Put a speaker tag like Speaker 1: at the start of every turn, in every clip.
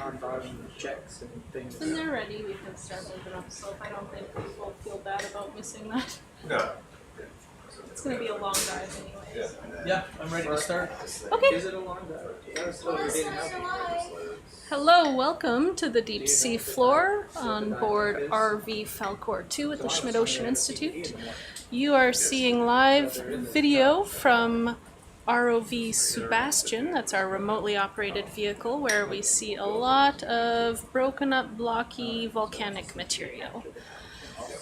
Speaker 1: on bottom checks and things.
Speaker 2: When they're ready, we can start moving up slope. I don't think people feel bad about missing that.
Speaker 3: No.
Speaker 2: It's going to be a long dive anyway.
Speaker 1: Yeah, I'm ready to start.
Speaker 2: Okay.
Speaker 1: Is it a long dive? That was what we didn't have.
Speaker 2: Hello, welcome to the deep sea floor on board ROV Falkor 2 at the Schmidt Ocean Institute. You are seeing live video from ROV SuBastian, that's our remotely operated vehicle, where we see a lot of broken up blocky volcanic material.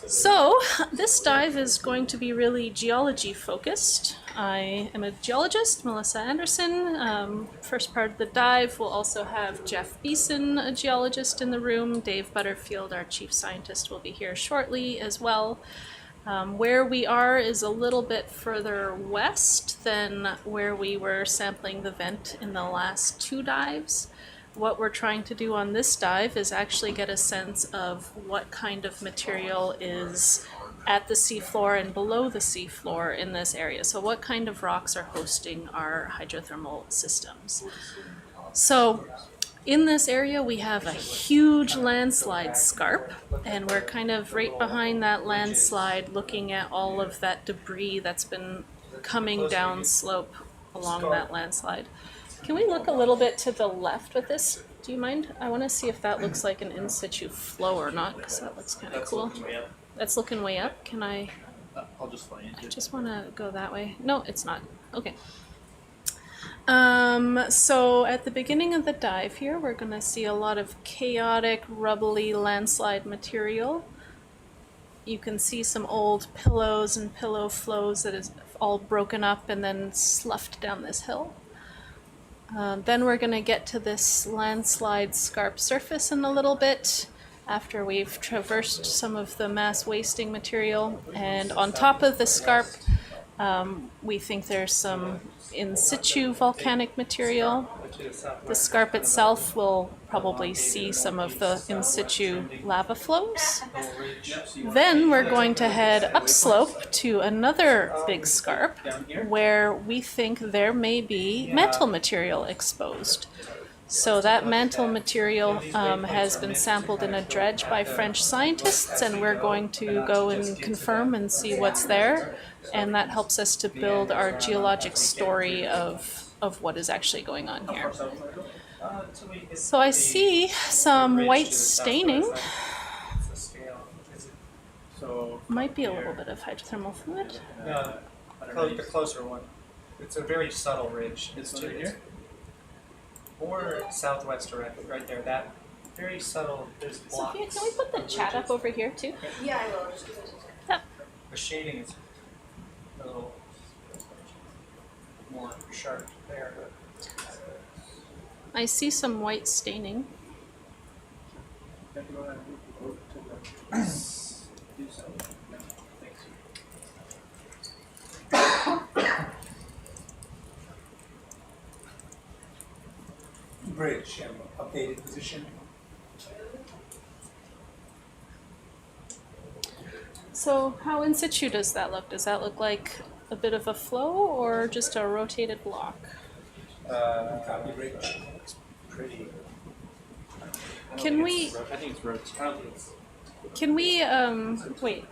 Speaker 2: So, this dive is going to be really geology focused. I am a geologist, Melissa Anderson. First part of the dive, we'll also have Jeff Beeson, a geologist, in the room. Dave Butterfield, our chief scientist, will be here shortly as well. Where we are is a little bit further west than where we were sampling the vent in the last two dives. What we're trying to do on this dive is actually get a sense of what kind of material is at the seafloor and below the seafloor in this area. So what kind of rocks are hosting our hydrothermal systems. So in this area we have a huge landslide scarp, and we're kind of right behind that landslide looking at all of that debris that's been coming down slope along that landslide. Can we look a little bit to the left with this? Do you mind? I want to see if that looks like an in situ flow or not, because that looks kind of cool. That's looking way up. Can I?
Speaker 1: I'll just find it.
Speaker 2: I just want to go that way. No, it's not. Okay. So at the beginning of the dive here, we're going to see a lot of chaotic, rubbly landslide material. You can see some old pillows and pillow flows that is all broken up and then sloughed down this hill. Then we're going to get to this landslide scarp surface in a little bit after we've traversed some of the mass wasting material. And on top of the scarp, we think there's some in situ volcanic material. The scarp itself will probably see some of the in situ lava flows. Then we're going to head upslope to another big scarp where we think there may be mantle material exposed. So that mantle material has been sampled in a dredge by French scientists, and we're going to go and confirm and see what's there. And that helps us to build our geologic story of what is actually going on here. So I see some white staining. Might be a little bit of hydrothermal fluid.
Speaker 4: The closer one. It's a very subtle ridge. It's to here? More southwest directly, right there. That very subtle, there's blocks.
Speaker 2: Sophia, can we put the chat up over here too?
Speaker 5: Yeah, I will.
Speaker 2: Yeah.
Speaker 4: The shading is a little more sharp there.
Speaker 2: I see some white staining.
Speaker 6: Bridge, updated position.
Speaker 2: So how in situ does that look? Does that look like a bit of a flow or just a rotated block?
Speaker 6: Copy bridge.
Speaker 4: It's pretty.
Speaker 2: Can we,
Speaker 1: I think it's rotated.
Speaker 2: can we, wait.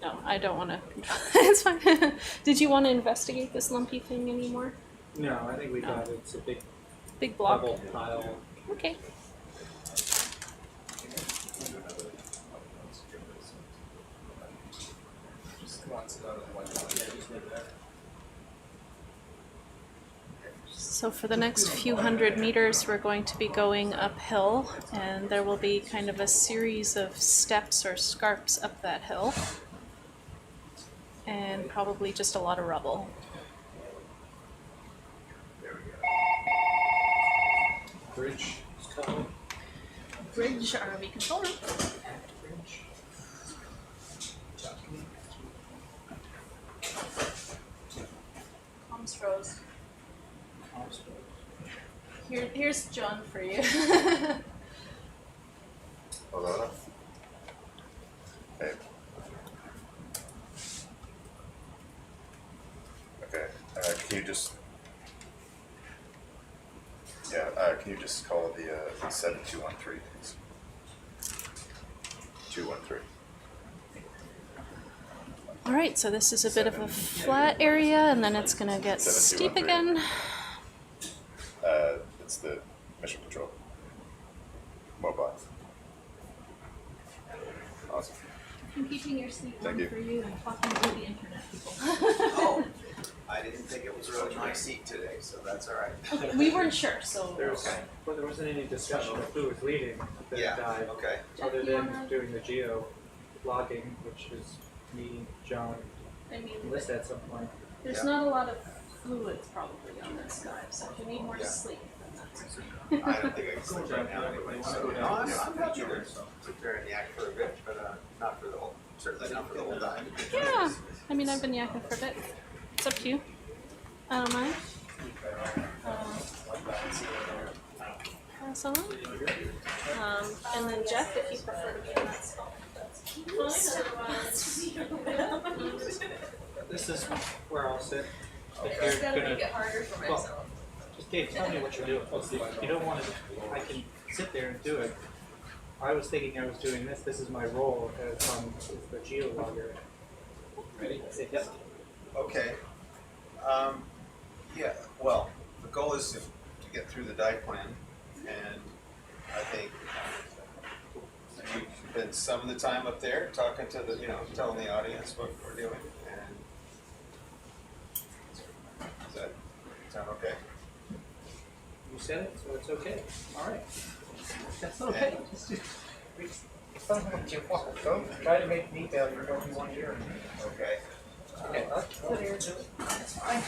Speaker 2: No, I don't want to control. It's fine. Did you want to investigate this lumpy thing anymore?
Speaker 1: No, I think we got it. It's a big
Speaker 2: Block?
Speaker 1: bubble pile.
Speaker 2: Okay. So for the next few hundred meters, we're going to be going uphill, and there will be kind of a series of steps or scarps up that hill, and probably just a lot of rubble.
Speaker 1: Bridge is coming.
Speaker 2: Bridge ROV control room. Comms froze. Here's John for you.
Speaker 3: Hold on. Hey. Okay. Can you just? Yeah. Can you just call the 7213, please? 213.
Speaker 2: All right, so this is a bit of a flat area, and then it's going to get steep again.
Speaker 3: It's the mission control. Mobile. Awesome.
Speaker 2: I'm keeping your seat
Speaker 3: Thank
Speaker 2: warm
Speaker 3: you.
Speaker 2: for you and talking to the internet people.
Speaker 5: Oh, I didn't think it was really my seat today, so that's all right.
Speaker 2: Okay, we weren't sure, so.
Speaker 1: There wasn't any discussion of who was leading the
Speaker 5: Yeah,
Speaker 1: dive,
Speaker 5: okay.
Speaker 1: other than doing the geo logging, which is me, John,
Speaker 2: I mean,
Speaker 1: Melissa at some point.
Speaker 2: there's
Speaker 5: Yeah.
Speaker 2: not a lot of fluids probably on this dive, so if you need more
Speaker 5: Yeah.
Speaker 2: sleep, then that's
Speaker 5: I don't think I can sleep right now anyway, so.
Speaker 1: Go down.
Speaker 5: No, I'm happy to prepare a yak for a bit, but not for the whole, certainly not for the whole time.
Speaker 2: Yeah, I mean, I've been yakking for a bit. It's up to you. I don't mind. Pass on. And then Jeff, if you prefer to be in that spot, that's fine.
Speaker 1: This is where I'll sit. If
Speaker 5: Okay.
Speaker 1: you're
Speaker 2: Gotta
Speaker 1: gonna,
Speaker 2: make it harder for
Speaker 1: well,
Speaker 2: myself.
Speaker 1: just Dave, tell me what you're doing. If you don't want to, I can sit there and do it. I was thinking I was doing this. This is my role as the geo logger. Ready? Yep.
Speaker 5: Okay. Yeah, well, the goal is to get through the dive plan, and I think you've been some of the time up there talking to the, telling the audience what we're doing, and does that sound okay?
Speaker 1: You said it, so it's okay. All right. That's okay. Just do
Speaker 4: Don't try to make me failure, don't be one year.
Speaker 5: Okay.
Speaker 1: That's fine.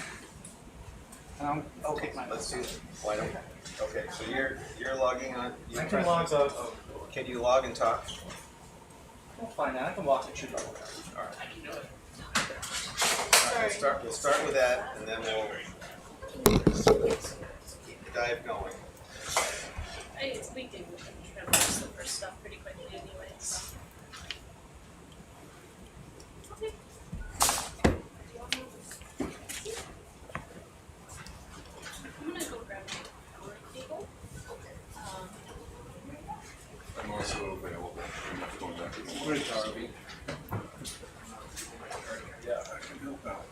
Speaker 5: Okay, let's do it. Why don't, okay, so you're logging on.
Speaker 4: I can log up.
Speaker 5: Can you log and talk?
Speaker 1: We'll find out. I can walk it you.
Speaker 5: All right.
Speaker 1: I can do it.
Speaker 5: We'll start with that, and then we'll keep the dive going.
Speaker 2: We can traverse the first stuff pretty quickly anyways. Okay. I'm gonna go grab my power cable.
Speaker 3: I'm also available. Going back.
Speaker 1: Great, ROV.
Speaker 3: Yeah, I can help out.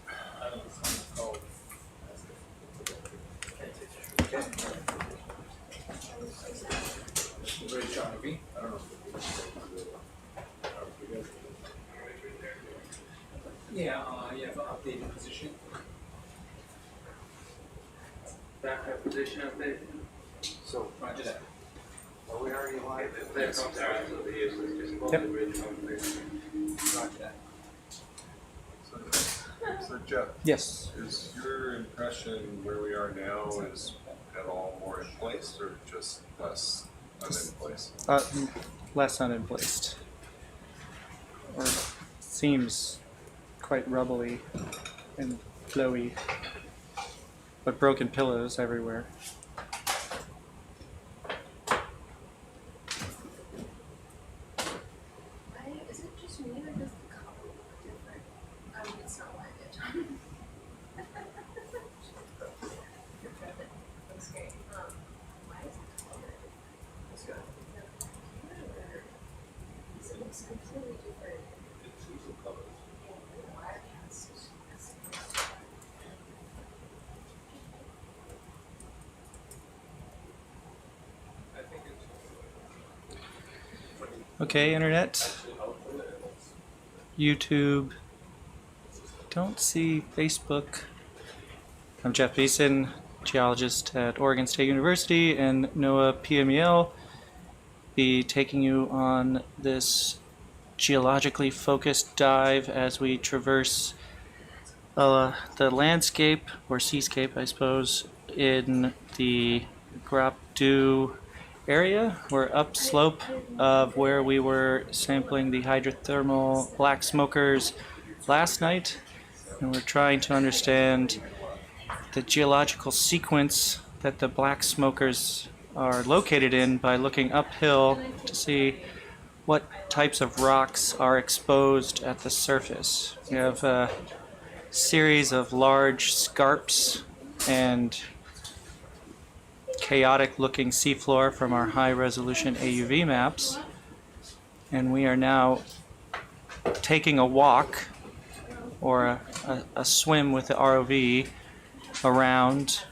Speaker 1: Great, ROV.
Speaker 3: I don't know.
Speaker 6: Yeah, you have an updated position.
Speaker 1: Backup position update. So,
Speaker 6: Roger that.
Speaker 1: are we already live?
Speaker 3: Yes.
Speaker 6: Yep. Roger that.
Speaker 3: So Jeff,
Speaker 6: Yes.
Speaker 3: is your impression where we are now is at all more in place or just less in place?
Speaker 6: Less unimplaced. Or seems quite rubbly and flowy. But broken pillows everywhere.
Speaker 7: Is it just me or does the color look different? I mean, it's not like it. That's great. Why is the color different? It's good. It looks completely different. Why?
Speaker 6: Okay, internet. YouTube. Don't see Facebook. I'm Jeff Beeson, geologist at Oregon State University and NOAA PMEL. Be taking you on this geologically focused dive as we traverse the landscape, or seascape I suppose, in the Grappe Deux area. We're upslope of where we were sampling the hydrothermal black smokers last night, and we're trying to understand the geological sequence that the black smokers are located in by looking uphill to see what types of rocks are exposed at the surface. We have a series of large scarps and chaotic looking seafloor from our high resolution AUV maps. And we are now taking a walk or a swim with the ROV around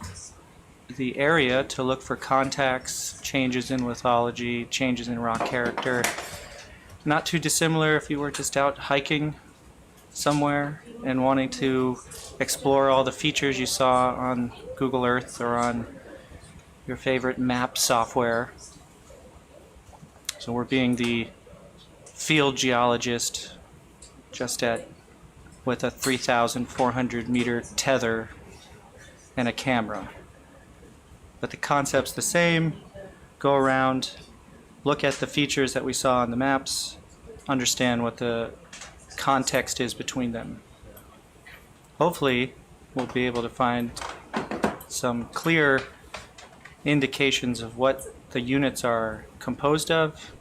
Speaker 6: the area to look for contacts, changes in lithology, changes in rock character. Not too dissimilar if you were just out hiking somewhere and wanting to explore all the features you saw on Google Earth or on your favorite map software. So we're being the field geologist just with a 3,400 meter tether and a camera. But the concept's the same. Go around, look at the features that we saw on the maps, understand what the context is between them. Hopefully, we'll be able to find some clear indications of what the units are composed of,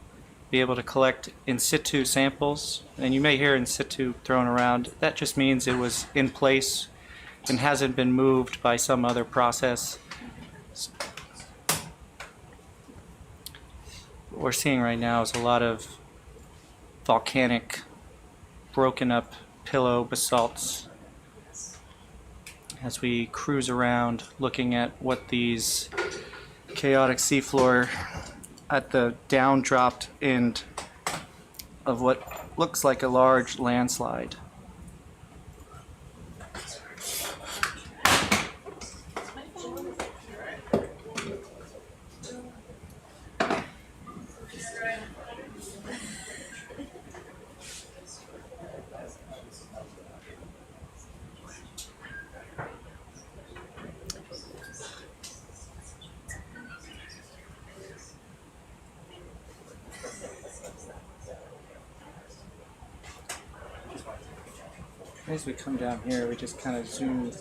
Speaker 6: be able to collect in situ samples, and you may hear in situ thrown around. That just means it was in place and hasn't been moved by some other process. What we're seeing right now is a lot of volcanic, broken up pillow basalts as we cruise around looking at what these chaotic seafloor at the down dropped end of what looks like a large landslide. As we come down here, we just kind of zoom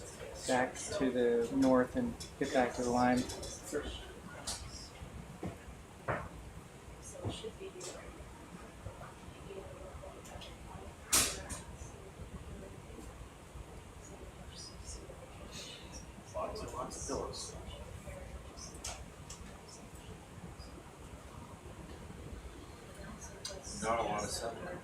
Speaker 6: back to the north and get back to the line.
Speaker 3: Not a lot of sunlight.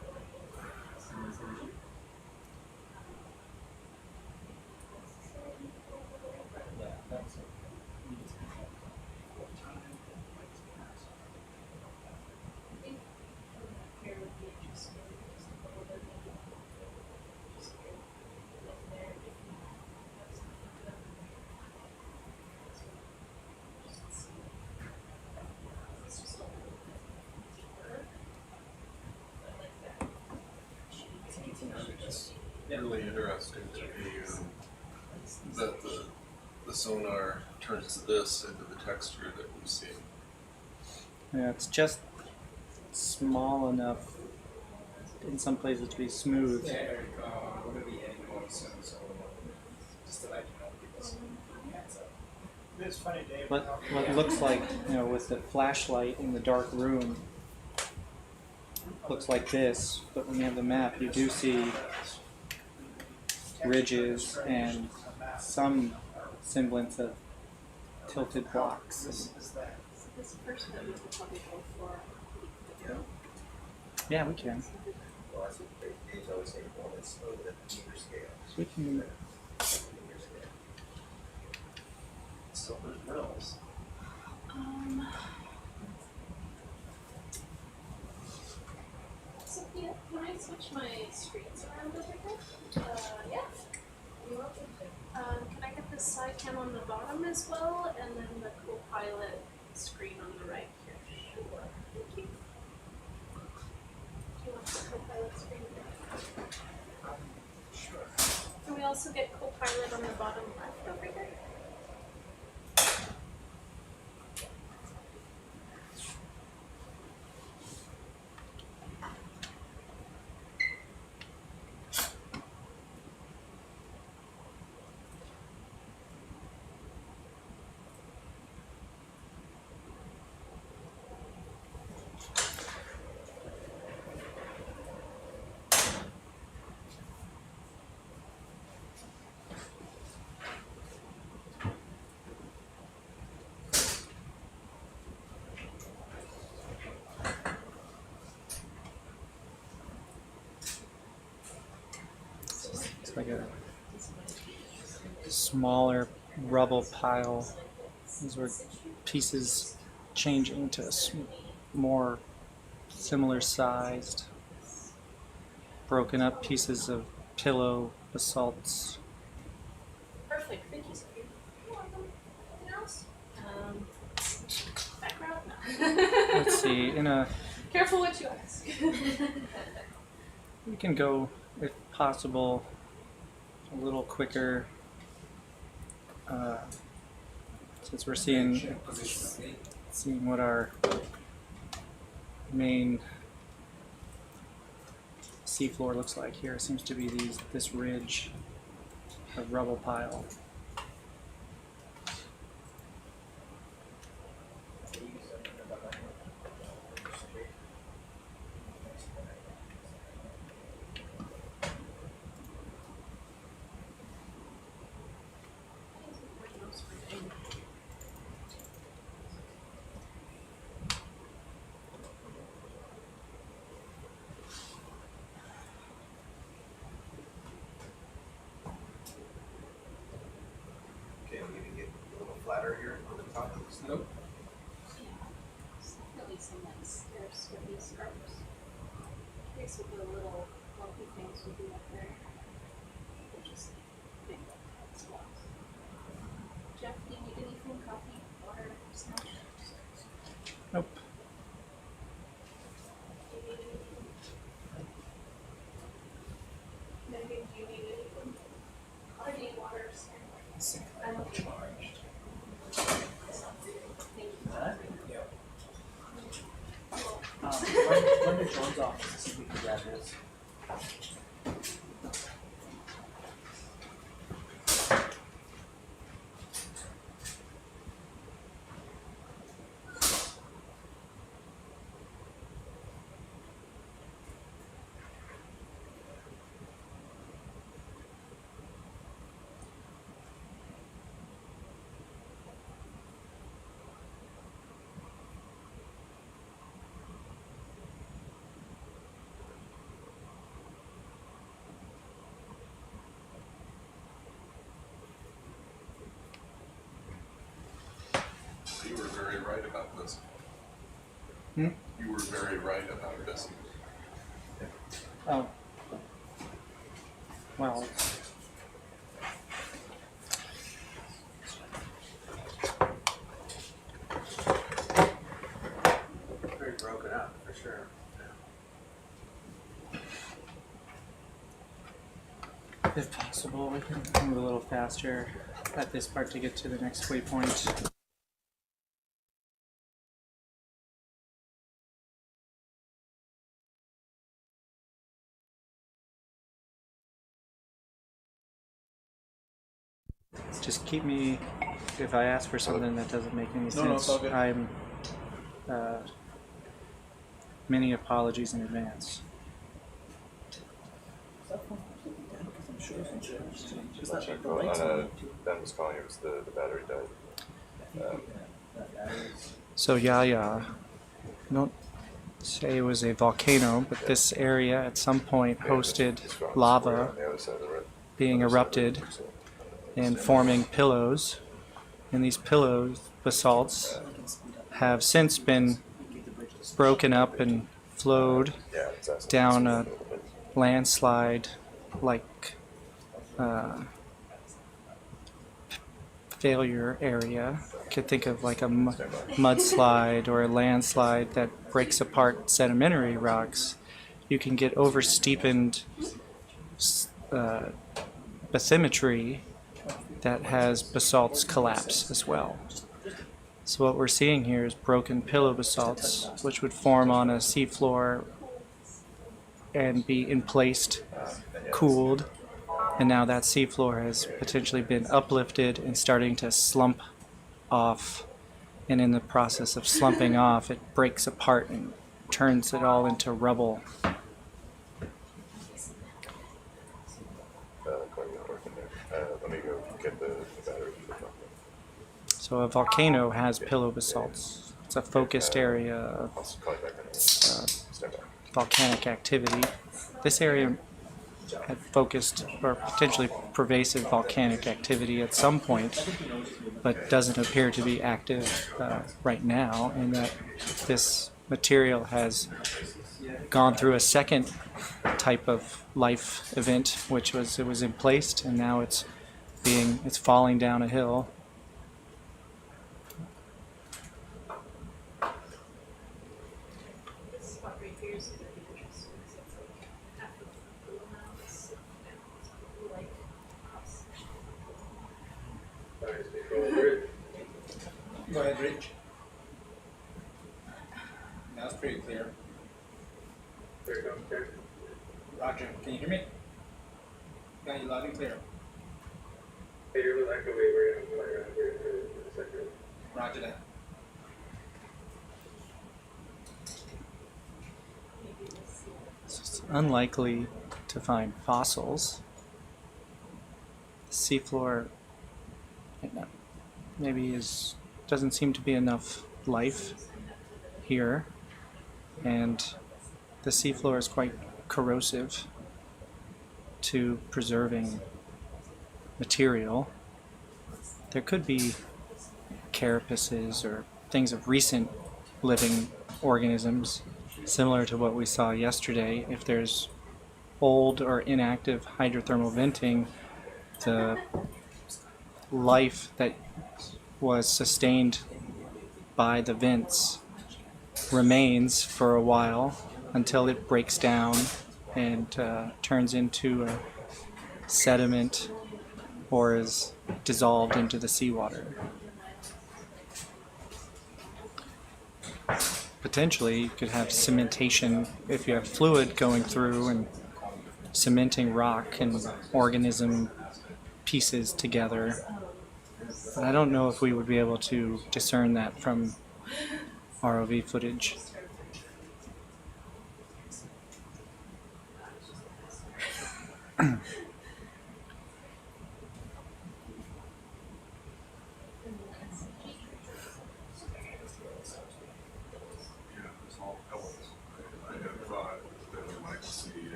Speaker 3: It's really interesting to me that the sonar turns this into the texture that we see.
Speaker 6: Yeah, it's just small enough in some places to be smooth. What looks like, with the flashlight in the dark room, looks like this, but when you have the map, you do see ridges and some semblance of tilted blocks.
Speaker 7: This first one we could probably go for.
Speaker 6: Yeah, we can. So we can.
Speaker 7: Sophia, can I switch my screens around over here? Yeah. You're welcome. Can I get the side cam on the bottom as well, and then the co-pilot screen on the right here? Sure. Thank you. Do you want the co-pilot screen there? Sure. Can we also get co-pilot on the bottom left over here?
Speaker 6: It's like a smaller rubble pile. These were pieces changing to more similar sized, broken up pieces of pillow basalts.
Speaker 7: Perfect. Thank you, Sophie. You're welcome. Anything else? Background? No.
Speaker 6: Let's see,
Speaker 7: Careful what you ask.
Speaker 6: we can go, if possible, a little quicker, since we're seeing what our main seafloor looks like here. It seems to be this ridge of rubble pile.
Speaker 5: Okay, we need to get a little flatter here on the top of this. Nope.
Speaker 7: Definitely some nice scarps with these scarps. Curious what the little lumpy things would be up there. They're just big spots. Jeff, do you need anything? Coffee, water, snack?
Speaker 6: Nope.
Speaker 7: Megan, do you need anything? I need water, snack. I'm charged. Thank you.
Speaker 1: Run to John's office to see if we can grab this.
Speaker 3: You were very right about this.
Speaker 6: Hmm?
Speaker 3: You were very right about this.
Speaker 6: Oh. Well.
Speaker 5: Very broken up, for sure.
Speaker 6: If possible, we can move a little faster at this part to get to the next waypoint. Just keep me, if I ask for something that doesn't make any sense,
Speaker 3: No, it's all good.
Speaker 6: I'm, many apologies in advance.
Speaker 8: Ben was calling, it was the battery died.
Speaker 6: So I don't say it was a volcano, but this area at some point hosted lava
Speaker 8: On the other side of the road.
Speaker 6: being erupted and forming pillows, and these pillows, basalts, have since been broken up and flowed
Speaker 8: Yeah, exactly.
Speaker 6: down a landslide like failure area. You could think of like a mudslide or a landslide that breaks apart sedimentary rocks. You can get oversteepened bathymetry that has basalts collapse as well. So what we're seeing here is broken pillow basalts, which would form on a seafloor and be emplaced, cooled, and now that seafloor has potentially been uplifted and starting to slump off. And in the process of slumping off, it breaks apart and turns it all into rubble.
Speaker 8: According to working there. Let me go get the battery.
Speaker 6: So a volcano has pillow basalts. It's a focused area of
Speaker 8: I'll call you back in a minute. Stand by.
Speaker 6: volcanic activity. This area had focused or potentially pervasive volcanic activity at some point, but doesn't appear to be active right now, and that this material has gone through a second type of life event, which was it was emplaced, and now it's falling down a hill.
Speaker 7: This spot right here is gonna be interesting. So it's like half of the pool now is down. It's like cross section.
Speaker 1: Go ahead, Rich. That's pretty clear. Roger, can you hear me? Got you loud and clear. Roger that.
Speaker 6: It's unlikely to find fossils. The seafloor maybe doesn't seem to be enough life here, and the seafloor is quite corrosive to preserving material. There could be carapaces or things of recent living organisms similar to what we saw yesterday. If there's old or inactive hydrothermal venting, the life that was sustained by the vents remains for a while until it breaks down and turns into a sediment or is dissolved into the seawater. Potentially, you could have cementation if you have fluid going through and cementing rock and organism pieces together. But I don't know if we would be able to discern that from ROV footage.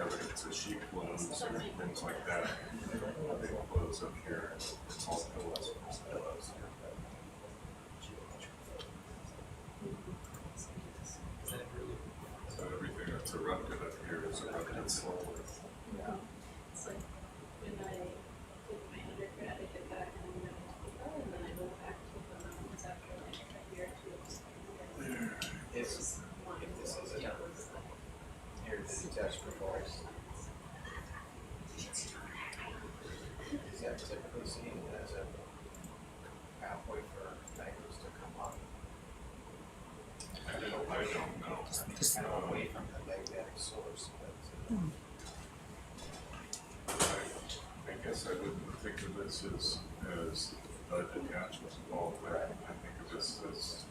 Speaker 8: Evidence of sheep flows or things like that. Big flows up here. It's all pillows. So everything that's erupted up here is erupted slowly.
Speaker 7: It's like when I did my undergrad, I did that and then I went back to the mountains after like a year or two of studying.
Speaker 5: If this is here's the detached forest. Is that typically seen as a pathway for divers to come up?
Speaker 8: I don't know.
Speaker 5: Kind of away from the magnetic source, but
Speaker 8: I guess I wouldn't think of this as a detachment wall. I think of this as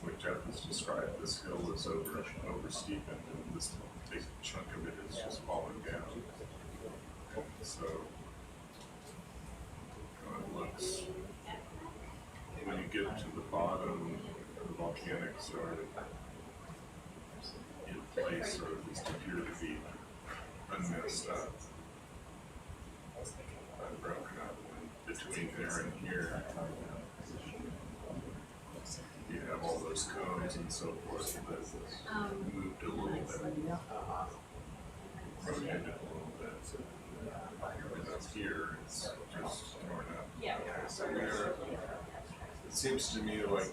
Speaker 8: what Jeff has described. This hill is over steepened, and this big chunk of it is just falling down. So it looks, when you get to the bottom, the volcanics are in place, or at least appear to be unmessed up. Broken up, and between there and here, you have all those cones and so forth that moved a little bit, rotated a little bit. And up here, it's just torn up.
Speaker 7: Yeah.
Speaker 8: So it seems to me like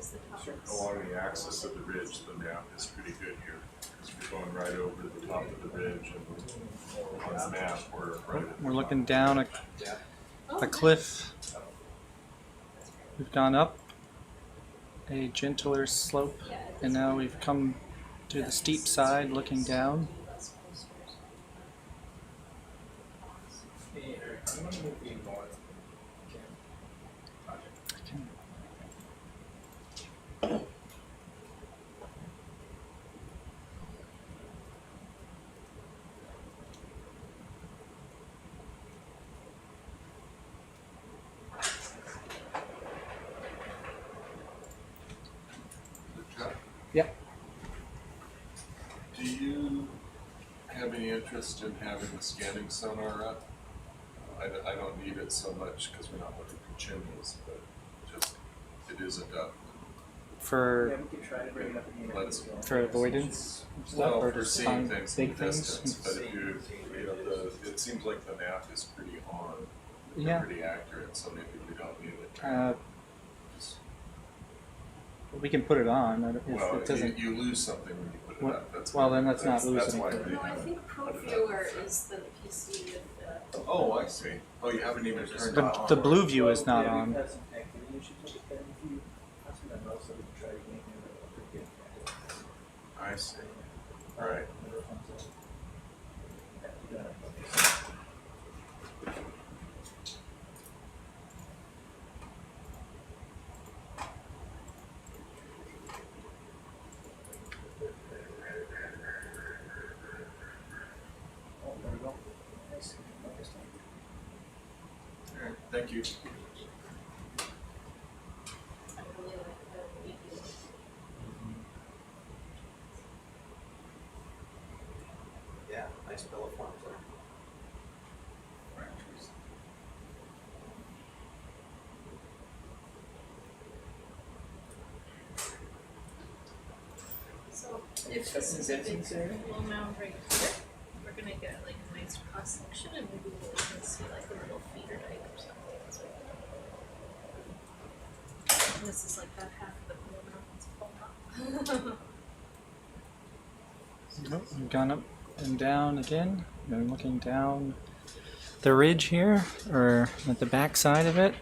Speaker 8: along the axis of the ridge, the map is pretty good here. Because we're going right over the top of the ridge, and on the map, we're right at the
Speaker 6: We're
Speaker 8: top.
Speaker 6: looking down a cliff. We've gone up a gentler slope, and now we've come to the steep side looking down.
Speaker 1: I'm gonna move you north.
Speaker 3: Jeff,
Speaker 6: Yep.
Speaker 3: do you have any interest in having the scanning sonar up. I don't need it so much because we're not looking for chimneys, but just, it is a duct.
Speaker 6: For
Speaker 1: we can try to bring it up in the
Speaker 3: Let us
Speaker 6: for avoidance stuff,
Speaker 3: Well,
Speaker 6: or
Speaker 3: for
Speaker 6: just
Speaker 3: seeing
Speaker 6: find
Speaker 3: things in
Speaker 6: big
Speaker 3: the
Speaker 6: things.
Speaker 3: distance, but if you know, it seems like the map is pretty on,
Speaker 6: Yeah.
Speaker 3: pretty accurate, so maybe we don't need it. Just-
Speaker 6: We can put it on. If
Speaker 3: Well,
Speaker 6: it doesn't.
Speaker 3: you lose something when you put it
Speaker 6: Well-
Speaker 3: up. That's
Speaker 6: well,
Speaker 3: why-
Speaker 6: then let's not lose
Speaker 3: That's why
Speaker 6: anything.
Speaker 3: we
Speaker 7: No, I think ProViewer is the PC with the.
Speaker 3: Oh, I see. Oh, you haven't even turned it on.
Speaker 6: The blue view is not
Speaker 1: Yeah,
Speaker 6: on.
Speaker 1: we've had some activity issues with it, if you ask me that most, so we can try to make it
Speaker 3: I see. Right.
Speaker 1: Oh, there we go.
Speaker 3: All right. Thank you.
Speaker 7: I really like the video.
Speaker 5: Yeah, nice bill of forms there.
Speaker 7: So if this is a big flow mound right here, we're gonna get like a nice cross section and maybe we'll even see like a little feeder dike or something. That's right. And this is like that half of the flow mound that's fallen off.
Speaker 6: Nope, we've gone up and down again. I'm looking down the ridge here, or at the back side of it.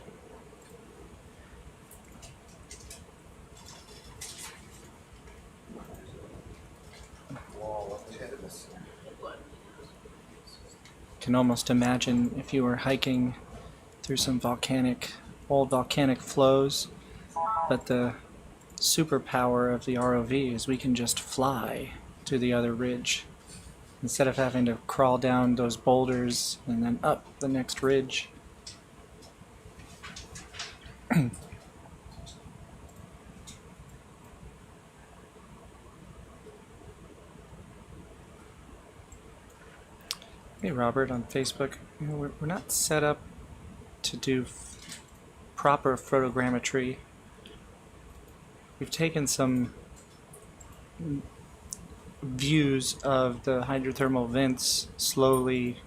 Speaker 5: Wall up the end of this.
Speaker 6: Can almost imagine if you were hiking through some old volcanic flows, but the superpower of the ROV is we can just fly to the other ridge instead of having to crawl down those boulders and then up the next ridge. Hey Robert on Facebook, you know, we're not set up to do proper photogrammetry. We've taken some views of the hydrothermal vents slowly,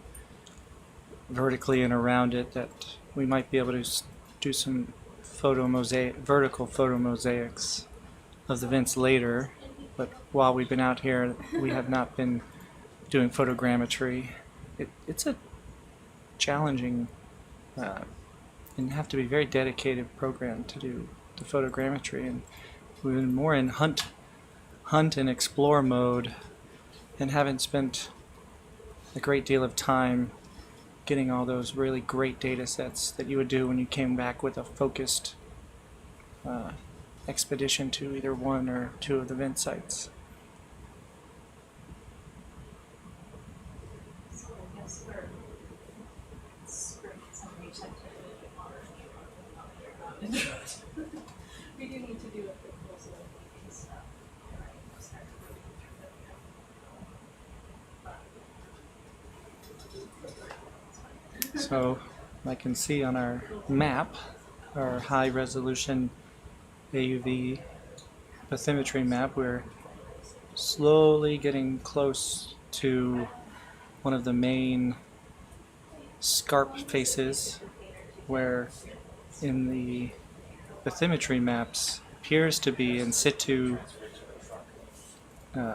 Speaker 6: vertically and around it, that we might be able to do some vertical photo mosaics of the vents later. But while we've been out here, we have not been doing photogrammetry. It's a challenging and have to be very dedicated program to do the photogrammetry, and we've been more in hunt and explore mode and haven't spent a great deal of time getting all those really great data sets that you would do when you came back with a focused expedition to either one or two of the vent sites.
Speaker 7: So I guess we're screwing some research and we do need to do a quick close look and stuff. Start moving through the
Speaker 6: So I can see on our map, our high resolution AUV bathymetry map, we're slowly getting close to one of the main scarp faces, where in the bathymetry maps appears to be in situ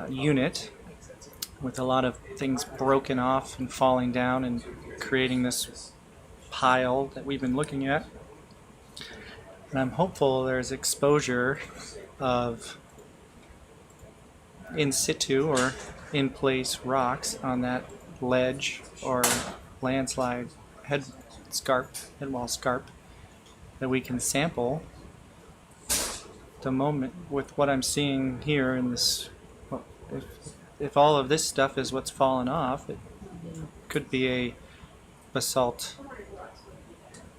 Speaker 6: unit with a lot of things broken off and falling down and creating this pile that we've been looking at. And I'm hopeful there's exposure of in situ or in place rocks on that ledge or landslide headwall scarp that we can sample. The moment with what I'm seeing here in this, well, if all of this stuff is what's fallen off, it could be a basalt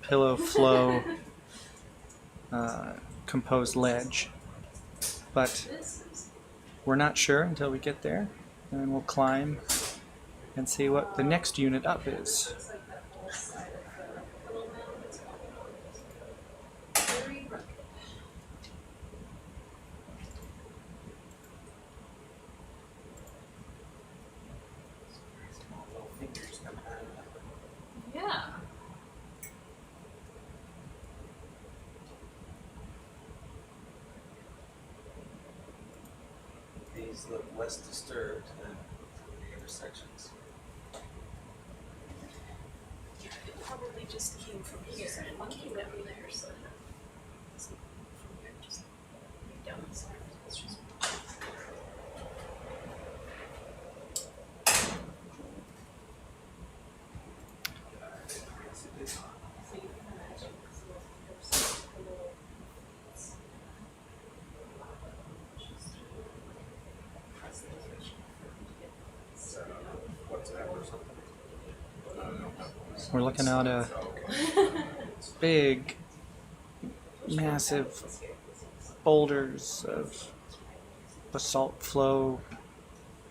Speaker 6: pillow flow composed ledge, but we're not sure until we get there, and we'll climb and see what the next unit up is.
Speaker 7: Looks like that whole side of the pillow mound is very rugged.
Speaker 1: Small little fingers coming out of it.
Speaker 7: Yeah.
Speaker 5: These look less disturbed than the other sections.
Speaker 7: Yeah, it probably just came from here and came down there, so it's from here just down the side. It's just so you can imagine this little fingers, the little
Speaker 8: What's that or something?
Speaker 6: We're looking at a big, massive boulders of basalt flow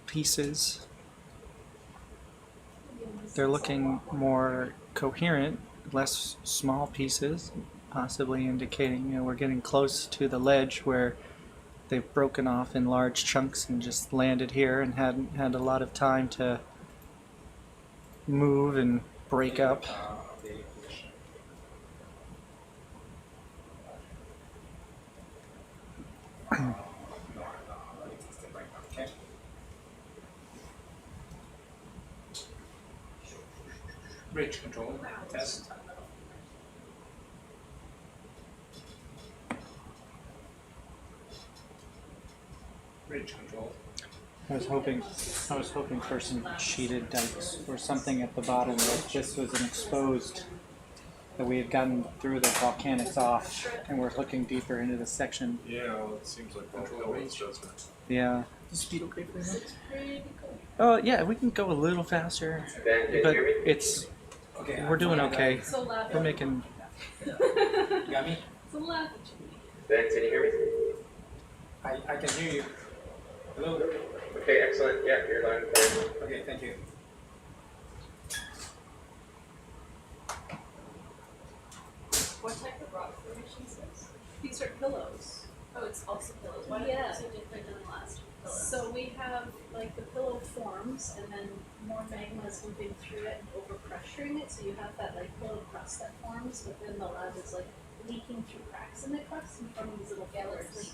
Speaker 6: pieces. They're looking more coherent, less small pieces, possibly indicating, you know, we're getting close to the ledge where they've broken off in large chunks and just landed here and hadn't had a lot of time to move and break up.
Speaker 1: Bridge control, test. Bridge control.
Speaker 6: I was hoping for some sheeted dikes or something at the bottom, that this was an exposed, that we had gotten through the volcanics off and we're looking deeper into the section.
Speaker 8: Yeah, well, it seems like all pillars, doesn't it?
Speaker 6: Yeah.
Speaker 1: The speed okay for you?
Speaker 7: pretty cool.
Speaker 6: Oh yeah, we can go a little faster, but it's,
Speaker 1: Okay.
Speaker 6: we're doing okay.
Speaker 7: So laugh.
Speaker 6: We're making,
Speaker 1: You got me?
Speaker 7: So laugh.
Speaker 9: Ben, can you hear me?
Speaker 1: I can hear you. Hello?
Speaker 9: Okay, excellent. Yeah, you're loud and clear.
Speaker 1: Okay, thank you.
Speaker 7: What type of rock formation is this?
Speaker 2: These are pillows.
Speaker 7: Oh, it's also pillows. Why
Speaker 2: Yeah.
Speaker 7: is it different than the last pillows?
Speaker 2: So we have like the pillow forms and then more magma is moving through it and overpressuring it. So you have that like pillow crust that forms, but then the lava is like leaking through cracks in the crust and forming these little fillers.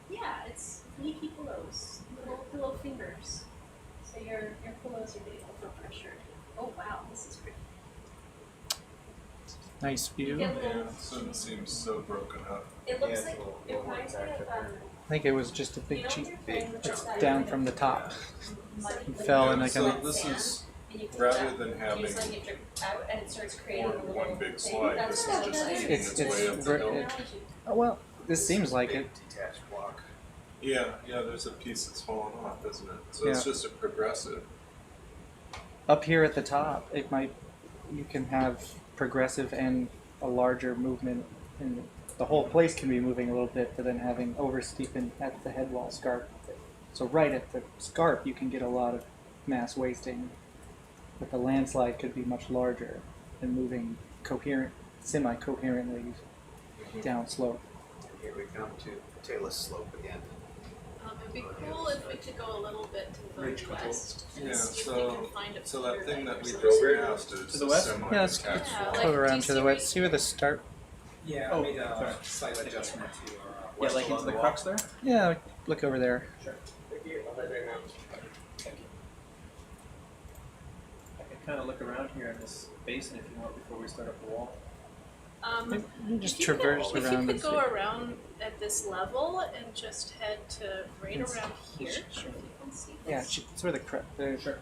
Speaker 2: Yeah, it's leaky pillows, little pillow fingers. So your pillows are getting overpressured. Oh wow, this is pretty.
Speaker 6: nice view.
Speaker 7: Yeah.
Speaker 8: Yeah, so it seems so broken up.
Speaker 7: It looks
Speaker 5: Yeah, it's
Speaker 7: like
Speaker 5: a little
Speaker 7: it reminds me of
Speaker 6: I think it was just a
Speaker 7: you
Speaker 6: big
Speaker 7: know when
Speaker 6: cheap,
Speaker 7: you're playing with
Speaker 6: it's
Speaker 7: that
Speaker 6: down from the top.
Speaker 7: muddy
Speaker 6: It
Speaker 7: liquid
Speaker 6: fell
Speaker 8: Yeah,
Speaker 6: in like
Speaker 8: so
Speaker 6: a,
Speaker 8: this is,
Speaker 7: and you pick it
Speaker 8: rather
Speaker 7: up,
Speaker 8: than
Speaker 7: and
Speaker 8: having
Speaker 7: you just let it drip out and it starts creating a little
Speaker 8: one big
Speaker 7: thing.
Speaker 8: slide,
Speaker 7: That's
Speaker 8: this is
Speaker 7: what
Speaker 8: just
Speaker 7: that is.
Speaker 8: making its way up the
Speaker 6: ver-
Speaker 8: hill.
Speaker 6: it- oh, well, this seems like it.
Speaker 5: Detached block.
Speaker 3: Yeah, there's a piece that's fallen off, isn't it? So it's
Speaker 6: Yeah.
Speaker 3: just a progressive.
Speaker 6: Up here at the top, it might, you can have progressive and a larger movement, and the whole place can be moving a little bit, but then having oversteepen at the head wall scarp. So right at the scarp, you can get a lot of mass wasting, but the landslide could be much larger and moving coherent, semi-coherently down slope.
Speaker 5: Here we come to tailless slope again.
Speaker 2: It'd be cool if we could go a little bit to the
Speaker 1: Bridge control.
Speaker 2: west and
Speaker 3: Yeah,
Speaker 2: see if we
Speaker 3: so
Speaker 2: can find a
Speaker 3: so that
Speaker 2: feeder
Speaker 3: thing
Speaker 2: dike
Speaker 3: that
Speaker 2: or
Speaker 3: we
Speaker 2: something.
Speaker 3: just passed is
Speaker 1: To the west?
Speaker 3: semi
Speaker 6: Yeah, let's
Speaker 3: detached.
Speaker 2: Yeah,
Speaker 3: wall.
Speaker 2: like,
Speaker 6: Go
Speaker 2: do
Speaker 6: around
Speaker 2: you
Speaker 6: to the
Speaker 2: see where
Speaker 6: west. See where the start?
Speaker 1: Yeah,
Speaker 6: Oh,
Speaker 1: I made
Speaker 6: sorry.
Speaker 1: a slight adjustment to your.
Speaker 4: Yeah, like into the crux there?
Speaker 6: Yeah, look over there.
Speaker 9: Thank you. I'll head right now.
Speaker 1: Thank you.
Speaker 4: I can kind of look around here in this basin if you want before we start up the wall.
Speaker 6: Just
Speaker 2: if you
Speaker 6: traverse
Speaker 2: could,
Speaker 6: around
Speaker 2: If you
Speaker 6: and
Speaker 2: could go
Speaker 6: see.
Speaker 2: around at this level and just head to right
Speaker 6: Yes.
Speaker 2: around here,
Speaker 6: Yes.
Speaker 2: if you can see this.
Speaker 6: Yeah, it's where the
Speaker 1: Sure.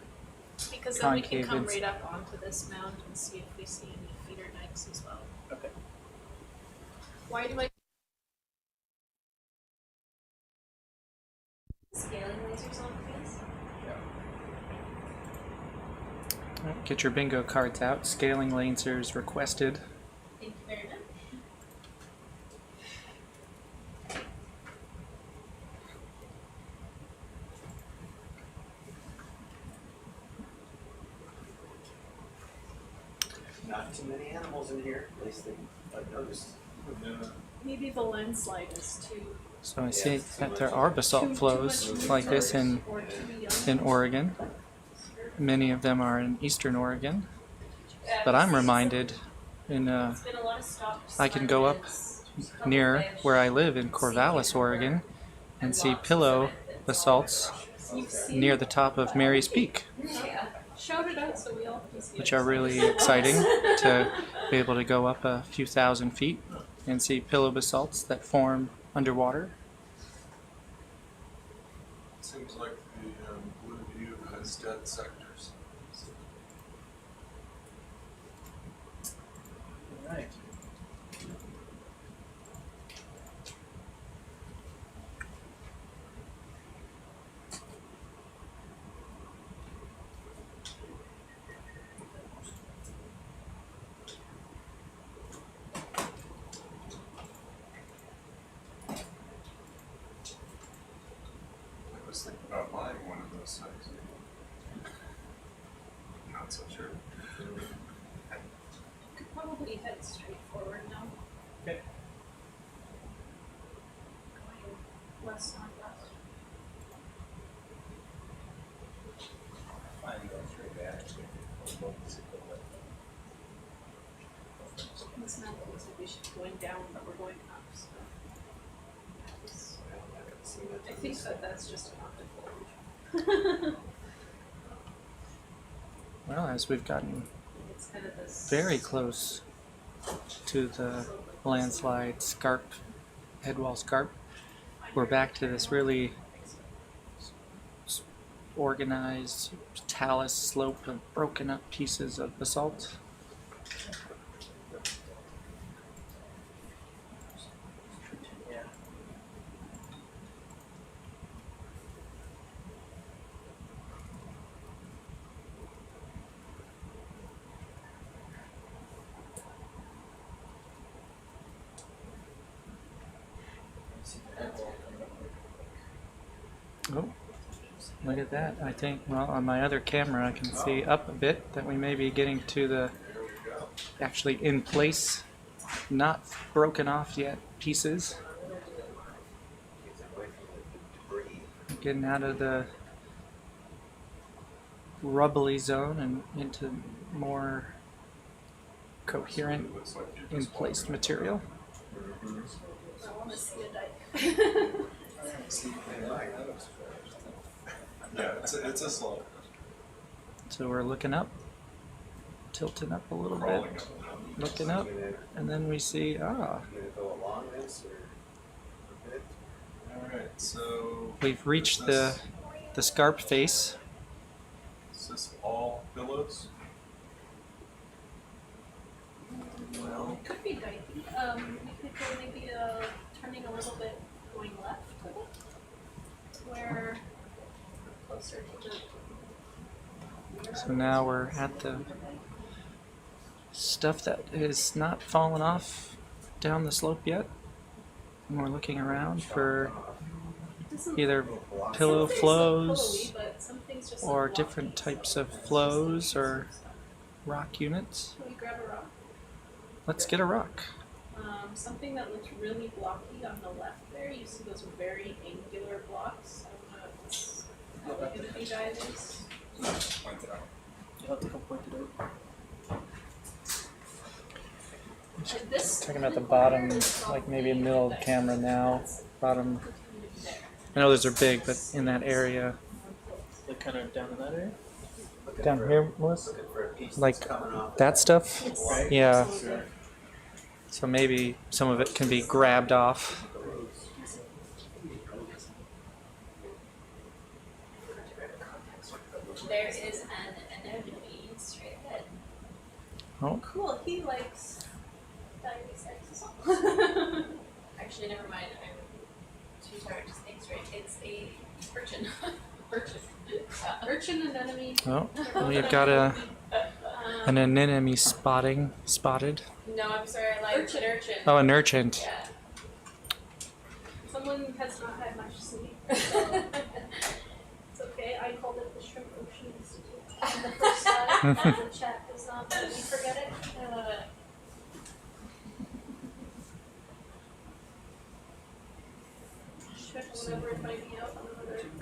Speaker 2: Because then we can
Speaker 6: concave
Speaker 2: come
Speaker 6: is-
Speaker 2: right up onto this mound and see if we see any feeder dikes as well.
Speaker 1: Okay.
Speaker 2: Why do I?
Speaker 7: Scaling lasers on these.
Speaker 6: Get your bingo cards out. Scaling lasers requested.
Speaker 7: Thank you very much.
Speaker 5: Not too many animals in here, at least I've noticed.
Speaker 2: Maybe the landslide is too.
Speaker 6: So I see that there are basalt flows like this in Oregon. Many of them are in eastern Oregon. But I'm reminded I can go up near where I live in Corvallis, Oregon, and see pillow basalts near the top of Mary's Peak,
Speaker 2: Shout it out so we all can see
Speaker 6: which
Speaker 2: it.
Speaker 6: are really exciting to be able to go up a few thousand feet and see pillow basalts that form underwater.
Speaker 3: Seems like the blue view has dead sectors.
Speaker 1: Alright.
Speaker 8: I was thinking about buying one of those things. Not so sure.
Speaker 2: Could probably head straight forward now.
Speaker 1: Okay.
Speaker 2: Going west northwest.
Speaker 5: Fine, go straight back.
Speaker 2: This map looks like we should be going down, but we're going up. So I think that's just an optical.
Speaker 6: Well, as we've gotten
Speaker 2: It's kind of this
Speaker 6: very close to the landslide scarp, headwall scarp, we're back to this really organized talus slope of broken up pieces of basalt.
Speaker 1: Yeah.
Speaker 6: Oh, look at that. I think, well, on my other camera I can see up a bit that we may be getting to the actually in place, not broken off yet pieces. Getting out of the rubbly zone and into more coherent,
Speaker 8: Looks like you're
Speaker 6: in
Speaker 8: just
Speaker 6: place
Speaker 8: walking
Speaker 6: material.
Speaker 2: I want to see a dike.
Speaker 3: Yeah, it's a slope.
Speaker 6: So we're looking up, tilting up a little bit,
Speaker 8: crawling up.
Speaker 6: looking up, and then we see,
Speaker 5: Gonna go along this or? Okay.
Speaker 3: Alright, so
Speaker 6: we've reached the scarp face.
Speaker 3: is this all pillows?
Speaker 2: Well, it could be dikey. We could go maybe turning a little bit going left of it, where we're closer to the.
Speaker 6: So now we're at the stuff that is not fallen off down the slope yet. And we're looking around for either pillow flows
Speaker 2: But some things just
Speaker 6: or
Speaker 2: look
Speaker 6: different
Speaker 2: blocky,
Speaker 6: types
Speaker 2: so
Speaker 6: of
Speaker 2: that's
Speaker 6: flows
Speaker 2: just
Speaker 6: or rock units.
Speaker 2: Can we grab a rock?
Speaker 6: Let's get a rock.
Speaker 2: Something that looks really blocky on the left there. You see those very angular blocks. I don't know if it's how the infinity dive is.
Speaker 3: Point it out.
Speaker 1: You'll have to come point it out.
Speaker 2: And this
Speaker 6: Talking about the bottom, like maybe middle of the camera now. Bottom. I know those are big, but in that area.
Speaker 1: Like kind of down in that area?
Speaker 6: Down here, Melissa?
Speaker 5: Looking for a piece
Speaker 6: Like
Speaker 5: that's coming off.
Speaker 6: that stuff?
Speaker 1: Right.
Speaker 6: Yeah. So maybe some of it can be grabbed off.
Speaker 7: There is an anemone straight ahead.
Speaker 6: Oh,
Speaker 2: cool. He likes diving sex as well.
Speaker 7: Actually, never mind. I'm too tired to think straight. It's a urchin. Urchin.
Speaker 2: Urchin anemone.
Speaker 6: oh, we've got an anemone spotted.
Speaker 7: No, I'm sorry. I lied. Urchin. Urchin.
Speaker 6: Oh, an urchin.
Speaker 7: Yeah.
Speaker 2: Someone has not had much sleep. So it's okay. I called it the Schmidt Ocean Institute on the first slide. And the chat does not let me forget it.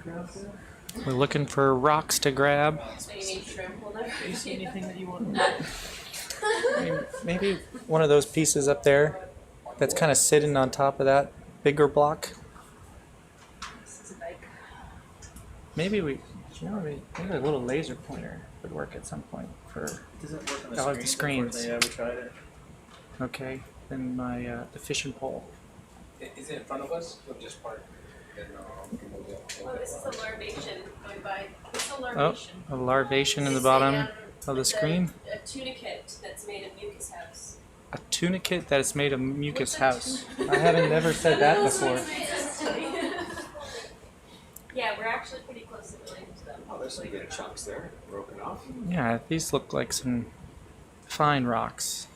Speaker 6: We're looking for rocks to grab.
Speaker 7: So you need shrimp, will never.
Speaker 1: Do you see anything that you want?
Speaker 6: Maybe one of those pieces up there that's kind of sitting on top of that bigger block.
Speaker 7: This is a bike.
Speaker 6: Maybe maybe a little laser pointer would work at some point for.
Speaker 1: Does it work on
Speaker 6: I like the screens.
Speaker 1: They ever tried it?
Speaker 6: Okay, then my the fishing pole.
Speaker 5: Is it in front of us or just part?
Speaker 7: Oh, this is the larvation going by. It's a
Speaker 6: Oh,
Speaker 7: larvation.
Speaker 6: a larvation in the
Speaker 7: It's
Speaker 6: bottom of the
Speaker 7: it's
Speaker 6: screen.
Speaker 7: A tunicate that's made of mucus house.
Speaker 6: A tunicate that is made of mucus
Speaker 7: Looks like
Speaker 6: house. I haven't never said that before.
Speaker 7: Yeah, we're actually pretty closely related to them.
Speaker 5: Oh, there's some good chunks there, broken off.
Speaker 6: Yeah, these look like some fine rocks.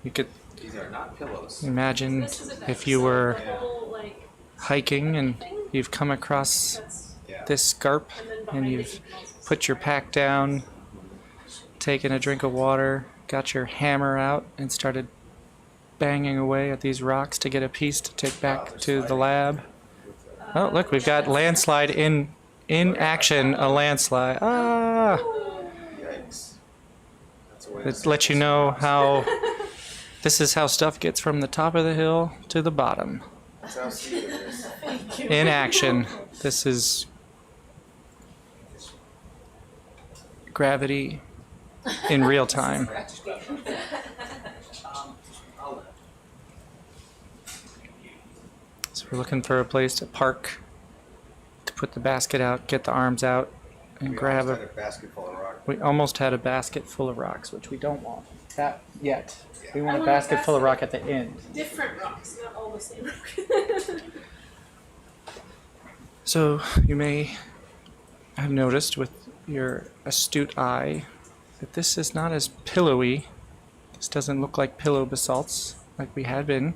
Speaker 6: You could
Speaker 5: These are not pillows.
Speaker 6: imagine
Speaker 7: This is a
Speaker 6: if you were
Speaker 7: the whole, like,
Speaker 6: hiking and you've come across
Speaker 7: that's,
Speaker 5: Yeah.
Speaker 6: this scarp
Speaker 7: and then
Speaker 6: and
Speaker 7: behind it
Speaker 6: you've
Speaker 7: you can also see
Speaker 6: put your
Speaker 7: the
Speaker 6: pack down, taken a drink of water, got your hammer out, and started banging away at these rocks to get a piece to take back to the lab. Oh, look, we've got landslide in action, a landslide. Ah!
Speaker 5: Yikes. That's a way
Speaker 6: It lets you know how this is how stuff gets from the top of the hill to the bottom.
Speaker 5: That's how steep it is.
Speaker 6: In action. This is gravity in real time. So we're looking for a place to park, to put the basket out, get the arms out, and grab
Speaker 5: almost
Speaker 6: a.
Speaker 5: had a basket full of rock.
Speaker 6: We almost had a basket full of rocks, which we don't want that yet. We
Speaker 7: I
Speaker 6: want a
Speaker 7: want a
Speaker 6: basket full of rock
Speaker 7: basket.
Speaker 6: at the end.
Speaker 7: different rocks, not all the same rock.
Speaker 6: So you may have noticed with your astute eye that this is not as pillowy. This doesn't look like pillow basalts like we had been.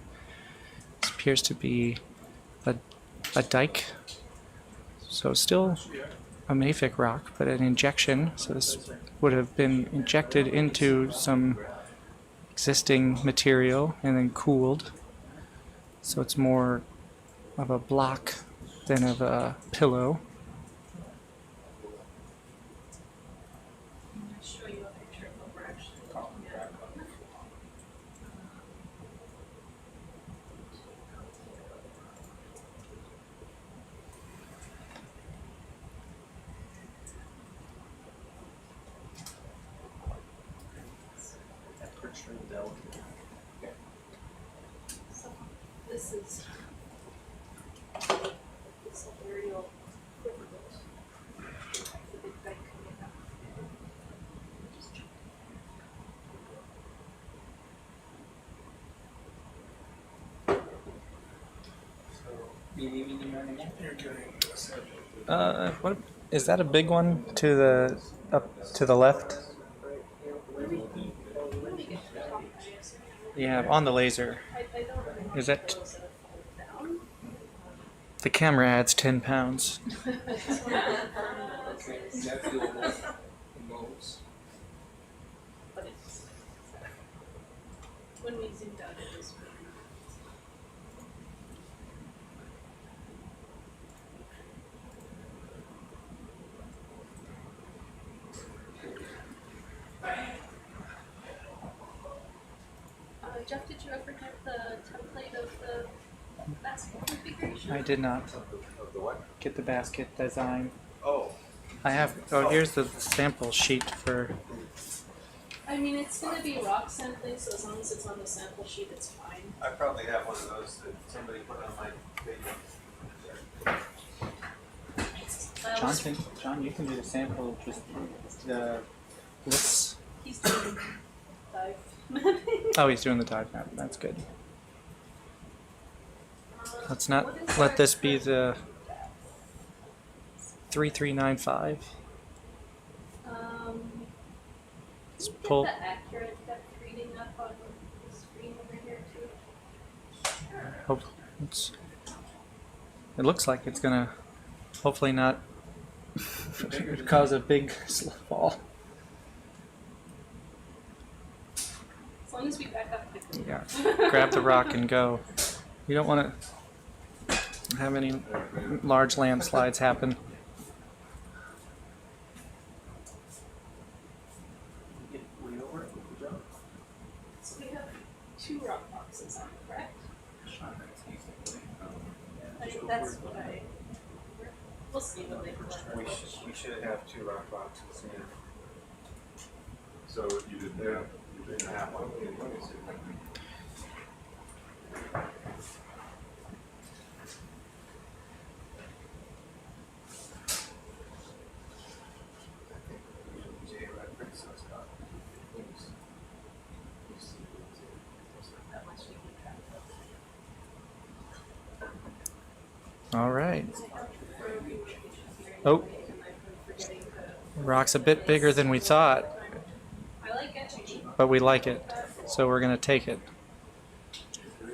Speaker 6: This appears to be a dike. So still a mafic rock, but an injection. So this would have been injected into some existing material and then cooled. So it's more of a block than of a pillow.
Speaker 7: I'm going to show you a picture of what we're actually looking at. So this is this aerial equivalent. The big bank coming up.
Speaker 6: What is that? A big one to the up to the left?
Speaker 7: When we get to the top, I guess.
Speaker 6: Yeah, on the laser.
Speaker 7: I don't remember
Speaker 6: Is that-
Speaker 7: those that have fallen down.
Speaker 6: The camera adds 10 pounds.
Speaker 7: I just want to confirm that this is, but it's, when we zoomed out, it was really Jeff, did you ever get the template of the basket configuration?
Speaker 6: I did not
Speaker 5: Of the what?
Speaker 6: get the basket design.
Speaker 5: Oh,
Speaker 6: I have. Oh, here's the sample sheet for.
Speaker 7: I mean, it's going to be rock sampling, so as long as it's on the sample sheet, it's fine.
Speaker 5: I probably have one of those that somebody put on my video.
Speaker 6: John, you can do the sample. Just the. Let's.
Speaker 7: He's doing dive mapping.
Speaker 6: Oh, he's doing the dive map. That's good. Let's not
Speaker 7: What is
Speaker 6: let
Speaker 7: our
Speaker 6: this be
Speaker 7: current
Speaker 6: the
Speaker 7: depth?
Speaker 6: 3395. Let's
Speaker 7: Can you
Speaker 6: pull.
Speaker 7: get the accurate depth reading up on the screen over here too? Sure.
Speaker 6: Hope it looks like it's gonna hopefully not cause a big fall.
Speaker 7: As long as we back up quickly.
Speaker 6: Yeah, grab the rock and go. You don't want to. have any large landslides happen.
Speaker 1: Get way over it, good job.
Speaker 7: So we have 2 rock boxes on, correct? I think that's what I. We'll see what they
Speaker 5: We should have 2 rock boxes, yeah.
Speaker 8: So you didn't have one?
Speaker 6: All right. Oh, rock's a bit bigger than we thought,
Speaker 7: I like etching.
Speaker 6: but we like it, so we're going to take it.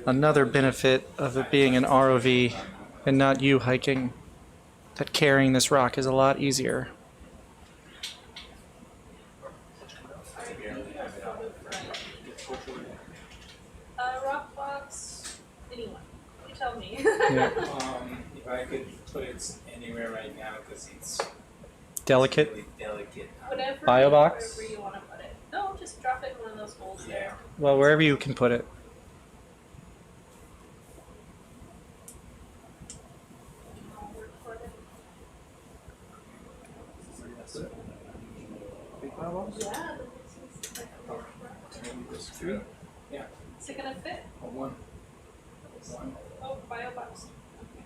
Speaker 6: Another benefit of it being an ROV and not you hiking, that carrying this rock is a lot easier.
Speaker 7: Rock box, anyone. You tell me.
Speaker 6: Yeah.
Speaker 1: If I could put it anywhere right now, because it's
Speaker 6: Delicate.
Speaker 1: really delicate.
Speaker 7: Whatever.
Speaker 6: Bio box?
Speaker 7: Wherever you want to put it. No, just drop it in one of those holes there.
Speaker 6: Well, wherever you can put it.
Speaker 7: I'll work for it.
Speaker 1: Big pile box?
Speaker 7: Yeah.
Speaker 1: This 3? Yeah.
Speaker 7: Is it gonna fit?
Speaker 1: Oh, 1. 1.
Speaker 7: Oh, bio box. Okay.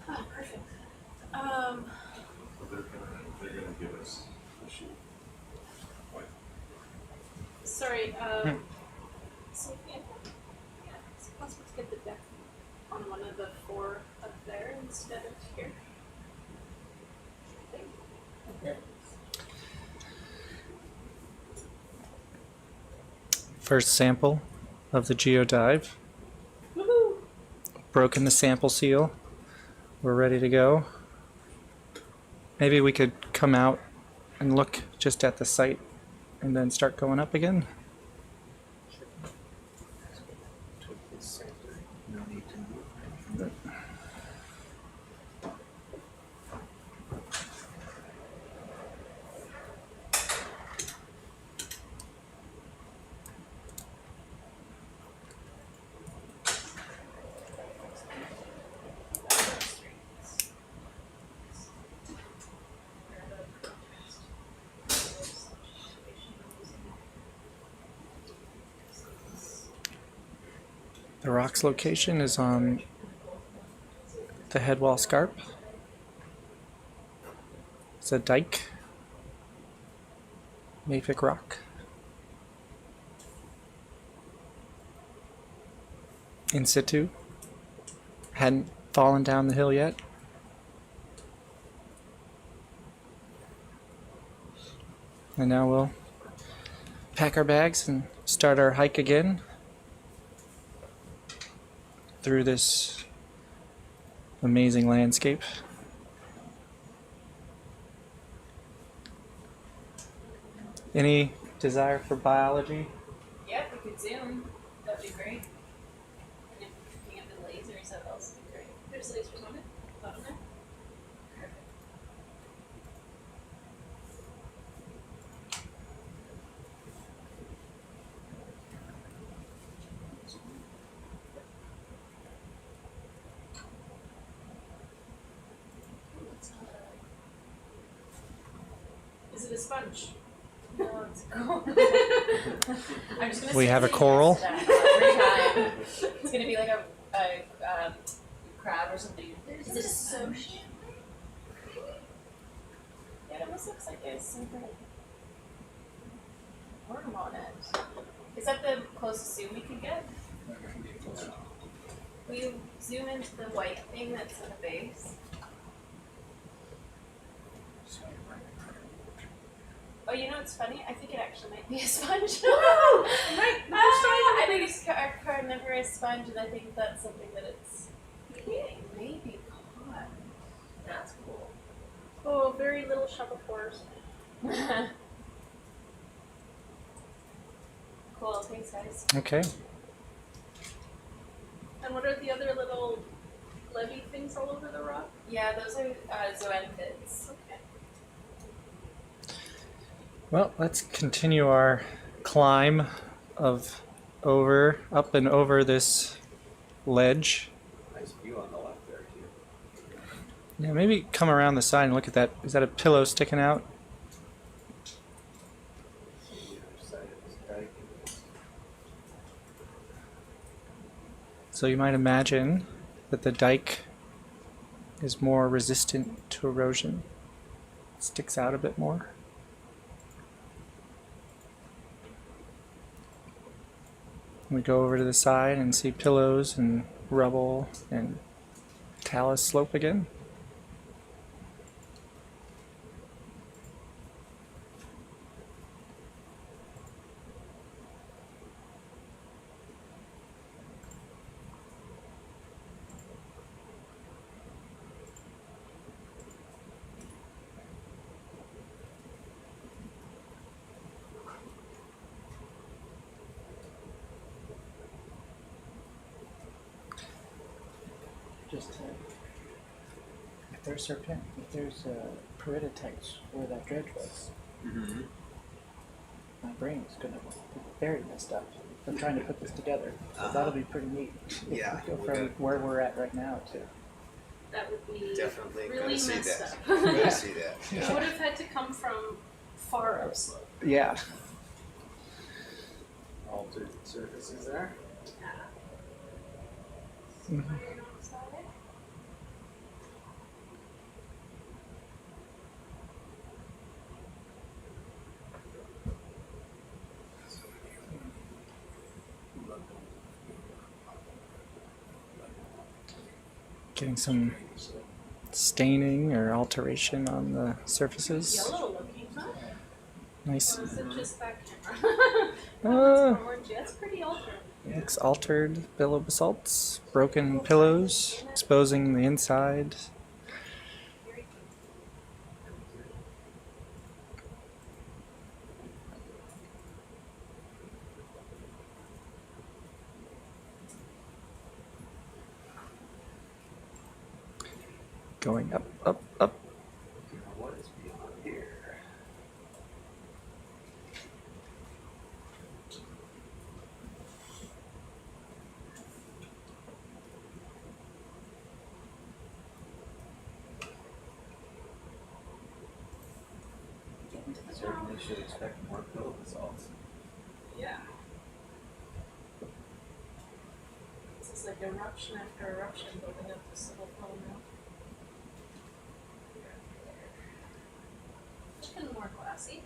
Speaker 7: Oh, perfect.
Speaker 8: They're gonna give us a sheet.
Speaker 7: Sorry, so yeah, it's possible to get the deck on one of the 4 up there instead of here.
Speaker 1: Okay.
Speaker 6: First sample of the geodive.
Speaker 7: Woohoo!
Speaker 6: Broken the sample seal. We're ready to go. Maybe we could come out and look just at the site and then start going up again. The rock's location is on the headwall scarp. It's a dike. Mafic rock. In situ. Hadn't fallen down the hill yet. And now we'll pack our bags and start our hike again through this amazing landscape. Any desire for biology?
Speaker 7: Yep, we could zoom. That'd be great. And if we can get the lasers, that would also be great. There's lasers on it? Bottom there? Perfect. Is it a sponge? No, it's cool. I'm just gonna
Speaker 6: We
Speaker 7: say
Speaker 6: have a
Speaker 7: yes
Speaker 6: coral.
Speaker 7: to that every time. It's gonna be like a crab or something. Is it a sponge? Yeah, it almost looks like there's some kind of worm on it. Is that the closest zoom we can get? Will you zoom into the white thing that's at the base? Oh, you know what's funny? I think it actually might be a sponge.
Speaker 2: Right.
Speaker 7: I think it's a carnivorous sponge, and I think that's something that it's maybe caught. That's cool.
Speaker 2: Oh, very little shuttlefours.
Speaker 7: Cool. Thanks, guys.
Speaker 6: Okay.
Speaker 2: And what are the other little levy things all over the rock?
Speaker 7: Yeah, those are zoanthids.
Speaker 2: Okay.
Speaker 6: Well, let's continue our climb of up and over this ledge.
Speaker 5: Nice view on the left there too.
Speaker 6: Yeah, maybe come around the side and look at that. Is that a pillow sticking out? So you might imagine that the dike is more resistant to erosion. It sticks out a bit more. We go over to the side and see pillows and rubble and talus slope again.
Speaker 1: Just if there's peridotite where that dredge was, my brain is gonna be very messed up. I'm trying to put this together. So that'll be pretty neat.
Speaker 5: Yeah,
Speaker 1: Go
Speaker 5: we're
Speaker 1: from
Speaker 5: gonna-
Speaker 1: where we're at right now to.
Speaker 7: That would be
Speaker 5: Definitely
Speaker 7: really
Speaker 5: gonna see
Speaker 7: messed
Speaker 5: that.
Speaker 7: up.
Speaker 5: Gonna see that.
Speaker 2: It
Speaker 5: Yeah.
Speaker 2: would have had to come from far upslope.
Speaker 1: Yeah.
Speaker 5: Altered surfaces there.
Speaker 6: Getting some staining or alteration on the surfaces.
Speaker 2: Yellow looking, huh?
Speaker 6: Nice.
Speaker 2: Or is it just that camera? That one's orange. Yeah, it's pretty altered.
Speaker 6: Looks altered billow basalts, broken pillows, exposing the inside. Going up, up, up.
Speaker 5: What is beyond here? Certainly should expect more pillow basalts.
Speaker 2: Yeah. This is like eruption after eruption building up this little flow now. Looking more glassy.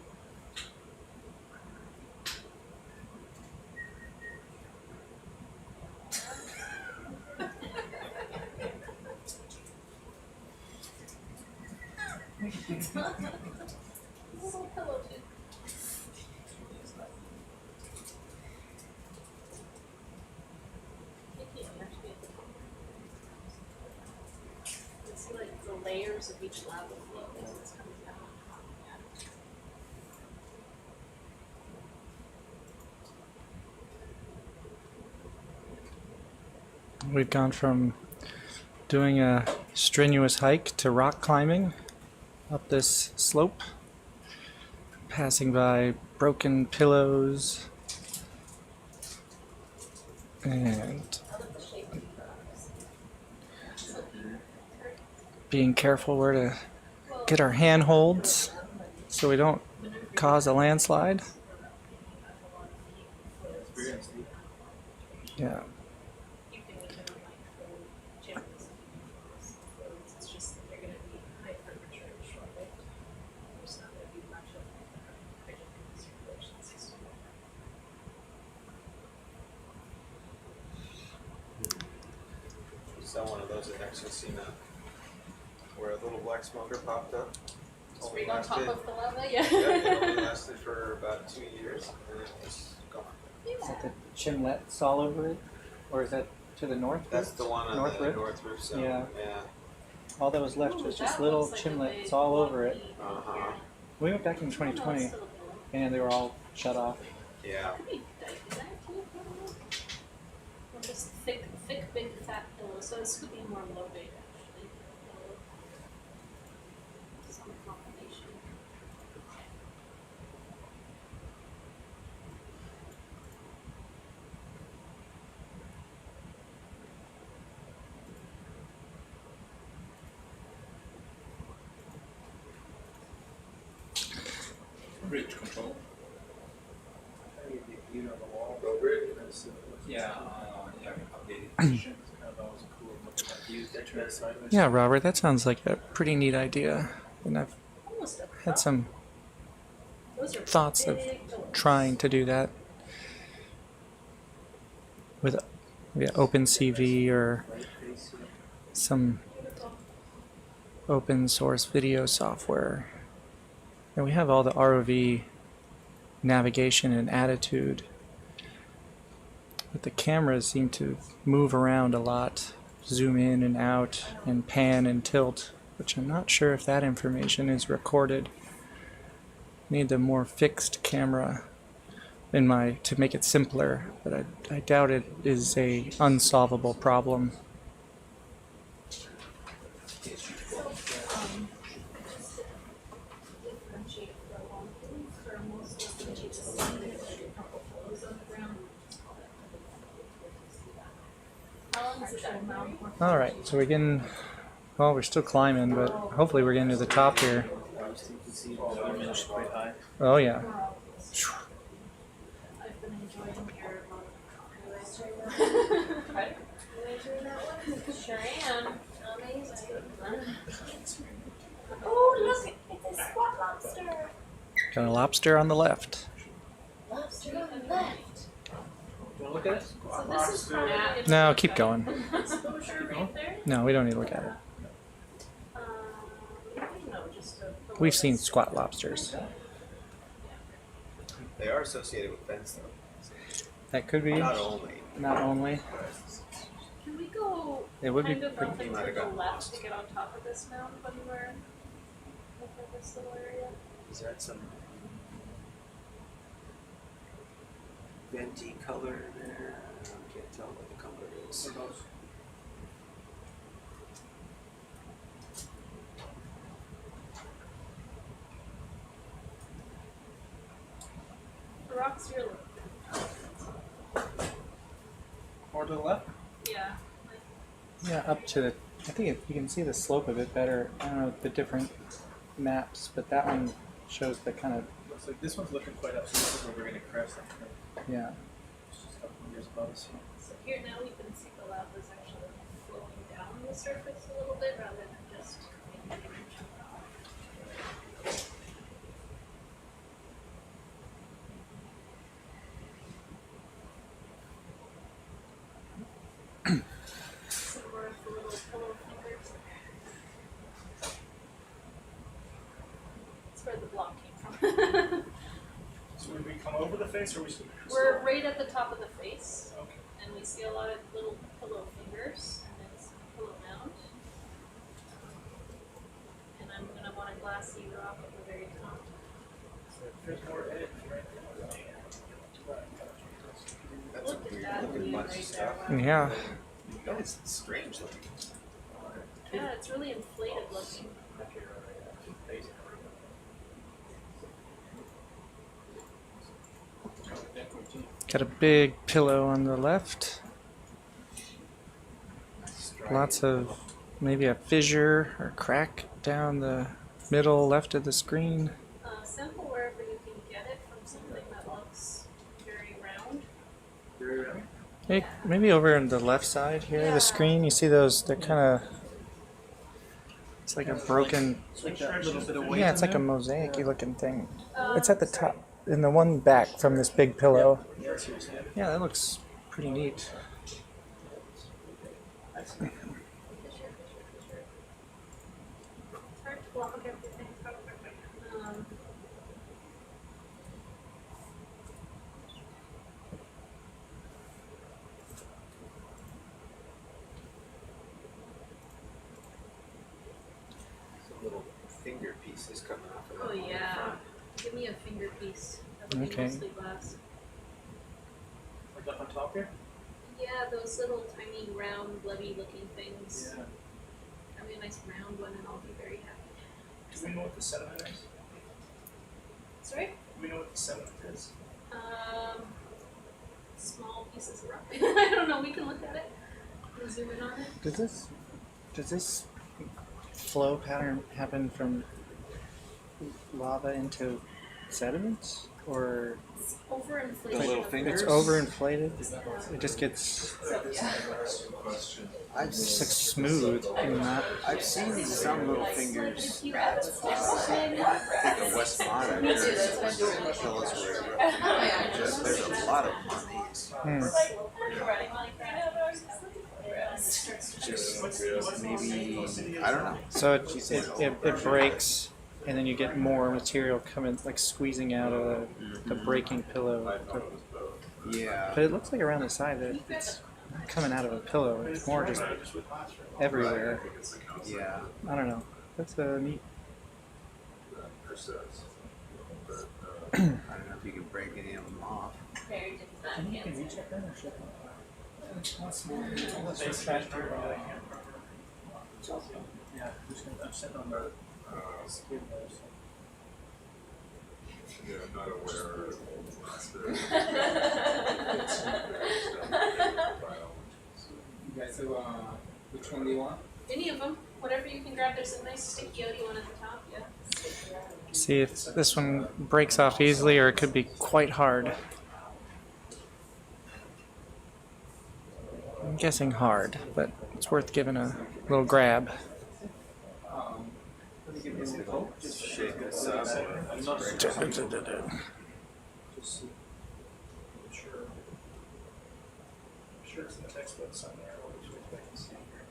Speaker 2: Little pillow too. It's like the layers of each lava flow as it's coming down.
Speaker 6: We've gone from doing a strenuous hike to rock climbing up this slope, passing by broken pillows and being careful where to get our handholds so we don't cause a landslide. Yeah.
Speaker 2: It's just that they're going to be high temperature and short-lived. There's not going to be much of a hydrothermal circulation system.
Speaker 5: We saw one of those at Exocena where a little black smoker popped up.
Speaker 7: Right on top
Speaker 5: lasted,
Speaker 7: of the lava,
Speaker 5: yeah, it only
Speaker 7: yeah.
Speaker 5: lasted for about 2 years and then it was gone.
Speaker 6: Is that the chinlets all over it? Or is that to the north?
Speaker 5: That's the one on
Speaker 6: North
Speaker 5: the
Speaker 6: Rip?
Speaker 5: north roof zone.
Speaker 6: Yeah.
Speaker 5: Yeah.
Speaker 6: All that was left
Speaker 7: Ooh,
Speaker 6: was just
Speaker 7: that
Speaker 6: little
Speaker 7: looks like a
Speaker 6: chinlets
Speaker 7: big
Speaker 6: all
Speaker 7: block
Speaker 6: over it.
Speaker 7: heap.
Speaker 5: Uh-huh.
Speaker 6: We went back in 2020
Speaker 7: Still
Speaker 6: and they were all shut off.
Speaker 5: Yeah.
Speaker 7: could be dike, is that too? I don't know. Or just thick, big, fat pillows. So this could be more low bait actually. Some combination.
Speaker 10: Bridge control.
Speaker 9: Go bridge.
Speaker 10: Yeah, updated position. It's kind of always a cool look at views that turn sideways.
Speaker 6: Yeah, Robert, that sounds like a pretty neat idea. And I've
Speaker 7: Almost a
Speaker 6: had some
Speaker 7: Those are
Speaker 6: thoughts of
Speaker 7: big pillows.
Speaker 6: trying to do that with OpenCV or some open source video software. And we have all the ROV navigation and attitude, but the cameras seem to move around a lot, zoom in and out and pan and tilt, which I'm not sure if that information is recorded. Need a more fixed camera to make it simpler, but I doubt it is a unsolvable problem.
Speaker 7: Differentiate the long things for most of the Jesus a couple pillows on the ground. How long is that mound for?
Speaker 6: All right, so we're getting, well, we're still climbing, but hopefully we're getting to the top here.
Speaker 1: Obviously, you can see the image quite high.
Speaker 6: Oh yeah.
Speaker 7: I've been enjoying your Right? You enjoying that one? Sure am. Amazing. Oh, look! It's a squat lobster!
Speaker 6: Got a lobster on the left.
Speaker 7: Lobster on the left.
Speaker 1: You wanna look at it?
Speaker 7: So this is probably a
Speaker 6: No, keep going.
Speaker 7: exposure right there.
Speaker 6: No, we don't need to look at it.
Speaker 7: No, just a
Speaker 6: We've seen squat lobsters.
Speaker 5: They are associated with vents though.
Speaker 6: That could be.
Speaker 5: Not only.
Speaker 6: Not only.
Speaker 7: Can we go
Speaker 6: It would be
Speaker 7: kind of
Speaker 6: pretty.
Speaker 7: up and
Speaker 5: Might
Speaker 7: to
Speaker 5: have
Speaker 7: the
Speaker 5: gotten
Speaker 7: left
Speaker 5: lost.
Speaker 7: to get on top of this mound when we're looking at this little area?
Speaker 1: Is that some venti color in there? I can't tell what the color is.
Speaker 7: The rocks you're looking
Speaker 1: More to the left?
Speaker 7: yeah.
Speaker 6: Yeah, up to the. I think you can see the slope of it better. I don't know the different maps, but that one shows the kind of.
Speaker 1: Looks like this one's looking quite up, so this is where we're gonna crash that curve.
Speaker 6: Yeah.
Speaker 1: It's just a couple meters above us.
Speaker 7: So here now we can see the lava is actually flowing down the surface a little bit rather than just some more of the little pillow fingers. That's where the block came from.
Speaker 10: So would we come over the face or we still?
Speaker 7: We're right at the top of the face.
Speaker 10: Okay.
Speaker 7: And we see a lot of little pillow fingers and then some pillow mound. And I'm gonna want a glassy rock at the very top.
Speaker 10: There's more edge right
Speaker 5: That's a
Speaker 7: Look at
Speaker 5: weird
Speaker 7: that
Speaker 5: looking
Speaker 7: view
Speaker 5: bunch
Speaker 7: right
Speaker 5: of stuff.
Speaker 7: there.
Speaker 6: Yeah.
Speaker 5: That is strange looking.
Speaker 7: Yeah, it's really inflated looking.
Speaker 6: Got a big pillow on the left. Lots of maybe a fissure or crack down the middle left of the screen.
Speaker 7: Sample wherever you can get it from something that looks very round.
Speaker 1: Very round.
Speaker 6: Hey, maybe over on the left side here,
Speaker 7: Yeah.
Speaker 6: the screen. You see those? They're kind of. It's like a broken.
Speaker 1: It's like that little bit of weight.
Speaker 6: Yeah, it's
Speaker 1: in
Speaker 6: like a
Speaker 1: there.
Speaker 6: mosaic-y looking thing. It's at the top, in the one back from this big pillow.
Speaker 1: Yeah, that's what you're saying.
Speaker 6: Yeah, that looks pretty neat.
Speaker 1: Excellent.
Speaker 7: It's hard to block everything.
Speaker 5: finger pieces coming off of that.
Speaker 7: Oh yeah. Give me a finger piece. That would be
Speaker 6: Okay.
Speaker 7: mostly glass.
Speaker 1: Like up on top here?
Speaker 7: Yeah, those little tiny round blubby looking things.
Speaker 1: Yeah.
Speaker 7: Have me a nice round one and I'll be very happy.
Speaker 1: Do we know what the sediment is?
Speaker 7: Sorry?
Speaker 1: Do we know what the sediment is?
Speaker 7: Small pieces of rock. I don't know, we can look at it. We'll zoom in on it.
Speaker 6: Does this flow pattern happen from lava into sediments, or
Speaker 7: It's overinflation.
Speaker 5: The little
Speaker 7: of
Speaker 5: fingers?
Speaker 6: it's overinflated? It just gets
Speaker 7: So, yeah.
Speaker 8: Question.
Speaker 6: it's like smooth and not.
Speaker 5: I've seen some little fingers.
Speaker 7: If you have a
Speaker 5: I think the West Monitor tell us where just there's a lot of them on these. Just maybe I don't know.
Speaker 6: So it breaks, and then you get more material coming, like squeezing out of the breaking pillow.
Speaker 5: Yeah.
Speaker 6: But it looks like around the side that it's not coming out of a pillow. It's more just everywhere.
Speaker 5: Yeah.
Speaker 6: I don't know. That's a neat.
Speaker 5: I don't know if you can break any of them off.
Speaker 1: You can reach up there or shit. It's just trash to yeah, I'm sitting on the skid there. So.
Speaker 8: Yeah, I'm not aware of
Speaker 10: You guys do, which one do you want?
Speaker 7: Any of them, whatever you can grab. There's a nice sticky oaty one at the top. Yeah.
Speaker 6: See if this one breaks off easily, or it could be quite hard. I'm guessing hard, but it's worth giving a little grab.
Speaker 5: Just shake this up.
Speaker 1: Just see. I'm sure it's in the textbook somewhere. Which I can see here.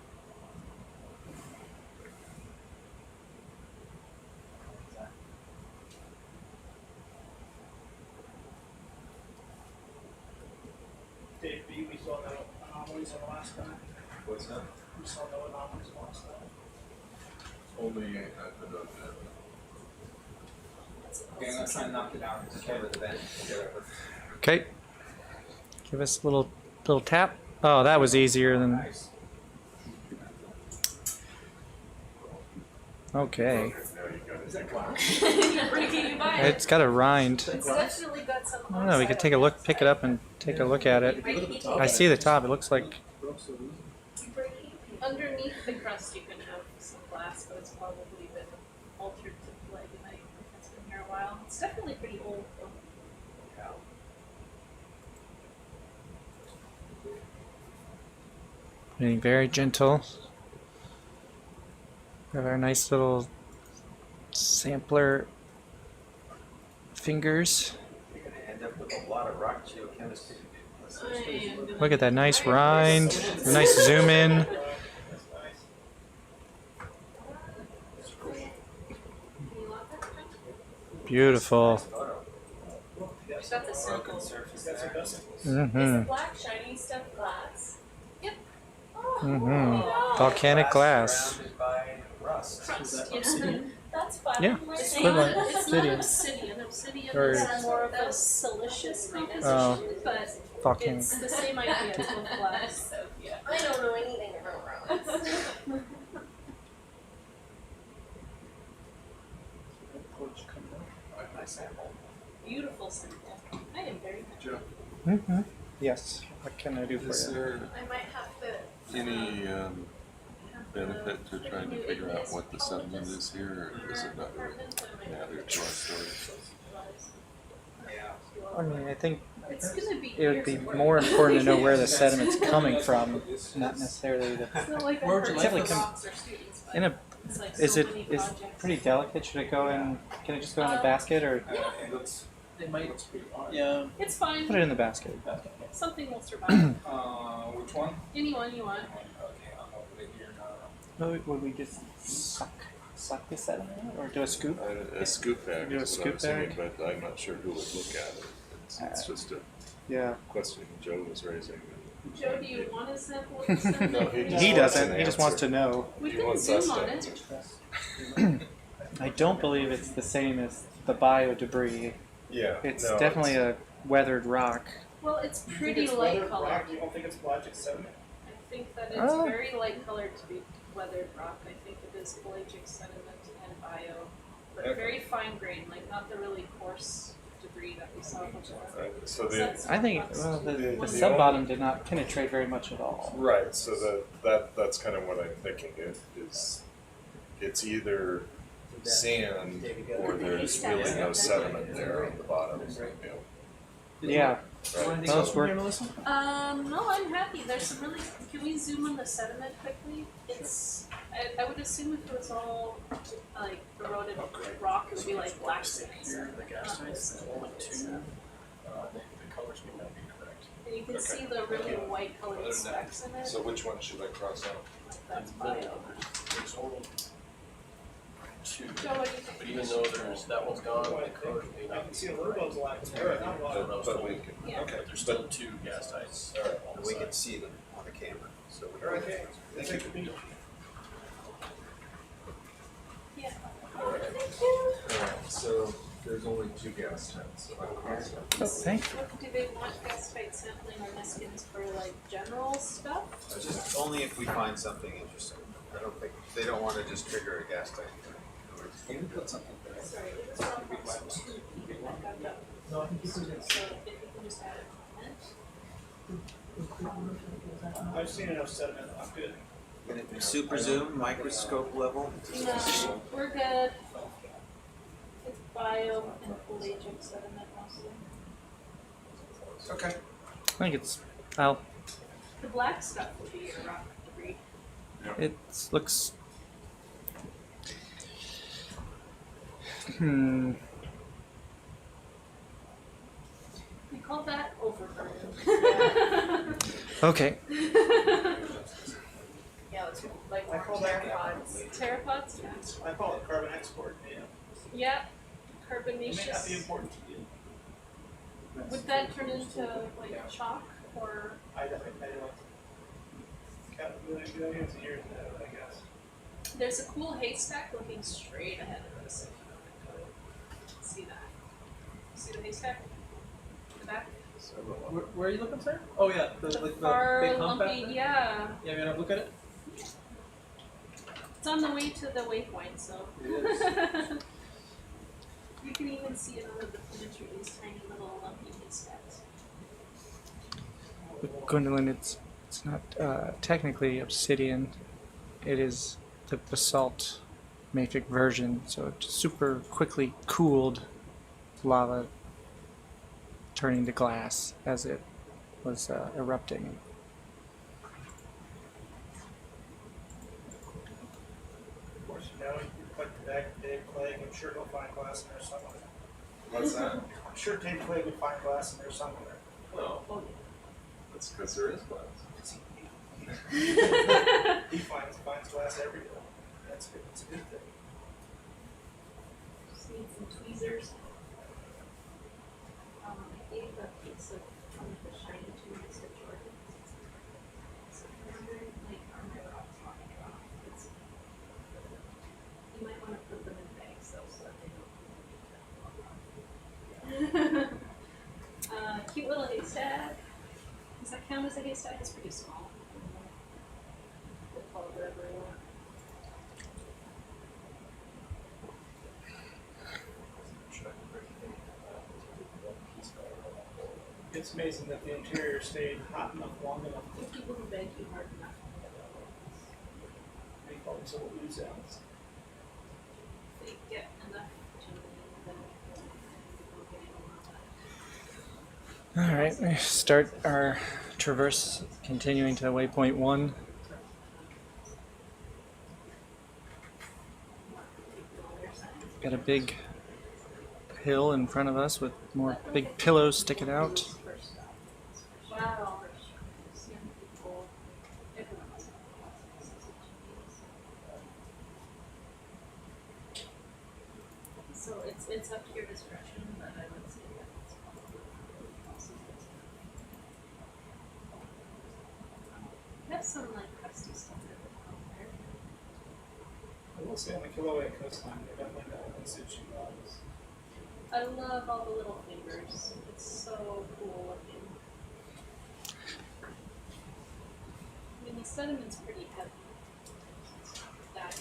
Speaker 1: Dave B, we saw no anomalies in the last time.
Speaker 5: What's that?
Speaker 1: We saw no anomalies in the last time.
Speaker 8: only at the node.
Speaker 10: Okay, let's try and knock it out. Just cover the vent.
Speaker 6: Okay. Give us a little tap. Oh, that was easier than. Okay.
Speaker 7: You're breaking it by.
Speaker 6: It's got a rind.
Speaker 7: It's definitely got some.
Speaker 6: I don't know. We could take a look, pick it up, and take a look at it. I see the top. It looks like.
Speaker 7: Underneath the crust, you can have some glass, but it's probably been altered to lignite. It's been here a while. It's definitely pretty old, though.
Speaker 6: Being very gentle. We have our nice little sampler fingers.
Speaker 5: You're going to end up with a lot of rock geochemistry.
Speaker 6: Look at that nice rind. A nice zoom in. Beautiful.
Speaker 7: I've got the sample.
Speaker 6: Mm-hmm.
Speaker 7: Black shiny stuff glass. Yep.
Speaker 6: Mm-hmm. Volcanic glass.
Speaker 5: Surrounded by rust.
Speaker 7: Crust, yeah.
Speaker 11: That's fun.
Speaker 6: Yeah,
Speaker 7: It's
Speaker 6: equivalent.
Speaker 7: not
Speaker 6: Obsidian.
Speaker 7: obsidian. Obsidian
Speaker 6: Or-
Speaker 7: is more of a silicious composition,
Speaker 6: Oh.
Speaker 7: but
Speaker 6: Volcanic.
Speaker 7: it's the same idea. It's with glass.
Speaker 11: Yeah. I don't know anything about rocks.
Speaker 7: Beautiful sample. I am very happy.
Speaker 6: Mm-hmm. Yes. What can I do for
Speaker 3: Is
Speaker 6: you?
Speaker 3: there
Speaker 11: I might have to.
Speaker 3: any benefit to trying to figure out what the sediment is here, or is it not really matter to our story?
Speaker 5: Yeah.
Speaker 6: I mean, I think
Speaker 7: It's gonna be
Speaker 6: it would be
Speaker 7: years of
Speaker 6: more
Speaker 7: work.
Speaker 6: important to know where the sediment's coming from, not necessarily the.
Speaker 7: It's not like
Speaker 6: Where'd you like
Speaker 7: the
Speaker 6: it?
Speaker 7: rocks or students, but
Speaker 6: In a,
Speaker 7: it's like
Speaker 6: is
Speaker 7: so
Speaker 6: it
Speaker 7: many
Speaker 6: is
Speaker 7: projects.
Speaker 6: pretty delicate? Should it go in? Can it just go in a basket, or
Speaker 10: It looks, it might,
Speaker 1: Yeah.
Speaker 7: It's fine.
Speaker 6: put it in the basket?
Speaker 7: Something will survive.
Speaker 10: which one?
Speaker 7: Anyone you want.
Speaker 10: Okay, I'll open it here now.
Speaker 6: Would we just suck the sediment, or do a scoop?
Speaker 3: A scoop bag
Speaker 6: Do a
Speaker 3: is what I was
Speaker 6: scoop
Speaker 3: thinking, but I'm not sure who would look at it. It's just a
Speaker 6: Yeah.
Speaker 3: question Joe was raising.
Speaker 7: Joe, do you want a sample of the sediment?
Speaker 3: No, he just
Speaker 6: He
Speaker 3: wants
Speaker 6: doesn't.
Speaker 3: an
Speaker 6: He just wants
Speaker 3: answer.
Speaker 6: to know.
Speaker 7: We
Speaker 3: He
Speaker 7: can
Speaker 3: wants us
Speaker 7: zoom
Speaker 3: to
Speaker 7: on
Speaker 3: answer.
Speaker 7: it.
Speaker 6: I don't believe it's the same as the bio debris.
Speaker 8: Yeah.
Speaker 6: It's
Speaker 8: no,
Speaker 6: definitely a weathered rock.
Speaker 7: Well, it's
Speaker 1: You think
Speaker 7: pretty
Speaker 1: it's
Speaker 7: light
Speaker 1: weathered
Speaker 7: colored.
Speaker 1: rock? You don't think it's pelagic sediment?
Speaker 7: I think that it's
Speaker 6: Oh.
Speaker 7: very light colored to be weathered rock. I think it is pelagic sediment and bio, but
Speaker 5: Okay.
Speaker 7: very fine grain, like not the really coarse debris that we saw before.
Speaker 8: So the
Speaker 7: That's
Speaker 6: I think
Speaker 7: not
Speaker 6: well, the
Speaker 8: the
Speaker 6: sub bottom did not penetrate very much at all.
Speaker 8: right. So that's kind of what I'm thinking. It is. It's either sand or there's really no sediment there on the bottom.
Speaker 6: Yeah,
Speaker 8: Right.
Speaker 6: those were.
Speaker 7: No, I'm happy. There's some really. Can we zoom on the sediment quickly? It's. I would assume if it was all like eroded rock, it would be like black sand.
Speaker 10: The gas tanks, only two, the colors may not be correct.
Speaker 7: And you can see the really white colored specks in it.
Speaker 3: So which one should I cross out?
Speaker 7: That's bio.
Speaker 10: There's only two,
Speaker 7: Joe, what do you think?
Speaker 10: but even though there's, that one's gone, the colors may
Speaker 1: I
Speaker 10: not
Speaker 1: can
Speaker 10: be
Speaker 1: see a little bit of
Speaker 10: correct.
Speaker 1: black. Not a lot.
Speaker 3: But we can,
Speaker 7: Yeah.
Speaker 3: okay,
Speaker 10: But there's still two gas tanks.
Speaker 5: And we can see them on the camera, so we
Speaker 1: All right, okay. That's it for me.
Speaker 7: Yeah.
Speaker 3: Thank you. Alright, so there's only two gas tanks, so I'll cross out.
Speaker 6: Oh, thank you.
Speaker 7: What, do they want gas-type sampling or Niskins for like general stuff?
Speaker 5: Just only if we find something interesting. I don't think, they don't wanna just trigger a gas tank.
Speaker 3: Can you put something there?
Speaker 7: Sorry, it was on box 2. That got done.
Speaker 1: No, I think this is it.
Speaker 7: So if you can just add a comment.
Speaker 1: I've seen enough sediment. I'm good.
Speaker 5: And if you super zoom, microscope level,
Speaker 7: No, we're good. It's bio and pelagic sediment mostly.
Speaker 5: okay.
Speaker 6: I think it's well.
Speaker 7: The black stuff would be your rock debris.
Speaker 6: It looks.
Speaker 7: We call that overburden.
Speaker 6: Okay.
Speaker 11: Yeah, it's like
Speaker 1: I call that
Speaker 11: pteropods.
Speaker 7: Pteropods? Yeah.
Speaker 1: I call it carbon export. Yeah.
Speaker 7: Yeah.
Speaker 1: It may not be
Speaker 7: Carbonaceous.
Speaker 1: important to you.
Speaker 7: Would that turn into like chalk or?
Speaker 1: I don't. Good idea to hear that, I guess.
Speaker 7: There's a cool haystack looking straight ahead of us. See that? See the haystack? The back?
Speaker 1: Where are you looking, sir? Oh yeah,
Speaker 7: The
Speaker 1: like
Speaker 7: far
Speaker 1: big hump
Speaker 7: lumpy,
Speaker 1: back there?
Speaker 7: yeah.
Speaker 1: Yeah, you wanna look at it?
Speaker 7: It's on the way to the waypoint, so.
Speaker 1: It is.
Speaker 7: You can even see it under the furniture, these tiny little lumpy haystacks.
Speaker 6: With Gwendolyn, it's not technically obsidian. It is the basalt mafic version, so it's super quickly cooled lava turning to glass as it was erupting.
Speaker 1: Of course, now you click back to Dave Clegg, I'm sure he'll find glass in there somewhere.
Speaker 3: What's that?
Speaker 1: I'm sure Dave Clegg would find glass in there somewhere.
Speaker 3: Oh, that's because there is glass.
Speaker 1: He finds glass every day. That's good. It's a good thing.
Speaker 7: Just need some tweezers. I gave a piece of one of the shiny tools to Jordan. So like armor rocks on it. You might want to put them in bags though, so that they don't. Cute little haystack. Does that count as a haystack? It's pretty small. We'll call it whatever we want.
Speaker 1: It's amazing that the interior stayed hot enough, long enough
Speaker 7: If people who beg you hard enough.
Speaker 1: to make all these little ooze outs.
Speaker 7: They get enough to
Speaker 6: All right, we start our traverse, continuing to waypoint 1. Got a big hill in front of us with more big pillows sticking out.
Speaker 7: Wow. So it's up to your discretion, but I would say that it's possible. We have some like crusty stuff out there.
Speaker 1: we'll see on the Kilauea coastline, they definitely got in situ logs.
Speaker 7: I love all the little fingers. It's so cool looking. I mean, the sediment's pretty heavy. That.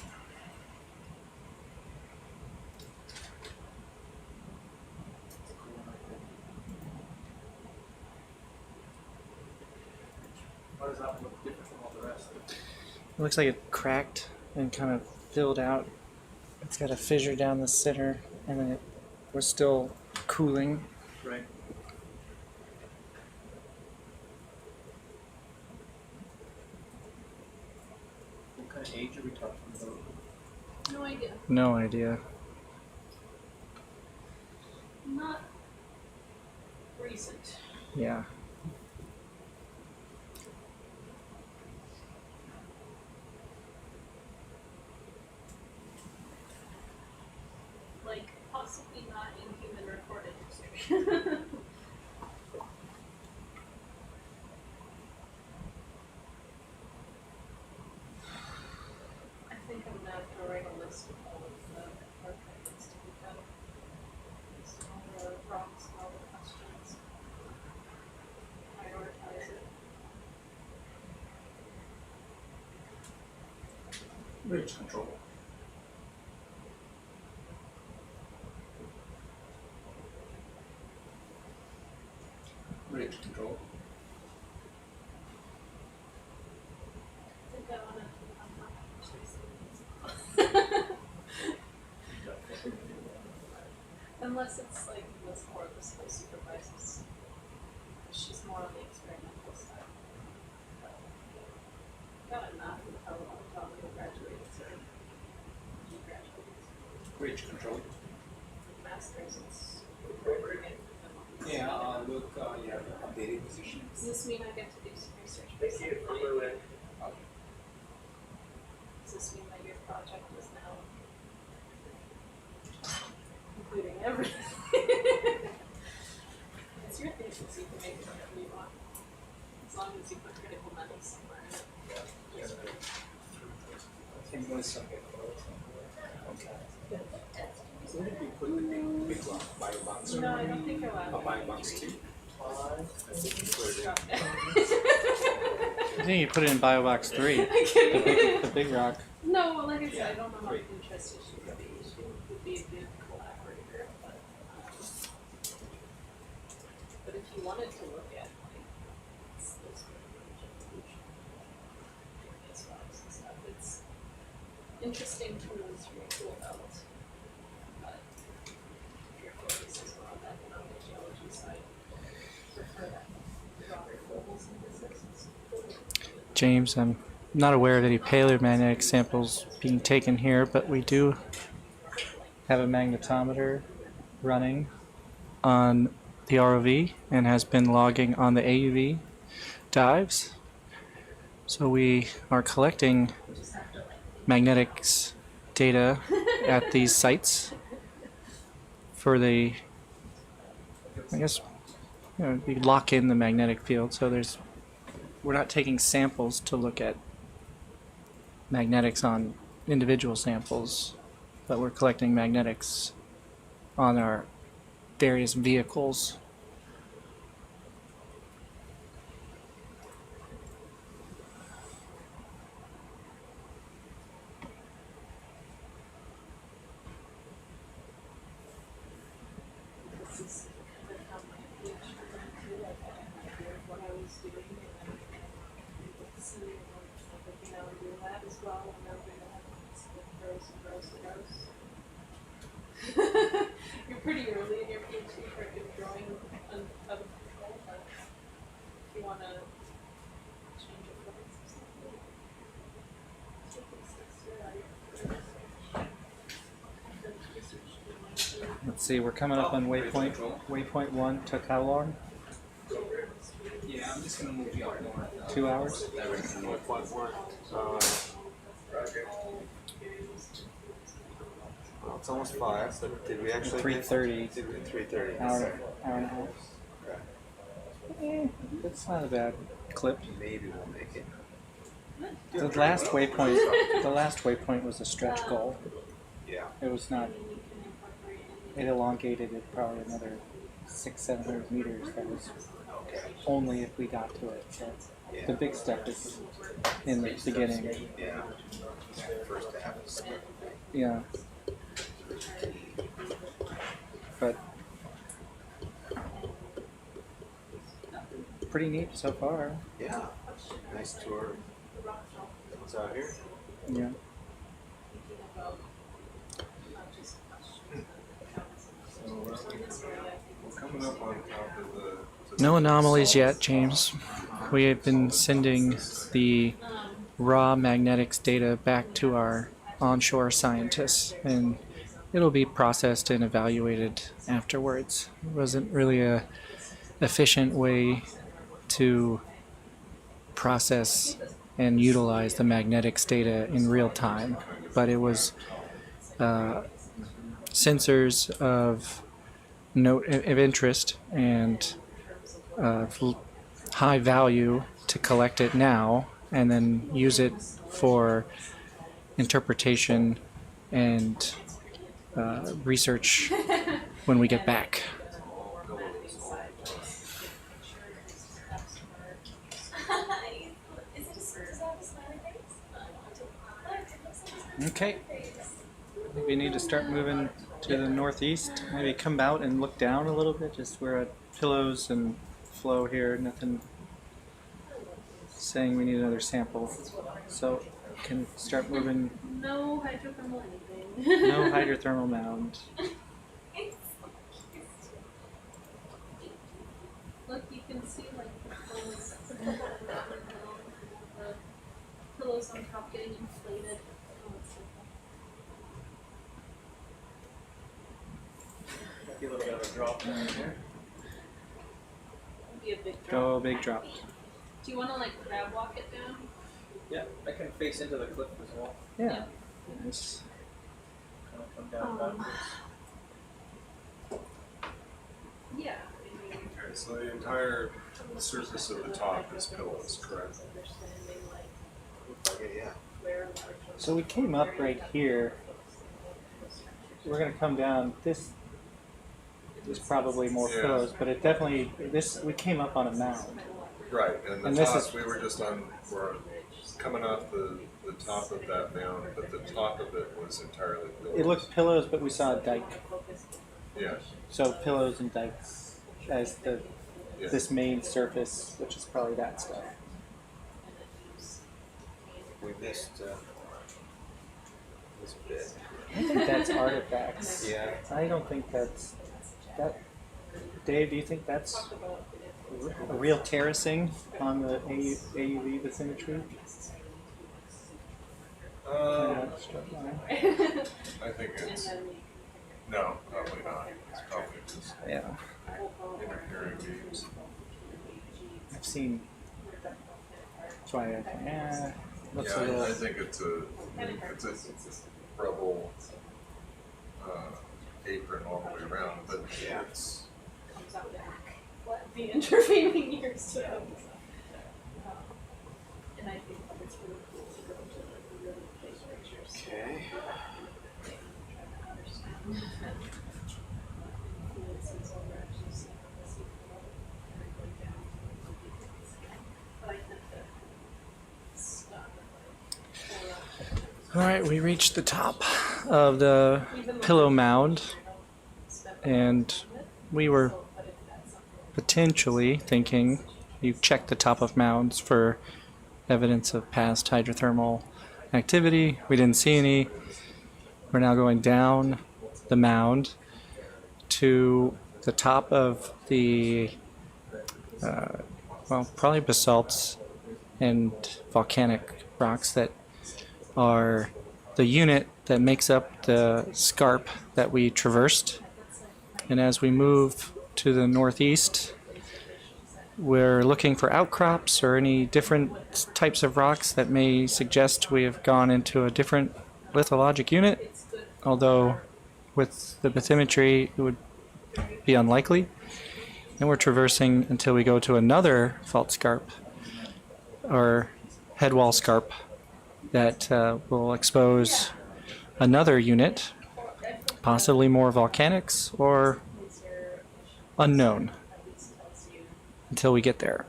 Speaker 1: Why does that look different from all the rest?
Speaker 6: It looks like it cracked and kind of filled out. It's got a fissure down the center, and then we're still cooling.
Speaker 1: Right. What kind of age are we talking about?
Speaker 7: No idea.
Speaker 6: No idea.
Speaker 7: Not recent.
Speaker 6: Yeah.
Speaker 7: Like, possibly not in human recorded history. I think I'm gonna have to write a list of all of the archives to be done. List all the rocks, all the questions. Prioritize it.
Speaker 1: Ridge control. Ridge control.
Speaker 7: I think I wanna, I'm not actually unless it's like Miss Moore, the school supervisors. She's more on the experimental side. Got a math and how long Tom graduated, so he graduated.
Speaker 1: Ridge control.
Speaker 7: Masters, it's
Speaker 10: Yeah, look, yeah, updated positions.
Speaker 7: Does this mean I get to do some research?
Speaker 9: Thank you. On my way.
Speaker 7: Does this mean that your project is now including everything? It's your thesis, you can make it whatever you want. As long as you put critical metals somewhere in it. Just
Speaker 10: And when something close. Okay. So what did we put the big rock biobox?
Speaker 7: No, I don't think
Speaker 10: A biobox too?
Speaker 6: I think you put it in Biobox 3. The big rock.
Speaker 7: No, well, like I said, I don't know how interested she would be. She would be a good collaborator, but if you wanted to look at like this rocks and stuff, it's interesting tools for your tool belt. But if your focus is more on that economic geology side, prefer that broader global synthesis.
Speaker 6: James, I'm not aware of any paleomagnetic samples being taken here, but we do have a magnetometer running on the ROV and has been logging on the AUV dives. So we are collecting magnetics data at these sites for the, I guess, you know, we lock in the magnetic field. So we're not taking samples to look at magnetics on individual samples, but we're collecting magnetics on our various vehicles.
Speaker 7: This is kind of how my PhD went too. I had an idea of what I was doing, and then see, you know, do that as well, and then do that, it grows. You're pretty early in your PhD for it growing out of control, but if you want to change your focus or something, take these steps here.
Speaker 6: Let's see, we're coming up on waypoint 1. Took how long?
Speaker 10: Yeah, I'm just gonna move you up more.
Speaker 6: 2 hours?
Speaker 5: Well, it's almost 5, so did we actually?
Speaker 6: 3:30.
Speaker 5: 3:30.
Speaker 6: Hour and a half. That's not a bad clip.
Speaker 5: Maybe we'll make it.
Speaker 6: The last waypoint was a stretch goal.
Speaker 5: Yeah.
Speaker 6: It was not. It elongated it probably another 600-700 meters. That was only if we got to it. So
Speaker 5: Yeah.
Speaker 6: the big stuff is in the beginning.
Speaker 5: Yeah. First half is
Speaker 6: Yeah. But pretty neat so far.
Speaker 5: yeah. Nice tour. What's out here?
Speaker 6: Yeah.
Speaker 3: So we're coming up on top of the
Speaker 6: No anomalies yet, James. We have been sending the raw magnetics data back to our onshore scientists, and it'll be processed and evaluated afterwards. It wasn't really a efficient way to process and utilize the magnetics data in real time, but it was sensors of note of interest and high value to collect it now and then use it for interpretation and research when we get back. Okay. I think we need to start moving to the northeast. Maybe come out and look down a little bit. Just we're at pillows and flow here. Nothing saying we need another sample. So can start moving.
Speaker 7: No hydrothermal anything.
Speaker 6: No hydrothermal mound.
Speaker 7: Look, you can see like the pillows, the pillows on top getting inflated.
Speaker 1: Might be a little bit of a drop down here.
Speaker 7: It'd be a big drop.
Speaker 6: Go big drop.
Speaker 7: Do you want to like crab walk it down?
Speaker 1: Yeah, I can face into the cliff as well.
Speaker 6: Yeah. Nice.
Speaker 1: Kind of come down backwards.
Speaker 7: Yeah.
Speaker 3: Okay, so the entire surface of the top is pillows, correct?
Speaker 5: Okay, yeah.
Speaker 6: So we came up right here. We're gonna come down. This is probably more
Speaker 3: Yeah.
Speaker 6: pillows, but it definitely we came up on a mound.
Speaker 3: Right, and the
Speaker 6: And this
Speaker 3: top,
Speaker 6: is-
Speaker 3: we were just on, we're coming off the top of that mound, but the top of it was entirely pillows.
Speaker 6: It looked pillows, but we saw a dike.
Speaker 3: Yeah,
Speaker 6: So pillows and dikes as
Speaker 3: yeah.
Speaker 6: this main surface, which is probably that stuff.
Speaker 5: We missed this bit.
Speaker 6: I think that's artifacts.
Speaker 5: Yeah.
Speaker 6: I don't think that's that. Dave, do you think that's a real terracing on the AUV bathymetry? Straight line?
Speaker 3: I think it's, no, probably not. It's probably just
Speaker 6: Yeah,
Speaker 3: interfering beams.
Speaker 6: I've seen. That's why I think, looks a
Speaker 3: Yeah,
Speaker 6: little.
Speaker 3: I think it's a rubble apron all the way around, but
Speaker 5: Yeah.
Speaker 3: it's,
Speaker 7: What the intervening years too. And I think it's really cool to go to like really big pictures.
Speaker 5: Okay.
Speaker 6: All right, we reached the top of the pillow mound, and we were potentially thinking you check the top of mounds for evidence of past hydrothermal activity. We didn't see any. We're now going down the mound to the top of the, probably basalts and volcanic rocks that are the unit that makes up the scarp that we traversed. And as we move to the northeast, we're looking for outcrops or any different types of rocks that may suggest we have gone into a different lithologic unit, although with the bathymetry it would be unlikely. And we're traversing until we go to another fault scarp, or headwall scarp that will expose another unit, possibly more volcanics or unknown until we get there.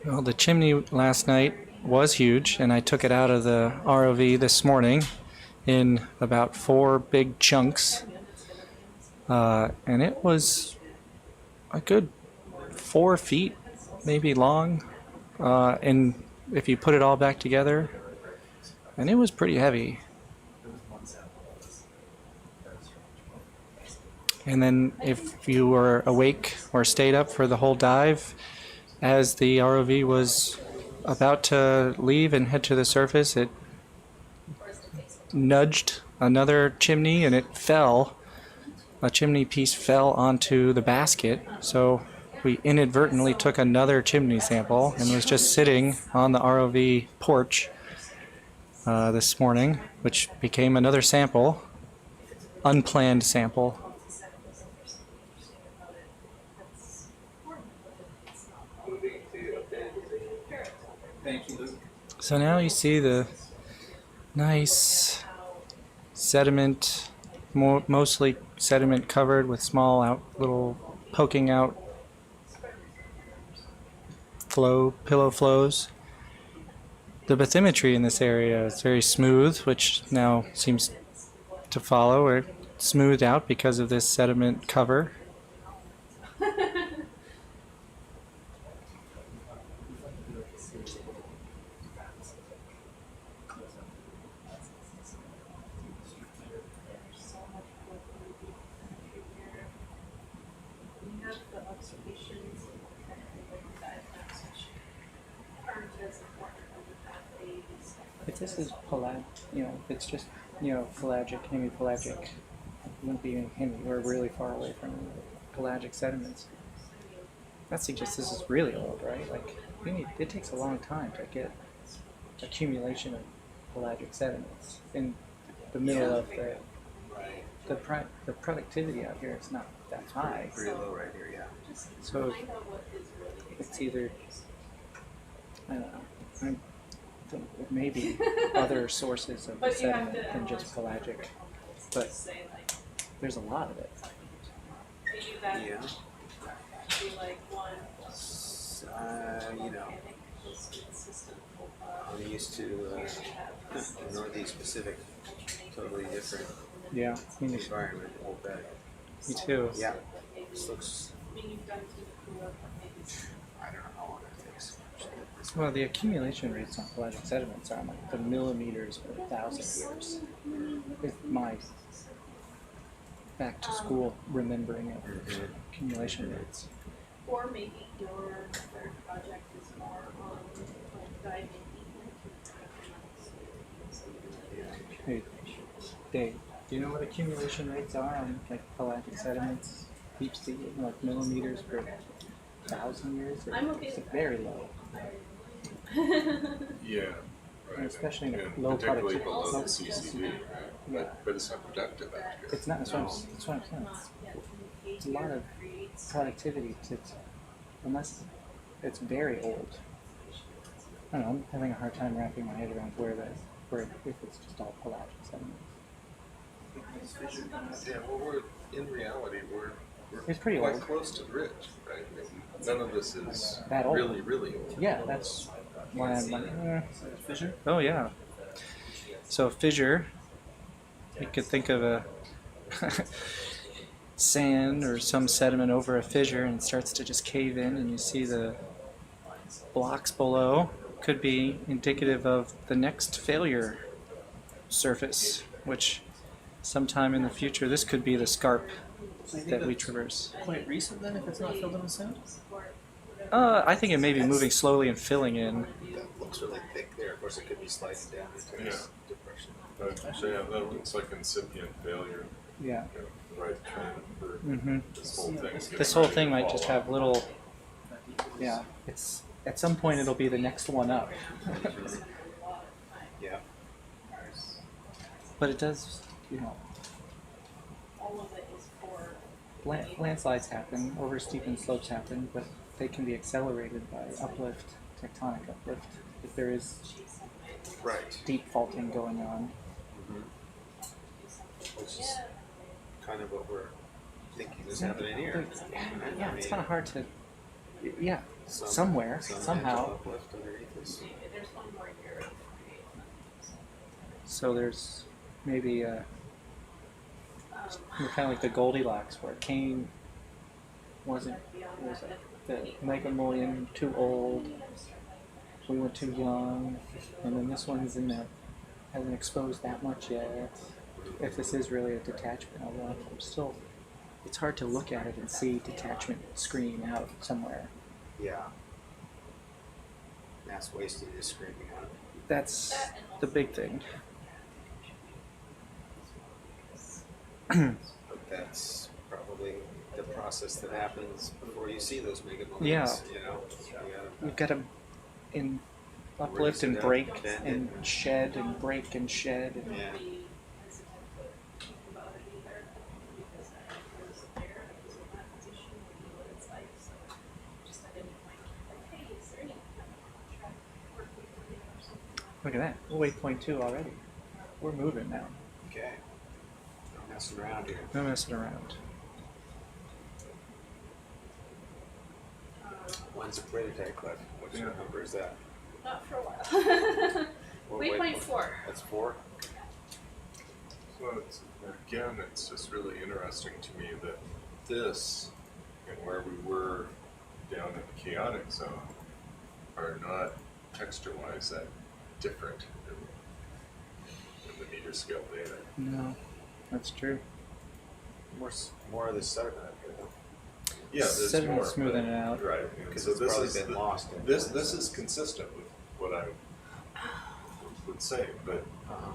Speaker 6: Well, the chimney last night was huge, and I took it out of the ROV this morning in about 4 big chunks, and it was a good 4 feet maybe long, and if you put it all back together, and it was pretty heavy. And then if you were awake or stayed up for the whole dive, as the ROV was about to leave and head to the surface, it nudged another chimney and it fell. A chimney piece fell onto the basket, so we inadvertently took another chimney sample and was just sitting on the ROV porch this morning, which became another sample, unplanned sample.
Speaker 10: Thank you, Luke.
Speaker 6: So now you see the nice sediment, mostly sediment covered with small little poking out pillow flows. The bathymetry in this area is very smooth, which now seems to follow or smoothed out because of this sediment cover. If this is if it's just, pelagic, hemipelagic, it wouldn't be even hemi. We're really far away from pelagic sediments. That suggests this is really old, right? Like, it takes a long time to get accumulation of pelagic sediments in the middle of the productivity out here is not that high.
Speaker 5: Pretty low right here, yeah.
Speaker 6: So it's either, I don't know, maybe other sources of sediment than just pelagic, but there's a lot of it.
Speaker 5: Yeah. I'm used to the Northeast Pacific, totally different
Speaker 6: Yeah,
Speaker 5: environment.
Speaker 6: me too.
Speaker 5: Yeah. This looks, I don't know how long it takes.
Speaker 6: Well, the accumulation rates on pelagic sediments are like the millimeters per 1,000 years. Is my back to school remembering of accumulation rates.
Speaker 7: Or maybe your third project is more on diving
Speaker 6: Hey, Dave, do you know what accumulation rates are on like pelagic sediments? Deep sea, like millimeters per 1,000 years?
Speaker 7: I'm okay
Speaker 6: It's
Speaker 7: with that.
Speaker 6: very low.
Speaker 8: Yeah,
Speaker 6: And
Speaker 8: right.
Speaker 6: especially in a
Speaker 8: And
Speaker 6: low
Speaker 8: particularly
Speaker 6: productivity.
Speaker 8: below the CCD, right?
Speaker 6: Yeah.
Speaker 8: But it's not productive out here.
Speaker 6: It's not, that's what I'm saying. It's a lot of productivity unless it's very old. I don't know, I'm having a hard time wrapping my head around if it's just all pelagic sediments.
Speaker 3: Yeah, well, in reality, we're
Speaker 6: It's pretty
Speaker 3: quite
Speaker 6: old.
Speaker 3: close to the ridge, right? I mean, none of this is
Speaker 6: That old.
Speaker 3: really, really old.
Speaker 6: Yeah, that's why I'm like,
Speaker 10: Fissure?
Speaker 6: oh yeah. So fissure, you could think of a sand or some sediment over a fissure and it starts to just cave in and you see the blocks below. Could be indicative of the next failure surface, which sometime in the future, this could be the scarp that we traverse.
Speaker 10: Quite recent then, if it's not filled in with sand?
Speaker 6: I think it may be moving slowly and filling in.
Speaker 5: That looks really thick there. Of course, it could be sliding down into this depression.
Speaker 8: So yeah, that looks like incipient failure.
Speaker 6: Yeah.
Speaker 8: You know, the right trend for
Speaker 6: Mm-hmm.
Speaker 8: this whole thing. is getting
Speaker 6: This whole
Speaker 8: ready
Speaker 6: thing
Speaker 8: to
Speaker 6: might
Speaker 8: fall
Speaker 6: just
Speaker 8: off.
Speaker 6: have little, yeah, it's, at some point it'll be the next one up.
Speaker 5: Yeah.
Speaker 6: But it does, landslides happen, oversteepened slopes happen, but they can be accelerated by uplift, tectonic uplift, if there is
Speaker 5: Right.
Speaker 6: deep faulting going on.
Speaker 5: Which is kind of what we're thinking is happening here.
Speaker 6: Yeah, it's kind of hard to. Yeah,
Speaker 5: Some
Speaker 6: somewhere,
Speaker 5: mantle
Speaker 6: somehow.
Speaker 5: uplift underneath us.
Speaker 6: So there's maybe kind of like the Goldilocks, where Cain wasn't, was the Megamillion too old, we were too young, and then this one's in there, hasn't exposed that much yet. If this is really a detachment, although I'm still, it's hard to look at it and see detachment screening out somewhere.
Speaker 5: Yeah. Mass wasting is screaming out.
Speaker 6: That's the big thing.
Speaker 5: But that's probably the process that happens before you see those mega moments.
Speaker 6: Yeah.
Speaker 5: You know,
Speaker 6: We've got to uplift and
Speaker 5: it up,
Speaker 6: break
Speaker 5: bend it.
Speaker 6: and shed and break and shed. And
Speaker 5: yeah.
Speaker 6: Look at that. We're waypoint 2 already. We're moving now.
Speaker 5: Okay. Don't mess around here.
Speaker 6: No messing around.
Speaker 5: When's a peridotite cliff? Which number is that?
Speaker 7: Not for a while.
Speaker 5: What
Speaker 7: Waypoint 4.
Speaker 5: That's 4?
Speaker 8: So it's, again, it's just really interesting to me that this and where we were down in the chaotic zone are not texture-wise that different in the meter scale data.
Speaker 6: No, that's true.
Speaker 5: More of the sediment up here, though.
Speaker 8: Yeah, there's
Speaker 6: Sediment
Speaker 8: more,
Speaker 6: smoothing
Speaker 8: but-
Speaker 6: it out.
Speaker 8: Right, and
Speaker 5: Because
Speaker 8: so
Speaker 5: it's
Speaker 8: this
Speaker 5: probably
Speaker 8: is
Speaker 5: been lost. in
Speaker 8: This
Speaker 5: the-
Speaker 8: is consistent with what I would say, but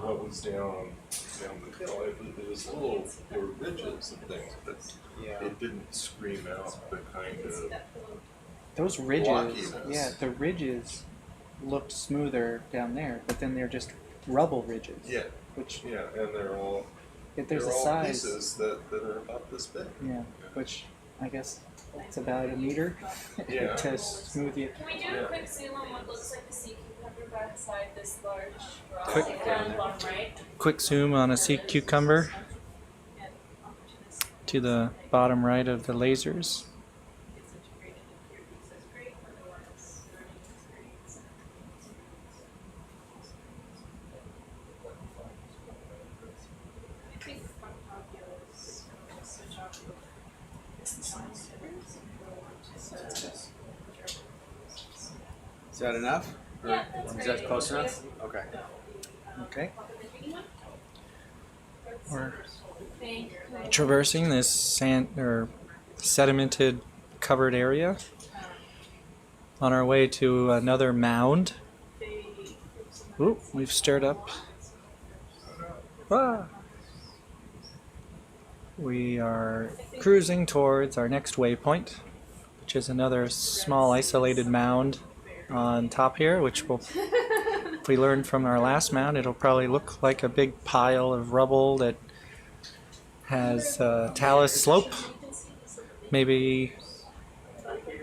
Speaker 8: what was down the hill, it was little, there were ridges and things, but
Speaker 5: Yeah.
Speaker 8: it didn't scream out the kind of,
Speaker 6: Those ridges,
Speaker 8: Blockiness.
Speaker 6: yeah, the ridges looked smoother down there, but then they're just rubble ridges.
Speaker 8: yeah,
Speaker 6: Which,
Speaker 8: yeah, and they're all,
Speaker 6: if there's
Speaker 8: they're
Speaker 6: a
Speaker 8: all
Speaker 6: size,
Speaker 8: pieces that are about this big.
Speaker 6: yeah, which I guess it's about a meter
Speaker 8: Yeah.
Speaker 6: to smooth you.
Speaker 11: Can we do a quick zoom on what looks like the sea cucumber beside this large rock?
Speaker 6: Quick-
Speaker 11: Down the bottom right.
Speaker 6: Quick zoom on a sea cucumber to the bottom right of the lasers.
Speaker 5: Is that enough? Or
Speaker 11: Yeah, that's
Speaker 5: is
Speaker 11: great.
Speaker 5: that close enough? Okay.
Speaker 6: Okay. We're
Speaker 11: Thank you.
Speaker 6: traversing this sand or sedimented covered area on our way to another mound. Ooh, we've stirred up. Ah. We are cruising towards our next waypoint, which is another small isolated mound on top here, which will, if we learn from our last mound, it'll probably look like a big pile of rubble that has talus slope. Maybe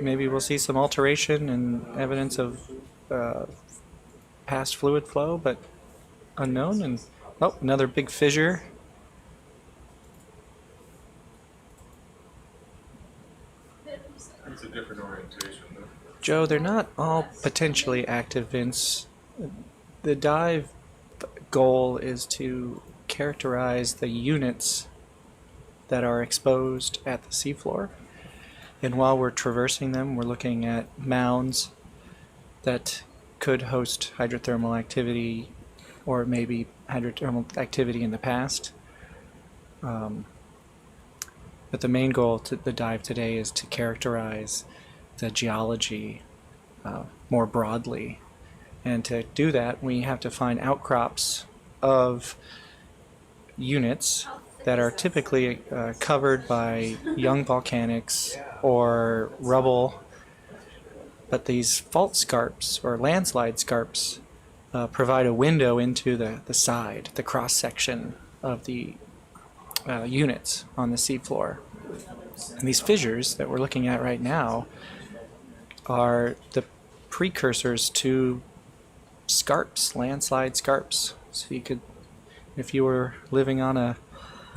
Speaker 6: we'll see some alteration and evidence of past fluid flow, but unknown. And oh, another big fissure.
Speaker 8: It's a different orientation though.
Speaker 6: Joe, they're not all potentially active vents. The dive goal is to characterize the units that are exposed at the seafloor. And while we're traversing them, we're looking at mounds that could host hydrothermal activity or maybe hydrothermal activity in the past. But the main goal to the dive today is to characterize the geology more broadly. And to do that, we have to find outcrops of units that are typically covered by young volcanics or rubble. But these fault scarps or landslide scarps provide a window into the side, the cross section of the units on the seafloor. And these fissures that we're looking at right now are the precursors to scarps, landslide scarps. So you could, if you were living on a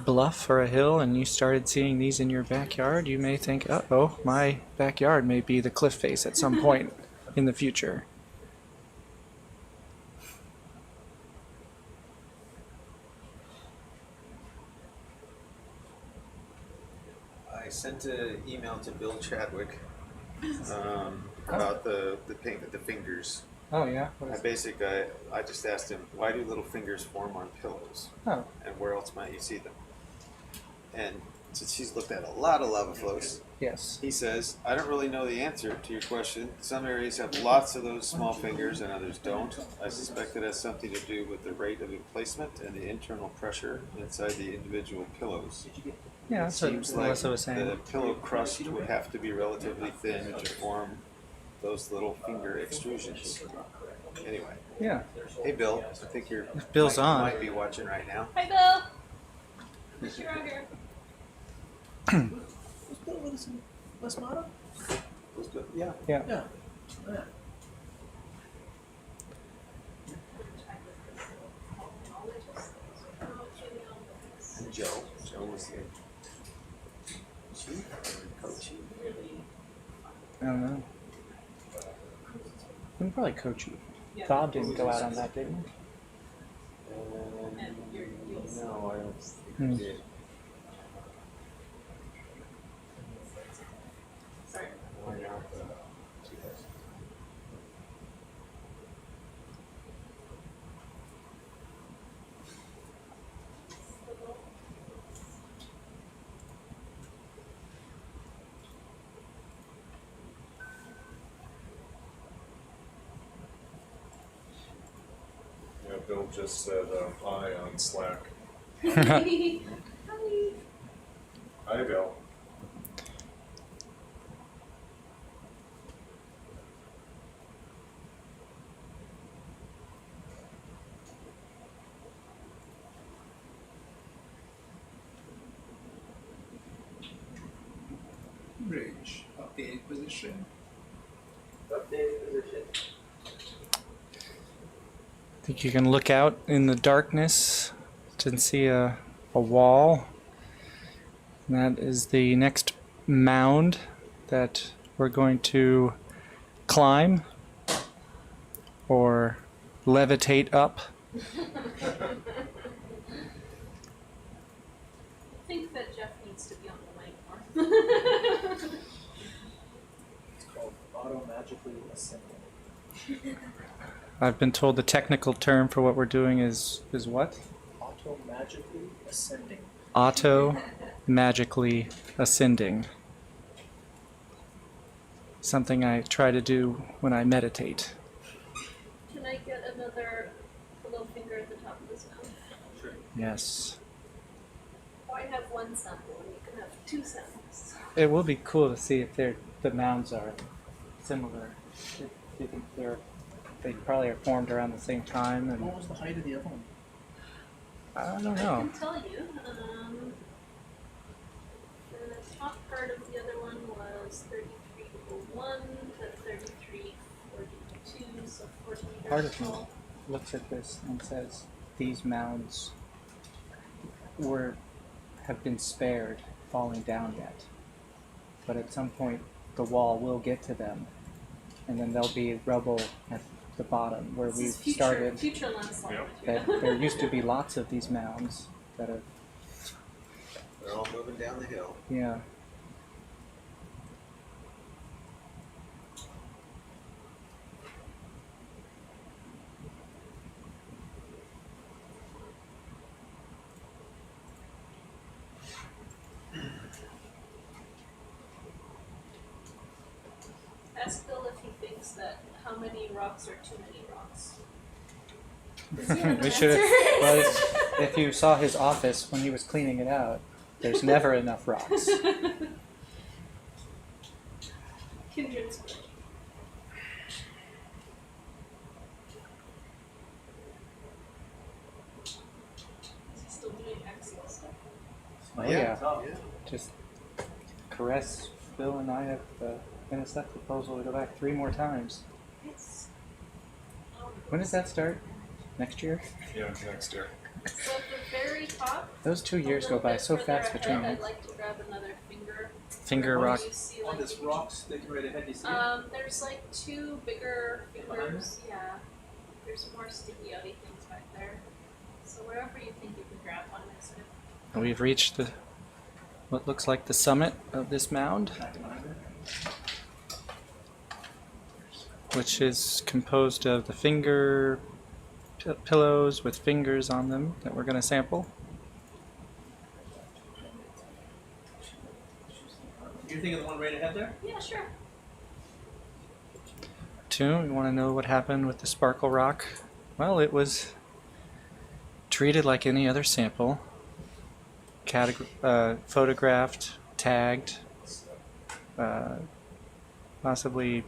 Speaker 6: bluff or a hill and you started seeing these in your backyard, you may think, uh-oh, my backyard may be the cliff face at some point in the future.
Speaker 5: I sent an email to Bill Chadwick about the fingers.
Speaker 6: Oh, yeah?
Speaker 5: I just asked him, why do little fingers form on pillows?
Speaker 6: Oh.
Speaker 5: And where else might you see them? And since he's looked at a lot of lava flows,
Speaker 6: Yes.
Speaker 5: he says, I don't really know the answer to your question. Some areas have lots of those small fingers and others don't. I suspect it has something to do with the rate of emplacement and the internal pressure inside the individual pillows.
Speaker 6: Yeah,
Speaker 5: It
Speaker 6: that's what
Speaker 5: seems like
Speaker 6: Melissa was saying.
Speaker 5: the pillow crust would have to be relatively thin to form those little finger extrusions. Anyway,
Speaker 6: Yeah.
Speaker 5: hey Bill, I think you're
Speaker 6: Bill's on.
Speaker 5: might be watching right now.
Speaker 11: Hi, Bill. You're out here.
Speaker 10: West Motto?
Speaker 5: Was good. Yeah.
Speaker 6: Yeah.
Speaker 10: Yeah. Yeah.
Speaker 5: And Joe was the chief or co-chief.
Speaker 6: I don't know. I'm probably co-chief. Bob didn't go out on that, did he?
Speaker 5: No, I don't think
Speaker 6: Hmm.
Speaker 5: he did.
Speaker 11: Sorry.
Speaker 5: Why not?
Speaker 8: Yeah, Bill just said hi on Slack.
Speaker 11: Hi.
Speaker 8: Hi, Bill.
Speaker 10: Bridge, updated position.
Speaker 9: Updated position.
Speaker 6: I think you can look out in the darkness to see a wall. And that is the next mound that we're going to climb or levitate up.
Speaker 11: I think that Jeff needs to be on the mic more.
Speaker 10: It's called auto-magically ascending.
Speaker 6: I've been told the technical term for what we're doing is what?
Speaker 10: Auto-magically ascending.
Speaker 6: Auto magically ascending. Something I try to do when I meditate.
Speaker 11: Can I get another little finger at the top of his mouth?
Speaker 10: Sure.
Speaker 6: Yes.
Speaker 11: Or I have one sample and you can have two samples.
Speaker 6: It will be cool to see if the mounds are similar. If you think they probably are formed around the same time, and
Speaker 10: What was the height of the other one?
Speaker 6: I don't
Speaker 11: I
Speaker 6: know.
Speaker 11: can tell you. The top part of the other one was 3301 to 3342, so 40 meters
Speaker 6: Part of me
Speaker 11: tall.
Speaker 6: looks at this and says these mounds have been spared falling down yet, but at some point the wall will get to them, and then there'll be rubble at the bottom where
Speaker 11: This
Speaker 6: we
Speaker 11: is future,
Speaker 6: started.
Speaker 11: future landslide.
Speaker 6: That there used to be lots of these mounds that have,
Speaker 5: They're all moving down the hill.
Speaker 6: yeah.
Speaker 11: Ask Bill if he thinks that how many rocks are too many rocks.
Speaker 6: We should. Well, if you saw his office when he was cleaning it out, there's never enough rocks.
Speaker 11: Kindred spirit. Is he still doing Excel stuff?
Speaker 6: Oh yeah, just Caress, Bill, and I have finished that proposal to go back 3 more times.
Speaker 11: Yes.
Speaker 6: When does that start? Next year?
Speaker 3: Yeah, next year.
Speaker 11: So at the very top,
Speaker 6: Those 2
Speaker 11: a
Speaker 6: years go
Speaker 11: little
Speaker 6: by
Speaker 11: bit
Speaker 6: so
Speaker 11: further
Speaker 6: fast
Speaker 11: ahead,
Speaker 6: between them.
Speaker 11: I'd like to grab another finger.
Speaker 6: Finger
Speaker 11: Where
Speaker 6: rock.
Speaker 11: you see,
Speaker 10: On
Speaker 11: like,
Speaker 10: this rock sticking right ahead, you see it?
Speaker 11: There's like 2 bigger
Speaker 10: Behind
Speaker 11: fingers. Yeah. There's more sticky outy things back there. So wherever you think you can grab one, is it?
Speaker 6: We've reached what looks like the summit of this mound, which is composed of the finger pillows with fingers on them that we're going to sample.
Speaker 10: You're thinking the one right ahead there?
Speaker 11: Yeah, sure.
Speaker 6: 2, you want to know what happened with the sparkle rock? Well, it was treated like any other sample, photographed, tagged, possibly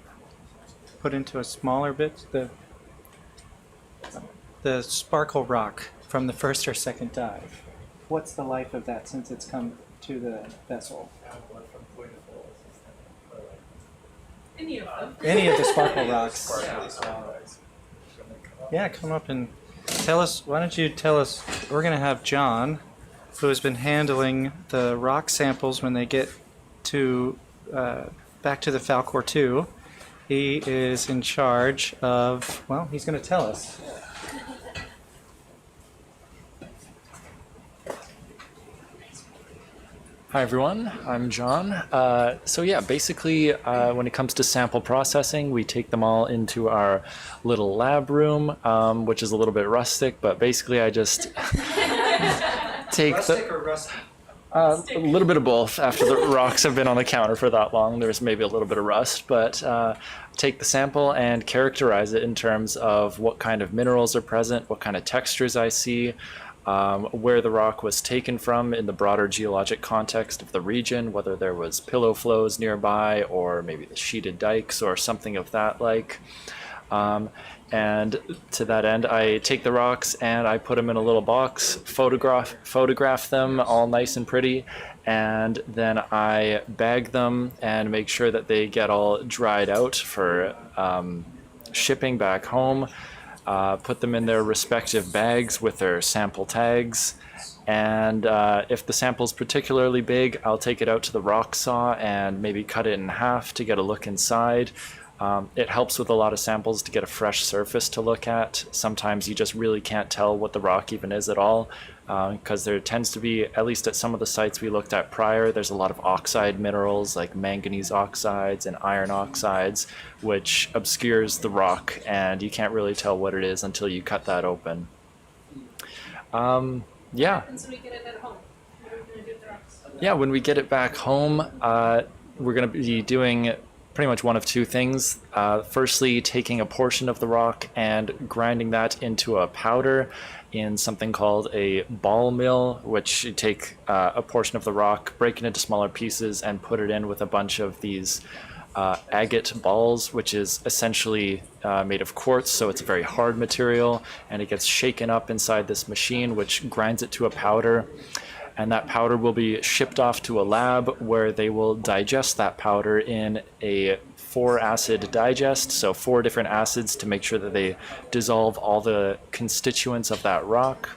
Speaker 6: put into a smaller bit. The sparkle rock from the first or second dive. What's the life of that since it's come to the vessel?
Speaker 11: Any of them.
Speaker 6: Any of the sparkle rocks.
Speaker 5: Sparkly stuff.
Speaker 6: Yeah, come up and tell us. Why don't you tell us? We're going to have John, who has been handling the rock samples when they get to back to the Falkor 2. He is in charge of. Well, he's going to tell us.
Speaker 12: Hi everyone, I'm John. So yeah, basically when it comes to sample processing, we take them all into our little lab room, which is a little bit rustic, but basically I just take
Speaker 4: Rustic or rusty?
Speaker 12: a little bit of both. After the rocks have been on the counter for that long, there's maybe a little bit of rust, but take the sample and characterize it in terms of what kind of minerals are present, what kind of textures I see, where the rock was taken from in the broader geologic context of the region, whether there was pillow flows nearby or maybe the sheeted dikes or something of that like. And to that end, I take the rocks and I put them in a little box, photograph them all nice and pretty, and then I bag them and make sure that they get all dried out for shipping back home. Put them in their respective bags with their sample tags, and if the sample's particularly big, I'll take it out to the rock saw and maybe cut it in half to get a look inside. It helps with a lot of samples to get a fresh surface to look at. Sometimes you just really can't tell what the rock even is at all, because there tends to be, at least at some of the sites we looked at prior, there's a lot of oxide minerals like manganese oxides and iron oxides, which obscures the rock and you can't really tell what it is until you cut that open. Yeah.
Speaker 11: And so we get it at home. What are we going to do with the rocks?
Speaker 12: Yeah, when we get it back home, we're going to be doing pretty much one of 2 things. Firstly, taking a portion of the rock and grinding that into a powder in something called a ball mill, which you take a portion of the rock, break it into smaller pieces, and put it in with a bunch of these agate balls, which is essentially made of quartz, so it's a very hard material, and it gets shaken up inside this machine, which grinds it to a powder. And that powder will be shipped off to a lab where they will digest that powder in a 4-acid digest, so 4 different acids to make sure that they dissolve all the constituents of that rock.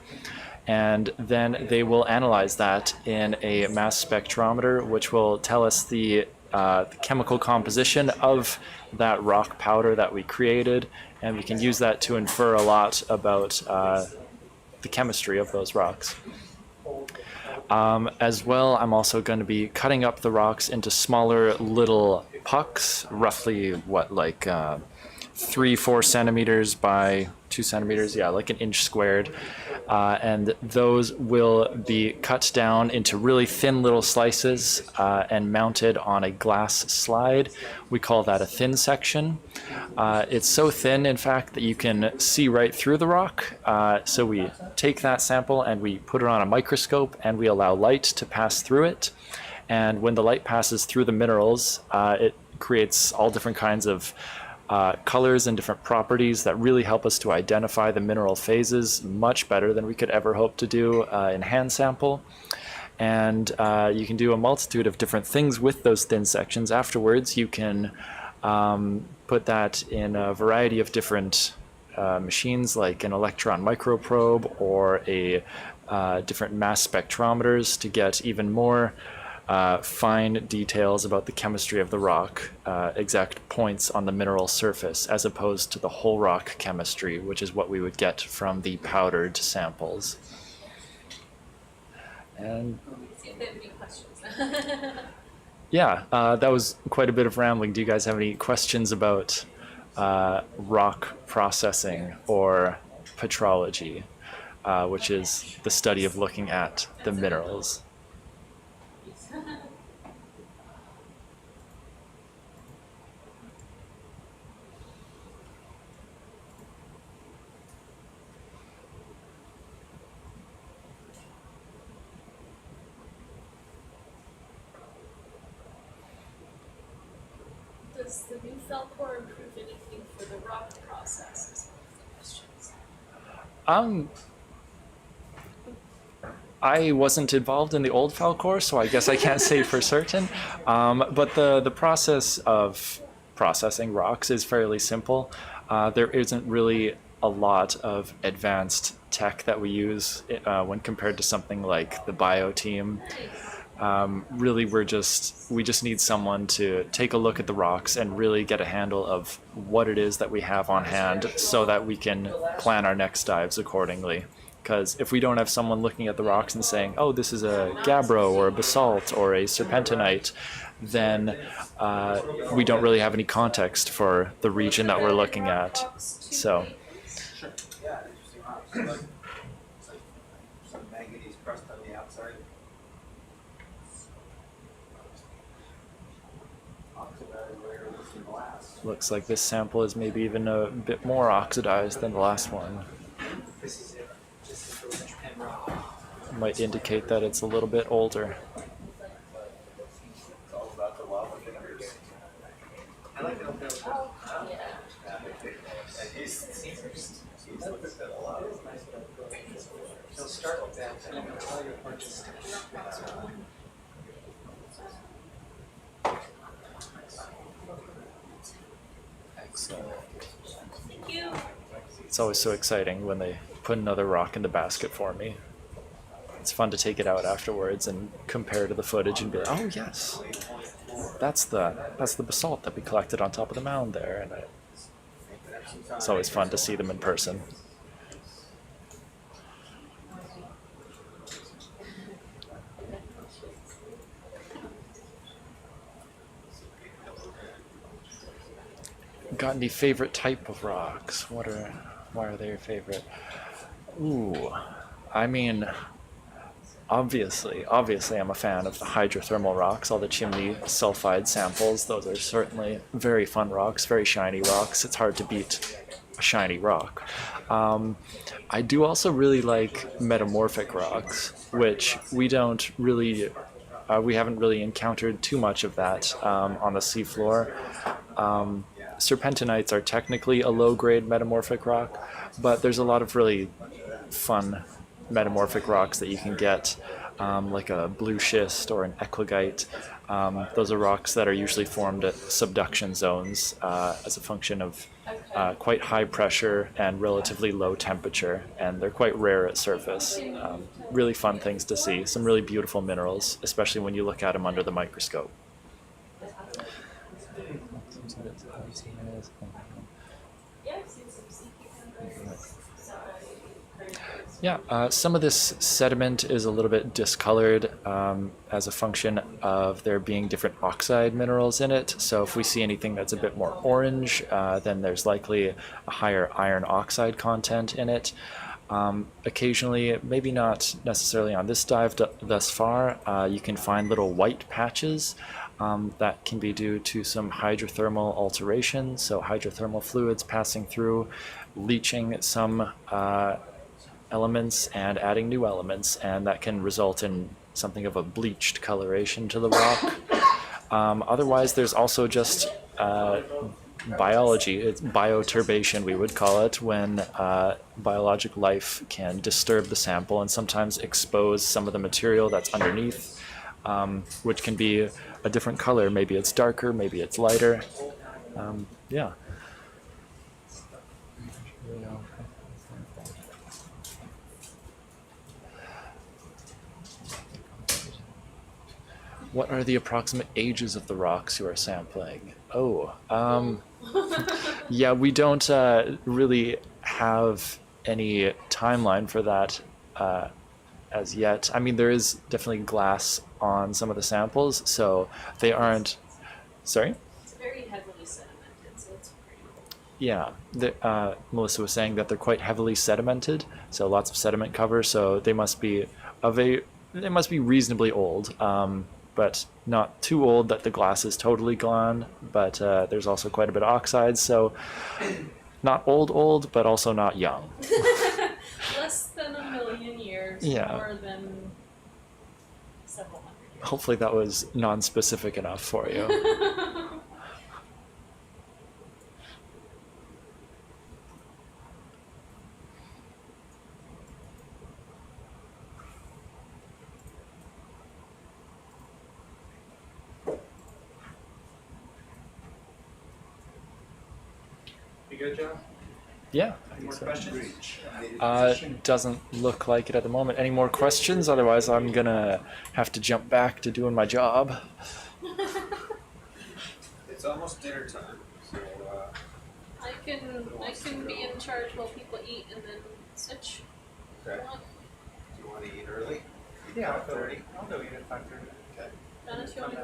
Speaker 12: And then they will analyze that in a mass spectrometer, which will tell us the chemical composition of that rock powder that we created, and we can use that to infer a lot about the chemistry of those rocks. As well, I'm also going to be cutting up the rocks into smaller little pucks, roughly like 3-4 centimeters by 2 centimeters, yeah, like an inch squared. And those will be cut down into really thin little slices and mounted on a glass slide. We call that a thin section. It's so thin, in fact, that you can see right through the rock. So we take that sample and we put it on a microscope and we allow light to pass through it. And when the light passes through the minerals, it creates all different kinds of colors and different properties that really help us to identify the mineral phases much better than we could ever hope to do in hand sample. and you can do a multitude of different things with those thin sections. Afterwards, you can put that in a variety of different machines, like an electron microprobe or a different mass spectrometers, to get even more fine details about the chemistry of the rock, exact points on the mineral surface, as opposed to the whole rock chemistry, which is what we would get from the powdered samples. And
Speaker 11: See if they have any questions.
Speaker 12: yeah, that was quite a bit of rambling. Do you guys have any questions about rock processing or petrology, which is the study of looking at the minerals?
Speaker 11: Does the new Falkor improve anything for the rock process? Is one of the questions.
Speaker 12: I wasn't involved in the old Falkor, so I guess I can't say for certain. But the process of processing rocks is fairly simple. There isn't really a lot of advanced tech that we use when compared to something like the bio team. Really, we just need someone to take a look at the rocks and really get a handle of what it is that we have on hand, so that we can plan our next dives accordingly. Because if we don't have someone looking at the rocks and saying, oh, this is a gabbro or a basalt or a serpentinite, then we don't really have any context for the region that we're looking at. So.
Speaker 5: Yeah, interesting rocks. Like some manganese crust on the outside. Oxidized layer of some glass.
Speaker 12: Looks like this sample is maybe even a bit more oxidized than the last one.
Speaker 1: This is it. This is the rich pen rock.
Speaker 12: Might indicate that it's a little bit older.
Speaker 5: It's all about the lava fingers.
Speaker 1: I like how Bill.
Speaker 5: And he's looked at that a lot.
Speaker 1: He'll start with that, and then he'll tell you what to
Speaker 12: Excellent.
Speaker 11: Thank you.
Speaker 12: It's always so exciting when they put another rock in the basket for me. It's fun to take it out afterwards and compare to the footage and be like, oh yes, that's the basalt that we collected on top of the mound there. And it's always fun to see them in person. Got any favorite type of rocks? Why are they your favorite? Ooh, I mean, obviously I'm a fan of the hydrothermal rocks, all the chimney sulfide samples. Those are certainly very fun rocks, very shiny rocks. It's hard to beat a shiny rock. I do also really like metamorphic rocks, which we haven't really encountered too much of that on the seafloor. Serpentinites are technically a low-grade metamorphic rock, but there's a lot of really fun metamorphic rocks that you can get, like a blue schist or an equigite. Those are rocks that are usually formed at subduction zones as a function of quite high pressure and relatively low temperature, and they're quite rare at surface. Really fun things to see. Some really beautiful minerals, especially when you look at them under the microscope.
Speaker 11: Yeah, I've seen some sea cucumbers.
Speaker 12: Yeah, some of this sediment is a little bit discolored as a function of there being different oxide minerals in it. So if we see anything that's a bit more orange, then there's likely a higher iron oxide content in it. Occasionally, maybe not necessarily on this dive thus far, you can find little white patches. That can be due to some hydrothermal alteration, so hydrothermal fluids passing through, leaching some elements and adding new elements, and that can result in something of a bleached coloration to the rock. Otherwise, there's also just biology. It's bioturbation, we would call it, when biologic life can disturb the sample and sometimes expose some of the material that's underneath, which can be a different color. Maybe it's darker, maybe it's lighter. Yeah. What are the approximate ages of the rocks you are sampling? Oh, yeah, we don't really have any timeline for that as yet. I mean, there is definitely glass on some of the samples, so they aren't. Sorry?
Speaker 11: It's very heavily sedimented, so it's pretty cool.
Speaker 12: Yeah, Melissa was saying that they're quite heavily sedimented, so lots of sediment cover. So they must be reasonably old, but not too old that the glass is totally gone. But there's also quite a bit of oxide, so not old, but also not young.
Speaker 11: Less than 1 million years,
Speaker 12: Yeah.
Speaker 11: more than several hundred years.
Speaker 12: Hopefully that was non-specific enough for you.
Speaker 1: You good, John?
Speaker 12: Yeah. I
Speaker 1: Any
Speaker 12: think
Speaker 1: more
Speaker 12: so.
Speaker 1: questions?
Speaker 12: Doesn't look like it at the moment. Any more questions? Otherwise, I'm gonna have to jump back to doing my job.
Speaker 5: It's almost dinner time, so
Speaker 11: I can be in charge while people eat and then switch.
Speaker 5: okay.
Speaker 11: If you want.
Speaker 5: Do you want to eat early?
Speaker 1: Yeah,
Speaker 5: 5:30?
Speaker 1: I'll go eat at 5:30.
Speaker 5: Okay.
Speaker 11: Dennis, you want to go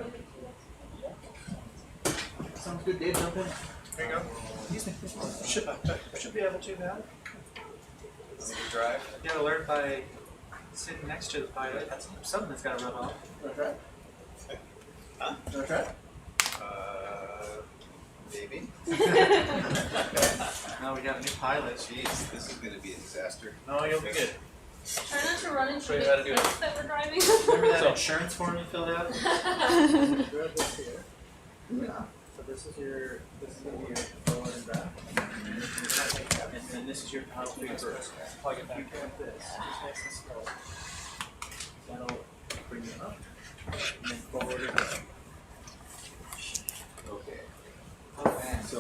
Speaker 11: eat?
Speaker 1: Sounds good, Dave. Jump in.
Speaker 4: There you go.
Speaker 1: Should be able to now.
Speaker 5: Want me to drive?
Speaker 1: You gotta learn by sitting next to the pilot. That's something that's gotta rub off.
Speaker 5: Huh? Maybe.
Speaker 1: Now we got a new pilot.
Speaker 5: Jeez, this is gonna be a disaster.
Speaker 1: No, you'll be good.
Speaker 11: Try not to run into
Speaker 1: Show you
Speaker 11: the
Speaker 1: how to do it.
Speaker 11: cliff that we're driving.
Speaker 1: Remember that
Speaker 10: So-
Speaker 1: insurance form you filled out?
Speaker 10: Grab this here. Yeah. So this is gonna be your forward and back. And then this is your power feeder. Plug it back in like this. Just nice and slow. That'll bring you up. And then forward and back.
Speaker 5: Okay.
Speaker 10: Oh man.
Speaker 5: So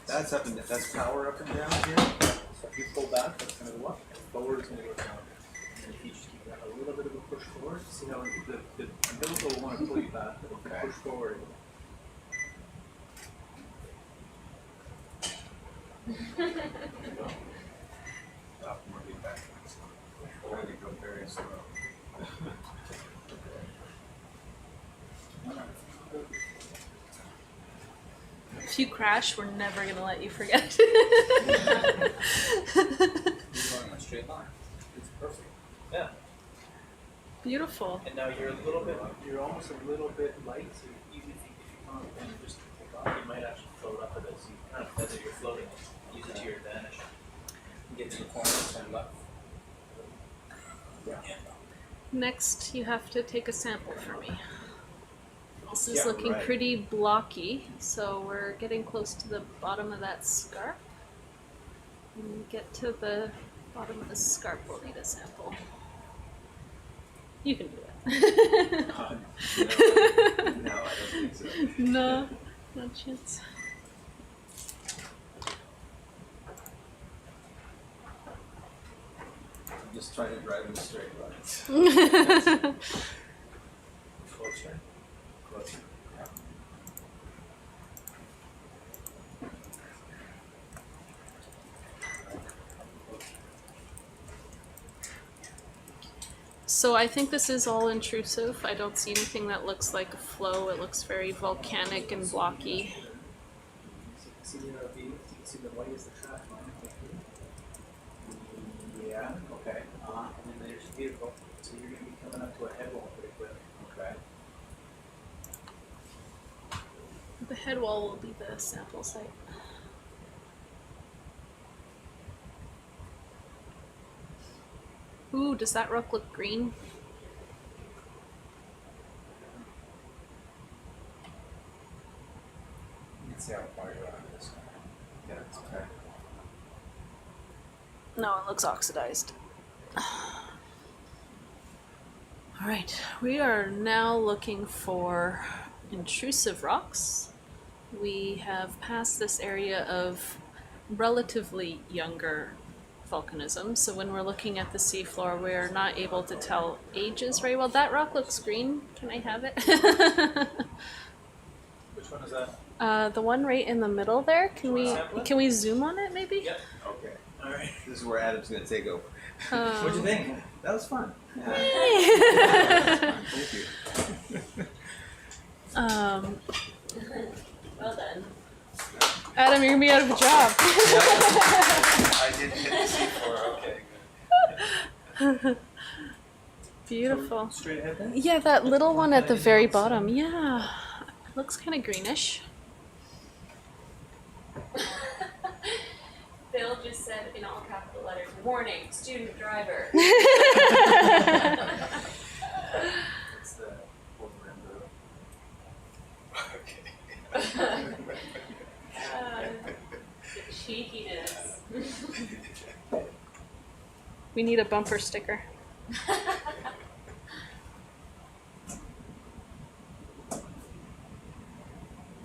Speaker 5: that's up and that's power up and down here.
Speaker 10: So if you pull back, that's gonna go up. Forward is gonna go down. And if you just keep that a little bit of a push forward, see how the umbilical will want to pull you back. But if you push forward,
Speaker 5: Up and we'll be back. We're gonna go very slow.
Speaker 2: If you crash, we're never gonna let you forget.
Speaker 10: you're going in a straight line. It's perfect. Yeah.
Speaker 2: Beautiful.
Speaker 10: And now you're almost a little bit light, so even if you come up and just take off, you might actually float up a bit, so you kind of feather your floating, use it to your advantage. Get to the corner and turn left. Yeah.
Speaker 2: Next, you have to take a sample for me. This is
Speaker 5: Yeah,
Speaker 2: looking
Speaker 5: right.
Speaker 2: pretty blocky, so we're getting close to the bottom of that scarp. When we get to the bottom of the scarp, we'll need a sample. You can do it.
Speaker 5: No, I don't think so.
Speaker 2: No, no chance.
Speaker 5: I'm just trying to drive in straight lines.
Speaker 10: Closer.
Speaker 5: Closer. Yeah.
Speaker 2: So I think this is all intrusive. I don't see anything that looks like a flow. It looks very volcanic and blocky.
Speaker 10: See the ROV, you can see the white is the track line.
Speaker 5: Yeah, okay.
Speaker 10: And then there's your vehicle, so you're going to be coming up to a head wall pretty quick.
Speaker 5: Okay.
Speaker 2: The head wall will be the sample site. Ooh, does that rock look green?
Speaker 10: You can see how far you're on this. Yeah, it's okay.
Speaker 2: No, it looks oxidized. All right, we are now looking for intrusive rocks. We have passed this area of relatively younger volcanism, so when we're looking at the seafloor, we're not able to tell ages very well. That rock looks green. Can I have it?
Speaker 10: Which one is that?
Speaker 2: The one right in the middle there. Can we zoom on it maybe?
Speaker 10: Yep.
Speaker 5: Okay,
Speaker 10: All right.
Speaker 5: this is where Adam's gonna take over.
Speaker 10: What'd you think?
Speaker 5: That was fun. Yeah. Thank you.
Speaker 11: Well done.
Speaker 2: Adam, you're gonna be out of a job.
Speaker 5: I did hit the seafloor, okay, good.
Speaker 2: Beautiful.
Speaker 10: Straight ahead then?
Speaker 2: Yeah, that little one at the very bottom. Yeah, it looks kind of greenish.
Speaker 11: Bill just said in all capital letters, warning, student driver.
Speaker 10: It's the old Rainbow.
Speaker 11: The cheekiness.
Speaker 2: We need a bumper sticker.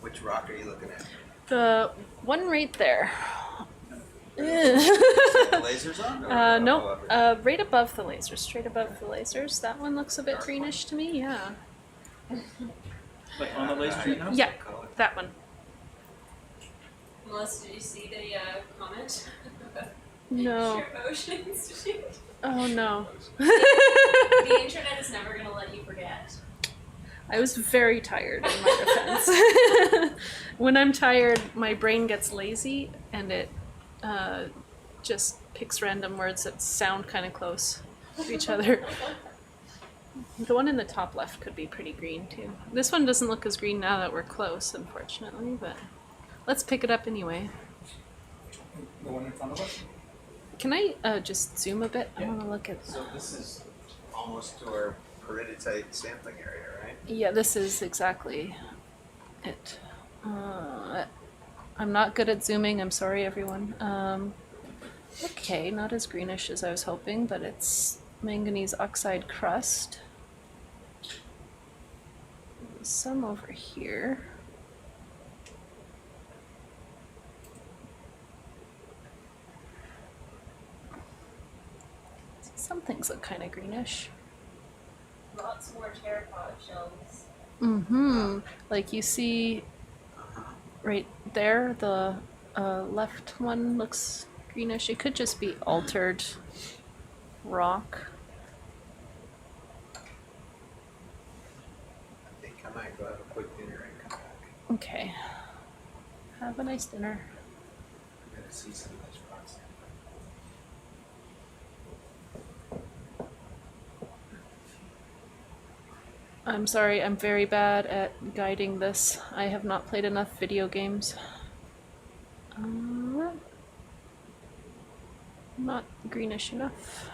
Speaker 5: Which rock are you looking at?
Speaker 2: The one right there.
Speaker 5: The lasers on? Or
Speaker 2: No,
Speaker 5: above it?
Speaker 2: right above the lasers, straight above the lasers. That one looks a bit greenish to me, yeah.
Speaker 10: Like on the laser street now?
Speaker 2: Yeah, that one.
Speaker 11: Melissa, did you see the comment?
Speaker 2: No.
Speaker 11: Schmidt Ocean Institute.
Speaker 2: Oh no.
Speaker 11: The internet is never gonna let you forget.
Speaker 2: I was very tired in my defense. When I'm tired, my brain gets lazy and it just picks random words that sound kind of close to each other. The one in the top left could be pretty green too. This one doesn't look as green now that we're close, unfortunately, but let's pick it up anyway.
Speaker 10: The one in front of us?
Speaker 2: Can I just zoom a bit? I want to look at...
Speaker 5: So this is almost to our peridotite sampling area, right?
Speaker 2: Yeah, this is exactly it. I'm not good at zooming. I'm sorry, everyone. Okay, not as greenish as I was hoping, but it's manganese oxide crust. Some over here. Some things look kind of greenish.
Speaker 11: Lots more pteropod shells.
Speaker 2: Mm-hmm. Like you see right there, the left one looks greenish. It could just be altered rock.
Speaker 5: I think I might go have a quick dinner and come back.
Speaker 2: Okay. Have a nice dinner.
Speaker 5: I'm gonna see some of those rocks.
Speaker 2: I'm sorry, I'm very bad at guiding this. I have not played enough video games. Not greenish enough.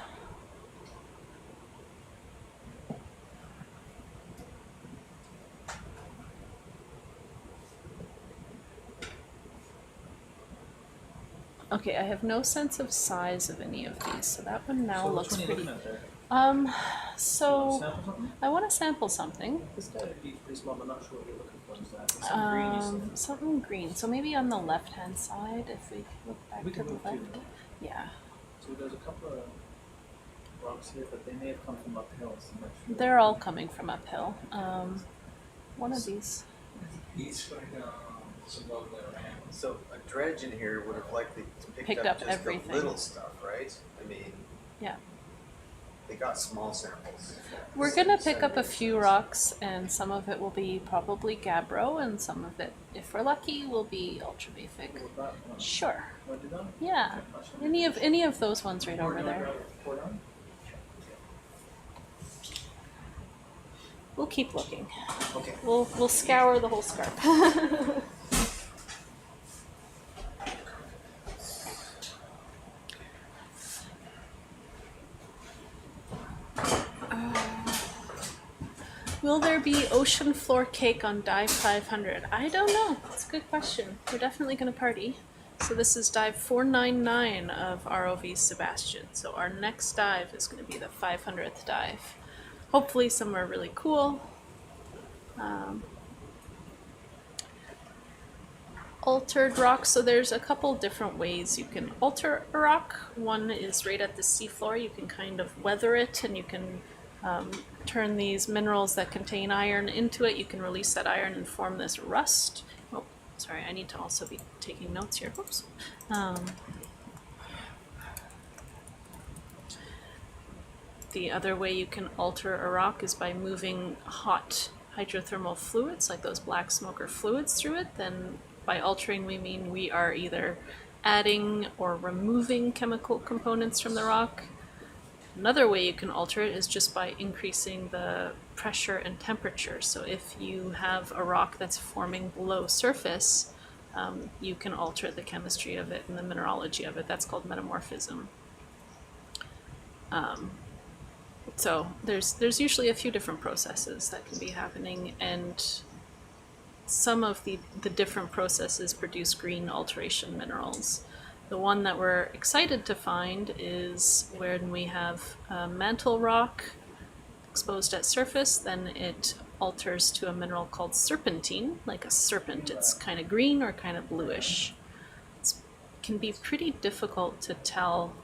Speaker 2: Okay, I have no sense of size of any of these, so that one now looks pretty. So I want to sample something.
Speaker 10: This guy would be pretty small, but not sure what you're looking for. Is that something green you said?
Speaker 2: Something green. So maybe on the left-hand side, if we look back
Speaker 10: We
Speaker 2: to
Speaker 10: can
Speaker 2: the
Speaker 10: move
Speaker 2: left.
Speaker 10: too, right?
Speaker 2: Yeah,
Speaker 10: So there's a couple of rocks here, but they may have come from uphill. So I'm not sure.
Speaker 2: they're all coming from uphill. One of these.
Speaker 5: So a dredge in here would have likely
Speaker 2: Picked up
Speaker 5: just
Speaker 2: everything.
Speaker 5: the little stuff, right? I mean,
Speaker 2: Yeah.
Speaker 5: they got small samples.
Speaker 2: We're gonna pick up a few rocks, and some of it will be probably gabbro, and some of it, if we're lucky, will be ultramafic.
Speaker 10: What about one?
Speaker 2: Sure.
Speaker 10: Want to do that?
Speaker 2: Yeah. Any of those ones right over there.
Speaker 10: Pour down?
Speaker 2: We'll keep looking.
Speaker 5: Okay.
Speaker 2: We'll scour the whole scarp. Will there be ocean floor cake on dive 500? I don't know. That's a good question. We're definitely going to party. So this is dive 499 of ROV SuBastian. So our next dive is going to be the 500th dive. Hopefully somewhere really cool. Altered rock. So there's a couple different ways you can alter a rock. One is right at the seafloor. You can kind of weather it, and you can turn these minerals that contain iron into it. You can release that iron and form this rust. Oh, sorry, I need to also be taking notes here. Whoops. The other way you can alter a rock is by moving hot hydrothermal fluids, like those black smoker fluids, through it. Then by altering, we mean we are either adding or removing chemical components from the rock. Another way you can alter it is just by increasing the pressure and temperature. So if you have a rock that's forming below surface, you can alter the chemistry of it and the mineralogy of it. That's called metamorphism. So there's usually a few different processes that can be happening, and some of the different processes produce green alteration minerals. The one that we're excited to find is when we have a mantle rock exposed at surface, then it alters to a mineral called serpentine, like a serpent. It's kind of green or kind of bluish. It can be pretty difficult to tell.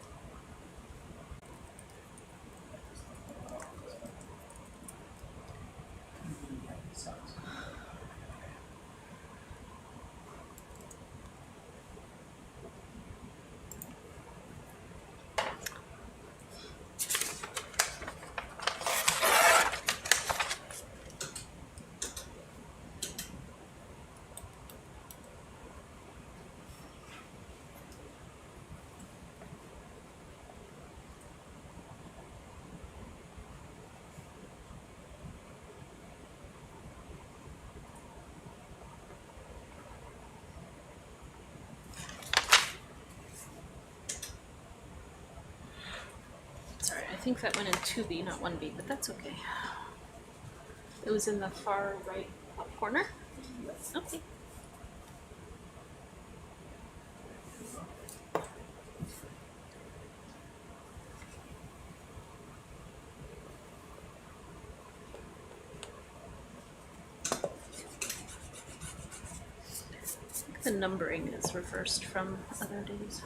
Speaker 2: Sorry, I think that went in 2B, not 1B, but that's okay. It was in the far right top corner. Okay. I think the numbering is reversed from other days.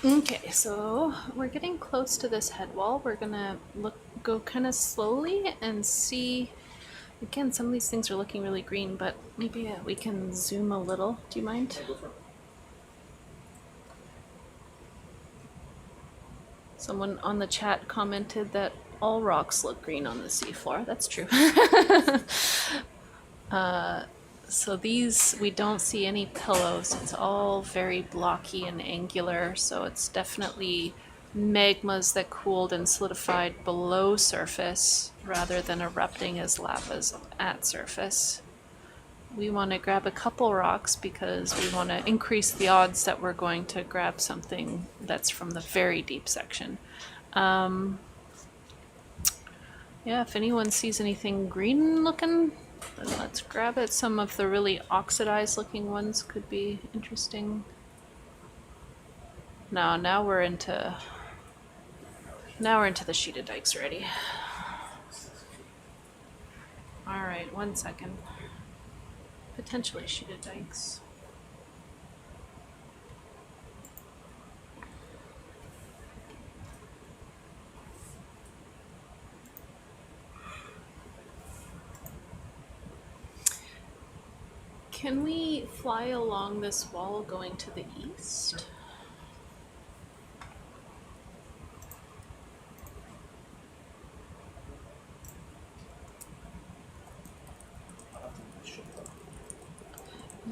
Speaker 2: Okay, so we're getting close to this head wall. We're gonna go kind of slowly and see. Again, some of these things are looking really green, but maybe we can zoom a little. Do you mind? Someone on the chat commented that all rocks look green on the seafloor. That's true. So these, we don't see any pillows. It's all very blocky and angular, so it's definitely magmas that cooled and solidified below surface rather than erupting as lavas at surface. We want to grab a couple rocks because we want to increase the odds that we're going to grab something that's from the very deep section. Yeah, if anyone sees anything green looking, then let's grab it. Some of the really oxidized looking ones could be interesting. No, now we're into the sheeted dikes already. Alright, 1 second. Potentially sheeted dikes. Can we fly along this wall going to the east?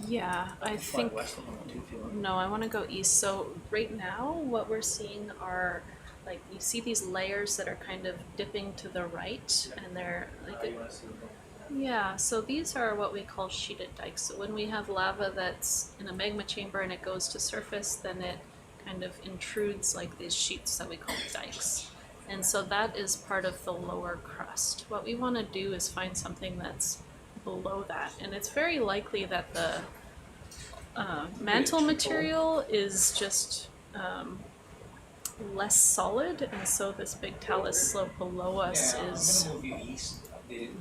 Speaker 2: Yeah, I think. No, I want to go east. So right now, what we're seeing are, like, you see these layers that are kind of dipping to the right, and they're like Yeah, so these are what we call sheeted dikes. So when we have lava that's in a magma chamber and it goes to surface, then it kind of intrudes like these sheets that we call dikes. And so that is part of the lower crust. What we want to do is find something that's below that. And it's very likely that the mantle material is just less solid, and so this big talus slope below us is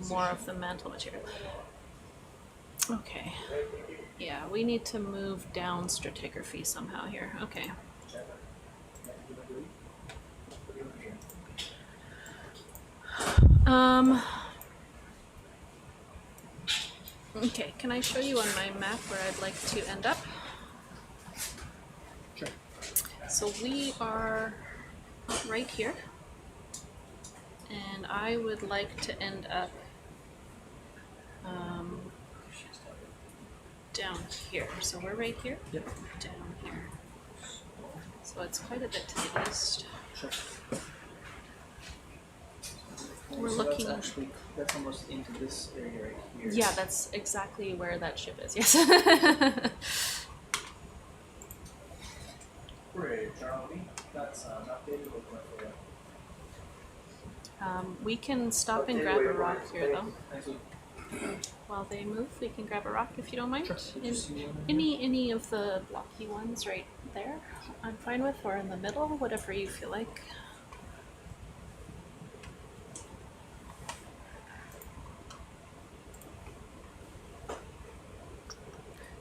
Speaker 2: more of the mantle material. Okay. Yeah, we need to move down stratigraphy somehow here. Okay. Okay, can I show you on my map where I'd like to end up?
Speaker 10: Sure.
Speaker 2: So we are right here, and I would like to end up down here. So we're right here?
Speaker 10: Yep.
Speaker 2: Down here. So it's quite a bit to the east.
Speaker 10: Sure.
Speaker 2: We're
Speaker 10: So
Speaker 2: looking.
Speaker 10: that's almost into this area right here.
Speaker 2: Yeah, that's exactly where that ship is, yes.
Speaker 10: Great, Charlie. That's an updated looking for you.
Speaker 2: We can stop and grab a rock here, though.
Speaker 10: Thanks, Luke.
Speaker 2: While they move, we can grab a rock if you don't mind.
Speaker 10: Sure.
Speaker 2: Any of the blocky ones right there, I'm fine with, or in the middle, whatever you feel like.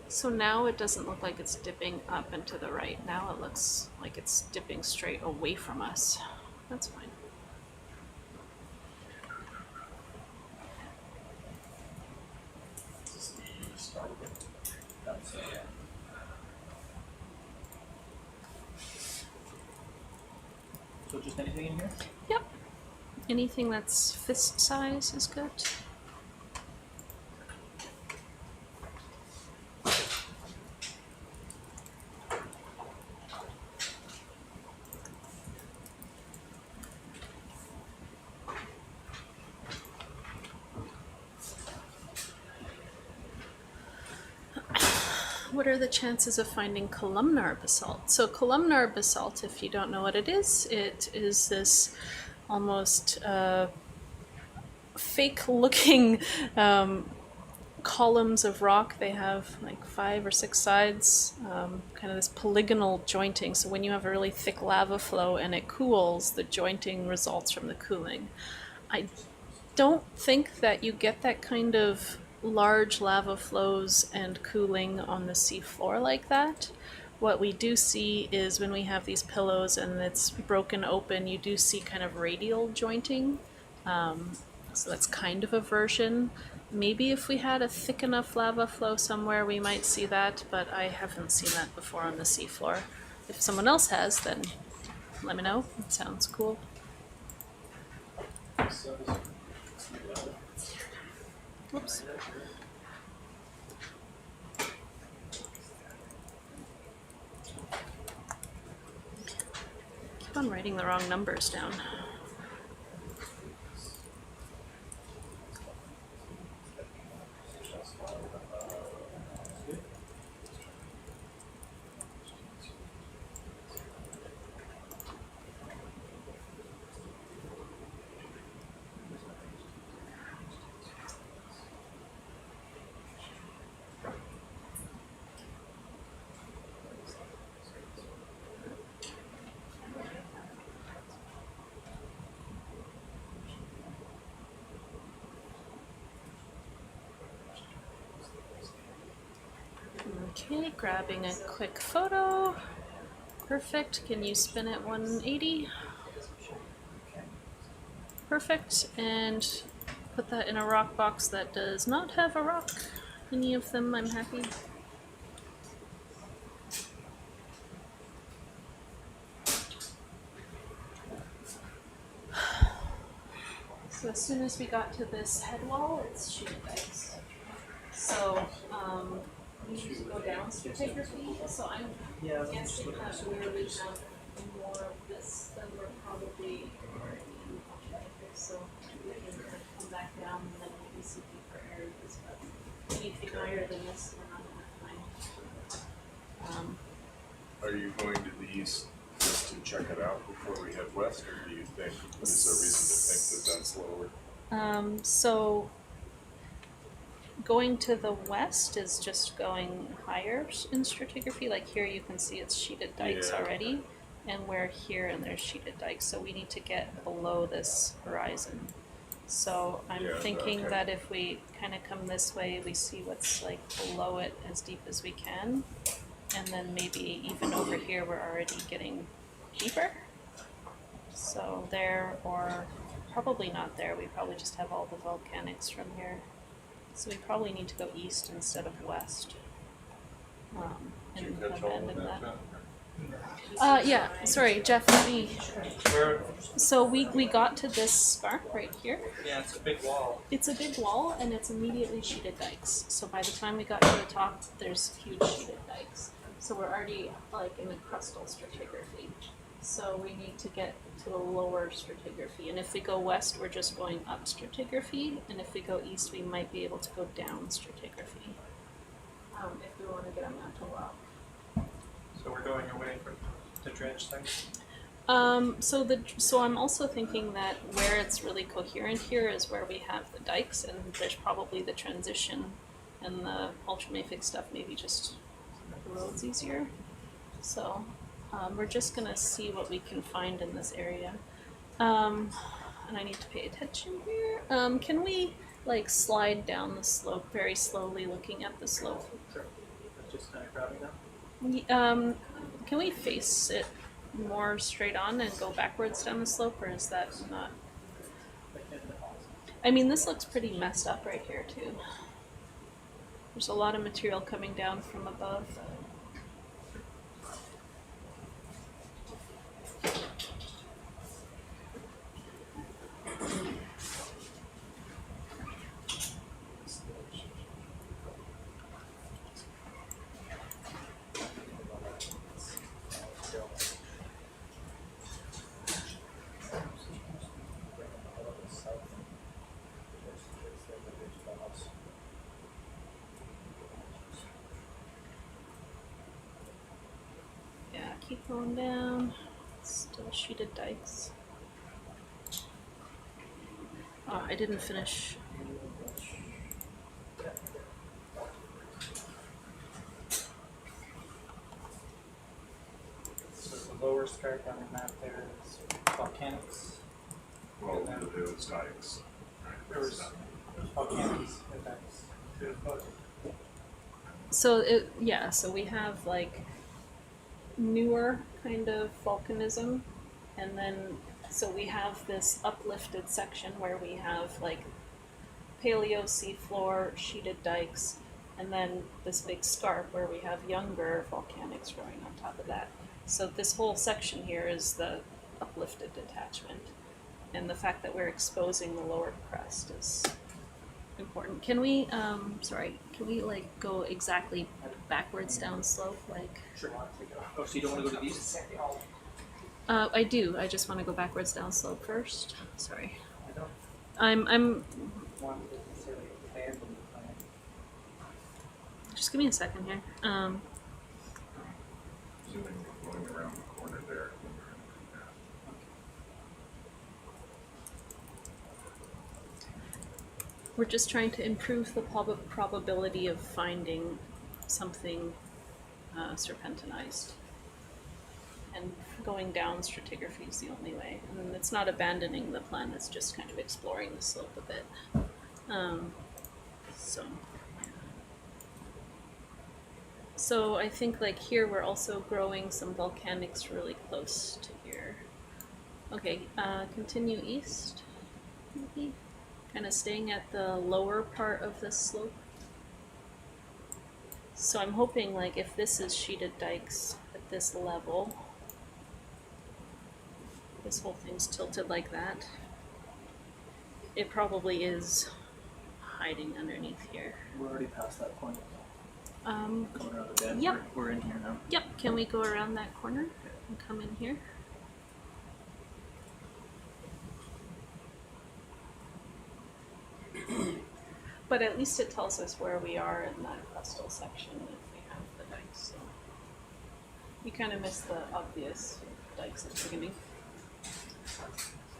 Speaker 2: So now it doesn't look like it's dipping up and to the right. Now it looks like it's dipping straight away from us. That's fine.
Speaker 10: So just anything in here?
Speaker 2: Yep. Anything that's fist size is good. What are the chances of finding columnar basalt? So columnar basalt, if you don't know what it is this almost fake-looking columns of rock. They have like 5 or 6 sides, kind of this polygonal jointing. So when you have a really thick lava flow and it cools, the jointing results from the cooling. I don't think that you get that kind of large lava flows and cooling on the seafloor like that. What we do see is when we have these pillows and it's broken open, you do see kind of radial jointing. So that's kind of a version. Maybe if we had a thick enough lava flow somewhere, we might see that, but I haven't seen that before on the seafloor. If someone else has, then let me know. It sounds cool. Whoops. Keep on writing the wrong numbers down. Okay, grabbing a quick photo. Perfect. Can you spin it 180? Perfect. And put that in a rock box that does not have a rock. Any of them, I'm happy. So as soon as we got to this head wall, it's sheeted ice. So we need to go down stratigraphy. So I'm guessing that where we have more of this, then we're probably already in oceanographic. So we can come back down and then we'll be see deeper.
Speaker 11: but anything higher than this, we're not gonna find.
Speaker 8: Are you going to the east just to check it out before we head west, or do you think, is there reason to think that that's lower?
Speaker 2: So going to the west is just going higher in stratigraphy. Like here you can see it's sheeted dikes
Speaker 8: Yeah.
Speaker 2: already, and we're here and there's sheeted dikes. So we need to get below this horizon. So I'm
Speaker 8: Yeah,
Speaker 2: thinking
Speaker 8: okay.
Speaker 2: that if we kind of come this way, we see what's like below it as deep as we can. And then maybe even over here, we're already getting deeper. So there, or probably not there. We probably just have all the volcanics from here. So we probably need to go east instead of west.
Speaker 8: Did you
Speaker 2: And
Speaker 8: catch all of
Speaker 2: abandon
Speaker 8: that,
Speaker 2: that.
Speaker 8: John?
Speaker 2: Yeah, sorry, Jeff, let me.
Speaker 4: Where,
Speaker 2: So we got to this scarp right here.
Speaker 4: yeah, it's a big wall.
Speaker 2: It's a big wall and it's immediately sheeted dikes. So by the time we got to the top, there's huge sheeted dikes. So we're already like in the crustal stratigraphy. So we need to get to a lower stratigraphy. And if we go west, we're just going up stratigraphy. And if we go east, we might be able to go down stratigraphy. If we want to get a mantle rock.
Speaker 4: So we're going away from the dredge thing.
Speaker 2: So I'm also thinking that where it's really coherent here is where we have the dikes, and there's probably the transition and the ultramafic stuff maybe just the roads easier. So we're just gonna see what we can find in this area, and I need to pay attention here. Can we like slide down the slope very slowly, looking at the slope?
Speaker 10: Sure. Just kind of grabbing them.
Speaker 2: Can we face it more straight on and go backwards down the slope, or is that not? I mean, this looks pretty messed up right here too. There's a lot of material coming down from above. Keep going down. Still sheeted dikes. Oh, I didn't finish.
Speaker 1: So the lower scarp on the map there is volcanics.
Speaker 8: Well, it was dikes. Right?
Speaker 1: There's volcanics and dikes.
Speaker 2: So so we have like newer kind of volcanism, and then so we have this uplifted section where we have like paleo seafloor sheeted dikes, and then this big scarp where we have younger volcanics growing on top of that. So this whole section here is the uplifted detachment, and the fact that we're exposing the lower crust is important. Can we can we like go exactly backwards down slope, like?
Speaker 10: Sure. Oh, so you don't want to go to these?
Speaker 2: I do. I just want to go backwards down slope first. Sorry.
Speaker 1: I don't
Speaker 2: I'm
Speaker 1: want to necessarily abandon the plan.
Speaker 2: just give me a second here.
Speaker 8: Assuming we're going around the corner there.
Speaker 2: We're just trying to improve the probability of finding something serpentinized. And going down stratigraphy is the only way. And it's not abandoning the plan, it's just kind of exploring the slope a bit. So I think like here we're also growing some volcanics really close to here. Okay, continue east, maybe? Kind of staying at the lower part of this slope. So I'm hoping like if this is sheeted dikes at this level, this whole thing's tilted like that, it probably is hiding underneath here.
Speaker 10: We're already past that point.
Speaker 2: Um,
Speaker 10: Going around the bend.
Speaker 2: Yep.
Speaker 10: We're in here now.
Speaker 2: Yep, can we go around that corner and come in here? but at least it tells us where we are in that crustal section if we have the dikes. So you kind of miss the obvious dikes at the beginning.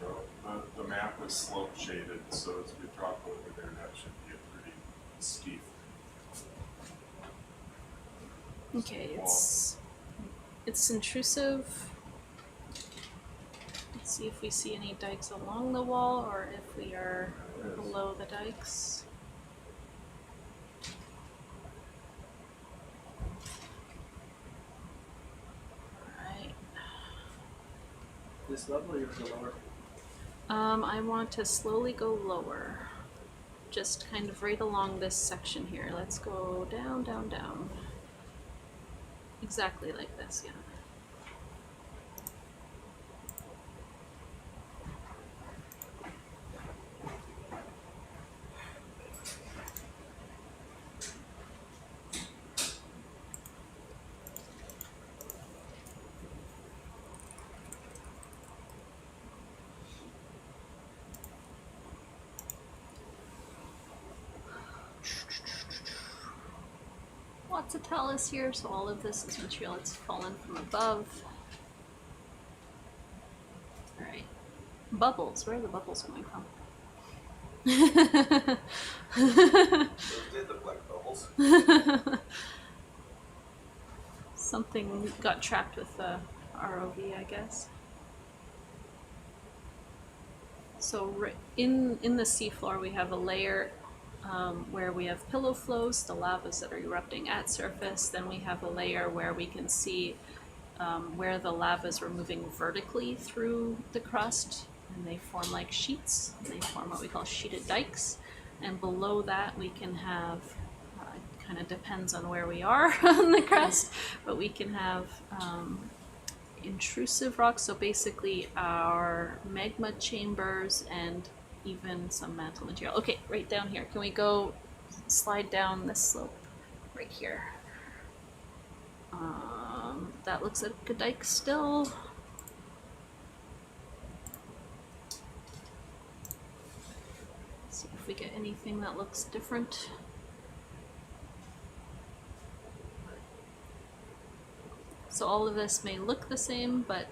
Speaker 8: So the map is slope shaded, so as we drop over there, that should be a pretty steep.
Speaker 2: Okay, it's intrusive. Let's see if we see any dikes along the wall or if we are below the dikes. Alright.
Speaker 10: This level or you want to go lower?
Speaker 2: I want to slowly go lower. Just kind of right along this section here. Let's go down, down, down. Exactly like this, yeah. Lots of talus here, so all of this is material that's fallen from above. Alright. Bubbles. Where are the bubbles coming from?
Speaker 5: Those did look like bubbles.
Speaker 2: Something got trapped with the ROV, I guess. So in the seafloor we have a layer where we have pillow flows, the lavas that are erupting at surface. Then we have a layer where we can see where the lavas were moving vertically through the crust, and they form like sheets. They form what we call sheeted dikes. And below that we can have, it kind of depends on where we are on the crust, but we can have intrusive rocks, so basically our magma chambers and even some mantle material. Okay, right down here. Can we go slide down this slope right here? That looks like a dike still. Let's see if we get anything that looks different. So all of this may look the same, but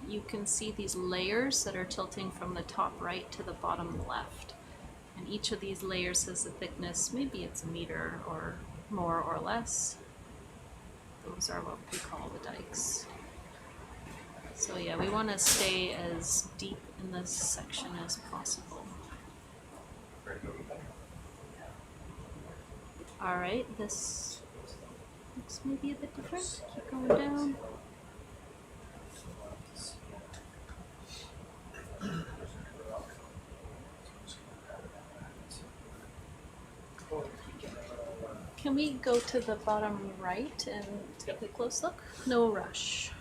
Speaker 2: you can see these layers that are tilting from the top right to the bottom left. And each of these layers has a thickness, maybe it's a meter or more or less. Those are what we call the dikes. So yeah, we want to stay as deep in this section as possible. Alright, this looks maybe a bit different. Keep going down. Can we go to the bottom right and take a close look? No rush.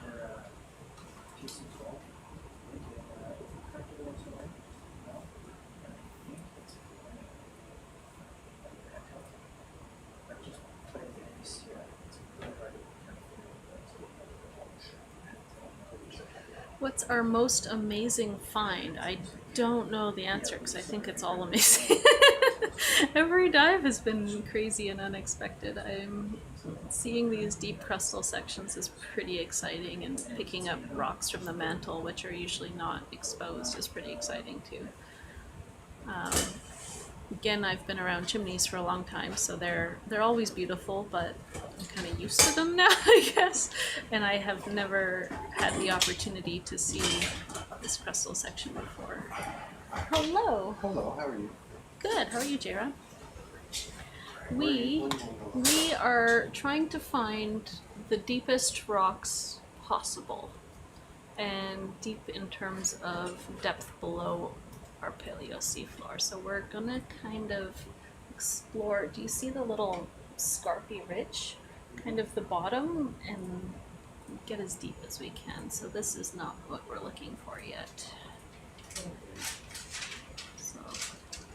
Speaker 2: What's our most amazing find? I don't know the answer because I think it's all amazing. Every dive has been crazy and unexpected. I'm seeing these deep crustal sections is pretty exciting, and picking up rocks from the mantle, which are usually not exposed, is pretty exciting too. Again, I've been around chimneys for a long time, so they're always beautiful, but I'm kind of used to them now, I guess. And I have never had the opportunity to see this crustal section before. Hello.
Speaker 5: Hello, how are you?
Speaker 2: Good. How are you, Jera? We are trying to find the deepest rocks possible, and deep in terms of depth below our paleo seafloor. So we're gonna kind of explore. Do you see the little scarpy ridge? Kind of the bottom, and get as deep as we can. So this is not what we're looking for yet. So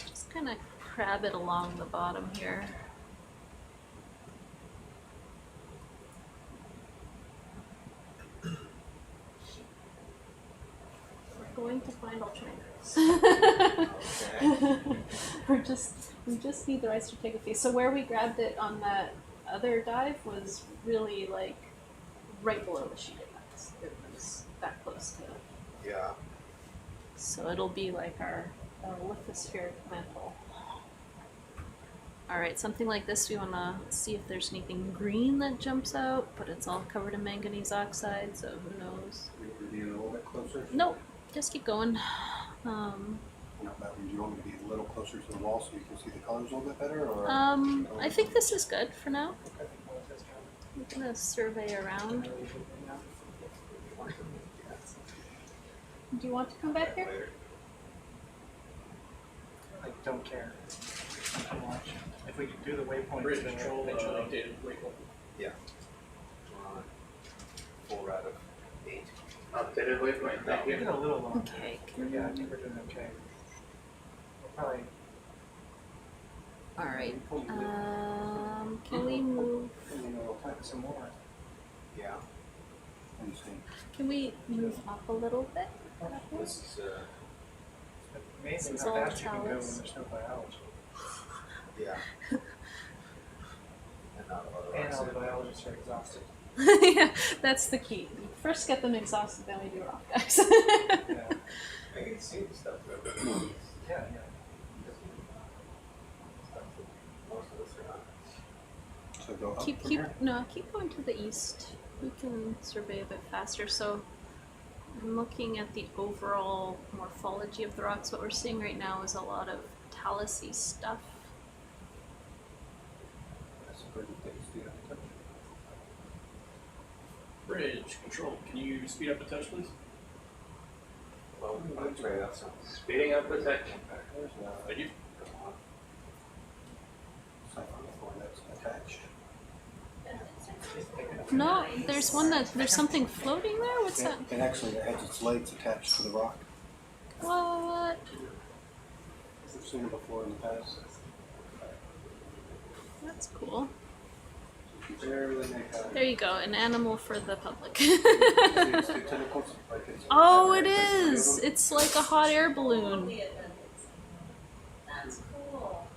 Speaker 2: just kind of crab it along the bottom here. We're going to find alternatives. We just need the right stratigraphy. So where we grabbed it on that other dive was really like right below the sheet of ice. It was that close to it.
Speaker 5: Yeah.
Speaker 2: So it'll be like our lithospheric mantle. Alright, something like this, we want to see if there's anything green that jumps out, but it's all covered in manganese oxide, so who knows.
Speaker 13: Be a little bit closer?
Speaker 2: Nope, just keep going.
Speaker 13: Not that one. Do you want me to be a little closer to the wall so you can see the colors a little bit better? Or
Speaker 2: I think this is good for now. I'm gonna survey around. Do you want to come back here?
Speaker 4: I don't care. I can watch. If we can do the waypoints,
Speaker 1: Bridge
Speaker 4: then
Speaker 1: control,
Speaker 4: we'll
Speaker 1: updated waypoint.
Speaker 5: Yeah. We're on full route of 8.
Speaker 1: Updated waypoint, thank
Speaker 4: We're
Speaker 1: you.
Speaker 4: a little long.
Speaker 2: Okay,
Speaker 4: Yeah, I think we're doing okay. We'll probably.
Speaker 2: alright. Can we move?
Speaker 4: We'll type some more.
Speaker 5: Yeah.
Speaker 2: Can we move up a little bit?
Speaker 5: This is
Speaker 4: Amazing
Speaker 2: This is
Speaker 4: how
Speaker 2: all
Speaker 4: fast you can go when
Speaker 2: talus.
Speaker 4: there's no biology.
Speaker 5: yeah. And not a lot of
Speaker 4: And all the
Speaker 5: oxygen.
Speaker 4: biologists are exhausted.
Speaker 2: Yeah, that's the key. First get them exhausted, then we do rock dives.
Speaker 4: Yeah.
Speaker 5: I can see the stuff though.
Speaker 4: Yeah,
Speaker 5: Most of us are not.
Speaker 13: So go up
Speaker 2: keep
Speaker 13: from here?
Speaker 2: keep going to the east. We can survey a bit faster. So I'm looking at the overall morphology of the rocks. What we're seeing right now is a lot of talusy stuff.
Speaker 13: That's pretty tasty.
Speaker 1: Bridge control, can you speed up a touch, please?
Speaker 5: Well, that's right outside.
Speaker 9: Speeding up the tech.
Speaker 1: Thank you.
Speaker 13: That's attached.
Speaker 2: No, there's there's something floating there. What's that?
Speaker 13: It actually has its legs attached to the rock.
Speaker 2: What?
Speaker 13: I've seen it before in the past.
Speaker 2: That's cool.
Speaker 13: Barely make out.
Speaker 2: There you go, an animal for the public.
Speaker 13: It's two tentacles, like it's
Speaker 2: Oh, it is! It's like a hot air balloon.
Speaker 11: That's cool.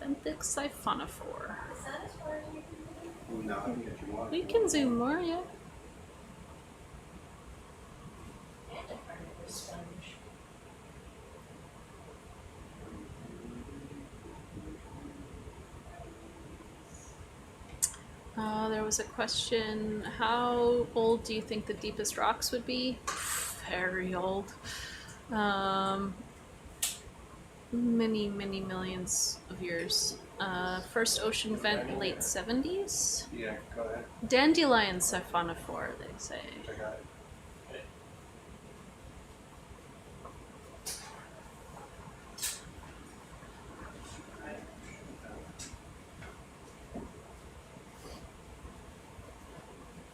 Speaker 2: Benthic siphonophore.
Speaker 11: Is that as far as you can do?
Speaker 13: No, I can get you one.
Speaker 2: We can zoom more, yeah.
Speaker 11: And a carnivore sponge.
Speaker 2: There was a question, how old do you think the deepest rocks would be? Very old. Many, many millions of years. First ocean vent, late 70s.
Speaker 13: Yeah, go ahead.
Speaker 2: Dandelion siphonophore, they say.
Speaker 13: I got it.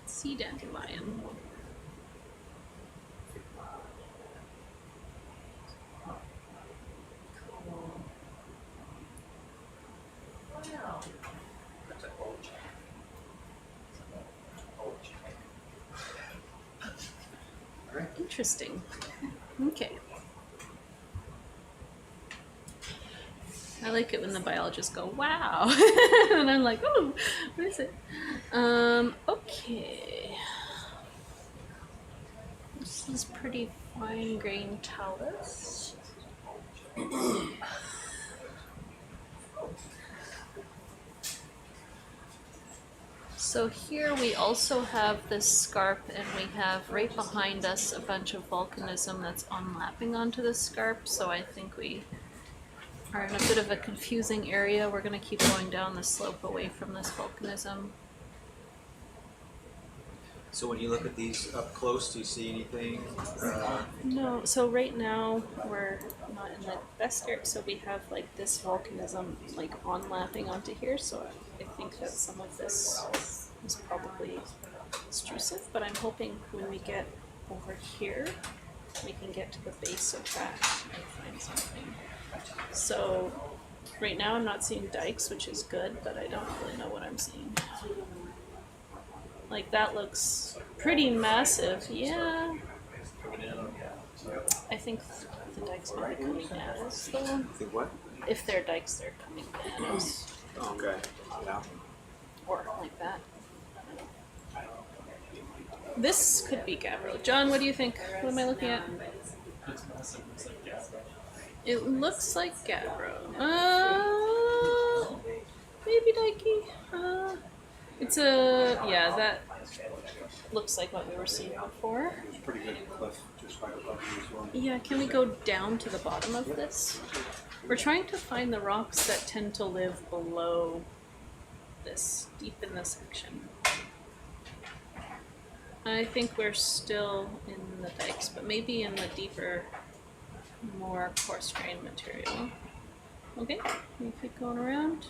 Speaker 2: Sea dandelion.
Speaker 11: Wow.
Speaker 5: That's an old check. Old check.
Speaker 2: Interesting. Okay. I like it when the biologists go, wow. And I'm like, oh, what is it? Okay. This is pretty fine grained talus. So here we also have this scarp, and we have right behind us a bunch of volcanism that's unlapping onto the scarp, so I think we are in a bit of a confusing area. We're going to keep going down the slope away from this volcanism.
Speaker 14: So when you look at these up close, do you see anything?
Speaker 2: No, so right now we're not in the best area, so we have like this volcanism like onlapping onto here, so I think that some of this is probably extrusive, but I'm hoping when we get over here, we can get to the base of that and find something. So right now I'm not seeing dikes, which is good, but I don't really know what I'm seeing. Like that looks pretty massive, yeah. I think the dikes might be coming at us though.
Speaker 5: I think what?
Speaker 2: If they're dikes, they're coming at us.
Speaker 5: Okay, yeah.
Speaker 2: Or like that. This could be Gabbro. John, what do you think? What am I looking at? It looks like Gabbro. Maybe Dikey. It's a, yeah, that looks like what we were seeing before.
Speaker 13: It's pretty good cliff just right above you as well.
Speaker 2: Yeah, can we go down to the bottom of this? We're trying to find the rocks that tend to live below this, deep in this section. I think we're still in the dikes, but maybe in the deeper, more coarse grained material. Okay, we keep going around.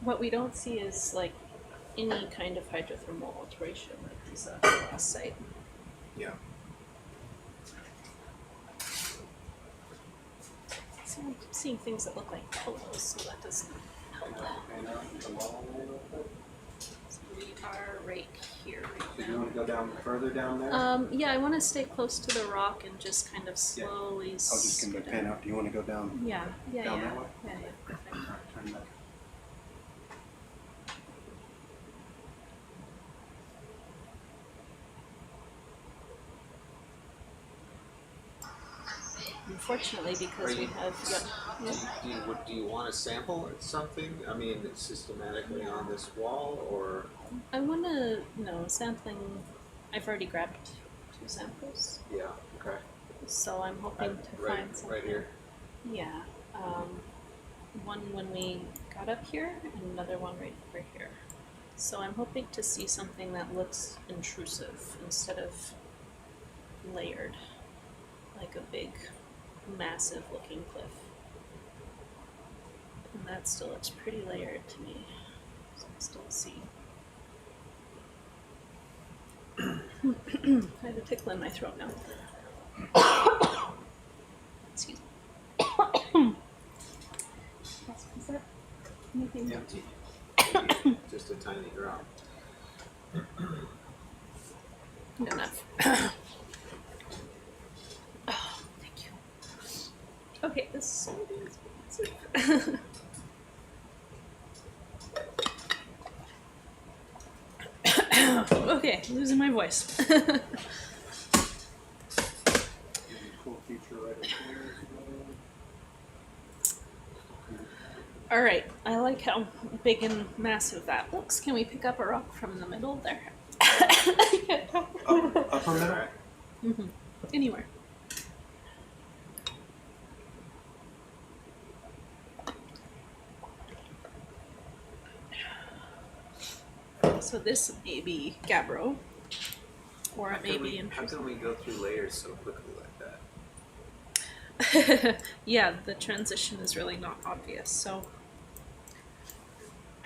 Speaker 2: What we don't see is like any kind of hydrothermal alteration like this last site.
Speaker 5: Yeah.
Speaker 2: So I keep seeing things that look like pillows, so that doesn't help. So we are right here.
Speaker 13: So you want to go down further down there?
Speaker 2: Yeah, I want to stay close to the rock and just kind of slowly.
Speaker 13: I was just going to pan out. Do you want to go down?
Speaker 2: Yeah, yeah,
Speaker 13: down
Speaker 2: yeah.
Speaker 13: that way?
Speaker 2: Yeah, yeah, perfect.
Speaker 13: All right, turn back.
Speaker 2: Unfortunately, because we have
Speaker 5: Do you want to sample something? I mean, systematically on this wall, or?
Speaker 2: I want to sampling. I've already grabbed 2 samples,
Speaker 5: Yeah. Okay.
Speaker 2: so I'm hoping to find something.
Speaker 5: Right here.
Speaker 2: Yeah, one when we got up here, and another one right over here. So I'm hoping to see something that looks intrusive instead of layered, like a big, massive looking cliff. And that still looks pretty layered to me, so I still see. I have a tickle in my throat now. Excuse me. Is that anything?
Speaker 5: Empty. Just a tiny drop.
Speaker 2: Good enough. Oh, thank you. Okay, this is so expensive. Okay, losing my voice.
Speaker 13: Cool feature right up there.
Speaker 2: All right, I like how big and massive that looks. Can we pick up a rock from the middle there?
Speaker 13: Upper middle?
Speaker 2: Mm-hmm. Anywhere. So this may be Gabbro, or it may be
Speaker 5: How can we go through layers so quickly like that?
Speaker 2: Yeah, the transition is really not obvious, so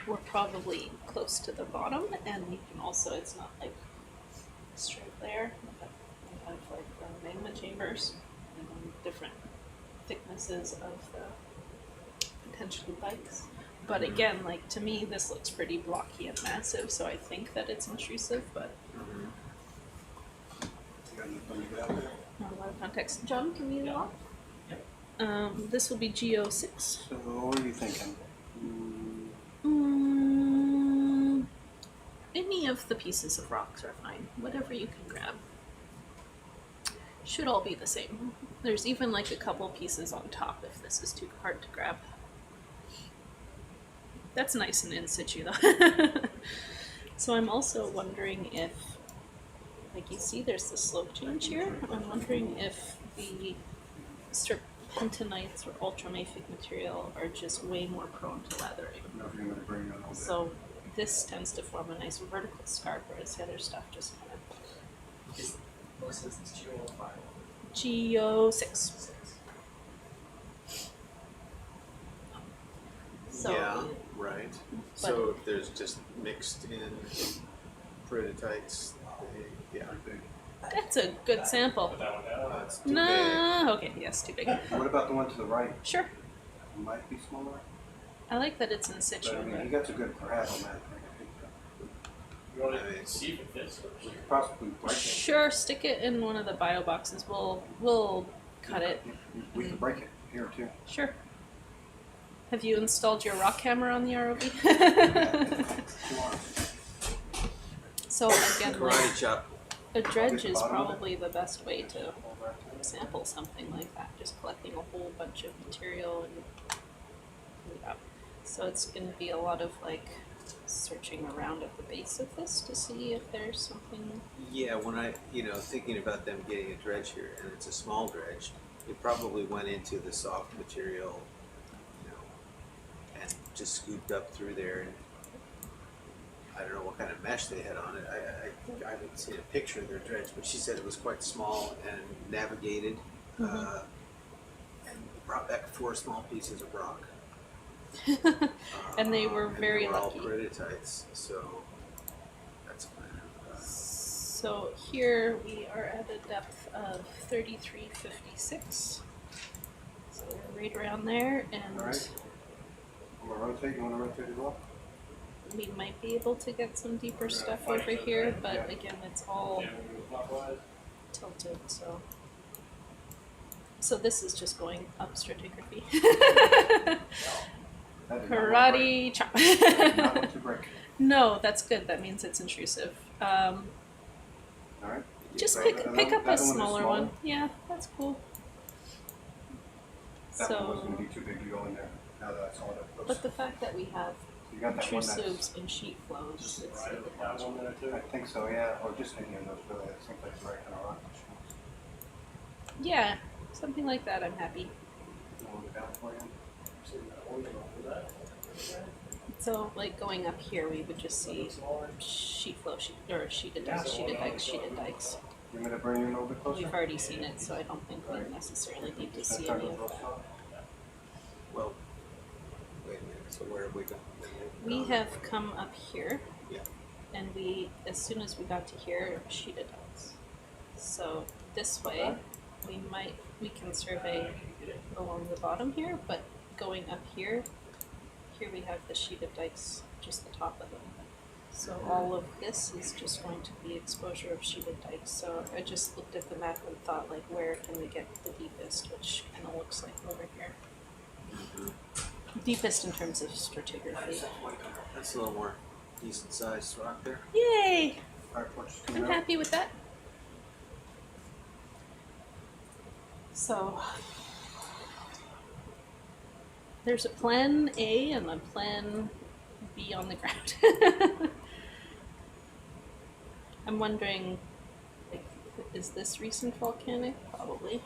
Speaker 2: we're probably close to the bottom, and you can also, it's not like straight there, but we have like magma chambers and different thicknesses of the potential dikes. But again, like to me, this looks pretty blocky and massive, so I think that it's intrusive, but not a lot of context. John, can you walk? This will be GO6.
Speaker 13: So what are you thinking?
Speaker 2: Any of the pieces of rocks are fine. Whatever you can grab. Should all be the same. There's even like a couple pieces on top if this is too hard to grab. That's nice and in situ though. So I'm also wondering if, like you see there's the slope change here. I'm wondering if the serpentinites or ultramafic material are just way more prone to lathering. So this tends to form a nice vertical scarp, whereas the other stuff just kind of...
Speaker 10: Most of this is GO5.
Speaker 2: GO6. So,
Speaker 5: yeah, right. So if there's just mixed in peridotites, yeah.
Speaker 2: that's a good sample.
Speaker 5: That's too big.
Speaker 2: No, okay, yes, too big.
Speaker 13: What about the one to the right?
Speaker 2: Sure.
Speaker 13: It might be smaller.
Speaker 2: I like that it's in situ.
Speaker 13: But I mean, you got a good grab on that thing.
Speaker 8: You want
Speaker 5: I mean,
Speaker 8: to see if it fits first?
Speaker 13: We could possibly break it.
Speaker 2: Sure, stick it in one of the bio boxes. We'll cut it.
Speaker 13: We could break it here too.
Speaker 2: Sure. Have you installed your rock hammer on the ROV? So again, like,
Speaker 14: Karate chop.
Speaker 2: a dredge is probably the best way to sample something like that. Just collecting a whole bunch of material and yeah. So it's going to be a lot of like searching around at the base of this to see if there's something.
Speaker 14: Yeah, when I, thinking about them getting a dredge here, and it's a small dredge, it probably went into the soft material, and just scooped up through there. And I don't know what kind of mesh they had on it. I haven't seen a picture of their dredge, but she said it was quite small and navigated, and brought back 4 small pieces of rock.
Speaker 2: And they were very
Speaker 14: they were
Speaker 2: lucky.
Speaker 14: all peridotites, so that's kind of.
Speaker 2: So here we are at a depth of 3356. So we're right around there, and
Speaker 13: All right. I'm gonna rotate. You want to rotate as well?
Speaker 2: we might be able to get some deeper stuff over here, but again, it's all tilted, so. So this is just going up stratigraphy. Karate chop.
Speaker 13: Not want to break.
Speaker 2: No, that's good. That means it's intrusive.
Speaker 13: All right.
Speaker 2: Just
Speaker 14: Right.
Speaker 2: pick up
Speaker 13: That one
Speaker 2: a
Speaker 13: is
Speaker 2: smaller
Speaker 13: smaller?
Speaker 2: one. Yeah, that's cool.
Speaker 13: That one wasn't
Speaker 2: So,
Speaker 13: gonna be too big to go in there. Now that I saw it up close.
Speaker 2: but the fact that we have
Speaker 13: You got that one that's.
Speaker 2: intrusives and sheet flows, it's
Speaker 13: I think so, yeah. Or just any of those really. It seems like the right kind of rock.
Speaker 2: yeah, something like that. I'm happy.
Speaker 13: Hold it down for you.
Speaker 2: So, like going up here, we would just see sheet flow, or sheeted dikes, sheeted dikes, sheeted dikes.
Speaker 13: You want me to bring you a little bit closer?
Speaker 2: We've already seen it, so I don't think we necessarily need to see any of that.
Speaker 14: Well, wait a minute. So where have we gone?
Speaker 2: We have come up here,
Speaker 14: Yeah.
Speaker 2: and as soon as we got to here, sheeted dikes. So this way, we can survey along the bottom here, but going up here we have the sheeted dikes, just the top of them. So all of this is just going to be exposure of sheeted dikes. So I just looked at the map and thought, like, where can we get the deepest, which kind of looks like over here. Deepest in terms of stratigraphy.
Speaker 14: That's a little more decent sized rock there.
Speaker 2: Yay!
Speaker 13: All right, what's
Speaker 2: I'm
Speaker 13: coming out?
Speaker 2: happy with that. So there's a plan A and a plan B on the ground. I'm wondering, like, is this recent volcanic? Probably.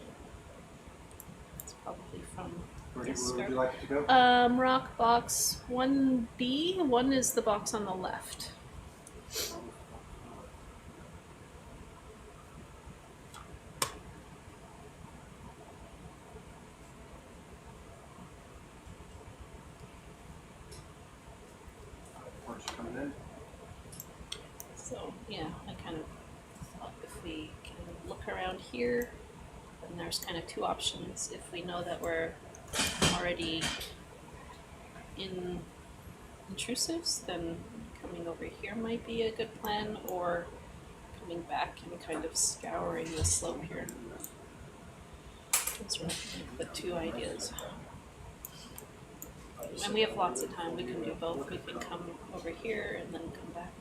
Speaker 2: It's probably from
Speaker 13: Where
Speaker 2: this
Speaker 13: would
Speaker 2: scarp.
Speaker 13: you like it to go?
Speaker 2: Rock box 1B. 1 is the box on the left.
Speaker 13: Where's it coming in?
Speaker 2: So yeah, I kind of thought if we can look around here, then there's kind of 2 options. If we know that we're already in intrusives, then coming over here might be a good plan, or coming back and kind of scouring the slope here. Those are like the 2 ideas. And we have lots of time. We can do both. We can come over here and then come back.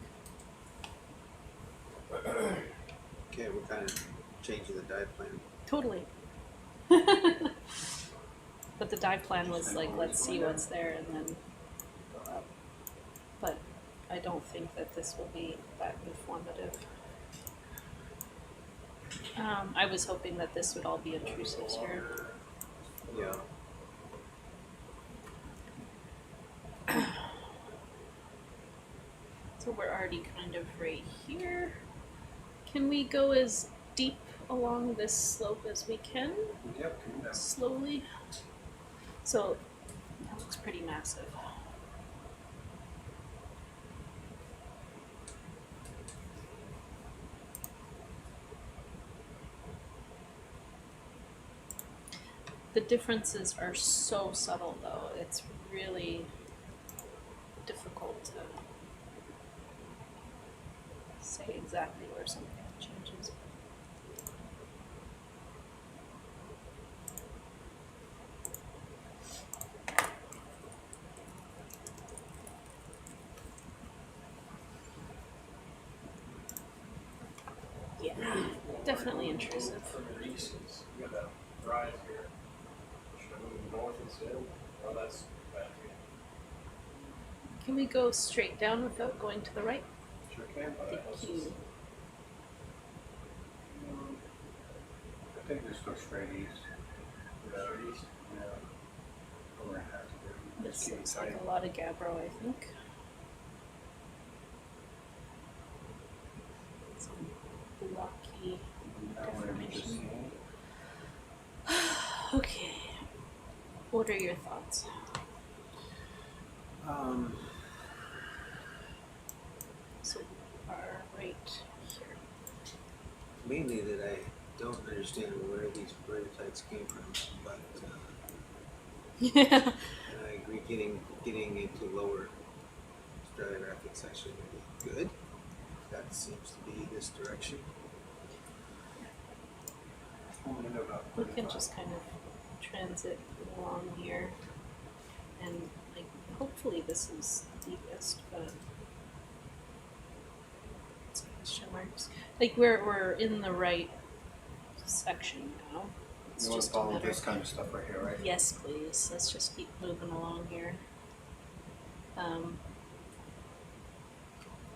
Speaker 14: Okay, we're kind of changing the dive plan.
Speaker 2: Totally. But the dive plan was like, let's see what's there and then go up. But I don't think that this will be that informative. I was hoping that this would all be intrusives here.
Speaker 14: Yeah.
Speaker 2: So we're already kind of right here. Can we go as deep along this slope as we can?
Speaker 13: Yep, coming down.
Speaker 2: Slowly. So that looks pretty massive. The differences are so subtle though, it's really difficult to exactly where something changes. Yeah, definitely intrusive.
Speaker 10: From your east, you got that rise here. Should I move north instead? Oh, that's bad.
Speaker 2: Can we go straight down without going to the right?
Speaker 13: Sure can.
Speaker 2: Thank you.
Speaker 13: I think just go straight east.
Speaker 10: Straight east.
Speaker 13: Yeah. We're gonna have to do.
Speaker 2: This
Speaker 13: Just keep
Speaker 2: looks
Speaker 13: it
Speaker 2: like
Speaker 13: tight.
Speaker 2: a lot of gabbro, I think. Some blocky
Speaker 13: That way we just-
Speaker 2: deformation. Okay. What are your thoughts? So we are right here.
Speaker 14: Mainly that I don't understand where these peridotite came from, but
Speaker 2: Yeah.
Speaker 14: and I agree getting into lower stratigraphics actually would be good. That seems to be this direction.
Speaker 2: We can just kind of transit along here, and like hopefully this is the deepest, but it's question marks. Like we're in the right section now. It's
Speaker 13: You want to
Speaker 2: just a
Speaker 13: follow
Speaker 2: matter.
Speaker 13: this kind of stuff right here, right?
Speaker 2: Yes, please. Let's just keep moving along here.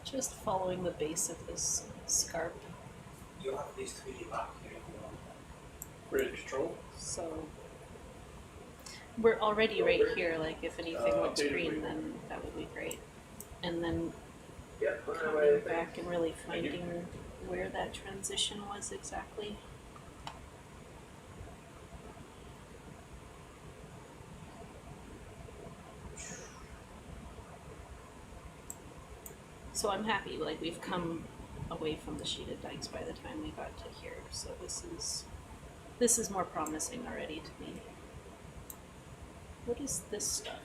Speaker 2: Just following the base of this scarp.
Speaker 10: You'll have these 3D map here. Ready to control?
Speaker 2: So we're already right here, like if anything looks green, then that would be great. And then
Speaker 9: Yeah, on our
Speaker 2: coming
Speaker 9: way.
Speaker 2: back and really finding where that transition was exactly. So I'm happy, like we've come away from the sheeted dikes by the time we got to here. So this is more promising already to me. What is this stuff?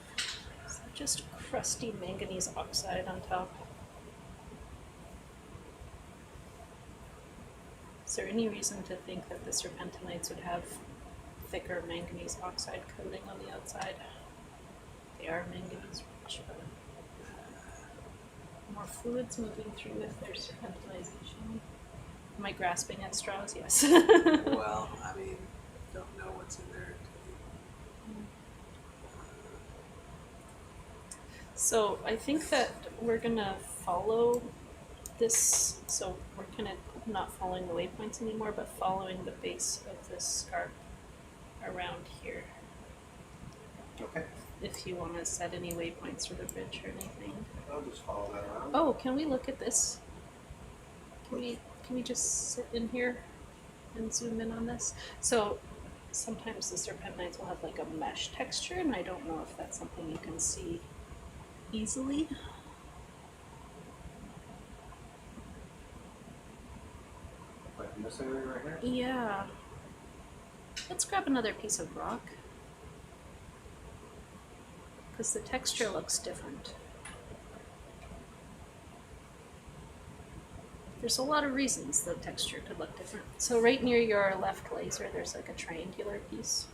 Speaker 2: Is that just crusty manganese oxide on top? Is there any reason to think that the serpentinites would have thicker manganese oxide coating on the outside? They are manganese rich, but more fluids moving through with their serpentinization. Am I grasping at straws? Yes.
Speaker 14: Well, I mean, don't know what's in there.
Speaker 2: So I think that we're gonna follow this, so we're kind of not following the waypoints anymore, but following the base of this scarp around here.
Speaker 13: Okay.
Speaker 2: If you want to set any waypoints for the bridge or anything.
Speaker 13: I'll just follow that around.
Speaker 2: Oh, can we look at this? Can we just sit in here and zoom in on this? So sometimes the serpentinites will have like a mesh texture, and I don't know if that's something you can see easily.
Speaker 13: Like in this area right here?
Speaker 2: Yeah. Let's grab another piece of rock. Because the texture looks different. There's a lot of reasons the texture could look different. So right near your left laser, there's like a triangular piece.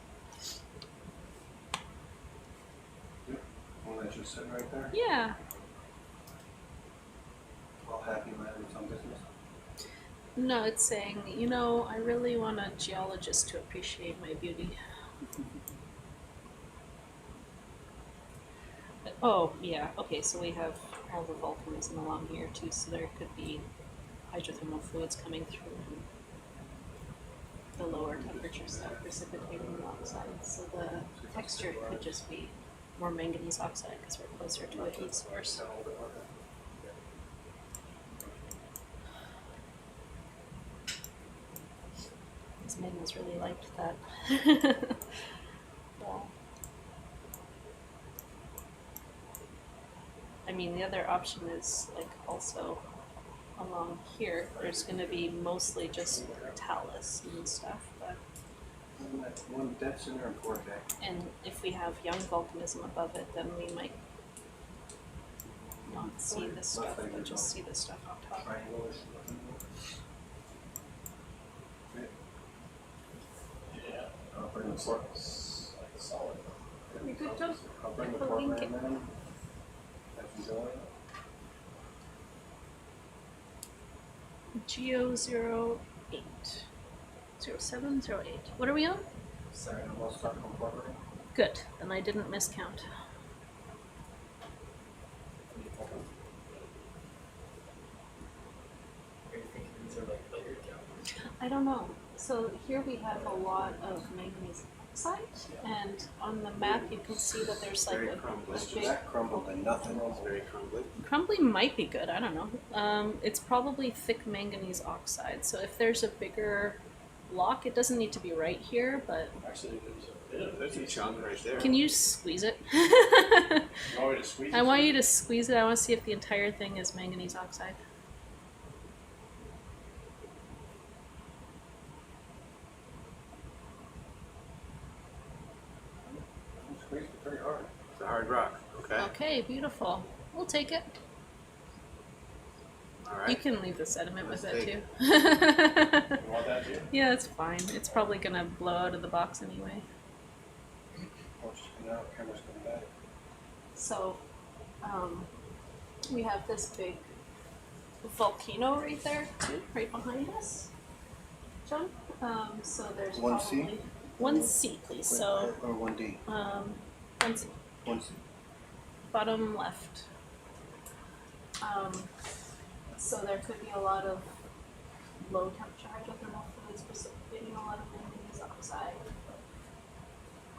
Speaker 13: One that's just sitting right there?
Speaker 2: Yeah.
Speaker 13: All happy land with some business?
Speaker 2: No, it's saying, you know, I really want a geologist to appreciate my beauty. Oh, yeah, okay, so we have all the volcanism along here too, so there could be hydrothermal fluids coming through and the lower temperature stuff precipitating the oxide. So the texture could just be more manganese oxide because we're closer to a heat source. These mammals really liked that. Well, I mean, the other option is like also along here. There's going to be mostly just talus and stuff, but
Speaker 13: One dead center and four deck.
Speaker 2: and if we have young volcanism above it, then we might not see this stuff, but just see this stuff on top.
Speaker 8: Yeah. I'll bring the solid.
Speaker 2: You good, Joe?
Speaker 13: I'll bring the
Speaker 2: I'll
Speaker 13: program
Speaker 2: link it.
Speaker 13: in. As you join.
Speaker 2: Geo 08. 0708. What are we on?
Speaker 13: Second, we'll start from program.
Speaker 2: Good. Then I didn't miscount. I don't know. So here we have a lot of manganese oxide, and on the map you can see that there's like
Speaker 14: Very
Speaker 2: a
Speaker 14: crumbly.
Speaker 2: big
Speaker 13: That crumbled to nothing.
Speaker 14: It's very crumbly.
Speaker 2: crumbly might be good. I don't know. It's probably thick manganese oxide. So if there's a bigger block, it doesn't need to be right here, but
Speaker 10: Actually, there's a bit of
Speaker 14: There's a chunk right there.
Speaker 2: can you squeeze it?
Speaker 10: You want me to squeeze it?
Speaker 2: I want you to squeeze it. I want to see if the entire thing is manganese oxide.
Speaker 13: Squeezed it pretty hard.
Speaker 14: It's a hard rock. Okay.
Speaker 2: Okay, beautiful. We'll take it.
Speaker 14: All right.
Speaker 2: You can leave the sediment with
Speaker 14: Let's
Speaker 2: it
Speaker 14: take
Speaker 2: too.
Speaker 10: You want that too?
Speaker 2: Yeah, it's fine. It's probably gonna blow out of the box anyway.
Speaker 13: Watch it now, camera's coming back.
Speaker 2: So, we have this big volcano right there too, right behind us, John. So there's
Speaker 13: 1C?
Speaker 2: probably 1C, please. So,
Speaker 13: Or 1D.
Speaker 2: 1C,
Speaker 13: 1C.
Speaker 2: bottom left. So there could be a lot of low temperature hydrothermal fluids precipitating a lot of manganese oxide.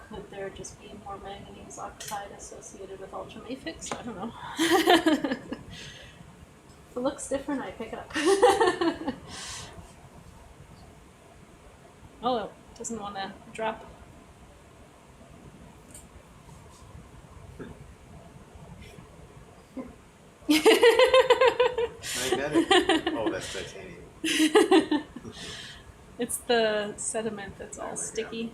Speaker 2: Could there just be more manganese oxide associated with ultramafics? I don't know. If it looks different, I pick it up. Oh, it doesn't want to drop.
Speaker 14: Magnetic. Oh, that's titanium.
Speaker 2: It's the sediment that's all
Speaker 14: Oh my
Speaker 2: sticky.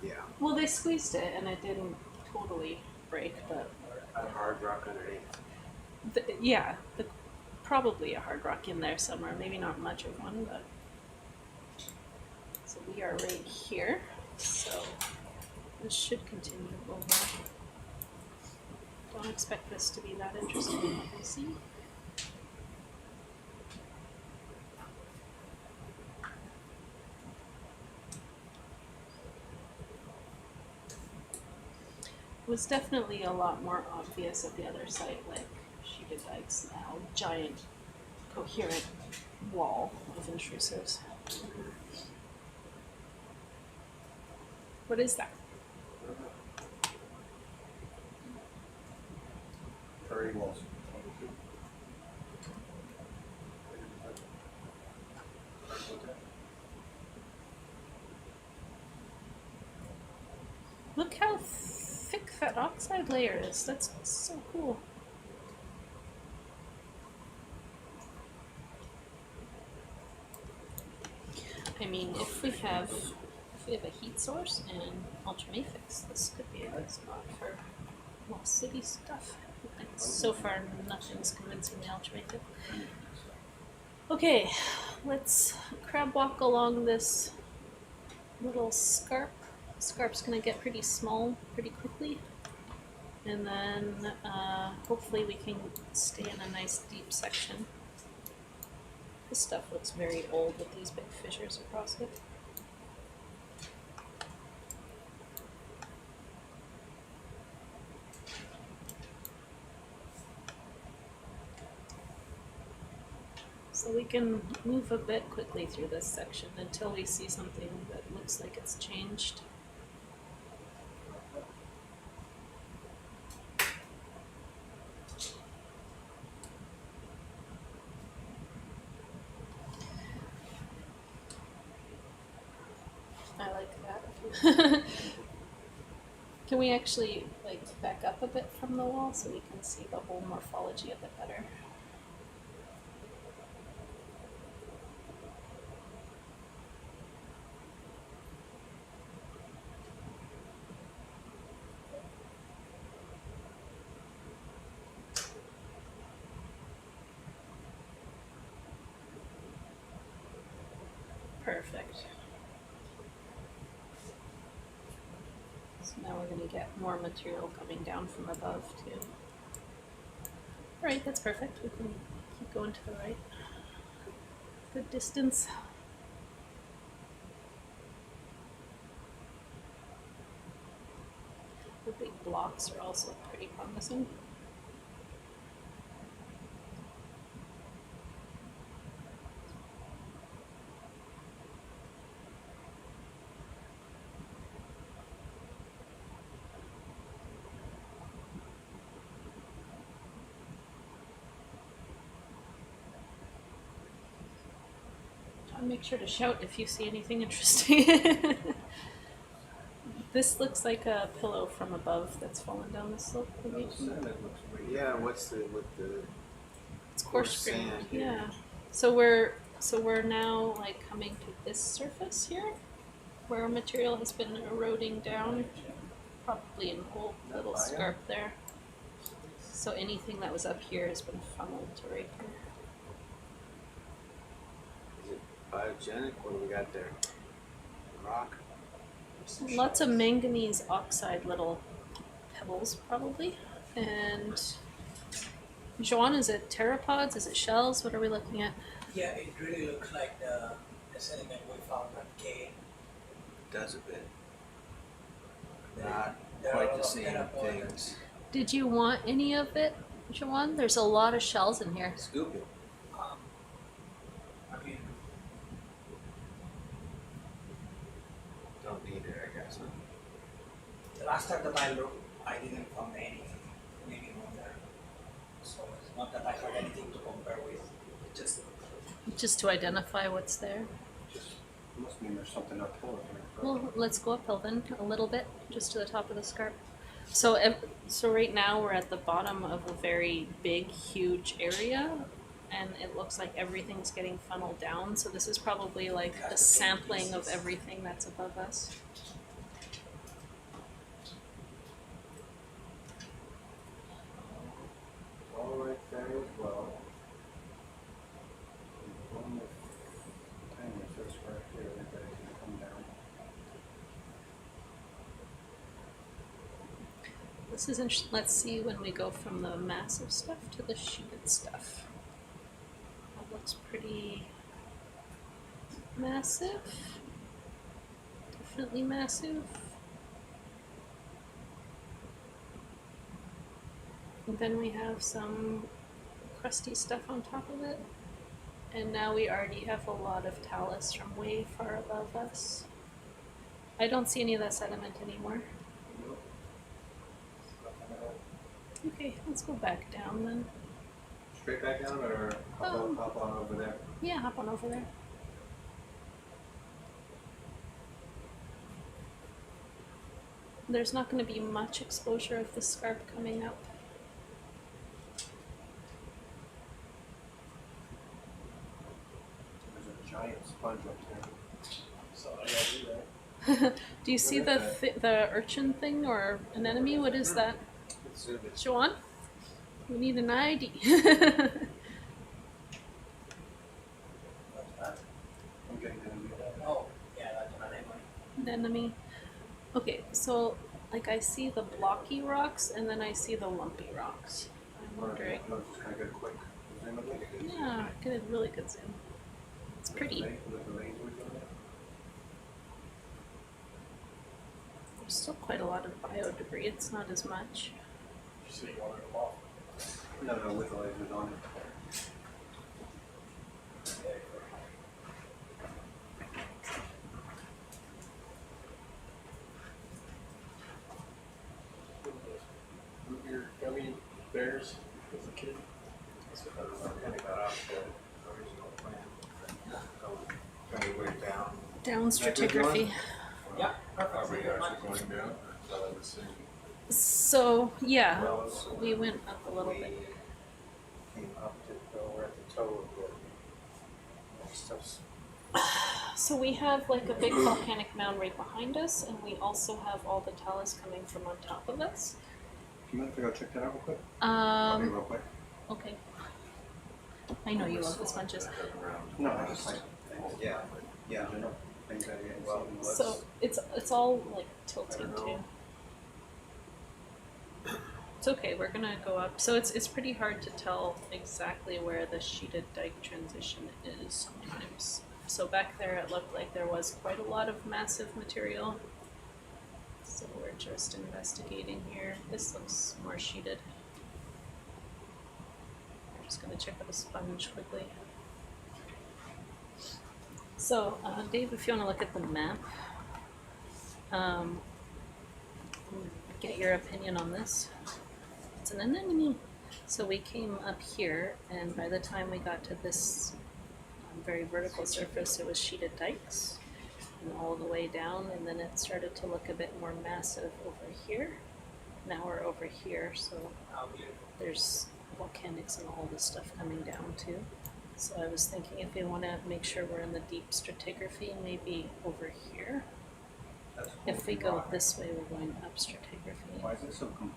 Speaker 14: Yeah.
Speaker 2: Well, they squeezed it and it didn't totally break, but
Speaker 14: A hard rock underneath.
Speaker 2: yeah, probably a hard rock in there somewhere. Maybe not much of one, but so we are right here. So this should continue over. Don't expect this to be that interesting. We'll see. It was definitely a lot more obvious at the other site, like sheeted dikes now, giant coherent wall of intrusives. What is that?
Speaker 13: Prairie walls.
Speaker 2: Look how thick that oxide layer is. That's so cool. I mean, if we have a heat source and ultramafics, this could be a good spot for more city stuff. And so far, nothing's convincing me ultramafic. Okay, let's crab walk along this little scarp. Scarp's gonna get pretty small pretty quickly, and then hopefully we can stay in a nice deep section. This stuff looks very old with these big fissures across it. So we can move a bit quickly through this section until we see something that looks like it's changed. I like that. Can we actually like back up a bit from the wall so we can see the whole morphology a bit better? Perfect. So now we're going to get more material coming down from above too. Alright, that's perfect. We can keep going to the right. Good distance. The big blocks are also pretty promising. Make sure to shout if you see anything interesting. This looks like a pillow from above that's fallen down the slope.
Speaker 14: Yeah, what's with the
Speaker 2: It's coarse grained.
Speaker 14: sand?
Speaker 2: Yeah. So we're now like coming to this surface here, where material has been eroding down, probably in a whole little scarp there. So anything that was up here has been funneled to right here.
Speaker 14: Biogenic? What do we got there? Rock?
Speaker 2: Lots of manganese oxide little pebbles, probably. And Joanne, is it pteropods? Is it shells? What are we looking at?
Speaker 10: Yeah, it really looks like the sediment we found at K.
Speaker 14: Does a bit. Not
Speaker 10: There are
Speaker 14: quite
Speaker 10: a
Speaker 14: the
Speaker 10: lot of
Speaker 14: same
Speaker 10: pteropods.
Speaker 14: things.
Speaker 2: Did you want any of it, Joanne? There's a lot of shells in here.
Speaker 14: Scoop it.
Speaker 10: I mean,
Speaker 14: Don't need it, I guess.
Speaker 10: the last time that I looked, I didn't find anything on there. So it's not that I had anything to compare with. It
Speaker 2: Just to identify what's there.
Speaker 13: Just must mean there's something uphill here.
Speaker 2: Well, let's go uphill then a little bit, just to the top of the scarp. So, so right now we're at the bottom of a very big, huge area, and it looks like everything's getting funneled down. So this is probably like a sampling of everything that's above us.
Speaker 13: All right there as well. One with tiny fish right here, everybody can come down.
Speaker 2: This is interesting. Let's see when we go from the massive stuff to the sheeted stuff. That looks pretty massive. Definitely massive. And then we have some crusty stuff on top of it. And now we already have a lot of talus from way far above us. I don't see any of that sediment anymore. Okay, let's go back down then.
Speaker 13: Straight back down or hop on over there?
Speaker 2: Yeah, hop on over there. There's not going to be much exposure of the scarp coming up.
Speaker 13: There's a giant sponge up there.
Speaker 10: so I do that.
Speaker 2: Do you see the urchin thing or anemone? What is that?
Speaker 14: Zoom it.
Speaker 2: Joanne? We need an ID.
Speaker 10: What's that?
Speaker 13: I'm getting to
Speaker 10: Oh, yeah, that's an anemone.
Speaker 2: Anemone. Okay, so like I see the blocky rocks and then I see the lumpy rocks. I'm wondering.
Speaker 13: I'm just gonna get a quick zoom of it.
Speaker 2: Yeah, get a really good zoom. It's pretty.
Speaker 13: With the lasers on it.
Speaker 2: There's still quite a lot of bio debris. It's not as much.
Speaker 10: You see one of them off.
Speaker 13: No, with the lasers on it.
Speaker 10: Your gummy bears as a kid.
Speaker 14: That's what I was kind of got off the original plan. Going way down.
Speaker 2: Down stratigraphy.
Speaker 10: Yeah,
Speaker 8: Are
Speaker 10: perfect.
Speaker 8: we actually going down? Is that what we're seeing?
Speaker 2: So yeah,
Speaker 14: Well, so
Speaker 2: we went up a little bit.
Speaker 14: Came up to go, we're at the toe of the stuff's.
Speaker 2: So we have like a big volcanic mound right behind us, and we also have all the talus coming from on top of us.
Speaker 13: Do you mind if I go check that out real quick? Real quick.
Speaker 2: Okay. I know you love the sponges.
Speaker 13: No, I just like.
Speaker 14: Yeah.
Speaker 5: Yeah.
Speaker 13: Things that you
Speaker 5: Well, let's,
Speaker 2: So it's all like tilted too. It's okay, we're gonna go up. So it's pretty hard to tell exactly where the sheeted dike transition is sometimes. So back there it looked like there was quite a lot of massive material. So we're just investigating here. This looks more sheeted. I'm just gonna check out a sponge quickly. So, Dave, if you want to look at the map, get your opinion on this. It's an anemone. So we came up here, and by the time we got to this very vertical surface, it was sheeted dikes, and all the way down, and then it started to look a bit more massive over here. Now we're over here, so there's volcanics and all this stuff coming down too. So I was thinking if we want to make sure we're in the deep stratigraphy, maybe over here. If we go this way, we're going up stratigraphy.
Speaker 13: Why is it so clean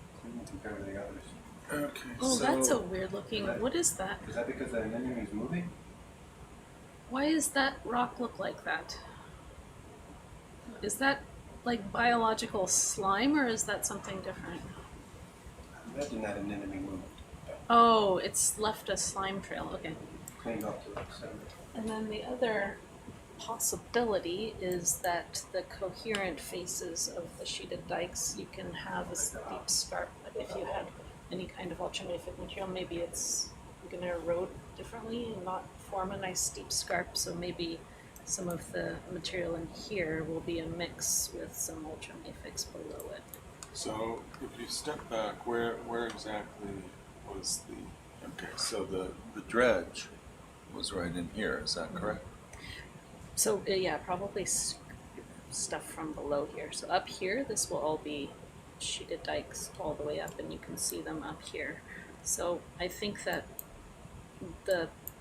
Speaker 13: compared to the others?
Speaker 3: Okay,
Speaker 2: Oh,
Speaker 3: so
Speaker 2: that's a weird looking. What is that?
Speaker 13: Is that because the anemone is moving?
Speaker 2: Why does that rock look like that? Is that like biological slime, or is that something different?
Speaker 13: Imagine that anemone moved.
Speaker 2: Oh, it's left a slime trail. Okay.
Speaker 13: Cleaned up to the center.
Speaker 2: And then the other possibility is that the coherent faces of the sheeted dikes, you can have a deep scarp. If you had any kind of ultramafic material, maybe it's going to erode differently and not form a nice steep scarp. So maybe some of the material in here will be a mix with some ultramafics below it.
Speaker 8: So if you step back, where exactly was the, okay, so the dredge was right in here, is that correct?
Speaker 2: So yeah, probably stuff from below here. So up here, this will all be sheeted dikes all the way up, and you can see them up here. So I think that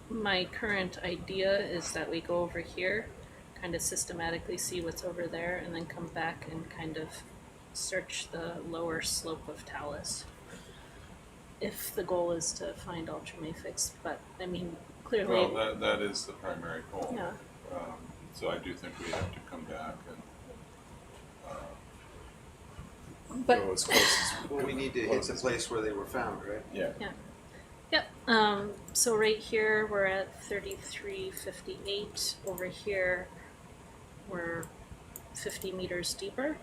Speaker 2: my current idea is that we go over here, kind of systematically see what's over there, and then come back and kind of search the lower slope of talus. If the goal is to find ultramafics, but I mean, clearly.
Speaker 8: Well, that is the primary goal.
Speaker 2: Yeah.
Speaker 8: So I do think we have to come back and
Speaker 2: But
Speaker 8: go as close as
Speaker 14: Well, we need to hit the place where they were found, right?
Speaker 8: Yeah.
Speaker 2: Yep. So right here we're at 3358. Over here we're 50 meters deeper.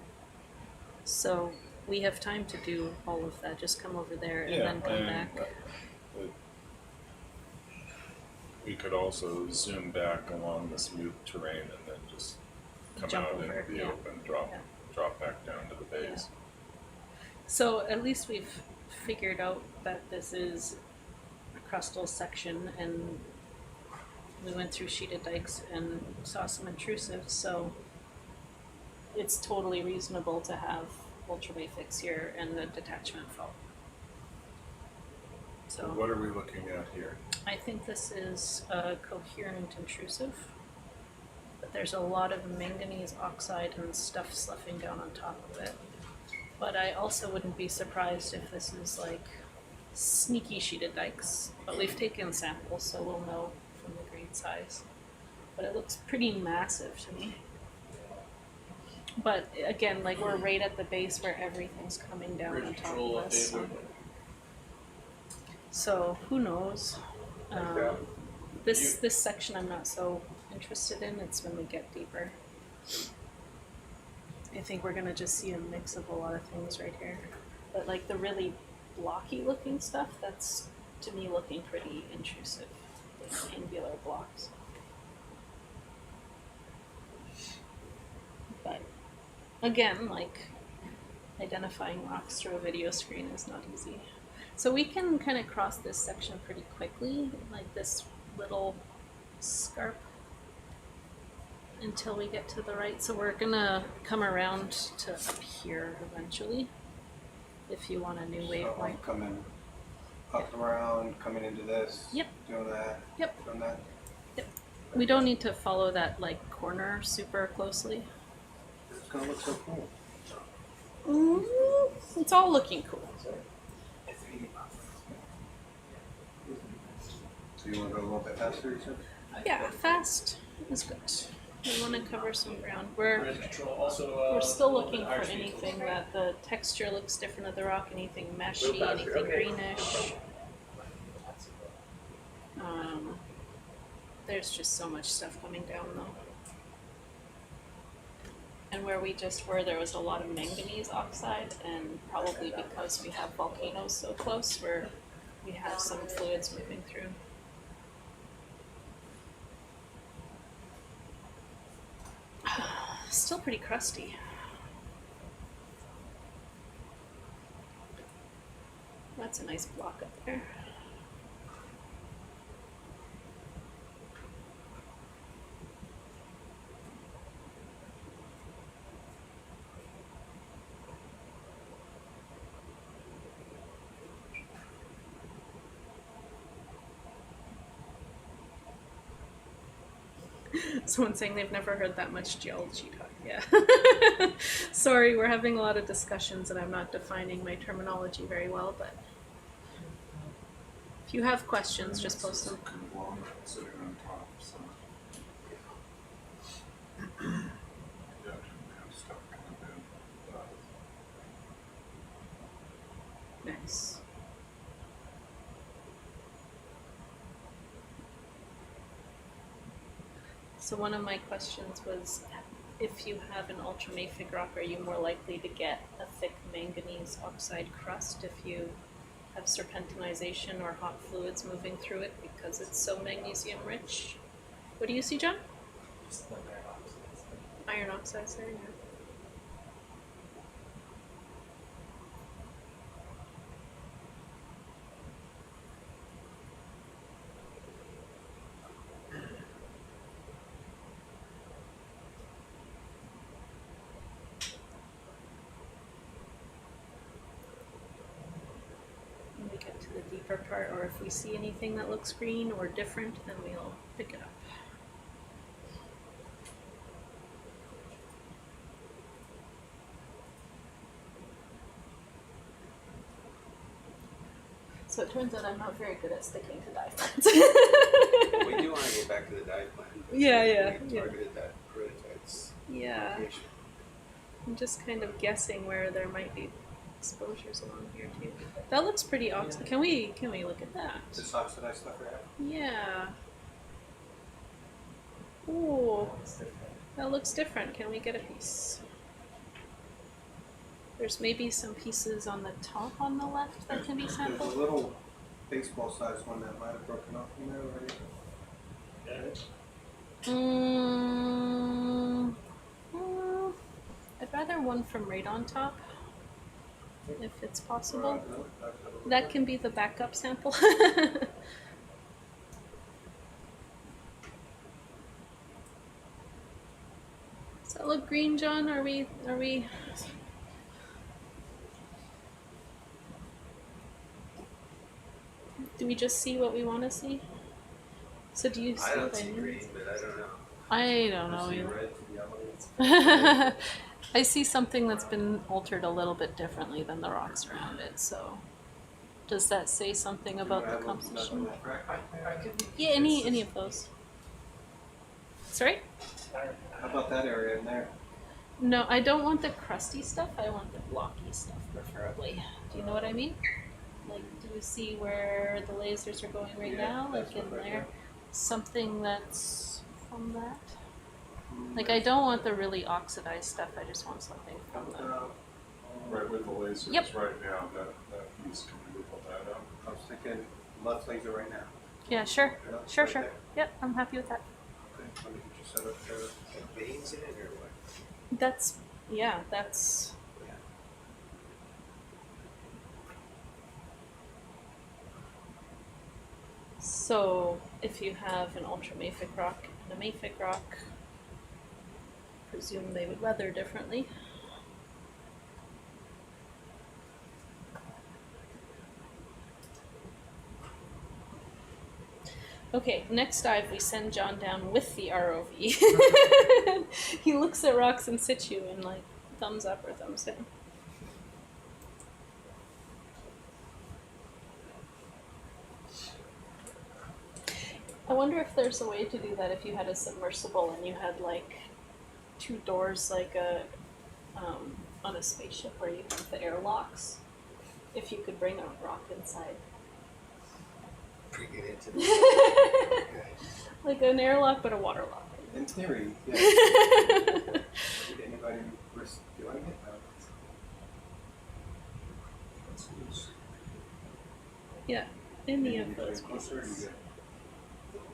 Speaker 2: So we have time to do all of that. Just come over there and then come back.
Speaker 8: We could also zoom back along the smooth terrain and then just come
Speaker 2: Jump
Speaker 8: out
Speaker 2: over,
Speaker 8: into the
Speaker 2: yeah.
Speaker 8: open, drop back down to the base.
Speaker 2: So at least we've figured out that this is a crustal section, and we went through sheeted dikes and saw some intrusives, so it's totally reasonable to have ultramafics here and the detachment fault.
Speaker 8: So
Speaker 2: So
Speaker 8: what are we looking at here?
Speaker 2: I think this is a coherent intrusive, but there's a lot of manganese oxide and stuff sloughing down on top of it. But I also wouldn't be surprised if this is like sneaky sheeted dikes. But we've taken samples, so we'll know from the grain size. But it looks pretty massive to me. But again, like we're right at the base where everything's coming down on top of us. So who knows? This section I'm not so interested in. It's when we get deeper. I think we're gonna just see a mix of a lot of things right here. But like the really blocky looking stuff, that's to me looking pretty intrusive. Like angular blocks. But again, like identifying rocks through a video screen is not easy. So we can kind of cross this section pretty quickly, like this little scarp, until we get to the right. So we're gonna come around to up here eventually, if you want a new
Speaker 13: So I'm
Speaker 2: waypoint.
Speaker 13: coming up around, coming into this.
Speaker 2: Yep.
Speaker 13: Doing that.
Speaker 2: Yep.
Speaker 13: Doing that.
Speaker 2: We don't need to follow that like corner super closely.
Speaker 13: It's gonna look so cool.
Speaker 2: It's all looking cool.
Speaker 13: So you want to go a little bit faster, you said?
Speaker 2: Yeah, fast is good. We want to cover some ground. We're
Speaker 10: control also.
Speaker 2: we're still looking for anything that the texture looks different of the rock, anything meshy, anything greenish. There's just so much stuff coming down though. And where we just were, there was a lot of manganese oxide, and probably because we have volcanoes so close, we have some fluids moving through. Still pretty crusty. That's a nice block up there. Someone's saying they've never heard that much geology talk. Yeah. Sorry, we're having a lot of discussions and I'm not defining my terminology very well, but if you have questions, just post them.
Speaker 8: Sitting on top, so. Yeah, have stuff coming in.
Speaker 2: Nice. So one of my questions was, if you have an ultramafic rock, are you more likely to get a thick manganese oxide crust if you have serpentinization or hot fluids moving through it because it's so magnesium rich? What do you see, John?
Speaker 10: Just the
Speaker 2: Iron oxides there, yeah. When we get to the deeper part, or if we see anything that looks green or different, then we'll pick it up. So it turns out I'm not very good at sticking to dive plans.
Speaker 14: We do want to get back to the dive plan.
Speaker 2: Yeah.
Speaker 14: We targeted that peridotite's
Speaker 2: Yeah.
Speaker 14: location.
Speaker 2: I'm just kind of guessing where there might be exposures along here too. That looks pretty oxidized. Can we look at that?
Speaker 13: This oxidized stuff right
Speaker 2: Yeah. Ooh, that looks different. Can we get a piece? There's maybe some pieces on the top on the left that can be
Speaker 13: There's
Speaker 2: sampled.
Speaker 13: a little baseball-sized one that might have broken off from there already.
Speaker 2: I'd rather one from right on top, if it's possible.
Speaker 13: No,
Speaker 2: That can be the backup sample. Does that look green, John? Are we? Do we just see what we want to see? So do you see
Speaker 14: I don't
Speaker 2: what I
Speaker 14: see
Speaker 2: mean?
Speaker 14: green, but I don't know.
Speaker 2: I don't know
Speaker 13: I see
Speaker 2: either.
Speaker 13: red to yellow.
Speaker 2: I see something that's been altered a little bit differently than the rocks around it, so does that say something about the composition? Yeah, any of those. Sorry?
Speaker 13: How about that area in there?
Speaker 2: No, I don't want the crusty stuff, I want the blocky stuff preferably. Do you know what I mean? Like, do you see where the lasers are going right now? Like in there? Something that's from that? Like, I don't want the really oxidized stuff, I just want something from the...
Speaker 8: Right with the lasers
Speaker 2: Yep.
Speaker 8: right now, that piece, can we pull that up?
Speaker 13: I was thinking left laser right now.
Speaker 2: Yeah, sure.
Speaker 13: Yeah,
Speaker 2: Sure,
Speaker 13: right
Speaker 2: sure.
Speaker 13: there.
Speaker 2: Yep, I'm happy with that.
Speaker 13: Okay, let me get you set up there.
Speaker 14: Like veins in it or what?
Speaker 2: That's, yeah, that's... So, if you have an ultramafic rock and a mafic rock, presume they would weather differently. Okay, next dive we send John down with the ROV. He looks at rocks in situ and like thumbs up or thumbs down. I wonder if there's a way to do that if you had a submersible and you had like 2 doors like on a spaceship where you have the airlocks. If you could bring a rock inside.
Speaker 14: Bring it into the
Speaker 2: Like an airlock but a water lock.
Speaker 13: In theory, yeah. Would anybody risk doing it?
Speaker 2: Yeah, any of
Speaker 13: Anybody
Speaker 2: those
Speaker 13: closer, you
Speaker 2: pieces.
Speaker 13: get-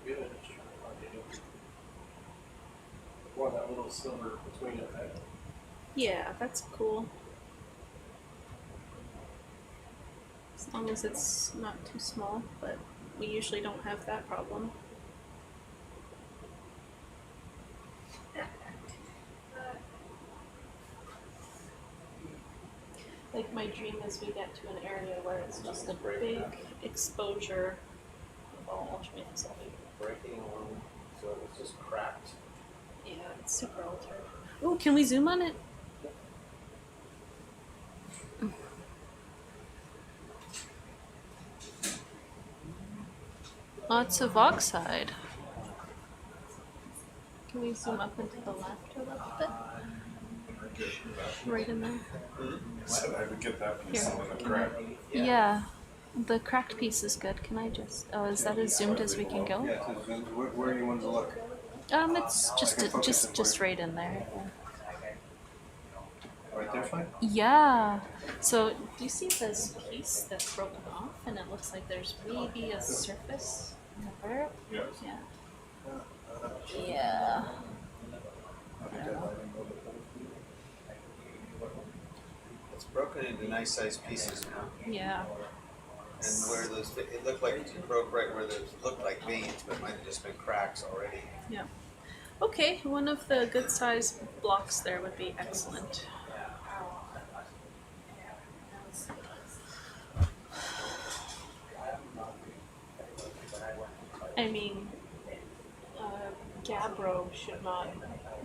Speaker 10: Good. Well, that little silver between it, right?
Speaker 2: Yeah, that's cool. As long as it's not too small, but we usually don't have that problem. Like my dream is we get to an area where it's just a big exposure of all ultramethylsulfate.
Speaker 10: Breaking along, so it was just cracked.
Speaker 2: Yeah, it's super altered. Oh, can we zoom on it? Lots of oxide. Can we zoom up into the left a little bit? Right in there.
Speaker 8: So I would get that piece
Speaker 2: Here.
Speaker 8: in the crack.
Speaker 2: Yeah. The cracked piece is good. Can I just? Oh, is that as zoomed as we can go?
Speaker 13: Yeah, it says, where do you want to look?
Speaker 2: It's just right in there.
Speaker 13: Right there's fine?
Speaker 2: Yeah. So do you see this piece that's broken off, and it looks like there's maybe a surface in the barrel?
Speaker 8: Yes.
Speaker 2: Yeah. Yeah.
Speaker 5: It's broken into nice sized pieces now.
Speaker 2: Yeah.
Speaker 5: And where those, it looked like it broke right where those looked like veins, but might have just been cracks already.
Speaker 2: Yeah. Okay, one of the good sized blocks there would be excellent. I mean, gabbro should not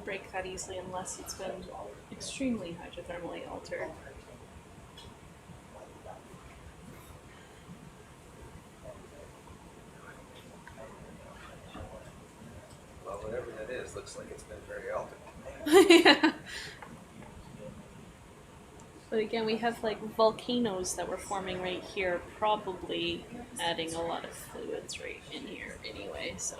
Speaker 2: break that easily unless it's been extremely hydrothermally altered.
Speaker 5: Well, whatever that is, looks like it's been very altered.
Speaker 2: Yeah. But again, we have like volcanoes that were forming right here, probably adding a lot of fluids right in here anyway, so.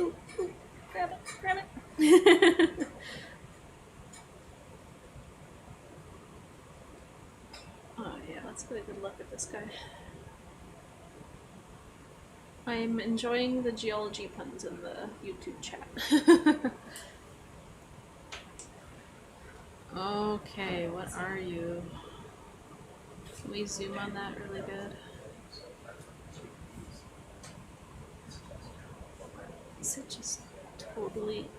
Speaker 2: Ooh, ooh, grab it, grab it. Oh yeah, let's get a good look at this guy. I'm enjoying the geology puns in the YouTube chat. Okay, what are you? Can we zoom on that really good? Is it just totally...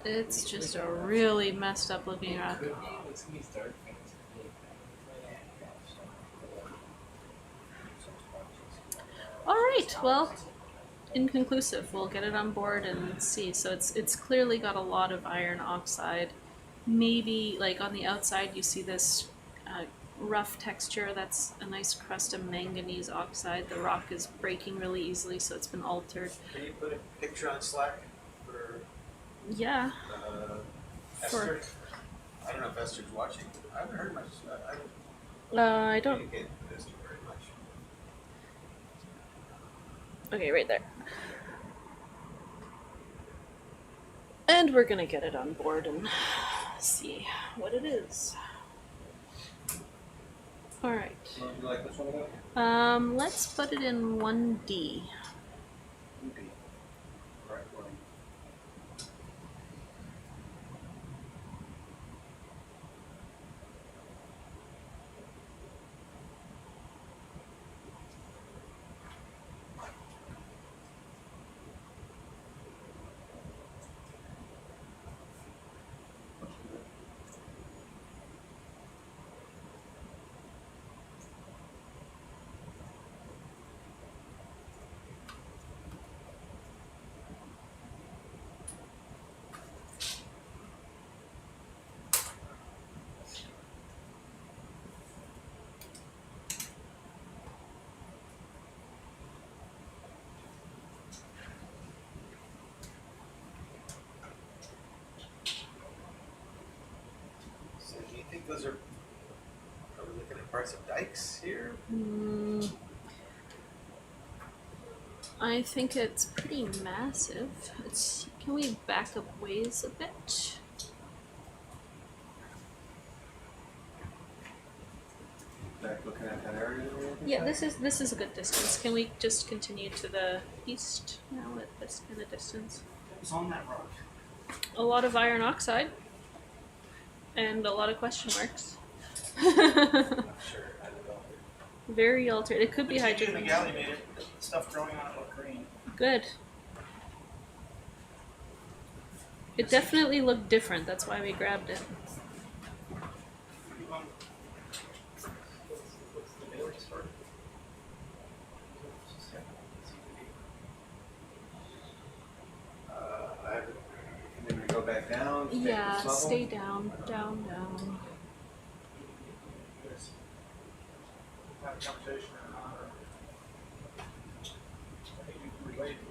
Speaker 2: It's just a really messed up looking rock. Alright, well, inconclusive. We'll get it on board and see. So it's clearly got a lot of iron oxide. Maybe, like on the outside, you see this rough texture. That's a nice crust of manganese oxide. The rock is breaking really easily, so it's been altered.
Speaker 5: Can you put a picture on Slack for
Speaker 2: Yeah.
Speaker 5: Esther? I don't know if Esther's watching. I haven't heard much.
Speaker 2: I don't.
Speaker 5: Communicate with Esther very much.
Speaker 2: Okay, right there. And we're gonna get it on board and see what it is. Alright.
Speaker 13: Would you like this one again?
Speaker 2: Let's put it in 1D.
Speaker 13: Right, well,
Speaker 5: think those are we looking at parts of dikes here?
Speaker 2: I think it's pretty massive. Can we back up ways a bit?
Speaker 13: Back looking at that area there?
Speaker 2: Yeah, this is a good distance. Can we just continue to the east now at this kind of distance?
Speaker 10: What's on that rock?
Speaker 2: A lot of iron oxide and a lot of question marks. Very altered. It could be
Speaker 10: The
Speaker 2: hydrothermal.
Speaker 10: galley made it. The stuff growing on it looked green.
Speaker 2: Good. It definitely looked different. That's why we grabbed it.
Speaker 5: Then we go back down. stay at
Speaker 2: Yeah,
Speaker 5: this level.
Speaker 2: stay down, down, down.
Speaker 10: Have a conversation or not. I think you can relate to it.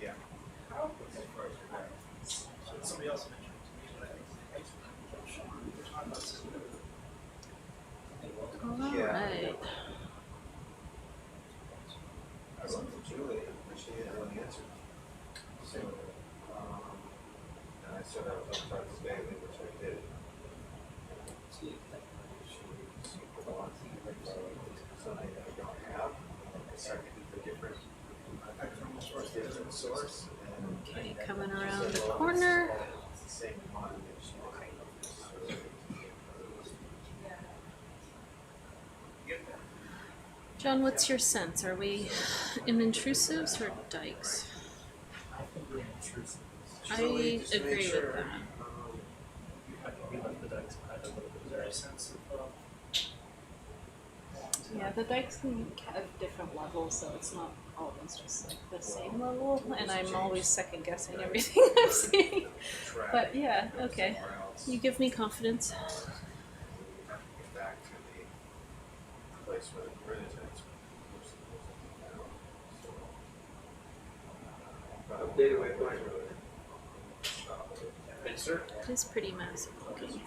Speaker 5: Yeah.
Speaker 10: Somebody else mentioned
Speaker 2: All
Speaker 5: Yeah.
Speaker 2: right.
Speaker 5: I wrote to Julie, but she didn't have an answer. So, and I said I was going to talk to Bailey, which I did. She put on something that I don't have. I started with a different source. And
Speaker 2: Okay, coming around the corner.
Speaker 5: it's the same one that she was.
Speaker 2: John, what's your sense? Are we in intrusives or dikes?
Speaker 10: I think we're intrusive.
Speaker 2: I
Speaker 5: Just make
Speaker 2: agree
Speaker 5: sure,
Speaker 2: with that.
Speaker 10: I think we left the dikes behind a little bit. Very sensitive.
Speaker 2: Yeah, the dikes can have different levels, so it's not always just like the same level. And I'm always second guessing everything I'm seeing. But yeah, okay. You give me confidence.
Speaker 5: We have to get back to the place where the bridge is. Updated waypoint.
Speaker 10: Sir.
Speaker 2: It is pretty massive looking.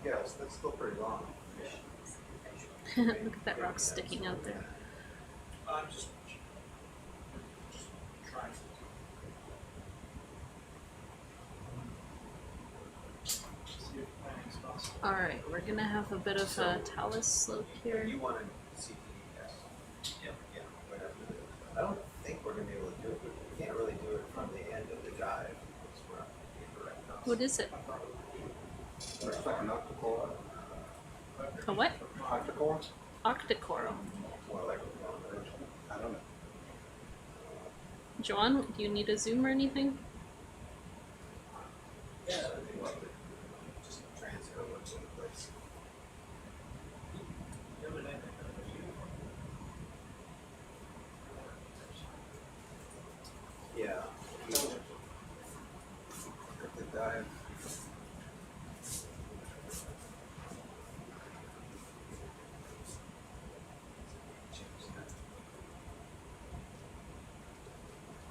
Speaker 5: Yeah, that's still pretty long.
Speaker 2: Look at that rock sticking out there.
Speaker 10: I'm just trying to. See if planning's possible.
Speaker 2: Alright, we're gonna have a bit of a talus slope here.
Speaker 5: You wanted CTES. Yeah. Whatever. I don't think we're gonna be able to do it. We can't really do it from the end of the dive. Because we're up here right now.
Speaker 2: What is it?
Speaker 13: Looks like an octocoral.
Speaker 2: A what?
Speaker 13: Octocoral?
Speaker 2: Octocoral.
Speaker 5: Well, like,
Speaker 13: I don't know.
Speaker 2: Joanne, do you need a zoom or anything?
Speaker 5: yeah, they want to just transit over to the place. Yeah. The dive.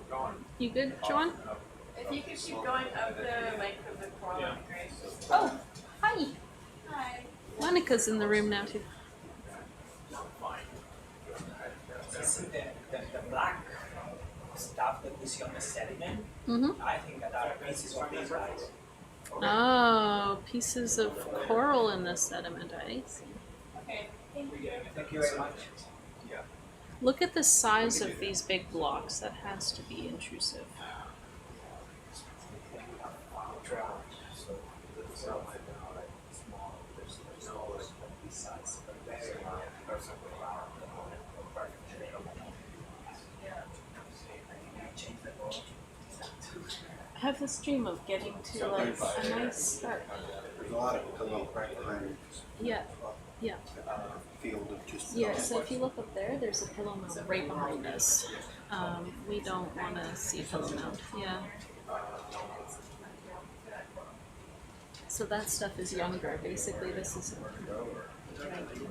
Speaker 5: We're going.
Speaker 2: You good, Joanne?
Speaker 11: If you could keep going up the length of the coral, that'd be great.
Speaker 2: Oh, hi.
Speaker 11: Hi.
Speaker 2: Monica's in the room now too.
Speaker 10: See the black stuff that we see on the sediment?
Speaker 2: Mm-hmm.
Speaker 10: I think that are pieces of these guys.
Speaker 2: Oh, pieces of coral in the sediment, I see.
Speaker 11: Okay, thank you.
Speaker 10: Thank you very much.
Speaker 2: Look at the size of these big blocks. That has to be intrusive. I have this dream of getting to like a nice scarp.
Speaker 13: There's a lot of pillow right behind
Speaker 2: Yeah, yeah.
Speaker 13: field of just.
Speaker 2: Yeah, so if you look up there, there's a pillow mound right behind us. We don't want to see a pillow mound. Yeah. So that stuff is younger. Basically, this is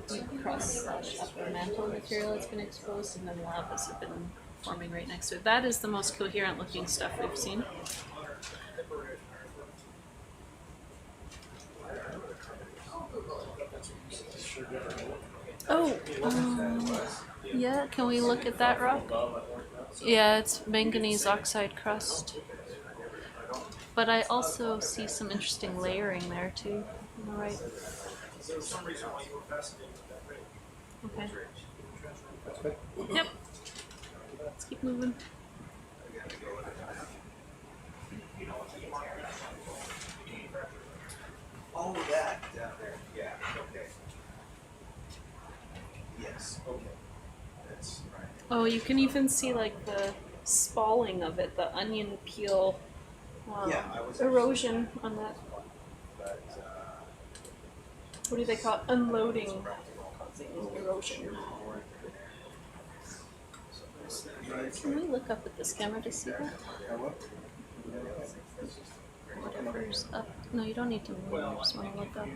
Speaker 2: deep cross/upper mantle material that's been exposed, and then lavas have been forming right next to it. That is the most coherent looking stuff we've seen. Oh, yeah, can we look at that rock? Yeah, it's manganese oxide crust. But I also see some interesting layering there too, on the right. Okay. Yep. Let's keep moving.
Speaker 14: Oh, that down there, yeah, okay. Yes, okay. That's right.
Speaker 2: Oh, you can even see like the spalling of it, the onion peel
Speaker 14: Yeah, I was
Speaker 2: erosion on that.
Speaker 14: But,
Speaker 2: What do they call it? Unloading causing erosion. Can we look up at this camera to see that? Whatever's up. No, you don't need to move. I just want to look up.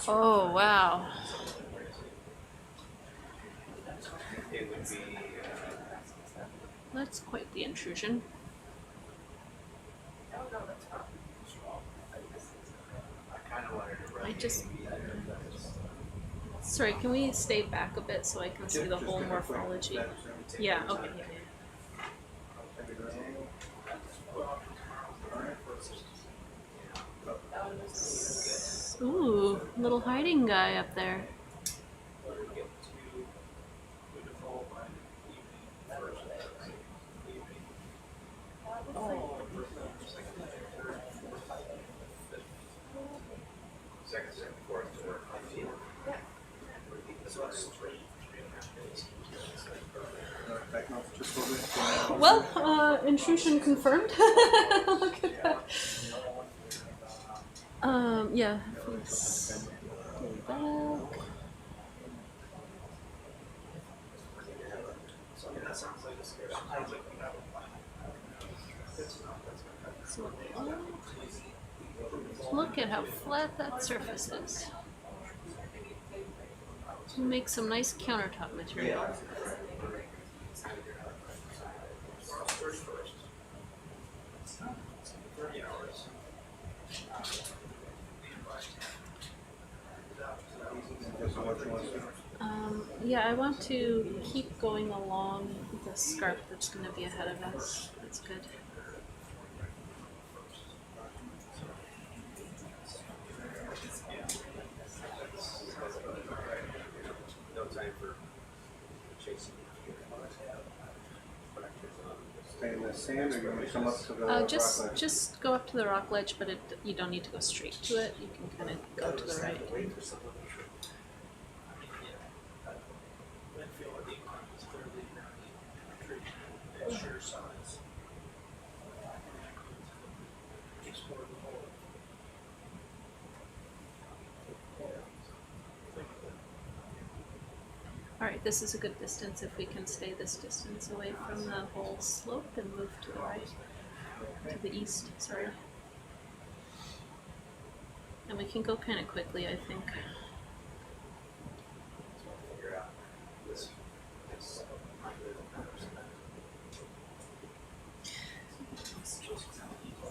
Speaker 2: Oh, wow.
Speaker 14: it would be,
Speaker 2: That's quite the intrusion.
Speaker 14: I kind of wanted to run.
Speaker 2: I just... Sorry, can we stay back a bit so I can see the whole morphology? Yeah, okay. Ooh, little hiding guy up there. Well, intrusion confirmed. Look at that. Yeah. Let's go back. So, look at how flat that surface is. Make some nice countertop material. Yeah, I want to keep going along the scarp that's going to be ahead of us. That's good.
Speaker 14: No time for chasing.
Speaker 13: Stay in the sand, or you want to come up to the rock
Speaker 2: Just
Speaker 13: ledge?
Speaker 2: just go up to the rock ledge, but you don't need to go straight to it. You can kind of go to the right. Alright, this is a good distance if we can stay this distance away from the whole slope and move to the right, to the east, sorry. And we can go kind of quickly, I think.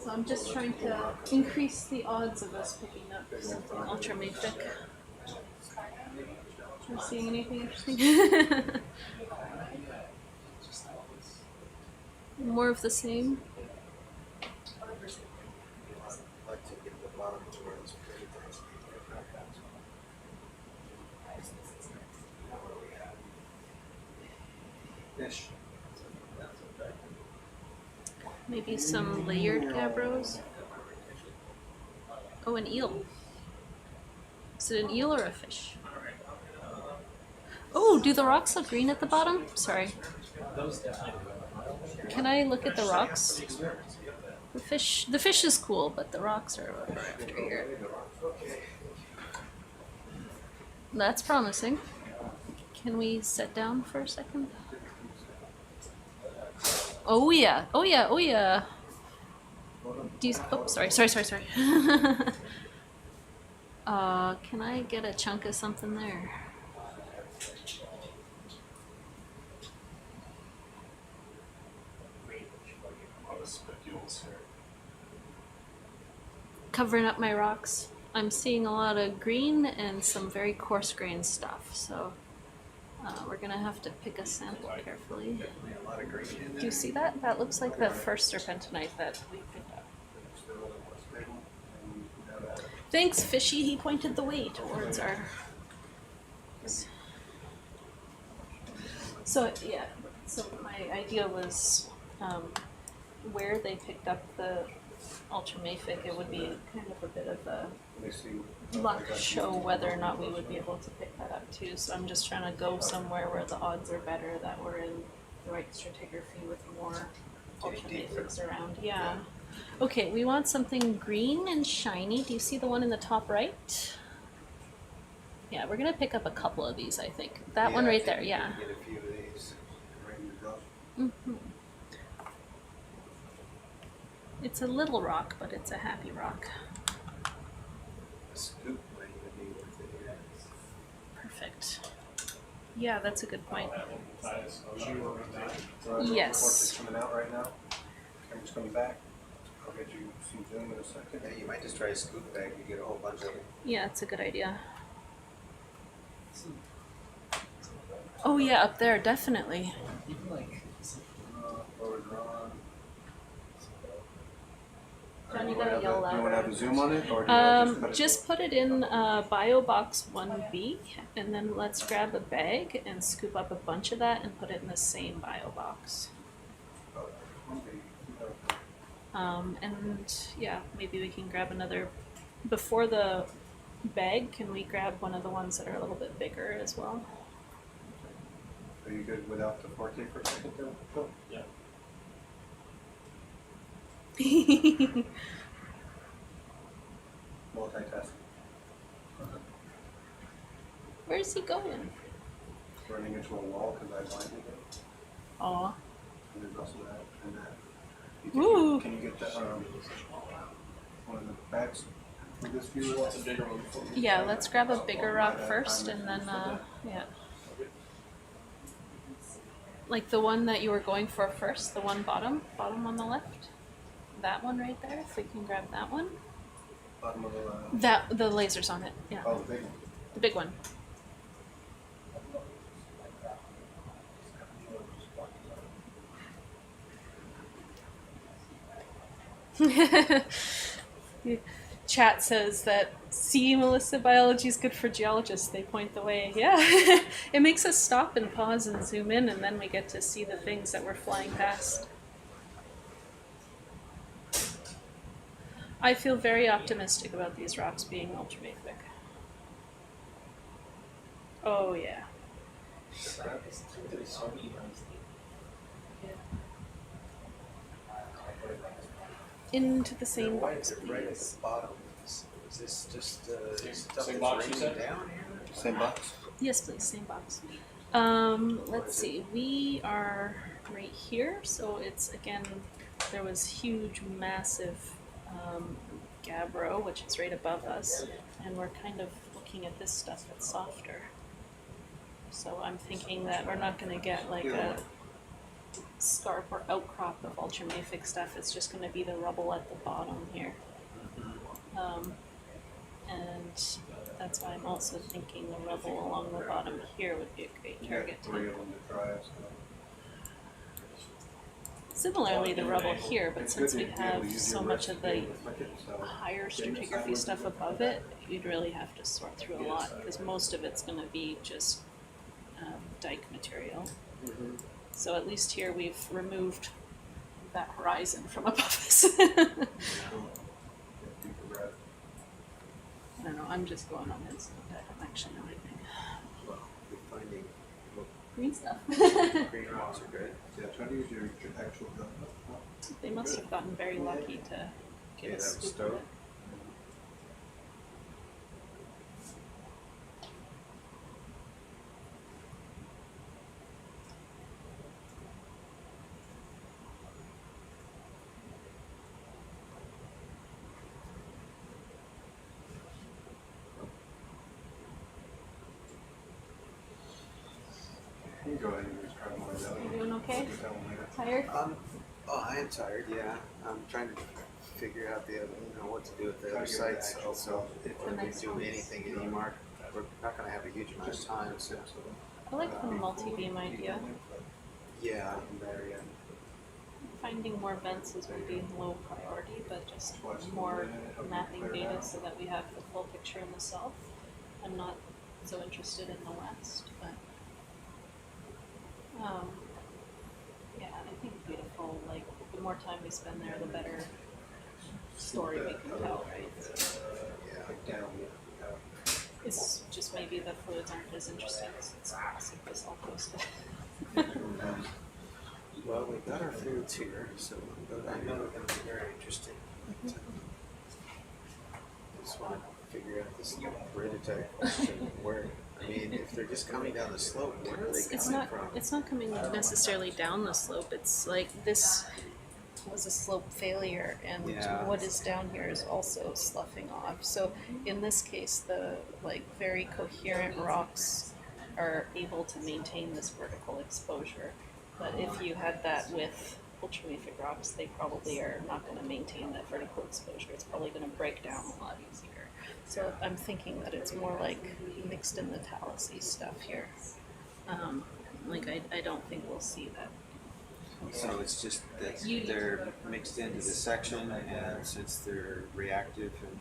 Speaker 2: So I'm just trying to increase the odds of us picking up something ultramafic. Are you seeing anything interesting? More of the same.
Speaker 13: Fish.
Speaker 2: Maybe some layered gabbros. Oh, an eel. Is it an eel or a fish? Oh, do the rocks look green at the bottom? Sorry. Can I look at the rocks? The fish is cool, but the rocks are what we're after here. That's promising. Can we sit down for a second? Oh yeah, oh yeah, oh yeah. Do you, oh, sorry. Can I get a chunk of something there?
Speaker 8: A lot of spicules here.
Speaker 2: Covering up my rocks. I'm seeing a lot of green and some very coarse grained stuff, so we're gonna have to pick a sample carefully.
Speaker 14: Definitely a lot of green in there.
Speaker 2: Do you see that? That looks like the first serpentinite that we picked up. Thanks, Fishy. He pointed the way towards our. So yeah, so my idea was where they picked up the ultramafic, it would be kind of a bit of a luck show whether or not we would be able to pick that up too. So I'm just trying to go somewhere where the odds are better that we're in the right stratigraphy with more ultramafics around. Yeah. Okay, we want something green and shiny. Do you see the one in the top right? Yeah, we're gonna pick up a couple of these, I think. That one right there, yeah.
Speaker 14: Get a few of these.
Speaker 2: Mm-hmm. It's a little rock, but it's a happy rock.
Speaker 14: A scoop might even be worth it here.
Speaker 2: Perfect. Yeah, that's a good point.
Speaker 13: So
Speaker 2: Yes.
Speaker 13: coming out right now. Camera's coming back. I'll get you some zoom in a second.
Speaker 14: Yeah, you might just try a scoop bag and get a whole bunch of it.
Speaker 2: Yeah, it's a good idea. Oh yeah, up there, definitely.
Speaker 13: Forward drawn.
Speaker 2: John, you
Speaker 13: Do
Speaker 2: gotta yell
Speaker 13: you want to
Speaker 2: louder.
Speaker 13: have a zoom on it, or do you want to
Speaker 2: Just put it in bio box 1B, and then let's grab a bag and scoop up a bunch of that and put it in the same bio box. And yeah, maybe we can grab another. Before the bag, can we grab one of the ones that are a little bit bigger as well?
Speaker 13: Are you good without the 4K for a second there? Cool.
Speaker 10: Yeah.
Speaker 13: Multitasking.
Speaker 2: Where's he going?
Speaker 13: Running into a wall because I blinded it.
Speaker 2: Aw.
Speaker 13: And there's also that and that.
Speaker 2: Ooh.
Speaker 13: Can you get the one of the bags with this view?
Speaker 10: What's a bigger one?
Speaker 2: Yeah, let's grab a bigger rock first, and then yeah. Like the one that you were going for first, the one bottom on the left. That one right there, if we can grab that one.
Speaker 13: Bottom of the
Speaker 2: The laser's on it, yeah.
Speaker 13: oh, the big one.
Speaker 2: The big one. Chat says that, see, Melissa, biology is good for geologists. They point the way. Yeah, it makes us stop and pause and zoom in, and then we get to see the things that we're flying past. I feel very optimistic about these rocks being ultramafic. Oh yeah. Into the same
Speaker 14: Why
Speaker 2: box,
Speaker 14: is it right at
Speaker 2: please.
Speaker 14: the bottom? Is this just stuff
Speaker 10: Same
Speaker 14: that's
Speaker 10: box you
Speaker 14: raining
Speaker 10: said?
Speaker 14: down here?
Speaker 13: Same box.
Speaker 2: Yes, please, same box. Let's see. We are right here, so it's again. There was huge, massive gabbro, which is right above us, and we're kind of looking at this stuff that's softer. So I'm thinking that we're not going to get like a scarp or outcrop of ultramafic stuff. It's just going to be the rubble at the bottom here. And that's why I'm also thinking the rubble along the bottom here would be a great target.
Speaker 13: Three of them to try us.
Speaker 2: Similarly, the rubble here, but
Speaker 13: It's
Speaker 2: since
Speaker 13: good
Speaker 2: we
Speaker 13: to be able
Speaker 2: have
Speaker 13: to use
Speaker 2: so
Speaker 13: your
Speaker 2: much of the
Speaker 13: recipe and flick it, so
Speaker 2: higher stratigraphy stuff above it, you'd really have to sort through a lot because most of it's going to be just dike material. So at least here we've removed that horizon from above us. I don't know, I'm just going on instinct. I don't actually know anything.
Speaker 14: Well, we're finding
Speaker 2: Green stuff.
Speaker 14: green rocks are good.
Speaker 13: Yeah, try to use your actual gun.
Speaker 2: They must have gotten very lucky to
Speaker 14: Yeah,
Speaker 2: get
Speaker 14: that
Speaker 2: a
Speaker 14: was
Speaker 2: scoop of
Speaker 14: stoked.
Speaker 2: it.
Speaker 13: You can go ahead and just try one of the other
Speaker 2: You
Speaker 13: ones.
Speaker 2: doing okay?
Speaker 13: You can tell them later.
Speaker 2: Tired?
Speaker 14: Oh, I am tired, yeah. I'm trying to figure out the other, what to do with the other sites also. If
Speaker 2: The
Speaker 14: we
Speaker 2: next
Speaker 14: do
Speaker 2: ones.
Speaker 14: anything in E-Mark, we're not gonna have a huge amount of time, so.
Speaker 2: I like the multi-beam idea.
Speaker 14: Yeah, I'm there, yeah.
Speaker 2: Finding more vents is maybe low priority, but just more mapping data so that we have the full picture in the south. I'm not so interested in the west, but yeah, I think beautiful. Like the more time we spend there, the better story we can tell, right? So it's just maybe the fluids aren't as interesting as it's classic basalt coast.
Speaker 14: Well, we've got our fluids here, so I know they're gonna be very interesting. But, I just want to figure out this peridotite question. Where, I mean, if they're just coming down the slope, where are they coming from?
Speaker 2: It's not coming necessarily down the slope. It's like this was a slope failure, and
Speaker 14: Yeah.
Speaker 2: what is down here is also sloughing off. So in this case, the like very coherent rocks are able to maintain this vertical exposure. But if you had that with ultramafic rocks, they probably are not going to maintain that vertical exposure. It's probably going to break down a lot easier. So I'm thinking that it's more like mixed in the talusy stuff here. I don't think we'll see that.
Speaker 14: So it's just that they're mixed into the section, and since they're reactive and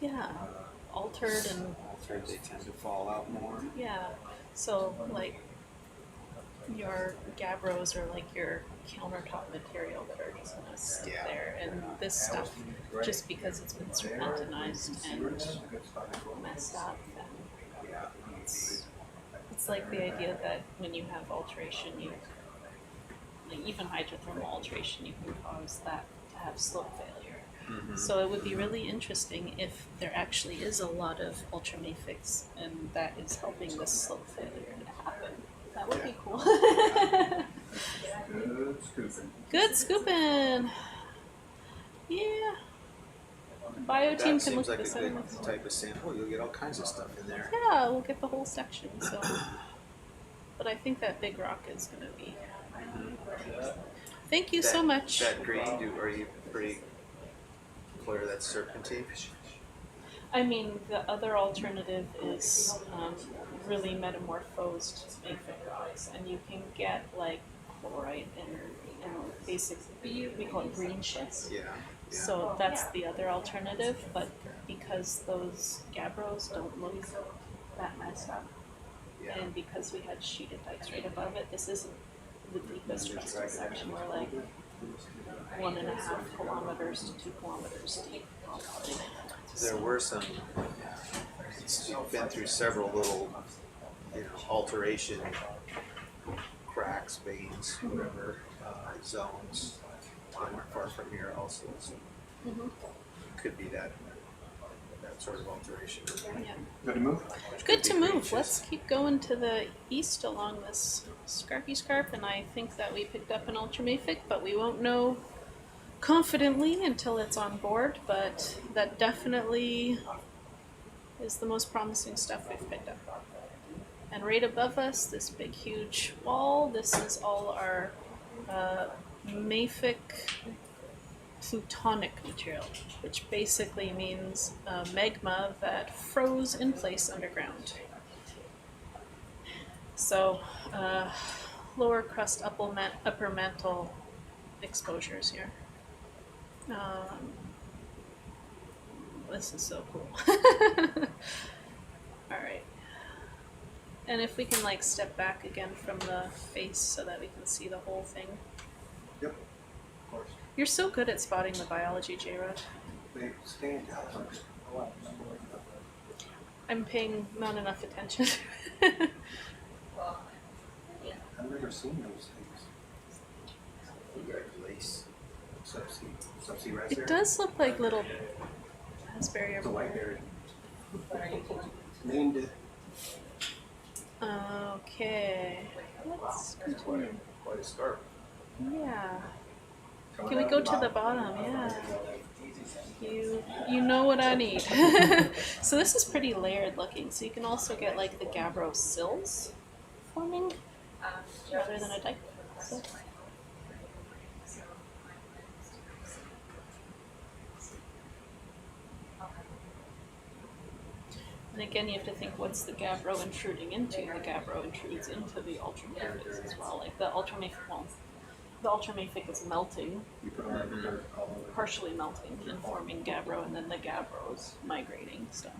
Speaker 2: Yeah, altered and
Speaker 14: altered, they tend to fall out more.
Speaker 2: yeah. So like your gabbros are like your countertop material that are just gonna sit there, and this stuff, just because it's been serpentinized and messed up, and it's like the idea that when you have alteration, you like even hydrothermal alteration, you can cause that to have slope failure. So it would be really interesting if there actually is a lot of ultramafics, and that is helping this slope failure to happen. That would be cool.
Speaker 8: Good scooping.
Speaker 2: Good scooping. Yeah. Bio team
Speaker 14: That
Speaker 2: can
Speaker 14: seems
Speaker 2: look
Speaker 14: like a
Speaker 2: this
Speaker 14: good
Speaker 2: up.
Speaker 14: type of sample. You'll get all kinds of stuff in there.
Speaker 2: Yeah, we'll get the whole section. So, but I think that big rock is going to be. Thank you so much.
Speaker 14: That green, are you pretty clear that's serpentine?
Speaker 2: I mean, the other alternative is really metamorphosed mafic rocks, and you can get like chlorite and basically we call it green schist.
Speaker 14: Yeah.
Speaker 2: So that's the other alternative, but because those gabbros don't look that messed up, and because we had sheeted dikes right above it, this isn't the deepest crustal section. We're like 1.5 kilometers to 2 kilometers deep.
Speaker 14: There were some, you've been through several little, alteration cracks, veins, whatever, zones, not far from here also. So could be that sort of alteration.
Speaker 2: Yeah.
Speaker 13: Good to move?
Speaker 2: Good to move. Let's keep going to the east along this scarpy scarp, and I think that we picked up an ultramafic, but we won't know confidently until it's on board, but that definitely is the most promising stuff we've picked up. And right above us, this big huge wall, this is all our mafic plutonic material, which basically means magma that froze in place underground. So lower crust, upper mantle exposures here. This is so cool. Alright. And if we can like step back again from the face so that we can see the whole thing.
Speaker 13: Yep, of course.
Speaker 2: You're so good at spotting the biology, J-Rod.
Speaker 13: They stand out.
Speaker 2: I'm paying not enough attention.
Speaker 13: I've never seen those things.
Speaker 14: Lace.
Speaker 13: Subsea right there.
Speaker 2: It does look like little raspberry
Speaker 13: It's a
Speaker 2: or
Speaker 13: white berry. Named it.
Speaker 2: Okay. Let's continue.
Speaker 3: Quite a scarp.
Speaker 2: Yeah. Can we go to the bottom? Yeah. You know what I need. So this is pretty layered looking. So you can also get like the gabbro sills forming. rather than a dike. So. And again, you have to think, what's the gabbro intruding into? The gabbro intrudes into the ultramafics as well. Like the ultramafic, well, the ultramafic is melting, partially melting and forming gabbro, and then the gabbro is migrating. So.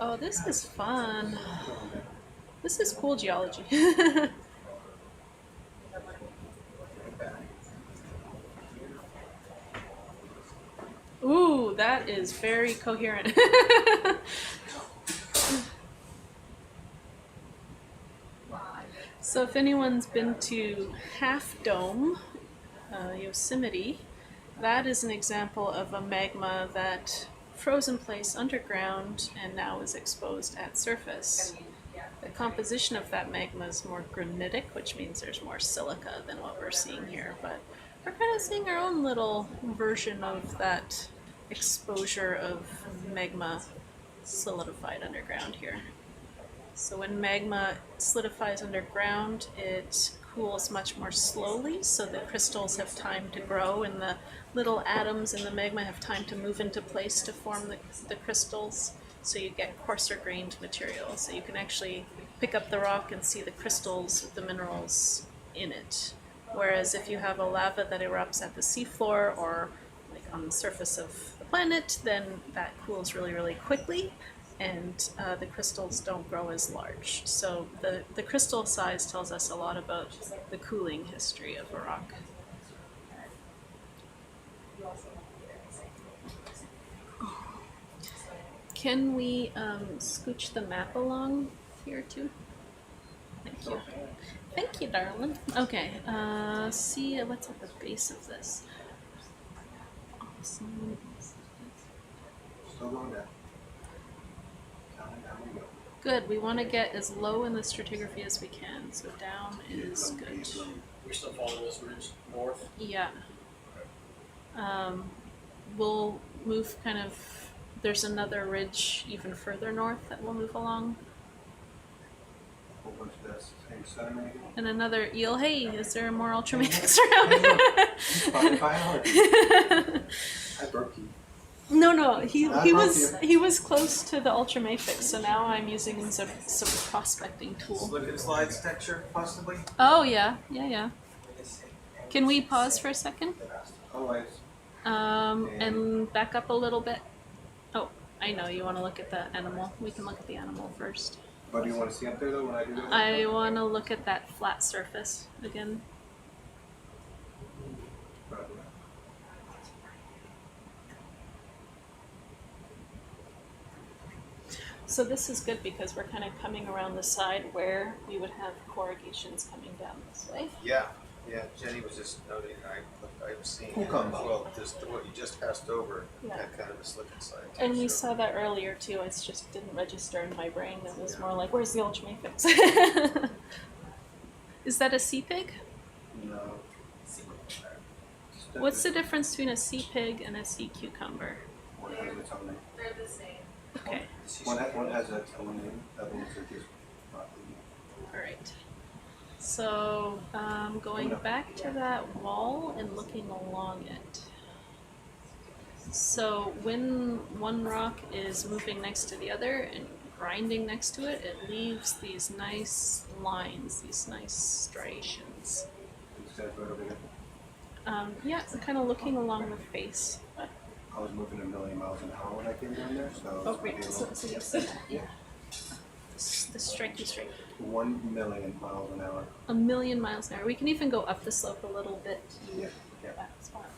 Speaker 2: Oh, this is fun. This is cool geology. Ooh, that is very coherent. So if anyone's been to Half Dome, Yosemite, that is an example of a magma that froze in place underground and now is exposed at surface. The composition of that magma is more granitic, which means there's more silica than what we're seeing here, but we're kind of seeing our own little version of that exposure of magma solidified underground here. So when magma solidifies underground, it cools much more slowly, so the crystals have time to grow and the little atoms in the magma have time to move into place to form the crystals, so you get coarser grained material. So you can actually pick up the rock and see the crystals with the minerals in it. Whereas if you have a lava that erupts at the seafloor or like on the surface of the planet, then that cools really, really quickly, and the crystals don't grow as large. So the crystal size tells us a lot about the cooling history of a rock. Can we scooch the map along here too? Thank you. Thank you, darling. Okay, see what's at the base of this. Awesome.
Speaker 13: Still going down. Down we go.
Speaker 2: Good, we want to get as low in the stratigraphy as we can, so down is good.
Speaker 10: We're still following this ridge north.
Speaker 2: Yeah. We'll move kind of, there's another ridge even further north that we'll move along.
Speaker 13: Whole bunch of that same sediment again.
Speaker 2: And another eel. Hey, is there more ultramafics around?
Speaker 13: Fine biology. I broke you.
Speaker 2: No, he was close to the ultramafic, so now I'm using him as a prospecting tool.
Speaker 14: Look at slides texture, possibly.
Speaker 2: Oh yeah. Can we pause for a second?
Speaker 13: Always.
Speaker 2: And back up a little bit. Oh, I know you want to look at the animal. We can look at the animal first.
Speaker 13: What do you want to see up there though when I do that?
Speaker 2: I want to look at that flat surface again. So this is good because we're kind of coming around the side where we would have corrugations coming down this way.
Speaker 5: Yeah, Jenny was just noting, I've seen,
Speaker 13: Cool combo.
Speaker 5: well, just what you just passed over,
Speaker 2: Yeah.
Speaker 5: that kind of a slip and slide.
Speaker 2: And we
Speaker 5: texture.
Speaker 2: saw that earlier too. It just didn't register in my brain. It was more like, where's the ultramafics? Is that a sea pig?
Speaker 13: No.
Speaker 2: What's the difference between a sea pig and a sea cucumber?
Speaker 13: One has its own name.
Speaker 7: They're the same.
Speaker 2: Okay,
Speaker 13: One has its own name. That one's just not the name.
Speaker 2: all right. So going back to that wall and looking along it. So when one rock is moving next to the other and grinding next to it, it leaves these nice lines, these nice striations.
Speaker 13: These guys right over here.
Speaker 2: Yeah, kind of looking along the face. But,
Speaker 13: I was moving 1,000,000 miles an hour when I came down there, so.
Speaker 2: oh, right. So you see that? Yeah. The striky straight.
Speaker 13: 1,000,000 miles an hour.
Speaker 2: 1,000,000 miles an hour. We can even go up the slope a little bit to
Speaker 13: Yeah.
Speaker 2: that spot.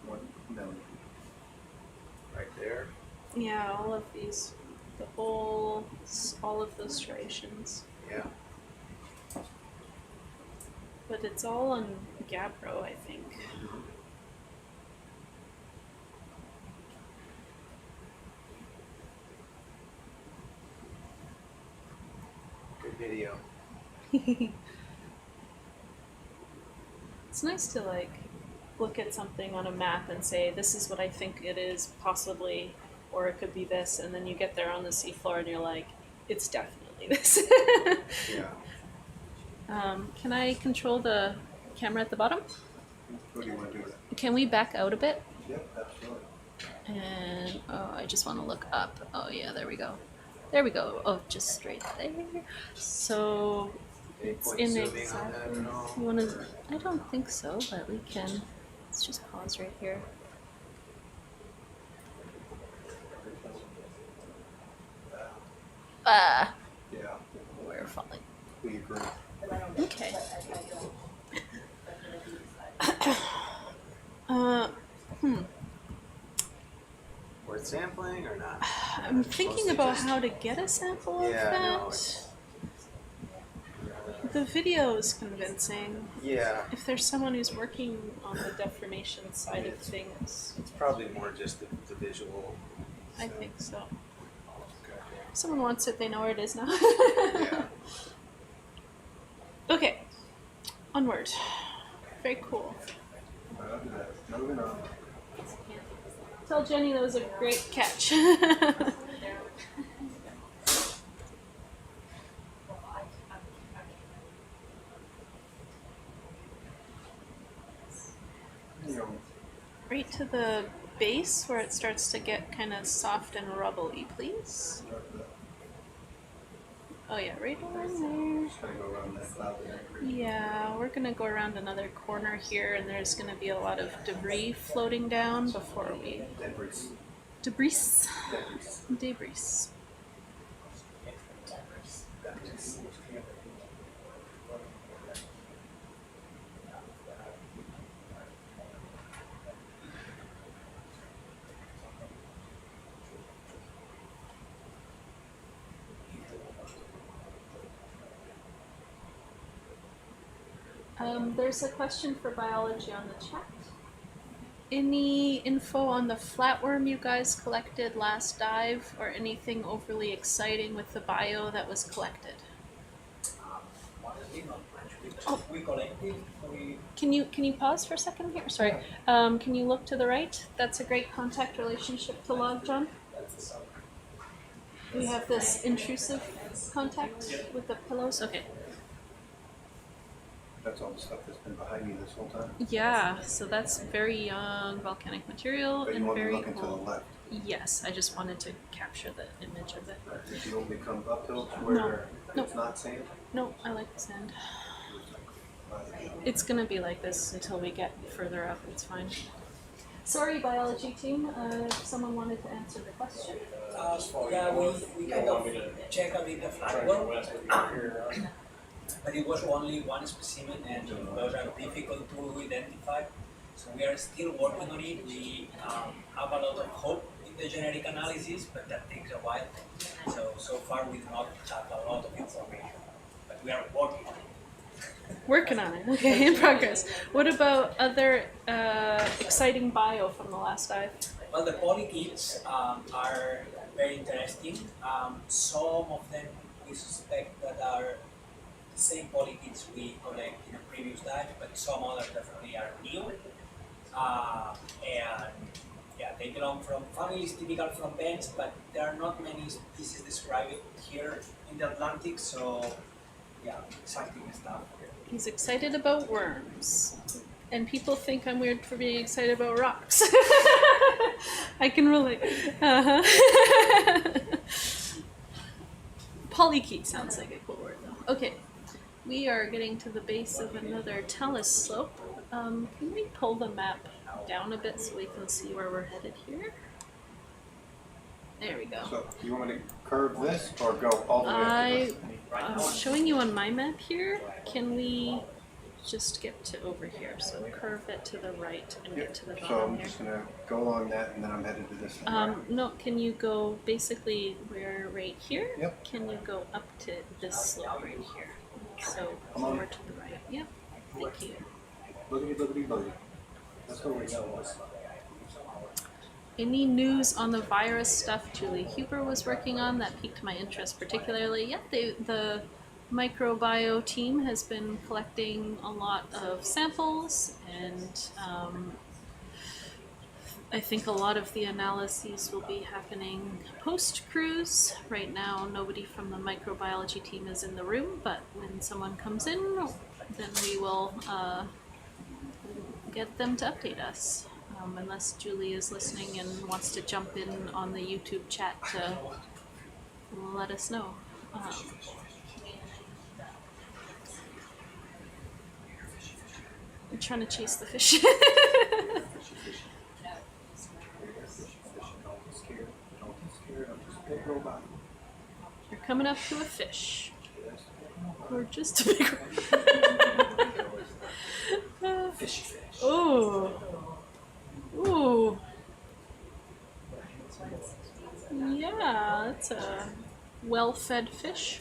Speaker 13: 1,000,000.
Speaker 5: Right there.
Speaker 2: Yeah, all of these, all of those striations.
Speaker 5: Yeah.
Speaker 2: But it's all on gabbro, I think.
Speaker 5: Good video.
Speaker 2: It's nice to like look at something on a map and say, this is what I think it is possibly, or it could be this, and then you get there on the seafloor and you're like, it's definitely this.
Speaker 5: Yeah.
Speaker 2: Can I control the camera at the bottom?
Speaker 13: What do you want to do with it?
Speaker 2: Can we back out a bit?
Speaker 13: Yep, absolutely.
Speaker 2: And, oh, I just want to look up. Oh yeah, there we go. There we go. Oh, just straight there. So it's
Speaker 5: Point
Speaker 2: in
Speaker 5: zooming on
Speaker 2: exactly.
Speaker 5: that at all?
Speaker 2: You want to? I don't think so, but we can. Let's just pause right here. Ah,
Speaker 13: Yeah,
Speaker 2: we're falling.
Speaker 13: we agree.
Speaker 2: Okay.
Speaker 14: Worth sampling or not?
Speaker 2: I'm thinking
Speaker 14: Mostly
Speaker 2: about
Speaker 14: just-
Speaker 2: how to get a sample of
Speaker 14: Yeah, I know,
Speaker 2: that.
Speaker 14: it's-
Speaker 2: The video is convincing.
Speaker 14: Yeah,
Speaker 2: If there's someone who's working on the deformation side of things,
Speaker 14: it's probably more just the visual.
Speaker 2: I think so. If someone wants it, they know where it is now.
Speaker 14: Yeah.
Speaker 2: Okay, onward. Very cool.
Speaker 13: Moving on.
Speaker 2: Tell Jenny that was a great catch. Right to the base where it starts to get kind of soft and rubbly, please. Oh yeah, right around there.
Speaker 13: Just gonna go around that cloud there.
Speaker 2: Yeah, we're gonna go around another corner here, and there's gonna be a lot of debris floating down before we.
Speaker 13: Debris.
Speaker 2: Debris.
Speaker 13: Debris.
Speaker 2: Debris. There's a question for biology on the chat. Any info on the flatworm you guys collected last dive, or anything overly exciting with the bio that was collected? Oh.
Speaker 10: We collected,
Speaker 2: Can you pause for a second here? Sorry. Can you look to the right? That's a great contact relationship to log, John. We have this intrusive contact with the pillows. Okay.
Speaker 13: That's all the stuff that's been behind me this whole time.
Speaker 2: Yeah, so that's very young volcanic material
Speaker 13: But you
Speaker 2: and
Speaker 13: want me
Speaker 2: very
Speaker 13: looking to the
Speaker 2: old.
Speaker 13: left.
Speaker 2: Yes, I just wanted to capture the image of it.
Speaker 13: Did you only come uphill to where
Speaker 2: No.
Speaker 13: it's not sand?
Speaker 2: No, I like the sand. It's gonna be like this until we get further up. It's fine. Sorry, biology team. If someone wanted to answer the question.
Speaker 10: yeah, we kind of check a bit the flatworm, but it was only one specimen and those are difficult to identify. So we are still working on it. We have a lot of hope in the genetic analysis, but that takes a while. So far we do not have a lot of information, but we are working on it.
Speaker 2: Working on it. Okay, in progress. What about other exciting bio from the last dive?
Speaker 10: Well, the polykits are very interesting. Some of them we suspect that are the same polykits we collect in a previous dive, but some others definitely are new. And yeah, they belong from families typical from bents, but there are not many species described here in the Atlantic, so yeah, exciting stuff.
Speaker 2: He's excited about worms. And people think I'm weird for being excited about rocks. I can relate. Polykete sounds like a cool word though. Okay, we are getting to the base of another talus slope. Can we pull the map down a bit so we can see where we're headed here? There we go.
Speaker 13: So, you want me to curve this or go all the way up to
Speaker 2: I'm showing you on my map here. Can we just get to over here? So curve it to the right and get to the
Speaker 13: So
Speaker 2: bottom
Speaker 13: I'm
Speaker 2: here.
Speaker 13: just gonna go along that and then I'm headed to this thing.
Speaker 2: No, can you go basically we're right here?
Speaker 13: Yep.
Speaker 2: Can you go up to this slope right here? So
Speaker 13: Come on.
Speaker 2: over to the right. Yep. Thank you.
Speaker 13: Boogity, boogity, boogity. That's where we go.
Speaker 2: Any news on the virus stuff Julie Huber was working on that piqued my interest particularly? Yep, the microbio team has been collecting a lot of samples and I think a lot of the analyses will be happening post-cruise. Right now, nobody from the microbiology team is in the room, but when someone comes in, then we will get them to update us. Unless Julie is listening and wants to jump in on the YouTube chat to let us know. I'm trying to chase the fish. You're coming up to a fish. Or just a big one.
Speaker 10: Fishy fish.
Speaker 2: Ooh. Ooh. Yeah, that's a well-fed fish.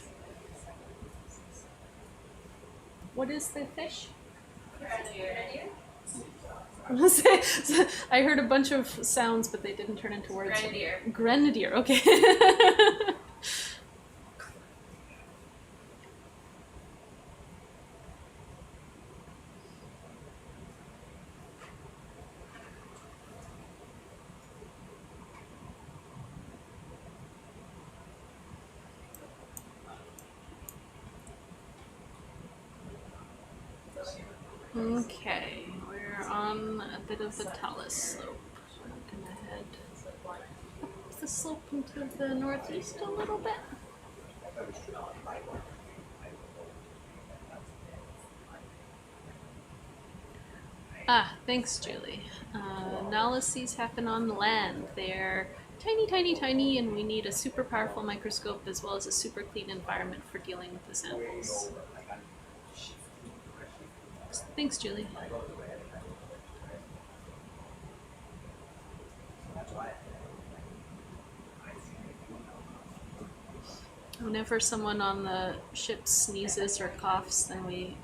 Speaker 2: What is the fish? I heard a bunch of sounds, but they didn't turn into words.
Speaker 11: Grenadier.
Speaker 2: Grenadier, okay. Okay, we're on a bit of a talus slope. I'm gonna head up the slope into the northeast a little bit. Ah, thanks, Julie. Analyses happen on land. They're tiny, tiny, tiny, and we need a super powerful microscope as well as a super clean environment for dealing with the samples. Thanks, Julie. Whenever someone on the ship sneezes or coughs, then we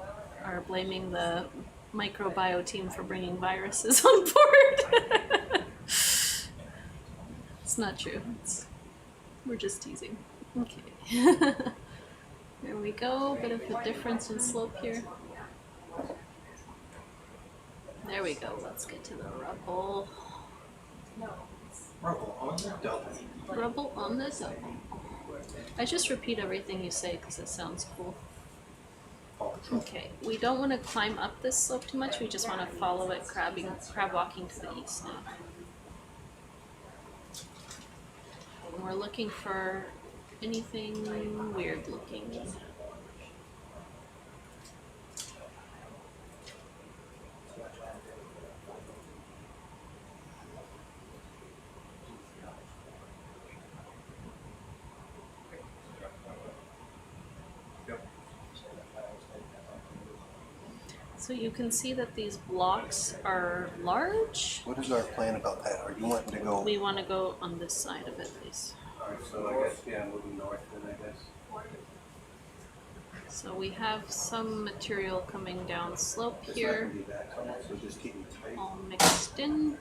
Speaker 2: are blaming the microbio team for bringing viruses on board. It's not true. We're just teasing. Okay. There we go. Bit of a difference in slope here. There we go. Let's get to the rubble.
Speaker 5: Rubble on the double.
Speaker 2: Rubble on the double. I just repeat everything you say because it sounds cool. Okay, we don't want to climb up this slope too much. We just want to follow it, crab walking to the east now. And we're looking for anything weird looking. So you can see that these blocks are large.
Speaker 13: What is our plan about that? Are you wanting to go?
Speaker 2: We want to go on this side of it, please.
Speaker 13: Alright, so I guess, yeah, moving north then, I guess.
Speaker 2: So we have some material coming down slope
Speaker 13: It's not
Speaker 2: here,
Speaker 13: gonna be that tall, so just keep it tight.
Speaker 2: all mixed in.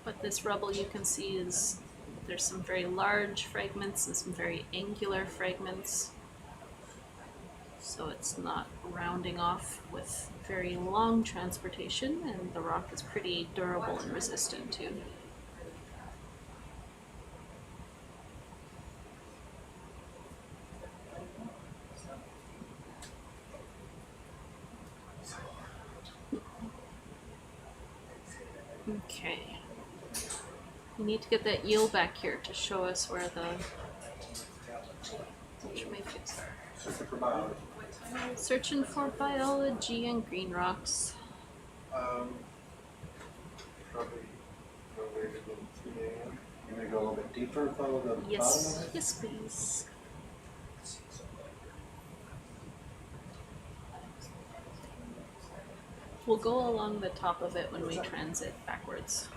Speaker 2: But this rubble you can see is, there's some very large fragments and some very angular fragments. So it's not rounding off with very long transportation, and the rock is pretty durable and resistant too. Okay. We need to get that eel back here to show us where the... Which may fix that. Searching for biology and green rocks.
Speaker 13: Probably go a little 3 a.m. You want to go a little bit deeper and follow the bottom of it?
Speaker 2: Yes, please. We'll go along the top of it when we transit backwards.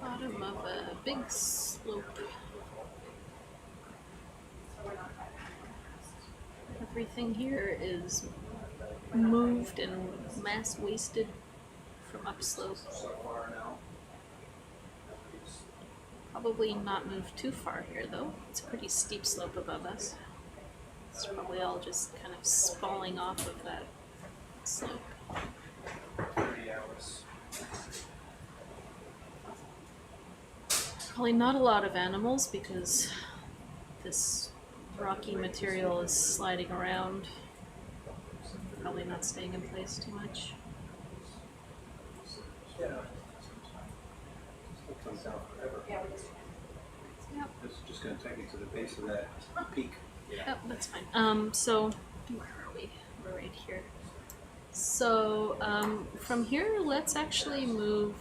Speaker 2: Bottom of a big slope. Everything here is moved and mass wasted from upslope.
Speaker 10: So far now.
Speaker 2: Probably not move too far here though. It's a pretty steep slope above us. It's probably all just kind of spalling off of that slope.
Speaker 10: 30 hours.
Speaker 2: Probably not a lot of animals because this rocky material is sliding around. Probably not staying in place too much.
Speaker 13: It comes down forever.
Speaker 2: Yep.
Speaker 13: It's just gonna take you to the base of that peak.
Speaker 2: Oh, that's fine. So where are we? We're right here. So from here, let's actually move.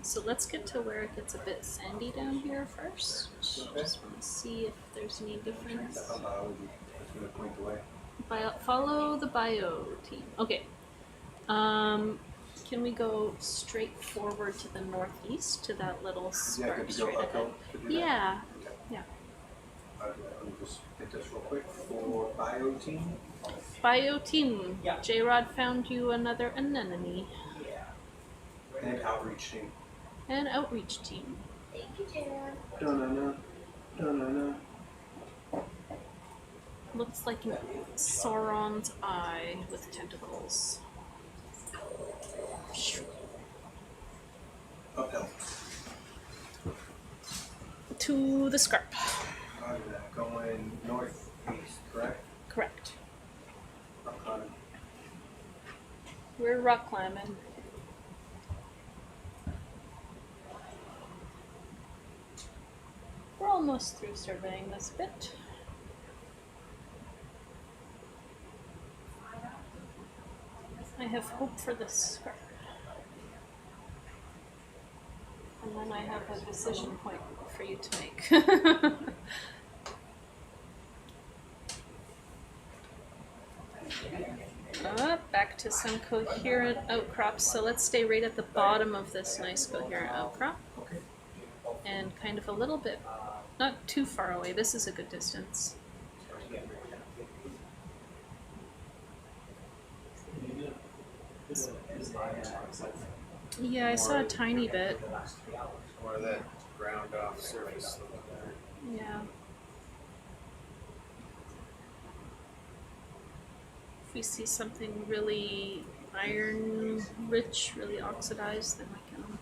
Speaker 2: So let's get to where it gets a bit sandy down here first. Just want to see if there's any difference.
Speaker 13: That's gonna point the way.
Speaker 2: Follow the bio team. Okay. Can we go straight forward to the northeast to that little
Speaker 13: Yeah,
Speaker 2: scarp
Speaker 13: good to
Speaker 2: straight
Speaker 13: go
Speaker 2: ahead?
Speaker 13: uphill to do that.
Speaker 2: Yeah. Yeah.
Speaker 13: Let me just get this real quick for bio team.
Speaker 2: Bio team. J-Rod found you another anemone.
Speaker 13: And outreach team.
Speaker 2: And outreach team.
Speaker 7: Thank you, Jan.
Speaker 13: Dun-dun-dun. Dun-dun-dun.
Speaker 2: Looks like an Sauron's eye with tentacles.
Speaker 13: Uphill.
Speaker 2: To the scarp.
Speaker 13: Roger that. Going northeast, correct?
Speaker 2: Correct.
Speaker 13: Rock climbing.
Speaker 2: We're rock climbing. We're almost through surveying this bit. I have hope for this scarp. And then I have a decision point for you to make. Back to some coherent outcrops. So let's stay right at the bottom of this nice coherent outcrop. And kind of a little bit, not too far away. This is a good distance. Yeah, I saw a tiny bit.
Speaker 5: More of that ground off surface.
Speaker 2: Yeah. If we see something really iron rich, really oxidized, then we can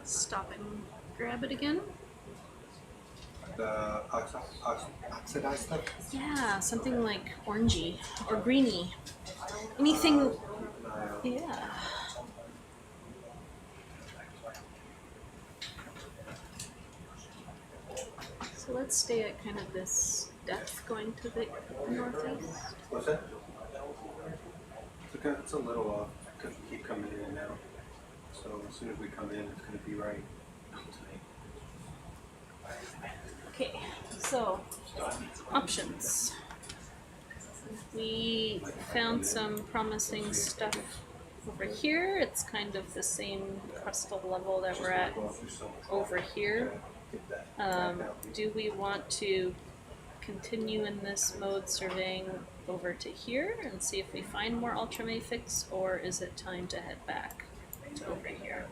Speaker 2: stop and grab it again.
Speaker 13: The oxidized stuff?
Speaker 2: Yeah, something like orangey or greeny. Anything, yeah. So let's stay at kind of this depth going to the northeast.
Speaker 13: What's that? It's a little off because we keep coming in and out. So as soon as we come in, it's going to be right.
Speaker 2: Okay, so options. We found some promising stuff over here. It's kind of the same crustal level that we're at over here. Do we want to continue in this mode surveying over to here and see if we find more ultramafics, or is it time to head back to over here?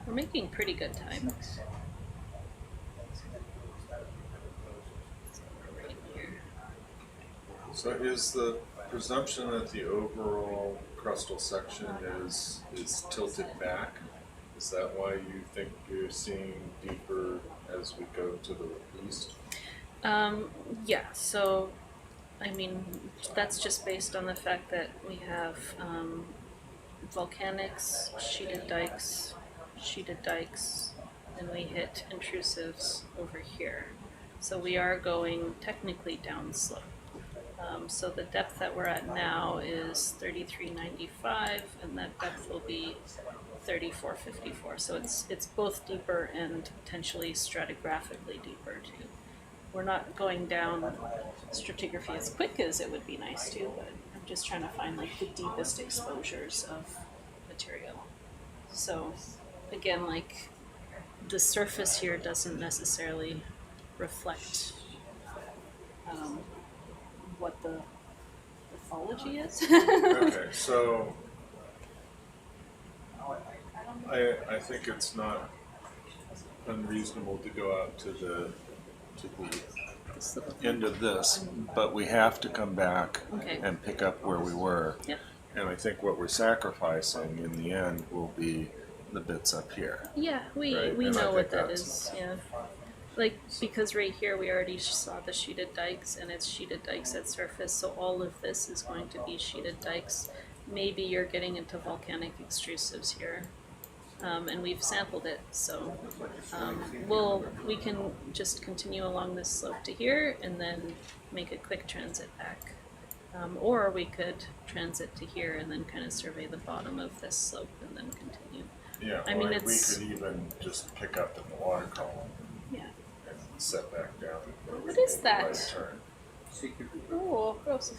Speaker 2: We're making pretty good time.
Speaker 3: So is the presumption that the overall crustal section is tilted back? Is that why you think you're seeing deeper as we go to the east?
Speaker 2: Yeah, so I mean, that's just based on the fact that we have volcanics, sheeted dikes, and we hit intrusives over here. So we are going technically downslope. So the depth that we're at now is 3395, and that depth will be 3454. So it's both deeper and potentially stratigraphically deeper too. We're not going down stratigraphy as quick as it would be nice to, but I'm just trying to find like the deepest exposures of material. So again, like the surface here doesn't necessarily reflect what the lithology is.
Speaker 3: Okay, so I think it's not unreasonable to go out to the end of this, but we have to come back
Speaker 2: Okay.
Speaker 3: and pick up where we were.
Speaker 2: Yep.
Speaker 3: And I think what we're sacrificing in the end will be the bits up here.
Speaker 2: Yeah, we
Speaker 3: Right,
Speaker 2: we
Speaker 3: and I
Speaker 2: know what
Speaker 3: think
Speaker 2: that
Speaker 3: that's-
Speaker 2: is. Yeah, like because right here we already saw the sheeted dikes, and it's sheeted dikes at surface. So all of this is going to be sheeted dikes. Maybe you're getting into volcanic extrusives here, and we've sampled it. So we can just continue along this slope to here, and then make a quick transit back. Or we could transit to here and then kind of survey the bottom of this slope and then continue.
Speaker 3: Yeah,
Speaker 2: I mean,
Speaker 3: we
Speaker 2: it's-
Speaker 3: could even just pick up in the water column
Speaker 2: Yeah.
Speaker 3: and set back down.
Speaker 2: What is that?
Speaker 3: Right turn.
Speaker 2: Oh, gross.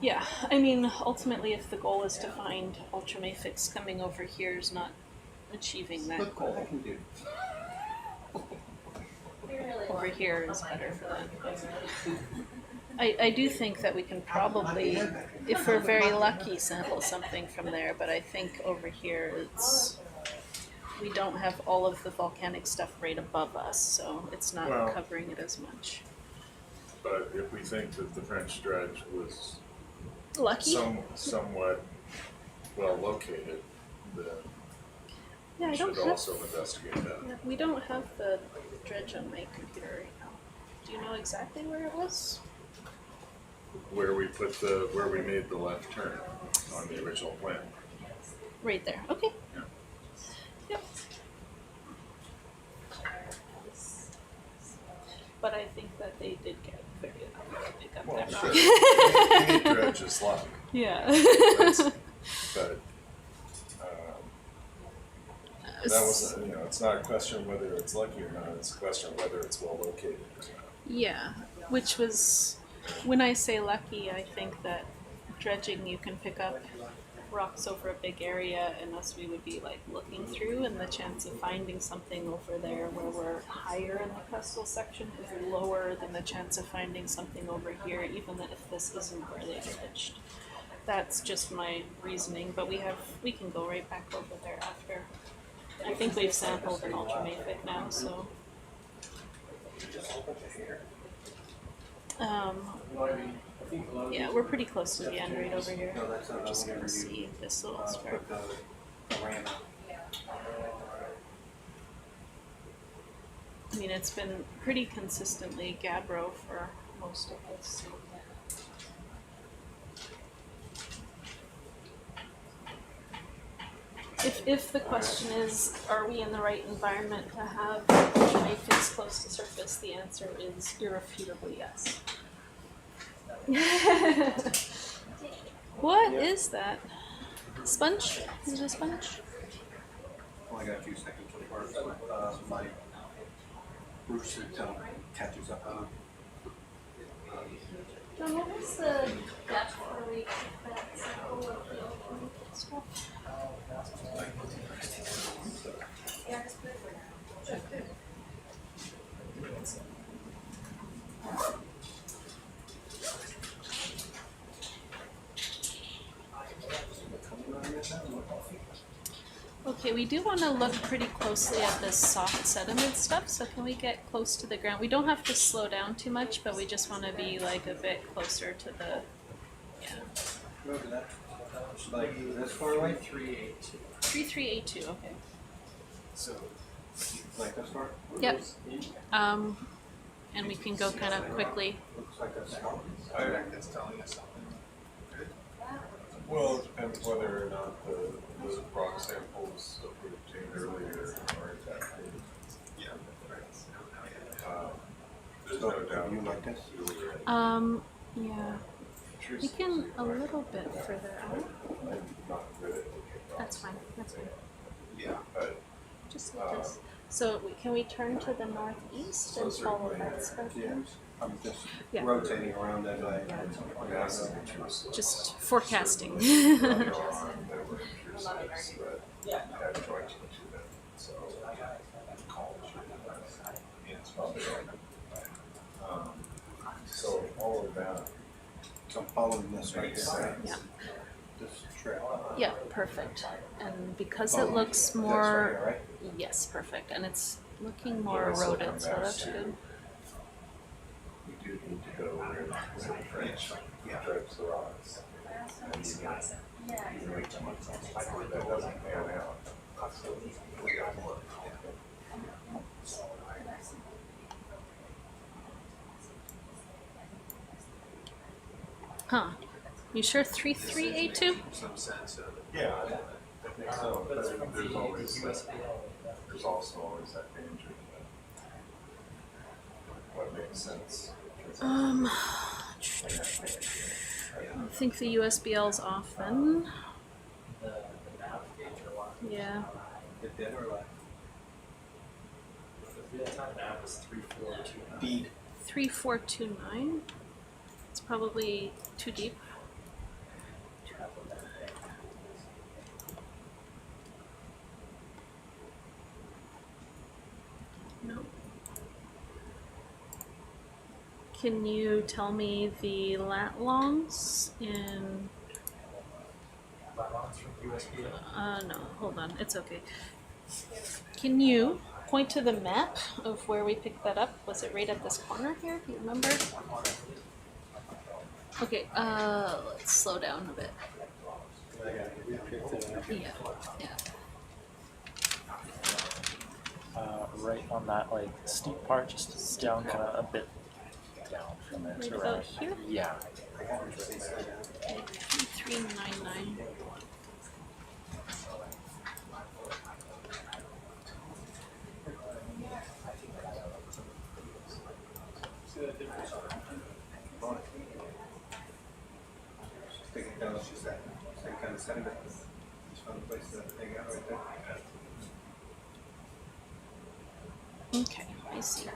Speaker 2: Yeah, I mean, ultimately, if the goal is to find ultramafics, coming over here is not achieving that goal. Over here is better for that. I do think that we can probably, if we're very lucky, sample something from there, but I think over here we don't have all of the volcanic stuff right above us, so it's not
Speaker 3: Well-
Speaker 2: covering it as much.
Speaker 3: But if we think that the French dredge was
Speaker 2: Lucky?
Speaker 3: somewhat well located, then
Speaker 2: Yeah, I
Speaker 3: we
Speaker 2: don't
Speaker 3: should
Speaker 2: have.
Speaker 3: also investigate that.
Speaker 2: Yeah, we don't have the dredge on my computer right now. Do you know exactly where it was?
Speaker 3: Where we made the left turn on the original plan.
Speaker 2: Right there. Okay.
Speaker 3: Yeah.
Speaker 2: Yep. But I think that they did get very lucky to pick up
Speaker 3: Well,
Speaker 2: that
Speaker 3: sure.
Speaker 2: rock.
Speaker 3: Any dredge is luck.
Speaker 2: Yeah.
Speaker 3: But that was, it's not a question whether it's lucky or not, it's a question of whether it's well located or not.
Speaker 2: Yeah, which was, when I say lucky, I think that dredging you can pick up rocks over a big area, unless we would be like looking through, and the chance of finding something over there where we're higher in the crustal section is lower than the chance of finding something over here, even if this isn't where they dredged. That's just my reasoning, but we can go right back over there after. I think we've sampled an ultramafic now, so. Yeah, we're pretty close to the end right over here. We're just gonna see this little scarp. I mean, it's been pretty consistently gabbro for most of this. If the question is, are we in the right environment to have ultramafics close to surface, the answer is irrefutably yes. What is that? Sponge? Is it a sponge?
Speaker 13: Only got a few seconds before my Bruce catches up on him.
Speaker 11: John, what was the depth where we took that sample of the ultramafic stuff?
Speaker 2: Okay, we do want to look pretty closely at this soft sediment stuff, so can we get close to the ground? We don't have to slow down too much, but we just want to be like a bit closer to the, yeah.
Speaker 13: Remember that? Like this far away?
Speaker 10: 382.
Speaker 2: 3382, okay.
Speaker 10: So,
Speaker 13: Like this far?
Speaker 2: Yep. And we can go kind of quickly.
Speaker 13: Looks like a scarp.
Speaker 5: I think that's telling us something.
Speaker 3: Well, it depends whether or not the rock samples that we obtained earlier are intact.
Speaker 5: Yeah.
Speaker 3: There's no doubt.
Speaker 13: You like this?
Speaker 2: Yeah. We can a little bit further out.
Speaker 3: I'm not good at
Speaker 2: That's fine, that's fine.
Speaker 5: Yeah.
Speaker 3: but
Speaker 2: Just like this. So can we turn to the northeast and follow that scarp?
Speaker 13: Yeah. I'm just
Speaker 2: Yeah.
Speaker 13: rotating around that way.
Speaker 3: massive intrusive.
Speaker 2: Just forecasting.
Speaker 3: There were intrusives that had joints into them, so it's probably so all of that
Speaker 13: So I'm following this right
Speaker 3: makes
Speaker 13: here.
Speaker 3: sense.
Speaker 2: Yeah.
Speaker 13: This trail.
Speaker 2: Yeah, perfect. And because it looks more, yes, perfect, and it's looking more eroded, so that's good.
Speaker 8: We do need to go where the French dredge the rocks. And even that doesn't pan out.
Speaker 2: Huh. You sure 3382?
Speaker 5: Some sense of it.
Speaker 8: Yeah, I think so, but there's always, there's also always that danger. What makes sense?
Speaker 2: I think the USBL's off then.
Speaker 10: The nav gauge or what?
Speaker 2: Yeah.
Speaker 10: The dead or alive? The real time nav is 3429.
Speaker 14: Bead.
Speaker 2: 3429. It's probably too deep. No. Can you tell me the lat longs in?
Speaker 10: Lat-longs from USB.
Speaker 2: No, hold on, it's okay. Can you point to the map of where we picked that up? Was it right at this corner here? Do you remember? Okay, let's slow down a bit. Yeah, yeah.
Speaker 12: Right on that like steep part, just down kind of a bit down from there.
Speaker 2: Right
Speaker 12: to
Speaker 2: about here?
Speaker 12: Yeah.
Speaker 2: 3399.
Speaker 13: Taking it down, she's that same kind of setting. Just found a place to hang out right there.
Speaker 2: Okay, I see.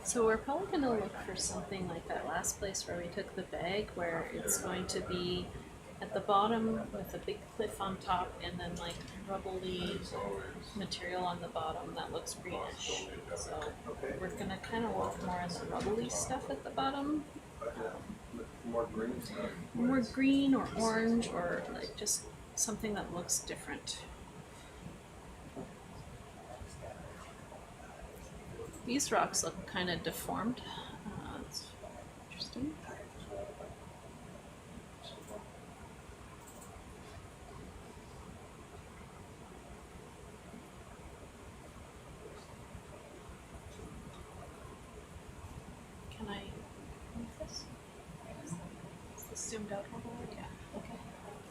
Speaker 2: So we're probably going to look for something like that last place where we took the bag, where it's going to be at the bottom with a big cliff on top and then like rubbly material on the bottom that looks greenish. So we're going to kind of look more in the rubbly stuff at the bottom.
Speaker 13: More green.
Speaker 2: More green or orange or like just something that looks different. These rocks look kind of deformed. That's interesting. Can I move this? Is this zoomed out all the way? Yeah. Okay.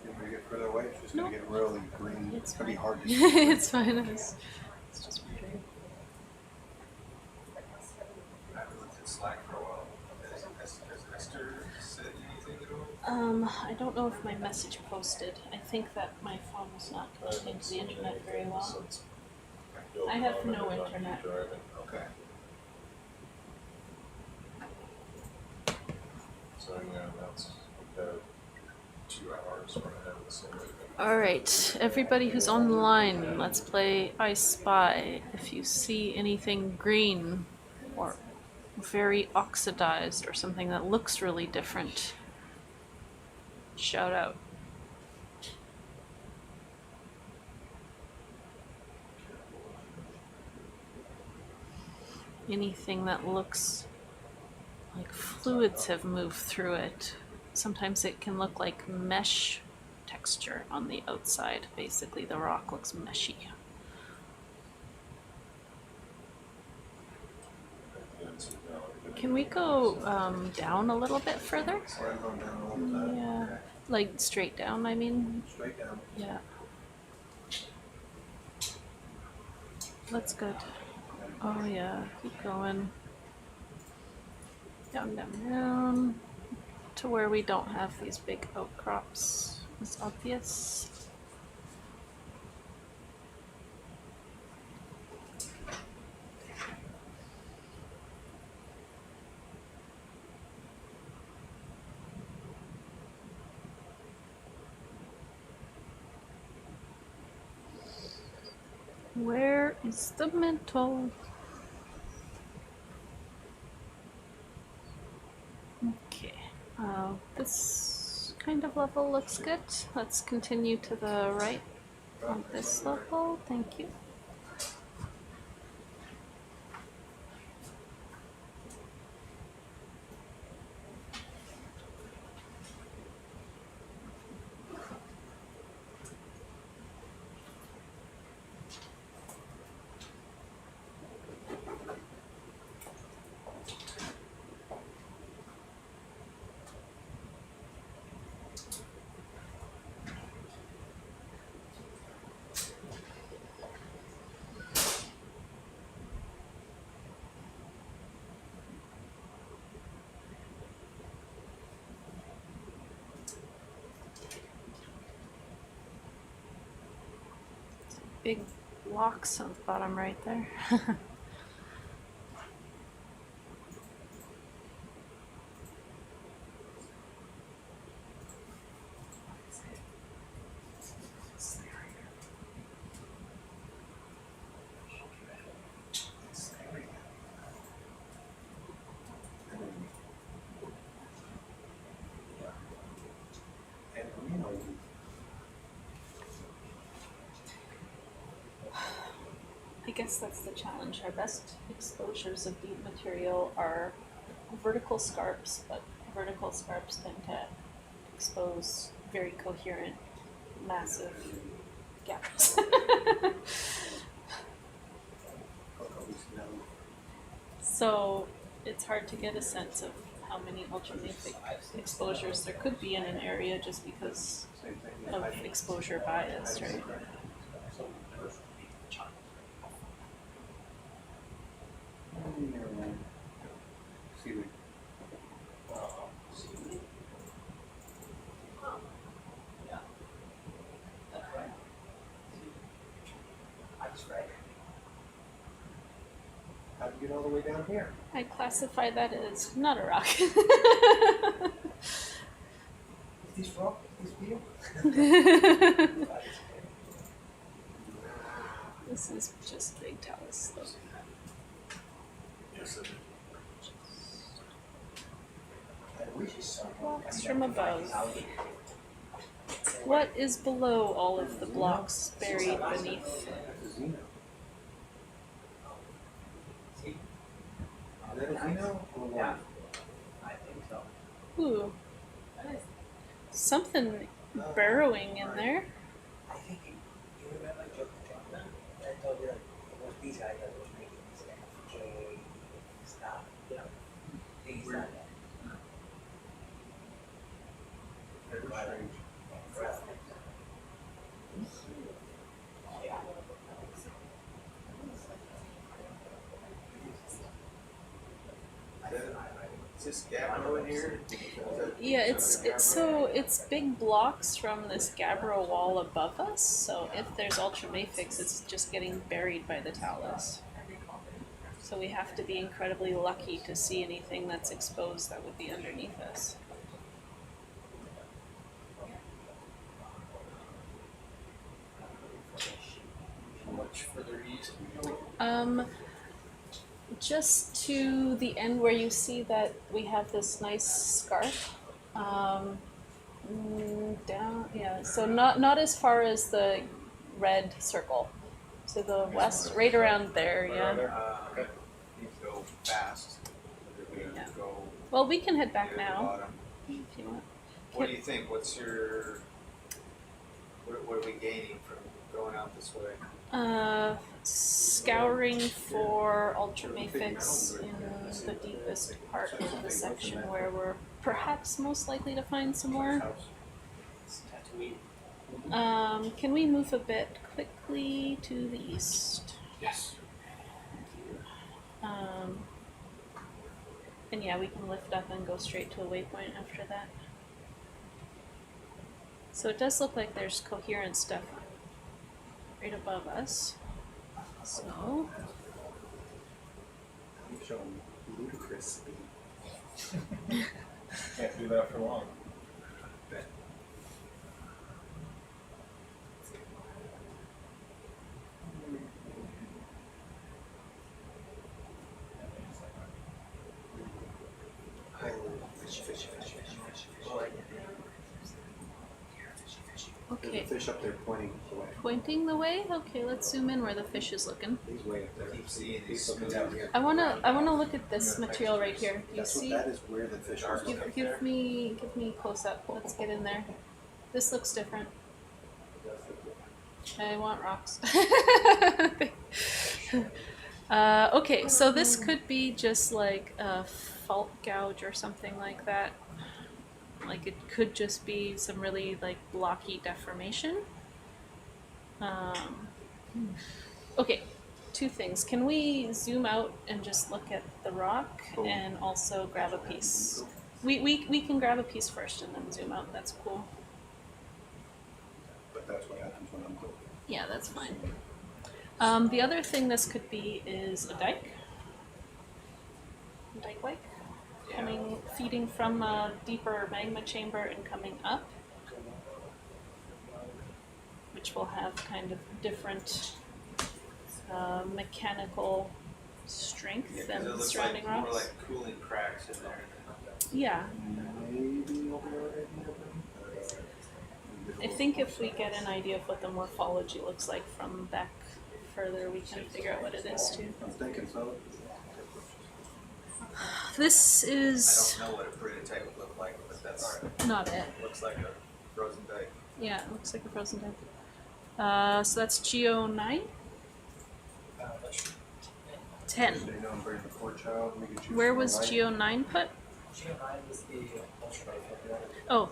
Speaker 13: If we get further away, it's just
Speaker 2: No.
Speaker 13: gonna get really green.
Speaker 2: It's
Speaker 13: gonna be
Speaker 2: fine.
Speaker 13: hard to see.
Speaker 2: It's fine. It's just wondering.
Speaker 5: I haven't looked at Slack for a while. Has Esther said anything at all?
Speaker 2: I don't know if my message posted. I think that my phone was not connecting to the internet very well. I have no internet.
Speaker 5: Okay.
Speaker 8: So yeah, that's 2 hours from ahead of the
Speaker 2: All right, everybody who's on the line, let's play I Spy. If you see anything green or very oxidized or something that looks really different, shout out. Anything that looks like fluids have moved through it. Sometimes it can look like mesh texture on the outside. Basically, the rock looks meshy. Can we go down a little bit further?
Speaker 13: We're going down a little bit.
Speaker 2: Yeah, like straight down, I mean.
Speaker 13: Straight down.
Speaker 2: Yeah. That's good. Oh yeah, keep going. Down, down, down. To where we don't have these big outcrops. It's obvious. Where is the mental? Okay, this kind of level looks good. Let's continue to the right on this level. Thank you. Big blocks on the bottom right there. I guess that's the challenge. Our best exposures of deep material are vertical scarps, but vertical scarps tend to expose very coherent, massive gaps. So it's hard to get a sense of how many ultramafic exposures there could be in an area just because of exposure bias, right?
Speaker 14: How'd you get all the way down here?
Speaker 2: I classify that as not a rock.
Speaker 14: Is this rock? Is this real?
Speaker 2: This is just big talus. Blocks from above. What is below all of the blocks buried beneath? Ooh. Something burrowing in there.
Speaker 10: I think you remember Jonathan? I told you that it was this guy that was making this kind of J stuff, you know? Things like that.
Speaker 5: Is this gabbro in here?
Speaker 2: Yeah, it's big blocks from this gabbro wall above us. So if there's ultramafics, it's just getting buried by the talus. So we have to be incredibly lucky to see anything that's exposed that would be underneath us.
Speaker 14: Much further east.
Speaker 2: Just to the end where you see that we have this nice scarp. Down, yeah. So not as far as the red circle. To the west, right around there, yeah.
Speaker 5: You go fast.
Speaker 2: Yeah.
Speaker 5: Go
Speaker 2: Well, we can head
Speaker 5: near
Speaker 2: back
Speaker 5: the
Speaker 2: now
Speaker 5: bottom.
Speaker 2: if you want.
Speaker 5: What do you think? What's your, what are we gaining from going out this way?
Speaker 2: Scouring for ultramafics in the deepest part of the section where we're perhaps most likely to find some more. Can we move a bit quickly to the east?
Speaker 14: Yes.
Speaker 2: And yeah, we can lift up and go straight to a waypoint after that. So it does look like there's coherent stuff right above us. So
Speaker 14: You've shown ludicrous speed.
Speaker 3: Can't do that for long.
Speaker 14: There's
Speaker 2: Okay,
Speaker 14: a fish up there pointing away.
Speaker 2: pointing the way. Okay, let's zoom in where the fish is looking.
Speaker 14: He's way up there.
Speaker 5: Keep seeing
Speaker 14: He's
Speaker 5: these
Speaker 14: looking down here.
Speaker 2: I wanna look at this material right here. Do you
Speaker 14: That's what,
Speaker 2: see?
Speaker 14: that is where the fish was.
Speaker 2: Give me close up. Let's get in there. This looks different. I want rocks. Okay, so this could be just like a fault gouge or something like that. Like it could just be some really like blocky deformation. Okay, two things. Can we zoom out and just look at the rock and also grab a piece? We can grab a piece first and then zoom out. That's cool.
Speaker 13: But that's what happens when I'm cooking.
Speaker 2: Yeah, that's fine. The other thing this could be is a dike. Dike-like. Feeding from a deeper magma chamber and coming up, which will have kind of different mechanical strength than
Speaker 5: It
Speaker 2: the
Speaker 5: looks
Speaker 2: surrounding
Speaker 5: like more
Speaker 2: rocks.
Speaker 5: like cooling cracks in there.
Speaker 2: Yeah,
Speaker 14: Maybe over there.
Speaker 2: I think if we get an idea of what the morphology looks like from back further, we can figure out what it is too.
Speaker 14: I'm thinking so.
Speaker 2: This
Speaker 5: I
Speaker 2: is
Speaker 5: don't know what a peridotite would look like, but that's
Speaker 2: not it.
Speaker 5: looks like a frozen dike.
Speaker 2: Yeah, it looks like a frozen dike. So that's Geo 9? 10.
Speaker 13: Stay down, bring the porch out, we can choose
Speaker 2: Where
Speaker 13: from
Speaker 2: was
Speaker 13: right.
Speaker 2: Geo 9 put?
Speaker 10: Geo9 was the ultralight.
Speaker 2: Oh,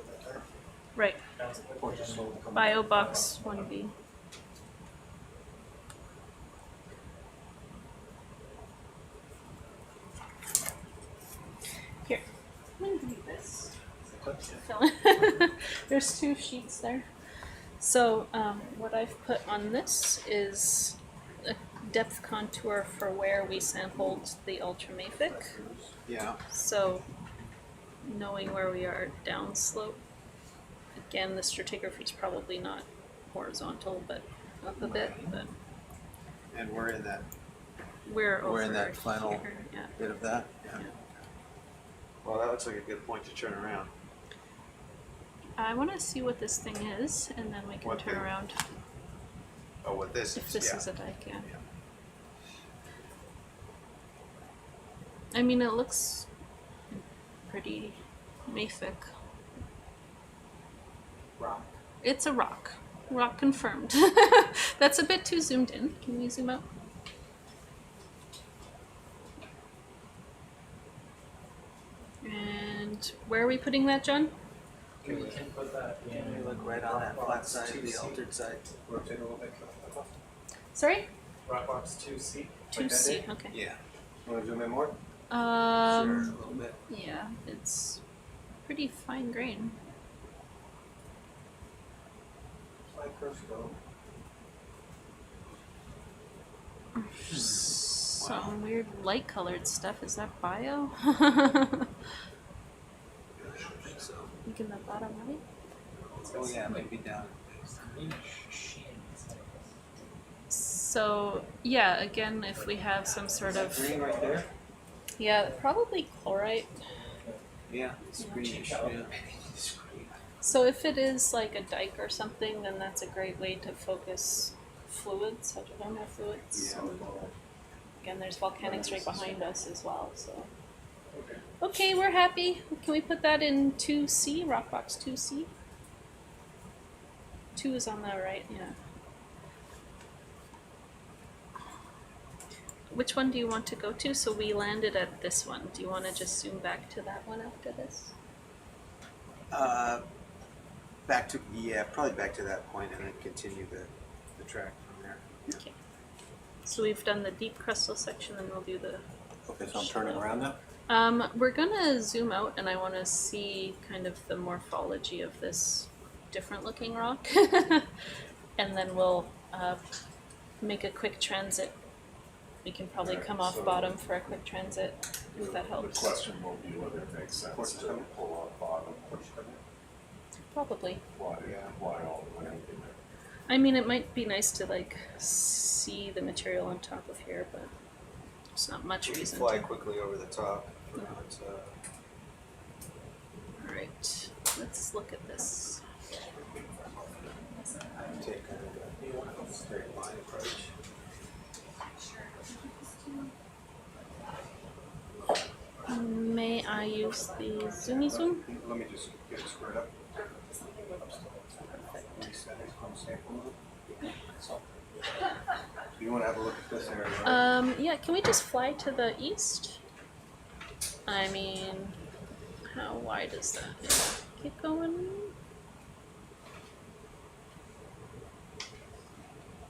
Speaker 2: right.
Speaker 10: That was the porch is slowly coming
Speaker 2: Bio box 1B. Here, I'm gonna give you this. There's two sheets there. So what I've put on this is a depth contour for where we sampled the ultramafic.
Speaker 14: Yeah.
Speaker 2: So knowing where we are downslope. Again, the stratigraphy is probably not horizontal, but up a bit. But
Speaker 14: And we're in that
Speaker 2: we're
Speaker 14: We're in
Speaker 2: over
Speaker 14: that final
Speaker 2: here, yeah.
Speaker 14: bit of that. Yeah. Well, that looks like a good point to turn around.
Speaker 2: I want to see what this thing is, and then we can
Speaker 14: What
Speaker 2: turn
Speaker 14: thing?
Speaker 2: around.
Speaker 14: Oh, what this
Speaker 2: If
Speaker 14: is?
Speaker 2: this
Speaker 14: Yeah.
Speaker 2: is a dike, yeah. I mean, it looks pretty mafic.
Speaker 10: rock.
Speaker 2: It's a rock. Rock confirmed. That's a bit too zoomed in. Can we zoom out? And where are we putting that, John?
Speaker 10: Okay, we can put that in.
Speaker 14: You look right on that flat side, the altered side.
Speaker 10: Rotate a little bit.
Speaker 2: Sorry?
Speaker 10: Rockbox 2C.
Speaker 2: 2C, okay.
Speaker 14: Yeah.
Speaker 13: Want to zoom in more?
Speaker 14: Sure, a little bit.
Speaker 2: Yeah, it's pretty fine grain.
Speaker 13: Microscope.
Speaker 2: Some weird light colored stuff. Is that bio?
Speaker 14: So,
Speaker 2: Think in the bottom right?
Speaker 14: oh yeah, maybe down.
Speaker 2: So, yeah, again, if we have some sort of.
Speaker 13: Green right there.
Speaker 2: Yeah, probably chlorite.
Speaker 14: Yeah, it's greenish. Yeah.
Speaker 2: So, if it is like a dike or something, then that's a great way to focus fluids, hydrothermal fluids.
Speaker 14: Yeah.
Speaker 2: Again, there's volcanics right behind us as well, so. Okay, we're happy. Can we put that in 2C, Rockbox 2C? 2 is on the right, yeah. Which one do you want to go to? So we landed at this one. Do you want to just zoom back to that one after this?
Speaker 14: Back to, yeah, probably back to that point and then continue the track from there. Yeah.
Speaker 2: Okay. So we've done the deep crustal section, and we'll do the.
Speaker 13: Okay, so I'm turning around now.
Speaker 2: We're gonna zoom out, and I want to see kind of the morphology of this different looking rock, and then we'll make a quick transit. We can probably
Speaker 8: Right,
Speaker 2: come off
Speaker 8: so-
Speaker 2: bottom for a quick transit, if that
Speaker 8: The
Speaker 2: helps.
Speaker 8: question will be whether it makes sense to pull off bottom,
Speaker 2: Probably.
Speaker 8: fly all the way in there.
Speaker 2: I mean, it might be nice to like see the material on top of here, but there's not much
Speaker 5: We can
Speaker 2: reason
Speaker 5: fly
Speaker 2: to.
Speaker 5: quickly over the top. You know, it's,
Speaker 2: Alright, let's look at this.
Speaker 14: Take a straight line approach.
Speaker 2: May I use the zoomy zoom?
Speaker 13: Let me just get it squared up. Reset it from sample mode. So you want to have a look at this area, right?
Speaker 2: Yeah, can we just fly to the east? I mean, how wide is that? Keep going.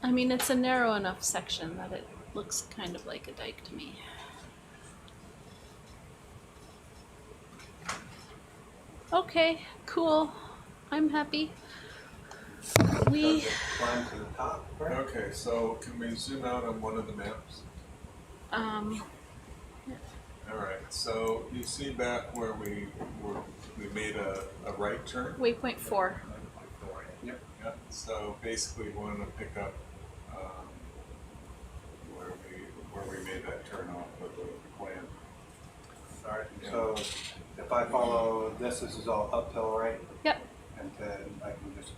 Speaker 2: I mean, it's a narrow enough section that it looks kind of like a dike to me. Okay, cool. I'm happy. We
Speaker 14: Climb to the top, right?
Speaker 3: Okay, so can we zoom out on one of the maps? All right, so you see back where we made a right turn?
Speaker 2: waypoint 4.
Speaker 3: Yep. Yep. So basically, we want to pick up where we made that turn off with the plan.
Speaker 13: All right.
Speaker 3: Yeah.
Speaker 13: So if I follow this is all uphill, right?
Speaker 2: Yep.
Speaker 13: And then I can just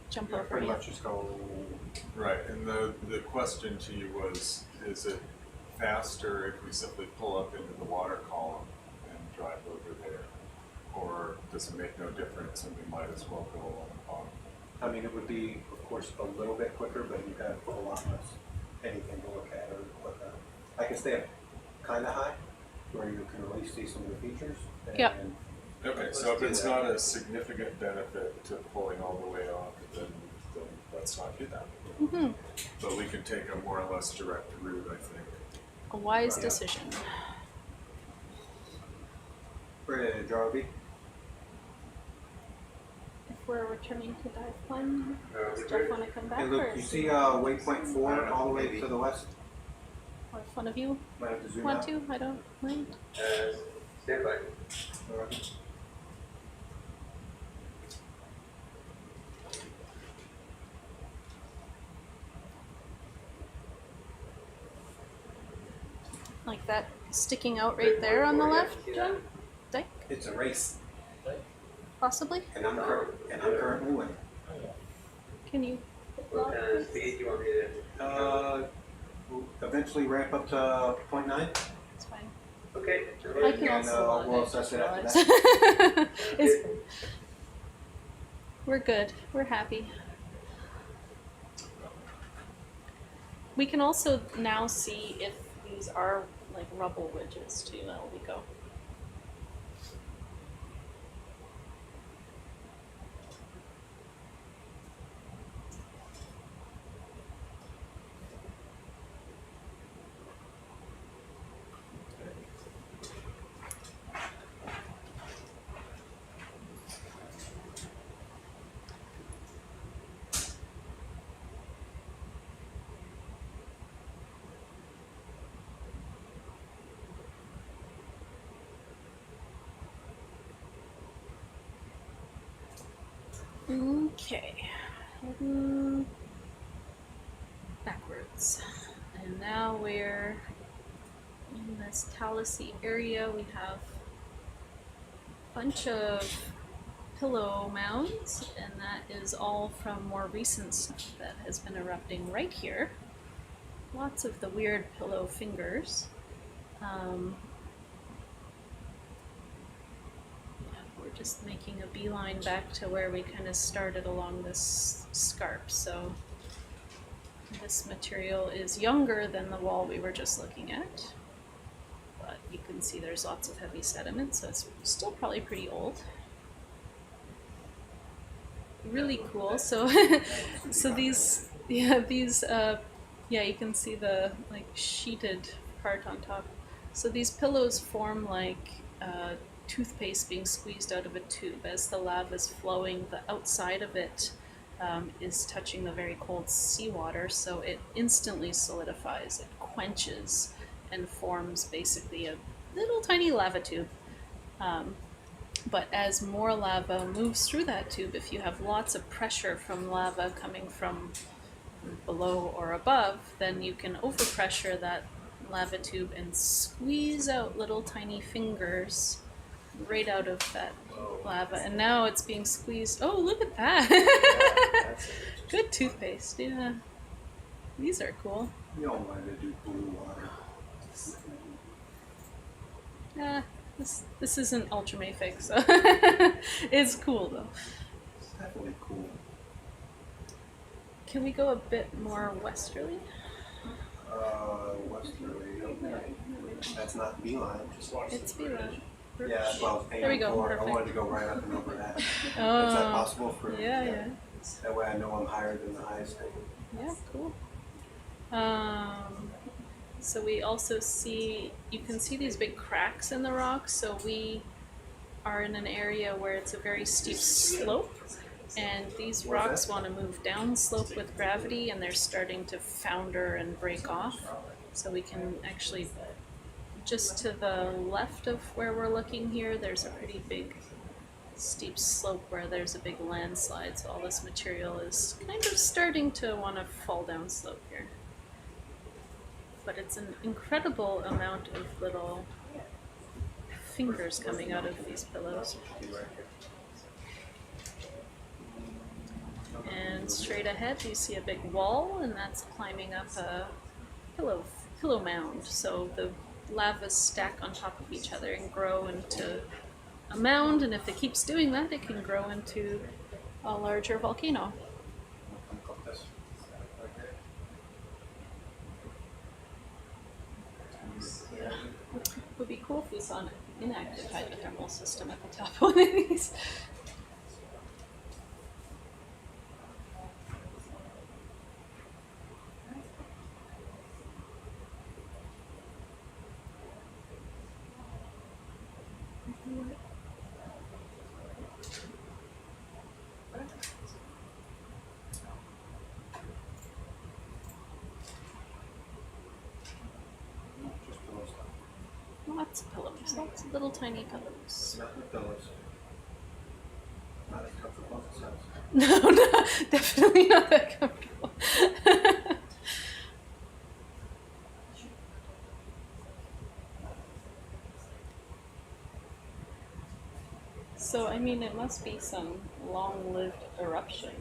Speaker 2: Jump over
Speaker 13: pretty
Speaker 2: you.
Speaker 13: much just go.
Speaker 3: Right, and the question to you was, is it faster if we simply pull up into the water column and drive over there? Or does it make no difference and we might as well go along the bottom?
Speaker 13: I mean, it would be, of course, a little bit quicker, but you have a lot less anything to look at or whatnot. I can stay up kind of high, where you can really see some of the features. And
Speaker 2: Yep.
Speaker 3: Okay, so if it's not a significant benefit to pulling all the way off, then let's not do that.
Speaker 2: Mm-hmm.
Speaker 3: But we can take a more or less direct route, I think.
Speaker 2: A wise decision.
Speaker 13: Bridge, ROV.
Speaker 2: If we're returning to dive plan, does Jeff want to come back?
Speaker 13: Hey,
Speaker 2: or
Speaker 13: Luke, you
Speaker 2: is
Speaker 13: see
Speaker 2: he-
Speaker 13: waypoint 4 all the way to the west?
Speaker 2: or if one of you
Speaker 13: Might have to zoom
Speaker 2: want
Speaker 13: out.
Speaker 2: to? I don't mind.
Speaker 9: Stand by.
Speaker 13: All right.
Speaker 2: Like that sticking out right there on the left, John? Dike?
Speaker 14: It's a race,
Speaker 2: Possibly?
Speaker 14: and I'm currently winning.
Speaker 2: Can you?
Speaker 9: What kind of speed do you want me to?
Speaker 14: We'll eventually ramp up to 0.9.
Speaker 2: It's fine.
Speaker 9: Okay.
Speaker 2: I can
Speaker 14: And,
Speaker 2: also log
Speaker 14: we'll
Speaker 2: it,
Speaker 14: assess it
Speaker 2: realize.
Speaker 14: after
Speaker 2: We're good. We're happy. We can also now see if these are like rubble wedges too. That'll be go. Okay, heading backwards. And now we're in this Tallahassee area. We have a bunch of pillow mounds, and that is all from more recent stuff that has been erupting right here. Lots of the weird pillow fingers. We're just making a beeline back to where we kind of started along this scarp. So this material is younger than the wall we were just looking at, but you can see there's lots of heavy sediment, so it's still probably pretty old. Really cool. So so these you can see the like sheeted part on top. So these pillows form like toothpaste being squeezed out of a tube. As the lava is flowing, the outside of it is touching the very cold seawater, so it instantly solidifies, it quenches, and forms basically a little tiny lava tube. But as more lava moves through that tube, if you have lots of pressure from lava coming from below or above, then you can overpressure that lava tube and squeeze out little tiny fingers right out of that lava, and now it's being squeezed. Oh, look at that! Good toothpaste. Yeah, these are cool.
Speaker 13: You don't mind to do blue water.
Speaker 2: Yeah, this isn't ultramafic, so it's cool though.
Speaker 13: It's definitely cool.
Speaker 2: Can we go a bit more westerly?
Speaker 13: Westerly, okay. That's not beeline.
Speaker 2: It's beeline.
Speaker 13: Yeah, that's what I was
Speaker 2: There we
Speaker 13: aiming
Speaker 2: go,
Speaker 13: for. I
Speaker 2: perfect.
Speaker 13: wanted to go right up and over that. Is
Speaker 2: Oh,
Speaker 13: that possible for?
Speaker 2: yeah.
Speaker 13: That way I know I'm higher than the highest thing.
Speaker 2: Yeah, cool. So we also see, you can see these big cracks in the rocks. So we are in an area where it's a very steep slope, and these rocks want to move down slope with gravity, and they're starting to founder and break off. So we can actually, just to the left of where we're looking here, there's a pretty big steep slope where there's a big landslide. So all this material is kind of starting to want to fall down slope here. But it's an incredible amount of little fingers coming out of these pillows. And straight ahead you see a big wall, and that's climbing up a pillow mound. So the lavas stack on top of each other and grow into a mound, and if it keeps doing that, it can grow into a larger volcano. It would be cool if we saw an inactive hydrothermal system at the top of one of these. Lots of pillows, lots of little tiny pillows.
Speaker 13: Not the pillows. Not as comfortable as it sounds.
Speaker 2: No, definitely not that comfortable. So, I mean, it must be some long-lived eruption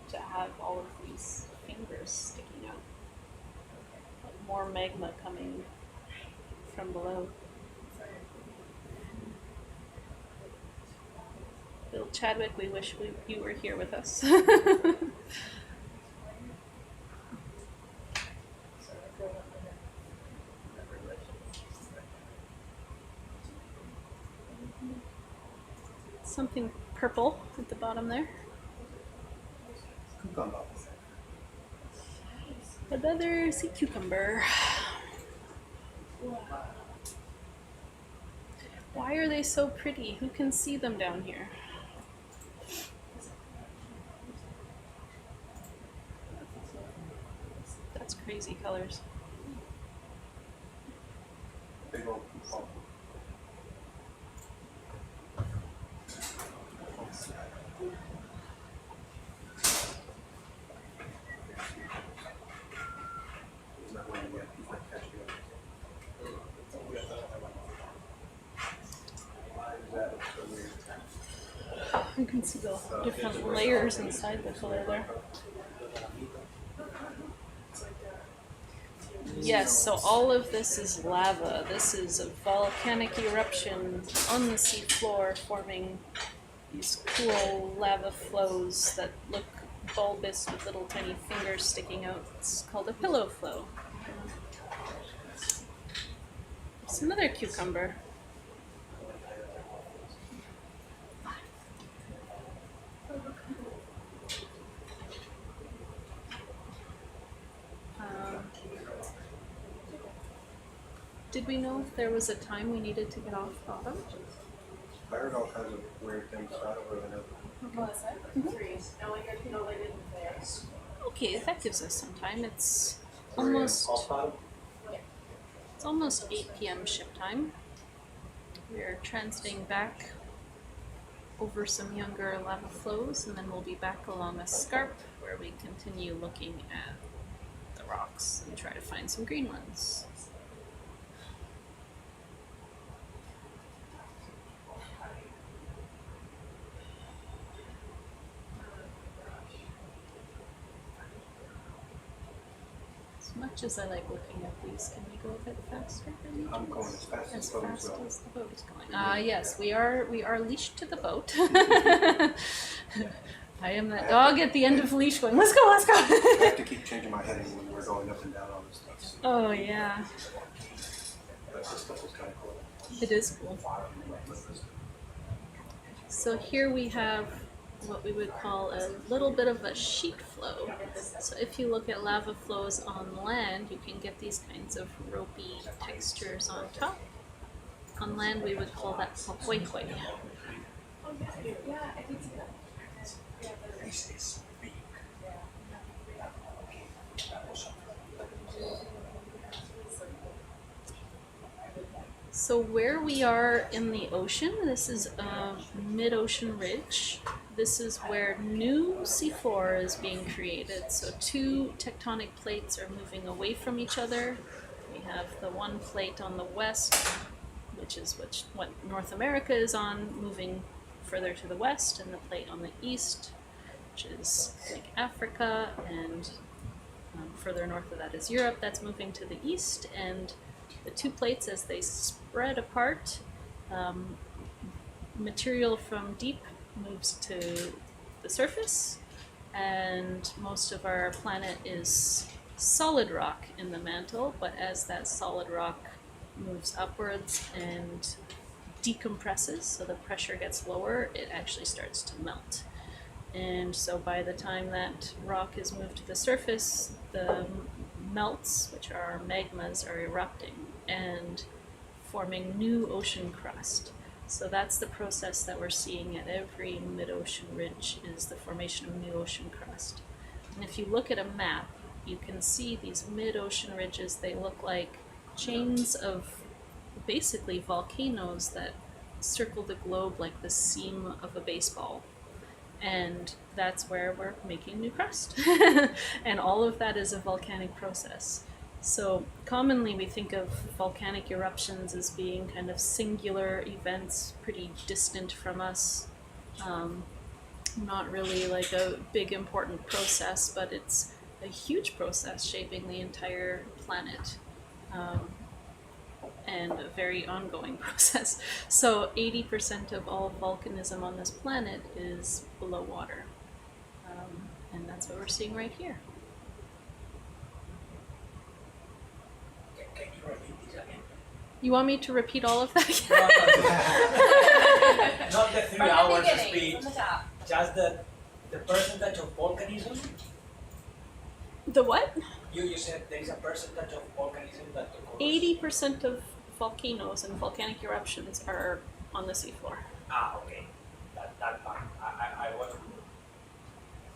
Speaker 2: to have all of these fingers sticking out. More magma coming from below. Bill Chadwick, we wish you were here with us. Something purple at the bottom there.
Speaker 13: Cucumber.
Speaker 2: Another sea cucumber. Why are they so pretty? Who can see them down here? That's crazy colors.
Speaker 13: Big old cucumber. He's not running yet. He's not catching up. Why is that so weird?
Speaker 2: You can see the different layers inside the pillar there. Yes, so all of this is lava. This is a volcanic eruption on the seafloor, forming these cool lava flows that look bulbous with little tiny fingers sticking out. It's called a pillow flow. It's another cucumber. Did we know if there was a time we needed to get off bottom?
Speaker 13: I heard all kinds of weird things, so I don't really know.
Speaker 2: Okay, that gives us some time. It's almost 8 p.m. ship time. We're transiting back over some younger lava flows, and then we'll be back along a scarp where we continue looking at the rocks and try to find some green ones. As much as I like looking at these, can we go a bit faster?
Speaker 13: I'm going as fast as the boat is going.
Speaker 2: As the boat is going. Yes, we are leashed to the boat. I am that dog at the end of the leash going, let's go, let's go.
Speaker 13: I have to keep changing my heading when we're going up and down on this stuff. So
Speaker 2: Oh yeah,
Speaker 13: this stuff is kind of cool.
Speaker 2: it is cool. So here we have what we would call a little bit of a sheet flow. So if you look at lava flows on land, you can get these kinds of ropey textures on top. On land, we would call that papoikoi. So where we are in the ocean, this is a mid-ocean ridge. This is where new seafloor is being created. So two tectonic plates are moving away from each other. We have the one plate on the west, which is what North America is on, moving further to the west, and the plate on the east, which is like Africa, and further north of that is Europe. That's moving to the east, and the two plates, as they spread apart, material from deep moves to the surface, and most of our planet is solid rock in the mantle, but as that solid rock moves upwards and decompresses, so the pressure gets lower, it actually starts to melt. And so by the time that rock is moved to the surface, the melts, which are magmas, are erupting and forming new ocean crust. So that's the process that we're seeing at every mid-ocean ridge, is the formation of new ocean crust. And if you look at a map, you can see these mid-ocean ridges. They look like chains of basically volcanoes that circle the globe like the seam of a baseball. And that's where we're making new crust. And all of that is a volcanic process. So commonly we think of volcanic eruptions as being kind of singular events, pretty distant from us. Not really like a big important process, but it's a huge process shaping the entire planet. And a very ongoing process. So 80% of all volcanism on this planet is below water. And that's what we're seeing right here.
Speaker 15: Can you repeat this again?
Speaker 2: You want me to repeat all of that again?
Speaker 15: Not the 3 hours speech, just the percentage of volcanism.
Speaker 2: The what?
Speaker 15: You said there is a percentage of volcanism that occurs.
Speaker 2: 80% of volcanoes and volcanic eruptions are on the seafloor.
Speaker 15: Ah, okay. That part. I wasn't.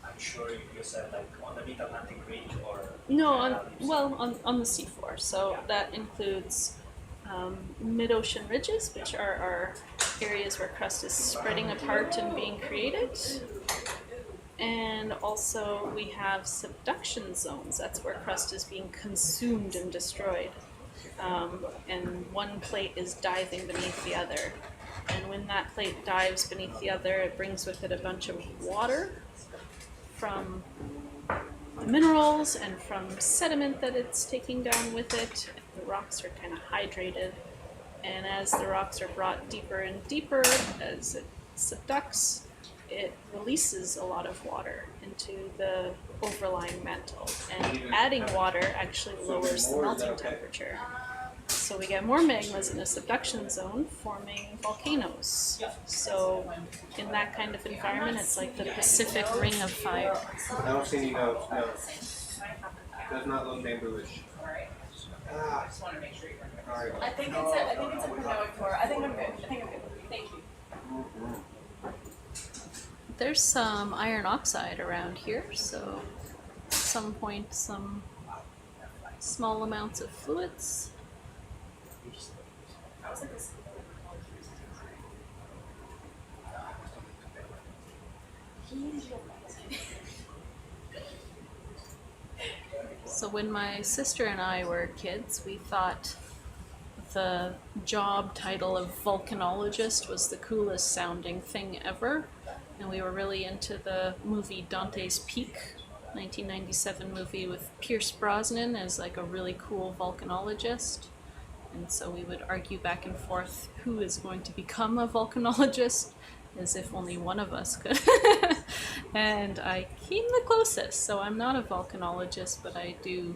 Speaker 15: I'm sure you said like on the Mid-Atlantic Ridge or.
Speaker 2: No, on the seafloor. So yeah. That includes mid-ocean ridges, which are our areas where crust is spreading apart and being created. And also we have subduction zones. That's where crust is being consumed and destroyed. And one plate is diving beneath the other. And when that plate dives beneath the other, it brings with it a bunch of water from the minerals and from sediment that it's taking down with it. The rocks are kind of hydrated. And as the rocks are brought deeper and deeper, as it subducts, it releases a lot of water into the overlying mantle. And adding water actually lowers the melting temperature. So we get more magmas in a subduction zone forming volcanoes. So in that kind of environment, it's like the Pacific Ring of Fire.
Speaker 13: I don't see any notes, no. Does not look bamboo-ish.
Speaker 11: I think it's a Pinoy core. I think I'm good. Thank you.
Speaker 2: There's some iron oxide around here, so at some point some small amounts of fluids. So when my sister and I were kids, we thought the job title of volcanologist was the coolest sounding thing ever. And we were really into the movie Dante's Peak, 1997 movie with Pierce Brosnan as like a really cool volcanologist. And so we would argue back and forth who is going to become a volcanologist, as if only one of us could. And I came the closest, so I'm not a volcanologist, but I do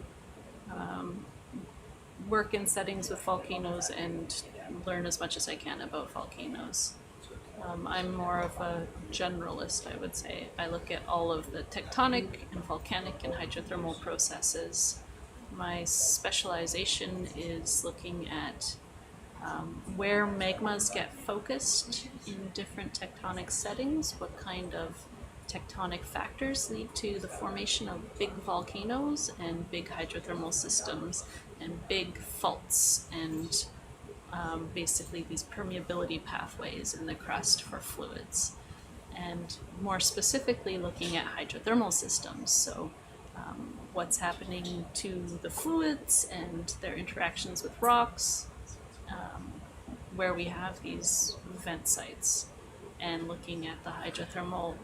Speaker 2: work in settings with volcanoes and learn as much as I can about volcanoes. I'm more of a generalist, I would say. I look at all of the tectonic and volcanic and hydrothermal processes. My specialization is looking at where magmas get focused in different tectonic settings, what kind of tectonic factors lead to the formation of big volcanoes and big hydrothermal systems and big faults and basically these permeability pathways in the crust for fluids. And more specifically looking at hydrothermal systems, so what's happening to the fluids and their interactions with rocks, where we have these vent sites, and looking at the hydrothermal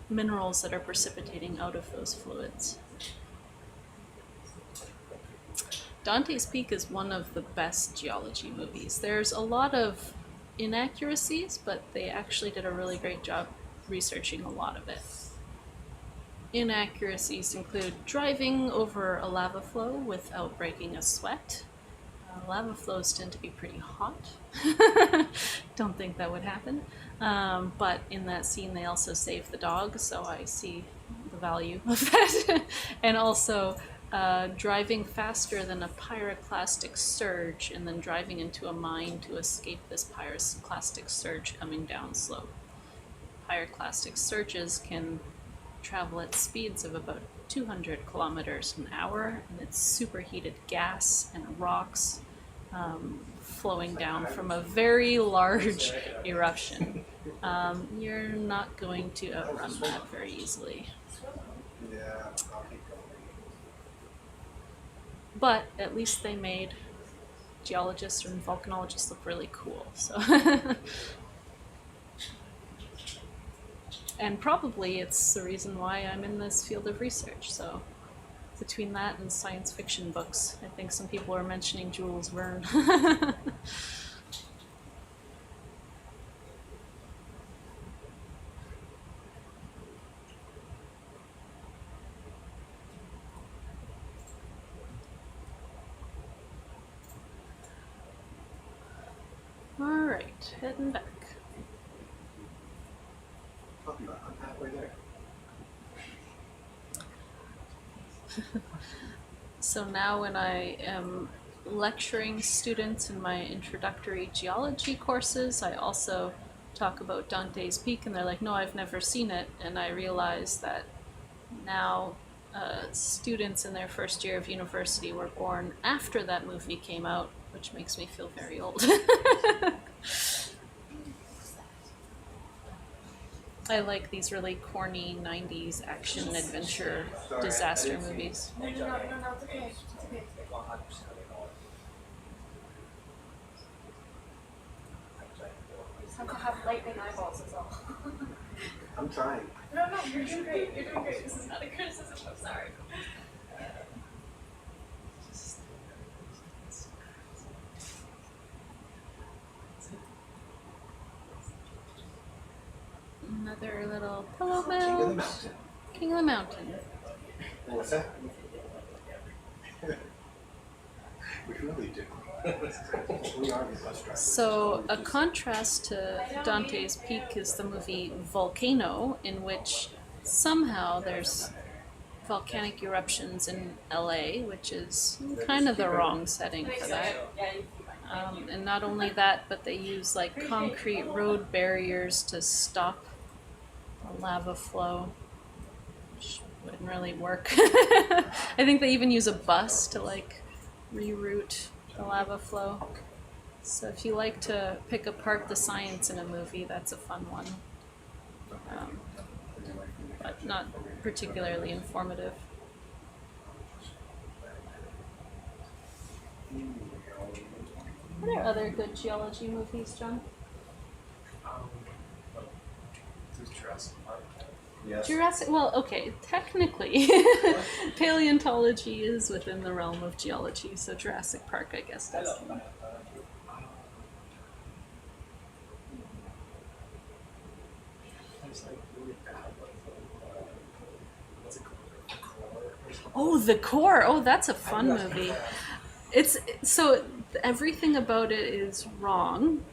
Speaker 2: minerals that are precipitating out of those fluids. Dante's Peak is one of the best geology movies. There's a lot of inaccuracies, but they actually did a really great job researching a lot of it. Inaccuracies include driving over a lava flow without breaking a sweat. Lava flows tend to be pretty hot. Don't think that would happen. But in that scene they also save the dog, so I see the value of that. And also driving faster than a pyroclastic surge and then driving into a mine to escape this pyroclastic surge coming down slope. Pyroclastic surges can travel at speeds of about 200 kilometers an hour, and it's superheated gas and rocks flowing down from a very large eruption. You're not going to outrun that very easily. But at least they made geologists and volcanologists look really cool. So, and probably it's the reason why I'm in this field of research. So, between that and science fiction books, I think some people are mentioning Jules Verne. Alright, heading back.
Speaker 13: I'm halfway there.
Speaker 2: So now when I am lecturing students in my introductory geology courses, I also talk about Dante's Peak, and they're like, no, I've never seen it. And I realize that now students in their first year of university were born after that movie came out, which makes me feel very old. I like these really corny 90s action adventure disaster movies.
Speaker 11: No, it's okay. It's okay. Some have lightning eyeballs, is all.
Speaker 13: I'm trying.
Speaker 11: No, you're doing great. You're doing great. This is not a criticism. I'm sorry.
Speaker 2: Another little pillow
Speaker 13: King of the
Speaker 2: mound.
Speaker 13: mountain.
Speaker 2: King of the Mountain.
Speaker 13: What's that? We really do. We are the bus drivers.
Speaker 2: So a contrast to Dante's Peak is the movie Volcano, in which somehow there's volcanic eruptions in LA, which is kind of the wrong setting for that. And not only that, but they use like concrete road barriers to stop the lava flow, which wouldn't really work. I think they even use a bus to like reroute the lava flow. So if you like to pick apart the science in a movie, that's a fun one. But not particularly informative. Are there other good geology movies, John?
Speaker 10: There's Jurassic Park.
Speaker 13: Yes.
Speaker 2: Jurassic, well, okay, technically, paleontology is within the realm of geology, so Jurassic Park, I guess, does. Oh, The Core. Oh, that's a fun movie. It's so everything about it is wrong.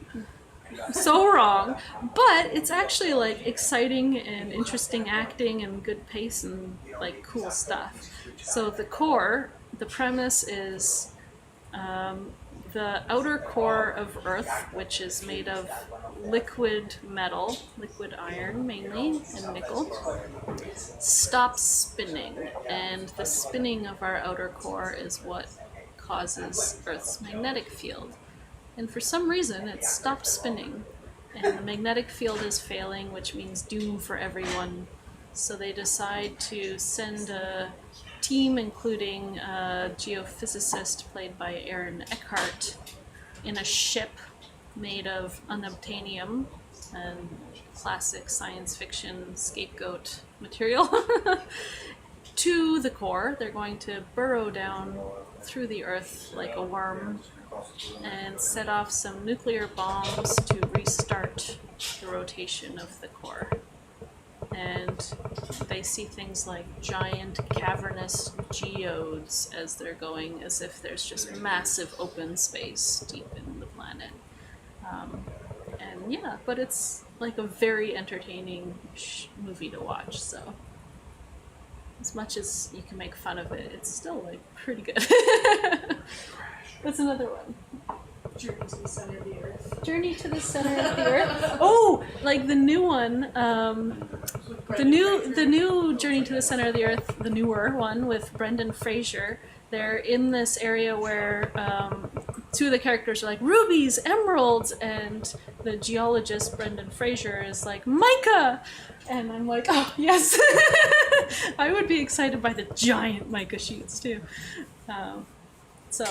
Speaker 2: So wrong, but it's actually like exciting and interesting acting and good pace and like cool stuff. So The Core, the premise is the outer core of Earth, which is made of liquid metal, liquid iron mainly, and nickel, stops spinning. And the spinning of our outer core is what causes Earth's magnetic field. And for some reason, it stopped spinning. And the magnetic field is failing, which means doom for everyone. So they decide to send a team, including a geophysicist played by Aaron Eckhart, in a ship made of unobtainium, and classic science fiction scapegoat material, to the core. They're going to burrow down through the Earth like a worm and set off some nuclear bombs to restart the rotation of the core. And they see things like giant cavernous geodes as they're going, as if there's just massive open space deep in the planet. And yeah, but it's like a very entertaining movie to watch, so as much as you can make fun of it, it's still like pretty good. What's another one?
Speaker 11: Journey to the Center of the Earth.
Speaker 2: Journey to the Center of the Earth. Oh, like the new one, the new Journey to the Center of the Earth, the newer one with Brendan Fraser. They're in this area where two of the characters are like rubies, emeralds, and the geologist Brendan Fraser is like mica, and I'm like, oh yes, I would be excited by the giant mica sheets too. So.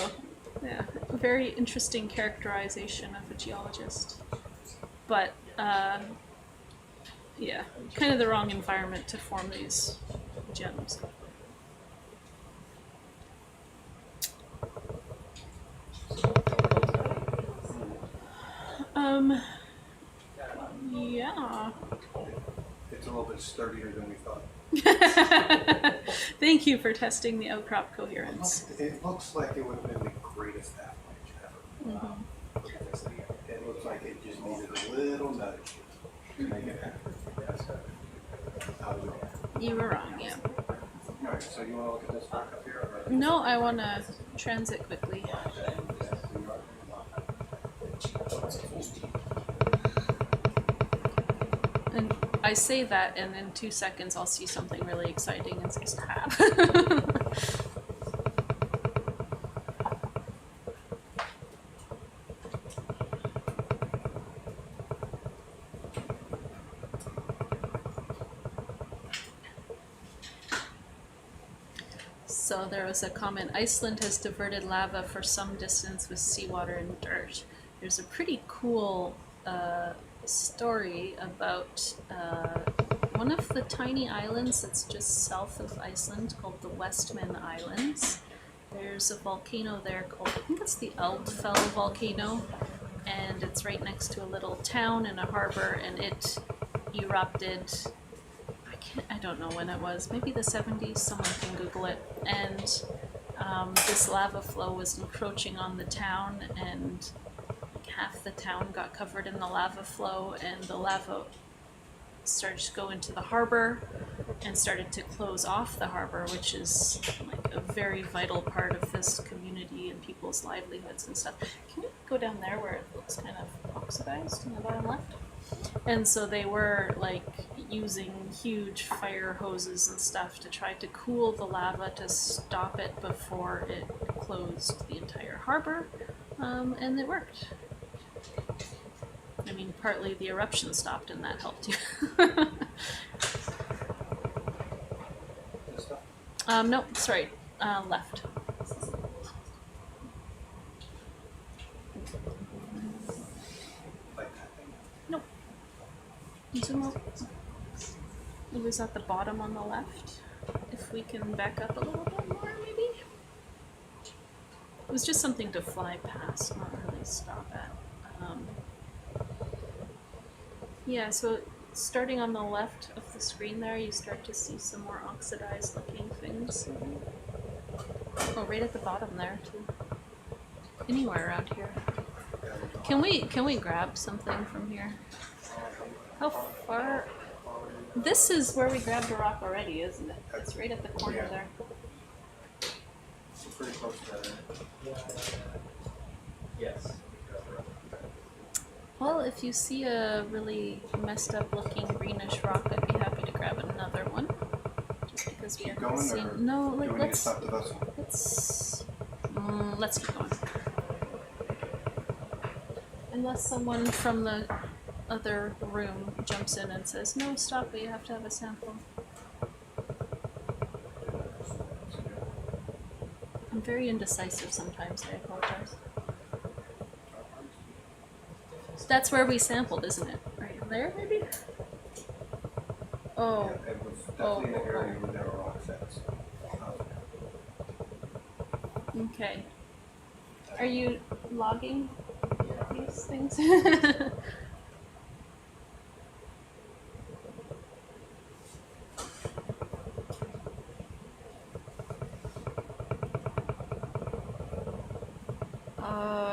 Speaker 2: Yeah, very interesting characterization of a geologist. But, yeah, kind of the wrong environment to form these gems. Yeah.
Speaker 13: It's a little bit sturdier than we thought.
Speaker 2: Thank you for testing the outcrop coherence.
Speaker 13: It looks like it would have been the greatest avalanche ever. It looks like it just needed a little nudge to make it happen.
Speaker 2: You were wrong, yeah.
Speaker 13: Alright, so you want to look at this back up here? Or?
Speaker 2: No, I want to transit quickly. And I say that, and in 2 seconds I'll see something really exciting and say stop. So there was a comment, Iceland has diverted lava for some distance with seawater and dirt. There's a pretty cool story about one of the tiny islands that's just south of Iceland called the Westman Islands. There's a volcano there called, I think it's the Eldfell volcano, and it's right next to a little town and a harbor, and it erupted, I don't know when it was, maybe the 70s, someone can Google it, and this lava flow was encroaching on the town, and half the town got covered in the lava flow, and the lava started to go into the harbor and started to close off the harbor, which is like a very vital part of this community and people's livelihoods and stuff. Can we go down there where it looks kind of oxidized in the bottom left? And so they were like using huge fire hoses and stuff to try to cool the lava to stop it before it closed the entire harbor, and it worked. I mean, partly the eruption stopped and that helped too. No, sorry, left. Nope. Zoom out. It was at the bottom on the left. If we can back up a little bit more, maybe? It was just something to fly past, not really stop at. Yeah, so starting on the left of the screen there, you start to see some more oxidized looking things. Oh, right at the bottom there too. Anywhere around here. Can we grab something from here? How far? This is where we grabbed a rock already, isn't it? It's right at the corner there.
Speaker 13: Pretty close to that.
Speaker 10: Yes.
Speaker 2: Well, if you see a really messed up looking greenish rock, I'd be happy to grab another one. Just because we
Speaker 13: Keep
Speaker 2: haven't
Speaker 13: going,
Speaker 2: seen.
Speaker 13: or
Speaker 2: No,
Speaker 13: do
Speaker 2: like
Speaker 13: we need to stop the vessel?
Speaker 2: let's keep going. Unless someone from the other room jumps in and says, "No, stop it! You have to have a sample." I'm very indecisive sometimes. I apologize. That's where we sampled, isn't it? Right there, maybe? Oh.
Speaker 13: Yeah, it was definitely in the area where there were rock sets.
Speaker 2: Okay. Are you logging these things?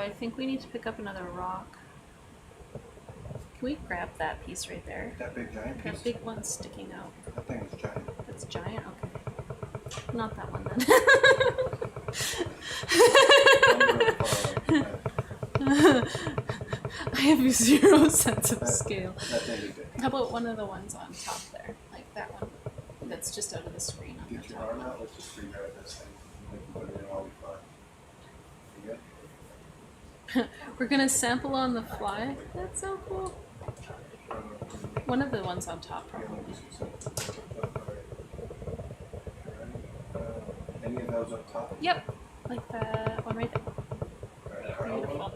Speaker 2: I think we need to pick up another rock. Can we grab that piece right there?
Speaker 13: That big giant piece?
Speaker 2: That big one sticking out.
Speaker 13: That thing is giant.
Speaker 2: That's giant? Okay. Not that one then. I have zero sense of scale. How about one of the ones on top there? Like that one that's just out of the screen on
Speaker 13: Get
Speaker 2: the
Speaker 13: your
Speaker 2: top.
Speaker 13: arm out, let's just regrab this thing. We can put it in all we find. You good?
Speaker 2: We're gonna sample on the fly? That's so cool. One of the ones on top probably.
Speaker 13: Any of those up top?
Speaker 2: Yep, like that one right there. Beautiful.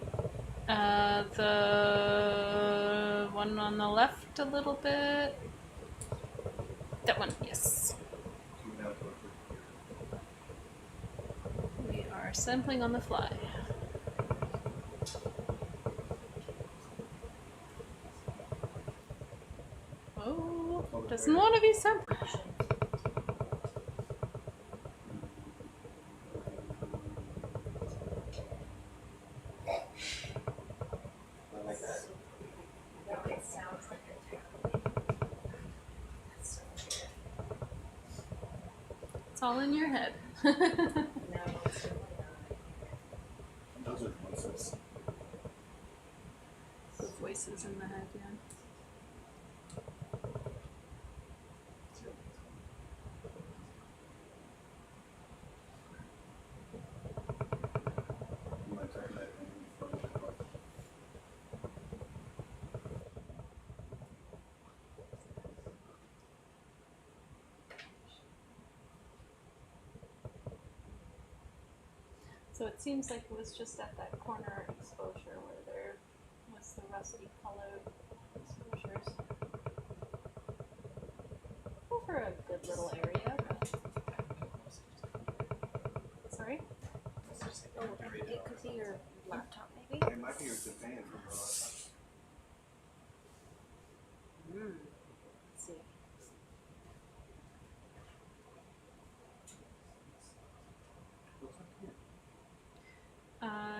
Speaker 2: The one on the left a little bit. That one, yes. We are sampling on the fly. Oh, doesn't want to be sampled.
Speaker 13: Like that.
Speaker 11: It sounds like
Speaker 2: It's all in your head.
Speaker 13: Those are voices.
Speaker 2: The voices in the head, yeah.
Speaker 13: You might try that for the question.
Speaker 2: So it seems like it was just at that corner exposure where there was the rusty colored exposures. Over a good little area. Sorry?
Speaker 11: Oh, it could be your laptop, maybe?
Speaker 13: It might be your companion from the last time.
Speaker 11: Let's see.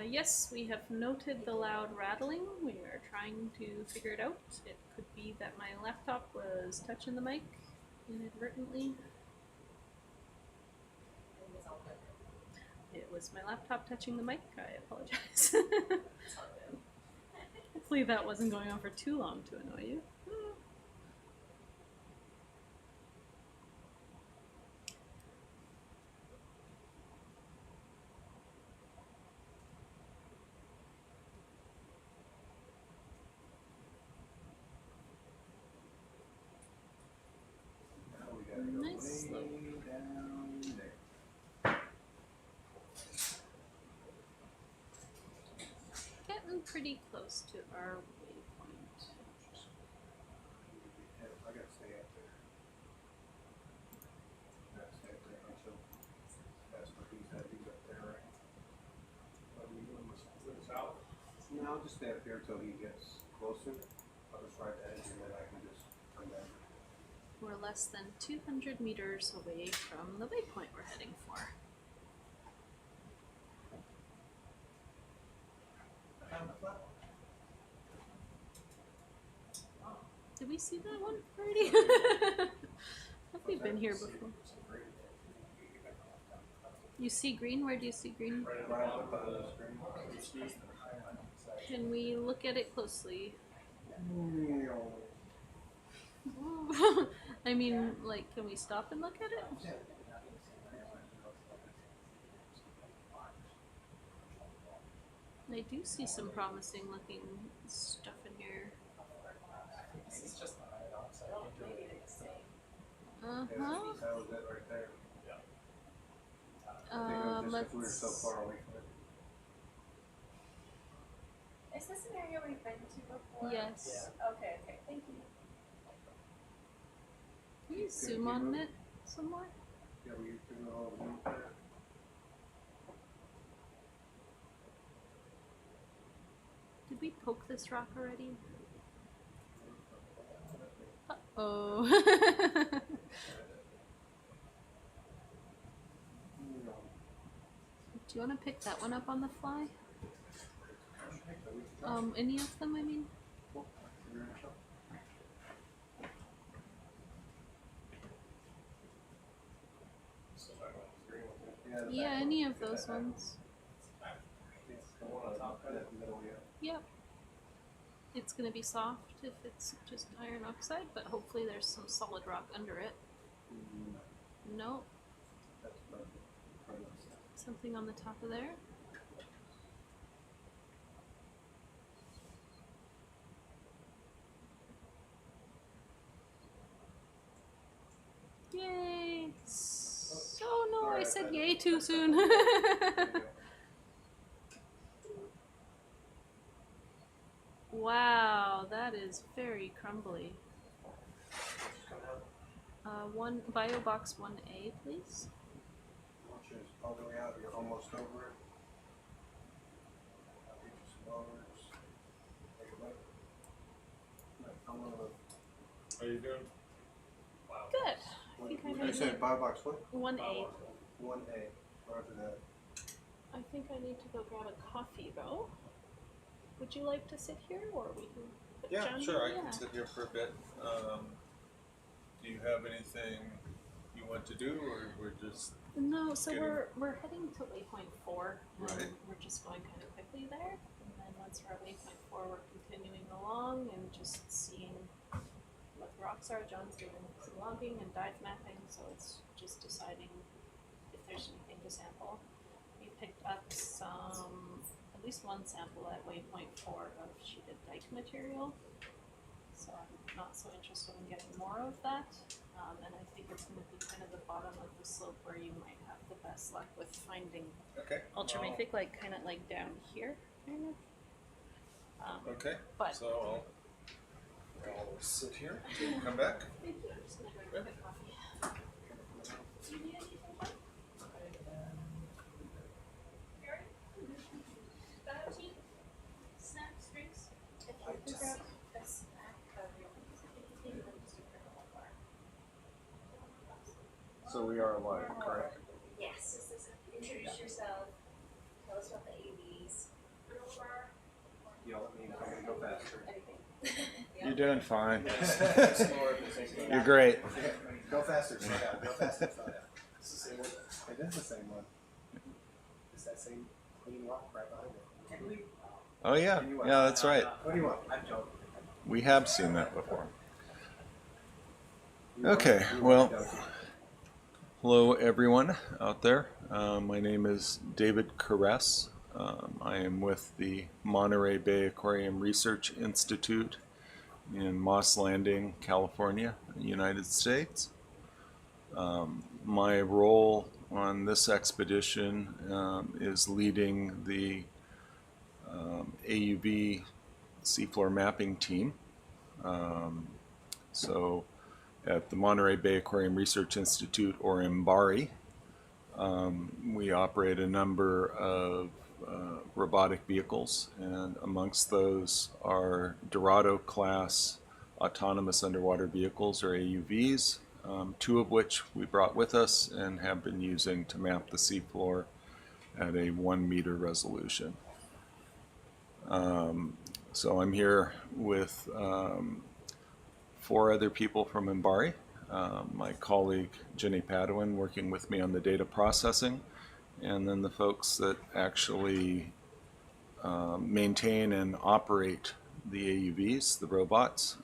Speaker 2: Yes, we have noted the loud rattling. We are trying to figure it out. It could be that my laptop was touching the mic inadvertently. It was my laptop touching the mic. I apologize. Hopefully that wasn't going on for too long to annoy you.
Speaker 13: Now we gotta go
Speaker 2: Nice
Speaker 13: way
Speaker 2: slope.
Speaker 13: down there.
Speaker 2: Getting pretty close to our waypoint.
Speaker 13: I gotta stay up there. just stay up here till he gets closer. I'll just ride the edge and then I can just come down.
Speaker 2: We're less than 200 meters away from the waypoint we're heading for.
Speaker 13: I found the flat one.
Speaker 2: Did we see that one already? Have we been here before? You see green? Where do you see green?
Speaker 13: Right up on the screen.
Speaker 2: Can we look at it closely? I mean, like, can we stop and look at it? I do see some promising looking stuff in here.
Speaker 4: This is just the hydroxide.
Speaker 2: Uh-huh.
Speaker 13: That was it right there. I think it was just 'cause we were so far away from it.
Speaker 11: Is this an area we've been to before?
Speaker 2: Yes.
Speaker 11: Okay, thank you.
Speaker 2: Can you zoom on it somewhere?
Speaker 13: Yeah, we can all zoom there.
Speaker 2: Did we poke this rock already? Uh-oh. Do you want to pick that one up on the fly? Any of them, I mean? Yeah, any of those ones.
Speaker 13: The one on top, that middle, yeah.
Speaker 2: Yep. It's going to be soft if it's just iron oxide, but hopefully there's some solid rock under it. Nope.
Speaker 13: That's perfect.
Speaker 2: Something on the top of there. Yay! Oh no, I said yay too soon. Wow, that is very crumbly. One bio box 1A, please.
Speaker 13: Once you're all the way out, you're almost over it. I'll get you some lowers. Take a look. I'm gonna look.
Speaker 3: How you doing?
Speaker 2: Good. I think I
Speaker 13: You
Speaker 2: need
Speaker 13: said buy box what?
Speaker 2: 1A.
Speaker 13: 1A. Roger that.
Speaker 2: I think I need to go grab a coffee though. Would you like to sit here, or we can put
Speaker 3: Yeah,
Speaker 2: John
Speaker 3: sure. I
Speaker 2: in?
Speaker 3: can sit here for a bit. Do you have anything you want to do, or we're just
Speaker 2: No, so
Speaker 3: getting-
Speaker 2: we're heading to waypoint 4.
Speaker 3: Right.
Speaker 2: We're just going kind of quickly there, and then once we're at waypoint 4, we're continuing along and just seeing what the rocks are. John's doing some logging and dive mapping, so it's just deciding if there's anything to sample. We picked up some, at least one sample at waypoint 4 of sheeted dike material. So I'm not so interested in getting more of that. And I think it's going to be kind of the bottom of the slope where you might have the best luck with finding ultramafic, like kind of like down here, kind of.
Speaker 3: Okay.
Speaker 2: But
Speaker 3: So I'll sit here until you come back.
Speaker 2: thank you. I'm just going to go grab a coffee. Do you need anything, John?
Speaker 11: Tea, snacks, drinks.
Speaker 2: If you could grab a snack of your anything, then just grab one bar.
Speaker 3: So we are live, correct?
Speaker 11: Yes. Introduce yourself. Tell us about the AVs.
Speaker 13: Yell at me if I'm gonna go faster.
Speaker 12: You're doing fine.
Speaker 13: Explore at the same time.
Speaker 12: You're great.
Speaker 13: Go faster, slow down. Go faster, slow down. It's the same one. It is the same one. It's that same clean rock right behind it.
Speaker 12: Oh yeah, yeah, that's right.
Speaker 13: What do you want? I'm joking.
Speaker 3: We have seen that before. Okay, well, hello everyone out there. My name is David Caress. I am with the Monterey Bay Aquarium Research Institute in Moss Landing, California, United States. My role on this expedition is leading the AUV seafloor mapping team. So at the Monterey Bay Aquarium Research Institute, or MBARI, we operate a number of robotic vehicles, and amongst those are Dorado class autonomous underwater vehicles, or AUVs, 2 of which we brought with us and have been using to map the seafloor at a 1 meter resolution. So I'm here with 4 other people from MBARI, my colleague Jenny Padwin working with me on the data processing, and then the folks that actually maintain and operate the AUVs, the robots.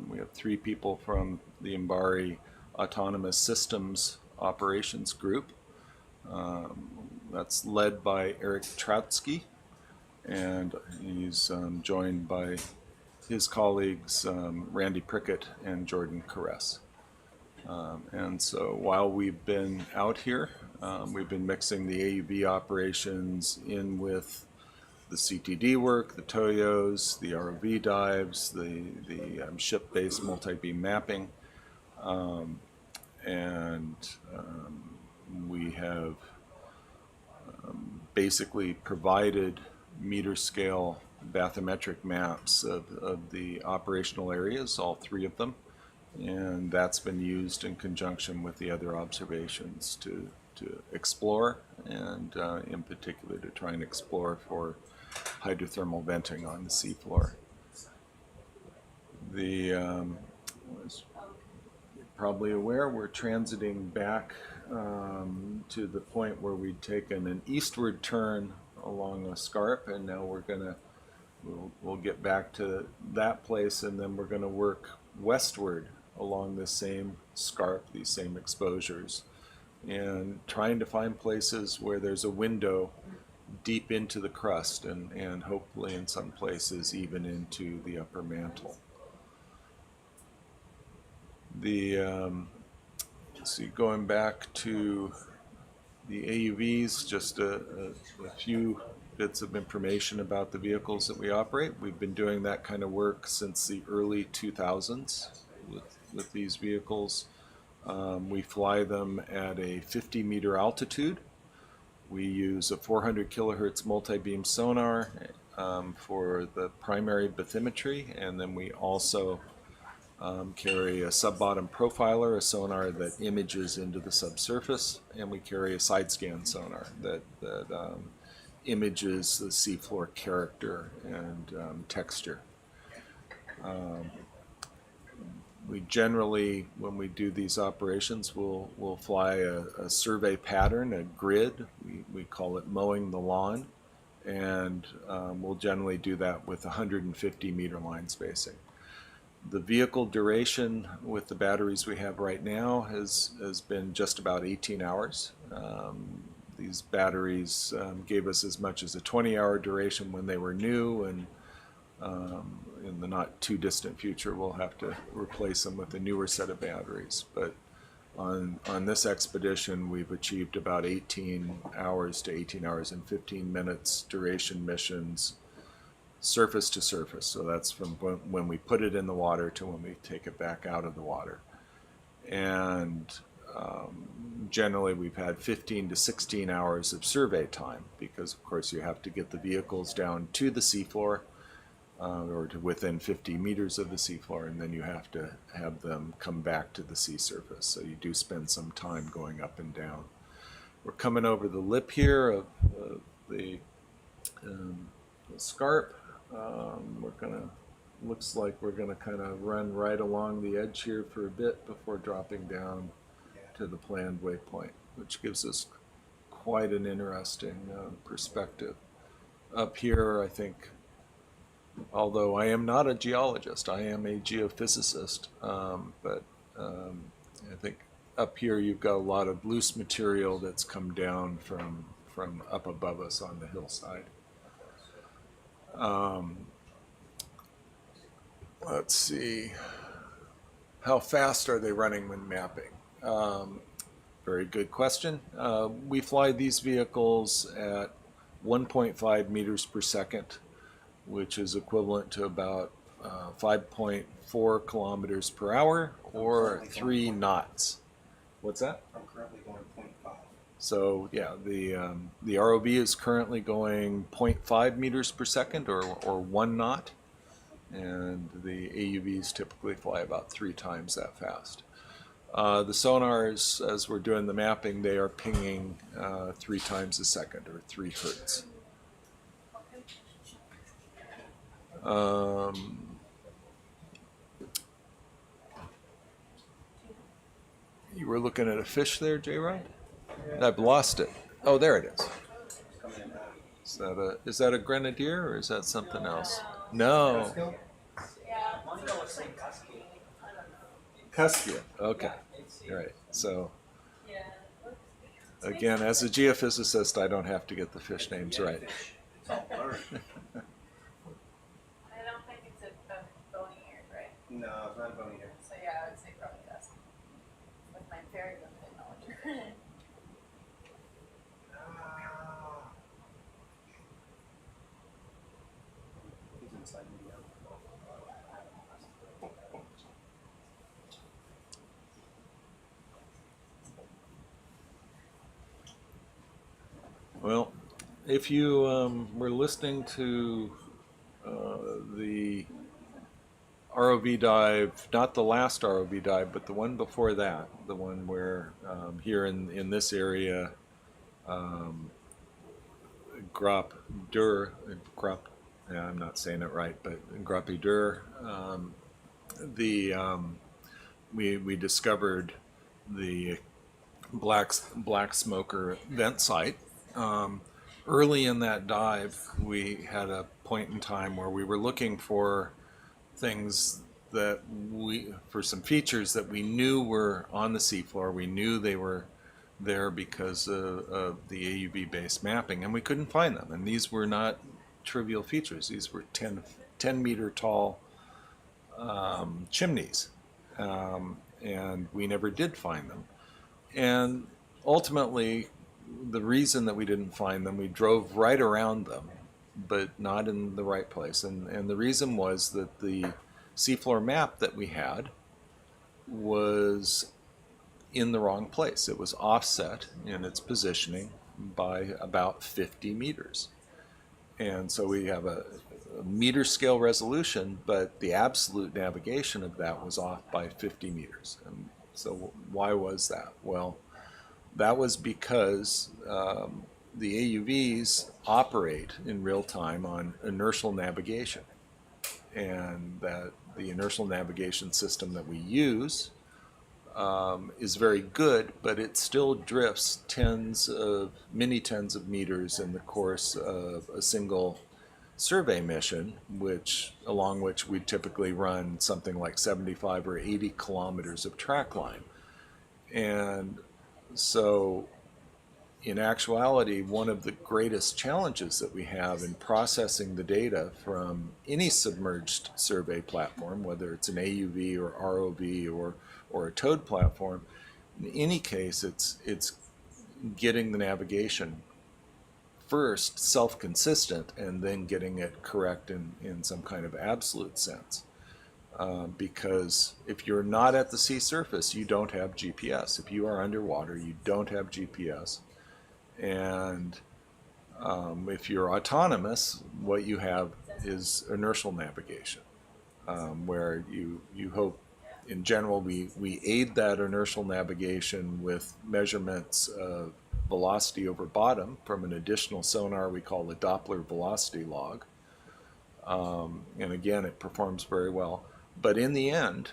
Speaker 3: We have 3 people from the MBARI Autonomous Systems Operations Group. That's led by Eric Trautsky, and he's joined by his colleagues Randy Prickett and Jordan Caress. And so while we've been out here, we've been mixing the AUV operations in with the CTD work, the TOYOs, the ROV dives, the ship-based multi-beam mapping, and we have basically provided meter-scale bathymetric maps of the operational areas, all 3 of them, and that's been used in conjunction with the other observations to explore, and in particular to try and explore for hydrothermal venting on the seafloor. As you're probably aware, we're transiting back to the point where we'd taken an eastward turn along a scarp, and now we'll get back to that place, and then we're going to work westward along the same scarp, these same exposures, and trying to find places where there's a window deep into the crust, and hopefully in some places even into the upper mantle. Going back to the AUVs, just a few bits of information about the vehicles that we operate. We've been doing that kind of work since the early 2000s with these vehicles. We fly them at a 50-meter altitude. We use a 400 kilohertz multi-beam sonar for the primary bathymetry, and then we also carry a sub-bottom profiler, a sonar that images into the subsurface, and we carry a side scan sonar that images the seafloor character and texture. We generally, when we do these operations, we'll fly a survey pattern, a grid. We call it mowing the lawn, and we'll generally do that with 150 meter line spacing. The vehicle duration with the batteries we have right now has been just about 18 hours. These batteries gave us as much as a 20-hour duration when they were new, and in the not too distant future we'll have to replace them with a newer set of batteries. But on this expedition we've achieved about 18 hours to 18 hours and 15 minutes duration missions, surface to surface. So that's from when we put it in the water to when we take it back out of the water. And generally we've had 15 to 16 hours of survey time, because of course you have to get the vehicles down to the seafloor, or to within 50 meters of the seafloor, and then you have to have them come back to the sea surface. So you do spend some time going up and down. We're coming over the lip here of the scarp. Looks like we're gonna kind of run right along the edge here for a bit before dropping down to the planned waypoint, which gives us quite an interesting perspective. Up here, I think, although I am not a geologist, I am a geophysicist, but I think up here you've got a lot of loose material that's come down from up above us on the hillside. Let's see, how fast are they running when mapping? Very good question. We fly these vehicles at 1.5 meters per second, which is equivalent to about 5.4 kilometers per hour, or 3 knots. What's that?
Speaker 13: I'm currently going 0.5.
Speaker 3: So yeah, the ROV is currently going 0.5 meters per second or 1 knot, and the AUVs typically fly about 3 times that fast. The sonars, as we're doing the mapping, they are pinging 3 times a second or 3 hertz. You were looking at a fish there, J-Rod? I've lost it. Oh, there it is. Is that a grenadier or is that something else? No. Cuskia. Okay. All right. So, again, as a geophysicist, I don't have to get the fish names right.
Speaker 11: I don't think it's a bony ear, right?
Speaker 13: No, it's not bony here.
Speaker 11: So yeah, I would say probably dusky. With my very limited knowledge.
Speaker 13: He's inside me now.
Speaker 3: Well, if you were listening to the ROV dive, not the last ROV dive, but the one before that, the one where here in this area, Grappe Deux, yeah, I'm not saying it right, but Grappe Deux, we discovered the black smoker vent site. Early in that dive, we had a point in time where we were looking for things for some features that we knew were on the seafloor. We knew they were there because of the AUV-based mapping, and we couldn't find them. And these were not trivial features. These were 10 meter tall chimneys, and we never did find them. And ultimately, the reason that we didn't find them, we drove right around them, but not in the right place. And the reason was that the seafloor map that we had was in the wrong place. It was offset in its positioning by about 50 meters. And so we have a meter scale resolution, but the absolute navigation of that was off by 50 meters. And so why was that? Well, that was because the AUVs operate in real time on inertial navigation, and that the inertial navigation system that we use is very good, but it still drifts many tens of meters in the course of a single survey mission, along which we typically run something like 75 or 80 kilometers of track line. And so in actuality, one of the greatest challenges that we have in processing the data from any submerged survey platform, whether it's an AUV or ROV or a towed platform, in any case, it's getting the navigation first self-consistent and then getting it correct in some kind of absolute sense. Because if you're not at the sea surface, you don't have GPS. If you are underwater, you don't have GPS. And if you're autonomous, what you have is inertial navigation, where you hope, in general, we aid that inertial navigation with measurements of velocity over bottom from an additional sonar we call the Doppler velocity log. And again, it performs very well. But in the end,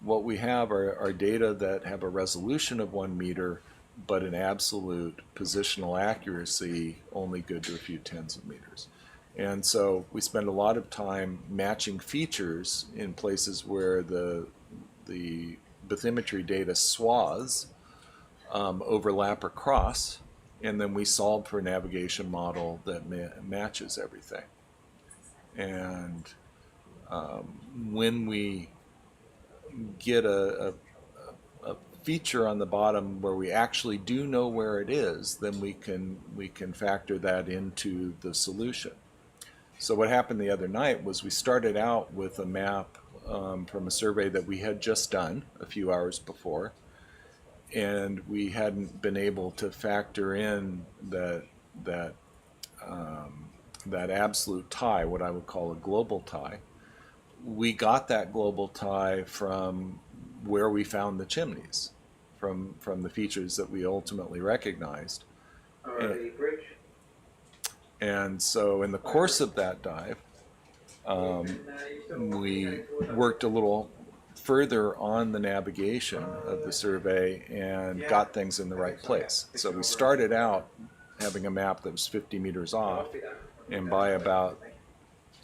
Speaker 3: what we have are data that have a resolution of 1 meter, but an absolute positional accuracy only good to a few tens of meters. And so we spend a lot of time matching features in places where the bathymetry data swaths overlap or cross, and then we solve for a navigation model that matches everything. And when we get a feature on the bottom where we actually do know where it is, then we can factor that into the solution. So what happened the other night was we started out with a map from a survey that we had just done a few hours before, and we hadn't been able to factor in that absolute tie, what I would call a global tie. We got that global tie from where we found the chimneys, from the features that we ultimately recognized. And so in the course of that dive, we worked a little further on the navigation of the survey and got things in the right place. So we started out having a map that was 50 meters off, and by about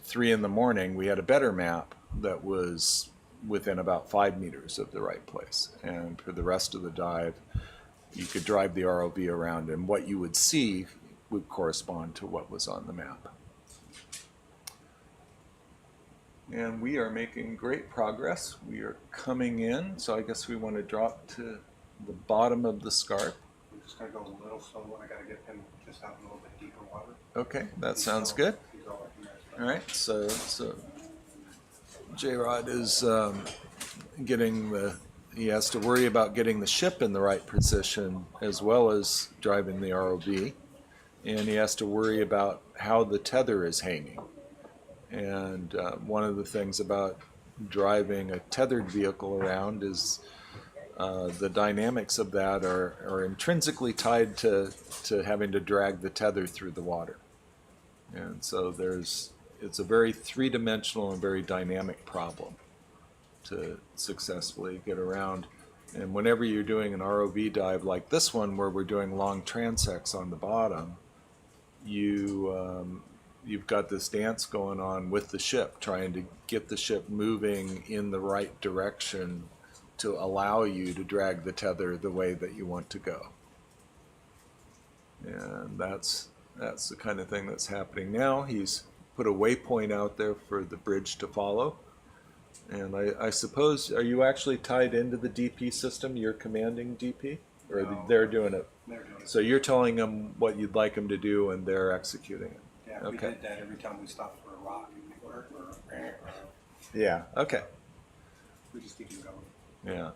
Speaker 3: 3 in the morning we had a better map that was within about 5 meters of the right place. And for the rest of the dive, you could drive the ROV around, and what you would see would correspond to what was on the map. And we are making great progress. We are coming in, so I guess we want to drop to the bottom of the scarp.
Speaker 13: I'm just going to go a little slow. I got to get him just out in a little bit deeper water.
Speaker 3: Okay, that sounds good. All right, so J-Rod is he has to worry about getting the ship in the right position as well as driving the ROV, and he has to worry about how the tether is hanging. And one of the things about driving a tethered vehicle around is the dynamics of that are intrinsically tied to having to drag the tether through the water. And so it's a very three-dimensional and very dynamic problem to successfully get around. And whenever you're doing an ROV dive like this one, where we're doing long transects on the bottom, you've got this dance going on with the ship, trying to get the ship moving in the right direction to allow you to drag the tether the way that you want to go. And that's the kind of thing that's happening now. He's put a waypoint out there for the bridge to follow. And I suppose, are you actually tied into the DP system? You're commanding DP? Or
Speaker 13: No,
Speaker 3: they're doing it?
Speaker 13: They're doing it.
Speaker 3: So you're telling them what you'd like them to do, and they're executing it?
Speaker 13: Yeah,
Speaker 3: Okay.
Speaker 13: we did that every time we stopped for a rock.
Speaker 3: Yeah, okay.
Speaker 13: We just keep it going.
Speaker 3: Yeah.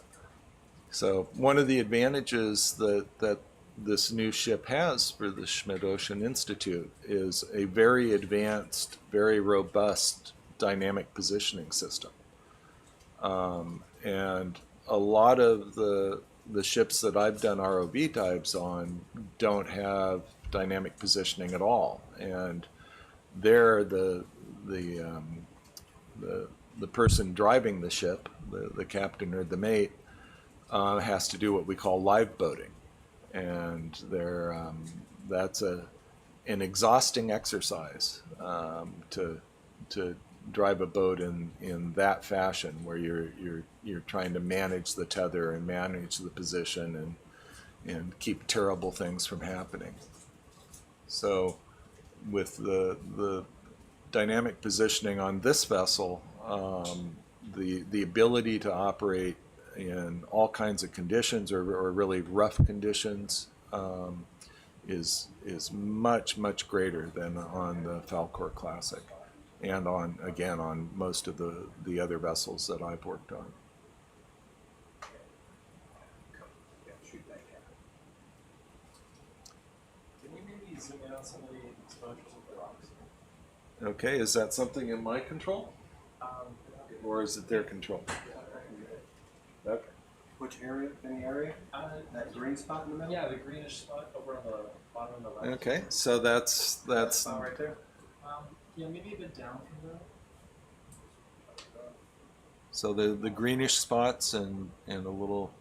Speaker 3: So one of the advantages that this new ship has for the Schmidt Ocean Institute is a very advanced, very robust dynamic positioning system. And a lot of the ships that I've done ROV dives on don't have dynamic positioning at all, and there the person driving the ship, the captain or the mate, has to do what we call live boating, and that's an exhausting exercise to drive a boat in that fashion, where you're trying to manage the tether and manage the position and keep terrible things from happening. So with the dynamic positioning on this vessel, the ability to operate in all kinds of conditions or really rough conditions is much greater than on the Falkor Classic, and on most of the other vessels that I've worked on.
Speaker 10: Can you maybe zoom in on some of the exposures of the rocks?
Speaker 3: Okay, is that something in my control, or is it their control? Okay.
Speaker 13: Which area? Any area? That green spot in the middle?
Speaker 10: Yeah, the greenish spot over on the bottom of the left.
Speaker 3: Okay, so that's
Speaker 10: Spot right there. Yeah, maybe a bit down from that.
Speaker 3: so the greenish spots and a little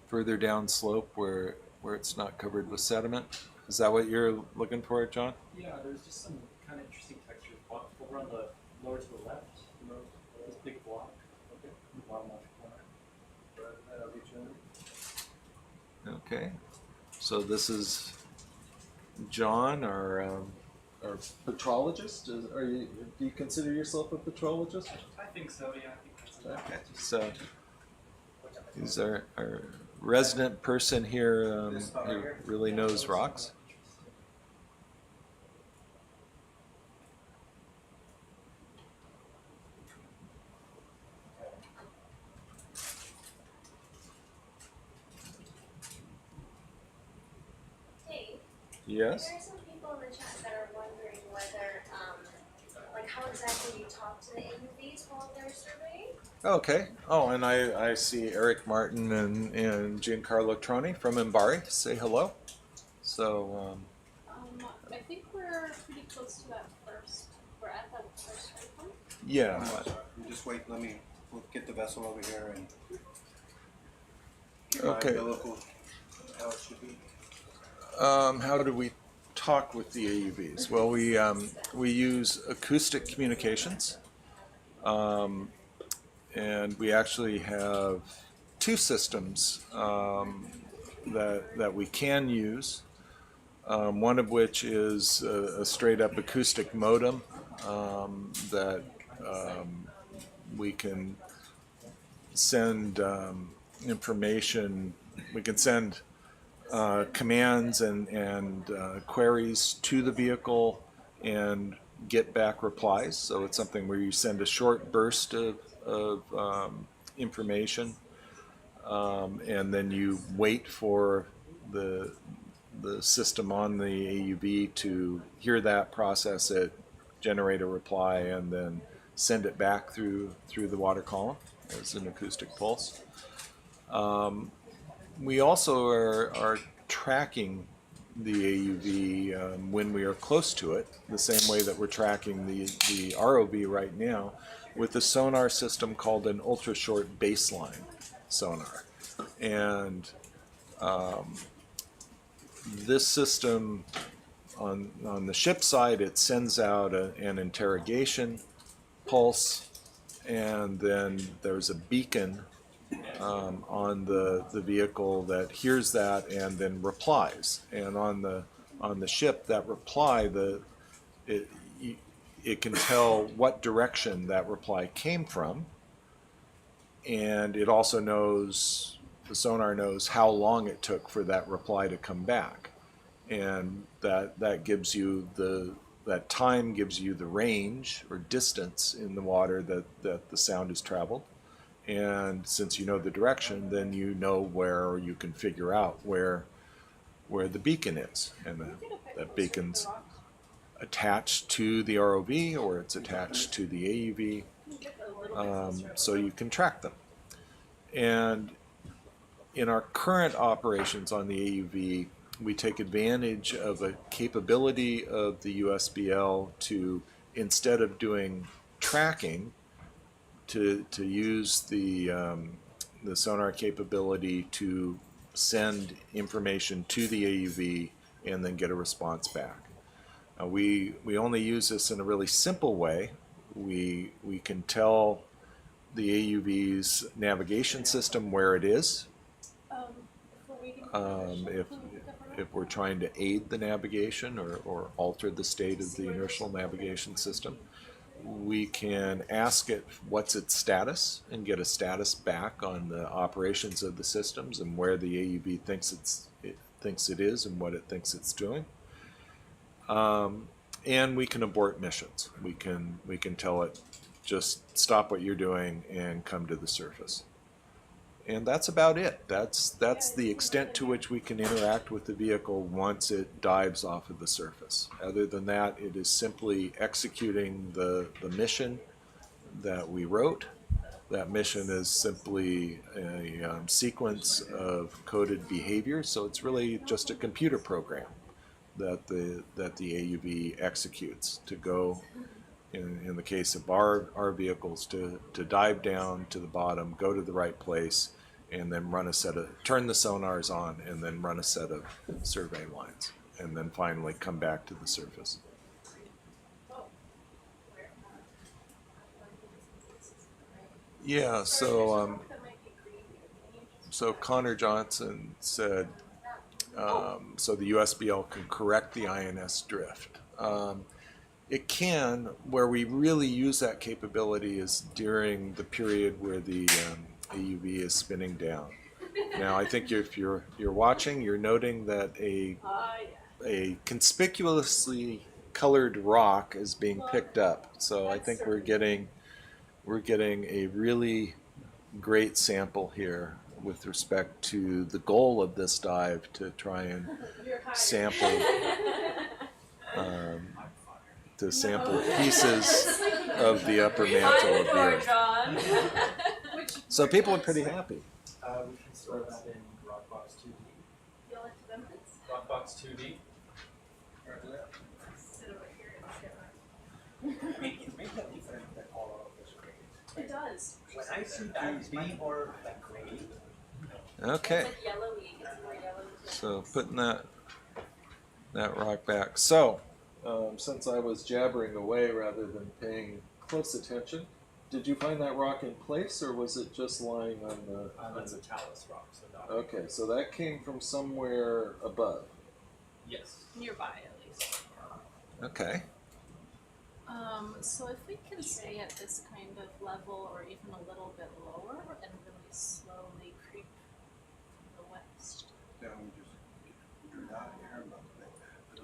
Speaker 3: further down slope where it's not covered with sediment. Is that what you're looking for, John?
Speaker 10: Yeah, there's just some kind of interesting textures. Over on the lower to the left, this big block. Okay. The bottom left corner. That'll get you in.
Speaker 3: Okay, so this is John, our petrologist. Do you consider yourself a petrologist?
Speaker 10: I think so, yeah. I think that's
Speaker 3: Okay, so he's our resident person here who really knows rocks. Yes?
Speaker 11: There are some people in the chat that are wondering whether, like how exactly you talk to the AUVs while they're surveying.
Speaker 3: Okay. Oh, and I see Eric Martin and Giancarlo Troni from Mbari say hello. So,
Speaker 7: I think we're pretty close to that first. We're at that first waypoint.
Speaker 3: yeah.
Speaker 13: Just wait, we'll get the vessel over here and
Speaker 3: Okay.
Speaker 13: umbilical how it should be.
Speaker 3: How do we talk with the AUVs? Well, we use acoustic communications, and we actually have two systems that we can use. One of which is a straight-up acoustic modem that we can send information. We can send commands and queries to the vehicle and get back replies. So it's something where you send a short burst of information, and then you wait for the system on the AUV to hear that, process it, generate a reply, and then send it back through the water column as an acoustic pulse. We also are tracking the AUV when we are close to it, the same way that we're tracking the ROV right now with a sonar system called an ultra-short baseline sonar. And this system, on the ship side, it sends out an interrogation pulse, and then there's a beacon on the vehicle that hears that and then replies. And on the ship, that reply, it can tell what direction that reply came from, and it also knows, the sonar knows how long it took for that reply to come back, and that gives you that time gives you the range or distance in the water that the sound has traveled. And since you know the direction, then you know where, or you can figure out where the beacon is, and that beacon's attached to the ROV or it's attached to the AUV, so you can track them. And in our current operations on the AUV, we take advantage of a capability of the USBL to, instead of doing tracking, to use the sonar capability to send information to the AUV and then get a response back. We only use this in a really simple way. We can tell the AUV's navigation system where it is. If we're trying to aid the navigation or alter the state of the inertial navigation system, we can ask it what's its status and get a status back on the operations of the systems and where the AUV thinks it is and what it thinks it's doing. And we can abort missions. We can tell it, just stop what you're doing and come to the surface. And that's about it. That's the extent to which we can interact with the vehicle once it dives off of the surface. Other than that, it is simply executing the mission that we wrote. That mission is simply a sequence of coded behavior, so it's really just a computer program that the AUV executes to go, in the case of our vehicles, to dive down to the bottom, go to the right place, and then turn the sonars on, and then run a set of survey lines, and then finally come back to the surface. Yeah, so Connor Johnson said, so the USBL can correct the INS drift. It can. Where we really use that capability is during the period where the AUV is spinning down. Now, I think if you're watching, you're noting that a conspicuously colored rock is being picked up. So I think we're getting a really great sample here with respect to the goal of this dive to try and sample pieces of the upper mantle of the Earth. So people are pretty happy.
Speaker 10: We can store that in Rockbox 2D.
Speaker 11: You'll let them
Speaker 10: Rockbox 2D.
Speaker 11: sit over here and
Speaker 15: Make that different than all of this grade.
Speaker 11: It does.
Speaker 15: When I see that, it's much more like gray.
Speaker 3: Okay.
Speaker 11: It's like yellowy. It's more yellowy.
Speaker 3: So putting that rock back. So since I was jabbering away rather than paying close attention, did you find that rock in place, or was it just lying on the?
Speaker 10: That's a talus rock. So not
Speaker 3: Okay, so that came from somewhere above.
Speaker 10: Yes.
Speaker 2: Nearby, at least.
Speaker 3: Okay.
Speaker 2: So if we can stay at this kind of level or even a little bit lower and really slowly creep to the west.
Speaker 13: Then we just drew out here a little bit.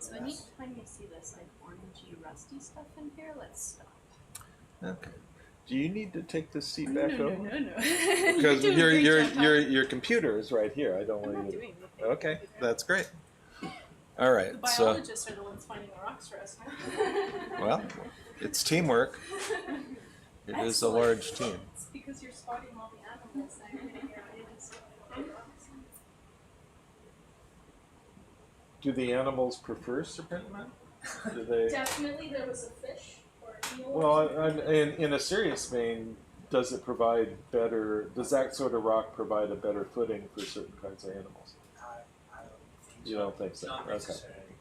Speaker 2: So anytime you see this like orangey rusty stuff in here, let's stop.
Speaker 3: Okay. Do you need to take this seat back over?
Speaker 2: No.
Speaker 3: Because your computer is right here. I don't
Speaker 2: I'm
Speaker 3: want
Speaker 2: not
Speaker 3: you.
Speaker 2: doing anything.
Speaker 3: Okay, that's great. All right.
Speaker 2: The biologists are the ones finding the rocks for us.
Speaker 3: Well, it's teamwork. It is a large team.
Speaker 11: It's because you're spotting all the animals that you're figuring out is.
Speaker 3: Do the animals prefer serpentine? Do they?
Speaker 11: Definitely there was a fish or an eel.
Speaker 3: Well, in a serious vein, does it provide better? Does that sort of rock provide a better footing for certain kinds of animals?
Speaker 15: I don't think so.
Speaker 3: You don't think so?
Speaker 15: Not
Speaker 3: Okay.
Speaker 15: necessarily.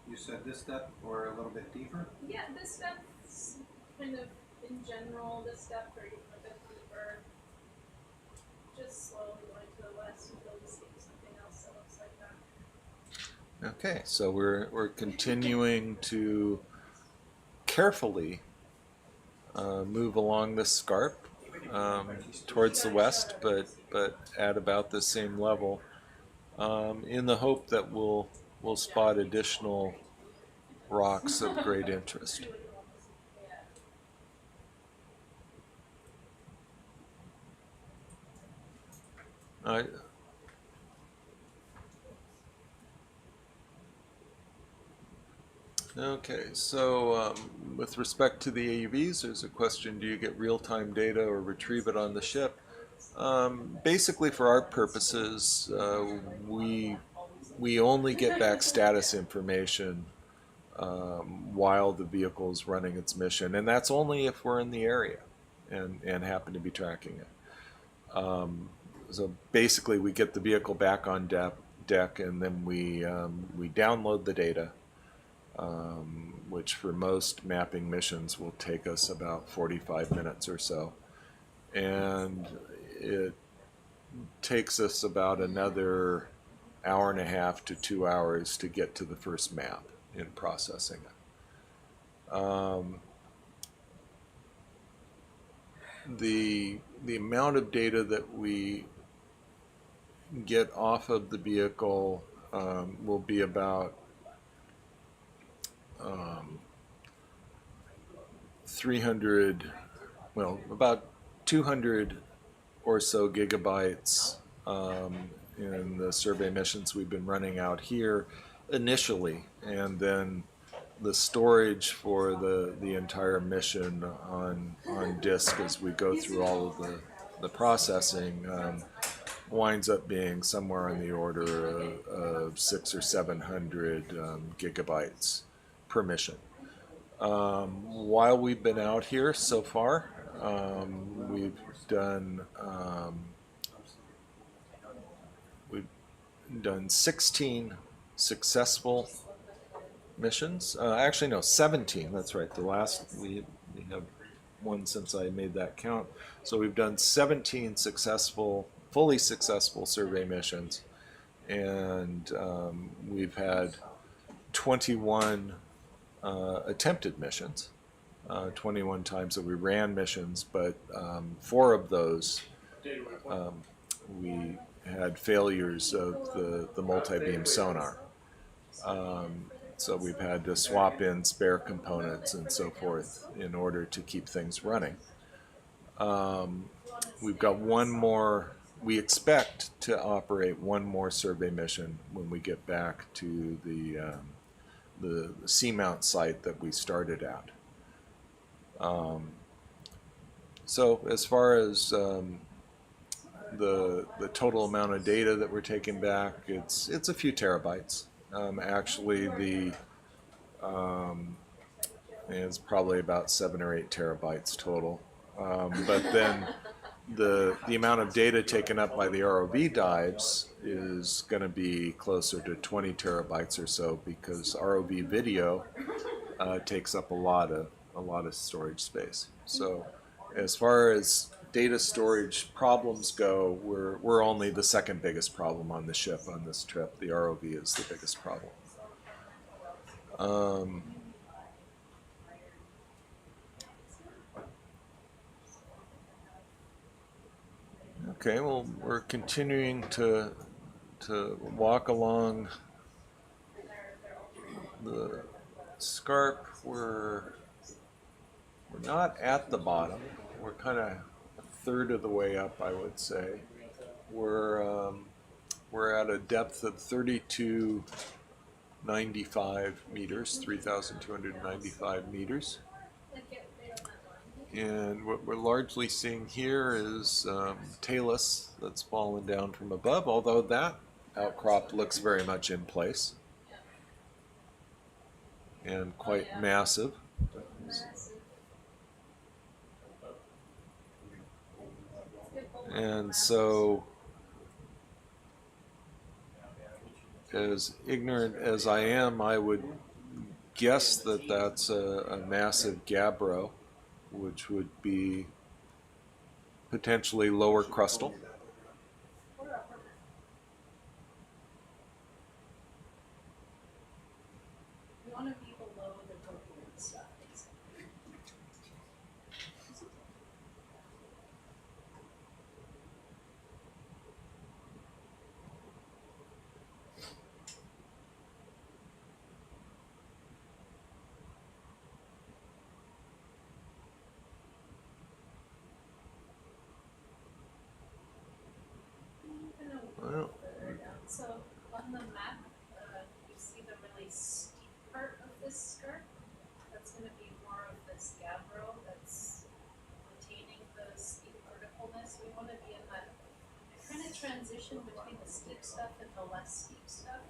Speaker 13: You said this depth or a little bit deeper?
Speaker 11: Yeah, this depth's kind of in general, this depth or even a bit deeper. Just slowly going to the west until we see something else that looks like that.
Speaker 3: Okay, so we're continuing to carefully move along the scarp towards the west, but at about the same level, in the hope that we'll spot additional rocks of great interest. Okay, so with respect to the AUVs, there's a question, do you get real-time data or retrieve it on the ship? Basically, for our purposes, we only get back status information while the vehicle is running its mission, and that's only if we're in the area and happen to be tracking it. So basically, we get the vehicle back on deck, and then we download the data, which for most mapping missions will take us about 45 minutes or so, and it takes us about another hour and a half to 2 hours to get to the first map in processing it. The amount of data that we get off of the vehicle will be about 200 or so gigabytes in the survey missions we've been running out here initially, and then the storage for the entire mission on disk as we go through all of the processing winds up being somewhere on the order of 600 or 700 gigabytes per mission. While we've been out here so far, we've done 16 successful missions. Actually, no, 17. That's right. The last we have one since I made that count. So we've done 17 fully successful survey missions, and we've had 21 attempted missions. 21 times that we ran missions, but 4 of those we had failures of the multi-beam sonar. So we've had to swap in spare components and so forth in order to keep things running. we've got one more. We expect to operate one more survey mission when we get back to the seamount site that we started at. So as far as the total amount of data that we're taking back, it's a few terabytes. Actually, it's probably about 7 or 8 terabytes total. But then the amount of data taken up by the ROV dives is going to be closer to 20 terabytes or so, because ROV video takes up a lot of storage space. So as far as data storage problems go, we're only the second biggest problem on the ship on this trip. The ROV is the biggest problem. Okay, well, we're continuing to walk along the scarp. We're not at the bottom. We're kind of a third of the way up, I would say. We're at a depth of 3295 meters, 3,295 meters. And what we're largely seeing here is talus that's fallen down from above, although that outcrop looks very much in place and quite massive. And so, as ignorant as I am, I would guess that that's a massive gabbro, which would be potentially lower crustal.
Speaker 7: We want to be below the coherent stuff. So on the map, you see the really steep part of this scarp. That's going to be more of this gabbro that's retaining the steep verticalness. We want to be in that kind of transition between the steep stuff and the less steep stuff,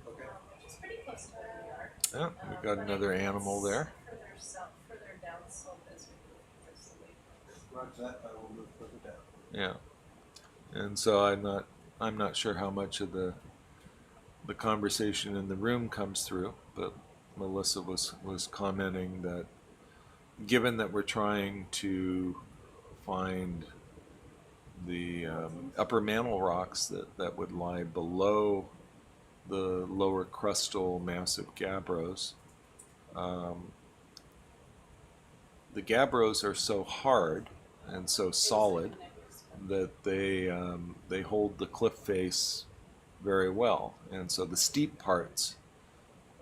Speaker 7: which is pretty close to where we are.
Speaker 3: Yeah, we've got another animal there.
Speaker 7: Further south, further down slope as we move towards the waypoint.
Speaker 13: Roger that, I will move further down.
Speaker 3: Yeah, and so I'm not sure how much of the conversation in the room comes through, but Melissa was commenting that given that we're trying to find the upper mantle rocks that would lie below the lower crustal massive gabbros, the gabbros are so hard and so solid that they hold the cliff face very well, and so the steep parts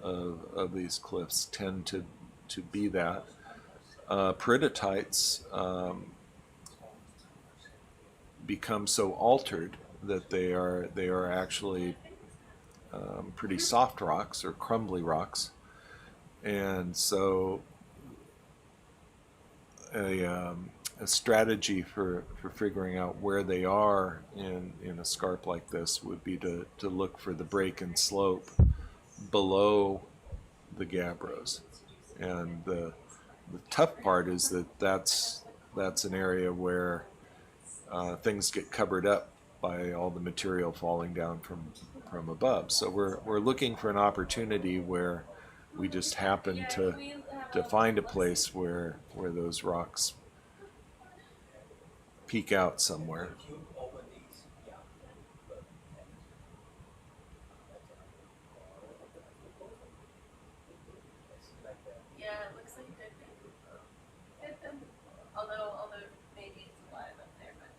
Speaker 3: of these cliffs tend to be that. Peridotites become so altered that they are actually pretty soft rocks or crumbly rocks, and so a strategy for figuring out where they are in a scarp like this would be to look for the break and slope below the gabbros. And the tough part is that's an area where things get covered up by all the material falling down from above. So we're looking for an opportunity where we just happen to find a place where those rocks peek out somewhere.
Speaker 7: Yeah, it looks like it could be. Although maybe it's alive up there, but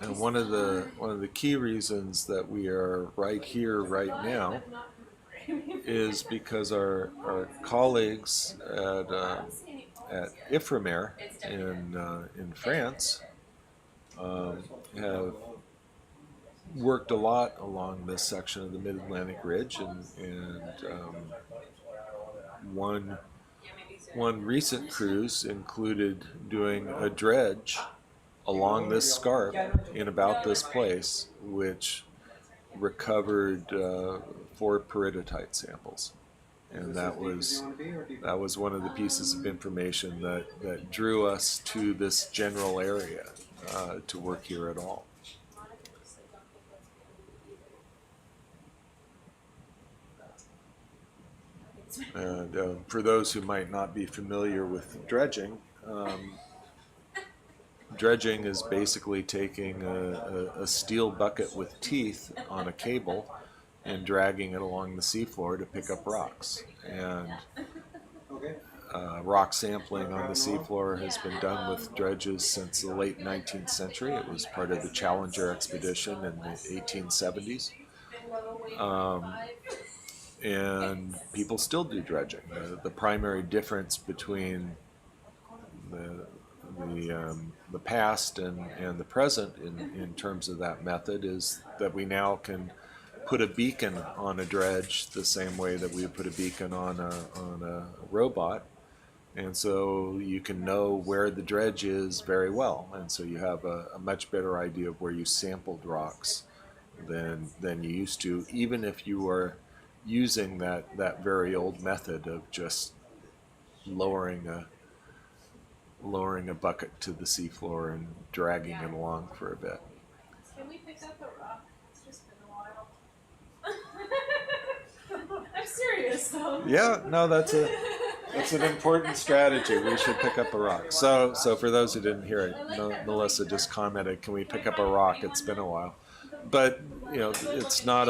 Speaker 3: And one of the key reasons that we are right here right now IFREMER in France have worked a lot along this section of the Mid-Atlantic Ridge, and one recent cruise included doing a dredge along this scarp in about this place, which recovered 4 peridotite samples. And that was one of the pieces of information that drew us to this general area to work here at all. And for those who might not be familiar with dredging, dredging is basically taking a steel bucket with teeth on a cable and dragging it along the seafloor to pick up rocks. And rock sampling on the seafloor has been done with dredges since the late 19th century. It was part of the Challenger expedition in the 1870s. And people still do dredging. The primary difference between the past and the present in terms of that method is that we now can put a beacon on a dredge the same way that we would put a beacon on a robot, and so you can know where the dredge is very well, and so you have a much better idea of where you sampled rocks than you used to, even if you were using that very old method of just lowering a bucket to the seafloor and dragging it along for a bit.
Speaker 11: Can we pick up a rock? It's just been a while. I'm serious though.
Speaker 3: Yeah, no, that's an important strategy. We should pick up a rock. So for those who didn't hear it, Melissa just commented, "Can we pick up a rock? It's been a while." But it's not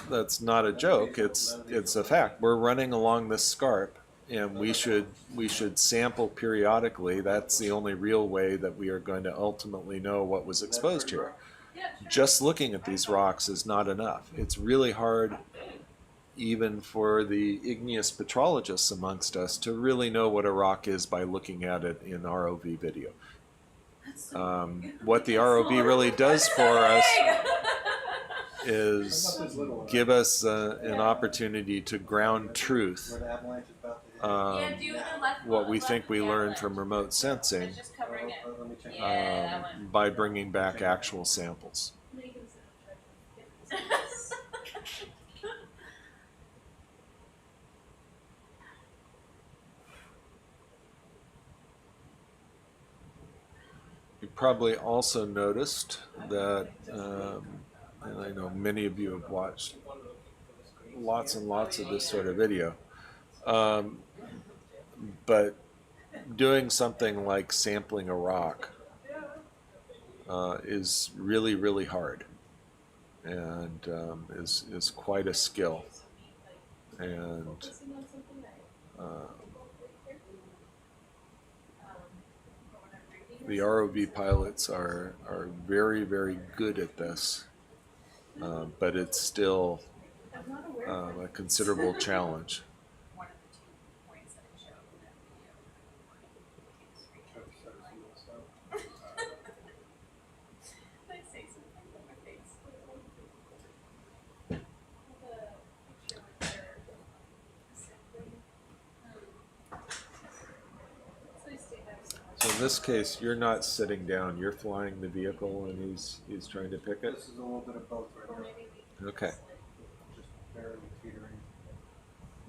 Speaker 3: that's not a joke. It's a fact. We're running along this scarp, and we should sample periodically. That's the only real way that we are going to ultimately know what was exposed here. Just looking at these rocks is not enough. It's really hard, even for the igneous petrologists amongst us, to really know what a rock is by looking at it in ROV video. What the ROV really does for us is give us an opportunity to ground truth, what we think we learned from remote sensing, by bringing back actual samples. You probably also noticed that, and I know many of you have watched lots and lots of this sort of video, but doing something like sampling a rock is really, really hard, and is quite a skill. And the ROV pilots are very, very good at this, but it's still a considerable challenge. So in this case, you're not sitting down, you're flying the vehicle and he's trying to pick it?
Speaker 13: This is a little bit of both right now.
Speaker 3: Okay.
Speaker 13: Just barely teetering.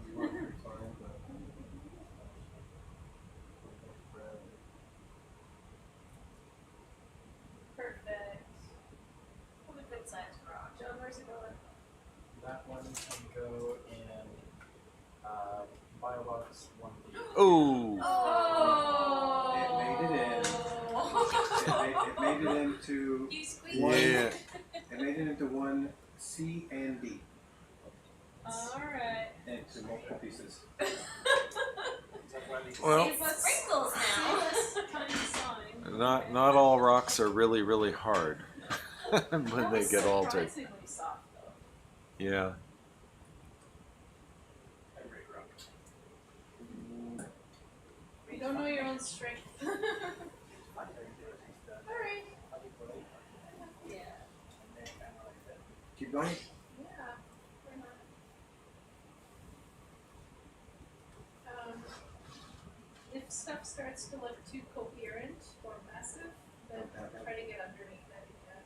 Speaker 13: You want to be fine, but...
Speaker 11: Perfect. What a good size rock. John, where's it going?
Speaker 10: That one can go in Biobox 1B.
Speaker 3: Oh!
Speaker 13: It made it in. It made it into one.
Speaker 3: Yeah.
Speaker 13: It made it into one C and D.
Speaker 11: Alright.
Speaker 13: Into multiple pieces.
Speaker 3: Well,
Speaker 11: sprinkles now.
Speaker 3: not all rocks are really, really hard when they get altered.
Speaker 11: Soft, though.
Speaker 3: Yeah.
Speaker 11: strength. Alright. Yeah.
Speaker 13: Keep going.
Speaker 11: Yeah. Why not? If stuff starts to look too coherent or massive, then try to get underneath it. Yeah.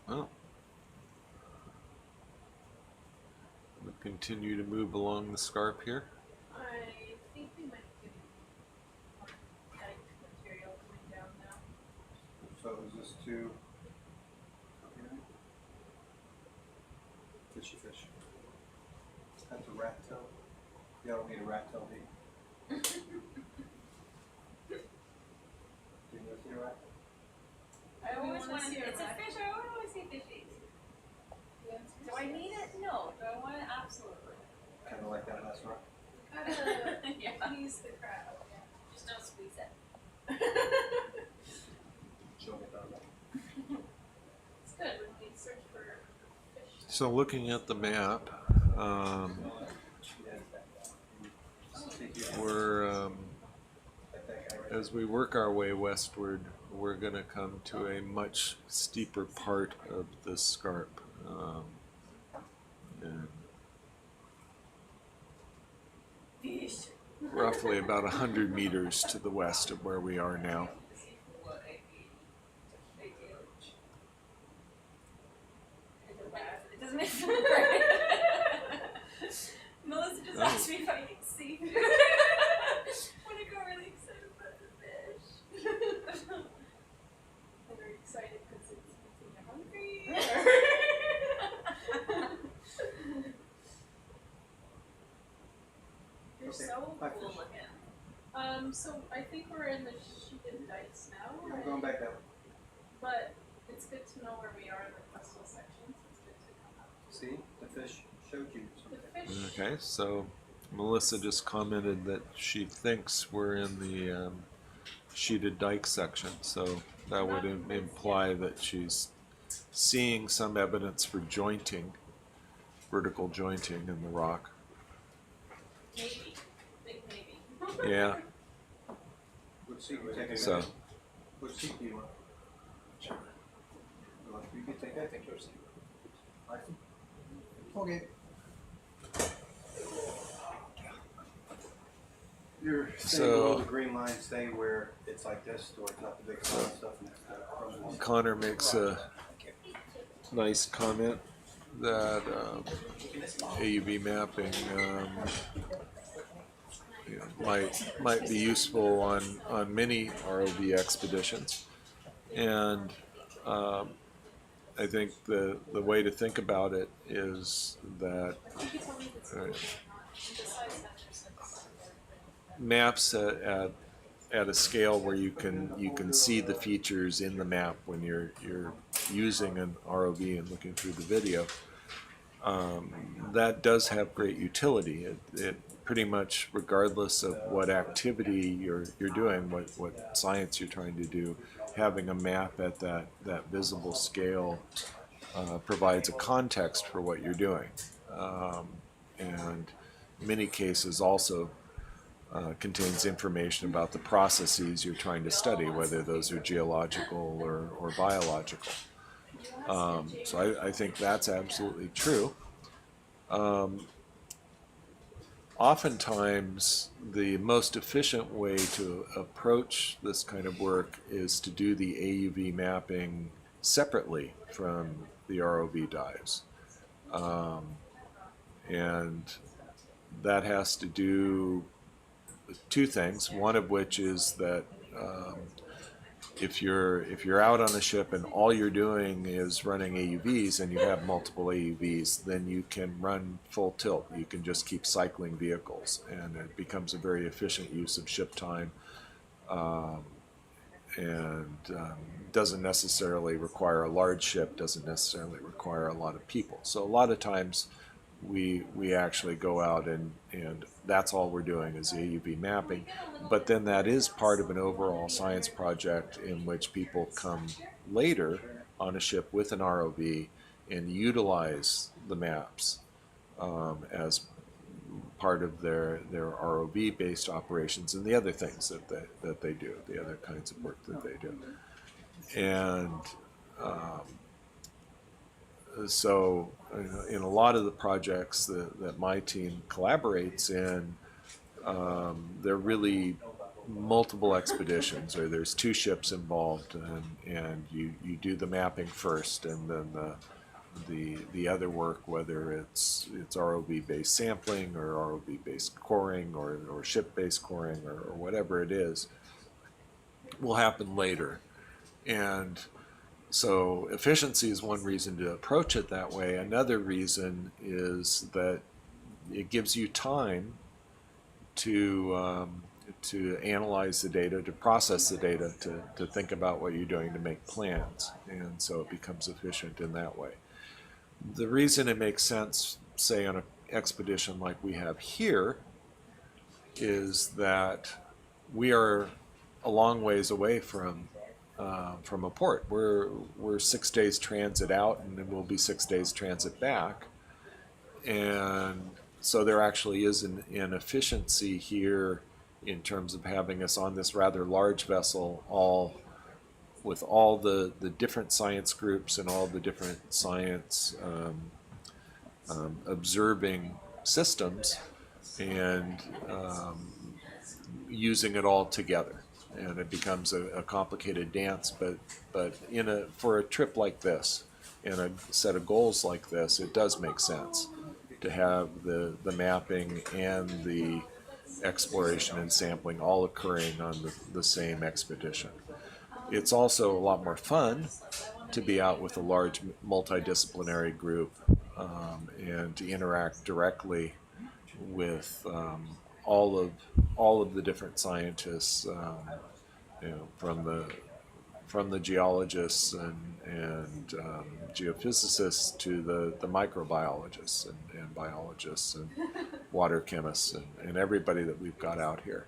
Speaker 3: Well, we'll continue to move along the scarp here.
Speaker 11: I think we might get more dike material coming down now.
Speaker 13: So is this too? Fishy fish. That's a rat tail. You don't need a rat tail, do you? Do you see a rat?
Speaker 11: I always want to see
Speaker 16: It's a fish. I always want to see fishies. Do I need it? No. Do I want it? Absolutely.
Speaker 13: Kind of like that last rock.
Speaker 11: Gotta
Speaker 16: Yeah.
Speaker 11: please the crowd.
Speaker 16: Just don't squeeze it.
Speaker 13: She'll get done.
Speaker 11: It's good when we search for fish.
Speaker 3: So looking at the map, we're as we work our way westward, we're going to come to a much steeper part of the scarp. And roughly about 100 meters to the west of where we are now.
Speaker 16: It doesn't make sense, right? Melissa just asked me if I can see. When I got really excited about the fish.
Speaker 11: And are you excited because it's making you hungry?
Speaker 16: You're so cool looking.
Speaker 11: So I think we're in the sheeted dikes now.
Speaker 13: I'm
Speaker 11: right?
Speaker 13: going back down.
Speaker 11: But it's good to know where we are in the crustal sections. It's good to come up.
Speaker 13: See, the fish showed you
Speaker 11: The
Speaker 13: something.
Speaker 11: fish.
Speaker 3: Okay, so Melissa just commented that she thinks we're in the sheeted dike section, so that would imply that she's seeing some evidence for jointing, vertical jointing in the rock.
Speaker 11: Maybe. Big maybe.
Speaker 3: Yeah,
Speaker 13: What seat you taking?
Speaker 3: so
Speaker 13: What seat do you want? You can take that. Take your seat. Okay. You're staying below the green line, stay where it's like this, or it's not the big sun stuff. And it's
Speaker 3: Connor makes a nice comment that AUV mapping might be useful on many ROV expeditions, and I think the way to think about it is that maps at a scale where you can see the features in the map when you're using an ROV and looking through the video. That does have great utility. It pretty much, regardless of what activity you're doing, what science you're trying to do, having a map at that visible scale provides a context for what you're doing, and in many cases also contains information about the processes you're trying to study, whether those are geological or biological. So I think that's absolutely true. Oftentimes, the most efficient way to approach this kind of work is to do the AUV mapping separately from the ROV dives. And that has to do with two things, one of which is that if you're out on a ship and all you're doing is running AUVs and you have multiple AUVs, then you can run full tilt. You can just keep cycling vehicles, and it becomes a very efficient use of ship time, and doesn't necessarily require a large ship, doesn't necessarily require a lot of people. So a lot of times we actually go out and that's all we're doing is AUV mapping. But then that is part of an overall science project in which people come later on a ship with an ROV and utilize the maps as part of their ROV based operations and the other things that they do, the other kinds of work that they do. And so in a lot of the projects that my team collaborates in, they're really multiple expeditions, or there's 2 ships involved, and you do the mapping first, and then the other work, whether it's ROV based sampling or ROV based coring or ship based coring or whatever it is, will happen later. And so efficiency is one reason to approach it that way. Another reason is that it gives you time to analyze the data, to process the data, to think about what you're doing, to make plans. And so it becomes efficient in that way. The reason it makes sense, say, on an expedition like we have here, is that we are a long ways away from a port. We're 6 days transit out, and then we'll be 6 days transit back. And so there actually is an efficiency here in terms of having us on this rather large vessel, with all the different science groups and all the different science observing systems, and using it all together. And it becomes a complicated dance, but for a trip like this and a set of goals like this, it does make sense to have the mapping and the exploration and sampling all occurring on the same expedition. It's also a lot more fun to be out with a large multidisciplinary group and to interact directly with all of the different scientists, from the geologists and geophysicists to the microbiologists and biologists and water chemists and everybody that we've got out here.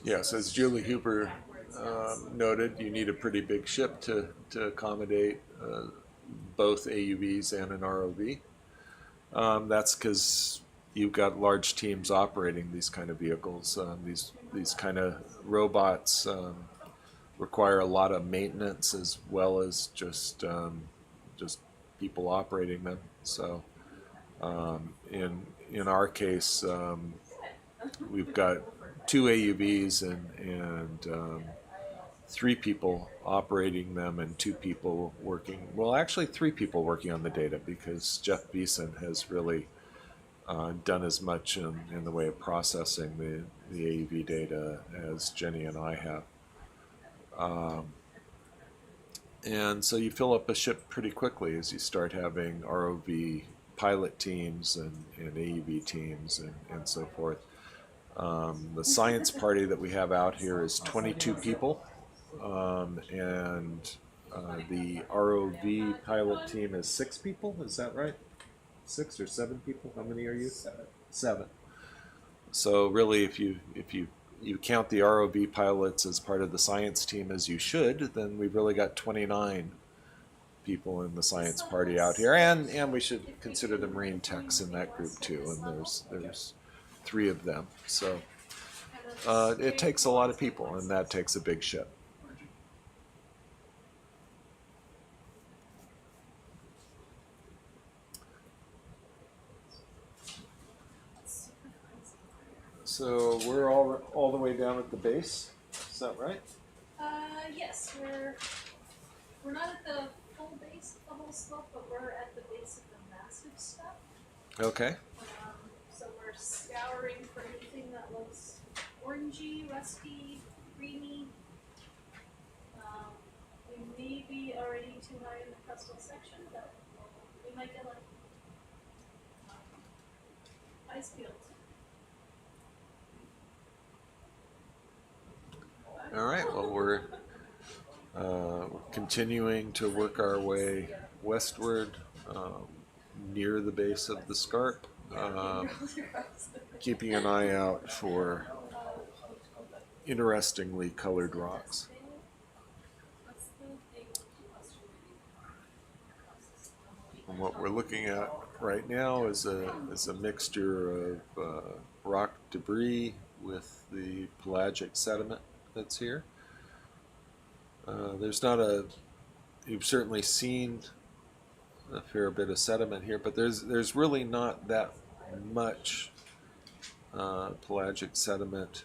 Speaker 3: Yes, as Julie Huber noted, you need a pretty big ship to accommodate both AUVs and an ROV. That's because you've got large teams operating these kind of vehicles. These kind of robots require a lot of maintenance as well as just people operating them. So in our case, we've got 2 AUVs and 3 people operating them and 2 people working. Well, actually 3 people working on the data, because Jeff Beeson has really done as much in the way of processing the AUV data as Jenny and I have. And so you fill up a ship pretty quickly as you start having ROV pilot teams and AUV teams and so forth. The science party that we have out here is 22 people, and the ROV pilot team is 6 people. Is that right? 6 or 7 people? How many are you? 7. So really, if you count the ROV pilots as part of the science team, as you should, then we've really got 29 people in the science party out here, and we should consider the marine techs in that group too. And there's 3 of them. So it takes a lot of people, and that takes a big ship. So we're all the way down at the base. Is that right?
Speaker 7: Yes, we're not at the full base of the whole slope, but we're at the base of the massive stuff.
Speaker 3: Okay.
Speaker 7: So we're scouring for anything that looks orangey, rusty, greeny. We may be already too high in the crustal section, but we might get lucky.
Speaker 11: ice field.
Speaker 3: All right, well, we're continuing to work our way westward near the base of the scarp, keeping an eye out for interestingly colored rocks. And what we're looking at right now is a mixture of rock debris with the pelagic sediment that's here. You've certainly seen a fair bit of sediment here, but there's really not that much pelagic sediment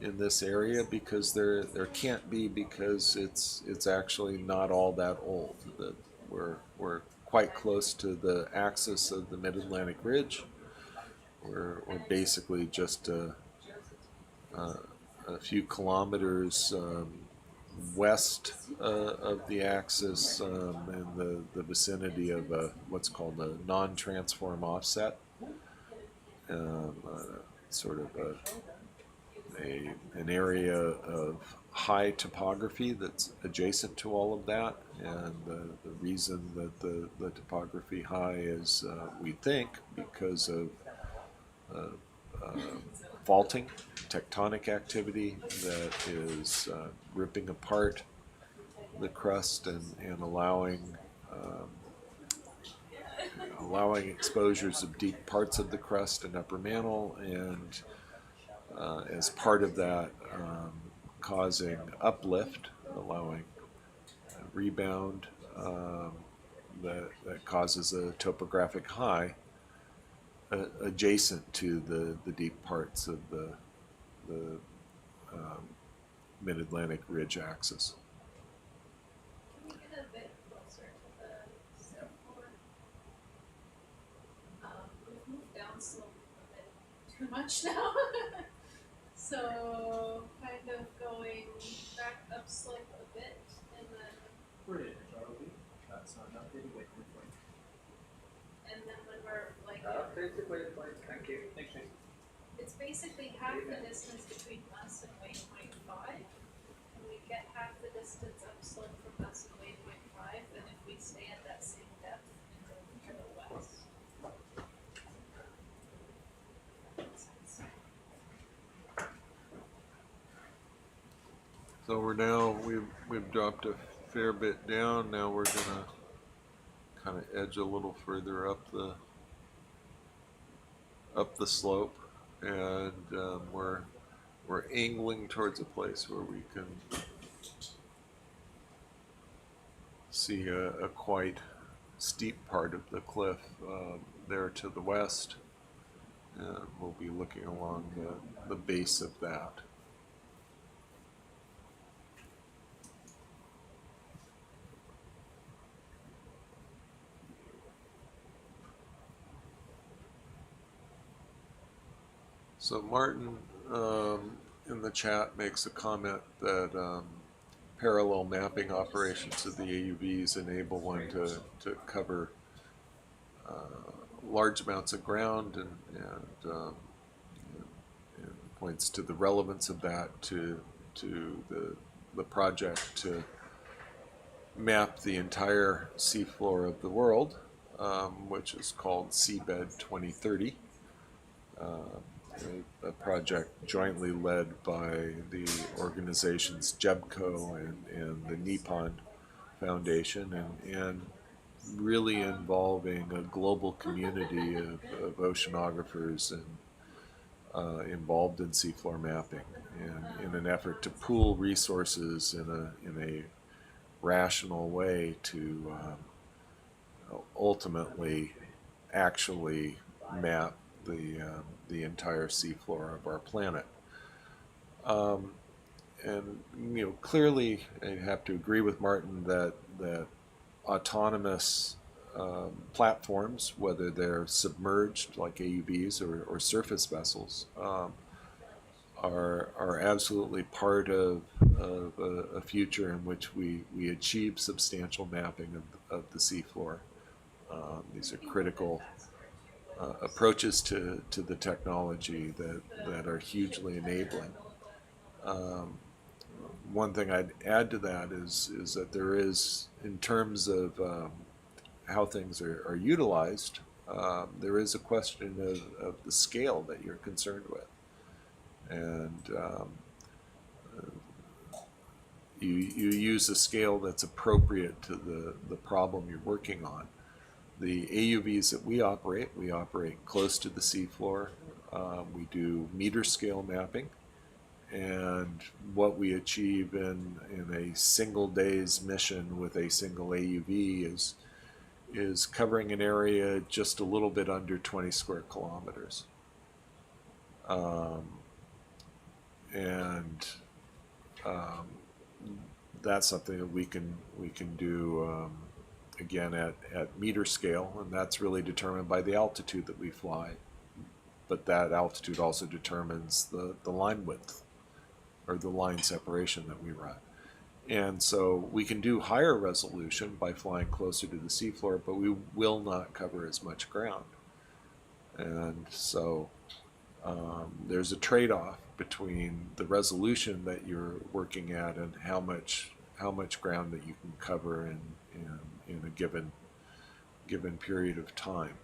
Speaker 3: in this area, because there can't be, because it's actually not all that old. That we're quite close to the axis of the Mid-Atlantic Ridge. We're basically just a few kilometers west of the axis, in the vicinity of what's called a non-transform offset, sort of an area of high topography that's adjacent to all of that. And the reason that the topography high is, we think, because of faulting, tectonic activity that is ripping apart the crust and allowing exposures of deep parts of the crust and upper mantle, and as part of that, causing uplift, allowing rebound that causes a topographic high adjacent to the deep parts of the Mid-Atlantic Ridge axis.
Speaker 11: Can we get a bit closer to the seafloor? We've moved down slope a bit too much now. So kind of going back up slope a bit, and then
Speaker 10: We're in ROV. That's not an updated waypoint point.
Speaker 11: and then when we're like
Speaker 9: Thank you.
Speaker 10: Thanks, Jason.
Speaker 11: it's basically half the distance between us and waypoint 5. And we get half the distance upslope from us and waypoint 5, and if we stay at that same depth and go to the west.
Speaker 3: So we've dropped a fair bit down. Now we're gonna kind of edge a little further up the slope, and we're angling towards a place where we can see a quite steep part of the cliff there to the west, and we'll be looking along the base of that. So Martin in the chat makes a comment that parallel mapping operations of the AUVs enable one to cover large amounts of ground, and points to the relevance of that to the project to map the entire seafloor of the world, which is called Seabed 2030. A project jointly led by the organizations JEBCO and the Nippon Foundation, and really involving a global community of oceanographers and involved in seafloor mapping, and in an effort to pool resources in a rational way to ultimately actually map the entire seafloor of our planet. And clearly I have to agree with Martin that autonomous platforms, whether they're submerged like AUVs or surface vessels, are absolutely part of a future in which we achieve substantial mapping of the seafloor. These are critical approaches to the technology that are hugely enabling. One thing I'd add to that is that there is, in terms of how things are utilized, there is a question of the scale that you're concerned with. And you use a scale that's appropriate to the problem you're working on. The AUVs that we operate close to the seafloor. We do meter scale mapping. And what we achieve in a single day's mission with a single AUV is covering an area just a little bit under 20 square kilometers. That's something that we can do again at meter scale, and that's really determined by the altitude that we fly. But that altitude also determines the line width, or the line separation that we run. And so we can do higher resolution by flying closer to the seafloor, but we will not cover as much ground. And so there's a trade-off between the resolution that you're working at and how much ground that you can cover in a given period of time.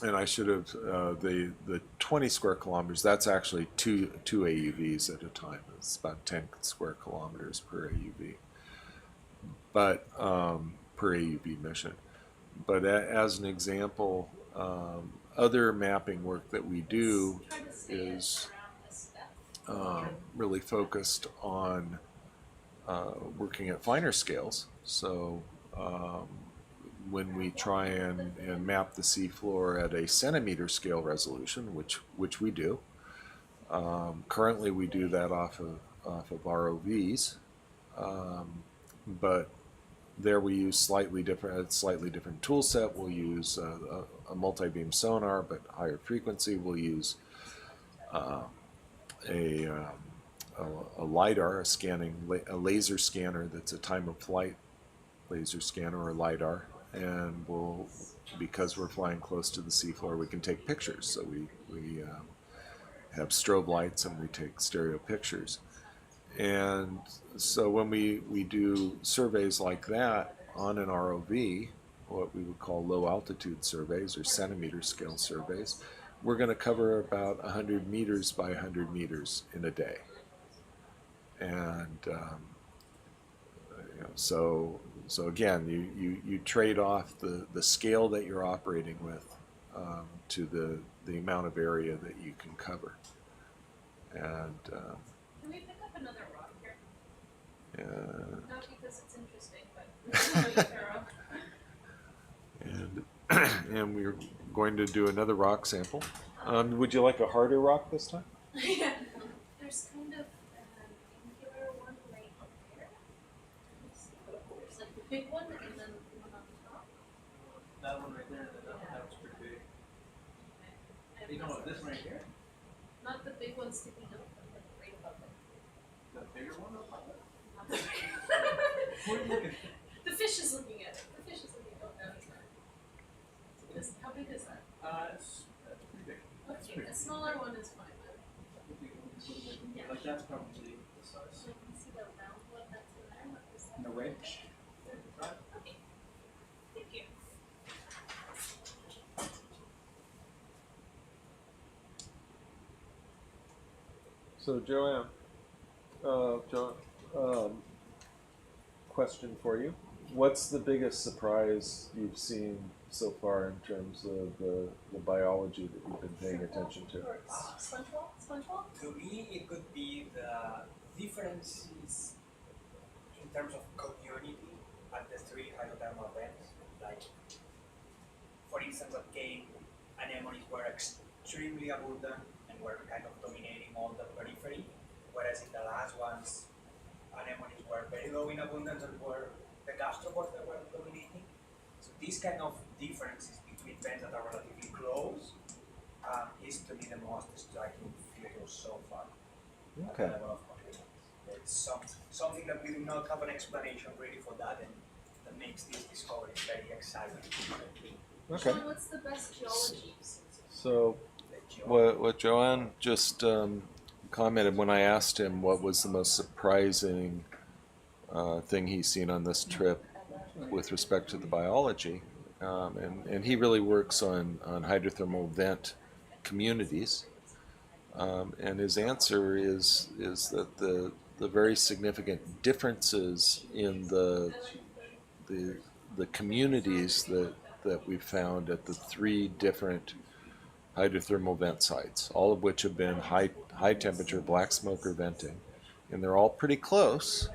Speaker 3: And I should have, the 20 square kilometers, that's actually two AUVs at a time. It's about 10 square kilometers per AUV, but per AUV mission. But as an example, other mapping work that we do is really focused on working at finer scales. So when we try and map the seafloor at a centimeter scale resolution, which we do. Currently we do that off of ROVs, but there we use slightly different tool set. We'll use a multi-beam sonar, but higher frequency. We'll use a LiDAR, a laser scanner that's a time of flight laser scanner or LiDAR. And because we're flying close to the seafloor, we can take pictures. So we have strobe lights and we take stereo pictures. And so when we do surveys like that on an ROV, what we would call low altitude surveys or centimeter scale surveys, we're going to cover about 100 meters by 100 meters in a day. And so again, you trade off the scale that you're operating with to the amount of area that you can cover. And
Speaker 11: Can we pick up another rock here? Not because it's interesting, but
Speaker 3: and we're going to do another rock sample. Would you like a harder rock this time?
Speaker 11: yeah. There's kind of an angular one right there. There's like the big one and then one on top.
Speaker 10: That one right there, that was pretty big. You know what, this one right here?
Speaker 11: Not the big one sticking up, but like right above it.
Speaker 10: The bigger one?
Speaker 11: Not the bigger
Speaker 10: What are you looking at?
Speaker 11: The fish is looking at it. The fish is looking at it. Oh, no, it's not. How big is that?
Speaker 10: That's pretty big.
Speaker 11: Okay, a smaller one is fine then. Yeah.
Speaker 10: Like that's probably the size.
Speaker 11: So you can see the round one that's in there. What is that?
Speaker 10: And the wedge.
Speaker 11: Okay. Thank you.
Speaker 3: So Joanne, question for you. What's the biggest surprise you've seen so far in terms of the biology that you've been paying attention to?
Speaker 11: SpongeBob? SpongeBob?
Speaker 15: To me, it could be the differences in terms of community at the three hydrothermal vents. Like, for instance, at Cape, anemones were extremely abundant and were kind of dominating all the periphery, whereas in the last ones, anemones were very low in abundance and were the gastropods that were dominating. So these kind of differences between vents that are relatively close is to me the most striking feature so far.
Speaker 3: Okay.
Speaker 15: At the level of confidence. it's something that we do not have an explanation really for that, and that makes these discoveries very exciting.
Speaker 3: Okay.
Speaker 7: Sean, what's the best geology?
Speaker 3: So, what Joanne just commented when I asked him what was the most surprising thing he's seen on this trip with respect to the biology, and he really works on hydrothermal vent communities, and his answer is that the very significant differences in the communities that we found at the 3 different hydrothermal vent sites, all of which have been high temperature black smoker venting, and they're all pretty close,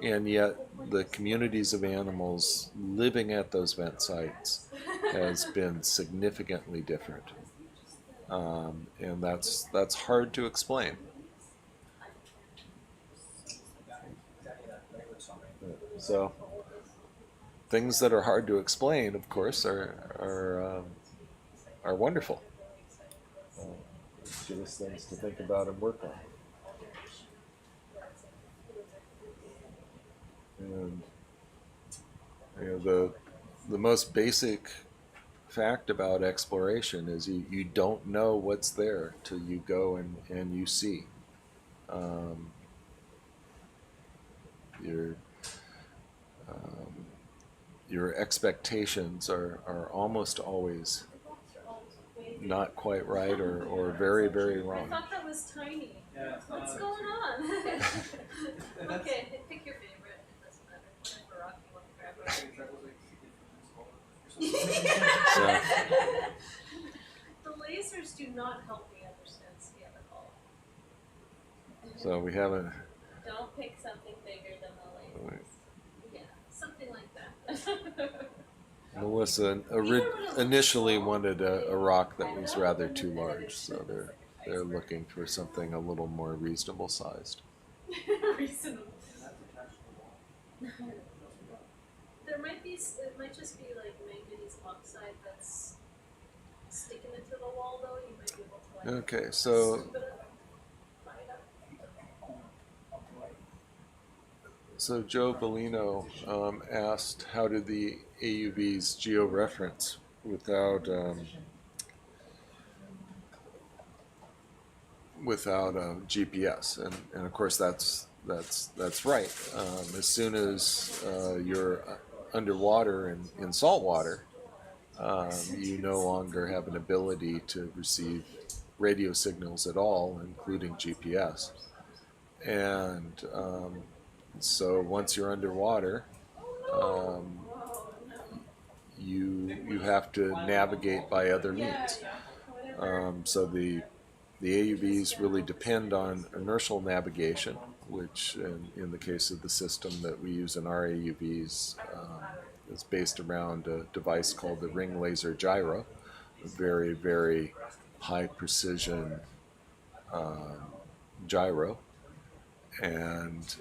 Speaker 3: and yet the communities of animals living at those vent sites has been significantly different, and that's hard to explain. So things that are hard to explain, of course, are wonderful. Give us things to think about and work on. And the most basic fact about exploration is you don't know what's there till you go and you see. Your expectations are almost always not quite right or very, very
Speaker 7: I
Speaker 3: wrong.
Speaker 7: thought that was tiny.
Speaker 10: Yeah,
Speaker 7: What's going on? Okay, pick your favorite. It doesn't matter. Whatever rock you want to grab. The lasers do not help me understand scale at all.
Speaker 3: So we haven't.
Speaker 7: Don't pick something bigger than the lasers. Yeah, something like that.
Speaker 3: Melissa initially wanted a rock that was rather too large, so they're looking for something a little more reasonable sized.
Speaker 7: Reasonable. There might be, it might just be like manganese oxide that's sticking it to the wall though. You might be able to like.
Speaker 3: Okay, so. So Joe Bellino asked, how do the AUVs georeference without GPS? And of course that's right. As soon as you're underwater in salt water, you no longer have an ability to receive radio signals at all, including GPS. And so once you're underwater, you have to navigate by other means. So the AUVs really depend on inertial navigation, which in the case of the system that we use in our AUVs is based around a device called the ring laser gyro, a very, very high precision gyro. And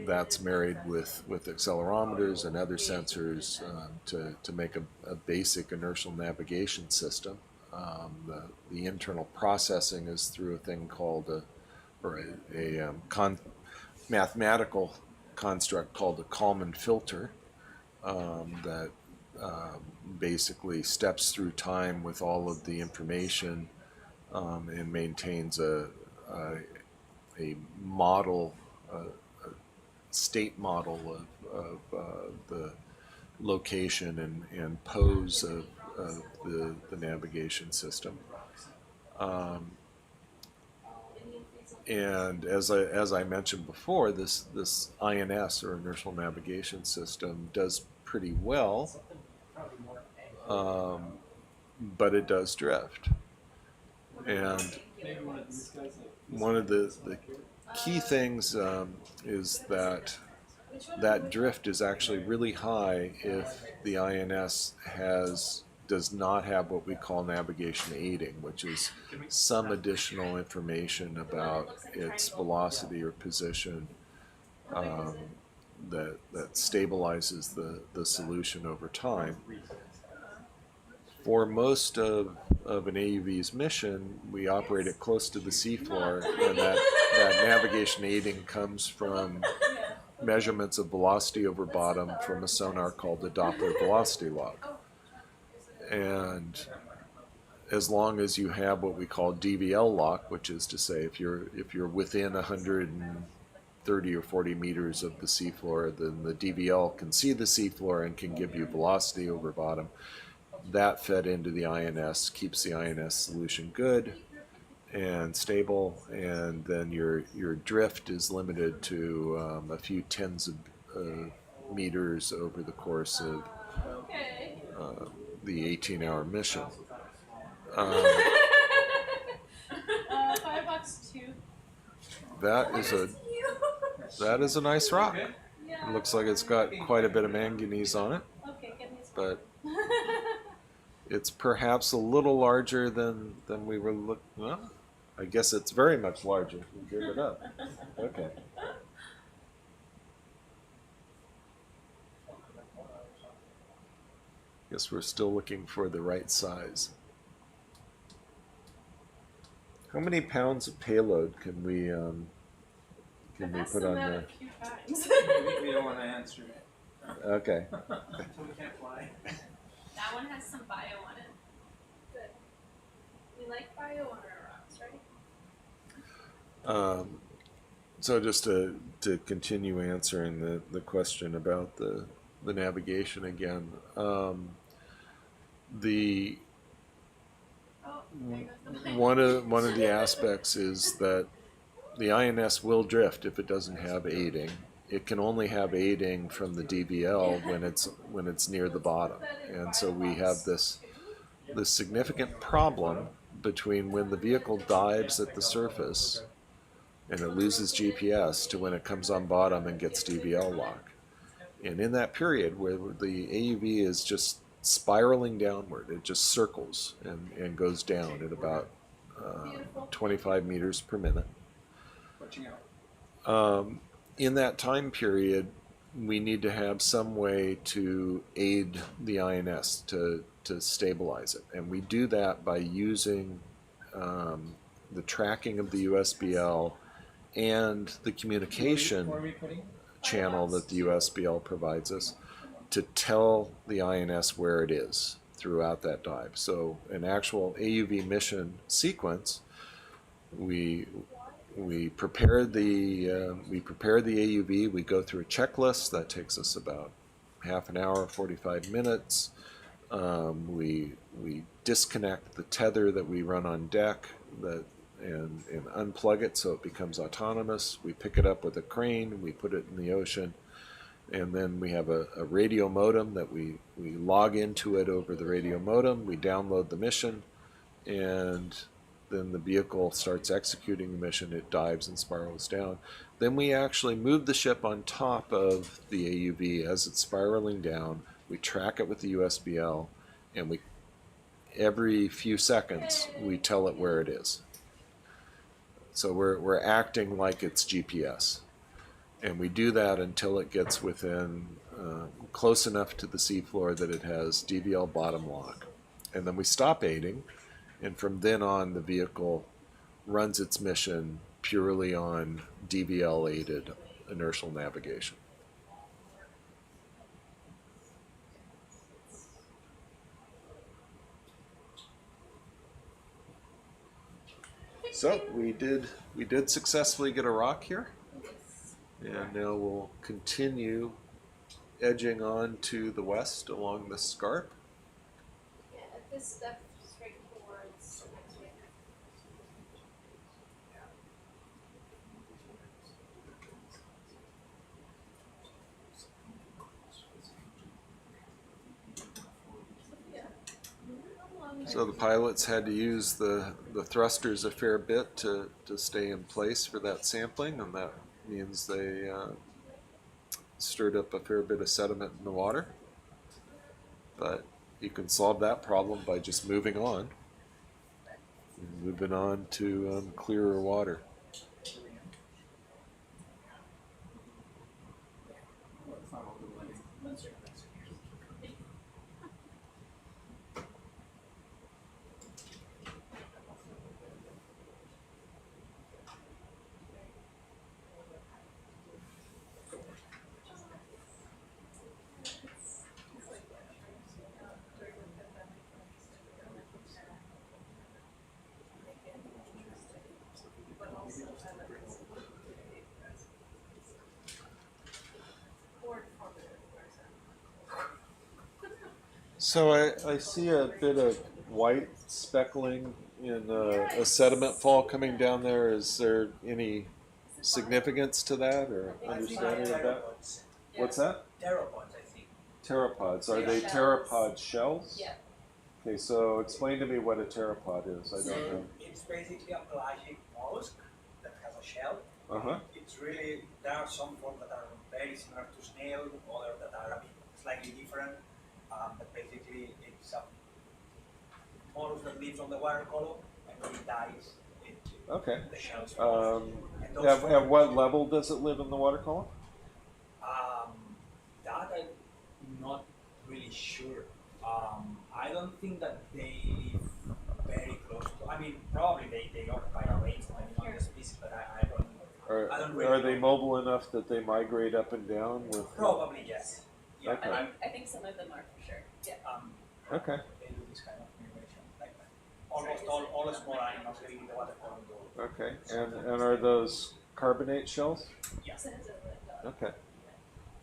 Speaker 3: that's married with accelerometers and other sensors to make a basic inertial navigation system. The internal processing is through a thing called a mathematical construct called a Kalman filter that basically steps through time with all of the information and maintains a model, a state model of the location and pose of the navigation system. And as I mentioned before, this INS or inertial navigation system does pretty well, but it does drift. And one of the key things is that drift is actually really high if the INS does not have what we call navigation aiding, which is some additional information about its velocity or position that stabilizes the solution over time. For most of an AUV's mission, we operate it close to the seafloor, and that navigation aiding comes from measurements of velocity over bottom from a sonar called the Doppler velocity log. And as long as you have what we call DVL lock, which is to say if you're within 130 or 40 meters of the seafloor, then the DVL can see the seafloor and can give you velocity over bottom. That fed into the INS keeps the INS solution good and stable, and then your drift is limited to a few tens of meters over the course of the 18-hour mission.
Speaker 7: $5 too.
Speaker 3: That is a nice rock. It looks like it's got quite a bit of manganese on it,
Speaker 7: Okay, give me a
Speaker 3: but it's perhaps a little larger than we were looking. Well, I guess it's very much larger. We give it up. Okay. Guess we're still looking for the right size. How many pounds of payload can we put on there?
Speaker 10: We don't want to answer it.
Speaker 3: Okay.
Speaker 10: So we can't fly.
Speaker 7: That one has some bio on it. Good. We like bio on our rocks, right?
Speaker 3: So just to continue answering the question about the navigation again, one of the aspects is that the INS will drift if it doesn't have aiding. It can only have aiding from the DVL when it's near the bottom, and so we have this significant problem between when the vehicle dives at the surface and it loses GPS to when it comes on bottom and gets DVL lock. And in that period where the AUV is just spiraling downward, it just circles and goes down at about 25 meters per minute. In that time period, we need to have some way to aid the INS to stabilize it. And we do that by using the tracking of the USBL and the communication channel that the USBL provides us to tell the INS where it is throughout that dive. So an actual AUV mission sequence, we prepare the AUV. We go through a checklist that takes us about half an hour, 45 minutes. We disconnect the tether that we run on deck and unplug it so it becomes autonomous. We pick it up with a crane. We put it in the ocean. And then we have a radio modem that we log into it over the radio modem. We download the mission, and then the vehicle starts executing the mission. It dives and spirals down. Then we actually move the ship on top of the AUV as it's spiraling down. We track it with the USBL, and every few seconds we tell it where it is. So we're acting like it's GPS. And we do that until it gets within close enough to the seafloor that it has DVL bottom lock. And then we stop aiding, and from then on the vehicle runs its mission purely on DVL aided inertial navigation. So we did successfully get a rock here. And now we'll continue edging on to the west along the scarp.
Speaker 7: Yeah, at this depth, straight towards next week.
Speaker 3: So the pilots had to use the thrusters a fair bit to stay in place for that sampling, and that means they stirred up a fair bit of sediment in the water. But you can solve that problem by just moving on. Moving on to clearer water. So I see a bit of white speckling in a sediment fall coming down there. Is there any significance to that or understanding of that? What's that?
Speaker 15: Pteropods, I think.
Speaker 3: Pteropods. Are they pteropod shells?
Speaker 15: Yeah.
Speaker 3: Okay, so explain to me what a pteropod is. I don't know.
Speaker 15: It's basically a pelagic mollusk that has a shell.
Speaker 3: Uh-huh.
Speaker 15: It's really, there are some forms that are very similar to snail, others that are a bit slightly different. But basically, it's a mollusk that lives on the water column, and when it dies,
Speaker 3: Okay.
Speaker 15: the shells.
Speaker 3: At what level does it live in the water column?
Speaker 15: That I'm not really sure. I don't think that they live very close to. I mean, probably they occupy a range depending on the species, but I don't really.
Speaker 3: Are they mobile enough that they migrate up and down with?
Speaker 15: Probably yes. Yeah,
Speaker 3: Okay.
Speaker 16: I think some of them are for sure. Yeah.
Speaker 3: Okay.
Speaker 15: They do this kind of migration. Like almost all small animals living in the water column do.
Speaker 3: Okay. And are those carbonate shells?
Speaker 15: Yes.
Speaker 3: Okay.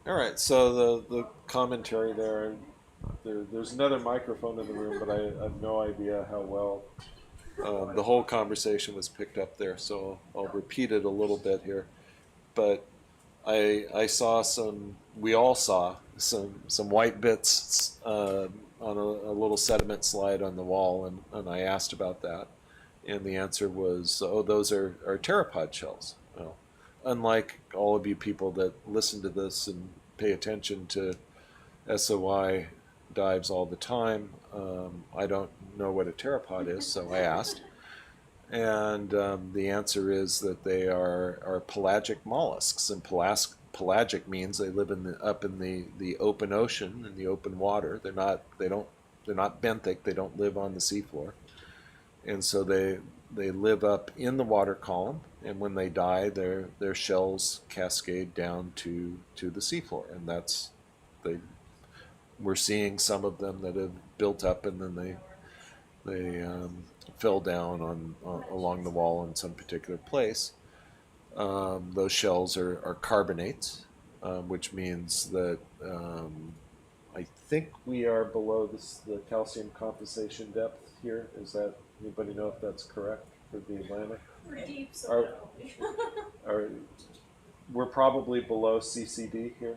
Speaker 3: All right. So the commentary there's another microphone in the room, but I have no idea how well the whole conversation was picked up there. So I'll repeat it a little bit here. But I saw we all saw some white bits on a little sediment slide on the wall, and I asked about that, and the answer was, oh, those are pteropod shells. Well, unlike all of you people that listen to this and pay attention to SOI dives all the time, I don't know what a pteropod is, so I asked. And the answer is that they are pelagic mollusks, and pelagic means they live up in the open ocean, in the open water. They're not benthic. They don't live on the seafloor, and so they live up in the water column. And when they die, their shells cascade down to the seafloor, and we're seeing some of them that have built up, and then they fell down along the wall in some particular place. Those shells are carbonates, which means that I think we are below the calcium compensation depth here. Is that, anybody know if that's correct for the Atlantic?
Speaker 16: We're deep, so no.
Speaker 3: We're probably below CCD here.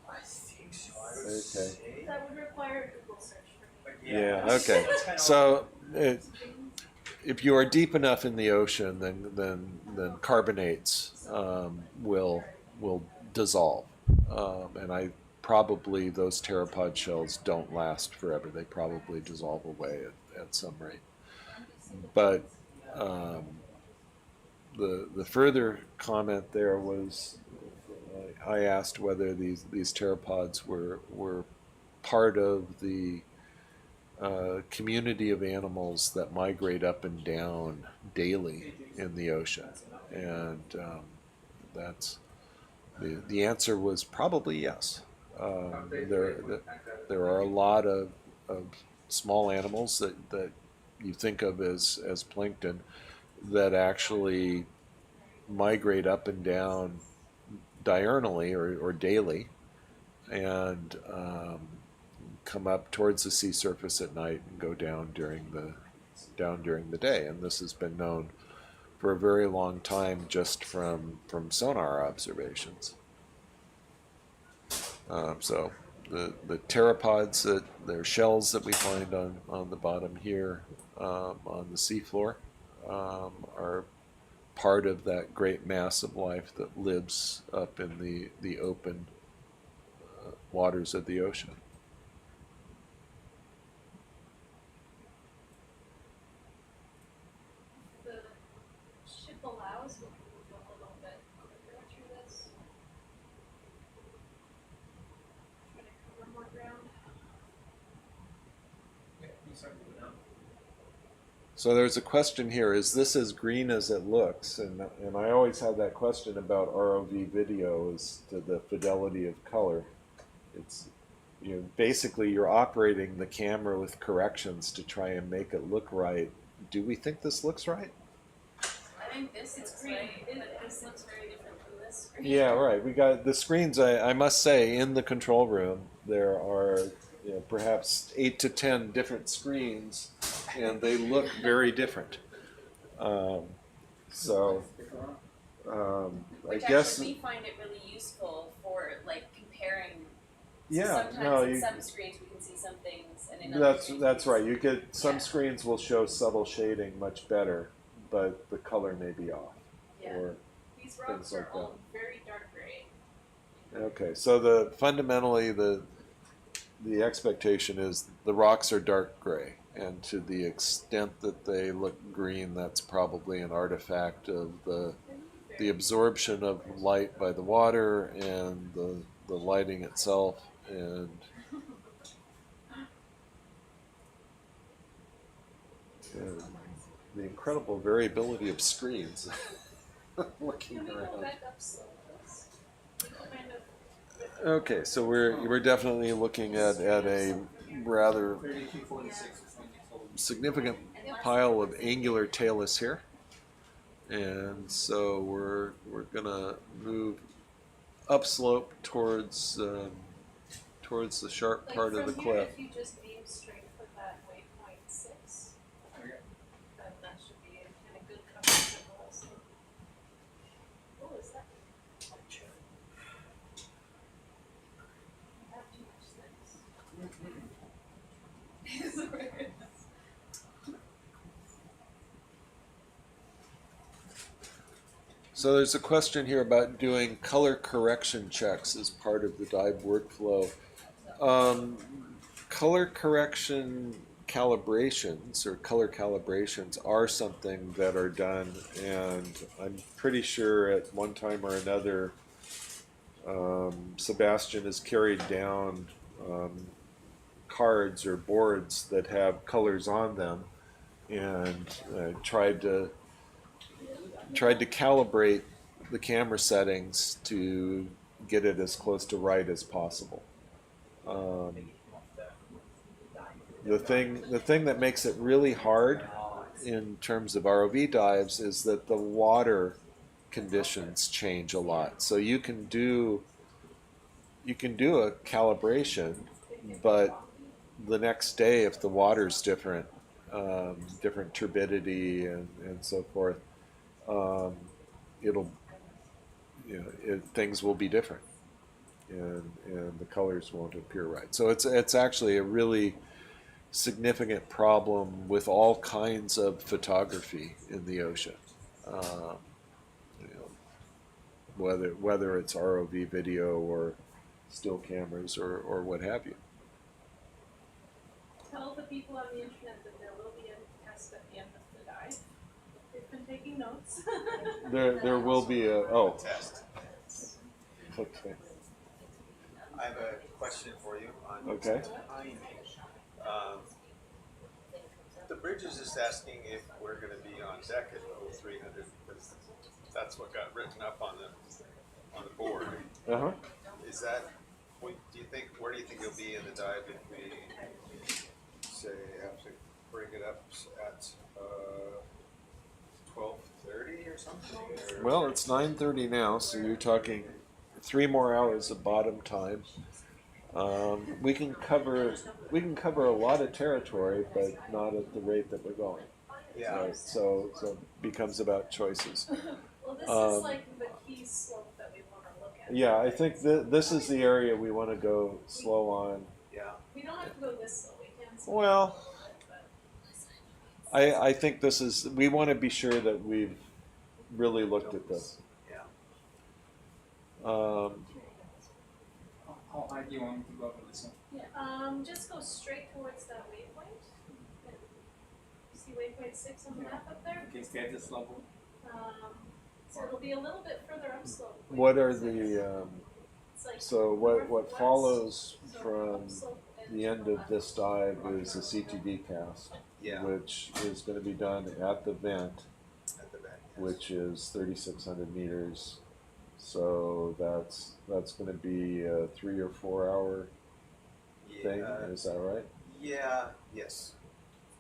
Speaker 15: I think so. I would
Speaker 3: Okay.
Speaker 15: say.
Speaker 16: That would require a Google search for me.
Speaker 3: Yeah. Okay. So if you are deep enough in the ocean, then carbonates will dissolve, and probably those pteropod shells don't last forever. They probably dissolve away at some rate. But the further comment there was, I asked whether these pteropods were part of the community of animals that migrate up and down daily in the ocean, and that's the answer was probably yes. There are a lot of small animals that you think of as plankton that actually migrate up and down diurnally or daily, and come up towards the sea surface at night and go down during the day. And this has been known for a very long time just from sonar observations. So the pteropods, they're shells that we find on the bottom here on the seafloor, are part of that great mass of life that lives up in the open waters of the ocean.
Speaker 7: The ship allows me to move a little bit quicker through this. Try to cover more ground.
Speaker 3: So there's a question here, is this as green as it looks? And I always have that question about ROV video as to the fidelity of color. It's, basically you're operating the camera with corrections to try and make it look right. Do we think this looks right?
Speaker 16: I think this is green, but this looks very different from this screen.
Speaker 3: Yeah, right. We got the screens, I must say, in the control room, there are perhaps 8 to 10 different screens, and they look very different. So I
Speaker 16: Which
Speaker 3: guess
Speaker 16: actually we find it really useful for like comparing.
Speaker 3: Yeah,
Speaker 16: So sometimes
Speaker 3: no,
Speaker 16: in
Speaker 3: you-
Speaker 16: some screens we can see some things, and in other screens
Speaker 3: that's
Speaker 16: we
Speaker 3: right.
Speaker 16: can
Speaker 3: You get some
Speaker 16: Yeah.
Speaker 3: screens will show subtle shading much better, but the color may be off.
Speaker 16: Yeah.
Speaker 3: Or
Speaker 16: These
Speaker 3: things
Speaker 16: rocks
Speaker 3: like
Speaker 16: are all very dark gray.
Speaker 3: okay, so fundamentally the expectation is the rocks are dark gray, and to the extent that they look green, that's probably an artifact of the absorption of light by the water and the lighting itself, and the incredible variability of screens. Looking
Speaker 11: Can we go
Speaker 3: around.
Speaker 11: back up slow, please? Kind of.
Speaker 3: Okay, so we're definitely looking at a rather significant pile of angular talus here, and so we're gonna move upslope towards towards the sharp
Speaker 11: Like
Speaker 3: part of the
Speaker 11: from here,
Speaker 3: cliff.
Speaker 11: if you just beam straight for that waypoint 6, then that should be a kind of good cover symbol also. Oh, is that? I have too much sense.
Speaker 3: So there's a question here about doing color correction checks as part of the dive workflow. Color correction calibrations or color calibrations are something that are done, and I'm pretty sure at one time or another SuBastian has carried down cards or boards that have colors on them, and tried to calibrate the camera settings to get it as close to right as possible. The thing that makes it really hard in terms of ROV dives is that the water conditions change a lot. So you can do a calibration, but the next day, if the water's different, different turbidity and so forth, things will be different, and the colors won't appear right. So it's actually a really significant problem with all kinds of photography in the ocean, whether it's ROV video or still cameras or what have you.
Speaker 11: Tell the people on the internet that there will be a test at the end of the dive. They've been taking notes.
Speaker 3: There will be a
Speaker 5: Test.
Speaker 3: Okay.
Speaker 5: I have a question for you on
Speaker 3: Okay.
Speaker 5: timing. The bridge is just asking if we're going to be on deck at 0300, because that's what got written up on the board.
Speaker 3: Uh-huh.
Speaker 5: Is that what do you think? Where do you think you'll be in the dive if we say have to bring it up at 12:30 or something? Or?
Speaker 3: Well, it's 9:30 now, so you're talking 3 more hours of bottom time. We can cover a lot of territory, but not at the rate that we're going.
Speaker 5: Yeah.
Speaker 3: Right? So it becomes about choices.
Speaker 11: Well, this is like the key slope that we want to look at.
Speaker 3: Yeah, I think this is the area we want to go slow on.
Speaker 5: Yeah.
Speaker 11: We don't have to go this slow. We can.
Speaker 3: Well, I think this is, we want to be sure that we've really looked at this.
Speaker 5: Yeah.
Speaker 10: How high do you want me to go for this one?
Speaker 11: Yeah. Just go straight towards that waypoint. You see waypoint 6 on the map up there?
Speaker 10: Okay, stay at this level.
Speaker 11: So it'll be a little bit further upslope.
Speaker 3: What are the,
Speaker 11: It's like
Speaker 3: so what
Speaker 11: northwest,
Speaker 3: follows
Speaker 11: so
Speaker 3: from
Speaker 11: upslope and
Speaker 3: the end of this dive is a CTD cast,
Speaker 5: Yeah.
Speaker 3: which is going to be done at the vent,
Speaker 5: At the back. Yes.
Speaker 3: which is 3,600 meters. So that's going to be a 3 or 4 hour thing. Is that right?
Speaker 5: Yeah. Yes.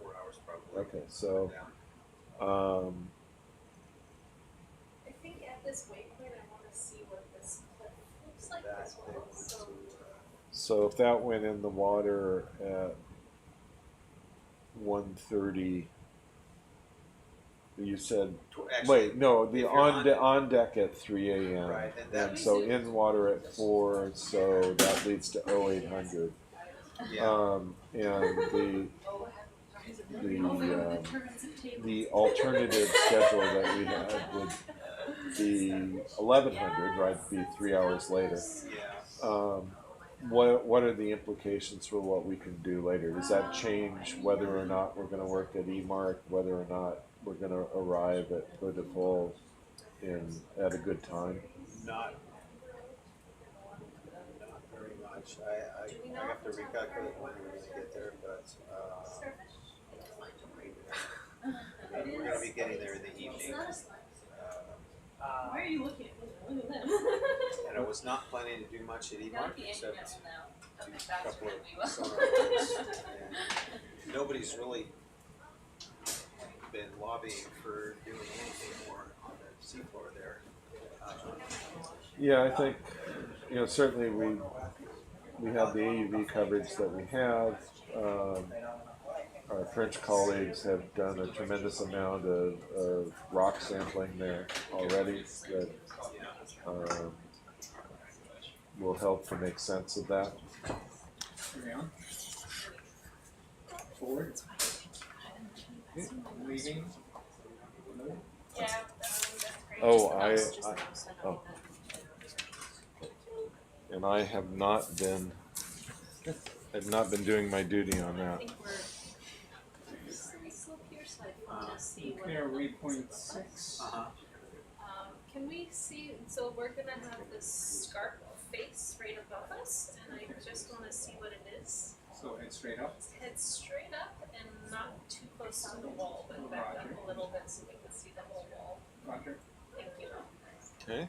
Speaker 5: 4 hours probably.
Speaker 3: Okay, so
Speaker 11: I think at this waypoint I want to see what this cliff looks like as well.
Speaker 3: So if that went in the water at 1:30, you said,
Speaker 14: Actually,
Speaker 3: wait, no, the
Speaker 14: if you're
Speaker 3: on deck at 3 a.m.
Speaker 14: Right, and
Speaker 3: and
Speaker 14: that-
Speaker 3: so in water at 4, so that leads to 0800.
Speaker 14: Yeah.
Speaker 3: And the alternative schedule that we had would be 1100, right? Be 3 hours later.
Speaker 14: Yeah.
Speaker 3: What are the implications for what we can do later? Does that change whether or not we're going to work at EMARC, whether or not we're going to arrive at Butterfield at a good time?
Speaker 14: Not very much. I have to recalculate when we're going to get there, but we're going to be getting there in the evening.
Speaker 7: Why are you looking at me? Look at them.
Speaker 14: And I was not planning to do much at EMARC except do a couple of sonar things. And nobody's really been lobbying for doing anything more on the seafloor there.
Speaker 3: Yeah, I think, certainly we have the AUV coverage that we have. Our French colleagues have done a tremendous amount of rock sampling there already that will help to make sense of that.
Speaker 10: Around. Forward. Leaving.
Speaker 7: Yeah, that's great.
Speaker 3: Oh,
Speaker 7: Just the mouse.
Speaker 3: and I have not been doing my duty on
Speaker 7: I
Speaker 3: that.
Speaker 7: think we're slope here, so I want to see what.
Speaker 10: Clear waypoint 6.
Speaker 7: Can we see? So we're gonna have this scarp face right above us, and I just want to see what it is.
Speaker 10: So head straight up.
Speaker 7: Head straight up and not too close to the wall, but back up a little bit so we can see the whole wall.
Speaker 10: Roger.
Speaker 7: Thank you.
Speaker 3: Okay.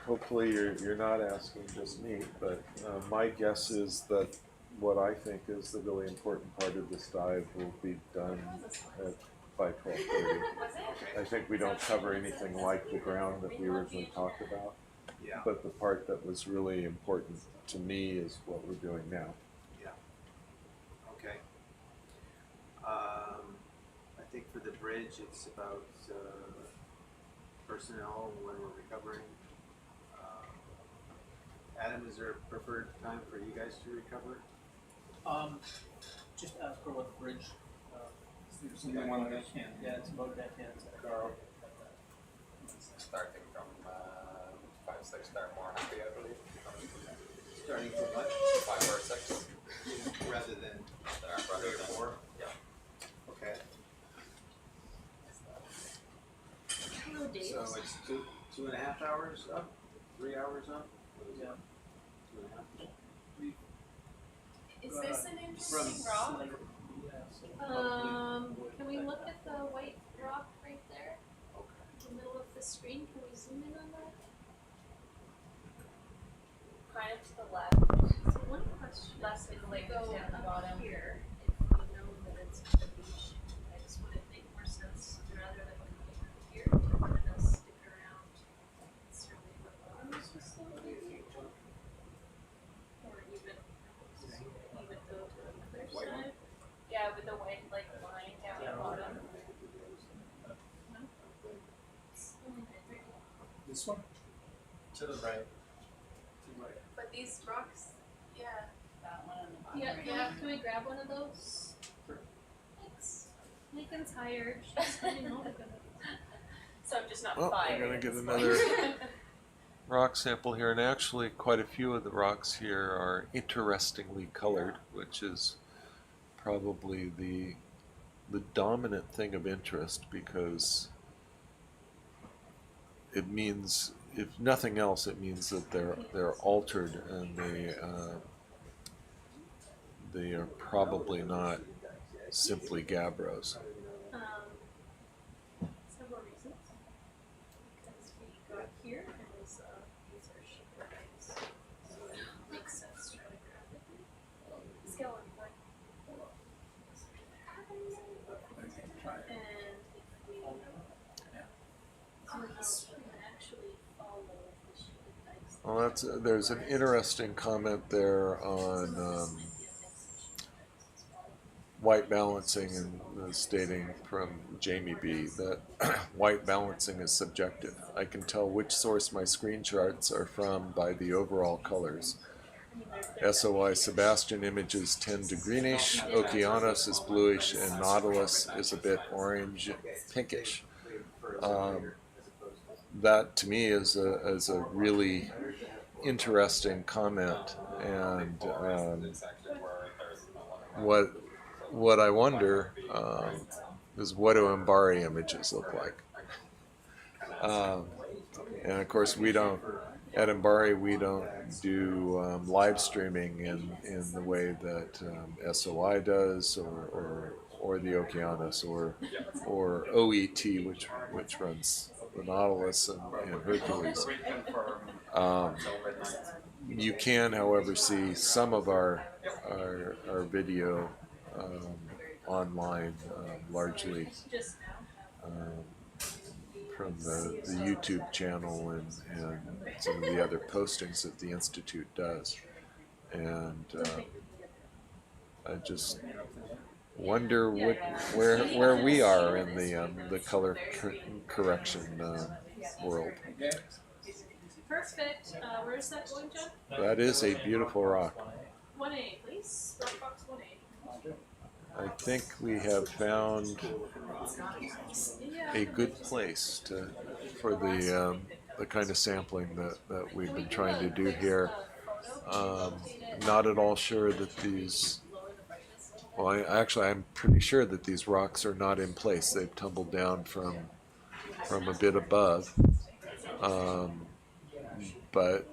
Speaker 3: Hopefully you're not asking just me, but my guess is that what I think is the really important part of this dive will be done by 12:30. I think we don't cover anything like the ground that we originally talked about.
Speaker 14: Yeah.
Speaker 3: But the part that was really important to me is what we're doing now.
Speaker 14: Yeah. Okay. I think for the bridge, it's about personnel when we're recovering. Adam, is there a preferred time for you guys to recover?
Speaker 10: Just ask for what bridge. Something one that can. Yeah, it's about that hand.
Speaker 17: Starting from 5-6 there, more happy, I believe.
Speaker 14: Starting from what?
Speaker 17: 5 or 6.
Speaker 14: Rather than
Speaker 17: There,
Speaker 14: 3 or 4?
Speaker 17: Yeah.
Speaker 14: Okay.
Speaker 7: Hello, Dave.
Speaker 14: So it's 2.5 hours up? 3 hours up? What is it? 2.5?
Speaker 7: Is this an interesting rock? Can we look at the white rock right there? In the middle of the screen, can we zoom in on that?
Speaker 16: Kind of to the left.
Speaker 7: So one question.
Speaker 16: Less than the lake
Speaker 7: Go
Speaker 16: down the
Speaker 7: up
Speaker 16: bottom.
Speaker 7: here, if we know that it's a beach, I just would it make more sense rather than coming up here to kind of stick around and survey the bottom of the slope maybe? Or even go to the other side?
Speaker 16: Yeah, with the white like line down the bottom.
Speaker 10: This one?
Speaker 4: To the right.
Speaker 16: But these rocks, yeah. That one on the bottom.
Speaker 7: Yeah, can we grab one of those? Thanks. Lincoln's hired, she's coming over.
Speaker 16: So I'm just not
Speaker 3: Well,
Speaker 16: fired.
Speaker 3: we're gonna get
Speaker 16: It's
Speaker 3: another
Speaker 16: like-
Speaker 3: rock sample here, and actually quite a few of the rocks here are interestingly colored, which is probably the dominant thing of interest, because it means, if nothing else, it means that they're altered, and they are probably not simply gabbros.
Speaker 7: Several reasons. Because we got here and these are sheet rays. So it makes sense stratigraphically. Scale and point. And if we actually
Speaker 3: Well, there's an interesting comment there on white balancing, and stating from Jamie B that white balancing is subjective. I can tell which source my screenshots are from by the overall colors. SOI SuBastian images tend to greenish, Okeanos is bluish, and Nautilus is a bit orange pinkish. That to me is a really interesting comment, and what I wonder is, what do Mbari images look like? And of course, we don't at Mbari do live streaming in the way that SOI does, or the Okeanos, or OET, which runs the Nautilus and Hercules. You can, however, see some of our video online, largely from the YouTube channel and some of the other postings that the Institute does. And I just wonder where we are in the color correction world.
Speaker 7: Perfect. Where's that going, John?
Speaker 3: That is a beautiful rock.
Speaker 7: 1A, please. Rock box 1A.
Speaker 3: I think we have found a good place for the kind of sampling that we've been trying to do here. Not at all sure that these. Well, I'm pretty sure that these rocks are not in place. They've tumbled down from a bit above, but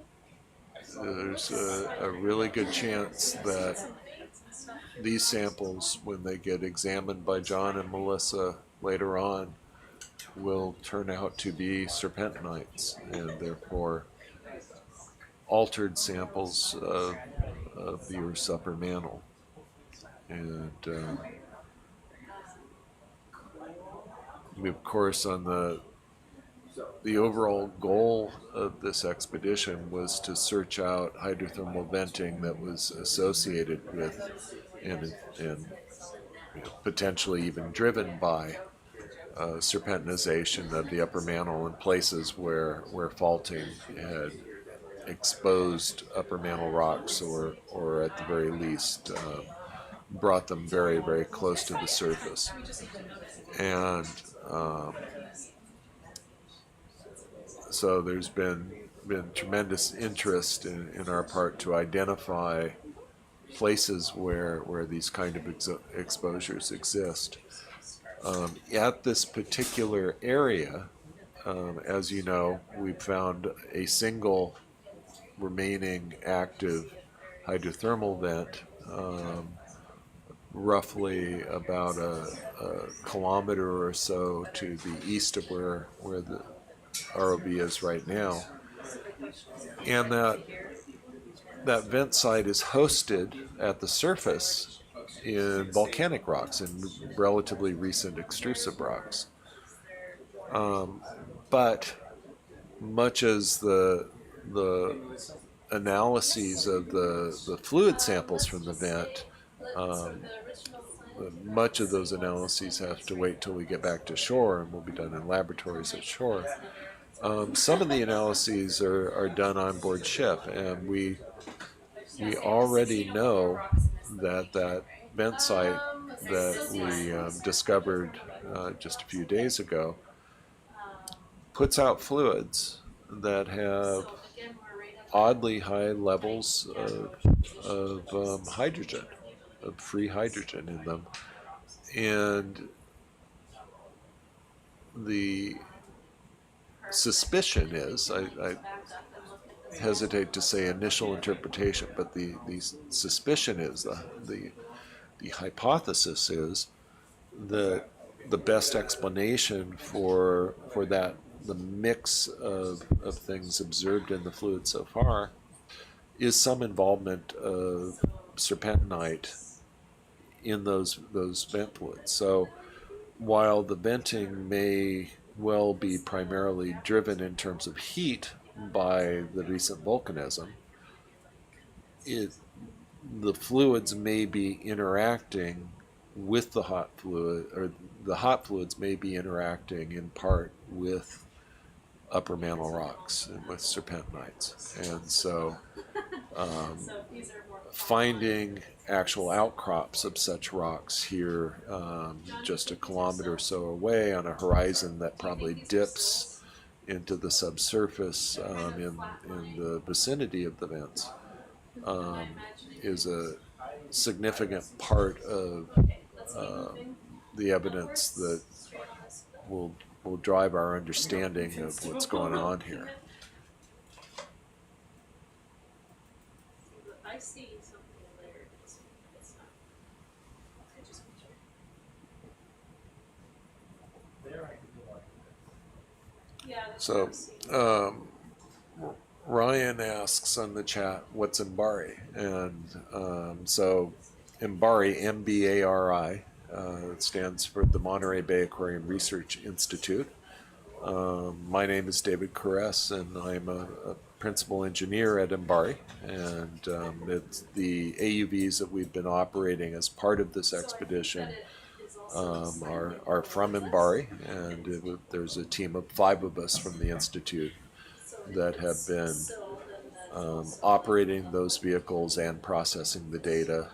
Speaker 3: there's a really good chance that these samples, when they get examined by John and Melissa later on, will turn out to be serpentinites, and therefore altered samples of the Earth's upper mantle. And of course, on the overall goal of this expedition was to search out hydrothermal venting that was associated with and potentially even driven by serpentinization of the upper mantle in places where faulting had exposed upper mantle rocks, or at the very least brought them very, very close to the surface. And so there's been tremendous interest in our part to identify places where these kind of exposures exist. At this particular area, as you know, we've found a single remaining active hydrothermal vent, roughly about a kilometer or so to the east of where the ROV is right now. And that vent site is hosted at the surface in volcanic rocks, in relatively recent extrusive rocks. But much as the analyses of the fluid samples from the vent, much of those analyses have to wait till we get back to shore, and will be done in laboratories at shore. Some of the analyses are done on board ship, and we already know that vent site that we discovered just a few days ago puts out fluids that have oddly high levels of hydrogen, of free hydrogen in them. And the suspicion is, I hesitate to say initial interpretation, but the suspicion is, the hypothesis is that the best explanation for that, the mix of things observed in the fluid so far, is some involvement of serpentinite in those vent fluids. So while the venting may well be primarily driven in terms of heat
Speaker 18: by the recent volcanism, the fluids may be interacting with the hot fluid, or the hot fluids may be interacting in part with upper mantle rocks and with serpentinites. And so finding actual outcrops of such rocks here just a kilometer or so away on a horizon that probably dips into the subsurface in the vicinity of the vents is a significant part of the evidence that will drive our understanding of what's going on here.
Speaker 7: I see something there. It's not. I just
Speaker 1: There I can do like this.
Speaker 7: Yeah. That's
Speaker 18: So
Speaker 7: what I'm seeing.
Speaker 18: Ryan asks on the chat, what's MBARI? And so MBARI, M-B-A-R-I, it stands for the Monterey Bay Aquarium Research Institute. My name is David Caress, and I'm a principal engineer at MBARI. And it's the AUVs that we've been operating as part of this expedition are from MBARI, and there's a team of 5 of us from the Institute that have been operating those vehicles and processing the data,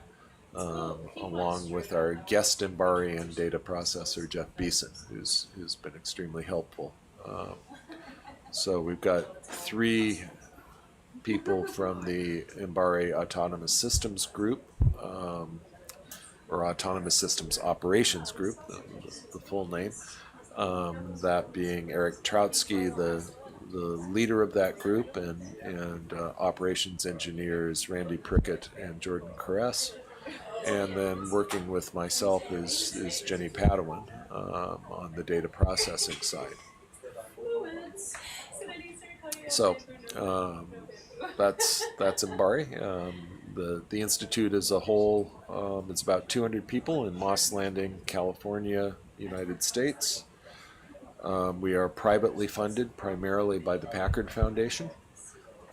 Speaker 18: along with our guest MBARI and data processor, Jeff Beeson, who's been extremely helpful. So we've got 3 people from the MBARI Autonomous Systems Group, or Autonomous Systems Operations Group, the full name, that being Eric Trautsky, the leader of that group, and operations engineers Randy Prickett and Jordan Caress. And then working with myself is Jenny Padawin on the data processing side. So that's MBARI. The Institute as a whole, it's about 200 people in Moss Landing, California, United States. We are privately funded primarily by the Packard Foundation.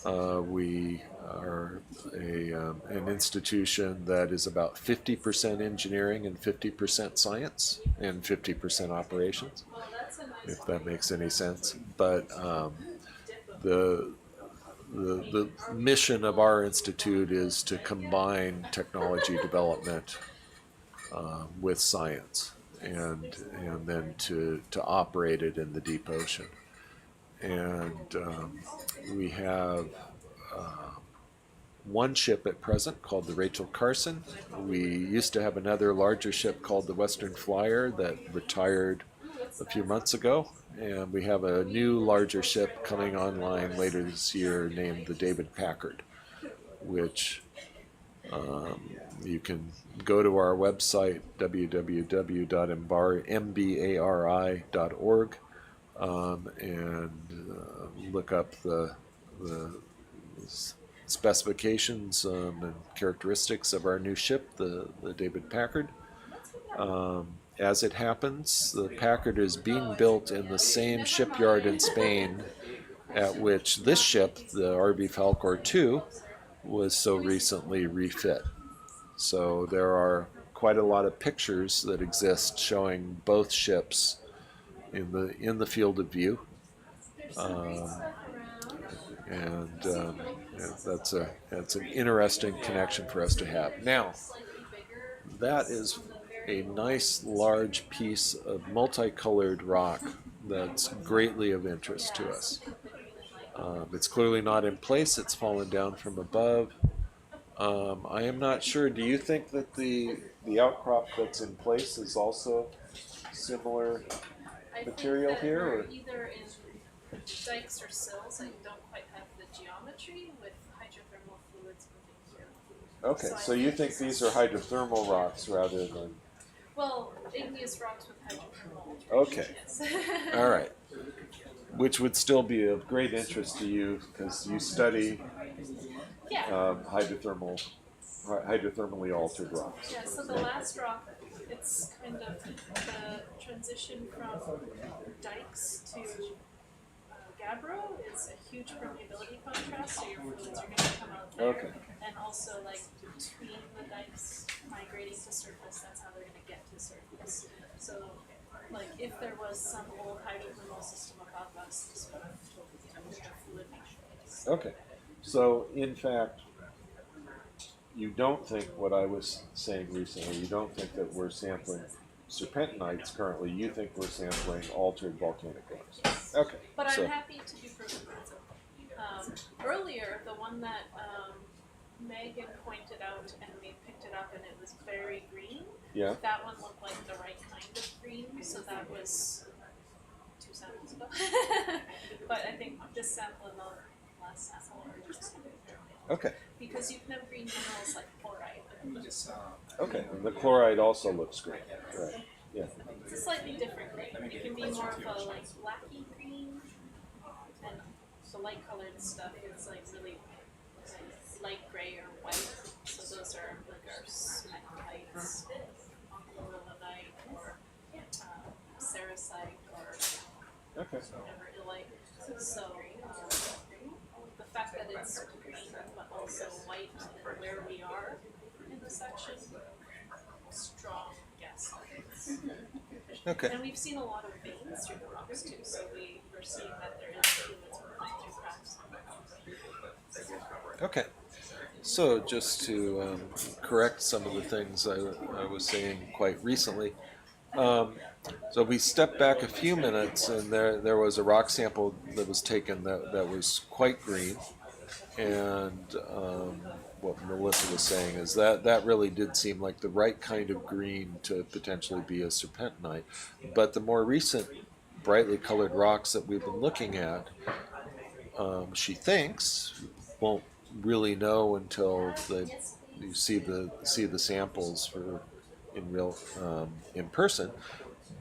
Speaker 18: We are an institution that is about 50% engineering and 50% science and 50% operations, if that makes any sense. But the mission of our institute is to combine technology development with science, and then to operate it in the deep ocean. And we have one ship at present called the Rachel Carson. We used to have another larger ship called the Western Flyer that retired a few months ago. And we have a new larger ship coming online later this year named the David Packard, which you can go to our website, www.mbari.org, and look up the specifications and characteristics of our new ship, the David Packard. As it happens, the Packard is being built in the same shipyard in Spain at which this ship, the ROV Falkor 2, was so recently refit. So there are quite a lot of pictures that exist showing both ships in the field of view, that's an interesting connection for us to have. Now, that is a nice large piece of multicolored rock that's greatly of interest to us. It's clearly not in place. It's fallen down from above. I am not sure. Do you think that the outcrop that's in place is also similar material here? Or?
Speaker 7: Either in dikes or sills. I don't quite have the geometry with hydrothermal fluids moving here.
Speaker 18: Okay, so you think these are hydrothermal rocks rather than...
Speaker 7: Well, igneous rocks with hydrothermal.
Speaker 18: Okay.
Speaker 7: Yes.
Speaker 18: All right. Which would still be of great interest to you because you study hydrothermally altered rocks.
Speaker 7: Yeah, so the last rock, it's kind of the transition from dikes to gabbro
Speaker 2: it's a huge permeability contrast, so your fluids are going to come out there.
Speaker 18: Okay.
Speaker 2: And also, like, between the dikes migrating to surface, that's how they're going to get to surface. So, like, if there was some old hydrothermal system above us, this would have totally the fluid matrix.
Speaker 18: Okay. So, in fact, you don't think what I was saying recently, you don't think that we're sampling serpentinites currently, you think we're sampling altered volcanic rocks. Okay.
Speaker 2: But
Speaker 18: so,
Speaker 2: I'm happy to do proof of concept. Earlier, the one that Megan pointed out and we picked it up and it was very green,
Speaker 18: yeah.
Speaker 2: that one looked like the right kind of green, so that was 2 samples ago. But I think this sample and the last sample are just
Speaker 18: Okay.
Speaker 2: because you can have green minerals like chloride.
Speaker 18: Okay. And the chloride also looks green. Right. Yeah.
Speaker 2: It's a slightly different green. It can be more of a like blacky green, and the light colored stuff is like really light gray or white. So those are like our smectites, oncolilonite, or sericite, or
Speaker 18: Okay.
Speaker 2: whatever illite. So the fact that it's green but also white and where we are in the section, strong guess.
Speaker 18: Okay.
Speaker 2: And we've seen a lot of veins through the rocks too, so we're seeing that there is fluids running through cracks.
Speaker 18: Okay. So just to correct some of the things I was saying quite recently, so we stepped back a few minutes and there was a rock sample that was taken that was quite green, and what Melissa was saying is that really did seem like the right kind of green to potentially be a serpentinite, but the more recent brightly colored rocks that we've been looking at, she thinks won't really know until you see the samples in person.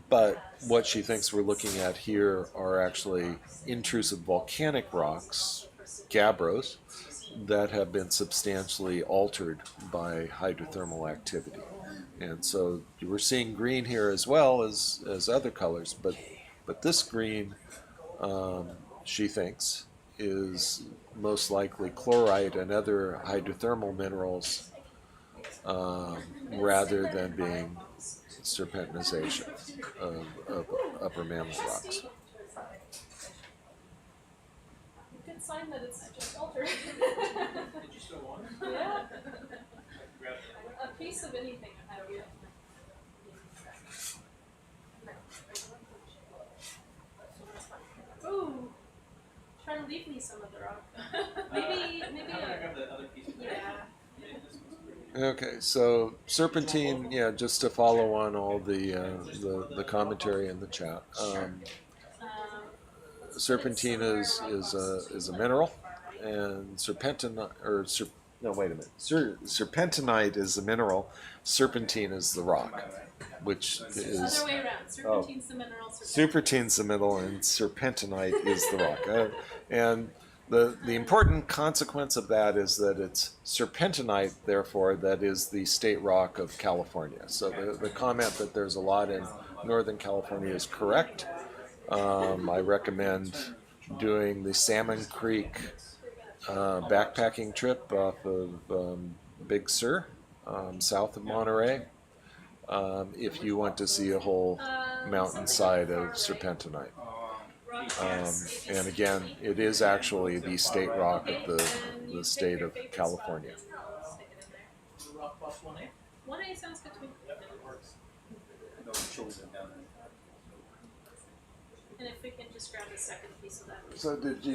Speaker 18: But what she thinks we're looking at here are actually intrusive volcanic rocks, gabbros, that have been substantially altered by hydrothermal activity. And so we're seeing green here as well as other colors, but this green, she thinks, is most likely chlorite and other hydrothermal minerals rather than being serpentinization of upper mammoth rocks.
Speaker 2: Good sign that it's just altered.
Speaker 1: Did you still want it?
Speaker 2: Yeah. A piece of anything I have. Ooh. Try to leave me some of the rock. maybe
Speaker 1: grab the other piece.
Speaker 2: Yeah.
Speaker 18: Okay, so serpentine, yeah, just to follow on all the commentary in the chat. Serpentine is a mineral, and serpentinite is a mineral. Serpentine is the rock, which is
Speaker 2: other way around. Serpentine's the mineral.
Speaker 18: Serpentine's the mineral, and serpentinite is the rock. And the important consequence of that is that it's serpentinite, therefore, that is the state rock of California. So the comment that there's a lot in Northern California is correct. I recommend doing the Salmon Creek backpacking trip off of Big Sur, south of Monterey, if you want to see a whole mountainside of serpentinite. And again, it is actually the state rock of the state of California.
Speaker 1: Rock boss 1A?
Speaker 2: 1A sounds good to me. And if we can just grab a second piece of that.
Speaker 18: So did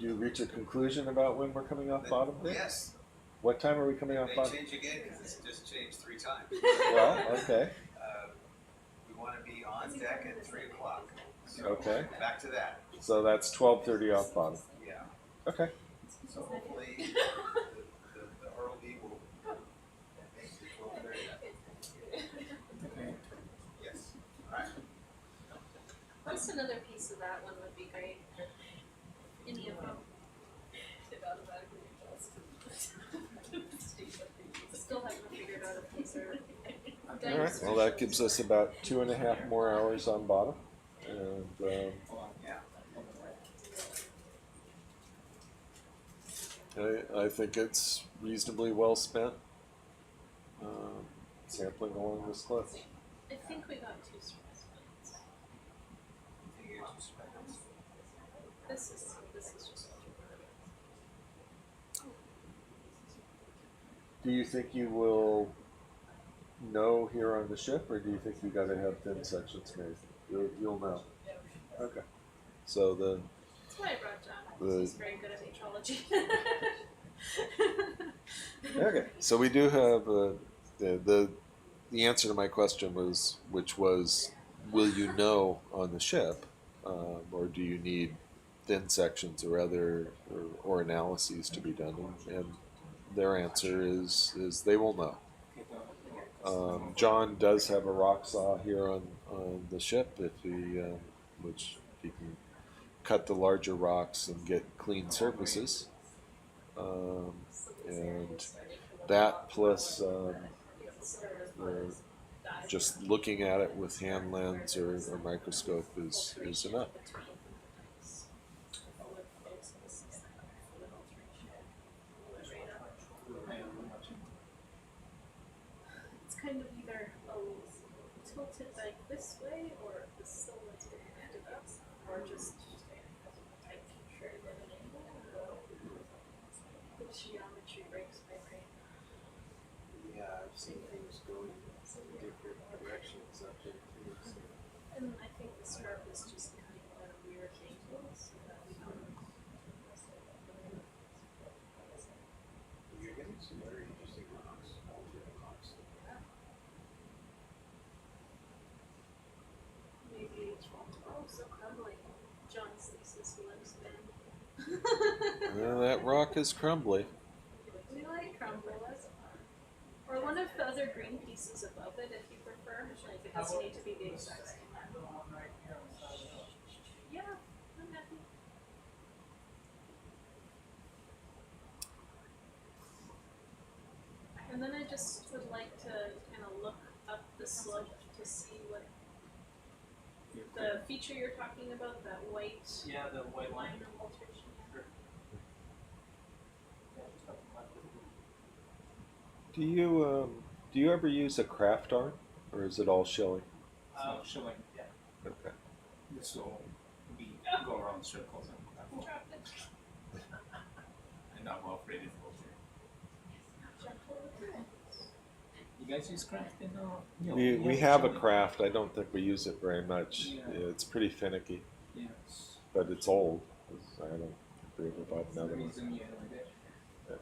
Speaker 18: you reach a conclusion about when we're coming off bottom?
Speaker 5: Yes.
Speaker 18: What time are we coming off
Speaker 5: It may
Speaker 18: bottom?
Speaker 5: change again because it's just changed 3 times.
Speaker 18: Well, okay.
Speaker 5: We want to be on deck at 3 o'clock. So
Speaker 18: Okay.
Speaker 5: back to that.
Speaker 18: So that's 12:30 off bottom.
Speaker 5: Yeah.
Speaker 18: Okay.
Speaker 5: So hopefully the ROV will make it 12:30. Yes. All right.
Speaker 2: What's another piece of that one would be great? Any of them. Still haven't figured out a piece or.
Speaker 18: All right. Well, that gives us about 2.5 more hours on bottom, and I think it's reasonably well spent sampling along this cliff.
Speaker 7: I think we got 2 specimens. This is just.
Speaker 18: Do you think you will know here on the ship, or do you think you got to have thin sections made? You'll know. Okay. So the.
Speaker 7: That's why I brought John. He's very good at metrology.
Speaker 18: Okay. So we do have the answer to my question was, which was, will you know on the ship, or do you need thin sections or other or analyses to be done? And their answer is they will know. John does have a rock saw here on the ship, if he, which he can cut the larger rocks and get clean surfaces. And that plus just looking at it with hand lens or microscope is enough.
Speaker 7: It's kind of either tilted like this way, or the silhouette's tilted up, or just tight at an angle. The geometry breaks my brain.
Speaker 14: Yeah, I've seen things going in different directions up there too. So.
Speaker 7: And I think the scarp is just kind of a weird angle, so that we don't.
Speaker 14: You're getting some very interesting rocks.
Speaker 7: Maybe it's wrong. Oh, so crumbly. John's thesis lives
Speaker 18: Well, that rock is crumbly.
Speaker 7: We like crumble, that's fun. Or one of the other green pieces above it, if you prefer. Like, it doesn't need to be the exact same. Yeah, I'm happy. And then I just would like to kind of look up the slope to see what the feature you're talking about, that white.
Speaker 1: Yeah, the white line.
Speaker 7: Alteration.
Speaker 18: Do you ever use a craft arm, or is it all shelling?
Speaker 1: Showing, yeah.
Speaker 18: Okay.
Speaker 1: So we go around circles and and I'm afraid it will do. You guys use craft in
Speaker 18: We have a craft. I don't think we use it very much.
Speaker 1: Yeah.
Speaker 18: It's pretty finicky,
Speaker 1: Yes.
Speaker 18: but it's old. I don't think we ever bought another one.
Speaker 1: Reason, yeah, like that.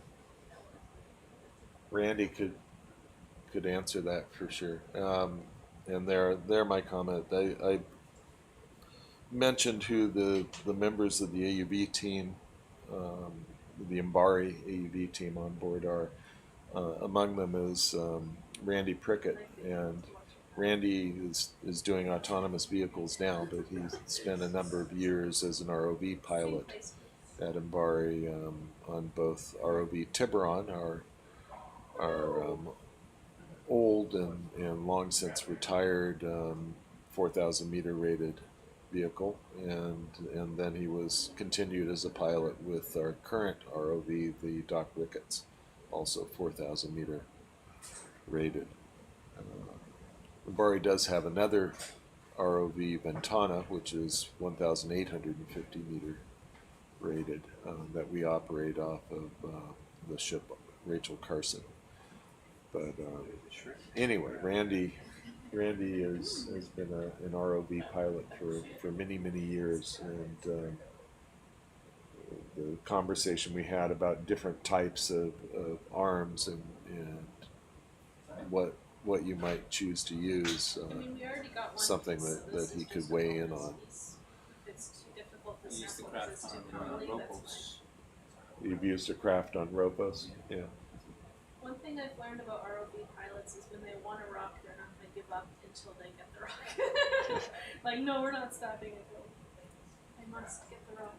Speaker 18: Randy could answer that for sure. And there my comment. I mentioned who the members of the AUV team, the Mbari AUV team on board are. Among them is Randy Prickett, and Randy is doing autonomous vehicles now, but he spent a number of years as an ROV pilot at Mbari on both ROV Tiburon, our old and long since retired 4,000 meter rated vehicle, and then he was continued as a pilot with our current ROV, the Doc Ricketts, also 4,000 meter rated. Mbari does have another ROV Ventana, which is 1,850 meter rated, that we operate off of the ship Rachel Carson. But anyway, Randy has been an ROV pilot for many years, and the conversation we had about different types of arms and what you might choose to use,
Speaker 7: I mean, we already got one
Speaker 18: something
Speaker 7: piece, so
Speaker 18: that
Speaker 7: this
Speaker 18: he
Speaker 7: is
Speaker 18: could
Speaker 7: just
Speaker 18: weigh
Speaker 7: a
Speaker 18: in on.
Speaker 7: piece. If it's too difficult to
Speaker 1: We use the
Speaker 7: sample,
Speaker 1: craft
Speaker 7: it's too
Speaker 1: on
Speaker 7: crumbly, that's
Speaker 1: Ropos.
Speaker 18: You've used a craft on Ropos, yeah.
Speaker 7: One thing I've learned about ROV pilots is when they want a rock, they're not going to give up until they get the rock. Like, no, we're not stopping until I must get the rock.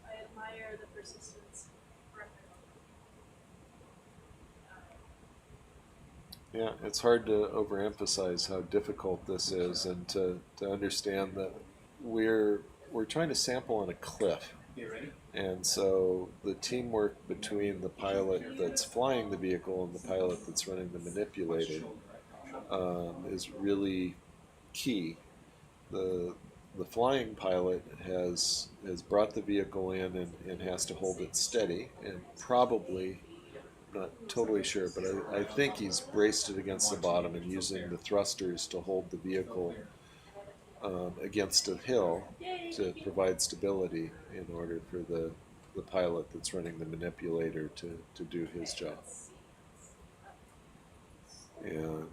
Speaker 7: I admire the persistence.
Speaker 18: Yeah, it's hard to overemphasize how difficult this is, and to understand that we're trying to sample on a cliff. And so the teamwork between the pilot that's flying the vehicle and the pilot that's running the manipulator is really key. The flying pilot has brought the vehicle in and has to hold it steady, and probably, not totally sure, but I think he's braced it against the bottom and using the thrusters to hold the vehicle against a hill to provide stability in order for the pilot that's running the manipulator to do his job. And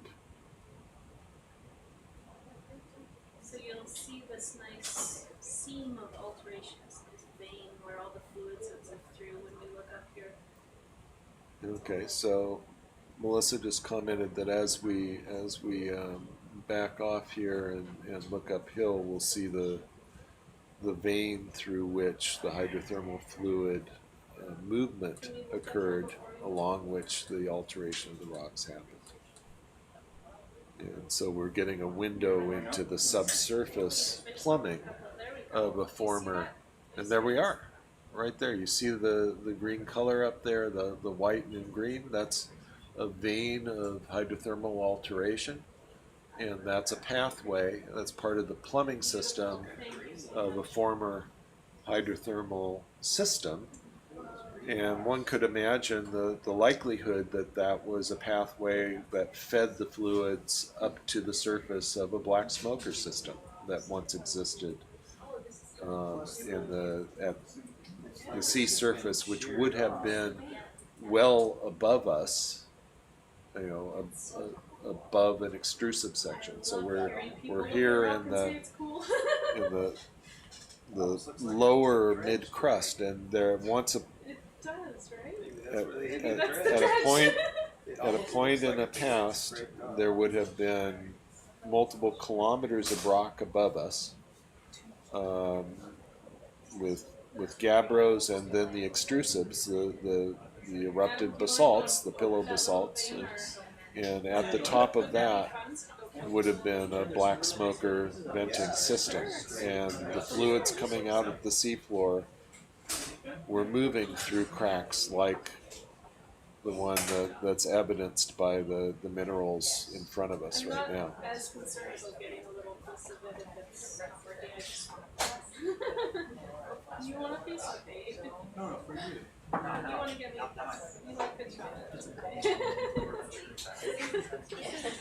Speaker 7: so you'll see this nice seam of alteration, this vein where all the fluids have zipped through when we look up here.
Speaker 18: okay, so Melissa just commented that as we back off here and look uphill, we'll see the vein through which the hydrothermal fluid movement occurred, along which the alteration of the rocks happened. And so we're getting a window into the subsurface plumbing of a former, and there we are, right there. You see the green color up there, the white and green, that's a vein of hydrothermal alteration. And that's a pathway, that's part of the plumbing system of a former hydrothermal system. And one could imagine the likelihood that that was a pathway that fed the fluids up to the surface of a black smoker system that once existed at the sea surface, which would have been well above us, you know, above an extrusive section. So we're here in the lower mid crust, and there once at a point in the past there would have been multiple kilometers of rock above us, with gabbros and then the extrusives, the erupted basalts, the pillow basalts. And at the top of that would have been a black smoker venting system. And the fluids coming out of the seafloor were moving through cracks like the one that's evidenced by the minerals in front of us right now.
Speaker 7: As concerned about getting a little piece of it if it's not working. You want a piece of it?
Speaker 10: No, for you.
Speaker 7: You want to get me a piece? You like the chocolate?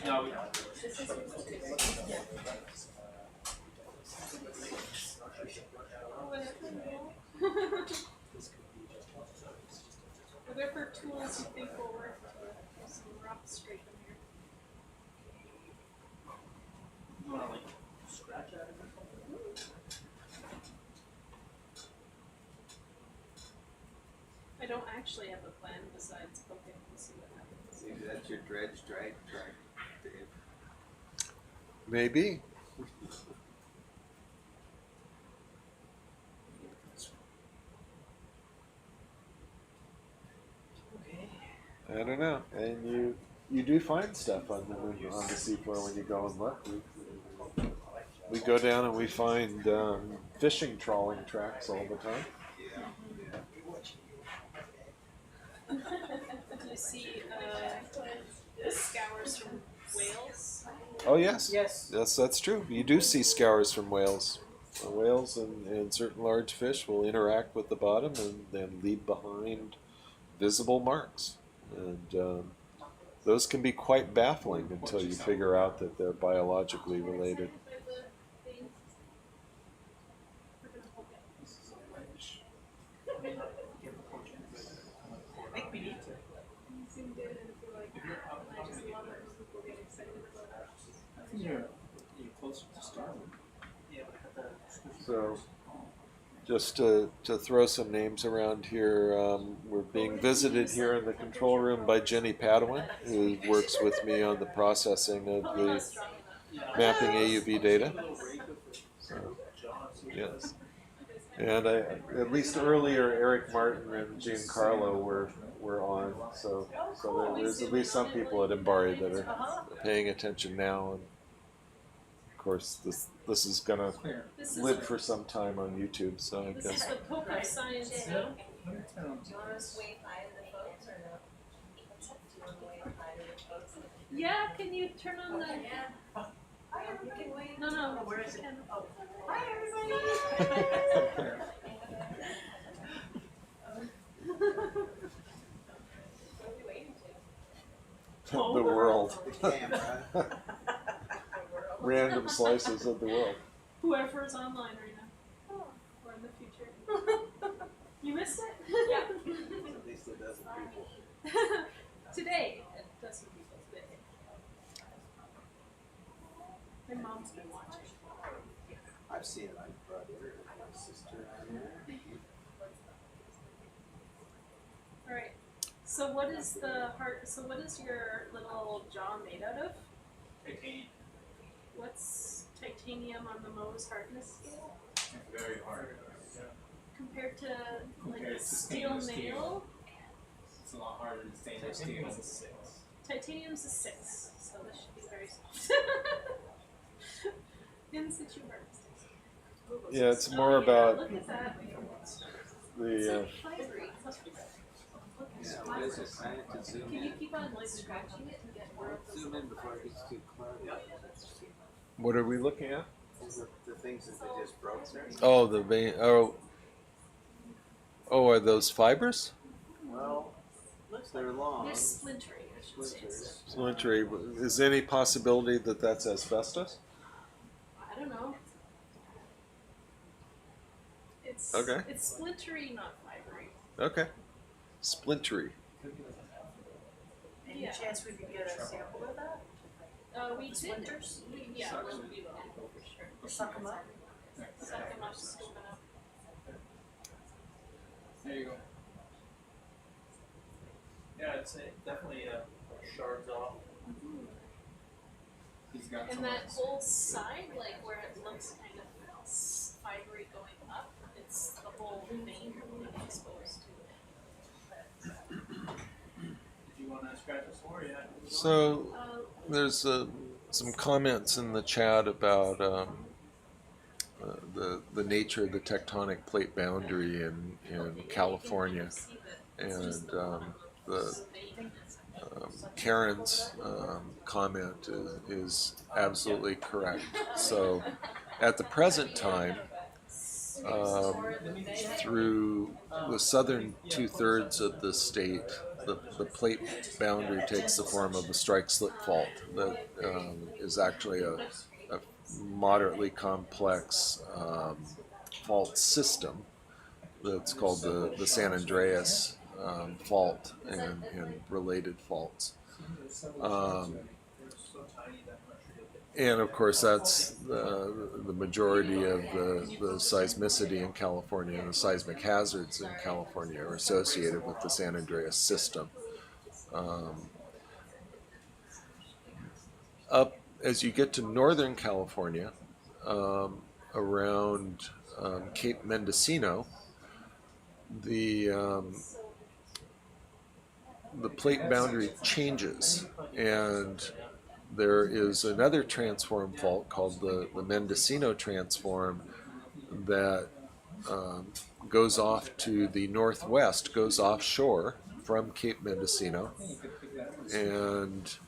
Speaker 10: No, we
Speaker 7: Whatever tools you think will work for some rock scraping here.
Speaker 10: You want to like scratch at it or something?
Speaker 7: I don't actually have a plan besides poking and see what happens.
Speaker 14: Maybe that's your dredge drag track, Dave.
Speaker 18: Maybe. I don't know. And you do find stuff on the seafloor when you go and look. We go down and we find fishing trawling tracks all the time.
Speaker 7: Do you see scours from whales?
Speaker 18: Oh yes.
Speaker 4: Yes.
Speaker 18: Yes, that's true. You do see scours from whales. Whales and certain large fish will interact with the bottom and then leave behind visible marks. And those can be quite baffling until you figure out that they're biologically related.
Speaker 4: I think we need to.
Speaker 10: I think you're closer to starboard.
Speaker 4: Yeah, but
Speaker 18: So, just to throw some names around here, we're being visited here in the control room by Jenny Padawin, who works with me on the processing of the mapping AUV data. So, yes. And at least earlier, Eric Martin and Giancarlo were on, so there's at least some people at Embari that are paying attention now. And course, this is gonna
Speaker 2: This is
Speaker 18: live for some time on YouTube, so I
Speaker 2: This is
Speaker 18: guess.
Speaker 2: the poke of science now.
Speaker 16: Do you want us to wave hi to the folks or no? Do you want to wave hi to the folks?
Speaker 2: Yeah, can you turn on the?
Speaker 16: Hi, everybody. Wave.
Speaker 2: No, no.
Speaker 16: Where is it?
Speaker 2: Can-
Speaker 16: Oh. Hi, everybody. What are we waiting to?
Speaker 18: The world.
Speaker 14: The camera.
Speaker 18: Random slices of the world.
Speaker 2: Whoever's online right now. Or in the future. You missed it?
Speaker 16: Yeah.
Speaker 14: At least a dozen people.
Speaker 2: Today, it doesn't people today. My mom's been watching.
Speaker 14: I've seen my brother and my sister on there.
Speaker 2: All right. So what is the heart? So what is your little jaw made out of?
Speaker 10: Titanium.
Speaker 2: What's titanium on the Mohs hardness scale
Speaker 10: Very hard.
Speaker 2: compared to like
Speaker 10: Compared
Speaker 2: a
Speaker 10: to
Speaker 2: steel
Speaker 10: stainless steel.
Speaker 2: nail?
Speaker 10: It's a lot harder than stainless steel.
Speaker 1: Titanium is a 6.
Speaker 2: Titanium's a 6, so this should be very soft. In situ hardness.
Speaker 18: Yeah, it's more
Speaker 2: Oh, yeah,
Speaker 18: about
Speaker 2: look at that.
Speaker 18: the.
Speaker 14: Yeah, what is it? I have to zoom
Speaker 2: Can you
Speaker 14: in.
Speaker 2: keep on like scratching it and get more of those?
Speaker 14: Zoom in before it gets too cloudy.
Speaker 18: What are we looking at?
Speaker 14: The things that they just broke there.
Speaker 18: Oh, the vein. Oh, are those fibers?
Speaker 14: Well, they're long.
Speaker 2: They're splintery, I should say.
Speaker 14: Splinters.
Speaker 18: Splintery. Is there any possibility that that's asbestos?
Speaker 2: I don't know. It's
Speaker 18: Okay.
Speaker 2: It's splintery, not fibery.
Speaker 18: Okay. Splintery.
Speaker 16: Any
Speaker 2: Yeah.
Speaker 16: chance we could get a sample of that?
Speaker 2: We did.
Speaker 16: Splinters?
Speaker 2: Yeah, we will for sure.
Speaker 16: Suck them up?
Speaker 2: Suck them up, scoop it up.
Speaker 10: There you go. Yeah, it's definitely shards off. He's got
Speaker 2: And
Speaker 10: some
Speaker 2: that
Speaker 10: of this.
Speaker 2: whole side, like where it looks kind of fibery going up, it's the whole vein being exposed to.
Speaker 10: Did you want to scratch this more? Yeah.
Speaker 18: So there's some comments in the chat about the nature of the tectonic plate boundary in California, and the Karen's comment is absolutely correct. So at the present time, through the southern 2/3 of the state, the plate boundary takes the form of a strike-slip fault that is actually a moderately complex fault system that's called the San Andreas fault and related faults. And of course, that's the majority of the seismicity in California and the seismic hazards in California are associated with the San Andreas system. Up as you get to Northern California, around Cape Mendocino, the plate boundary changes, and there is another transform fault called the Mendocino transform that goes off to the northwest, goes offshore from Cape Mendocino, and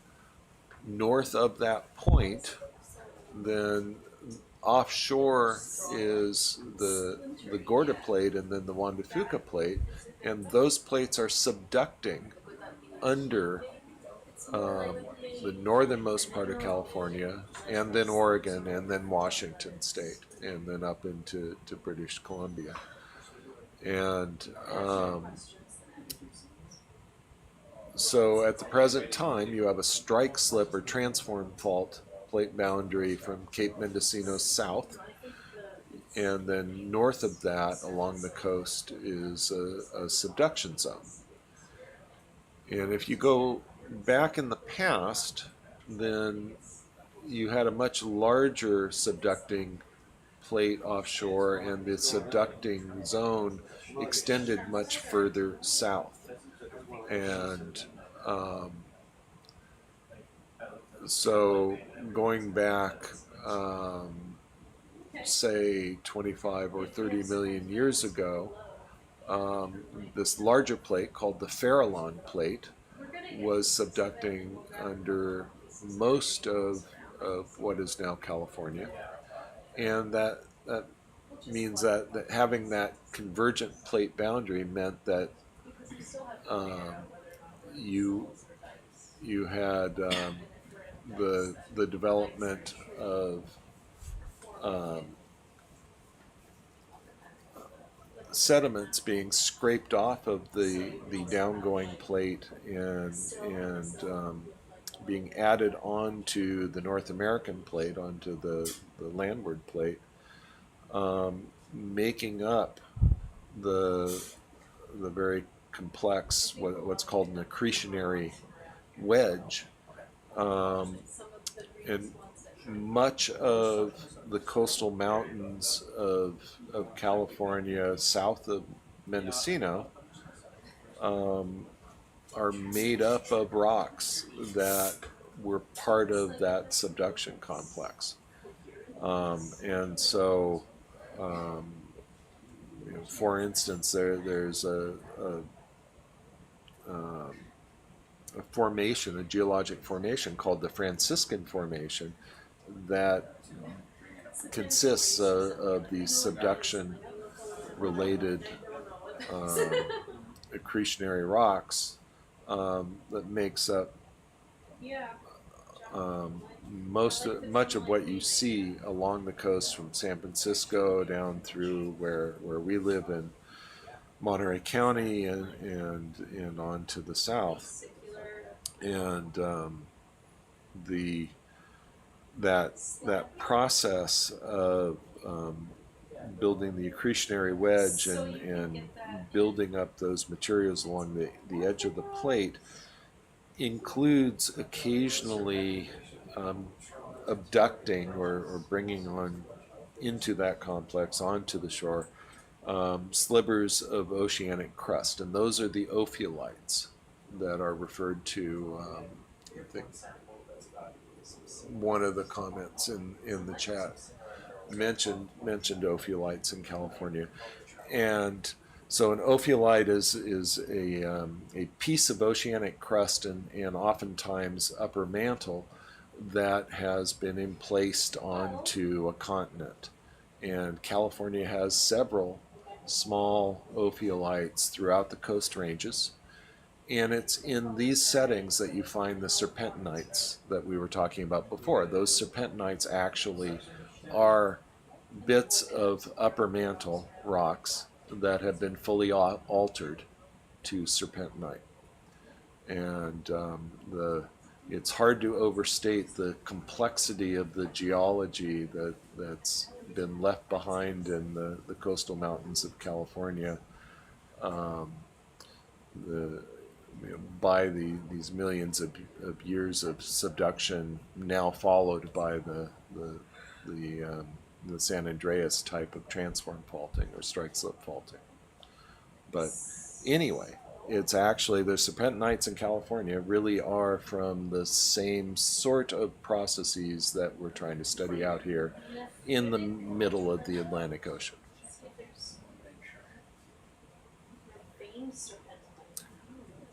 Speaker 18: north of that point, then offshore is the Gorda plate and then the Juan de Fuca plate, and those plates are subducting under the northernmost part of California, and then Oregon, and then Washington State, and then up into British Columbia. And so at the present time, you have a strike slip or transform fault plate boundary from Cape Mendocino south, and then north of that along the coast is a subduction zone. And if you go back in the past, then you had a much larger subducting plate offshore, and the subducting zone extended much further south. And so going back say 25 or 30 million years ago, this larger plate called the Farallon plate was subducting under most of what is now California, and that means that having that convergent plate boundary meant that you had the development of sediments being scraped off of the downgoing plate and being added onto the North American plate, onto the landward plate, making up the very complex what's called an accretionary wedge, and much of the coastal mountains of California south of Mendocino are made up of rocks that were part of that subduction complex. And so, for instance, there's a formation, a geologic formation called the Franciscan Formation that consists of these subduction-related accretionary rocks that makes up much of what you see along the coast from San Francisco down through where we live in Monterey County and on to the south. And that process of building the accretionary wedge and building up those materials along the edge of the plate includes occasionally abducting or bringing on into that complex, onto the shore, slivers of oceanic crust. And those are the ophiolites that are referred to, I think one of the comments in the chat mentioned ophiolites in California. And so an ophiolite is a piece of oceanic crust and oftentimes upper mantle that has been emplaced onto a continent. And California has several small ophiolites throughout the coast ranges. And it's in these settings that you find the serpentinites that we were talking about before. Those serpentinites actually are bits of upper mantle rocks that have been fully altered to serpentinite. And it's hard to overstate the complexity of the geology that's been left behind in the coastal mountains of California by these millions of years of subduction, now followed by the San Andreas type of transform faulting or strike slip faulting. But anyway, it's actually the serpentinites in California really are from the same sort of processes that we're trying to study out here in the middle of the Atlantic Ocean.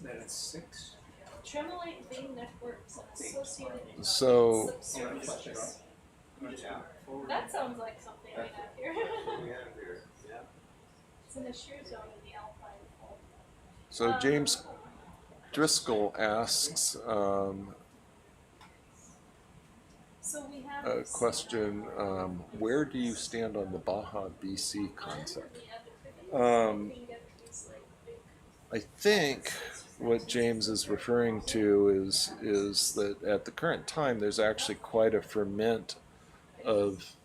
Speaker 10: That is 6.
Speaker 7: Tremolite vein networks and associated
Speaker 18: So,
Speaker 7: substructures. That sounds like something we have here. It's in the shear zone of the Alpine fault.
Speaker 18: so James Driscoll asks
Speaker 7: So we have
Speaker 18: a question, where do you stand on the Baja BC concept? I think what James is referring to is that at the current time there's actually quite a ferment of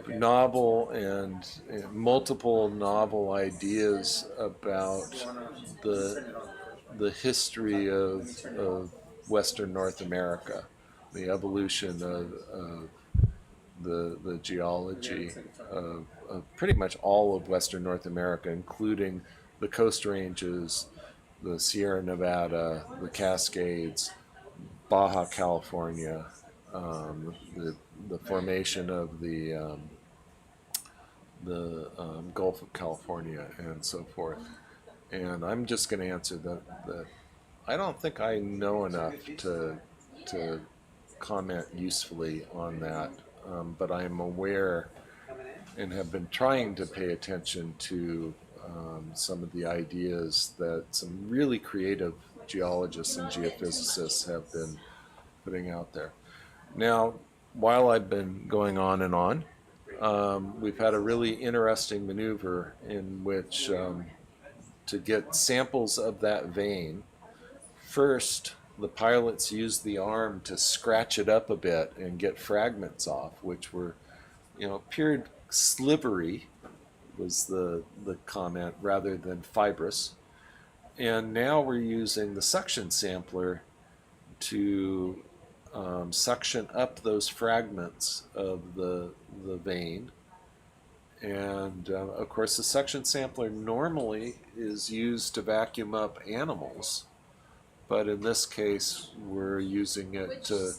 Speaker 18: novel and multiple novel ideas about the history of Western North America, the evolution of the geology of pretty much all of Western North America, including the Coast Ranges, the Sierra Nevada, the Cascades, Baja California, the formation of the Gulf of California and so forth. And I'm just going to answer that I don't think I know enough to comment usefully on that, but I'm aware and have been trying to pay attention to some of the ideas that some really creative geologists and geophysicists have been putting out there. Now, while I've been going on and on, we've had a really interesting maneuver in which to get samples of that vein, first the pilots used the arm to scratch it up a bit and get fragments off, which were, appeared slivery, was the comment, rather than fibrous. And now we're using the suction sampler to suction up those fragments of the vein. And of course, the suction sampler normally is used to vacuum up animals, but in this case, we're using it to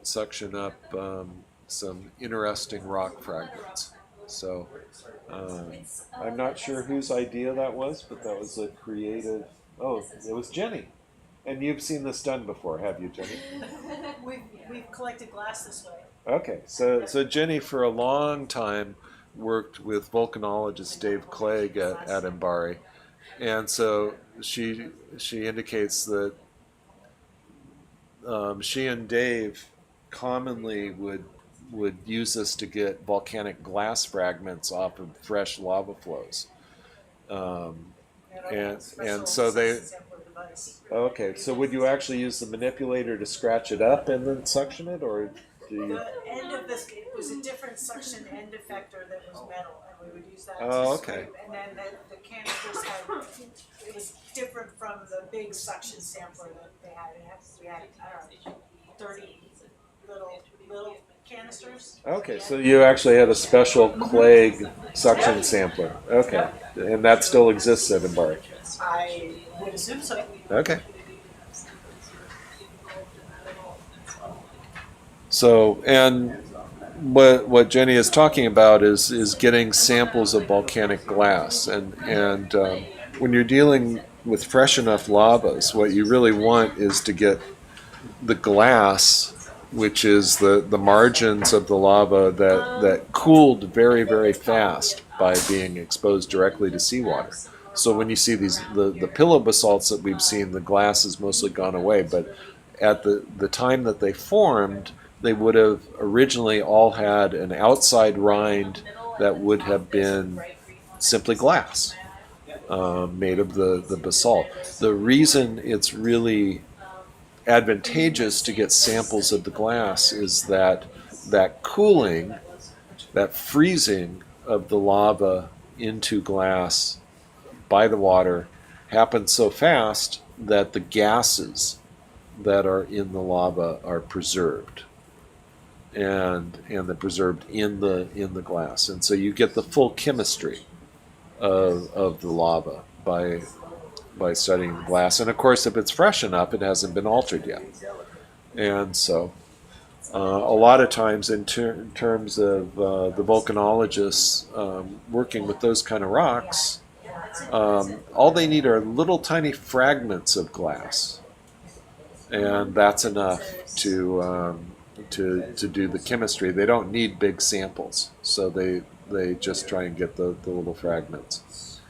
Speaker 18: suction up some interesting rock fragments. So I'm not sure whose idea that was, but that was a creative. Oh, it was Jenny. And you've seen this done before, have you, Jenny?
Speaker 19: We've collected glass this way.
Speaker 18: Okay, so Jenny for a long time worked with volcanologist Dave Clegg at MBARI, and so she indicates that she and Dave commonly would use this to get volcanic glass fragments off of fresh lava flows, and so they. Okay, so would you actually use the manipulator to scratch it up and then suction it, or do you?
Speaker 19: The end of this, it was a different suction end effector that was metal, and we would use that
Speaker 18: Oh,
Speaker 19: to
Speaker 18: okay.
Speaker 19: scrape. And then the canisters had, it was different from the big suction sampler that they had. We had, I don't know, 30 little canisters.
Speaker 18: Okay, so you actually had a special Clegg suction sampler. Okay, and that still exists at MBARI.
Speaker 19: I would assume so.
Speaker 18: Okay. So, and what Jenny is talking about is getting samples of volcanic glass, and when you're dealing with fresh enough lavas, what you really want is to get the glass, which is the margins of the lava that cooled very, very fast by being exposed directly to seawater. So when you see the pillow basalts that we've seen, the glass has mostly gone away, but at the time that they formed, they would have originally all had an outside rind that would have been simply glass made of the basalt. The reason it's really advantageous to get samples of the glass is that cooling, that freezing of the lava into glass by the water happens so fast that the gases that are in the lava are preserved, and they're preserved in the glass, and so you get the full chemistry of the lava by studying the glass. And of course, if it's fresh enough, it hasn't been altered yet. And so a lot of times in terms of the volcanologists working with those kind of rocks, all they need are little tiny fragments of glass, and that's enough to do the chemistry. They don't need big samples, so they just try and get the little fragments.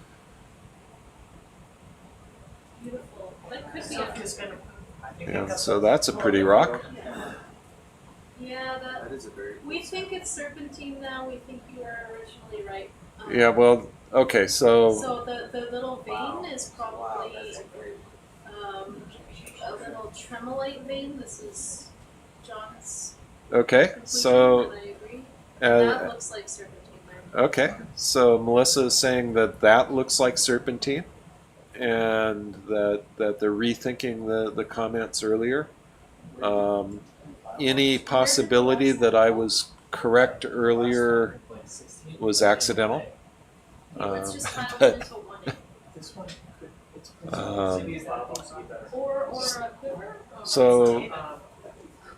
Speaker 7: Beautiful. That could be
Speaker 18: And so that's a pretty rock.
Speaker 7: Yeah, that is a very. We think it's serpentine now. We think you were originally right.
Speaker 18: Yeah, well, okay, so
Speaker 7: the little vein is probably a little tremolite vein. This is John's.
Speaker 18: okay, so
Speaker 7: And I agree. That looks like serpentine.
Speaker 18: okay, so Melissa is saying that looks like serpentine, and that they're rethinking the comments earlier. Any possibility that I was correct earlier was accidental.
Speaker 7: Let's just file
Speaker 18: But
Speaker 7: into one.
Speaker 1: This one,
Speaker 7: Or a quiver?
Speaker 18: So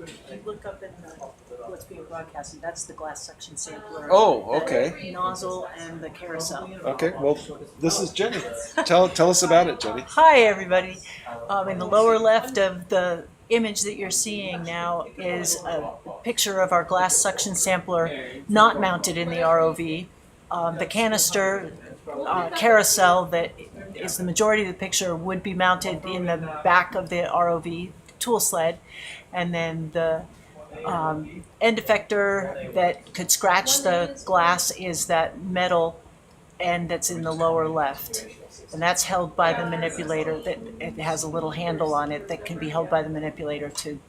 Speaker 19: If you look up in what's being broadcasted, that's the glass section sampler.
Speaker 18: Oh, okay.
Speaker 19: The nozzle and the carousel.
Speaker 18: Okay, well, this is Jenny. Tell us about it, Jenny.
Speaker 19: Hi, everybody. In the lower left of the image that you're seeing now is a picture of our glass suction sampler not mounted in the ROV. The canister carousel that is the majority of the picture would be mounted in the back of the ROV tool sled, and then the end effector that could scratch the glass is that metal end that's in the lower left. And that's held by the manipulator. That it has a little handle on it that can be held by the manipulator to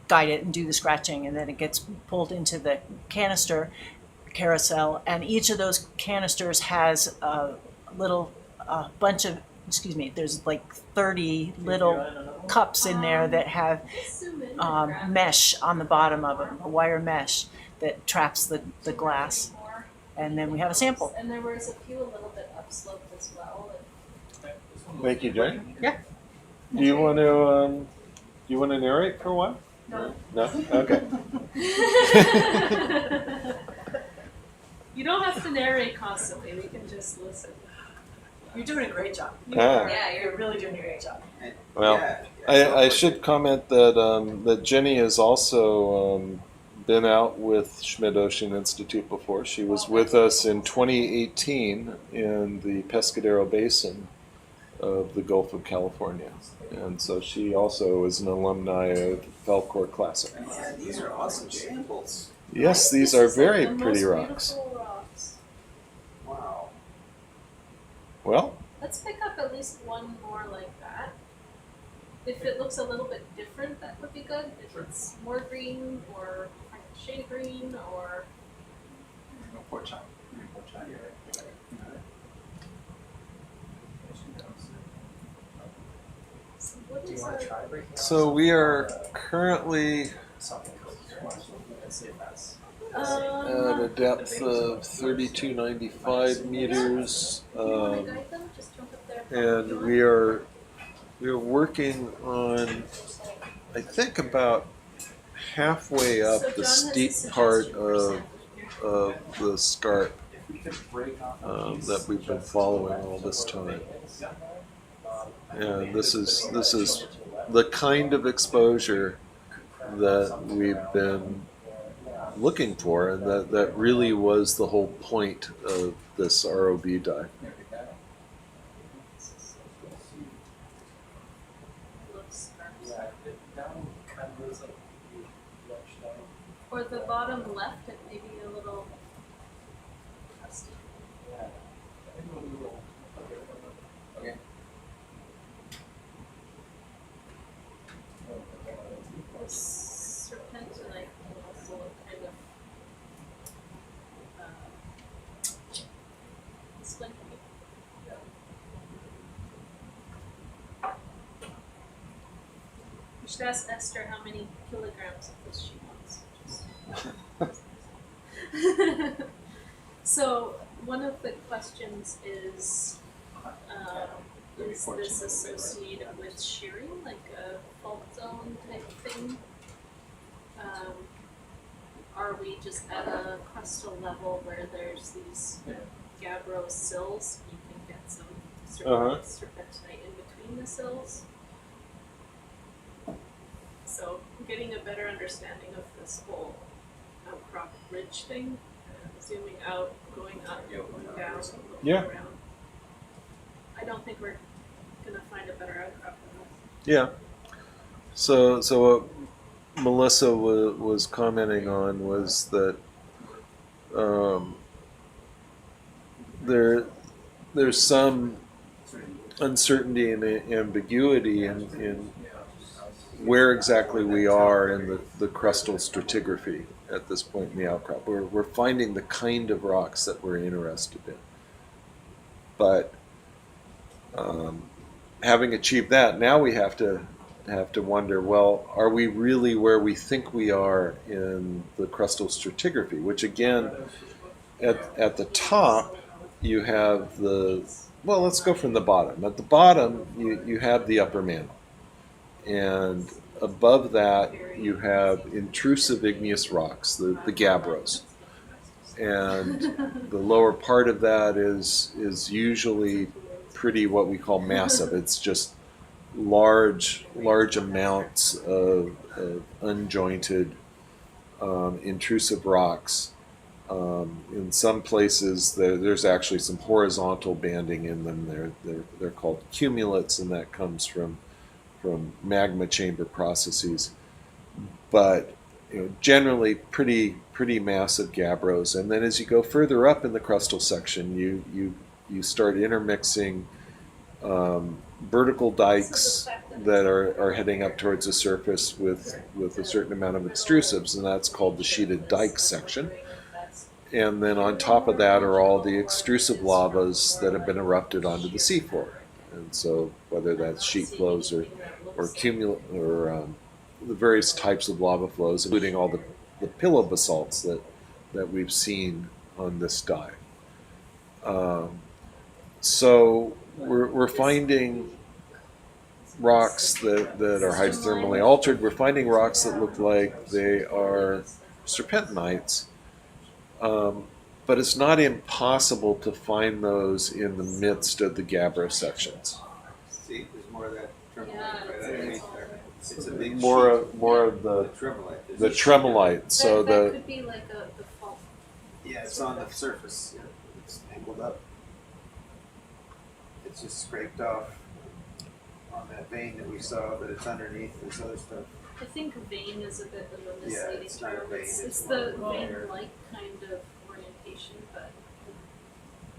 Speaker 19: guide it and do the scratching, and then it gets pulled into the canister carousel. And each of those canisters has a little bunch of, there's like 30 little cups in there that have mesh on the bottom of them, a wire mesh that traps the glass. And then we have a sample.
Speaker 7: And there was a few a little bit upslope as well.
Speaker 18: Thank you, Jenny.
Speaker 19: Yeah.
Speaker 18: Do you want to narrate for one?
Speaker 7: No.
Speaker 18: No? Okay.
Speaker 7: You don't have to narrate constantly. We can just listen.
Speaker 19: You're doing a great job.
Speaker 18: Ah.
Speaker 19: Yeah, you're really doing a great job.
Speaker 18: Well, I should comment that Jenny has also been out with Schmidt Ocean Institute before. She was with us in 2018 in the Pescadero Basin of the Gulf of California. And so she also is an alumni of Falkor Classic.
Speaker 14: Yeah, these are awesome samples.
Speaker 18: Yes, these are very pretty rocks.
Speaker 14: Wow.
Speaker 18: Well,
Speaker 7: Let's pick up at least one more like that. If it looks a little bit different, that would be good. If it's more green or a shade of green or what is our
Speaker 18: so we are currently at a depth of 3295 meters, and we are working on, I think, about halfway up the steep part of the scarp that we've been following all this time. And this is the kind of exposure that we've been looking for, and that really was the whole point of this ROV dive.
Speaker 7: or the bottom left, it may be a little rusty.
Speaker 17: Okay.
Speaker 7: This serpentinite can also look kind of splintery. We should ask Esther how many kilograms of this she wants. So one of the questions is this associated with shearing, like a fault zone type thing? Are we just at a crustal level where there's these gabbro sills? You can get some serpentinite in between the sills. So getting a better understanding of this whole outcrop ridge thing, zooming out, going up, going down, looking around. I don't think we're gonna find a better outcrop than this.
Speaker 18: Yeah. So what Melissa was commenting on was that there's some uncertainty and ambiguity in where exactly we are in the crustal stratigraphy at this point in the outcrop. We're finding the kind of rocks that we're interested in. But having achieved that, now we have to wonder, well, are we really where we think we are in the crustal stratigraphy? Which again, at the top, you have well, let's go from the bottom. At the bottom, you have the upper mantle. And above that, you have intrusive igneous rocks, the gabbros. And the lower part of that is usually pretty what we call massive. It's just large amounts of unjointed, intrusive rocks. In some places, there's actually some horizontal banding in them. They're called cumulates, and that comes from magma chamber processes. But generally pretty massive gabbros. And then as you go further up in the crustal section, you start intermixing vertical dikes that are heading up towards the surface with a certain amount of extrusives, and that's called the sheeted dike section. And then on top of that are all the extrusive lavas that have been erupted onto the seafloor. And so whether that's sheet flows or the various types of lava flows, including all the pillow basalts that we've seen on this dive. So we're finding rocks that are hydrothermally altered. We're finding rocks that look like they are serpentinites. But it's not impossible to find those in the midst of the gabbro sections.
Speaker 5: See, there's more of that tremolite right underneath there. It's a big
Speaker 18: More
Speaker 5: sheet.
Speaker 18: of the
Speaker 5: tremolite.
Speaker 18: the tremolite. So
Speaker 7: that could be like the fault.
Speaker 5: Yeah, it's on the surface. Yeah, it's angled up. It's just scraped off on that vein that we saw, but it's underneath this other stuff.
Speaker 7: I think vein is a bit of a
Speaker 5: Yeah,
Speaker 7: misleading
Speaker 5: it's not a
Speaker 7: term.
Speaker 5: vein,
Speaker 7: It's
Speaker 5: it's
Speaker 7: the
Speaker 5: more
Speaker 7: vein-like kind of orientation, but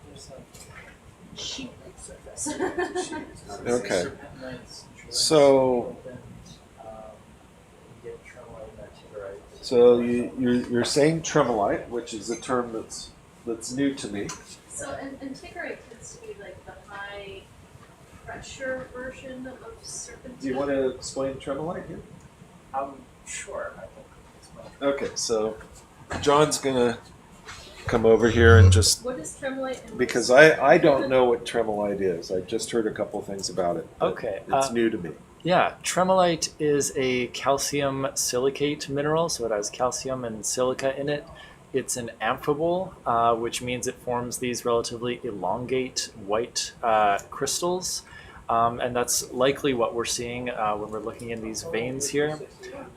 Speaker 10: There's a
Speaker 7: sheet-like surface.
Speaker 5: It's not a vein.
Speaker 18: Okay.
Speaker 10: serpentinites,
Speaker 18: So
Speaker 10: you get tremolite and actinorite.
Speaker 18: So you're saying tremolite, which is a term that's new to me.
Speaker 7: So antiquarite tends to be like the high pressure version of serpentine.
Speaker 18: Do you want to explain tremolite here?
Speaker 10: Sure, I think it's much.
Speaker 18: Okay, so John's gonna come over here and just
Speaker 7: What is tremolite? And
Speaker 18: because I don't know what tremolite is. I just heard a couple things about it. but
Speaker 12: Okay,
Speaker 18: it's new to me.
Speaker 12: Yeah, tremolite is a calcium silicate mineral, so it has calcium and silica in it. It's an amphibole, which means it forms these relatively elongate white crystals. And that's likely what we're seeing when we're looking in these veins here,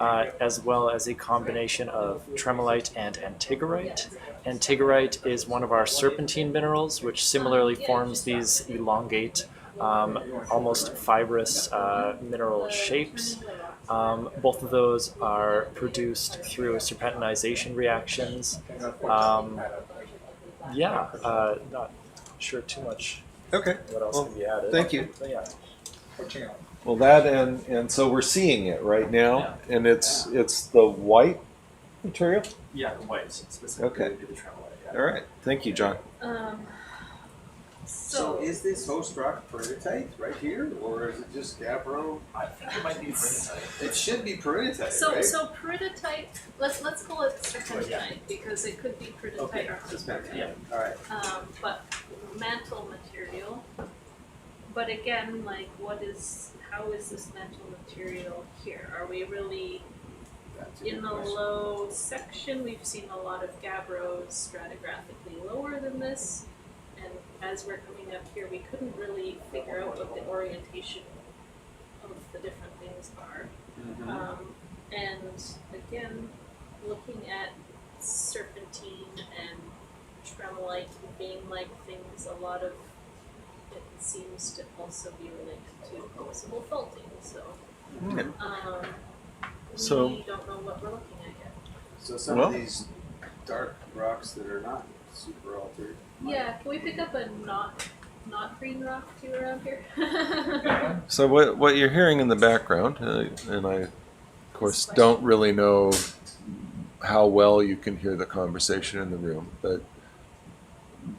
Speaker 12: as well as a combination of tremolite and antiquarite. Antiquarite is one of our serpentine minerals, which similarly forms these elongate, almost fibrous mineral shapes. Both of those are produced through serpentinization reactions. Not sure too much.
Speaker 18: Okay.
Speaker 12: What else
Speaker 18: Well,
Speaker 12: can be added?
Speaker 18: thank you.
Speaker 12: But yeah.
Speaker 18: Well, that and so we're seeing it right now, and it's the white material.
Speaker 12: Yeah, the white specifically
Speaker 18: Okay.
Speaker 12: would be the tremolite. Yeah.
Speaker 18: All right. Thank you, John.
Speaker 5: So is this host rock peridotite right here, or is it just gabbro?
Speaker 12: I think it might be peridotite.
Speaker 5: It should be peridotite,
Speaker 7: So
Speaker 5: right?
Speaker 7: so peridotite. Let's call it serpentine because it could be peridotite
Speaker 5: Okay,
Speaker 7: or
Speaker 5: serpentine.
Speaker 12: Yeah.
Speaker 5: All right.
Speaker 7: but mantle material. But again, like, how is this mantle material here? Are we really in the low section? We've seen a lot of gabbros stratigraphically lower than this, and as we're coming up here, we couldn't really figure out what the orientation of the different things are. And again, looking at serpentine and tremolite being like things, a lot of it seems to also be related to possible faulting. So,
Speaker 18: So-
Speaker 7: we don't know what we're looking at yet.
Speaker 5: So some
Speaker 18: Well-
Speaker 5: of these dark rocks that are not super altered.
Speaker 7: Yeah, can we pick up a not green rock too around here?
Speaker 18: So what you're hearing in the background, and I, of course, don't really know how well you can hear the conversation in the room, but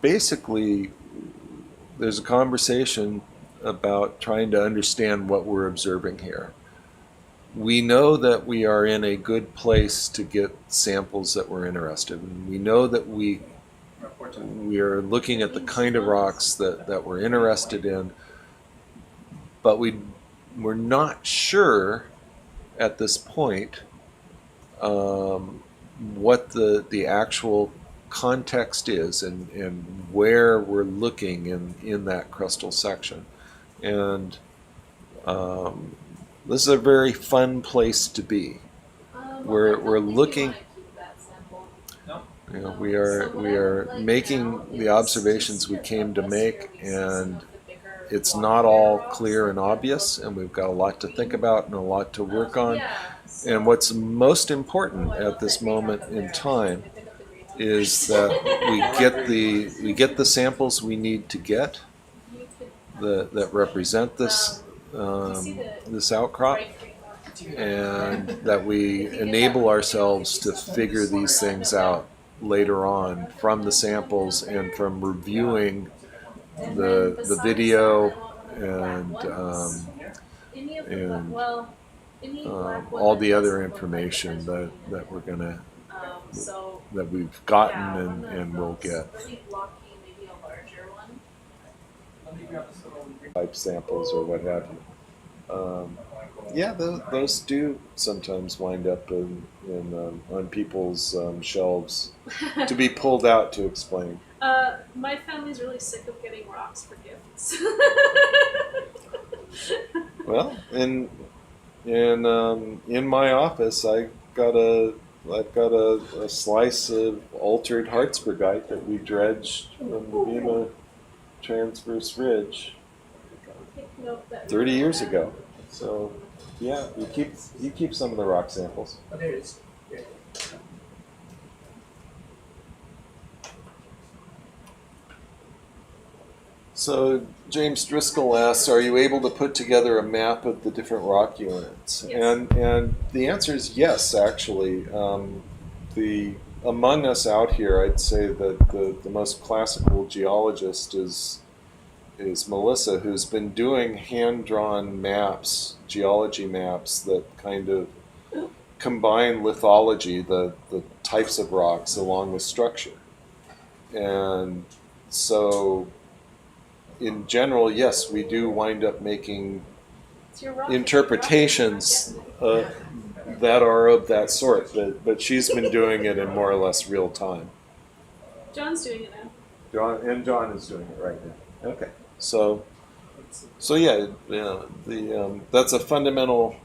Speaker 18: basically there's a conversation about trying to understand what we're observing here. We know that we are in a good place to get samples that we're interested in. We know that we we are looking at the kind of rocks that we're interested in, but we're not sure at this point what the actual context is and where we're looking in that crustal section. And this is a very fun place to be. We're looking. You know, we are making the observations we came to make, and it's not all clear and obvious, and we've got a lot to think about and a lot to work on. And what's most important at this moment in time is that we get the samples we need to get that represent this this outcrop, and that we enable ourselves to figure these things out later on from the samples and from reviewing the video and all the other information that we're gonna that we've gotten and will get. Type samples or what have you. Yeah, those do sometimes wind up on people's shelves to be pulled out to explain.
Speaker 2: My family's really sick of getting rocks for gifts.
Speaker 18: Well, in my office, I've got a slice of altered Hartsburgite that we dredged from the Vima Transverse Ridge 30 years ago. So, yeah, you keep some of the rock samples.
Speaker 10: Oh, there it is. Yeah.
Speaker 18: So James Driscoll asks, are you able to put together a map of the different rock units? Yes. And the answer is yes, actually. Among us out here, I'd say that the most classical geologist is Melissa, who's been doing hand-drawn maps, geology maps that kind of combine lithology, the types of rocks, along with structure. And so, in general, yes, we do wind up making interpretations that are of that sort, but she's been doing it in more or less real time.
Speaker 2: John's doing it now.
Speaker 18: John is doing it right now. Okay. So yeah, that's a fundamental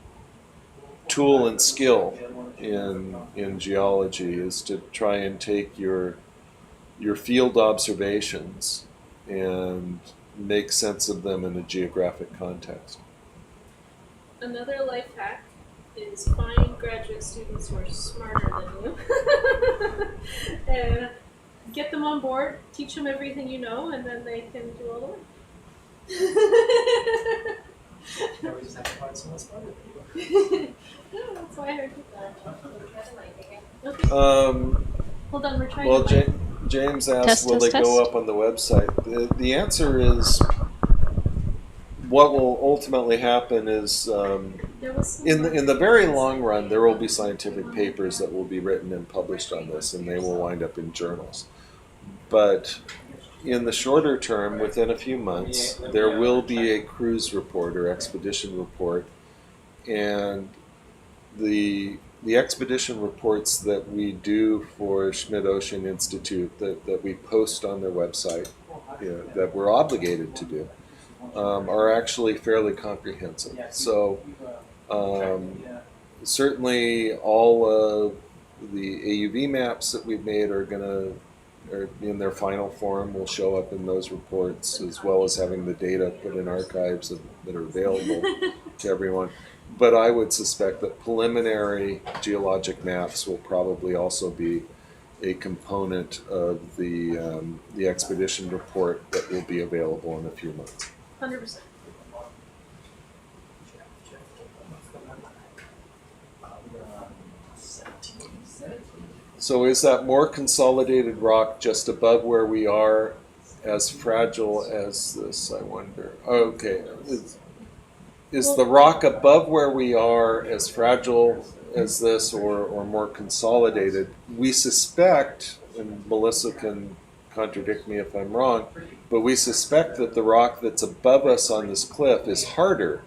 Speaker 18: tool and skill in geology, is to try and take your field observations and make sense of them in a geographic context.
Speaker 2: Another life hack is find graduate students who are smarter than you and get them on board, teach them everything you know, and then they can do all the work.
Speaker 10: Now we just have to find someone smarter than you.
Speaker 2: No, that's why I heard you.
Speaker 18: Okay.
Speaker 2: Hold on, we're trying to...
Speaker 18: Well, James asked, will they go up on the website? The answer is, what will ultimately happen is, in the very long run, there will be scientific papers that will be written and published on this, and they will wind up in journals. But in the shorter term, within a few months, there will be a cruise report or expedition report, and the expedition reports that we do for Schmidt Ocean Institute that we post on their website, that we're obligated to do, are actually fairly comprehensive. So certainly all of the AUV maps that we've made are in their final form, will show up in those reports, as well as having the data put in archives that are available to everyone. But I would suspect that preliminary geologic maps will probably also be a component of the expedition report that will be available in a few months.
Speaker 2: 100%.
Speaker 18: So is that more consolidated rock just above where we are as fragile as this, I wonder? Okay. Is the rock above where we are as fragile as this, or more consolidated? We suspect, and Melissa can contradict me if I'm wrong, but we suspect that the rock that's above us on this cliff is harder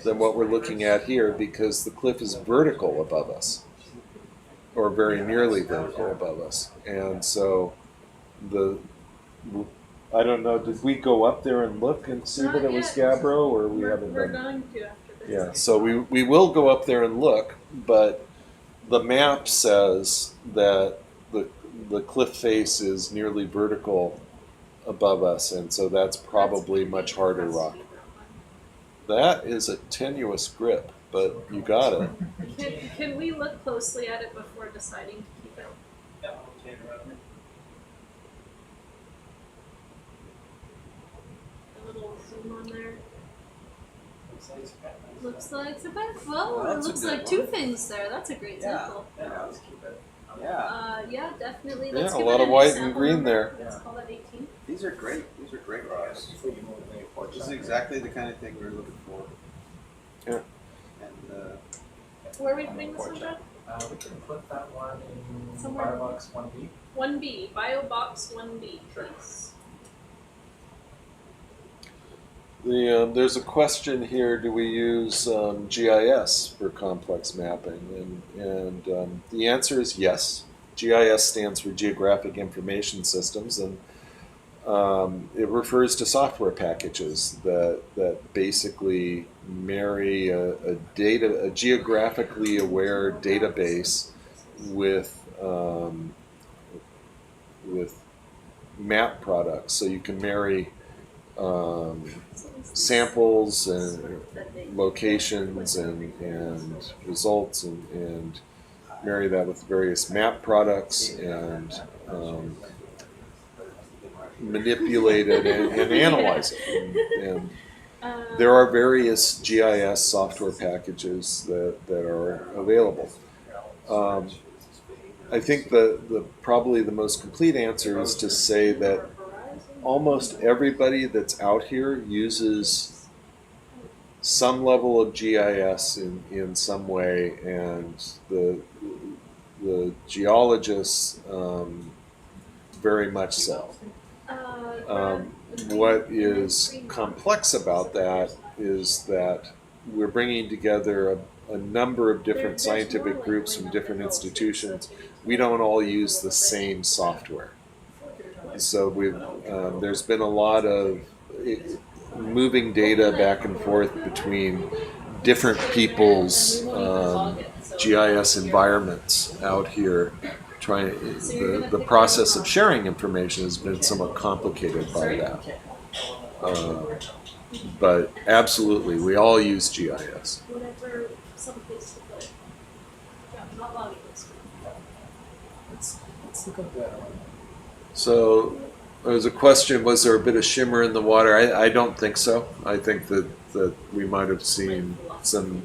Speaker 18: than what we're looking at here because the cliff is vertical above us, or very nearly vertical above us. And so I don't know, did we go up there and look and see that it was gabbro, or we haven't
Speaker 2: We're
Speaker 18: done?
Speaker 2: going to after this.
Speaker 18: Yeah, so we will go up there and look, but the map says that the cliff face is nearly vertical above us, and so that's probably much harder rock. That is a tenuous grip, but you got it.
Speaker 2: Can we look closely at it before deciding to keep it? A little zoom on there. Looks like it's a back. Well, it
Speaker 14: that's a
Speaker 2: looks
Speaker 14: good
Speaker 2: like
Speaker 14: one.
Speaker 2: two things there. That's a great sample.
Speaker 14: Yeah, let's keep it. Yeah.
Speaker 2: Yeah, definitely.
Speaker 18: Yeah,
Speaker 2: Let's
Speaker 18: a
Speaker 2: give
Speaker 18: lot
Speaker 2: it
Speaker 18: of
Speaker 2: a
Speaker 18: white and
Speaker 2: sample
Speaker 18: green
Speaker 2: number.
Speaker 18: there.
Speaker 2: Let's call that 18.
Speaker 14: These are great. These are great rocks. This is exactly the kind of thing we're looking for.
Speaker 18: Yeah.
Speaker 14: And
Speaker 2: Where are we putting this one, Jeff?
Speaker 10: We can put that one in
Speaker 2: Somewhere.
Speaker 10: Firebox 1B.
Speaker 2: 1B. BioBox 1B, please.
Speaker 18: There's a question here, do we use GIS for complex mapping? And the answer is yes. GIS stands for Geographic Information Systems, and it refers to software packages that basically marry a geographically aware database with map products. So you can marry samples and locations and results and marry that with various map products and manipulate it and analyze it. And there are various GIS software packages that are available. I think the probably the most complete answer is to say that almost everybody that's out here uses some level of GIS in some way, and the geologists very much so. What is complex about that is that we're bringing together a number of different scientific groups from different institutions. We don't all use the same software. So there's been a lot of moving data back and forth between different people's GIS environments out here. The process of sharing information has been somewhat complicated by that. But absolutely, we all use GIS.
Speaker 2: Whatever, someplace to put it. Yeah, not logging this.
Speaker 10: Let's look at that one.
Speaker 18: So there was a question, was there a bit of shimmer in the water? I don't think so. I think that we might have seen some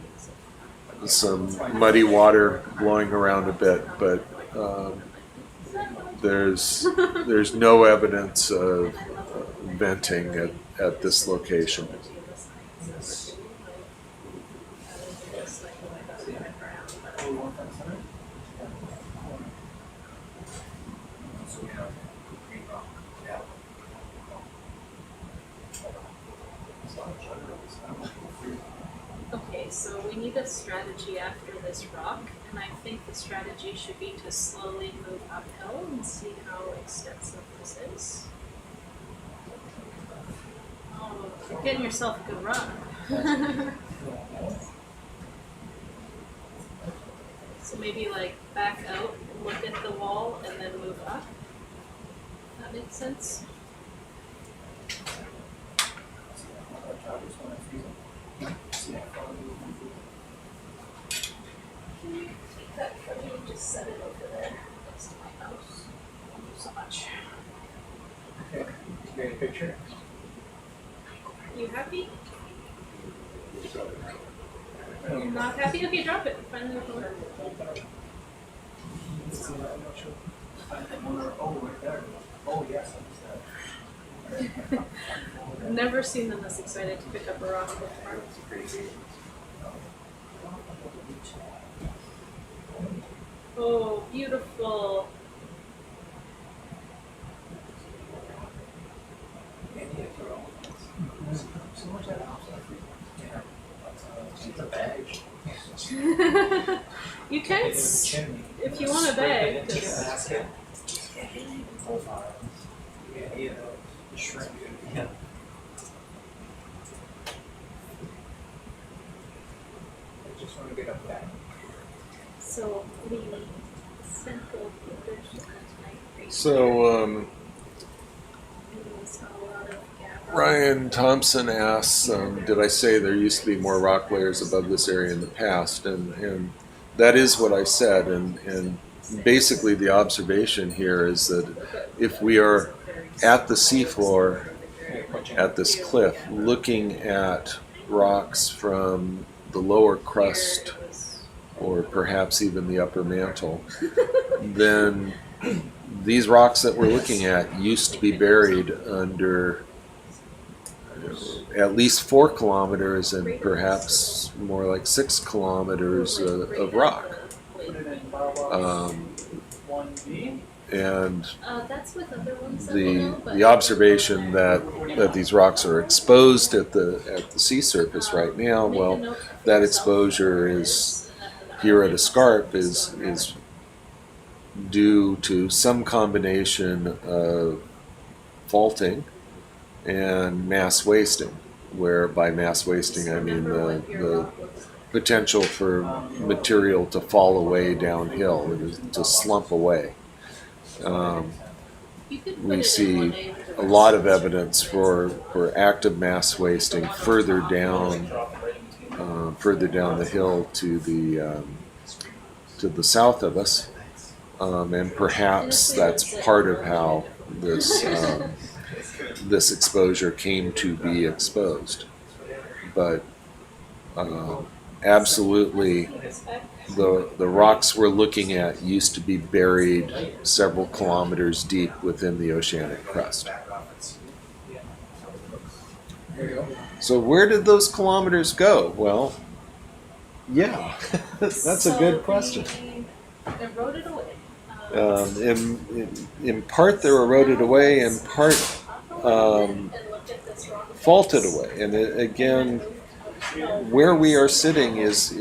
Speaker 18: muddy water blowing around a bit, but there's no evidence of venting at this location.
Speaker 2: Okay, so we need a strategy after this rock, and I think the strategy should be to slowly move uphill and see how extensive this is. Oh, you're getting yourself a good run. So maybe like back out, look at the wall, and then move up. That makes sense. Can you take that for me and just set it over there next to my mouse? Thank you so much.
Speaker 10: Okay, great picture.
Speaker 2: You happy? You're not happy? Okay, drop it. Find the corner.
Speaker 10: Oh, right there. Oh, yes,
Speaker 2: I've never seen them this excited to pick up a rock before. Oh, beautiful. You can, if you want a bag.
Speaker 10: Shrimp. Yeah. I just want to get up that.
Speaker 7: So we sampled the fish tonight.
Speaker 18: So, Ryan Thompson asks, did I say there used to be more rock layers above this area in the past? And that is what I said. And basically the observation here is that if we are at the seafloor, at this cliff, looking at rocks from the lower crust or perhaps even the upper mantle, then these rocks that we're looking at used to be buried under at least 4 kilometers and perhaps more like 6 kilometers of rock. And
Speaker 7: that's with other ones
Speaker 18: the observation that these rocks are exposed at the sea surface right now, well, that exposure is here at a scarp is due to some combination of faulting and mass wasting, where by mass wasting I mean the potential for material to fall away downhill, to slump away. We see a lot of evidence for active mass wasting further down the hill to the south of us, and perhaps that's part of how this exposure came to be exposed. But absolutely, the rocks we're looking at used to be buried several kilometers deep within the oceanic crust. So where did those kilometers go? Well, yeah, that's a good question.
Speaker 2: Eroded away.
Speaker 18: In part they're eroded away, in part faulted away. And again, where we are sitting is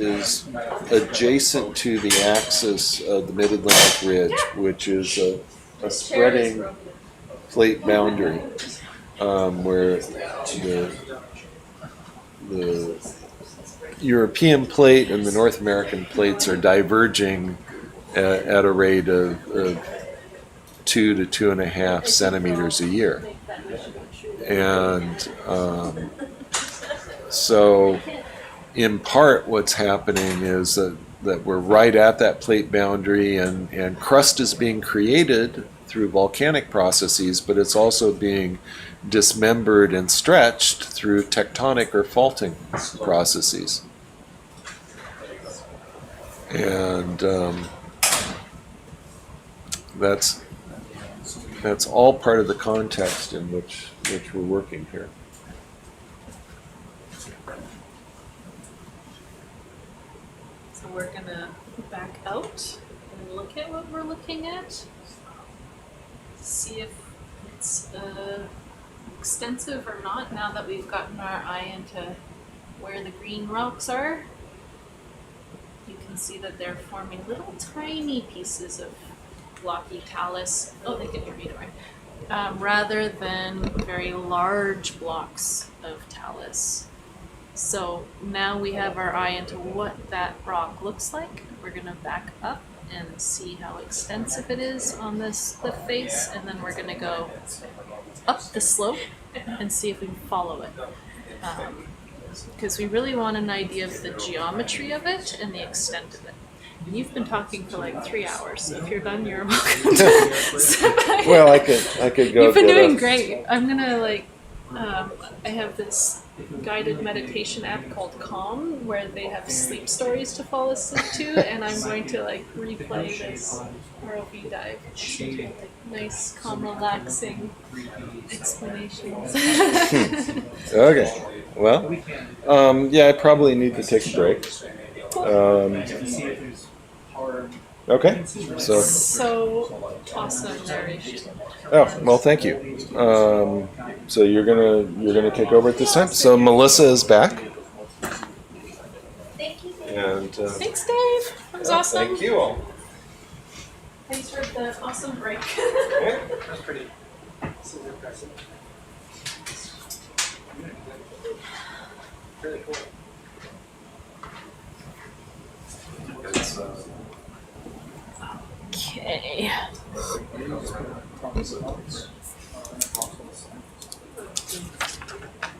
Speaker 18: adjacent to the axis of the Mid-Atlantic Ridge, which is a spreading plate boundary, where the European plate and the North American plates are diverging at a rate of 2 to 2.5 centimeters a year. And so in part what's happening is that we're right at that plate boundary, and crust is being created through volcanic processes, but it's also being dismembered and stretched through tectonic or faulting processes. And that's all part of the context in which we're working here.
Speaker 2: So we're gonna back out and look at what we're looking at. See if it's extensive or not now that we've gotten our eye into where the green rocks are. You can see that they're forming little tiny pieces of blocky talus. Oh, they can hear me, don't worry. Rather than very large blocks of talus. So now we have our eye into what that rock looks like. We're going to back up and see how extensive it is on this cliff face, and then we're going to go up the slope and see if we can follow it. Because we really want an idea of the geometry of it and the extent of it. And you've been talking for like 3 hours, so if you're done, you're welcome to sit back.
Speaker 18: Well, I could go.
Speaker 2: You've been doing great. I'm gonna I have this guided meditation app called Calm, where they have sleep stories to fall asleep to, and I'm going to replay this ROV dive. Nice, calm, relaxing explanations.
Speaker 18: Okay. Well, yeah, I probably need to take a break. Okay. So
Speaker 2: awesome narration.
Speaker 18: Oh, well, thank you. So you're gonna take over at this time. So Melissa is back.
Speaker 7: Thank you.
Speaker 18: And
Speaker 2: thanks, Dave. That was awesome.
Speaker 5: Thank you all.
Speaker 7: Thanks for the awesome break.
Speaker 10: That's pretty. This is impressive. Really cool.
Speaker 2: Okay.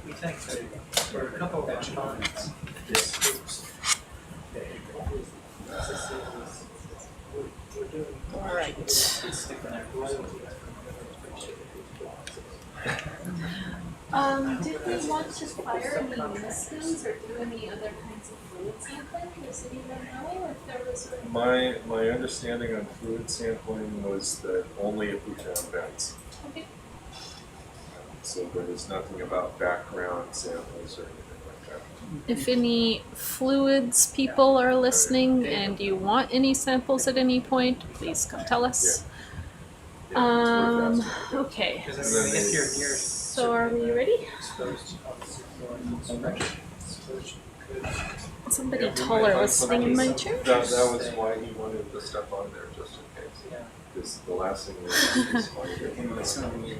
Speaker 10: We think that for a couple of exponents, this groups.
Speaker 2: All right.
Speaker 7: Did we want to fire any missions or do any other kinds of fluid sampling? Does anyone know if there was sort of
Speaker 3: My understanding on fluid sampling was that only if we found vents.
Speaker 7: okay.
Speaker 3: So there was nothing about background samples or anything like that.
Speaker 2: If any fluids people are listening and you want any samples at any point, please come tell us. Okay.
Speaker 10: Because I mean, if you're near
Speaker 2: So are we ready?
Speaker 10: exposed, obviously,
Speaker 2: Somebody taller listening in my chair?
Speaker 3: That was why he wanted the stuff on there, just in case.
Speaker 10: Yeah.
Speaker 3: Because the last thing we want is finding.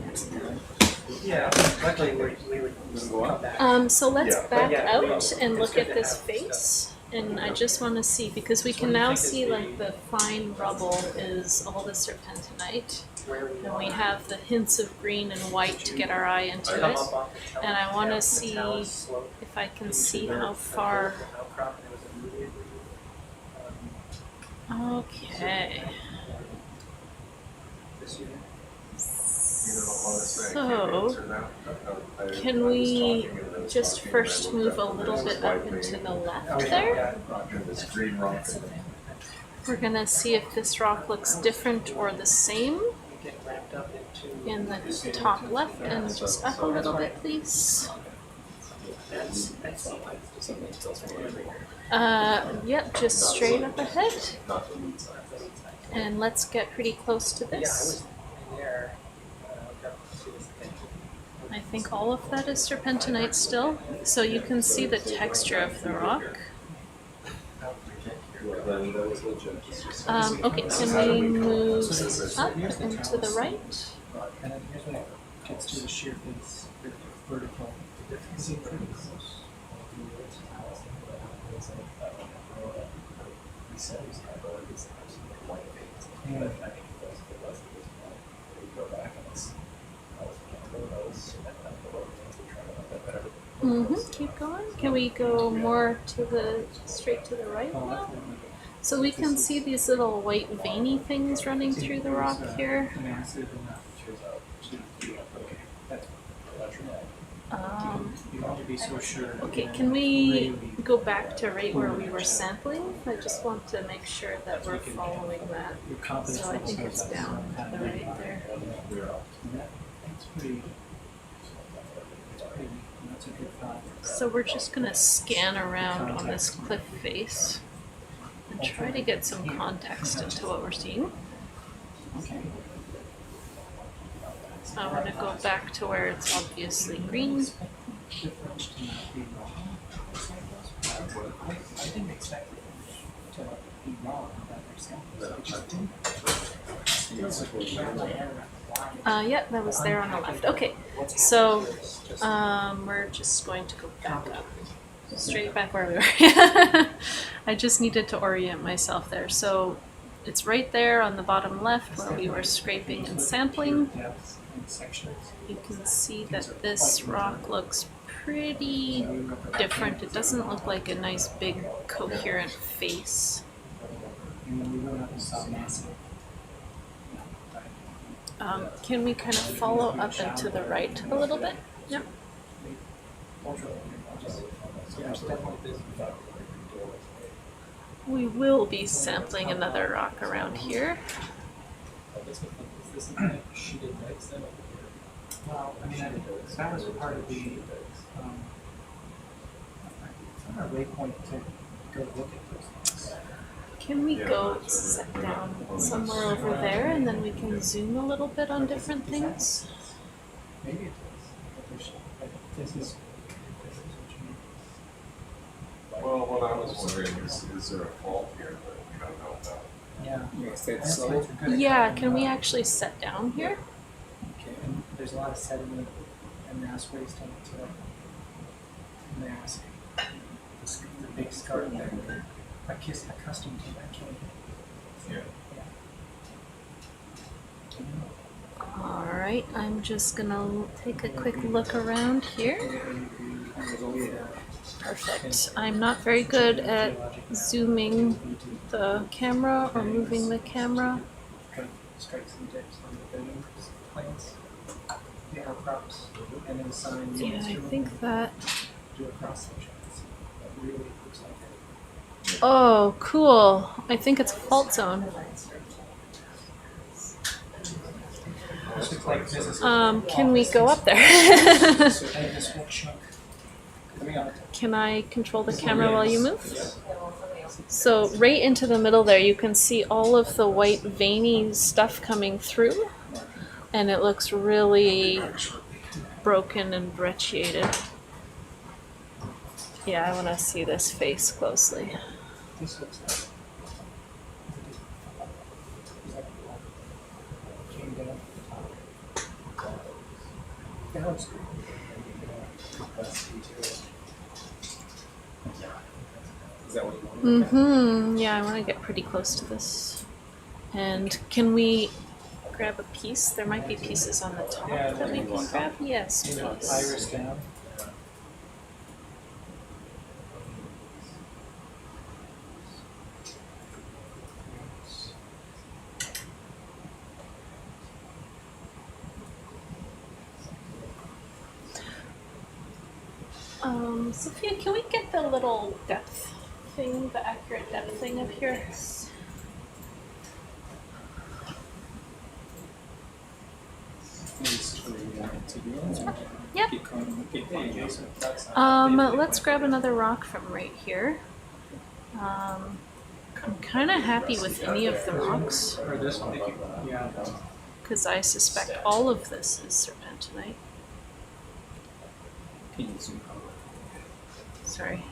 Speaker 10: Yeah, luckily we would come back.
Speaker 2: So let's
Speaker 3: Yeah.
Speaker 2: back
Speaker 10: Yeah,
Speaker 2: out and
Speaker 10: it's
Speaker 2: look
Speaker 10: good
Speaker 2: at
Speaker 10: to
Speaker 2: this
Speaker 10: have
Speaker 2: face. And I just want to see, because we can now see like the fine rubble is all the serpentinite. And we have the hints of green and white to get our eye into
Speaker 10: Come
Speaker 2: it.
Speaker 10: up off the
Speaker 2: And I want to
Speaker 10: the
Speaker 2: see
Speaker 10: talus slope
Speaker 2: if I can
Speaker 10: into
Speaker 2: see
Speaker 10: the-
Speaker 2: how far.
Speaker 10: the outcrop, and it was immediately,
Speaker 2: Okay.
Speaker 10: this unit.
Speaker 2: So, can we just first move a little bit up into the left there?
Speaker 3: This green rock.
Speaker 2: We're gonna see if this rock looks different or the same
Speaker 10: We get ramped up into
Speaker 2: in the top left, and just up a little bit, please. Yep, just straight up ahead. And let's get pretty close to
Speaker 10: Yeah, I
Speaker 2: this.
Speaker 10: was in there. Got to see this thing.
Speaker 2: I think all of that is serpentinite still, so you can see the texture of the rock. Okay, can we move up and to the right?
Speaker 10: And then here's when it gets to the shear face, the vertical. Is it pretty close?
Speaker 2: Keep going. Can we go more to the straight to the right now? So we can see these little white veiny things running through the rock here.
Speaker 10: Massive enough. You want to be so sure.
Speaker 2: Okay, can we go back to right where we were sampling? I just want to make sure that we're following that. So I think it's down to the right there.
Speaker 10: That's pretty. That's a good thought.
Speaker 2: So we're just gonna scan around on this cliff face and try to get some context into what we're seeing.
Speaker 10: Okay.
Speaker 2: So I want to go back to where it's obviously green.
Speaker 10: Difference to not be wrong. I didn't expect it to be wrong about their samples.
Speaker 2: Yeah, that was there on the left. Okay, so we're just going to go back up. Straight back where we were. I just needed to orient myself there. So it's right there on the bottom left where we were scraping and sampling. You can see that this rock looks pretty different. It doesn't look like a nice big coherent face. Can we kind of follow up and to the right a little bit? Yep. We will be sampling another rock around here.
Speaker 10: Well, I mean, that was part of the our waypoint to go look at those things.
Speaker 2: Can we go sit down somewhere over there and then we can zoom a little bit on different things?
Speaker 10: Maybe it does. But this is what you need.
Speaker 3: Well, what I was wondering is there a fault here that,
Speaker 10: Yeah.
Speaker 1: That's
Speaker 10: So,
Speaker 1: nice and good.
Speaker 2: Yeah, can we actually set down here?
Speaker 1: Okay, and there's a lot of sediment and mass waste on it too. Mass. The big scarp there. Accustomed to that cane.
Speaker 8: Yeah.
Speaker 2: All right, I'm just gonna take a quick look around here. Perfect. I'm not very good at zooming the camera or moving the camera.
Speaker 1: Strikes and dips on the building plans. The outcrops and then signs.
Speaker 2: Yeah, I think that.
Speaker 1: Do a cross section. That really looks like it.
Speaker 2: Oh, cool. I think it's a fault zone. Can we go up there? Can I control the camera while you move? So right into the middle there, you can see all of the white veiny stuff coming through, and it looks really broken and brecciated. Yeah, I want to see this face closely.
Speaker 1: This looks like came down to the top. That looks good.
Speaker 10: Is that what you want?
Speaker 2: Mm-hmm. Yeah, I want to get pretty close to this. And can we grab a piece? There might be pieces on the top that we can grab. Yes, please.
Speaker 1: Iris down.
Speaker 2: Sophia, can we get the little depth thing, the accurate depth thing up here? Yep. Let's grab another rock from right here. I'm kind of happy with any of the rocks.
Speaker 1: Or this one. Yeah.
Speaker 2: Because I suspect all of this is serpentinite.
Speaker 10: Can you zoom out?
Speaker 2: Sorry.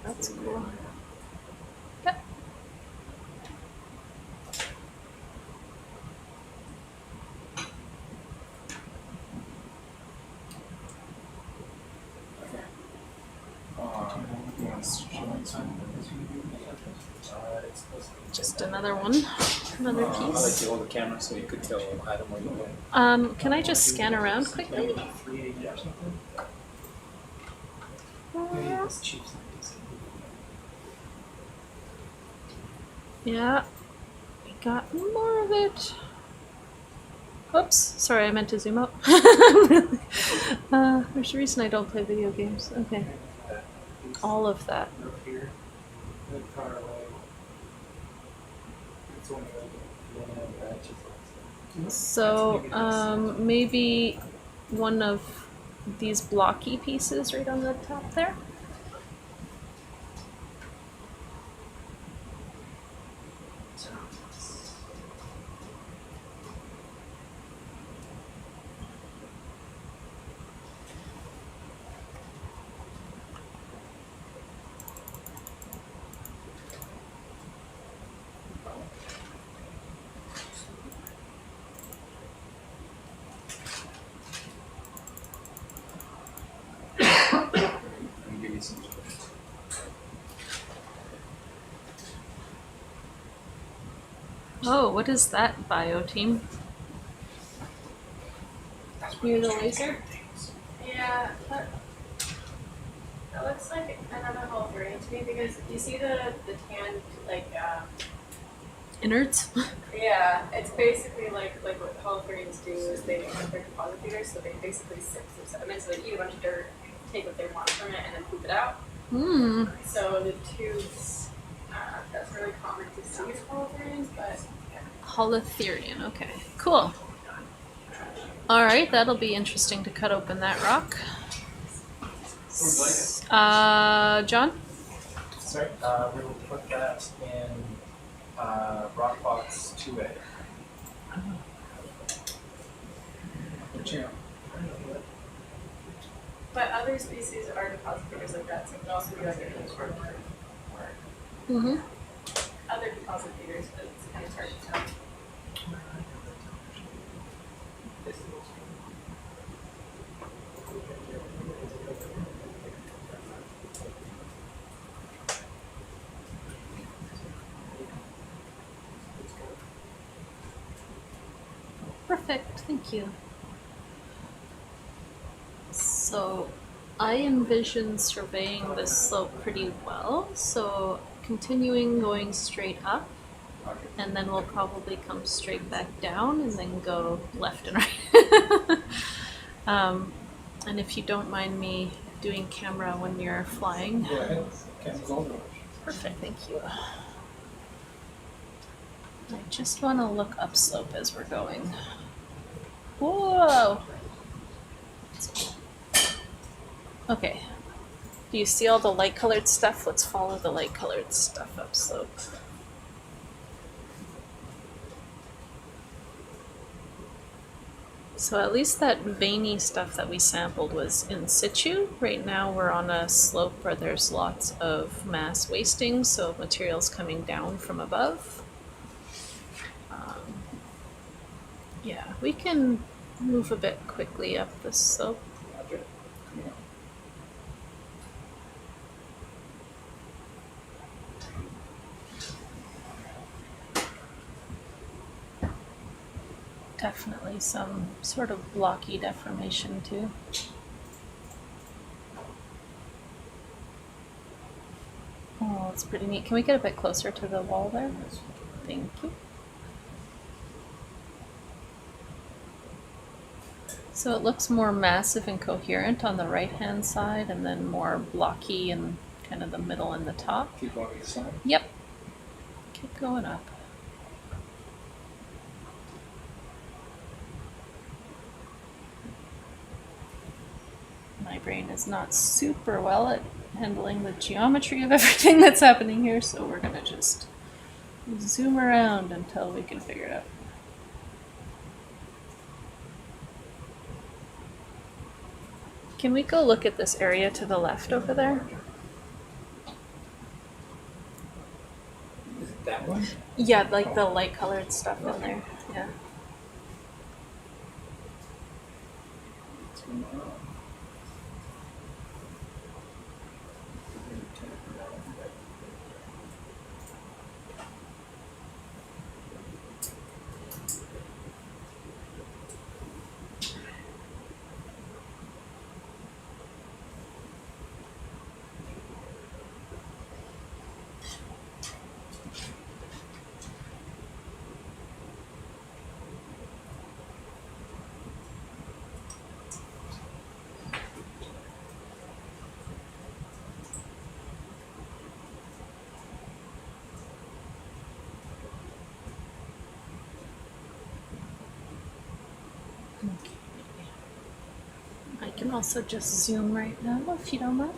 Speaker 2: That's cool. Yep. Just another one, another
Speaker 10: I like
Speaker 2: piece.
Speaker 10: to hold the camera so you could tell Adam where you went.
Speaker 2: Can I just scan around quickly?
Speaker 1: 380 or something. Maybe this cheap scientist.
Speaker 2: Yeah, we got more of it. Oops, sorry, I meant to zoom out. There's a reason I don't play video games. Okay. All of that.
Speaker 1: Up here. Good far away. It's only like
Speaker 2: So, maybe one of these blocky pieces right on the top there. Oh, what is that bio team? Near the laser?
Speaker 16: Yeah, that looks like another whole variant to me because you see the tan
Speaker 2: Innards?
Speaker 16: yeah, it's basically like what hull variants do is they have their deposit feeders, so they basically sip some sediment, so they eat a bunch of dirt, take what they want from it, and then poop it out.
Speaker 2: Hmm.
Speaker 16: So the tubes, that's really common to see with hull variants, but
Speaker 2: Holotherian, okay. Cool. Alright, that'll be interesting to cut open that rock. John?
Speaker 10: Sorry, we will put that in rock box 2A.
Speaker 16: But other species are depositors like that, so it could also be like a short or
Speaker 2: Mm-hmm.
Speaker 16: other depositors, but it's kind of hard to tell.
Speaker 2: Perfect, thank you. So I envision surveying this slope pretty well, so continuing going straight up, and then we'll probably come straight back down and then go left and right. And if you don't mind me doing camera when you're flying.
Speaker 10: Go ahead, camera's all yours.
Speaker 2: Perfect, thank you. I just want to look upslope as we're going. Whoa! Okay. Do you see all the light colored stuff? Let's follow the light colored stuff upslope. So at least that veiny stuff that we sampled was in situ. Right now we're on a slope where there's lots of mass wasting, so material's coming down from above. Yeah, we can move a bit quickly up this slope. Definitely some sort of blocky deformation too. Oh, it's pretty neat. Can we get a bit closer to the wall there? Thank you. So it looks more massive and coherent on the right-hand side, and then more blocky in kind of the middle and the top.
Speaker 10: Keep going to the side.
Speaker 2: Yep. Keep going up. My brain is not super well at handling the geometry of everything that's happening here, so we're gonna just zoom around until we can figure it out. Can we go look at this area to the left over there?
Speaker 10: Is it that one?
Speaker 2: Yeah, like the light colored stuff in there. Yeah. I can also just zoom right now if you don't mind.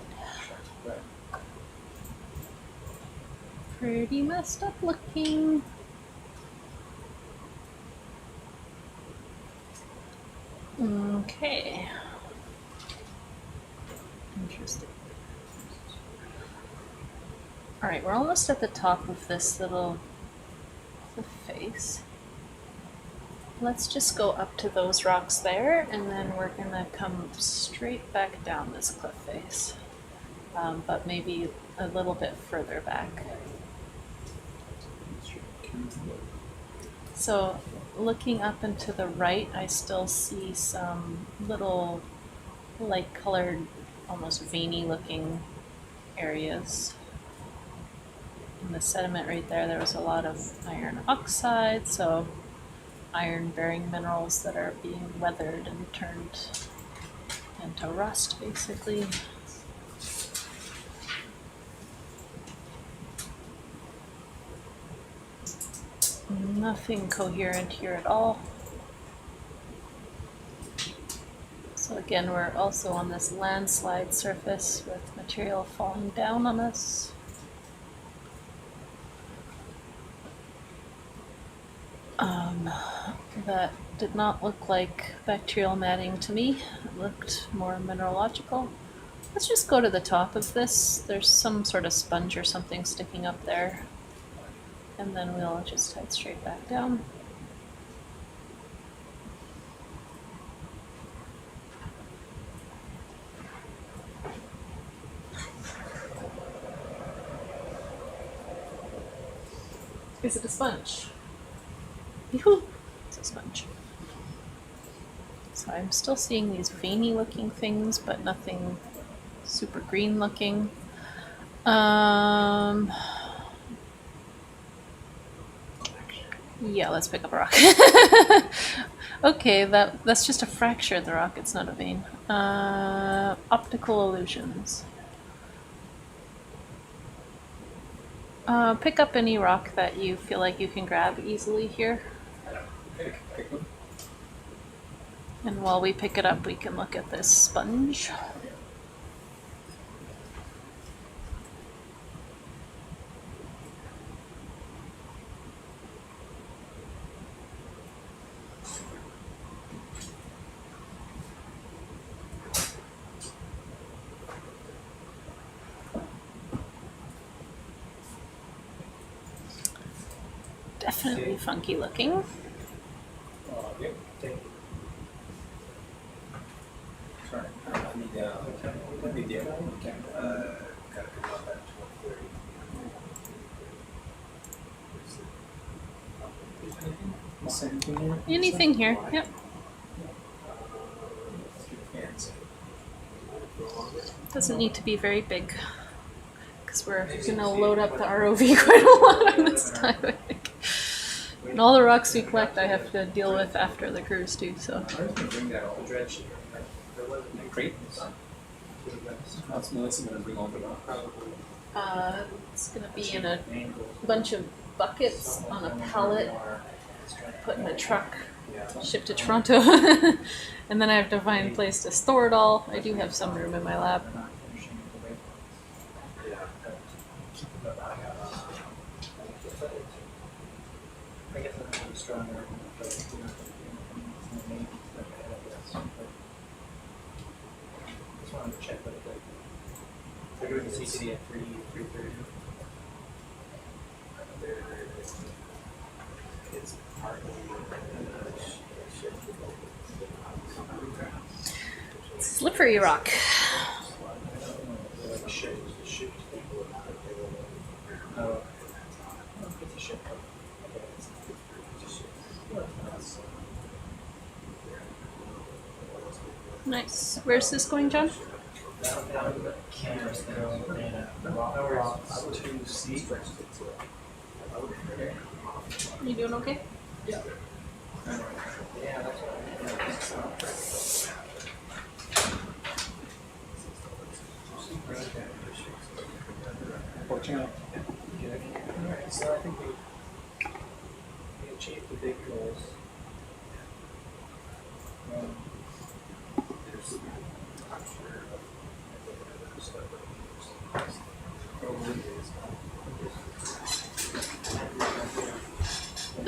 Speaker 2: Pretty messed up looking. Okay. Interesting. Alright, we're almost at the top of this little cliff face. Let's just go up to those rocks there, and then we're gonna come straight back down this cliff face, but maybe a little bit further back. So looking up and to the right, I still see some little light colored, almost veiny looking areas. In the sediment right there, there was a lot of iron oxide, so iron-bearing minerals that are being weathered and turned into rust, basically. Nothing coherent here at all. So again, we're also on this landslide surface with material falling down on us. That did not look like bacterial matting to me. It looked more mineralogical. Let's just go to the top of this. There's some sort of sponge or something sticking up there. And then we'll just head straight back down. Is it a sponge? Yoo-hoo! It's a sponge. So I'm still seeing these veiny looking things, but nothing super green looking. Yeah, let's pick up a rock. Okay, that's just a fracture of the rock, it's not a vein. Optical illusions. Pick up any rock that you feel like you can grab easily here. And while we pick it up, we can look at this sponge. Definitely funky looking.
Speaker 10: Sorry, I need
Speaker 2: Anything here? Yep. Doesn't need to be very big, because we're gonna load up the ROV quite a lot on this time, I think. And all the rocks we collect, I have to deal with after the cruise too. So. It's gonna be in a bunch of buckets on a pallet, put in a truck, shipped to Toronto, and then I have to find a place to store it all. I do have some room in my lab.
Speaker 10: They're doing the CCD at 3:30. It's
Speaker 2: Slippery rock. Nice. Where's this going, John? You doing okay?
Speaker 10: Yeah. Fortunately. Alright, so I think we achieved the big goals.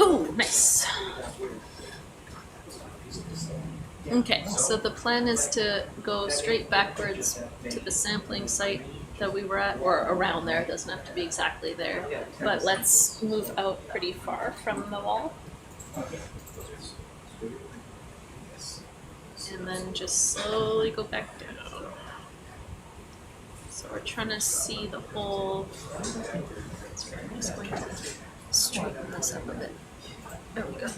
Speaker 2: Ooh, nice. Okay, so the plan is to go straight backwards to the sampling site that we were at, or around there. It doesn't have to be exactly there, but let's move out pretty far from the wall. And then just slowly go back down. So we're trying to see the whole. So I'm just going to straighten this up a bit. There we go.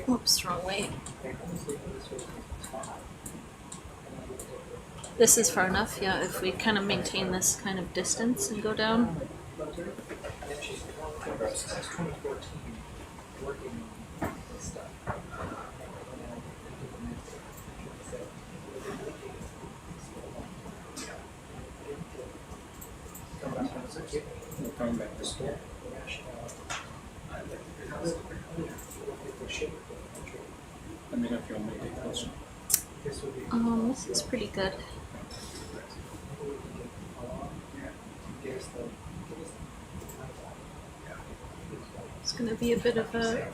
Speaker 2: Oops, wrong way. This is far enough, yeah, if we kind of maintain this kind of distance and go down.
Speaker 10: Coming back to school. Let me know if you want me to get closer.
Speaker 2: This is pretty good. It's going to be a bit of a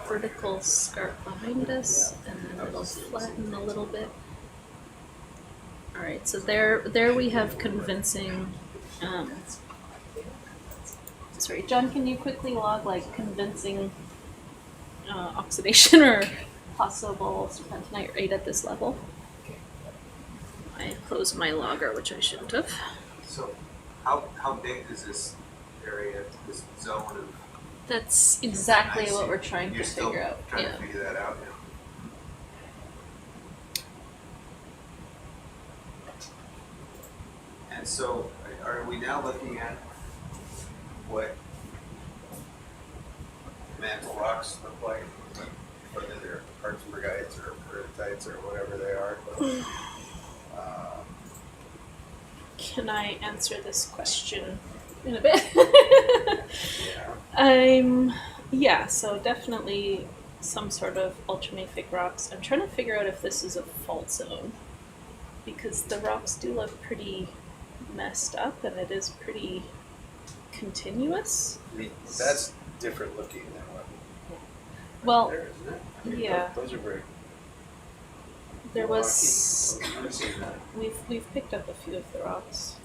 Speaker 2: vertical scarp behind us, and then it'll flatten a little bit. All right, so there we have convincing. Sorry, John, can you quickly log like convincing oxidation or possible serpentinite right at this level? I closed my logger, which I shouldn't have.
Speaker 14: So how big is this area, this zone of?
Speaker 2: That's exactly
Speaker 14: I see.
Speaker 2: what we're trying
Speaker 14: You're
Speaker 2: to
Speaker 14: still
Speaker 2: figure out.
Speaker 14: trying
Speaker 2: Yeah.
Speaker 14: to figure that out now. And so, are we now looking at what mantle rocks look like, whether they're archipelagites or peridotites or whatever they are?
Speaker 2: Can I answer this question in a bit? Yeah, so definitely some sort of ultramafic rocks. I'm trying to figure out if this is a fault zone, because the rocks do look pretty messed up and it is pretty continuous.
Speaker 14: I mean, that's different looking than what.
Speaker 2: Well,
Speaker 14: there, isn't it? I mean,
Speaker 2: yeah.
Speaker 14: Those are very.
Speaker 2: There was we've picked up a few of the rocks.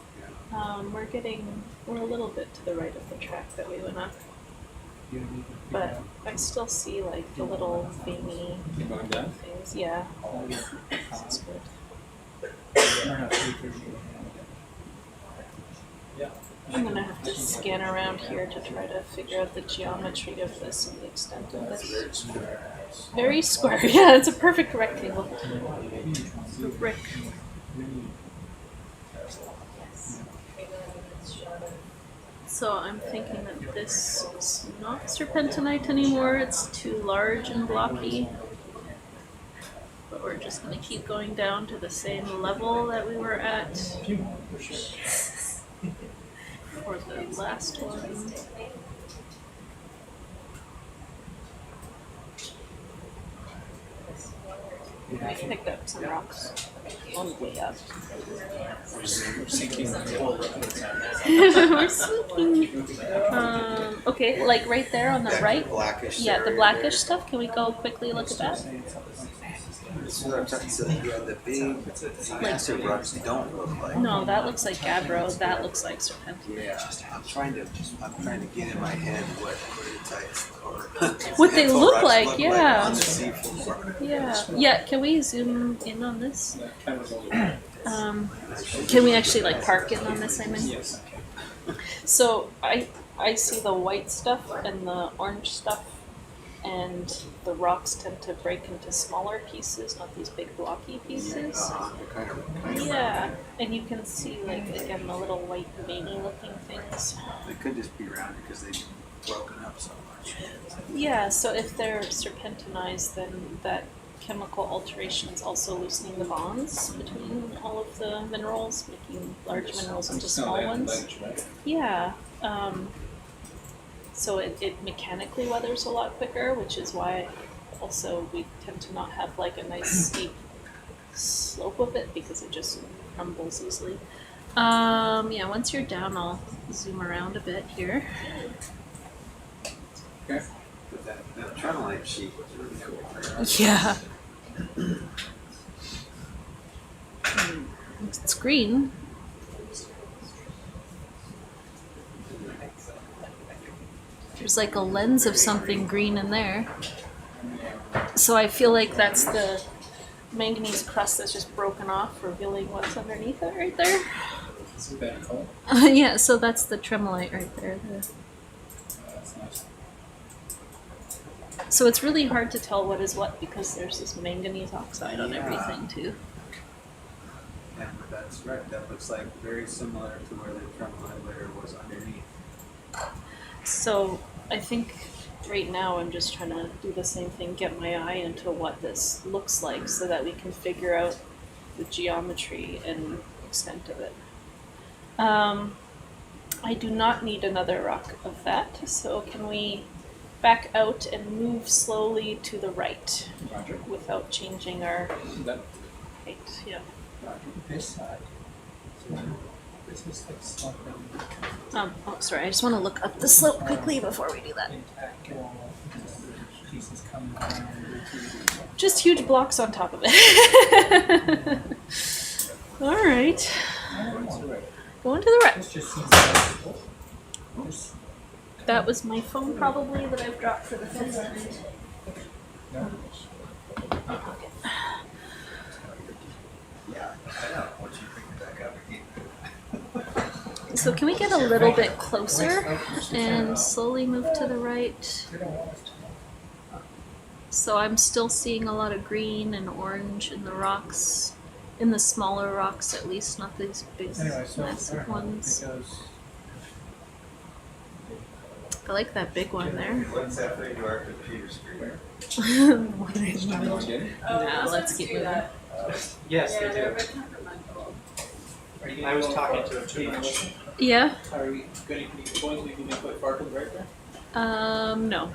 Speaker 2: We're a little bit to the right of the track that we went up, but I still see like the little veiny things. Yeah, that's good. I'm gonna have to scan around here to try to figure out the geometry of this and the extent of this. Very square. Yeah, it's a perfect rectangle. The brick. So I'm thinking that this is not serpentinite anymore. It's too large and blocky. But we're just going to keep going down to the same level that we were at for the last one. We picked up some rocks on the way up.
Speaker 10: We're sinking the whole
Speaker 2: We're sinking. Okay, like right there on the right.
Speaker 14: Blackish
Speaker 2: Yeah, the
Speaker 14: area
Speaker 2: blackish
Speaker 14: there.
Speaker 2: stuff. Can we go quickly look at that?
Speaker 14: This is what I'm talking about. Yeah, the big massive rocks don't look like.
Speaker 2: No, that looks like gabbro. That looks like serpentinite.
Speaker 14: Yeah, I'm trying to get in my head what peridotites or
Speaker 2: What they
Speaker 14: mantle
Speaker 2: look
Speaker 14: rocks
Speaker 2: like, yeah.
Speaker 14: on the seafloor.
Speaker 2: Yeah. Can we zoom in on this? Can we actually like park in on this? I mean.
Speaker 10: Yes.
Speaker 2: So I see the white stuff and the orange stuff, and the rocks tend to break into smaller pieces, not these big blocky pieces.
Speaker 14: Kind of
Speaker 2: Yeah, and you can see like again the little white veiny looking things.
Speaker 14: They could just be round because they've broken up so much.
Speaker 2: Yeah, so if they're serpentinized, then that chemical alteration is also loosening the bonds between all of the minerals, making large minerals into small ones. Yeah. So it mechanically weathers a lot quicker, which is why also we tend to not have like a nice steep slope of it because it just crumbles easily. Yeah, once you're down, I'll zoom around a bit here.
Speaker 10: Okay.
Speaker 14: But that tremolite sheet was really cool.
Speaker 2: Yeah. It's green. There's like a lens of something green in there. So I feel like that's the manganese crust that's just broken off, revealing what's underneath it right there.
Speaker 10: Is it better color?
Speaker 2: Yeah, so that's the tremolite right there.
Speaker 10: That's nice.
Speaker 2: So it's really hard to tell what is what because there's this manganese oxide on everything too.
Speaker 14: Yeah, but that's right. That looks like very similar to where the tremolite layer was underneath.
Speaker 2: So I think right now I'm just trying to do the same thing, get my eye into what this looks like so that we can figure out the geometry and extent of it. I do not need another rock of that, so can we back out and move slowly to the right
Speaker 10: Roger.
Speaker 2: without changing our
Speaker 10: That
Speaker 2: height? Yeah.
Speaker 10: Roger. This side.
Speaker 1: This is like something
Speaker 2: Oh, sorry, I just want to look up the slope quickly before we do that.
Speaker 1: intact wall, pieces coming down.
Speaker 2: Just huge blocks on top of it. All right. Going to the right.
Speaker 1: This just seems like this.
Speaker 2: That was my phone probably that I've dropped for the fifth time.
Speaker 1: No?
Speaker 14: Yeah, I know, once you pick it back up again.
Speaker 2: So can we get a little bit closer and slowly move to the right? So I'm still seeing a lot of green and orange in the rocks, in the smaller rocks at least, not these big
Speaker 1: Anyway, so
Speaker 2: massive ones.
Speaker 1: it goes.
Speaker 2: I like that big one there.
Speaker 5: What's happening to our computer screen?
Speaker 2: Nah, let's keep moving.
Speaker 1: Yes,
Speaker 16: Yeah,
Speaker 1: they
Speaker 16: they're a
Speaker 1: do.
Speaker 16: bit temperamental.
Speaker 1: I was talking to him too much.
Speaker 2: Yeah?
Speaker 1: Are we going to be put far to the right there?
Speaker 2: No.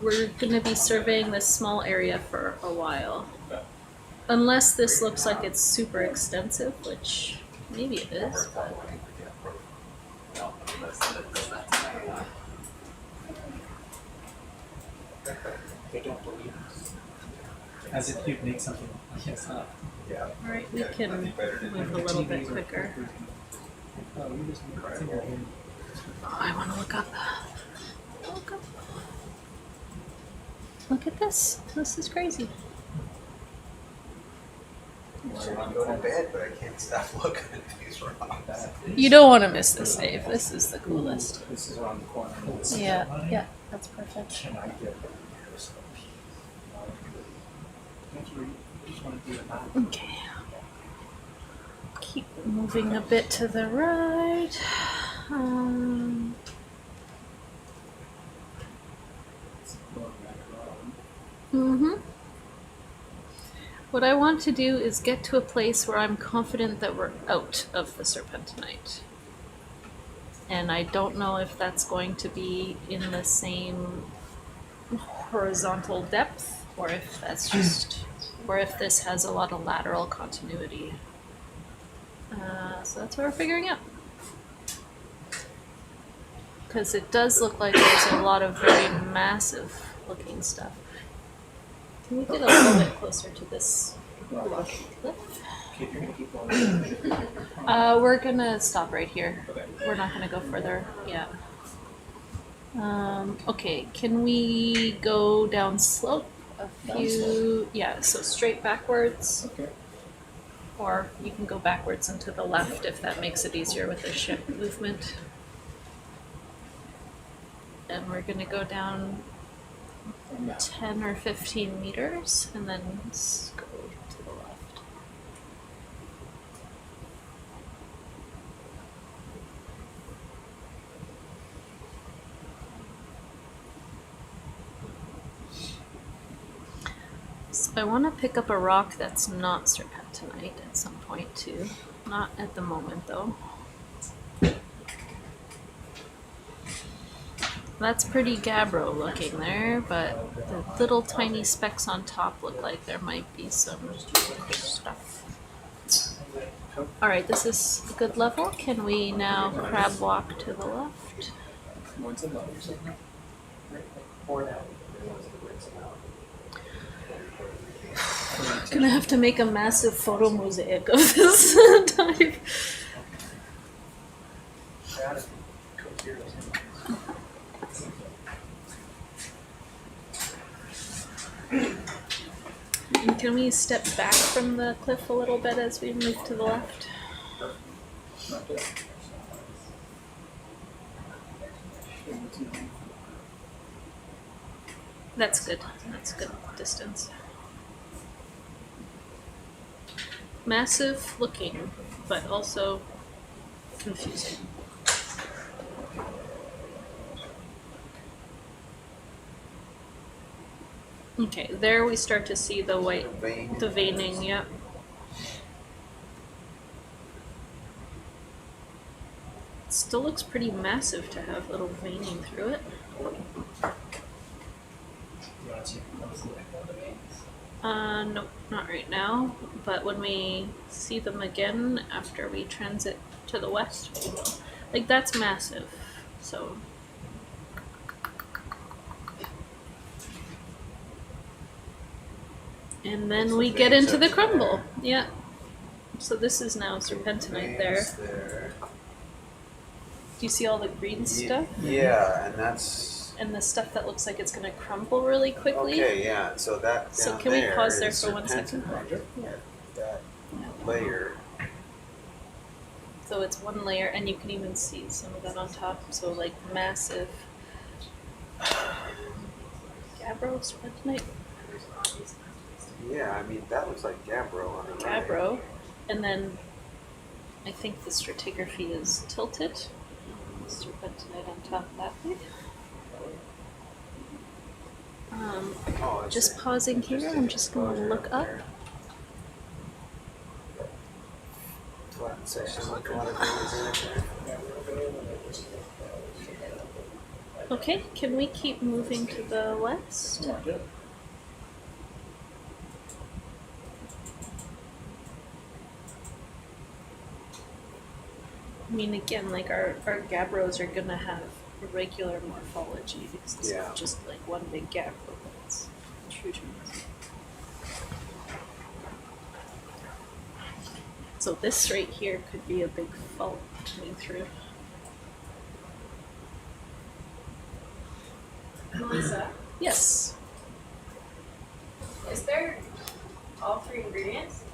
Speaker 2: We're gonna be surveying this small area for a while. Unless this looks like it's super extensive, which maybe it is, but...
Speaker 1: They don't believe us. As if you'd make something like this up.
Speaker 5: Yeah.
Speaker 2: Alright, we can move a little bit quicker.
Speaker 1: Oh, you just made a finger here.
Speaker 2: Oh, I wanna look up. Look up. Look at this. This is crazy.
Speaker 14: I want to go to bed, but I can't stop looking at these rocks.
Speaker 2: You don't want to miss this, Dave. This is the coolest.
Speaker 1: This is around the corner.
Speaker 2: Yeah, yeah, that's perfect.
Speaker 1: Can I get Don't you just want to do it now?
Speaker 2: Okay. Keep moving a bit to the right. What I want to do is get to a place where I'm confident that we're out of the serpentinite. And I don't know if that's going to be in the same horizontal depth, or if that's just, or if this has a lot of lateral continuity. So that's what we're figuring out. Because it does look like there's a lot of very massive looking stuff. Can we get a little bit closer to this rock cliff?
Speaker 1: Okay, if you're going to keep going.
Speaker 2: We're gonna stop right here. We're not gonna go further yet. Okay, can we go down slope a few? Yeah, so straight backwards.
Speaker 1: Okay.
Speaker 2: Or you can go backwards and to the left if that makes it easier with the ship movement. And we're gonna go down 10 or 15 meters and then go to the left. So I want to pick up a rock that's not serpentinite at some point too. Not at the moment though. That's pretty gabbro looking there, but the little tiny specks on top look like there might be some stuff. Alright, this is a good level. Can we now crab walk to the left? Gonna have to make a massive photo mosaic of this type. And can we step back from the cliff a little bit as we move to the left? That's good. That's good distance. Massive looking, but also confusing. Okay, there we start to see the white, the veining, yeah. It still looks pretty massive to have little veining through it. Nope, not right now. But when we see them again after we transit to the west, we will. Like, that's massive. So. And then we get into the crumble. Yeah. So this is now serpentinite there. Do you see all the green stuff?
Speaker 14: Yeah, and that's.
Speaker 2: And the stuff that looks like it's going to crumble really quickly.
Speaker 14: Okay, yeah. So that.
Speaker 2: So
Speaker 14: down
Speaker 2: can we
Speaker 14: there
Speaker 2: pause there
Speaker 14: is
Speaker 2: for 1 second?
Speaker 14: Yeah. That layer.
Speaker 2: So it's one layer, and you can even see some of that on top. So like massive gabbro serpentinite.
Speaker 14: Yeah, I mean that looks like gabbro on the right.
Speaker 2: Gabbro, and then I think the stratigraphy is tilted. Serpentinite on top that way. Just pausing here. I'm just going to look up.
Speaker 14: Flat section with a lot of things in it.
Speaker 2: Okay, can we keep moving to the west? I mean, again, like our gabbros are gonna have irregular morphology because it's not just like one big gabbro, but it's intrusions. So this right here could be a big fault coming through.
Speaker 16: Melissa,
Speaker 2: Yes.
Speaker 16: is there all three ingredients?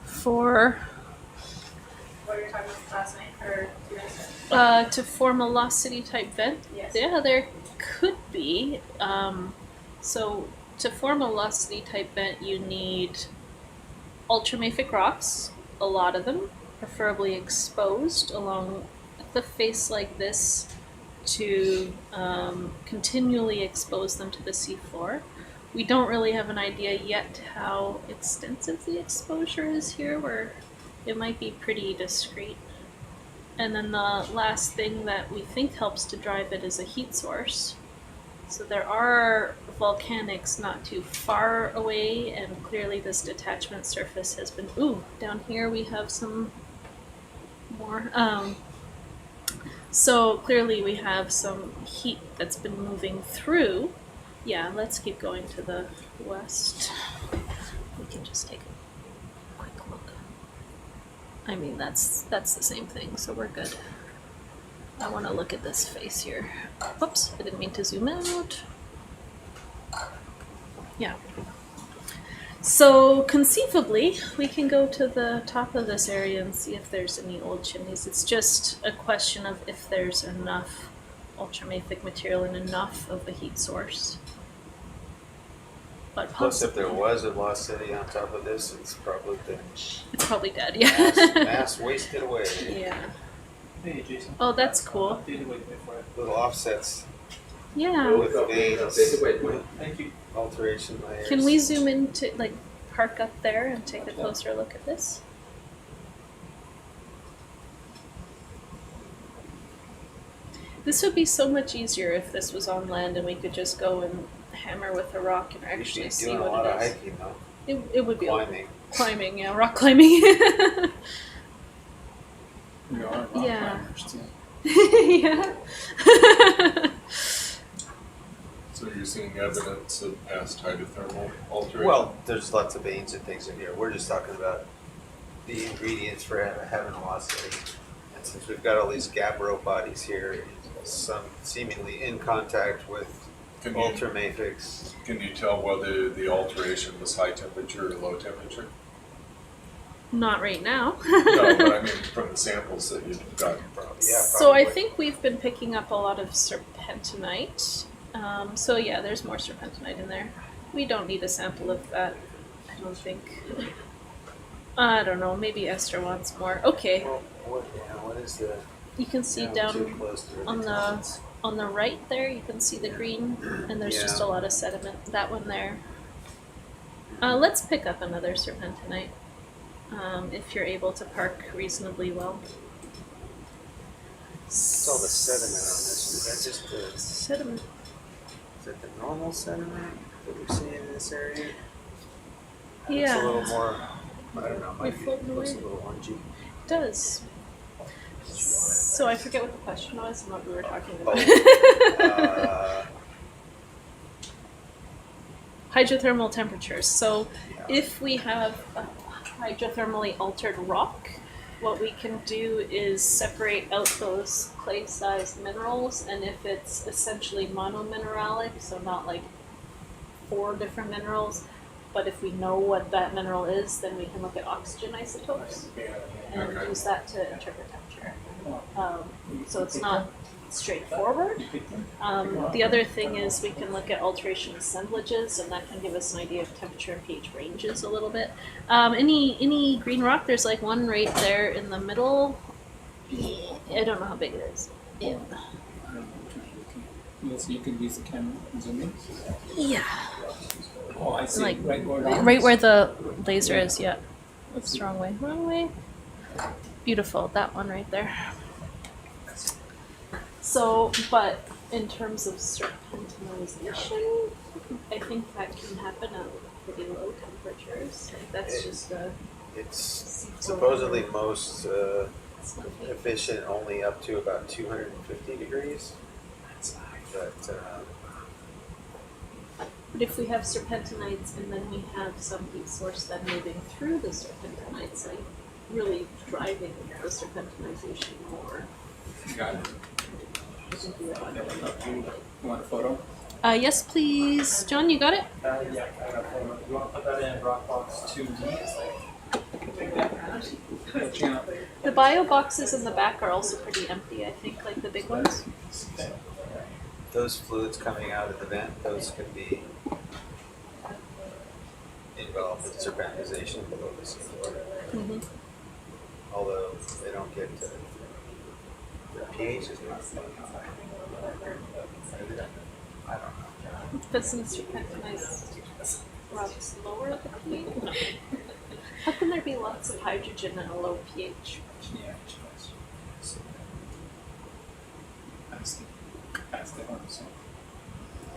Speaker 2: For
Speaker 16: What were you talking about last night or 2 minutes ago?
Speaker 2: to form a velocity type vent?
Speaker 16: Yes.
Speaker 2: Yeah, there could be. So to form a velocity type vent, you need ultramafic rocks, a lot of them, preferably exposed along the face like this to continually expose them to the seafloor. We don't really have an idea yet how extensive the exposure is here, where it might be pretty discrete. And then the last thing that we think helps to drive it is a heat source. So there are volcanics not too far away, and clearly this detachment surface has been, down here we have some more. So clearly we have some heat that's been moving through. Yeah, let's keep going to the west. We can just take a quick look. I mean, that's the same thing, so we're good. I want to look at this face here. Whoops, I didn't mean to zoom out. Yeah. So conceivably, we can go to the top of this area and see if there's any old chimneys. It's just a question of if there's enough ultramafic material and enough of a heat source. But
Speaker 14: Plus, if there was a lost city on top of this, it's probably dead.
Speaker 2: It's probably dead, yeah.
Speaker 14: Mass wasted away.
Speaker 2: Yeah.
Speaker 10: Hey, Jason.
Speaker 2: Oh, that's cool.
Speaker 14: Little offsets.
Speaker 2: Yeah.
Speaker 14: With the veins.
Speaker 10: Thank you.
Speaker 14: Alteration layers.
Speaker 2: Can we zoom in to, like, park up there and take a closer look at this? This would be so much easier if this was on land and we could just go and hammer with a rock and actually see
Speaker 14: doing
Speaker 2: what
Speaker 14: a lot
Speaker 2: it
Speaker 14: of
Speaker 2: is.
Speaker 14: hiking, though.
Speaker 2: It would be
Speaker 14: Climbing.
Speaker 2: Climbing, yeah, rock climbing.
Speaker 8: We are rock
Speaker 2: Yeah.
Speaker 8: climbers too.
Speaker 2: Yeah.
Speaker 3: So you're seeing evidence of past hydrothermal alteration?
Speaker 14: Well, there's lots of veins and things in here. We're just talking about the ingredients for having a lost city. And since we've got all these gabbro bodies here, some seemingly in contact with ultramafics.
Speaker 3: Can you tell whether the alteration was high temperature or low temperature?
Speaker 2: Not right now.
Speaker 3: No, but I mean from the samples that you've gotten from.
Speaker 14: Yeah,
Speaker 2: So I think we've been picking up a lot of serpentinite. So yeah, there's more serpentinite in there. We don't need a sample of that, I don't think. I don't know, maybe Esther wants more. Okay.
Speaker 14: Well, what is the...
Speaker 2: You can see
Speaker 14: too
Speaker 2: down
Speaker 14: close to
Speaker 2: on the right there, you can see the green, and there's just a lot of sediment. That one there. Let's pick up another serpentinite, if you're able to park reasonably well.
Speaker 14: What's all the sediment on this? Is that just the...
Speaker 2: Sediment.
Speaker 14: Is that the normal sediment that we're seeing in this area? It's
Speaker 2: Yeah.
Speaker 14: a little more, I don't know,
Speaker 2: You're floating
Speaker 14: looks a
Speaker 2: away.
Speaker 14: little orangey.
Speaker 2: It does. So I forget what the question was and what we were talking about. Hydrothermal temperatures. So if we have a hydrothermally altered rock, what we can do is separate out those clay-sized minerals, and if it's essentially monomineralic, so not like 4 different minerals, but if we know what that mineral is, then we can look at oxygen isotopes and use that to interpret temperature. So it's not straightforward. The other thing is we can look at alteration assemblages, and that can give us an idea of temperature and pH ranges a little bit. Any green rock, there's like one right there in the middle. I don't know how big it is. Yeah.
Speaker 10: Yes, you can use the camera and zoom in.
Speaker 2: Yeah.
Speaker 10: Oh, I see.
Speaker 2: Like
Speaker 10: right where it
Speaker 2: right
Speaker 10: is.
Speaker 2: where the laser is, yeah. That's the wrong way. Wrong way. Beautiful, that one right there. So, but in terms of serpentinization, I think that can happen at pretty low temperatures. Like that's just a.
Speaker 14: It's supposedly most efficient only up to about 250 degrees. But
Speaker 2: But if we have serpentinites and then we have some heat source then moving through the serpentinites, like really driving the serpentinization more.
Speaker 10: Got it. You want a photo?
Speaker 2: Yes, please. John, you got it?
Speaker 10: Yeah, I got a photo. You want to put that in Dropbox 2D?
Speaker 2: The bio boxes in the back are also pretty empty, I think, like the big ones.
Speaker 14: those fluids coming out of the vent, those can be involved with serpentinization below the seafloor.
Speaker 2: Mm-hmm.
Speaker 14: Although they don't get to, the pH is not very high. I don't know.
Speaker 2: Doesn't serpentinize rocks lower the pH? No. How can there be lots of hydrogen and a low pH?
Speaker 10: Yeah, that's the one.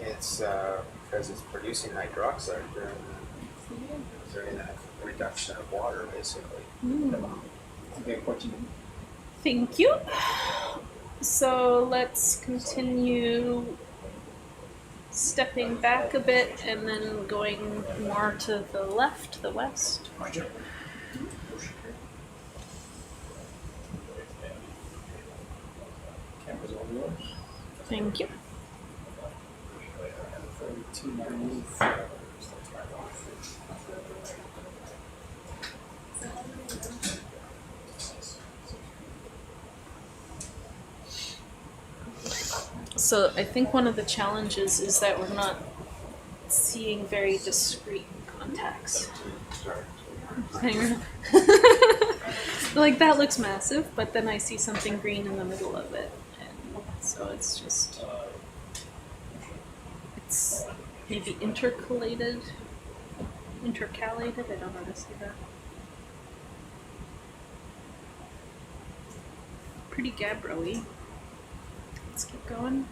Speaker 14: It's because it's producing hydroxide during that reduction of water, basically.
Speaker 10: Okay, fortunate.
Speaker 2: Thank you. So let's continue stepping back a bit and then going more to the left, the west.
Speaker 10: Roger. Camera's all yours.
Speaker 2: Thank you.
Speaker 10: 32.
Speaker 2: So I think one of the challenges is that we're not seeing very discrete contacts. Like that looks massive, but then I see something green in the middle of it, and so it's just it's maybe intercalated. I don't know how to say that. Pretty gabbro-y. Let's keep going.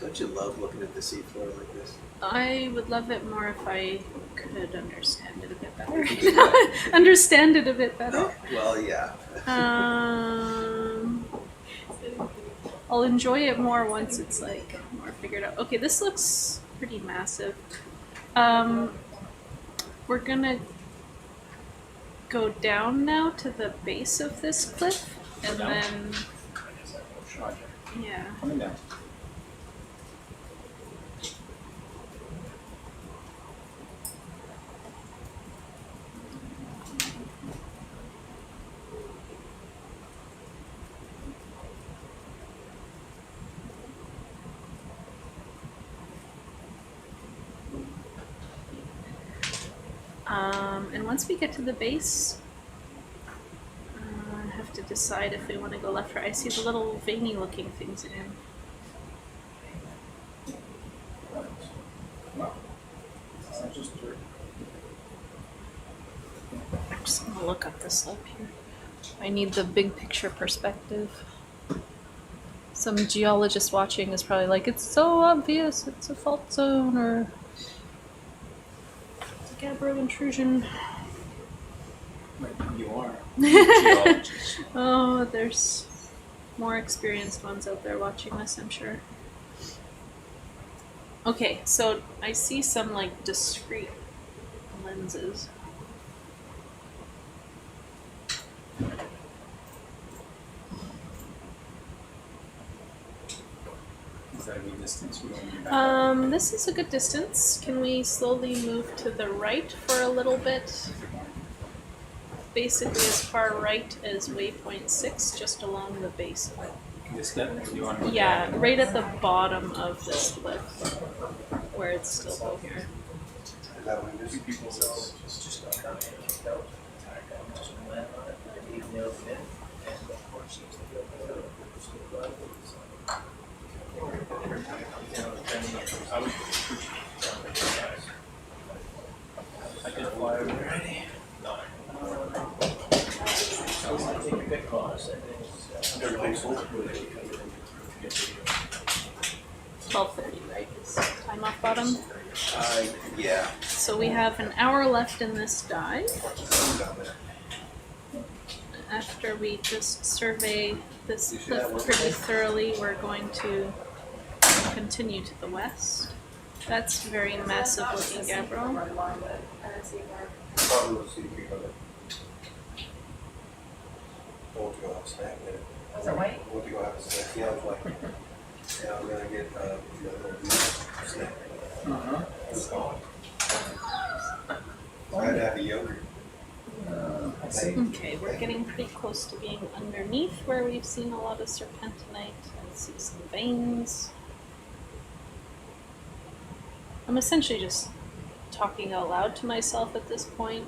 Speaker 14: Don't you love looking at the seafloor like this?
Speaker 2: I would love it more if I could understand it a bit better. Understand it a bit better.
Speaker 14: Oh, well, yeah.
Speaker 2: I'll enjoy it more once it's like more figured out. Okay, this looks pretty massive. We're gonna go down now to the base of this cliff, and then yeah.
Speaker 10: Coming down.
Speaker 2: And once we get to the base, I have to decide if we want to go left or right. I see the little veiny looking things again.
Speaker 10: Wow. It's not just dirt.
Speaker 2: I'm just going to look up the slope here. I need the big picture perspective. Some geologist watching is probably like, it's so obvious, it's a fault zone, or gabbro intrusion.
Speaker 10: You are.
Speaker 2: Oh, there's more experienced ones out there watching this, I'm sure. Okay, so I see some like discrete lenses.
Speaker 10: Is that a good distance? We're going back
Speaker 2: This is a good distance. Can we slowly move to the right for a little bit? Basically as far right as waypoint 6, just along the base of it.
Speaker 10: this step? Or do you want to
Speaker 2: Yeah, right at the bottom of this cliff, where it's still coherent.
Speaker 13: Is that what it is?
Speaker 10: I can fly over already.
Speaker 2: 12:30, right? Is time off bottom.
Speaker 5: Yeah.
Speaker 2: So we have an hour left in this dive. After we just survey this cliff pretty thoroughly, we're going to continue to the west. That's very massive looking gabbro.
Speaker 13: Probably will see if you go to. We'll go have a snack there.
Speaker 16: Was it white?
Speaker 13: We'll go have a snack. Yeah, it's white. Yeah, I'm gonna get the little snack. It's gone. I had to have a yogurt.
Speaker 2: Okay, we're getting pretty close to being underneath where we've seen a lot of serpentinite. I see some veins. I'm essentially just talking out loud to myself at this point.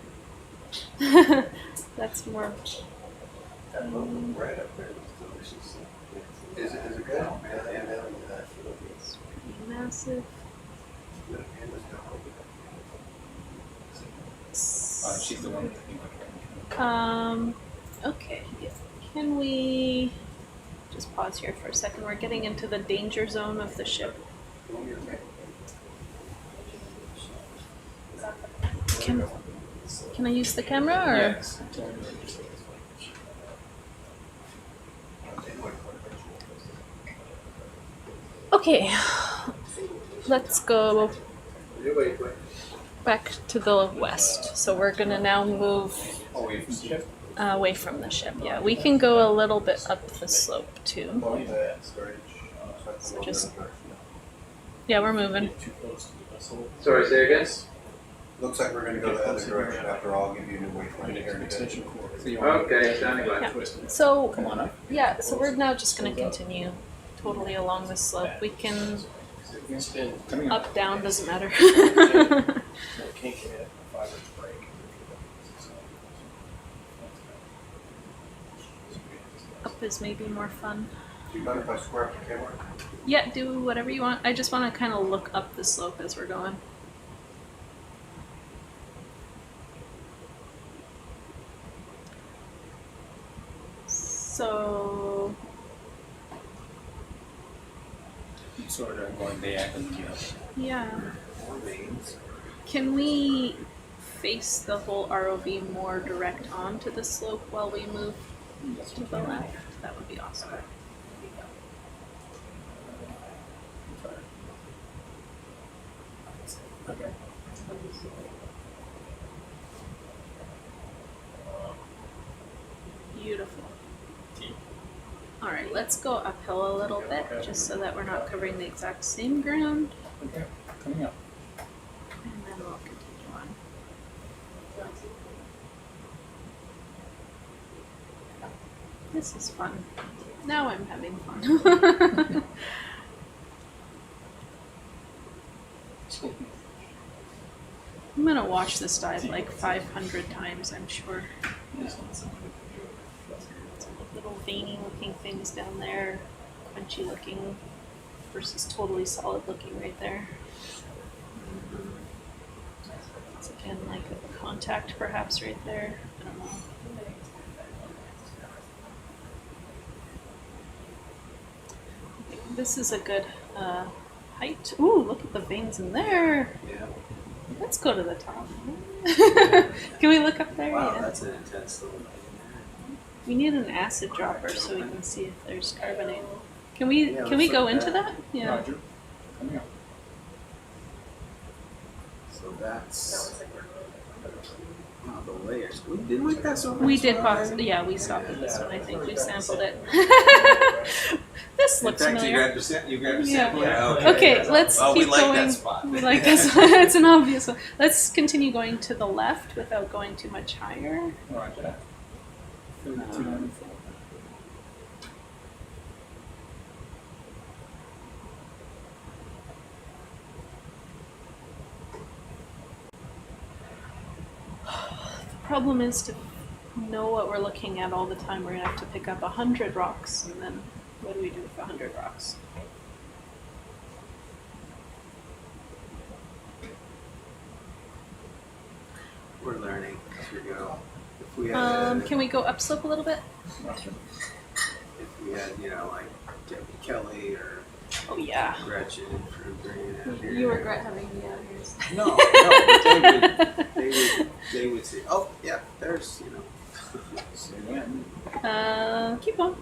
Speaker 2: That's more.
Speaker 13: That local bread up there was delicious. Is it good? Yeah,
Speaker 2: It's pretty massive.
Speaker 10: She's the one with the pink.
Speaker 2: Okay. Can we just pause here for a second? We're getting into the danger zone of the ship. Can I use the camera or?
Speaker 10: Yes.
Speaker 2: Okay, let's go back to the west. So we're gonna now move
Speaker 10: Away from the ship?
Speaker 2: away from the ship. Yeah, we can go a little bit up the slope too. So just, yeah, we're moving.
Speaker 13: Sorry, say again? Looks like we're gonna go the other direction after all. I'll give you a new waypoint here.
Speaker 10: Extension cord.
Speaker 13: Okay, standing by.
Speaker 2: Yeah. So
Speaker 10: Come on up.
Speaker 2: yeah, so we're now just gonna continue totally along the slope. We can
Speaker 10: Coming up.
Speaker 2: up, down, doesn't matter. Up is maybe more fun.
Speaker 13: Do you mind if I square up the camera?
Speaker 2: Yeah, do whatever you want. I just want to kind of look up the slope as we're going. So
Speaker 10: Sort of going diagonally up.
Speaker 2: yeah, can we face the whole ROV more direct onto the slope while we move to the left? That would be awesome.
Speaker 10: Okay.
Speaker 2: Beautiful. All right, let's go uphill a little bit, just so that we're not covering the exact same ground,
Speaker 10: Okay. Coming up.
Speaker 2: and then we'll continue on. This is fun. Now I'm having fun. I'm gonna watch this dive like 500 times, I'm sure. Little veiny looking things down there, crunchy looking versus totally solid looking right there. It's again like a contact perhaps right there. I don't know. This is a good height. Ooh, look at the veins in there.
Speaker 5: Yeah.
Speaker 2: Let's go to the top. Can we look up there?
Speaker 14: Wow,
Speaker 2: Yeah.
Speaker 14: that's an intense little.
Speaker 2: We need an acid dropper so we can see if there's carbonate. Can we
Speaker 14: Yeah,
Speaker 2: can we
Speaker 14: let's
Speaker 2: go
Speaker 14: look
Speaker 2: into
Speaker 14: at
Speaker 2: that? Yeah.
Speaker 8: Roger. Coming up.
Speaker 14: So that's. Wow, the layers. Didn't we pass over?
Speaker 2: We
Speaker 14: this
Speaker 2: did
Speaker 14: one
Speaker 2: box.
Speaker 14: already?
Speaker 2: Yeah, we stopped at this one. I think we sampled it. This looks
Speaker 14: In fact,
Speaker 2: familiar.
Speaker 14: you grabbed a
Speaker 2: Yeah.
Speaker 14: sample. Yeah.
Speaker 2: Okay, let's
Speaker 14: Well,
Speaker 2: keep
Speaker 14: we like
Speaker 2: going.
Speaker 14: that spot.
Speaker 2: We like this one. It's an obvious one. Let's continue going to the left without going too much higher.
Speaker 8: Roger. 3294.
Speaker 2: The problem is to know what we're looking at all the time. We're gonna have to pick up 100 rocks, and then what do we do with 100 rocks?
Speaker 14: We're learning as we go. If we had,
Speaker 2: Can we go upslope a little bit?
Speaker 14: if we had, like Debbie Kelly or
Speaker 2: Oh yeah.
Speaker 14: Gretchen for bringing it out here.
Speaker 2: You regret having me out here.
Speaker 14: No, but they would say, oh yeah, there's
Speaker 2: Keep going.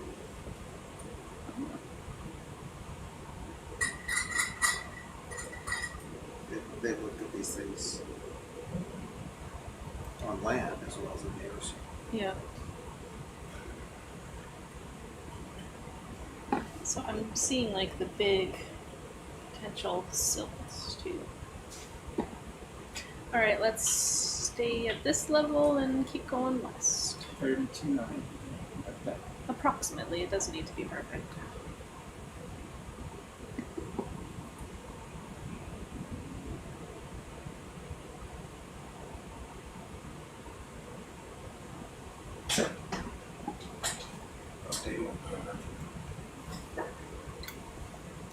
Speaker 14: they look at these things on land as well as in the ocean.
Speaker 2: Yeah. So I'm seeing like the big potential silts too. All right, let's stay at this level and keep going west.
Speaker 8: 32.9. Okay.
Speaker 2: Approximately, it doesn't need to be perfect.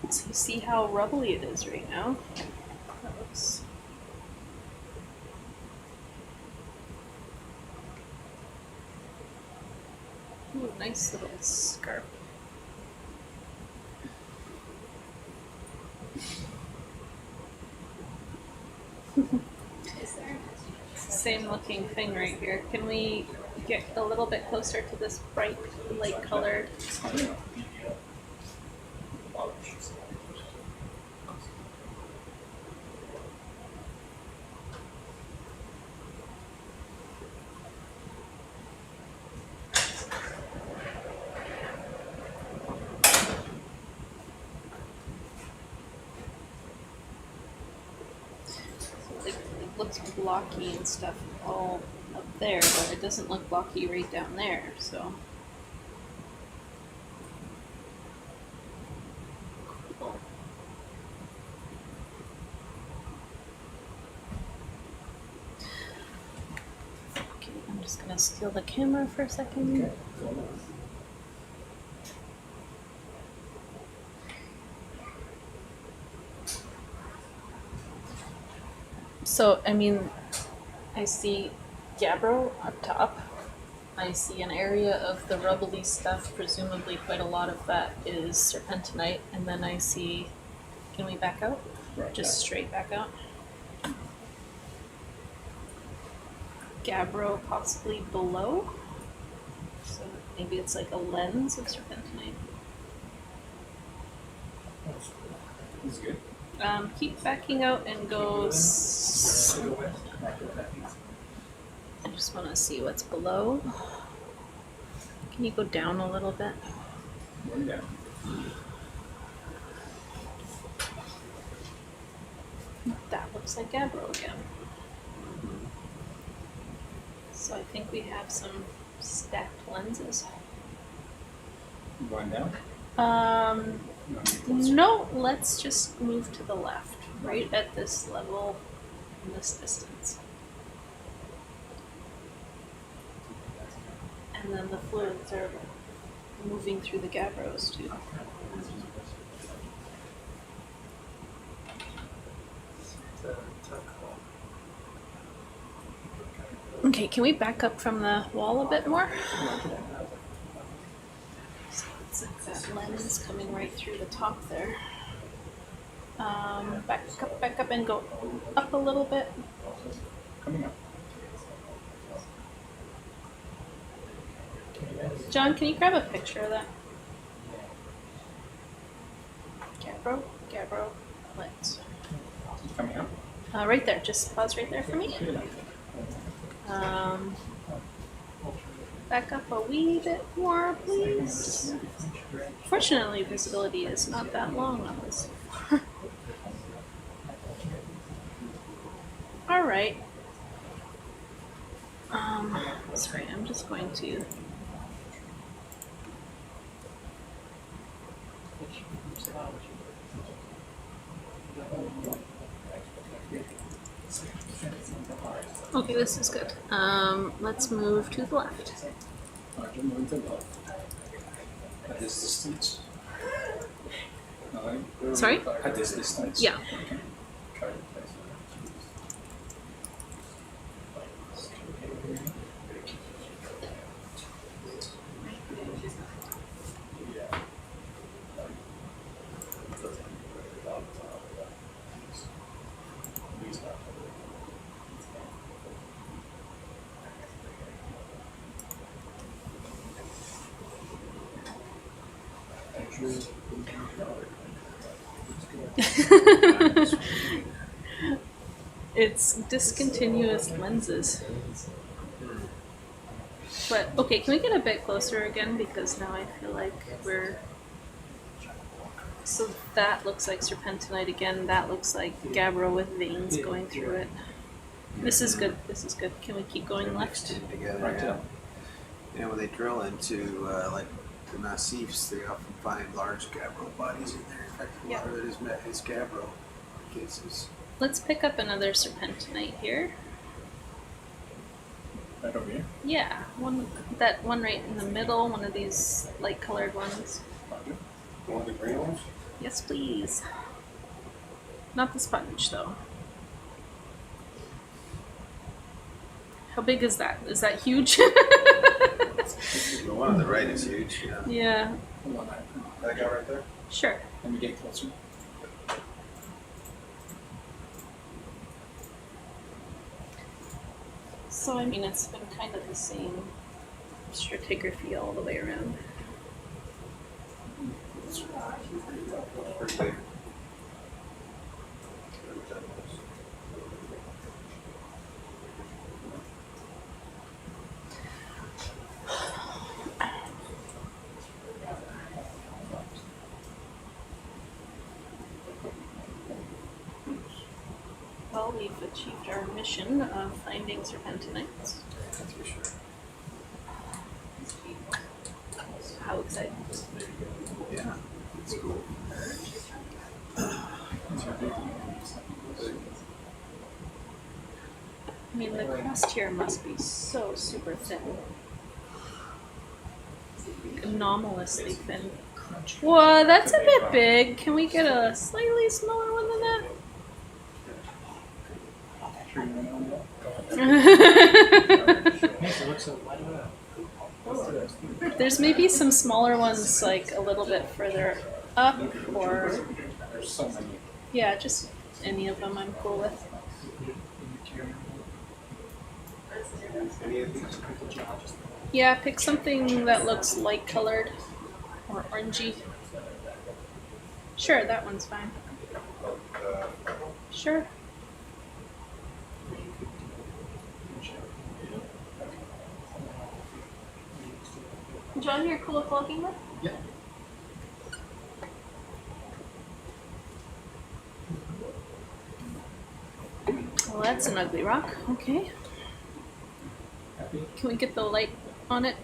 Speaker 2: So you see how rubbly it is right now? That looks... Ooh, nice little scarp. Same looking thing right here. Can we get a little bit closer to this bright light colored? It looks blocky and stuff all up there, but it doesn't look blocky right down there, so. Cool. Okay, I'm just gonna steal the camera for a second.
Speaker 8: Okay.
Speaker 2: So, I mean, I see gabbro up top. I see an area of the rubbly stuff, presumably quite a lot of that is serpentinite, and then I see, can we back out?
Speaker 8: Right,
Speaker 2: Just straight back out. Gabbro possibly below. So maybe it's like a lens of serpentinite.
Speaker 8: That's good.
Speaker 2: Keep backing out and go. I just want to see what's below. Can you go down a little bit?
Speaker 8: Going down.
Speaker 2: That looks like gabbro again. So I think we have some stacked lenses.
Speaker 8: Going down?
Speaker 2: No, let's just move to the left, right at this level, in this distance. And then the fluids are moving through the gabbros too. Okay, can we back up from the wall a bit more? So it's like that lens coming right through the top there. Back up, and go up a little bit. John, can you grab a picture of that? Gabbro, lens. Right there. Just pause right there for me. Back up a wee bit more, please. Fortunately, visibility is not that long on this. All right. Sorry, I'm just going to. Okay, this is good. Let's move to the left.
Speaker 20: At this distance?
Speaker 2: Sorry?
Speaker 20: At this distance?
Speaker 2: Yeah.
Speaker 20: Okay. Try to place
Speaker 2: It's discontinuous lenses. But, okay, can we get a bit closer again? Because now I feel like we're... So that looks like serpentinite again. That looks like gabbro with veins going through it. This is good. This is good. Can we keep going left?
Speaker 14: Together, yeah. You know, when they drill into like the massifs, they often find large gabbro bodies in there. In fact, a lot of it is gabbro cases.
Speaker 2: Let's pick up another serpentinite here.
Speaker 20: right over here.
Speaker 2: Yeah, that one right in the middle, one of these light colored ones.
Speaker 20: One of the green ones?
Speaker 2: Yes, please. Not the sponge, though. How big is that? Is that huge?
Speaker 14: The one on the right is huge, yeah.
Speaker 2: Yeah.
Speaker 20: Hold on,
Speaker 14: That guy right there?
Speaker 2: Sure.
Speaker 20: let me get closer.
Speaker 2: So, I mean, it's been kind of the same stratigraphy all the way around.
Speaker 14: Pretty big.
Speaker 2: Well, we've achieved our mission of finding serpentinites.
Speaker 14: That's for sure.
Speaker 2: How exciting.
Speaker 14: Yeah, it's cool.
Speaker 2: I mean, the crust here must be so super thin. Anomalously thin. Whoa, that's a bit big. Can we get a slightly smaller one than that? There's maybe some smaller ones like a little bit further up, or
Speaker 20: There's so many.
Speaker 2: yeah, just any of them I'm cool with.
Speaker 14: Any of these?
Speaker 2: Yeah, pick something that looks light colored or orangey. Sure, that one's fine. Sure. John, you're cool with logging with?
Speaker 20: Yeah.
Speaker 2: Well, that's an ugly rock. Okay. Can we get the light on it?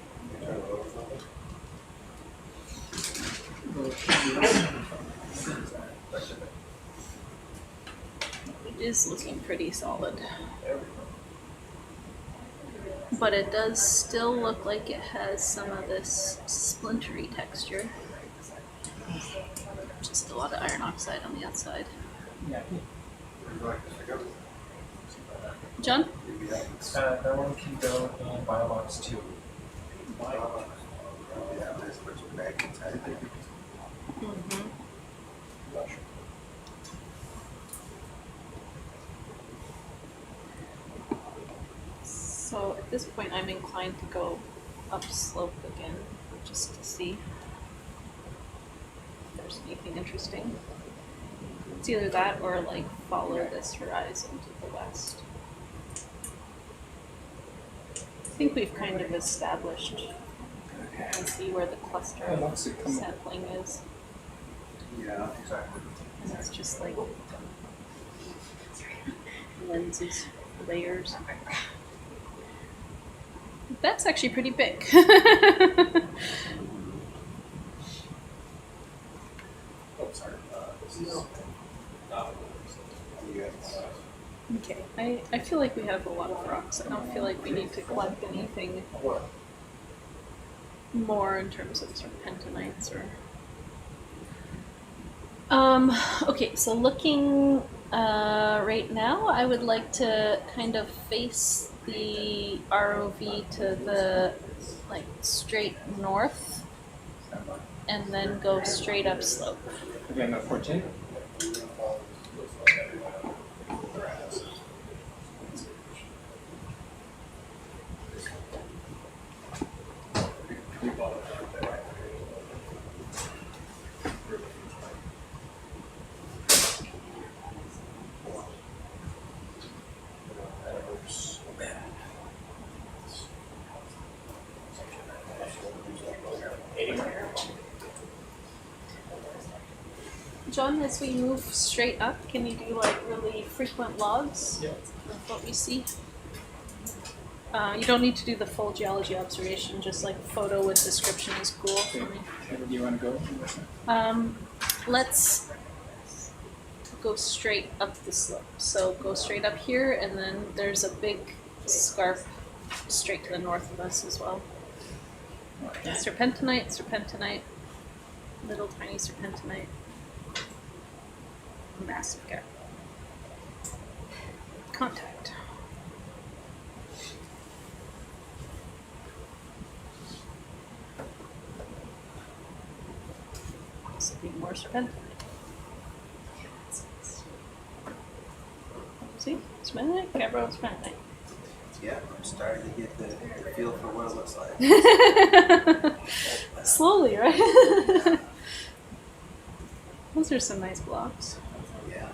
Speaker 2: It is looking pretty solid. But it does still look like it has some of this splintery texture. Just a lot of iron oxide on the outside. John?
Speaker 10: That one can go in Biobox 2.
Speaker 14: Yeah, there's a bunch of bags inside there.
Speaker 2: Mm-hmm. So at this point, I'm inclined to go upslope again, just to see if there's anything interesting. It's either that or like follow this horizon to the west. I think we've kind of established. You can see where the cluster of sampling is.
Speaker 13: Yeah, exactly.
Speaker 2: And it's just like lenses, layers. That's actually pretty big.
Speaker 20: Oh, sorry. This is
Speaker 2: Okay, I feel like we have a lot of rocks. I don't feel like we need to collect anything more in terms of serpentinites or... okay, so looking right now, I would like to kind of face the ROV to the like straight north and then go straight up slope.
Speaker 20: Again, 14.
Speaker 2: John, as we move straight up, can you do like really frequent logs of what we see? You don't need to do the full geology observation, just like photo with description is cool for me.
Speaker 20: Where do you want to go?
Speaker 2: Let's go straight up the slope. So go straight up here, and then there's a big scarp straight to the north of us as well. Serpentinite, serpentinite, little tiny serpentinite. Massive gap. Contact. Possibly more serpentinite. See? Serpentinite, gabbro, serpentinite.
Speaker 14: Yeah, I'm starting to get the feel for what it looks like.
Speaker 2: Slowly, right? Those are some nice blocks.
Speaker 14: Yeah.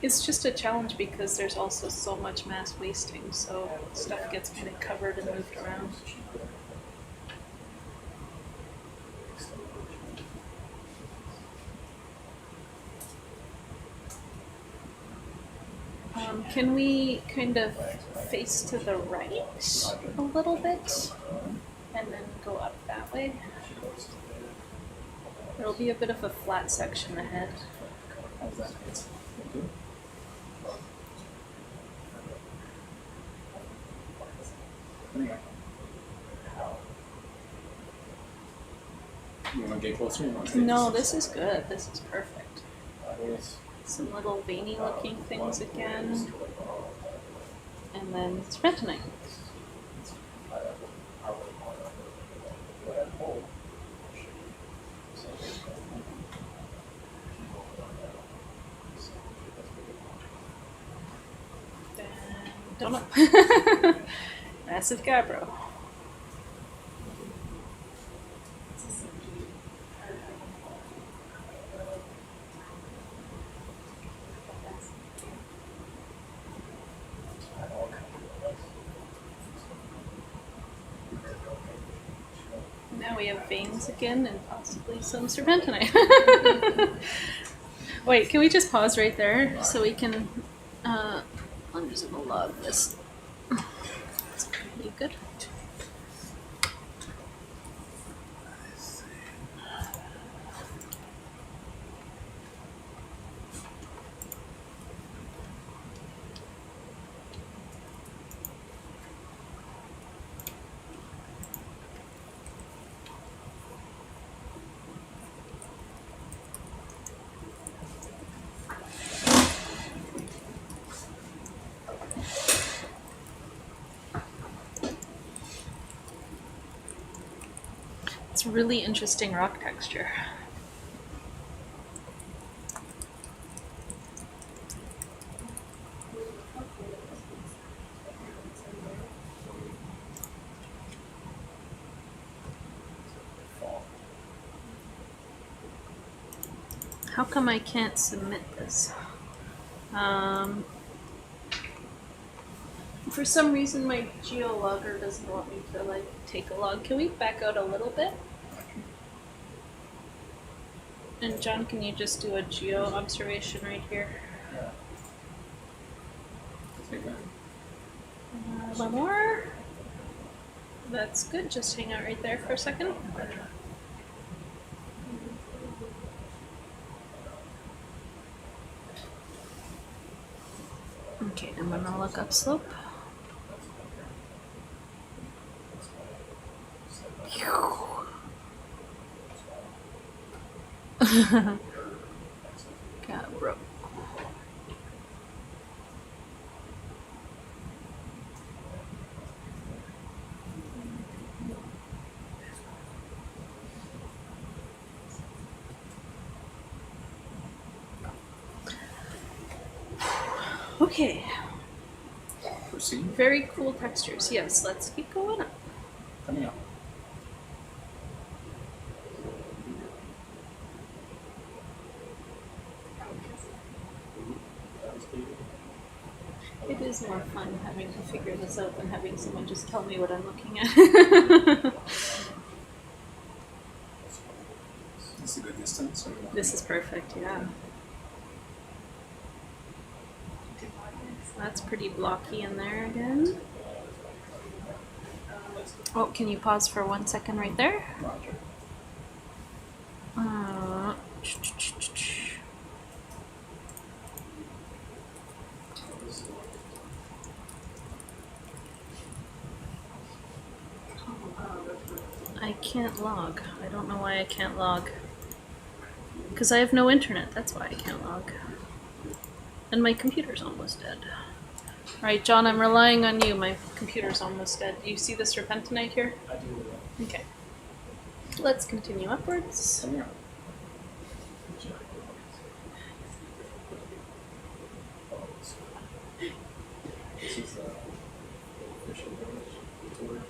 Speaker 2: It's just a challenge because there's also so much mass wasting, so stuff gets kind of covered and moved around. Can we kind of face to the right a little bit and then go up that way? There'll be a bit of a flat section ahead.
Speaker 20: You want to get closer? You want to stay
Speaker 2: No, this is good. This is perfect. Some little veiny looking things again. And then serpentinite. Don't know. Massive gabbro. Now we have veins again and possibly some serpentinite. Wait, can we just pause right there so we can I'm just gonna log this. You good? It's really interesting rock texture. how come I can't submit this? For some reason my geologger doesn't want me to like take a log. Can we back out a little bit? And John, can you just do a geo observation right here? One more. That's good. Just hang out right there for a second. Okay, I'm gonna look up slope. Got broke. Okay.
Speaker 20: Proceed.
Speaker 2: Very cool textures. Yes, let's keep going up.
Speaker 20: Coming up.
Speaker 2: It is more fun having to figure this out than having someone just tell me what I'm looking at.
Speaker 20: This is a good distance. Or
Speaker 2: This is perfect, yeah. That's pretty blocky in there again. Oh, can you pause for 1 second right there?
Speaker 20: Roger.
Speaker 2: I can't log. I don't know why I can't log. Because I have no internet, that's why I can't log. And my computer's almost dead. Alright, John, I'm relying on you. My computer's almost dead. Do you see the serpentinite here?
Speaker 20: I do.
Speaker 2: Okay. Let's continue upwards.
Speaker 20: Coming up. This is the official tour.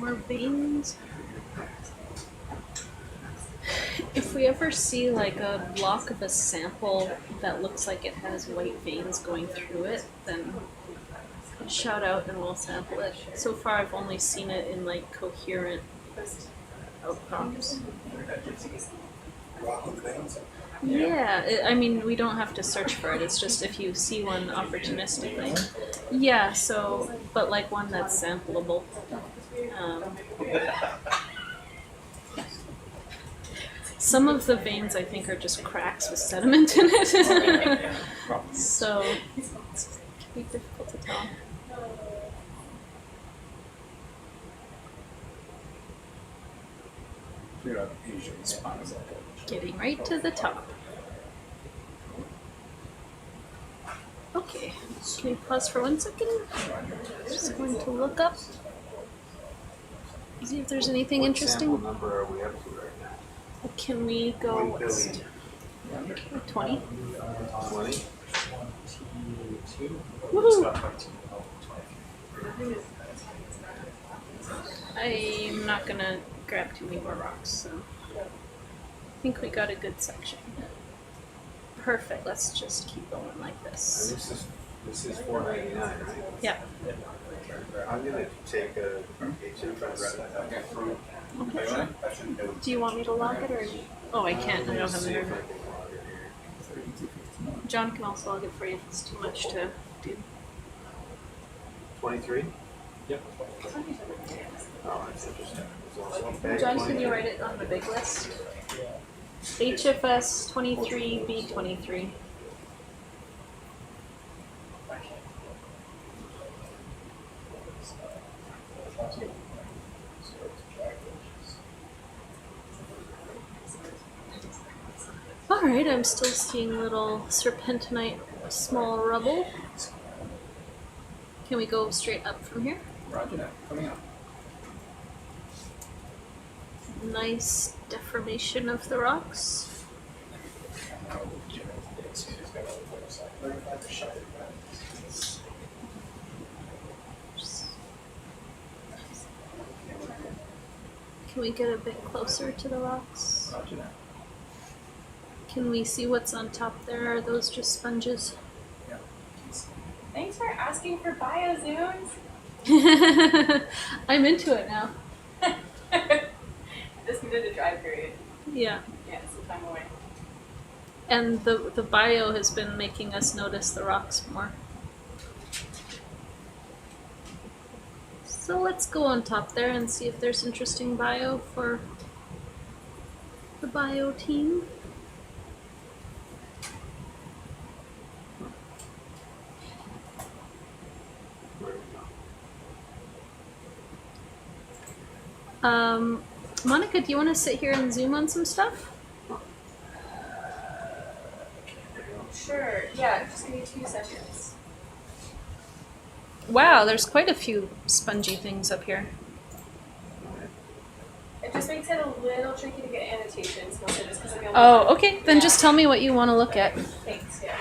Speaker 2: More veins. If we ever see like a block of a sample that looks like it has white veins going through it, then shout out and we'll sample it. So far I've only seen it in like coherent outcrops. Yeah, I mean, we don't have to search for it. It's just if you see one opportunistically. Yeah, so, but like one that's sampleable. Some of the veins, I think, are just cracks with sediment in it. So, it can be difficult to tell.
Speaker 20: Figure out Asian spines.
Speaker 2: Getting right to the top. Okay, can you pause for 1 second? Just going to look up. See if there's anything
Speaker 14: What
Speaker 2: interesting.
Speaker 14: sample number are we up to right now?
Speaker 2: Can we go
Speaker 14: 1 billion.
Speaker 2: 20?
Speaker 14: 20?
Speaker 2: Woohoo! I'm not gonna grab too many more rocks, so I think we got a good section. Perfect. Let's just keep going like
Speaker 14: And
Speaker 2: this.
Speaker 14: this is $4.99, right?
Speaker 2: Yeah.
Speaker 14: I'm gonna take a HFS.
Speaker 2: Okay. Do you want me to log it or? Oh, I can't. I don't have the nerve. John can also log it for you if it's too much to do.
Speaker 14: 23?
Speaker 20: Yep.
Speaker 14: Oh, that's interesting.
Speaker 2: John, can you write it on the big list? HFS 23B23. Alright, I'm still seeing little serpentinite, small rubble. Can we go straight up from here?
Speaker 20: Roger that. Coming up.
Speaker 2: Nice deformation of the rocks. Can we get a bit closer to the rocks?
Speaker 20: Roger that.
Speaker 2: Can we see what's on top there? Are those just sponges?
Speaker 20: Yeah.
Speaker 16: Thanks for asking for biozooms.
Speaker 2: I'm into it now.
Speaker 16: Just needed a dry period.
Speaker 2: Yeah.
Speaker 16: Yeah, some time away.
Speaker 2: And the bio has been making us notice the rocks more. So let's go on top there and see if there's interesting bio for the bio team. Monica, do you want to sit here and zoom on some stuff?
Speaker 16: Sure, yeah, just give me 2 seconds.
Speaker 2: Wow, there's quite a few spongy things up here.
Speaker 16: It just makes it a little tricky to get annotations, mostly just because I'm the only
Speaker 2: Oh,
Speaker 16: one.
Speaker 2: okay, then just tell me what you want to look at.
Speaker 16: Thanks, yeah.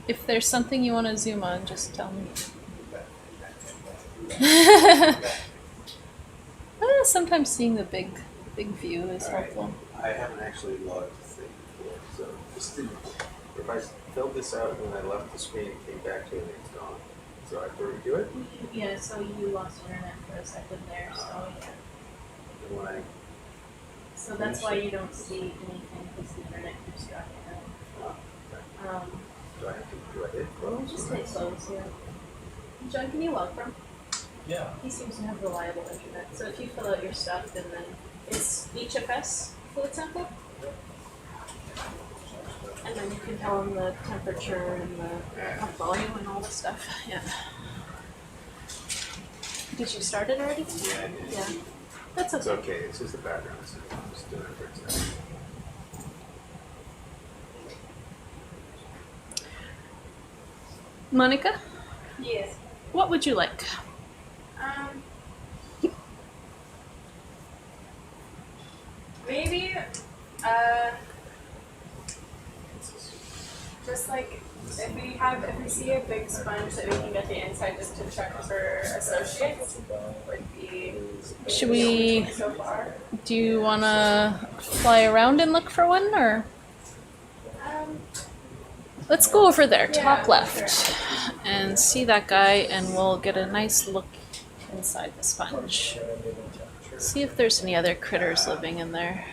Speaker 2: If there's something you want to zoom on, just tell me. Sometimes seeing the big view is helpful.
Speaker 14: I haven't actually logged the thing before, so just if I filled this out when I left the screen and came back to it, it's gone. So I have to redo it?
Speaker 16: Yeah, so you lost internet for a second there, so yeah.
Speaker 14: And when I
Speaker 16: So that's why you don't see anything, because the internet keeps dropping out.
Speaker 14: do I have to do I hit close?
Speaker 16: Just hit close, yeah. John, can you log from?
Speaker 20: Yeah.
Speaker 16: He seems to have reliable internet. So if you fill out your stuff, and then it's HFS fluid sample. And then you can tell him the temperature and the pump volume and all the stuff. Yeah. Did you start it already?
Speaker 14: Yeah, I did.
Speaker 16: Yeah. That's okay.
Speaker 14: It's okay, it's just the background, so I'm just doing it for a second.
Speaker 2: Monica,
Speaker 16: Yes.
Speaker 2: what would you like?
Speaker 16: Maybe, just like if we see a big sponge that we can get the inside just to check for associates would be
Speaker 2: Should we?
Speaker 16: so far.
Speaker 2: Do you want to fly around and look for one, or let's go over there, top left, and see that guy, and we'll get a nice look inside the sponge. See if there's any other critters living in there.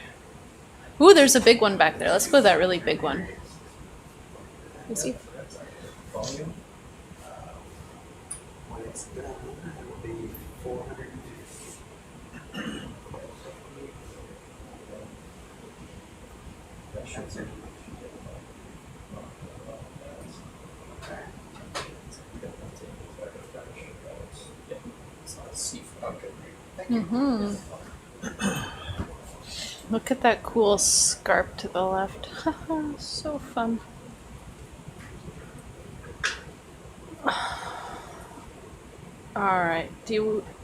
Speaker 2: Ooh, there's a big one back there. Let's go to that really big one. Is he?
Speaker 14: When it's done, it'll be 450. That's it.
Speaker 2: Mm-hmm. Look at that cool scarp to the left. Haha, so fun. Alright,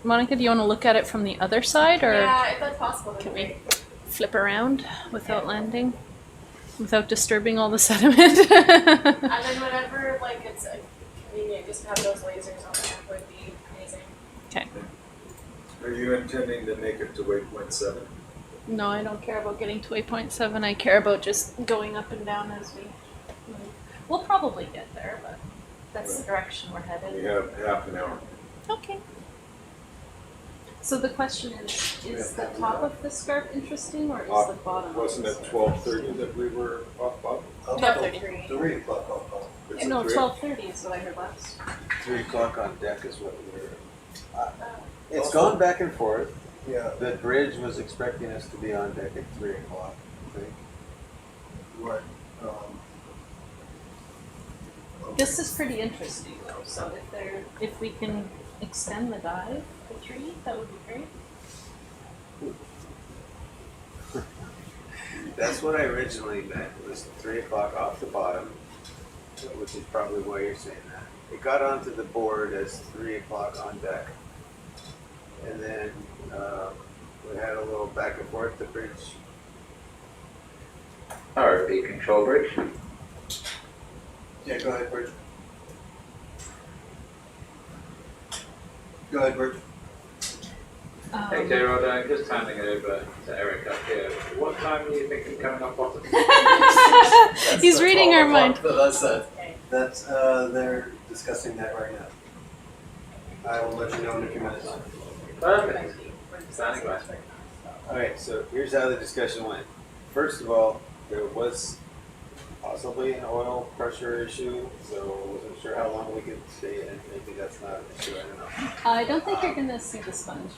Speaker 2: Monica, do you want to look at it from the other side, or
Speaker 16: Yeah, if that's possible.
Speaker 2: can we flip around without landing? Without disturbing all the sediment?
Speaker 16: And then whenever like it's convenient, just to have those lasers on there would be amazing.
Speaker 2: Okay.
Speaker 3: Are you intending to make it to waypoint 7?
Speaker 2: No, I don't care about getting to waypoint 7. I care about just going up and down as we move. We'll probably get there, but that's the direction we're headed.
Speaker 3: We have half an hour.
Speaker 2: Okay. So the question is the top of the scarp interesting, or is the bottom?
Speaker 3: Wasn't it 12:30 that we were off of?
Speaker 2: 12:30.
Speaker 14: 3 o'clock off.
Speaker 3: Is it
Speaker 2: No,
Speaker 3: 3?
Speaker 2: 12:30 is what I heard last.
Speaker 14: 3 o'clock on deck is what we're. It's gone back and forth.
Speaker 13: Yeah.
Speaker 14: The bridge was expecting us to be on deck at 3 o'clock, I think.
Speaker 13: Right.
Speaker 2: This is pretty interesting though, so if we can extend the dive, which
Speaker 7: 3, that would be great.
Speaker 14: That's what I originally meant, was 3 o'clock off the bottom, which is probably why you're saying that. It got onto the board as 3 o'clock on deck. And then we had a little back and forth, the bridge.
Speaker 17: ROV control bridge.
Speaker 14: Yeah, go ahead, Bridge. Go ahead, Bridge.
Speaker 17: Hey J-Rod, I'm just handing over to Eric up here. What time are you thinking coming up bottom?
Speaker 2: He's reading our mind.
Speaker 13: That's they're discussing that right now. I will let you know in a few minutes.
Speaker 17: Perfect. Standing by.
Speaker 14: Alright, so here's how the discussion went. First of all, there was possibly an oil pressure issue, so I wasn't sure how long we could stay in. Maybe that's not an issue, I don't know.
Speaker 2: I don't think you're gonna see the sponge.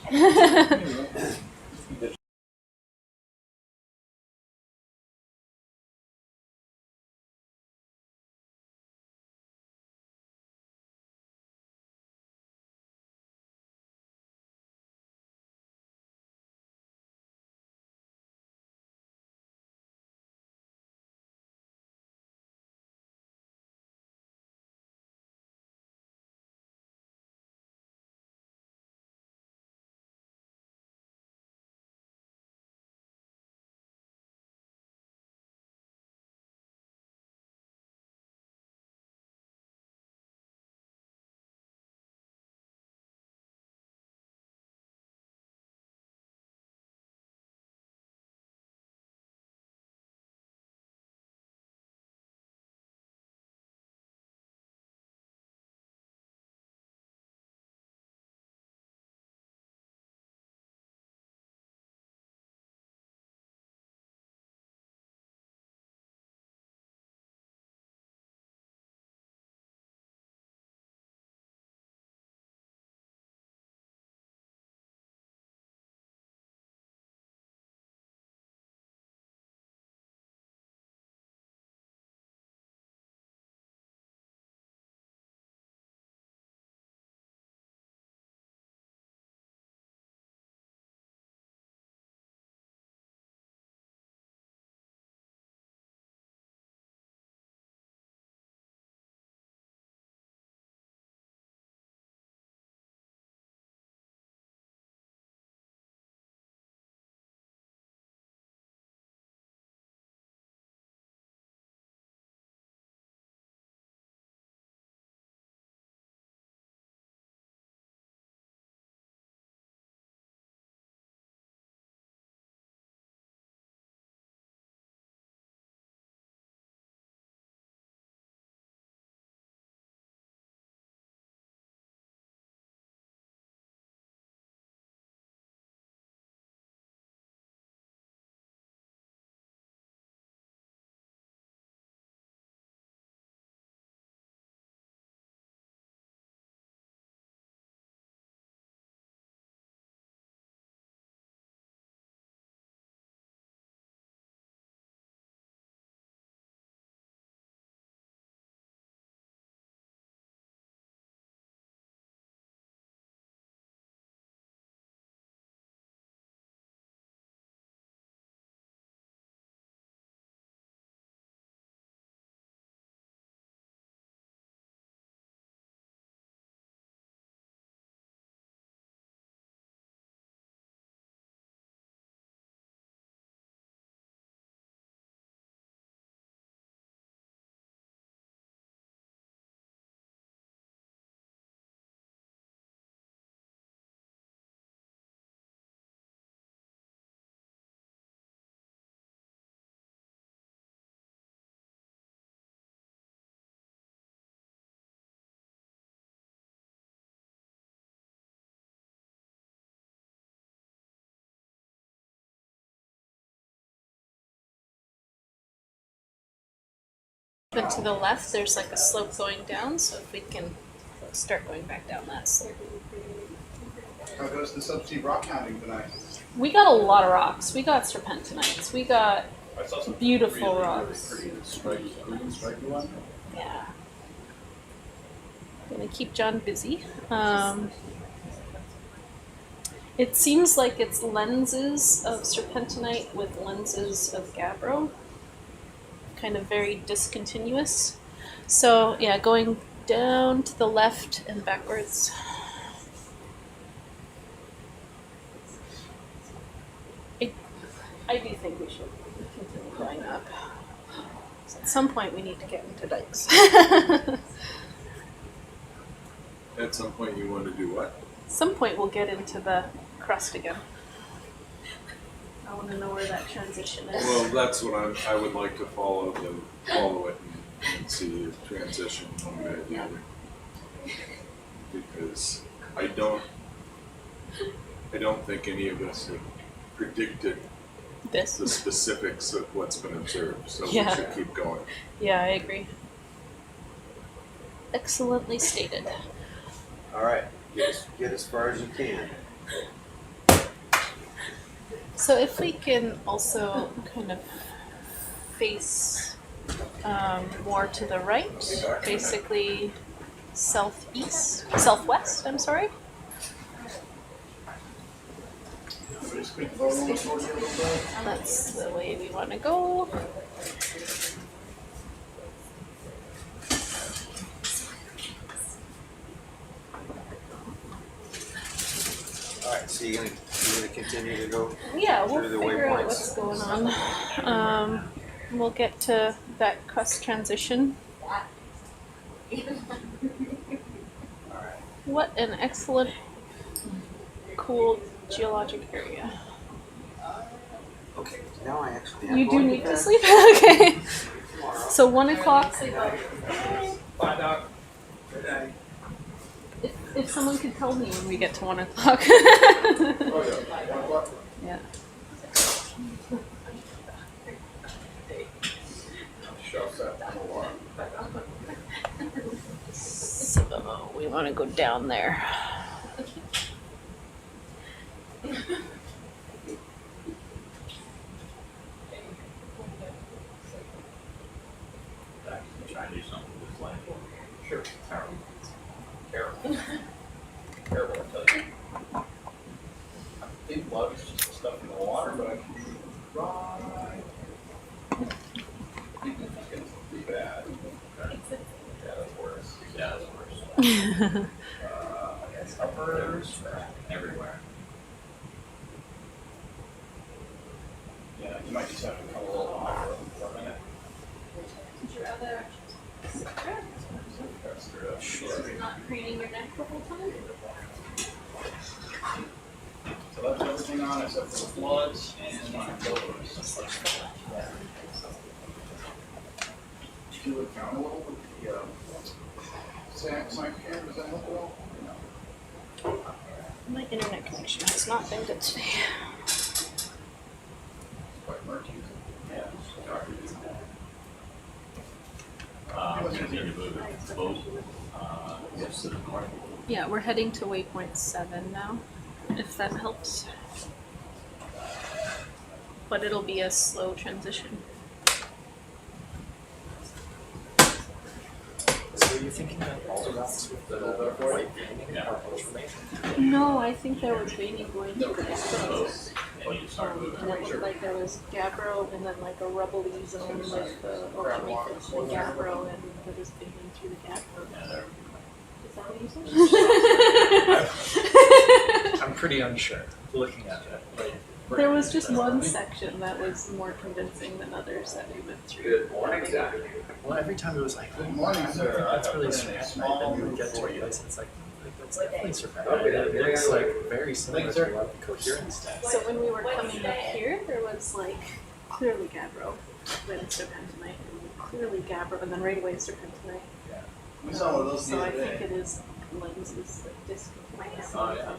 Speaker 2: But to the left, there's like a slope going down, so if we can start going back down that slope.
Speaker 21: How goes the subsea rock counting tonight?
Speaker 2: We got a lot of rocks. We got serpentinites. We got beautiful rocks.
Speaker 21: Striky one.
Speaker 2: Yeah. Gonna keep John busy. It seems like it's lenses of serpentinite with lenses of gabbro, kind of very discontinuous. So yeah, going down to the left and backwards. I do think we should continue going up. So at some point we need to get into dikes.
Speaker 3: At some point you want to do what?
Speaker 2: At some point we'll get into the crust again. I want to know where that transition is.
Speaker 3: Well, that's what I would like to follow it and see the transition one way or the other. Because I don't think any of us have predicted the specifics of what's been observed, so we should keep going.
Speaker 2: Yeah, I agree. Excellently stated.
Speaker 14: All right, get as far as you can.
Speaker 2: So if we can also kind of face more to the right, basically southwest, I'm sorry. That's the way we want to go.
Speaker 14: Alright, so you're gonna continue to go
Speaker 2: Yeah, we'll
Speaker 14: through the
Speaker 2: figure out
Speaker 14: waypoints?
Speaker 2: what's going on. We'll get to that crust transition. What an excellent, cool geologic area.
Speaker 14: Okay, now I actually am
Speaker 2: You do
Speaker 14: going
Speaker 2: need to
Speaker 14: bed.
Speaker 2: sleep? Okay. So 1 o'clock.
Speaker 5: Bye, Doc. Good night.
Speaker 2: If someone could tell me when we get to 1 o'clock. Yeah. So we want to go down there.
Speaker 17: Try and do something with this land. Sure. Terrible. Terrible, I tell you. I think love is just the stuff in the water, but I can try. It's pretty bad. Okay. Yeah, that's worse. Yeah, that's worse. Uppers, everywhere. Yeah, you might just have to come a little higher for a minute.
Speaker 7: Did your other not craning your neck the whole time?
Speaker 17: So that's everything on except for the floods and my filters.
Speaker 8: Do you account a little with the sand cam? Does that help at all?
Speaker 2: My internet connection has not been good today.
Speaker 8: Quite murky.
Speaker 17: Yeah. We need to move it both, yes, to the north.
Speaker 2: Yeah, we're heading to waypoint 7 now, if that helps. But it'll be a slow transition.
Speaker 12: So you're thinking of all the routes with the white painting or information?
Speaker 2: No, I think there was veiny going to the gabbro.
Speaker 17: And you start moving.
Speaker 2: And it looked like there was gabbro and then like a rubbly zone with the oceanographic and gabbro, and there was veining through the gabbro. Is that what you said?
Speaker 12: I'm pretty unsure looking at it.
Speaker 2: There was just one section that was more convincing than others that we went through.
Speaker 17: Good morning, Zach.
Speaker 12: Well, every time it was like,
Speaker 8: Good morning, sir.
Speaker 12: that's really
Speaker 8: Small
Speaker 12: then we get to it, it's like that's definitely surprising.
Speaker 17: Okay,
Speaker 12: It looks like very similar to a lot of the coherence stuff.
Speaker 2: So when we were coming up here, there was like clearly gabbro, then serpentinite, and clearly gabbro, and then right away serpentinite.
Speaker 8: We saw one of those the
Speaker 2: So I
Speaker 8: other
Speaker 2: think
Speaker 8: day.
Speaker 2: it is lenses that discontinue.
Speaker 17: Oh, yeah.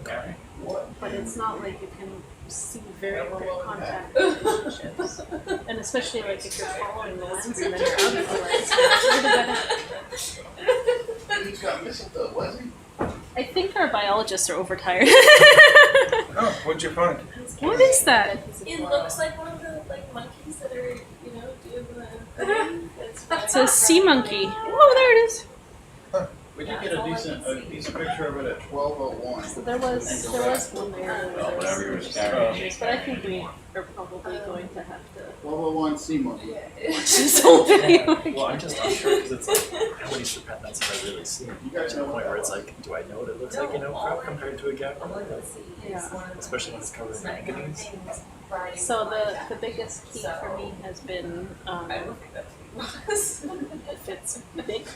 Speaker 17: Okay.
Speaker 2: But it's not like you can see very quick contact relationships. And especially like if you're following the lens and then you're out of the lens.
Speaker 8: He's got missing though, was he?
Speaker 2: I think our biologists are overtired.
Speaker 4: Oh, what'd you find?
Speaker 2: What is that?
Speaker 7: It looks like one of the monkeys that are, doing the thing.
Speaker 2: It's a sea monkey. Oh, there it is.
Speaker 4: We
Speaker 9: We did get a decent picture of it at 12:01.
Speaker 2: So there was one there where there was images, but I think we are probably going to have to
Speaker 9: 12:01 Seymour.
Speaker 2: just whole video.
Speaker 12: Well, I'm just unsure because it's like, how many serpentines have I really seen? You guys to the point where it's like, do I know what it looks like in outcrop compared to a gap?
Speaker 2: Yeah.
Speaker 12: Especially when it's covered in manganese.
Speaker 2: So the biggest key for me has been if it's big,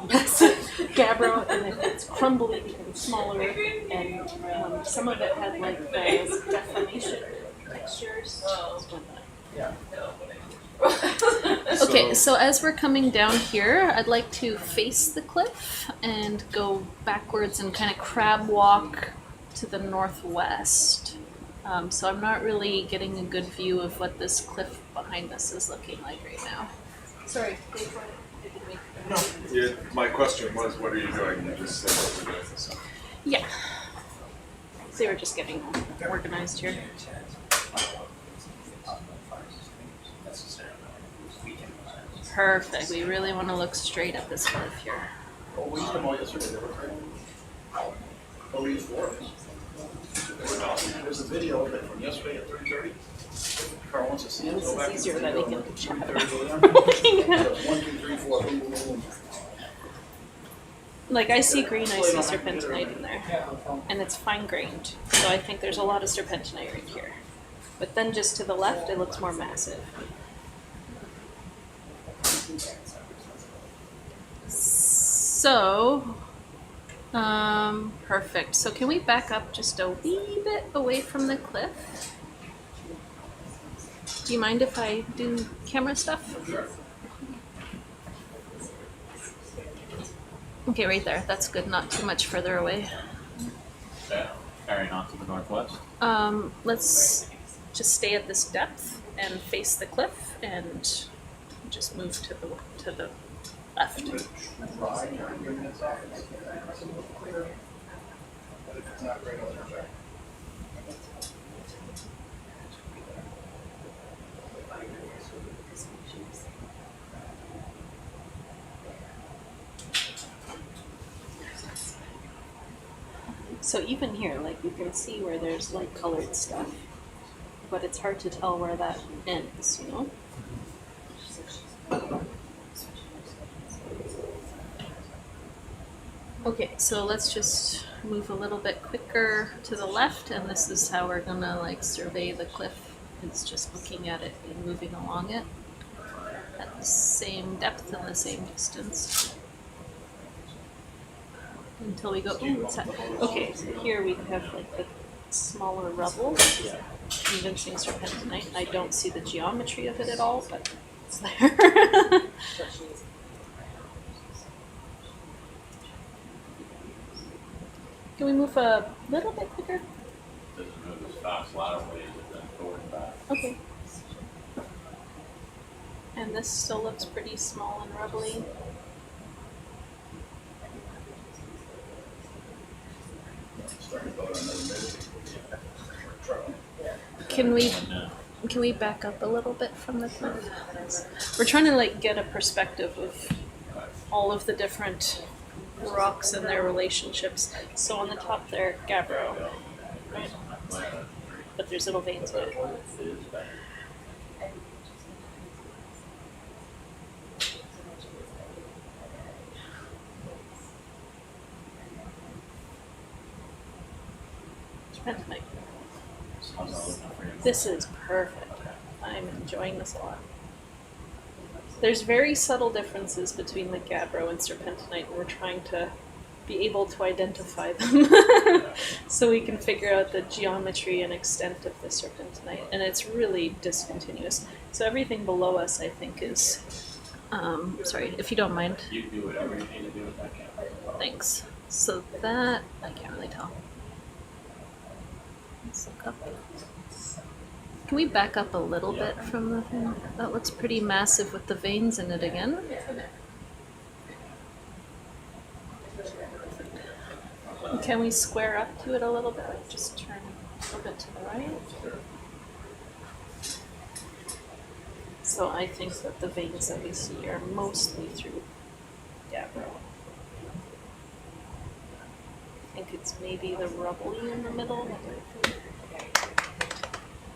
Speaker 2: massive gabbro, and if it's crumbly and smaller, and some of it had like the deformation textures.
Speaker 12: Yeah.
Speaker 2: Okay, so as we're coming down here, I'd like to face the cliff and go backwards and kind of crab walk to the northwest. So I'm not really getting a good view of what this cliff behind us is looking like right now. Sorry, Dave, what did you make?
Speaker 3: Yeah, my question was, what are you doing? You just said what we're doing. So.
Speaker 2: Yeah. They were just getting organized here. Perfect. We really want to look straight at this cliff here.
Speaker 9: Oh, we used them all yesterday. Oh, we used 4 of them. There's a video of it from yesterday at 3:30. Carl wants to see it.
Speaker 2: This is easier than we can chat about.
Speaker 9: 1, 2, 3, 4. Boom, boom, boom.
Speaker 2: Like I see green, I see serpentinite in there, and it's fine grained. So I think there's a lot of serpentinite right here. But then just to the left, it looks more massive. So, perfect. So can we back up just a wee bit away from the cliff? Do you mind if I do camera stuff? Okay, right there. That's good. Not too much further away.
Speaker 17: Carrying on to the northwest.
Speaker 2: Let's just stay at this depth and face the cliff and just move to the left. So even here, like you can see where there's light colored stuff, but it's hard to tell where that ends, you know? Okay, so let's just move a little bit quicker to the left, and this is how we're gonna like survey the cliff. It's just looking at it and moving along it at the same depth and the same distance. Until we go, ooh, what's that? Okay, so here we have like the smaller rubble, convincing serpentinite. I don't see the geometry of it at all, but it's there. Can we move a little bit quicker?
Speaker 17: Doesn't move as fast laterally as it does forward and back.
Speaker 2: Okay. And this still looks pretty small and rubbly. Can we back up a little bit from the cliff? We're trying to like get a perspective of all of the different rocks and their relationships. So on the top there, gabbro, right? But there's little veins in it. Serpentinite. This is perfect. I'm enjoying this a lot. There's very subtle differences between the gabbro and serpentinite, and we're trying to be able to identify them so we can figure out the geometry and extent of the serpentinite, and it's really discontinuous. So everything below us, I think, is, sorry, if you don't mind.
Speaker 17: You do whatever you need to do with that camera.
Speaker 2: Thanks. So that, I can't really tell. Let's look up. Can we back up a little bit from the thing? That looks pretty massive with the veins in it again. Can we square up to it a little bit? Just turn a little bit to the right. So I think that the veins that we see are mostly through gabbro. it's maybe the rubbly in the middle.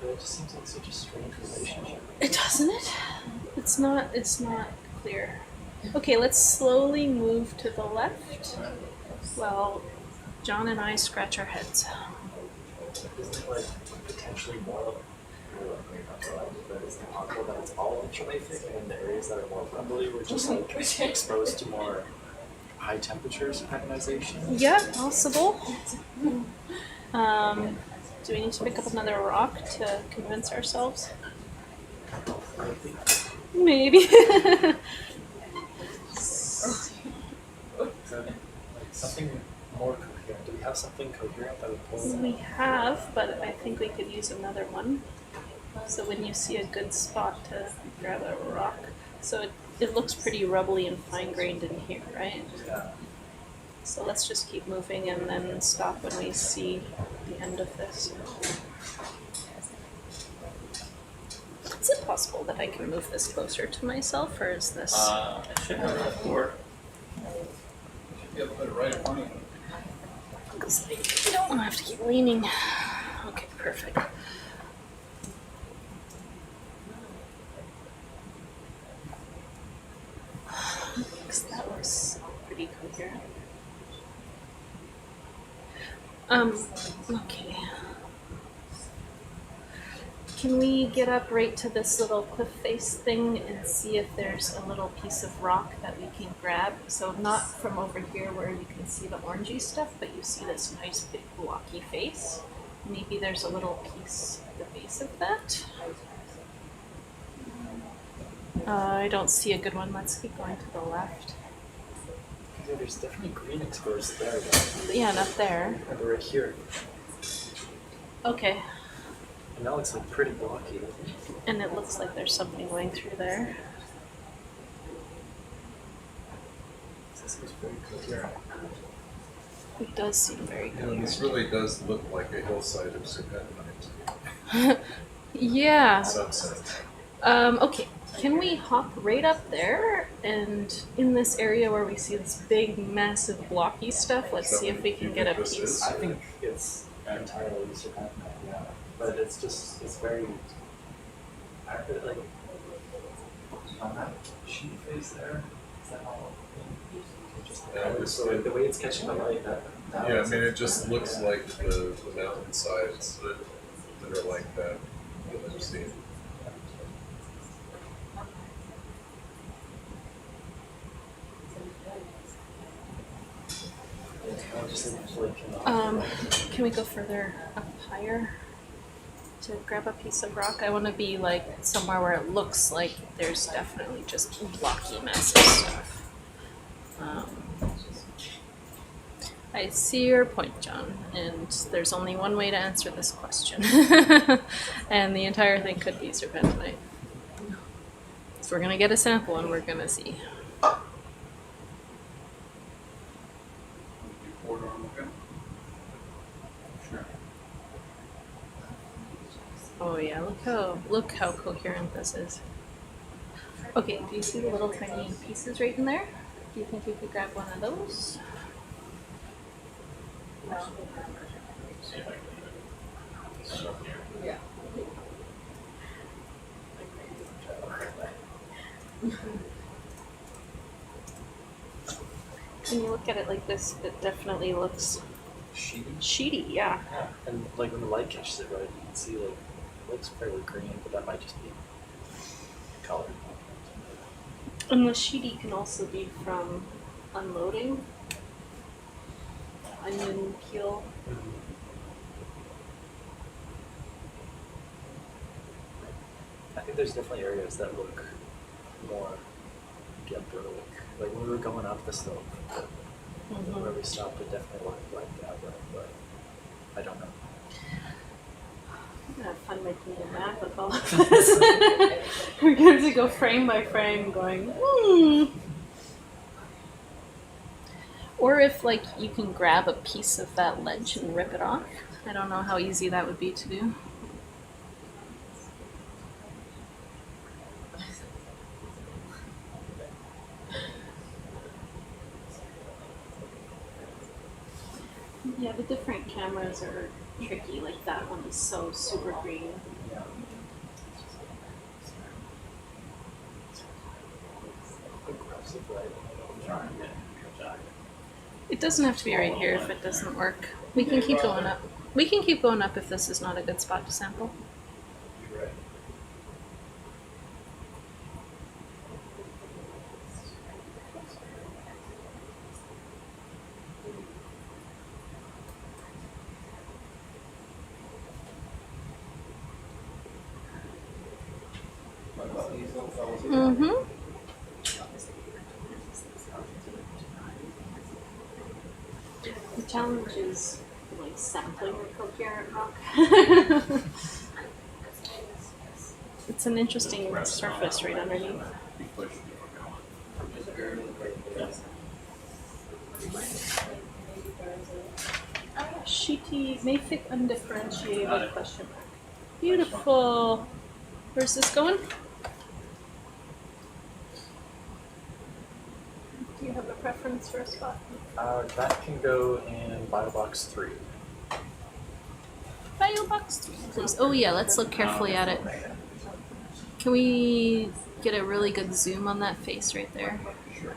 Speaker 12: But it just seems like such a strange relationship.
Speaker 2: It doesn't it? It's not clear. Okay, let's slowly move to the left while John and I scratch our heads.
Speaker 12: Isn't it like potentially more but it's possible that it's all ultramafic and the areas that are more rumbly were just like exposed to more high temperatures of ionization?
Speaker 2: Yeah, possible. Do we need to pick up another rock to convince ourselves? Maybe.
Speaker 12: Something more coherent. Do we have something coherent that would pull?
Speaker 2: We have, but I think we could use another one. So when you see a good spot to grab a rock, so it looks pretty rubbly and fine-grained in here, right?
Speaker 12: Yeah.
Speaker 2: So let's just keep moving and then stop when we see the end of this. Is it possible that I can move this closer to myself, or is this?
Speaker 10: I should have that board. Should be able to put it right in front of you.
Speaker 2: Because I don't want to have to keep leaning. Okay, perfect. That looks pretty coherent. Okay. Can we get up right to this little cliff face thing and see if there's a little piece of rock that we can grab? So not from over here where you can see the orangey stuff, but you see this nice big blocky face. Maybe there's a little piece at the base of that. I don't see a good one. Let's keep going to the left.
Speaker 12: Yeah, there's definitely green exposed there. Though.
Speaker 2: Yeah, not there.
Speaker 12: And right here.
Speaker 2: Okay.
Speaker 12: And that looks like pretty blocky, doesn't it?
Speaker 2: And it looks like there's something going through there.
Speaker 12: This is very coherent.
Speaker 2: It does seem very coherent.
Speaker 3: This really does look like a hillside of serpentinite.
Speaker 2: Yeah.
Speaker 3: In some sense.
Speaker 2: Okay. Can we hop right up there and in this area where we see this big, massive, blocky stuff, let's see if we can get a piece.
Speaker 12: I think it's entirely serpentinite, yeah. But it's just, it's very, like, on that sheet face there, is that all? So like, the way it's catching the light, that
Speaker 3: yeah, I mean, it just looks like the mountainsides that are like that I've seen.
Speaker 2: Can we go further up higher to grab a piece of rock? I want to be like somewhere where it looks like there's definitely just blocky, massive stuff. I see your point, John, and there's only one way to answer this question. And the entire thing could be serpentinite. So we're going to get a sample and we're going to see. Oh yeah, look how coherent this is. Okay, do you see the little tiny pieces right in there? Do you think you could grab one of those? Yeah. When you look at it like this, it definitely looks sheety, yeah.
Speaker 12: Yeah, and like when the light catches it, right, you can see like it looks fairly green, but that might just be color.
Speaker 2: And the sheety can also be from unloading. Onion peel.
Speaker 12: I think there's definitely areas that look more gabbro-like. Like when we were going up the slope, where we stopped, it definitely looked like gabbro, but I don't know.
Speaker 2: I'm gonna have fun making a map with all of this. We're going to go frame by frame going, Or if like you can grab a piece of that ledge and rip it off. I don't know how easy that would be to do. Yeah, the different cameras are tricky. Like that one is so super green. It doesn't have to be right here if it doesn't work. We can keep going up. We can keep going up if this is not a good spot to sample. Mm-hmm. The challenge is like sampling a coherent rock. It's an interesting surface right underneath. Sheety, mafic undifferentiated question mark. Beautiful. Where's this going? Do you have a preference for a spot?
Speaker 12: That can go in BioBox 3.
Speaker 2: BioBox 3, please. Oh yeah, let's look carefully at it. Can we get a really good zoom on that face right there?
Speaker 12: Sure.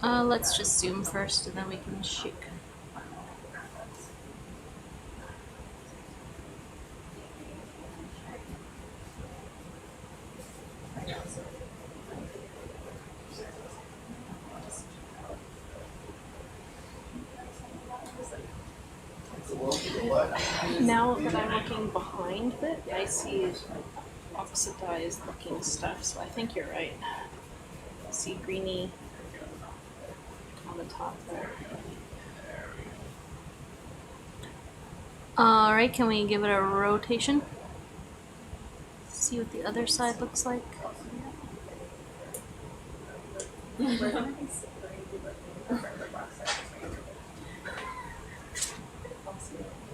Speaker 2: Let's just zoom first and then we can shake. Now that I'm looking behind it, I see oxidized looking stuff, so I think you're right. I see greeny on the top there. Alright, can we give it a rotation? See what the other side looks like.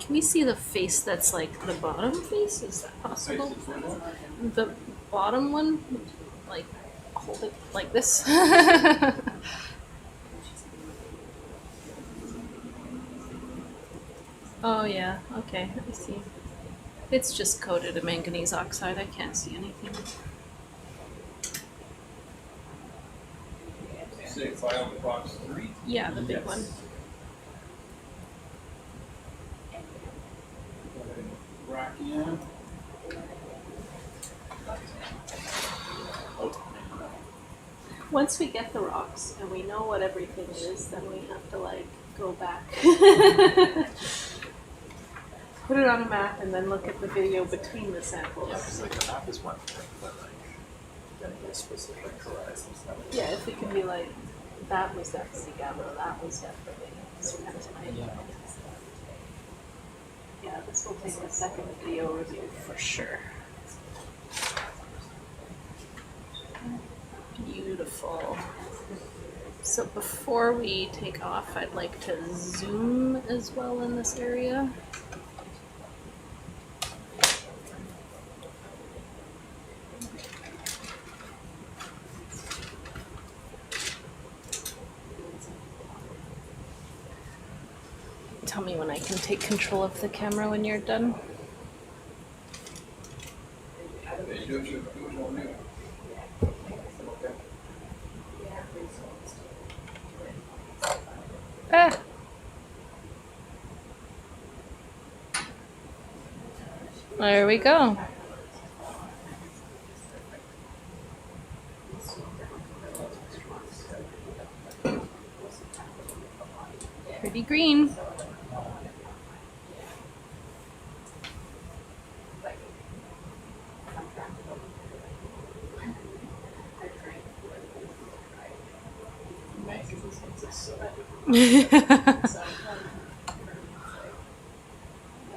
Speaker 2: Can we see the face that's like the bottom face? Is that possible? The bottom one? Like, hold it like this? Oh yeah, okay, I see. It's just coated in manganese oxide, I can't see anything.
Speaker 6: Say file box 3?
Speaker 2: Yeah, the big one.
Speaker 6: Rack in.
Speaker 2: Once we get the rocks and we know what everything is, then we have to like go back. Put it on a map and then look at the video between the samples.
Speaker 12: Yeah, because like the map is one thing, but like getting a specific horizon stuff.
Speaker 2: Yeah, if we can be like, that was definitely gamma, that was definitely serpentinite. Yeah, this will take a second video review for sure. Beautiful. So before we take off, I'd like to zoom as well in this area. Tell me when I can take control of the camera when you're done. Ah! There we go. Pretty green.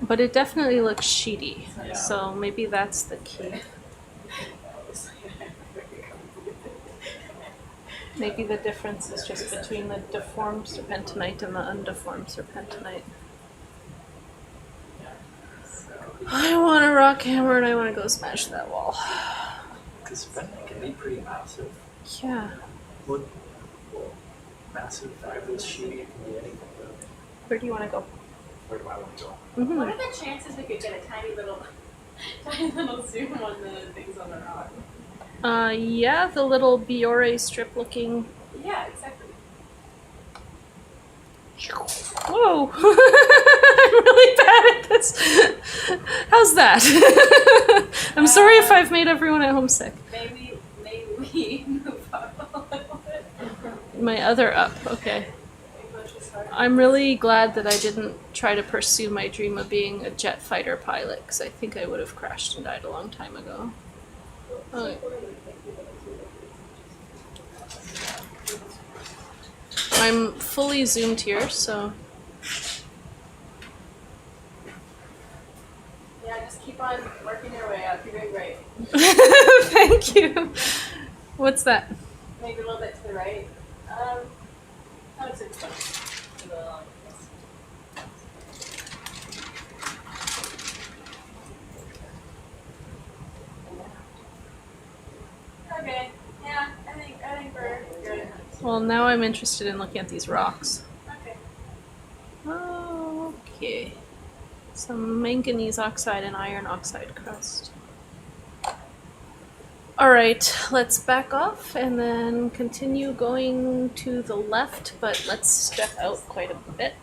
Speaker 2: But it definitely looks sheety, so maybe that's the key. Maybe the difference is just between the deformed serpentinite and the undeformed serpentinite. I want a rock hammer and I want to go smash that wall.
Speaker 12: Because serpentinite can be pretty massive.
Speaker 2: Yeah.
Speaker 12: Well, Massive fibrous sheet.
Speaker 2: Where do you want to go?
Speaker 12: Where do I want to go?
Speaker 2: Mhm.
Speaker 16: What are the chances we could get a tiny little zoom on the things on the rock?
Speaker 2: Yeah, the little Biore strip looking.
Speaker 16: Yeah, exactly.
Speaker 2: Whoa! I'm really bad at this. How's that? I'm sorry if I've made everyone at home sick.
Speaker 16: Maybe we move up a little bit.
Speaker 2: My other up, okay. I'm really glad that I didn't try to pursue my dream of being a jet fighter pilot, because I think I would have crashed and died a long time ago. Oh. I'm fully zoomed here, so...
Speaker 16: Yeah, just keep on working your way up. You're doing great.
Speaker 2: Thank you. What's that?
Speaker 16: Maybe a little bit to the right. I would say to the Okay. Yeah, I think we're good.
Speaker 2: Well, now I'm interested in looking at these rocks.
Speaker 16: Okay.
Speaker 2: Okay. Some manganese oxide and iron oxide crust. Alright, let's back off and then continue going to the left, but let's step out quite a bit.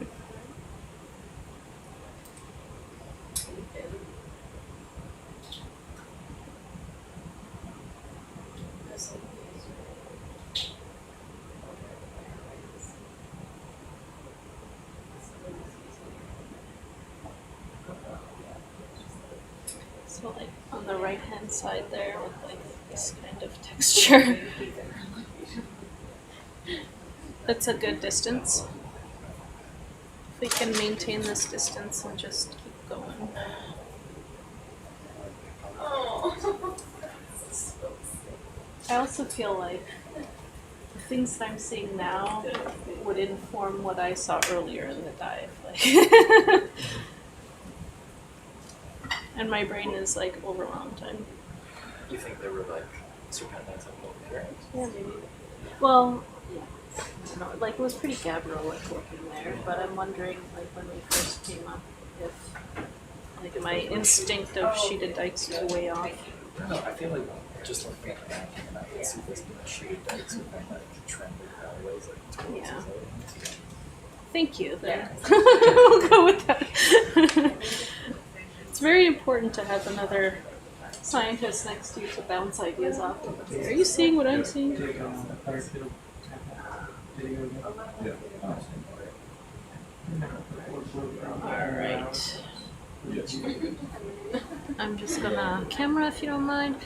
Speaker 2: So like on the right hand side there with like this kind of texture. That's a good distance. If we can maintain this distance and just keep going.
Speaker 16: Oh.
Speaker 2: I also feel like the things that I'm seeing now would inform what I saw earlier in the dive. Like and my brain is like overwhelmed.
Speaker 12: You think there were like serpentines up over here?
Speaker 2: Yeah, maybe. Well, I don't know, like it was pretty gabbro-like looking there, but I'm wondering like when we first came up if like my instinct of sheeted dikes was way off.
Speaker 12: I don't know, I feel like just looking at the map and I can see this being a sheeted dikes with them like trending alleyways like towards
Speaker 2: Yeah.
Speaker 12: the other.
Speaker 2: Thank you, then. We'll go with that. It's very important to have another scientist next to you to bounce ideas off of. Are you seeing what I'm seeing?
Speaker 1: Butterfield video again?
Speaker 3: Yeah.
Speaker 2: Alright.
Speaker 3: Yes.
Speaker 2: I'm just gonna camera if you don't mind.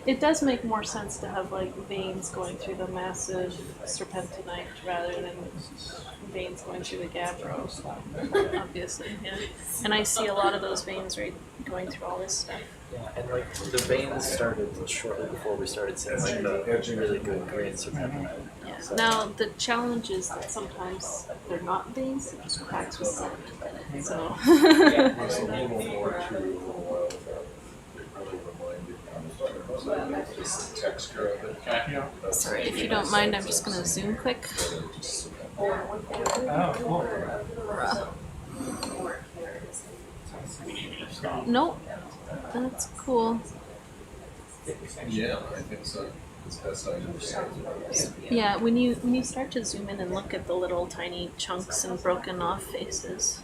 Speaker 2: It does make more sense to have like veins going through the massive serpentinite rather than veins going through the gabbro, obviously. Yeah. And I see a lot of those veins right going through all this stuff.
Speaker 12: Yeah, and like the veins started shortly before we started seeing like the really good green serpentinite.
Speaker 2: Yeah. Now the challenge is that sometimes they're not veins, they're just cracks with sediment in it. So
Speaker 3: There's a little more to a while ago. It really reminded me of just the texture of it. That's
Speaker 2: sorry, if you don't mind, I'm just gonna zoom quick.
Speaker 1: Oh, cool.
Speaker 2: Nope. That's cool.
Speaker 3: Yeah, I think so. As best I understand it.
Speaker 2: Yeah, when you start to zoom in and look at the little tiny chunks and broken off faces.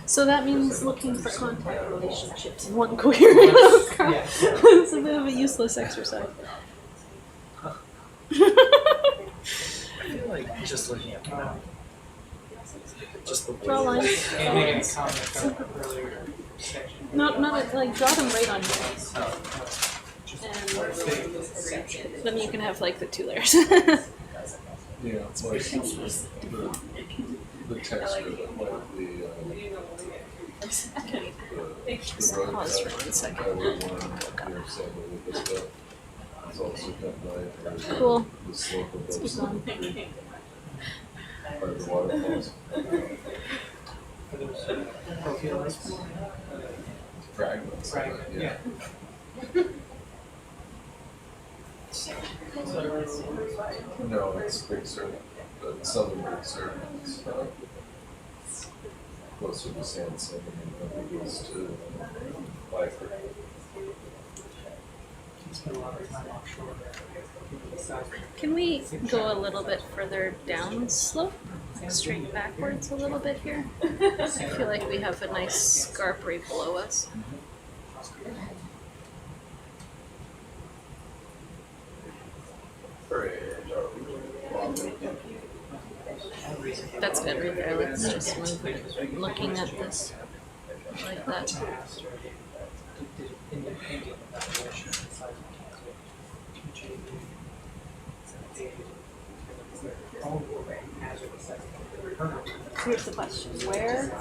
Speaker 2: So that means looking for contact relationships in one coherent outcrop. It's a bit of a useless exercise.
Speaker 12: I feel like just looking at the map, just the
Speaker 2: Draw lines.
Speaker 1: And making a comment from earlier section.
Speaker 2: Not like draw them right on your eyes. And then you can have like the two layers.
Speaker 3: Yeah, it's like the texture, like the road
Speaker 2: Pause for
Speaker 3: cut,
Speaker 2: 1 second.
Speaker 3: I would want near Santa Lucas stuff. It's also got by
Speaker 2: Cool.
Speaker 3: the slope of
Speaker 2: Let's
Speaker 3: those
Speaker 2: keep going.
Speaker 3: by the waterfalls. Fragments.
Speaker 1: Fragment,
Speaker 3: Yeah. No, it's Big Sur, the southern Big Sur. It's closer to San Simeon than it is to Lyford.
Speaker 2: Can we go a little bit further down slope? Like straight backwards a little bit here? I feel like we have a nice scarp right below us. That's good right there. Let's just move it. Looking at this like that. Here's the question: where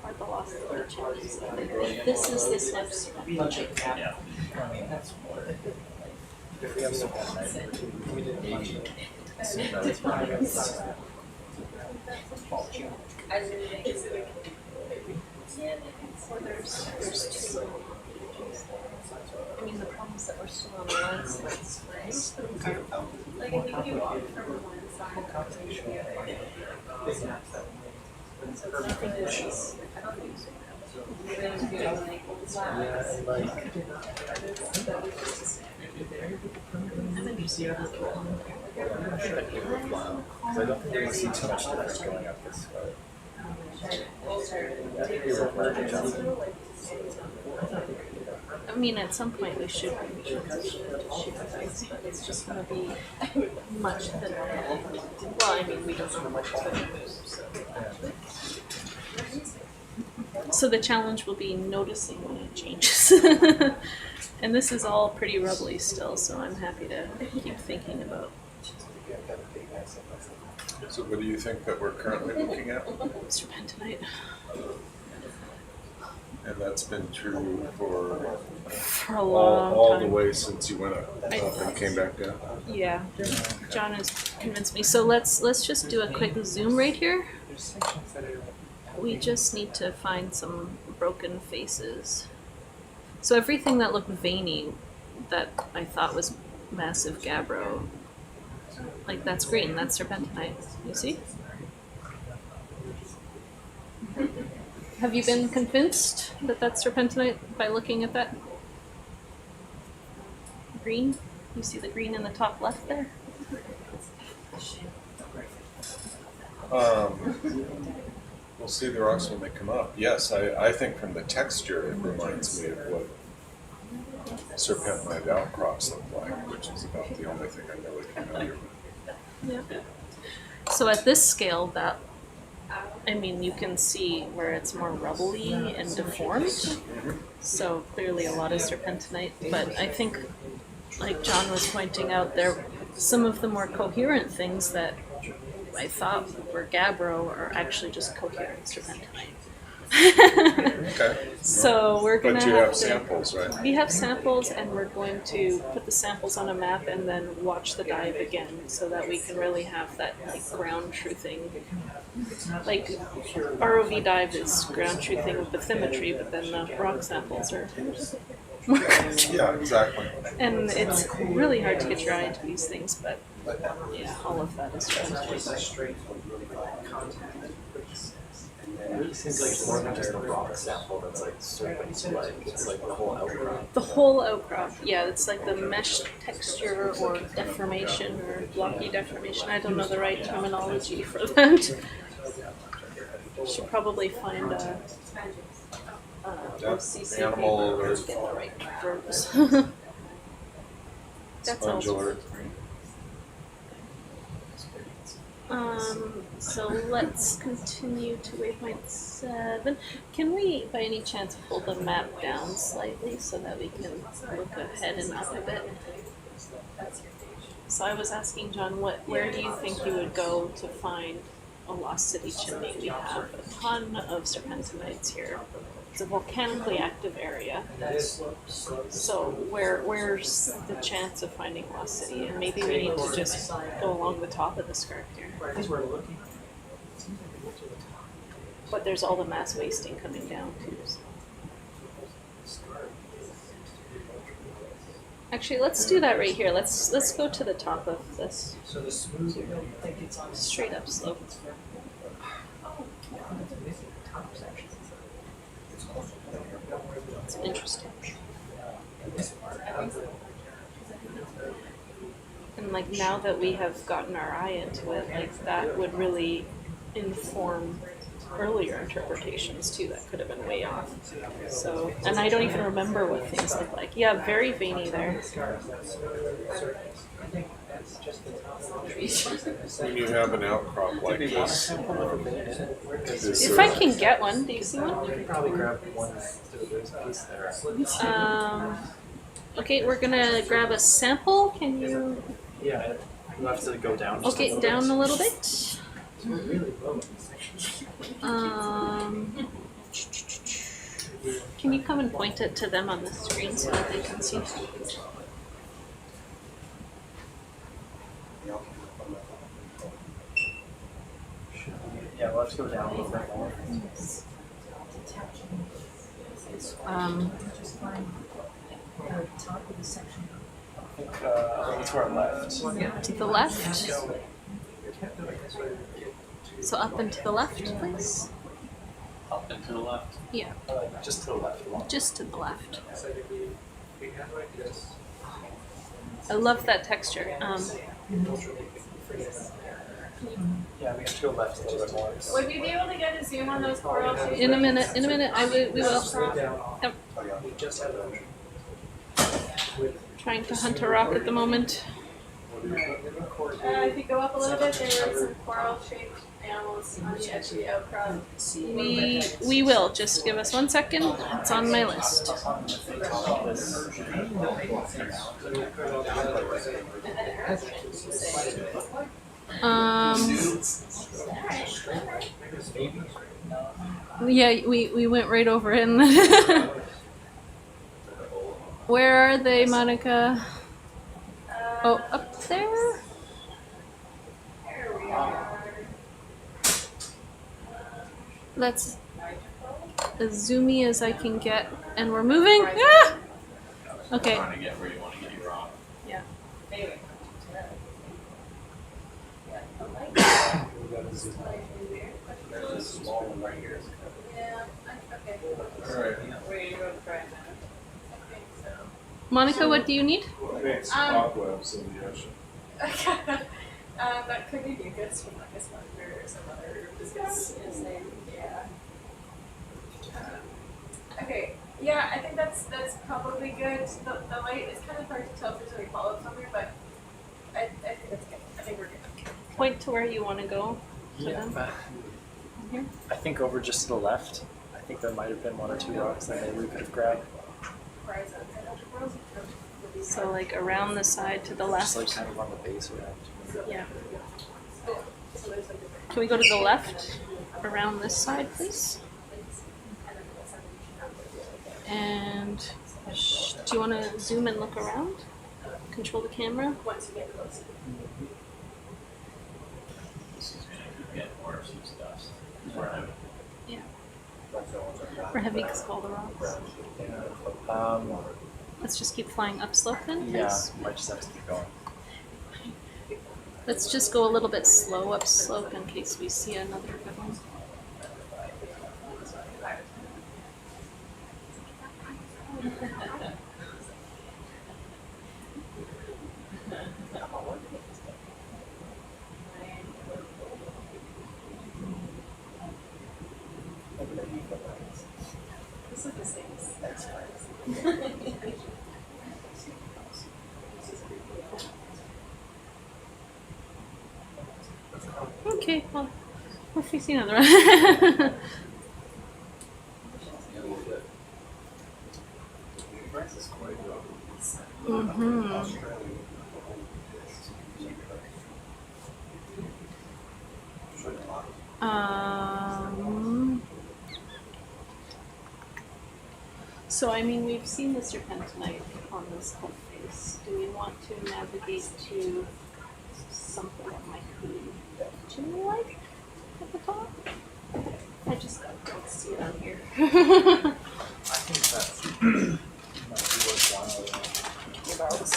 Speaker 2: are the lost changes? This is this left.
Speaker 10: Yeah. I mean, that's more. If we have some we did 80.
Speaker 2: There's two. I mean, the problem is that we're still on the landslides, right?
Speaker 16: Like if you do walk from one side to the other. So it's nothing to see. I don't think so. We're going to do like slabs.
Speaker 10: I'm interested in that one. Should be worthwhile. Because I don't think we're going to see too much dust going up this way.
Speaker 2: I mean, at some point we should transition to sheet ice, but it's just going to be much thinner. Well, I mean, we don't know how much it's going to move. So the challenge will be noticing when it changes. And this is all pretty rubbly still, so I'm happy to keep thinking about.
Speaker 3: So what do you think that we're currently looking at?
Speaker 2: Serpentinite.
Speaker 3: And that's been true for
Speaker 2: a long
Speaker 3: all
Speaker 2: time.
Speaker 3: the way since you went up and came back down?
Speaker 2: Yeah, John has convinced me. So let's just do a quick zoom right here. We just need to find some broken faces. So everything that looked veiny, that I thought was massive gabbro, like that's green, that's serpentinite. You see? Have you been convinced that that's serpentinite by looking at that green? You see the green in the top left there?
Speaker 3: We'll see the rocks when they come up. Yes, I think from the texture it reminds me of what serpentinite outcrops look like, which is about the only thing I'm really familiar with.
Speaker 2: Yeah. So at this scale, that, I mean, you can see where it's more rubbly and deformed. So clearly a lot of serpentinite, but I think, like John was pointing out, there some of the more coherent things that I thought were gabbro are actually just coherent serpentinite.
Speaker 3: Okay.
Speaker 2: So we're gonna
Speaker 3: But you
Speaker 2: have
Speaker 3: have
Speaker 2: to,
Speaker 3: samples, right?
Speaker 2: We have samples, and we're going to put the samples on a map and then watch the dive again, so that we can really have that like ground truthing. Like ROV dive is ground truthing with bathymetry, but then the rock samples are.
Speaker 3: Yeah, exactly.
Speaker 2: And it's really hard to get your eye into these things, but yeah, all of that is
Speaker 10: straight. It seems like more than just a rock sample that's like serpent-like. It's like the whole outcrop.
Speaker 2: The whole outcrop, yeah, it's like the mesh texture or deformation or blocky deformation. I don't know the right terminology for that. Should probably find a OCC
Speaker 3: Animal
Speaker 2: paper
Speaker 3: or
Speaker 2: to get the right verbs. That's
Speaker 3: sponge
Speaker 2: all.
Speaker 3: alert.
Speaker 2: So let's continue to waypoint 7. Can we, by any chance, pull the map down slightly so that we can look ahead and up a bit? So I was asking John, where do you think you would go to find a lost city chimney? We have a ton of serpentinites here. It's a volcanically active area. So where's the chance of finding lost city? And maybe we need to just go along the top of the scarp here. But there's all the mass wasting coming down too. So. Actually, let's do that right here. Let's go to the top of this.
Speaker 10: So the smooth, you don't think it's on
Speaker 2: Straight up slope. It's interesting. And like now that we have gotten our eye into it, like that would really inform earlier interpretations too that could have been way off. So, and I don't even remember what things look like. Yeah, very veiny there.
Speaker 3: When you have an outcrop like this,
Speaker 2: If I can get one, do you see one?
Speaker 10: You can probably grab one piece there.
Speaker 2: Okay, we're gonna grab a sample. Can you?
Speaker 10: Yeah, you have to go down. Just
Speaker 2: Okay, down a little bit.
Speaker 10: Really low.
Speaker 2: Can you come and point it to them on the screen so that they can see?
Speaker 10: Yeah, we'll have to go down a little bit more. I think to our left.
Speaker 2: To the left. So up and to the left, please.
Speaker 10: Up and to the left?
Speaker 2: Yeah.
Speaker 10: Just to the left.
Speaker 2: Just to the left. I love that texture.
Speaker 10: Yeah, we have to go left a little bit more.
Speaker 16: Would we be able to get a zoom on those coral shapes?
Speaker 2: In a minute. We will. Yep. Trying to hunt a rock at the moment.
Speaker 16: If you go up a little bit, there are some coral-shaped animals on the edge of the outcrop.
Speaker 2: We will. Just give us 1 second. It's on my list. Yeah, we went right over it. Where are they, Monica? Oh, up there?
Speaker 16: There we are.
Speaker 2: That's as zoomy as I can get, and we're moving. Ah! Okay. Yeah.
Speaker 10: Small one right here.
Speaker 16: Yeah, okay.
Speaker 3: Alright.
Speaker 16: Wait, you go to try it now.
Speaker 2: Monica, what do you need?
Speaker 3: cobwebs in the ocean.
Speaker 16: That could be mucus from like a sponge or some other viscous thing. Yeah. Okay. Yeah, I think that's probably good. The light is kind of hard to tell if there's any polyps on there, but I think that's good. I think we're good.
Speaker 2: Point to where you want to go.
Speaker 10: Yeah.
Speaker 2: Here?
Speaker 10: I think over just to the left. I think there might have been 1 or 2 rocks that maybe we could have grabbed.
Speaker 2: So like around the side to the left.
Speaker 10: Just like kind of on the base around.
Speaker 2: Yeah. Can we go to the left around this side, please? And do you want to zoom and look around? Control the camera?
Speaker 16: Once you get closer.
Speaker 2: Yeah. We're heavy because of all the rocks. Let's just keep flying upslope then, please.
Speaker 10: Yeah, might just have to keep going.
Speaker 2: Let's just go a little bit slow upslope in case we see another good one.
Speaker 16: This is the same.
Speaker 2: Okay, well, if we see another one. So, I mean, we've seen the serpentinite on this whole face. Do we want to navigate to something that might be chimney-like at the top? I just don't see it on here.
Speaker 10: I think that might be worthwhile.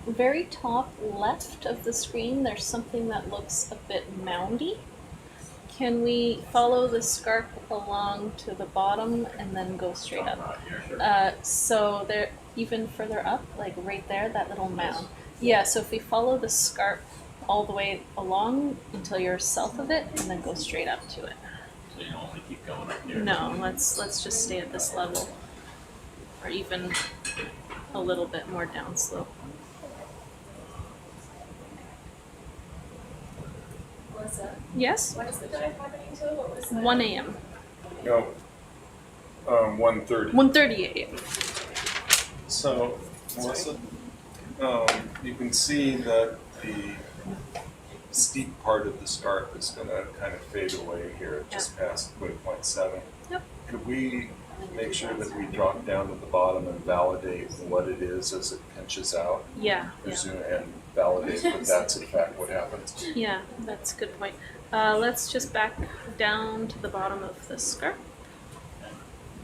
Speaker 2: Very top left of the screen, there's something that looks a bit moundy. Can we follow the scarp along to the bottom and then go straight up? So there, even further up, like right there, that little mound. Yeah, so if we follow the scarp all the way along until you're south of it, and then go straight up to it.
Speaker 12: So you don't want to keep going up here?
Speaker 2: No, let's just stay at this level, or even a little bit more downslope.
Speaker 16: Melissa?
Speaker 2: Yes?
Speaker 16: When is the dive happening till? What was that?
Speaker 2: 1 a.m.
Speaker 3: No, 1:30.
Speaker 2: 1:30 a.m.
Speaker 3: So, Melissa, you can see that the steep part of the scarp is going to kind of fade away here just past waypoint 7.
Speaker 2: Yep.
Speaker 3: Could we make sure that we drop down to the bottom and validate what it is as it pinches out?
Speaker 2: Yeah.
Speaker 3: And validate that that's in fact what happens?
Speaker 2: Yeah, that's a good point. Let's just back down to the bottom of the scarp.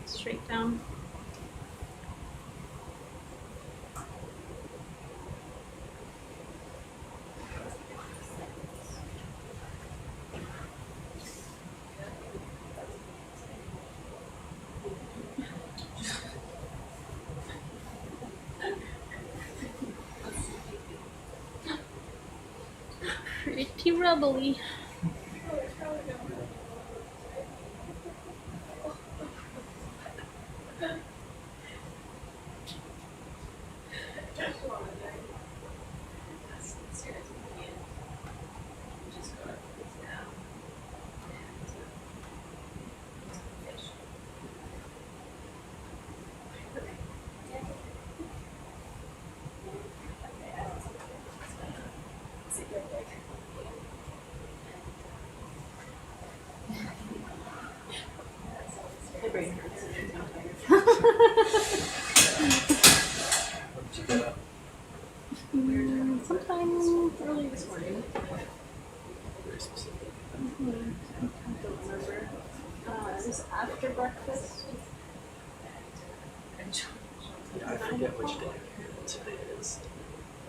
Speaker 2: Straight down. Pretty rubbly. Sometime early this morning.
Speaker 12: Very specific.
Speaker 2: I don't remember. It was after breakfast.
Speaker 12: Yeah, I forget which day today is.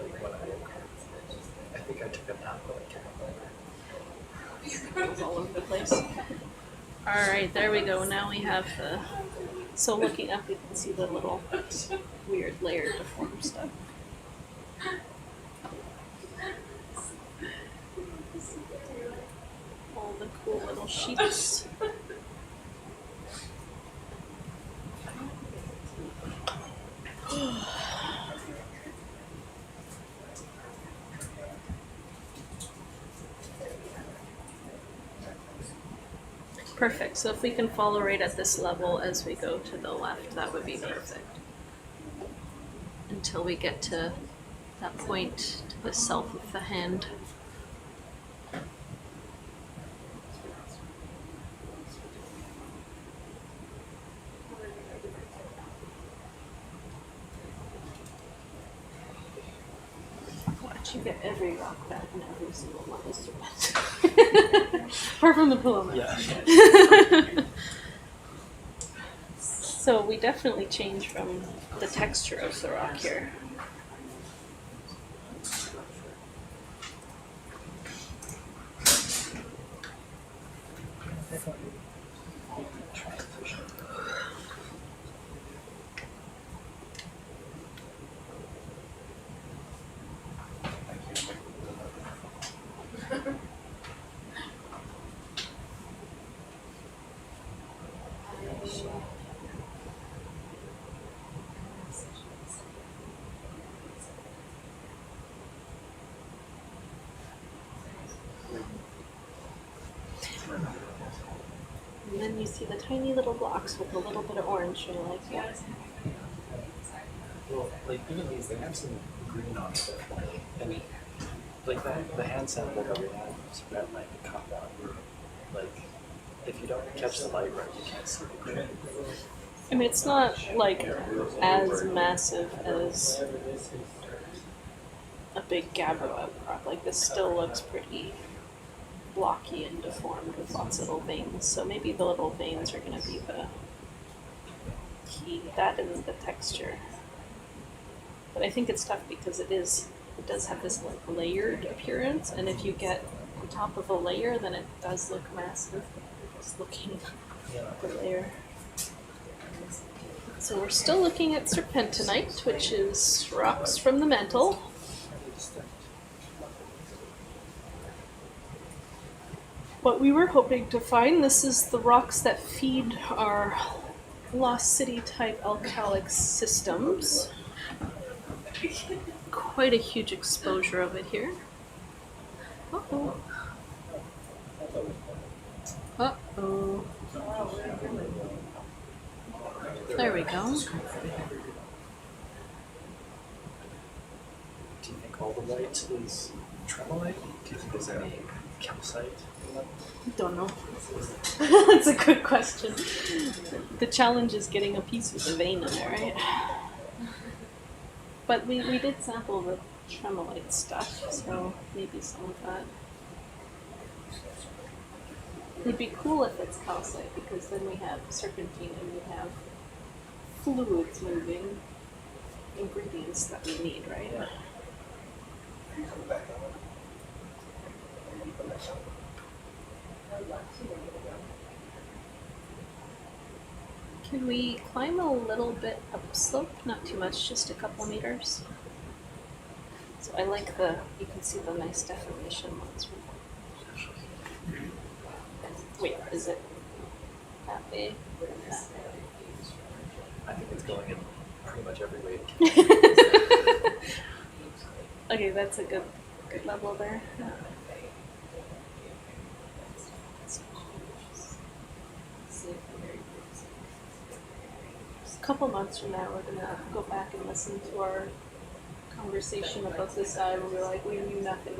Speaker 12: Like when I think I took a nap, but I can't remember.
Speaker 2: It was all over the place. Alright, there we go. Now we have the... So looking up, you can see the little weird layer deformed stuff. All the cool little sheets. Perfect. So if we can follow right at this level as we go to the left, that would be perfect. Until we get to that point to the south of the hand. Watch you get every rock back in every single one of the apart from the pillow.
Speaker 12: Yeah.
Speaker 2: So we definitely change from the texture of the rock here. And then you see the tiny little blocks with a little bit of orange, and you're like, yeah.
Speaker 12: Well, like even these, they have some green on stuff, and like the hand sample that we have is red light and cop out. Like if you don't catch the light right, you can't see the green.
Speaker 2: I mean, it's not like as massive as a big gabbro outcrop. Like this still looks pretty blocky and deformed with lots of little veins. So maybe the little veins are going to be the key. That and the texture. But I think it's tough because it does have this like layered appearance, and if you get on top of a layer, then it does look massive. Just looking at the layer. So we're still looking at serpentinite, which is rocks from the mantle. What we were hoping to find, this is the rocks that feed our Lost City type alkalic systems. Quite a huge exposure of it here. Uh-oh. Uh-oh. There we go.
Speaker 10: Do you think all the white is tremolite? Do you think there's any calcite?
Speaker 2: Don't know. That's a good question. The challenge is getting a piece with a vein in there, right? But we did sample the tremolite stuff, so maybe some of that. It would be cool if it's calcite, because then we have serpentine and we have fluids moving, ingredients that we need, right?
Speaker 10: Yeah.
Speaker 2: Can we climb a little bit upslope? Not too much, just a couple meters. So I like you can see the nice deformation ones. Wait, is it that way?
Speaker 10: I think it's going in pretty much every way.
Speaker 2: Okay, that's a good level there. A couple months from now, we're gonna go back and listen to our conversation about this dive, and we're like, we knew nothing.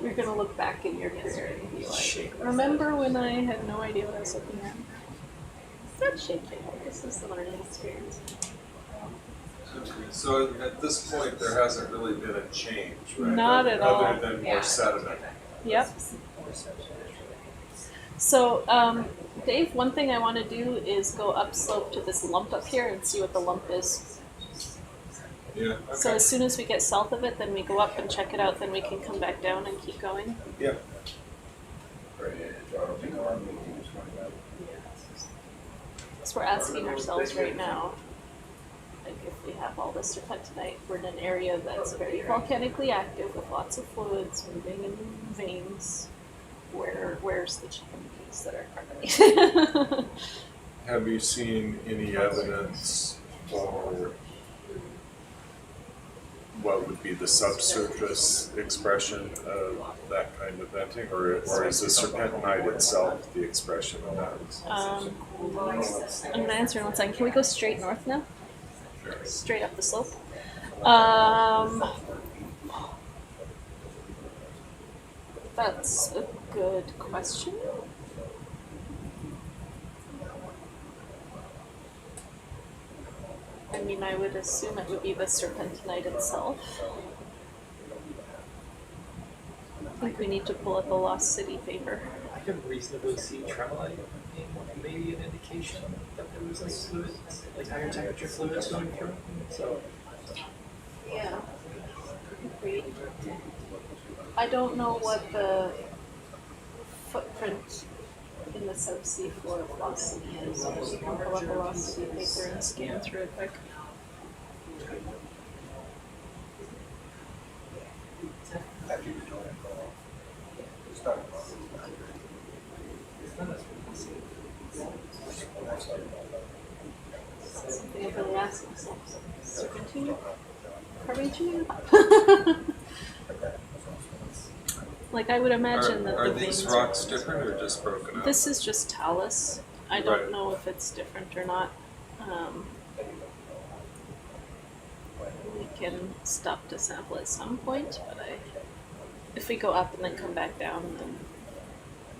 Speaker 2: You're gonna look back in your career and be like, remember when I had no idea what I was looking at? It's not shaking. This is the learning experience.
Speaker 3: So at this point, there hasn't really been a change, right?
Speaker 2: Not at all.
Speaker 3: Other than more sediment.
Speaker 2: Yep. So, Dave, one thing I want to do is go upslope to this lump up here and see what the lump is.
Speaker 3: Yeah. Okay.
Speaker 2: So as soon as we get south of it, then we go up and check it out, then we can come back down and keep going.
Speaker 3: Yeah.
Speaker 2: So we're asking ourselves right now, like if we have all this serpentinite, we're in an area that's very volcanically active with lots of fluids moving in veins. Where's the chicken piece that are carbonate?
Speaker 3: Have you seen any evidence for what would be the subsurface expression of that kind of venting, or is the serpentinite itself the expression of that?
Speaker 2: I'm going to answer in 1 second. Can we go straight north now?
Speaker 3: Sure.
Speaker 2: Straight up the slope? That's a good question. I mean, I would assume it would be the serpentinite itself. I think we need to pull up a Lost City paper.
Speaker 10: I could reasonably see tremolite being maybe an indication that there was like fluids, like higher temperature fluids going through. So
Speaker 2: Yeah. Agreed. I don't know what the footprint in the subsea floor of Lost City is. So we can pull up a Lost City paper and scan through it quick. Something I've been asking myself. Serpentine? Carbonate? Like I would imagine that
Speaker 3: Are
Speaker 2: the
Speaker 3: these
Speaker 2: veins
Speaker 3: rocks different or just broken up?
Speaker 2: This is just talus. I don't
Speaker 3: Right.
Speaker 2: know if it's different or not. We can stop to sample at some point, but if we go up and then come back down, then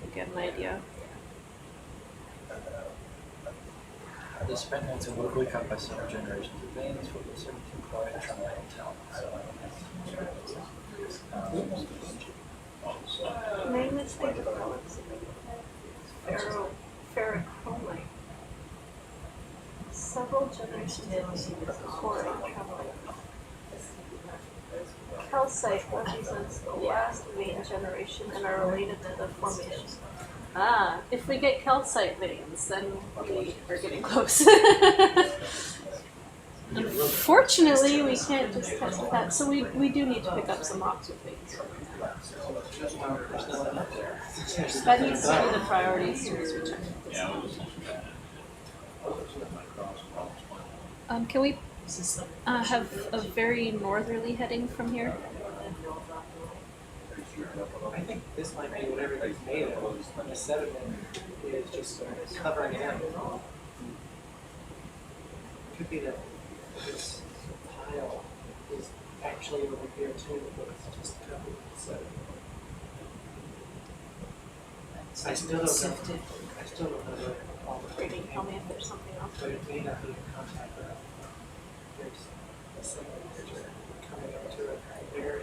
Speaker 2: we get an idea.
Speaker 10: the serpentines are locally cut by several generations of veins with a certain chloride and tremolite talent.
Speaker 2: Name is ferrochromite. several generations of core and tremolite. Calcite represents the last vein generation and are related to the formation. Ah, if we get calcite veins, then we are getting close. Unfortunately, we can't just test with that, so we do need to pick up some rocks with veins. That needs to be the priority as soon as we check this out. Can we have a very northerly heading from here?
Speaker 1: I think this might be what everything's made of, when the sediment is just covering it up. Could be that this pile is actually over here too, but it's just covered with sediment. I still don't know all the
Speaker 2: Can you tell me if there's something else?
Speaker 1: but it may not be a contact route. There's a segment coming up to it very.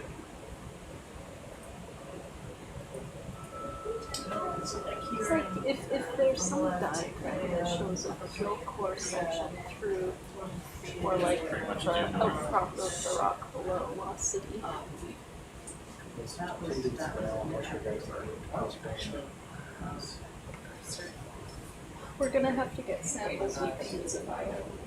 Speaker 2: It's like if there's some diagram that shows a real core section through or like the outcrop of the rock below Lost City. We're gonna have to get samples with veins in them.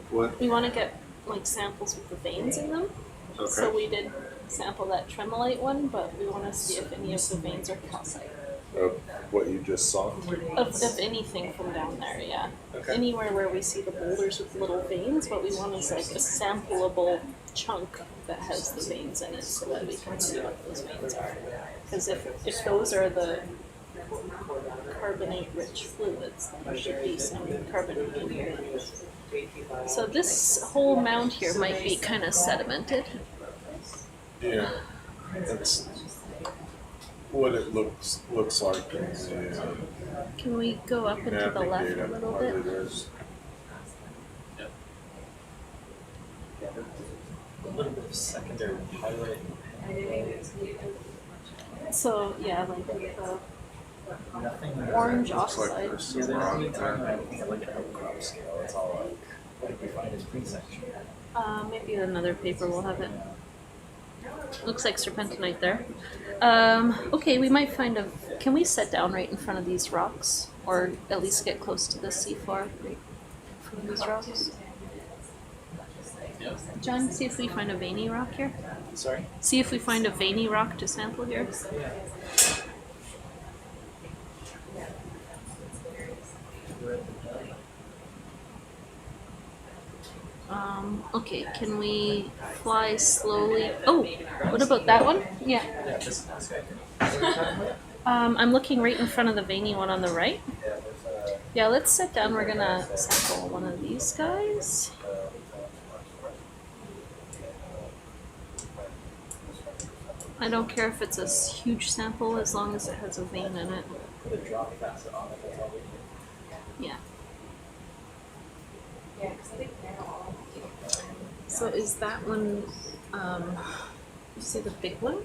Speaker 3: What?
Speaker 2: We want to get like samples with the veins in them.
Speaker 3: Okay.
Speaker 2: So we did sample that tremolite one, but we want to see if any of the veins are calcite.
Speaker 3: Of what you just saw?
Speaker 2: Of anything from down there, yeah.
Speaker 3: Okay.
Speaker 2: Anywhere where we see the boulders with little veins, what we want is like a sampleable chunk that has the veins in it so that we can see what those veins are. Because if those are the carbonate-rich fluids, then there should be some carbonate in here. So this whole mound here might be kind of sedimented.
Speaker 3: Yeah, that's what it looks like in the
Speaker 2: Can we go up into the
Speaker 3: mapping
Speaker 2: left
Speaker 3: data,
Speaker 2: a little
Speaker 3: what
Speaker 2: bit?
Speaker 3: it is.
Speaker 10: A little bit of secondary pilot.
Speaker 2: So yeah, like the
Speaker 10: Nothing.
Speaker 2: orange
Speaker 3: Looks like
Speaker 2: oxide.
Speaker 3: there's some rock there.
Speaker 10: Like an outcrop scale. It's all like what we find is pre-section.
Speaker 2: Maybe another paper will have it. Looks like serpentinite there. Okay, we might find a. Can we set down right in front of these rocks, or at least get close to the seafloor right from these rocks? John, see if we find a veiny rock here.
Speaker 10: Sorry?
Speaker 2: See if we find a veiny rock to sample here. Okay, can we fly slowly? Oh, what about that one? Yeah.
Speaker 10: Yeah, this
Speaker 2: I'm looking right in front of the veiny one on the right. Yeah, let's sit down. We're gonna sample one of these guys. I don't care if it's a huge sample as long as it has a vein in it.
Speaker 10: Put a drop facet on it, that's all we need.
Speaker 2: Yeah. So is that one, you see the big one?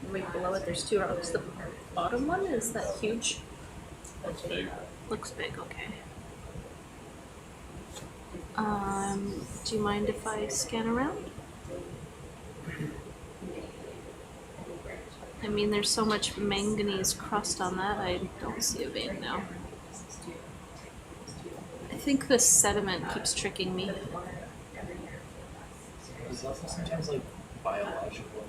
Speaker 2: Right below it, there's two rocks. The bottom one, is that huge?
Speaker 10: Looks big.
Speaker 2: Looks big, okay. Do you mind if I scan around? I mean, there's so much manganese crust on that, I don't see a vein now. I think this sediment keeps tricking me.
Speaker 10: There's also sometimes like biological.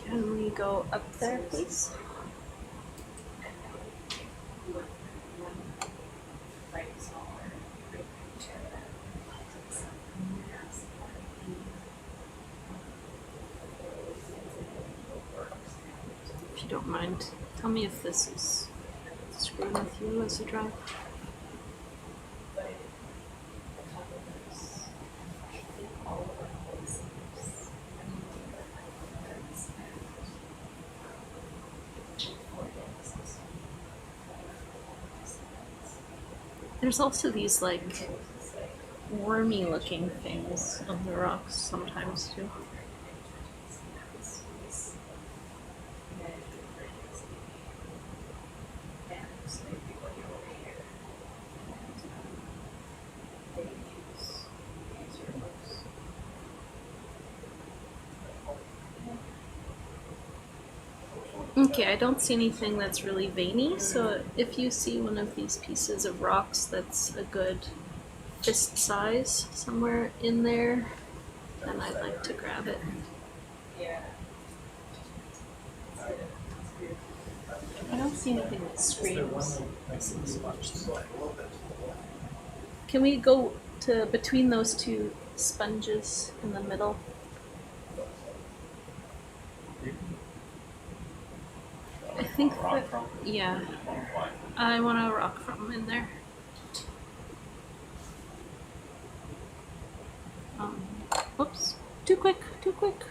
Speaker 2: Can we go up there, please? If you don't mind, tell me if this is screwing with you as you drive. There's also these like wormy looking things on the rocks sometimes too. Okay, I don't see anything that's really veiny, so if you see one of these pieces of rocks that's a good fist size somewhere in there, then I'd like to grab it. I don't see anything that screams. Can we go to between those two sponges in the middle? I think that, yeah, I want a rock from in there. Whoops, too quick, too quick.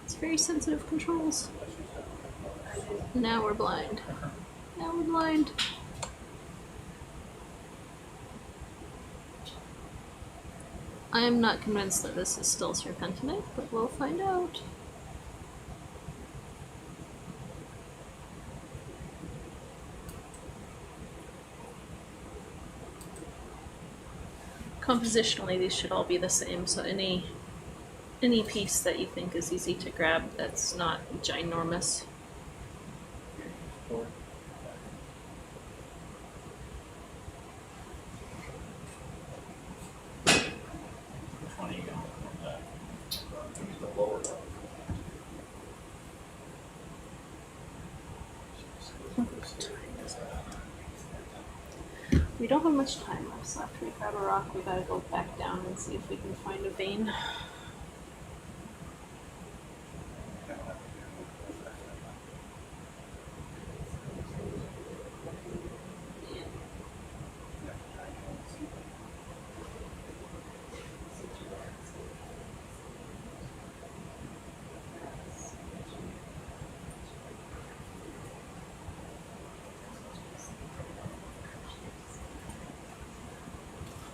Speaker 2: It's very sensitive controls. Now we're blind. Now we're blind. I am not convinced that this is still serpentinite, but we'll find out. Compositionally, these should all be the same, so any piece that you think is easy to grab that's not ginormous. We don't have much time left, so after we grab a rock, we gotta go back down and see if we can find a vein.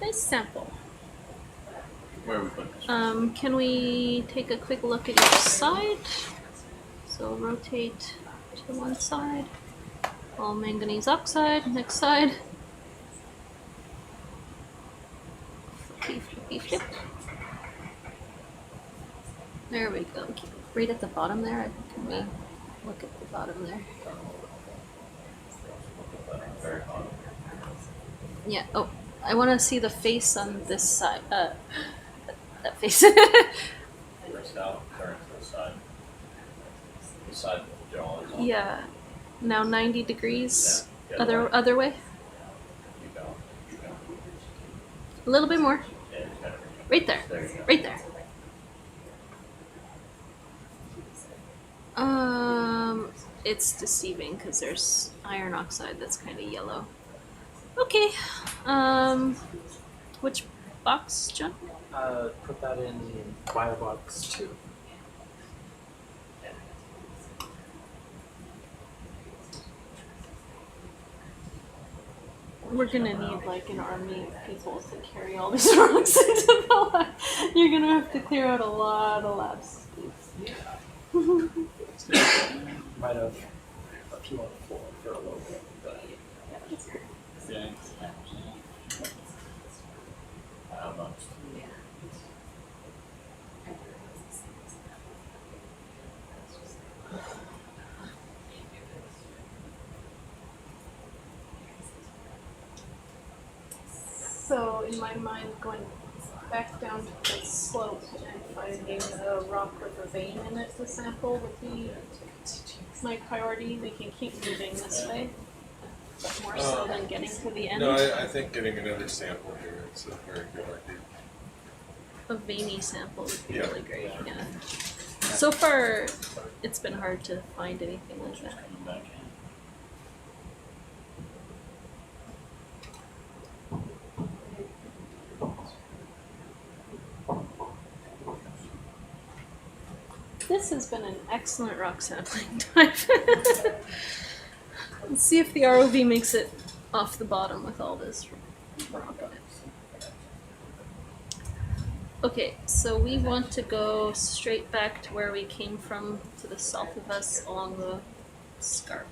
Speaker 2: Nice sample.
Speaker 8: Where are we putting this?
Speaker 2: Can we take a quick look at each side? So rotate to one side. All manganese oxide, next side. Flippy, flippy, flip. There we go. Right at the bottom there. Can we look at the bottom there? Yeah. Oh. I want to see the face on this side. That face. Yeah. Now 90 degrees. Other way. A little bit more. Right there. Right there. It's deceiving because there's iron oxide that's kind of yellow. Okay. Which box, John?
Speaker 10: Put that in firebox 2.
Speaker 2: We're gonna need like an army of people to carry all these rocks into the lab. You're gonna have to clear out a lot of lab space.
Speaker 10: Might have a few on the floor for a little bit, but
Speaker 2: yeah, that's great.
Speaker 10: Yeah.
Speaker 2: So in my mind, going back down to the slope and finding a rock with a vein in it to sample would be my priority. We can keep moving this way, but more so than getting to the end.
Speaker 3: No, I think getting another sample here is a very good idea.
Speaker 2: A veiny sample would be
Speaker 3: Yeah.
Speaker 2: really great. Yeah. So far, it's been hard to find anything like that. This has been an excellent rock sampling dive. Let's see if the ROV makes it off the bottom with all this rock on it. Okay, so we want to go straight back to where we came from, to the south of us along the scarp.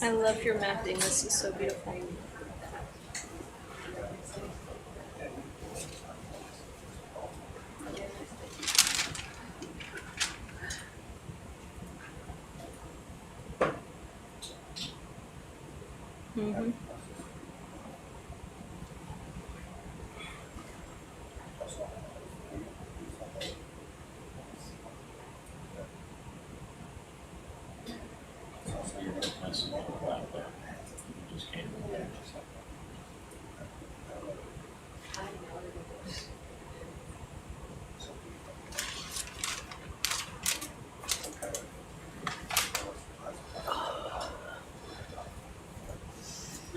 Speaker 2: I love your mapping, this is so beautiful. Mm-hmm.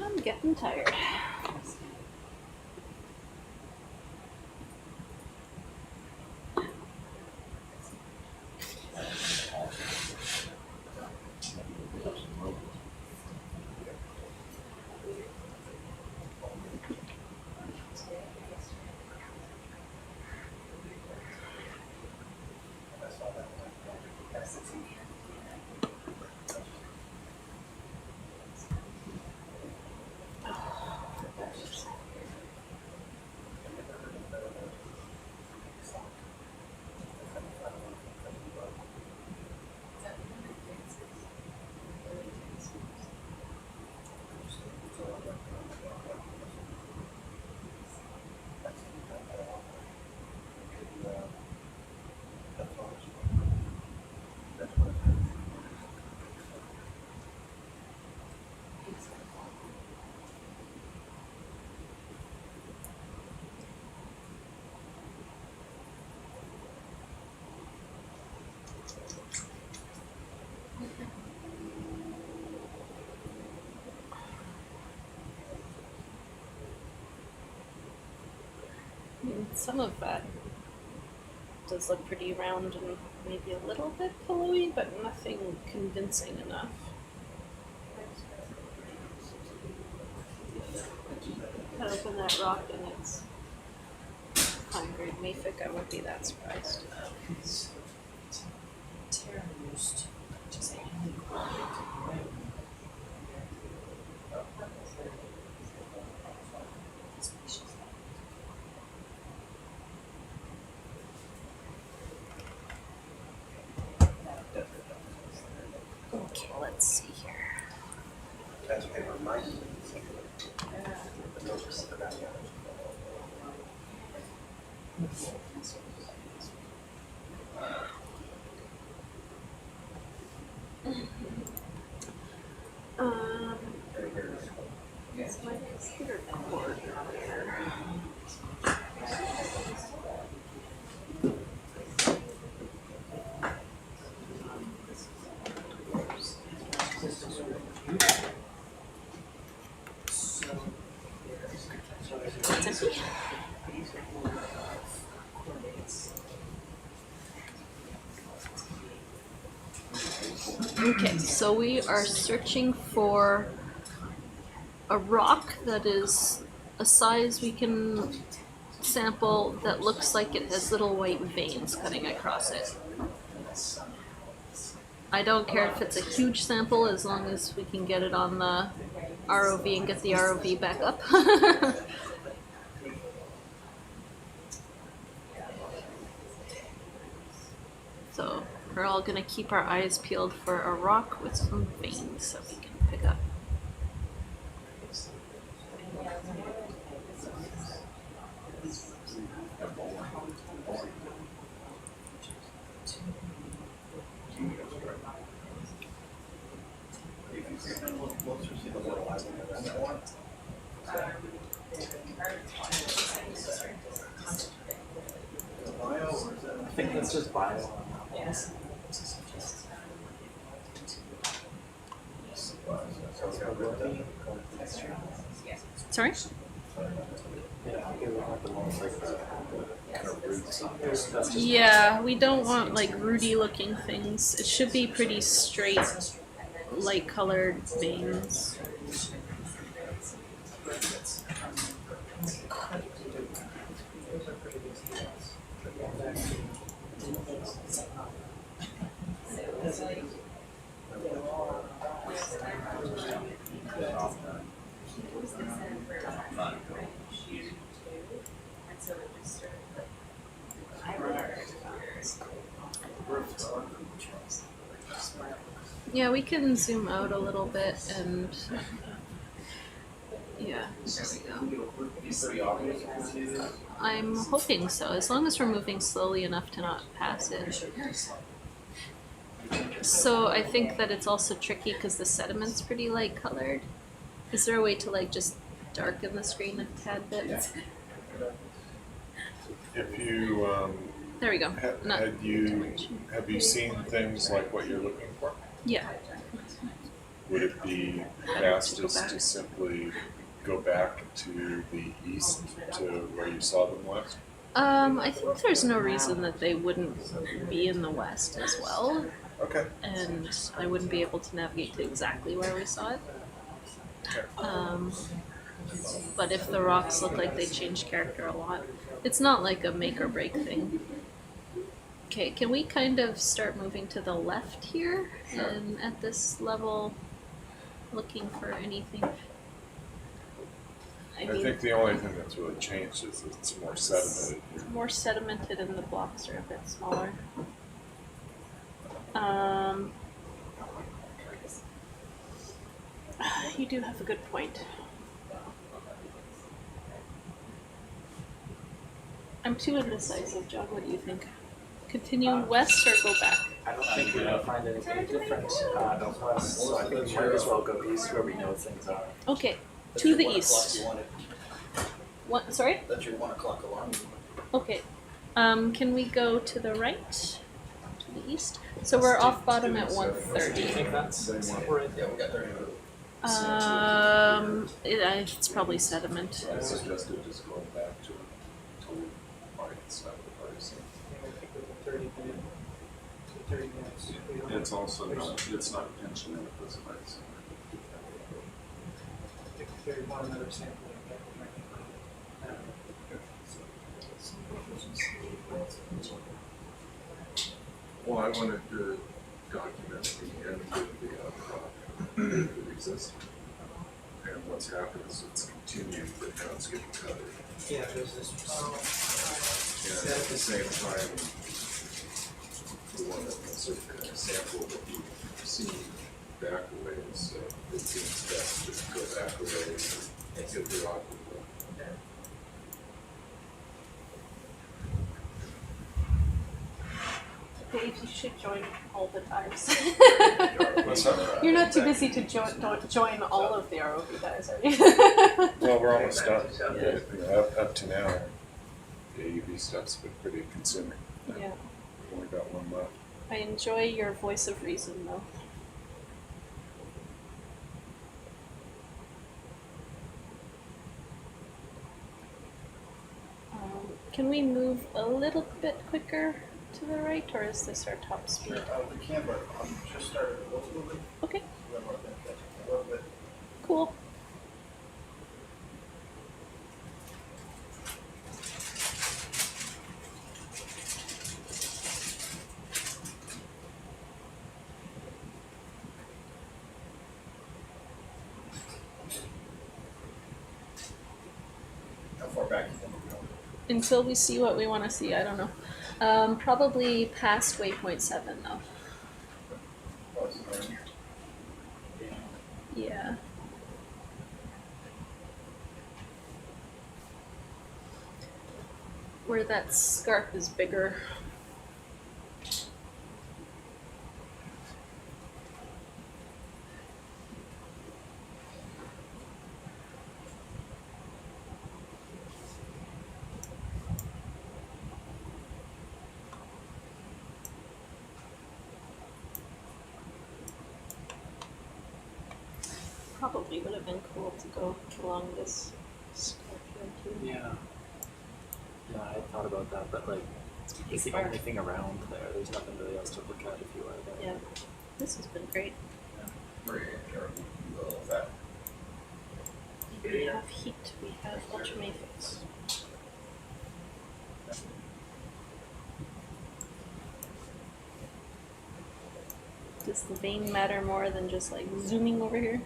Speaker 2: I'm getting tired. Some of that does look pretty round and maybe a little bit pillowy, but nothing convincing enough. Cut open that rock and it's fine grade mafic, I won't be that surprised. Okay, let's see here.
Speaker 13: That's okay, remind me.
Speaker 2: Is my computer cord here? It's empty. Okay, so we are searching for a rock that is a size we can sample that looks like it has little white veins cutting across it. I don't care if it's a huge sample as long as we can get it on the ROV and get the ROV back up. So we're all gonna keep our eyes peeled for a rock with some veins that we can pick up.
Speaker 10: I think that's just bio.
Speaker 2: Yes. Sorry?
Speaker 3: here we have the most like kind of roots on this. That's just
Speaker 2: Yeah, we don't want like rooty looking things. It should be pretty straight, light colored veins. Yeah, we can zoom out a little bit and yeah, there we go. I'm hoping so, as long as we're moving slowly enough to not pass it. So I think that it's also tricky because the sediment's pretty light colored. Is there a way to like just darken the screen a tad bit?
Speaker 3: If you
Speaker 2: There we go.
Speaker 3: have you seen things like what you're looking for?
Speaker 2: Yeah.
Speaker 3: Would it be fastest to simply go back to the east to where you saw them last?
Speaker 2: I think there's no reason that they wouldn't be in the west as well.
Speaker 3: Okay.
Speaker 2: And I wouldn't be able to navigate to exactly where we saw it. But if the rocks look like they change character a lot, it's not like a make or break thing. Okay, can we kind of start moving to the left here and at this level looking for anything?
Speaker 3: I think the only thing that's really changed is it's more sedimented here.
Speaker 2: More sedimented and the blocks are a bit smaller. You do have a good point. I'm too indecisive, John. What do you think? Continue west or go back?
Speaker 12: I don't think we're going to find anything different northwest, so I think we might as well go east where we know things are.
Speaker 2: Okay, to the east. What? Sorry?
Speaker 9: That's your 1 o'clock alarm.
Speaker 2: Okay. Can we go to the right? To the east? So we're off bottom at 1:30.
Speaker 9: Yeah, we got 30 minutes.
Speaker 2: It's probably sediment.
Speaker 3: I suggested just going back to find stuff. It's also not, it's not intentional with this place. Well, I wanted to document the end of the outcrop that exists. And what's happened is it's continued, but now it's getting cut.
Speaker 1: Yeah, there's this.
Speaker 3: And at the same time, the one that was sort of kind of sample that you've seen back away, so it seems best to go back away and get the rock with the
Speaker 2: Dave, you should join all the times.
Speaker 3: What's that?
Speaker 2: You're not too busy to join all of the ROV guys, are you?
Speaker 3: Well, we're almost done. Up to now, the AUV stuff's been pretty consuming.
Speaker 2: Yeah.
Speaker 3: We've only got one left.
Speaker 2: I enjoy your voice of reason, though. Can we move a little bit quicker to the right, or is this our top speed?
Speaker 9: We can, but just started a little bit.
Speaker 2: Okay.
Speaker 9: So then we're gonna catch up a little bit.
Speaker 2: Cool.
Speaker 9: How far back you think we're going?
Speaker 2: Until we see what we want to see, I don't know. Probably past waypoint 7, though.
Speaker 9: Oh, it's right here.
Speaker 2: Yeah. Where that scarp is bigger. Probably would have been cool to go along this scarp here too.
Speaker 1: Yeah.
Speaker 12: thought about that, but like it's the only thing around there. There's nothing really else to look at if you are there.
Speaker 2: Yeah, this has been great. We have heat, we have ultramafics. Does the vein matter more than just like zooming over here?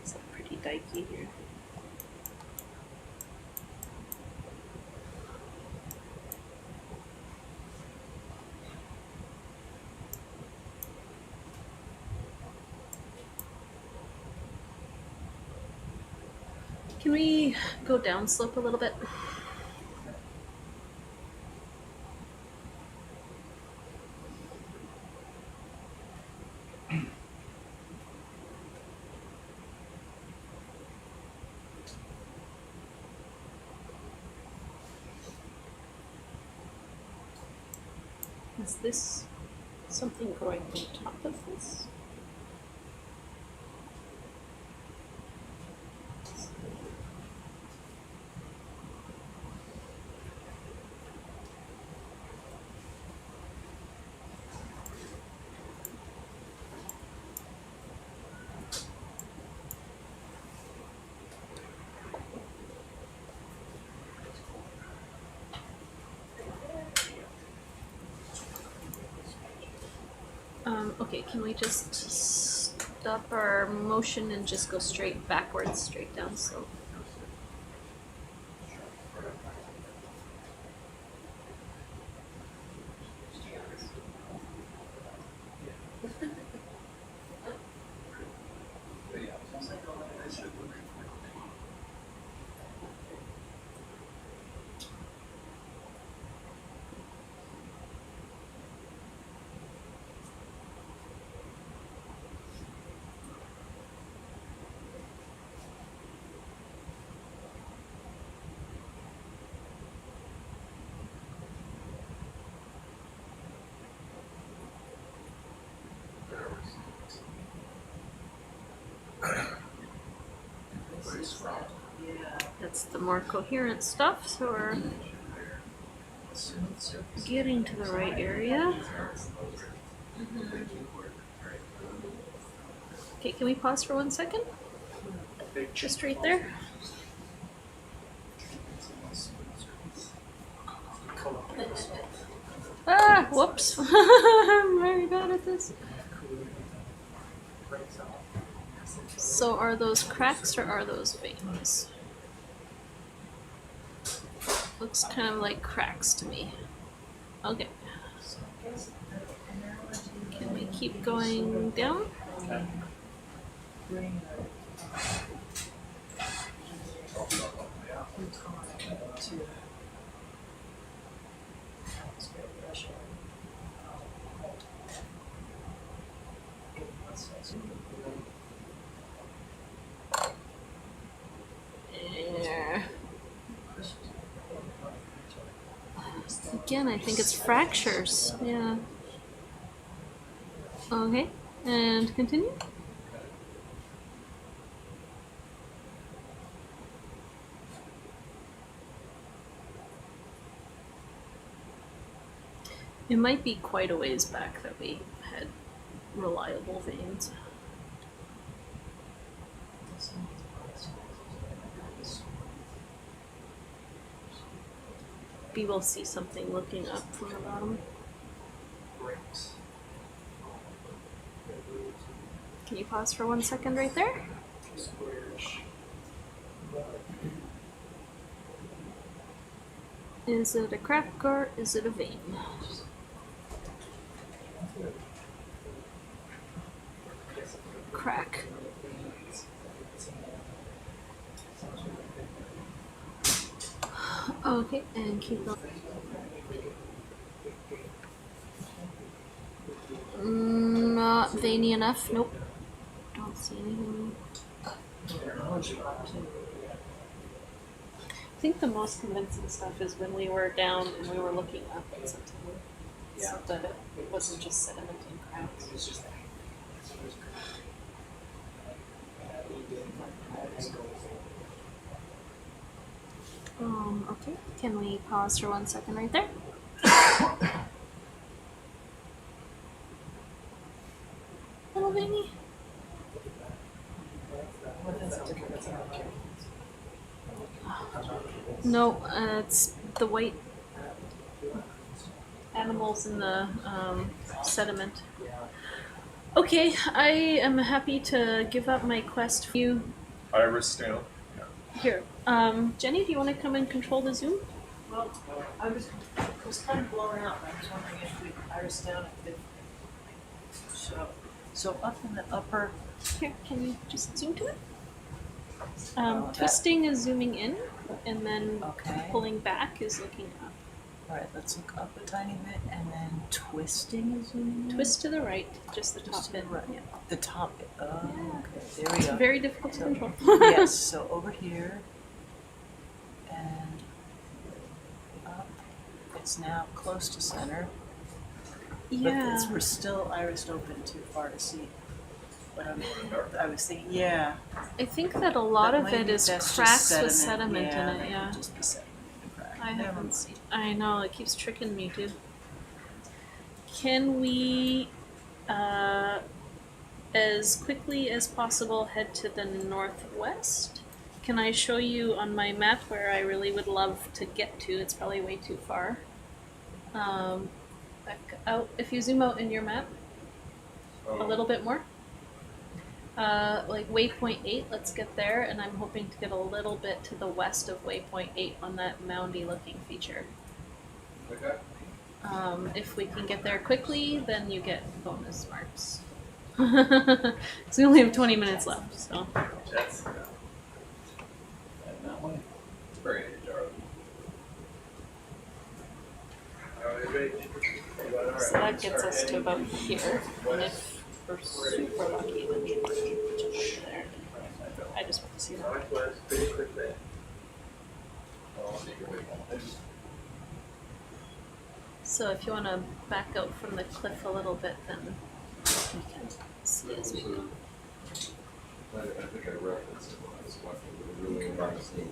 Speaker 2: It's pretty dikey here. Can we go downslope a little bit? Is this something growing on top of this? Okay, can we just stop our motion and just go straight backwards, straight down slope? That's the more coherent stuff, so we're getting to the right area. Okay, can we pause for 1 second? Just right there. Ah, whoops. I'm very bad at this. So are those cracks or are those veins? Looks kind of like cracks to me. Okay. Can we keep going down? Again, I think it's fractures. Yeah. Okay, and continue. It might be quite a ways back that we had reliable veins. We will see something looking up from the bottom. Can you pause for 1 second right there? Is it a crack or is it a vein? Crack. Okay, and keep going. Not veiny enough. Nope. Don't see anything. I think the most convincing stuff is when we were down and we were looking up at something. So that it wasn't just sediment and cracks. Okay, can we pause for 1 second right there? Little baby. No, it's the white animals in the sediment. Okay, I am happy to give up my quest for you.
Speaker 3: Iris down.
Speaker 2: Here, Jenny, do you want to come and control the zoom?
Speaker 19: Well, I was kind of blown out. I was wondering if we iris down if so up in the upper.
Speaker 2: Here, can you just zoom to it? Twisting is zooming in, and then pulling back is looking up.
Speaker 19: All right, let's look up a tiny bit, and then twisting is zooming in.
Speaker 2: Twist to the right, just the top bit.
Speaker 19: Right. Yeah. The top bit. Oh, okay. There we go.
Speaker 2: Very difficult to control.
Speaker 19: Yes. So over here, and up. It's now close to center.
Speaker 2: Yeah.
Speaker 19: But we're still irised open too far to see. But I was thinking, yeah.
Speaker 2: I think that a lot
Speaker 19: That
Speaker 2: of
Speaker 19: might
Speaker 2: it
Speaker 19: be-
Speaker 2: is
Speaker 19: that's just
Speaker 2: cracks with
Speaker 19: sediment.
Speaker 2: sediment
Speaker 19: Yeah,
Speaker 2: in
Speaker 19: that
Speaker 2: it, yeah.
Speaker 19: could just be sediment and crack.
Speaker 2: I
Speaker 19: Never
Speaker 2: haven't
Speaker 19: mind.
Speaker 2: seen. I know, it keeps tricking me too. Can we, as quickly as possible, head to the northwest? Can I show you on my map where I really would love to get to? It's probably way too far. Back out. If you zoom out in your map a little bit more. Like waypoint 8, let's get there, and I'm hoping to get a little bit to the west of waypoint 8 on that moundy looking feature.
Speaker 3: Okay.
Speaker 2: If we can get there quickly, then you get bonus marks. So we only have 20 minutes left, so.
Speaker 6: That's that one. Very good,
Speaker 2: So that gets us to about here, and if we're super lucky, then we can just there. I just want to see that. So if you want to back out from the cliff a little bit, then we can see as we go.
Speaker 3: I think I referenced it when I was watching, but it really interesting.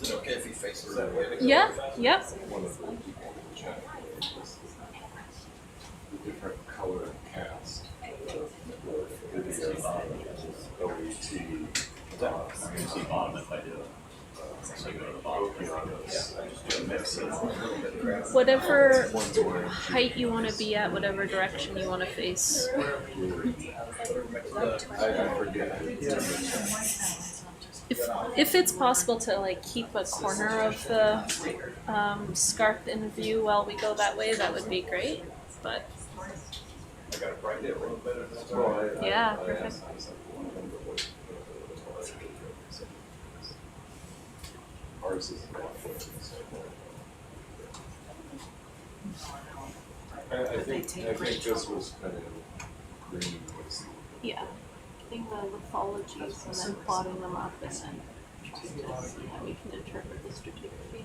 Speaker 6: Is it okay if he faces that way?
Speaker 2: Yeah, yep.
Speaker 3: One of the people in the chat was the different color cast. Video,
Speaker 2: Whatever height you want to be at, whatever direction you want to face.
Speaker 3: I forget.
Speaker 2: If it's possible to like keep a corner of the scarp in view while we go that way, that would be great. But yeah, perfect.
Speaker 3: Ours is I think this was kind of green.
Speaker 2: Yeah, getting the lithologies and then plotting them up and then to see how we can interpret the stratigraphy.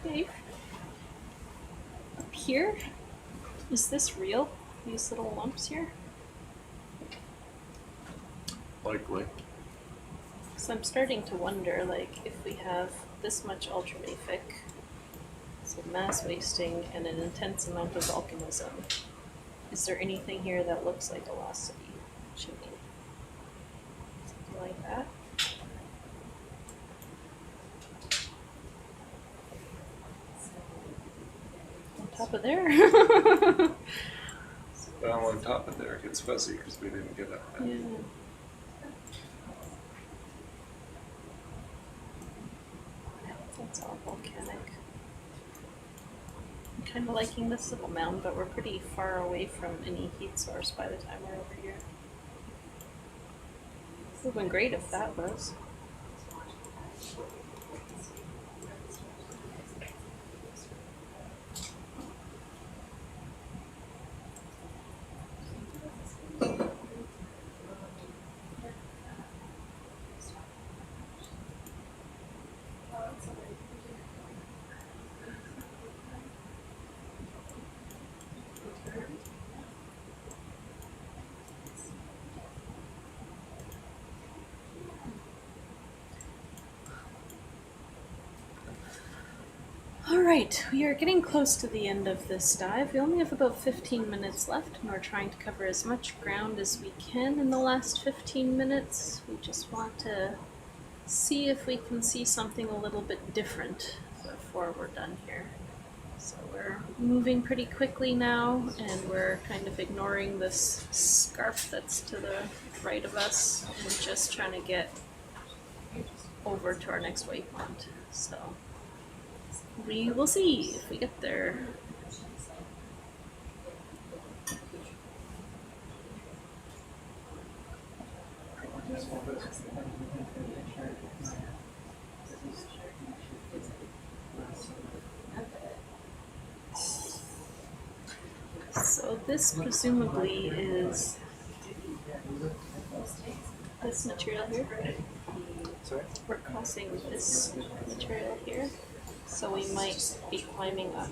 Speaker 2: Dave, up here, is this real? These little lumps here?
Speaker 3: Likely.
Speaker 2: So I'm starting to wonder, like, if we have this much ultramafic, so mass wasting, and an intense amount of volcanism, is there anything here that looks like a lost city chimney? Something like that? On top of there?
Speaker 3: Well, on top of there, it gets fuzzy because we didn't get up that.
Speaker 2: Yeah. That's all volcanic. I'm kind of liking this little mound, but we're pretty far away from any heat source by the time we're over here. It would have been great if that was. right, we are getting close to the end of this dive. We only have about 15 minutes left, and we're trying to cover as much ground as we can in the last 15 minutes. We just want to see if we can see something a little bit different before we're done here. So we're moving pretty quickly now, and we're kind of ignoring this scarp that's to the right of us and just trying to get over to our next waypoint. So we will see if we get there. So this presumably is this material here.
Speaker 1: Sorry?
Speaker 2: We're crossing this material here, so we might be climbing up.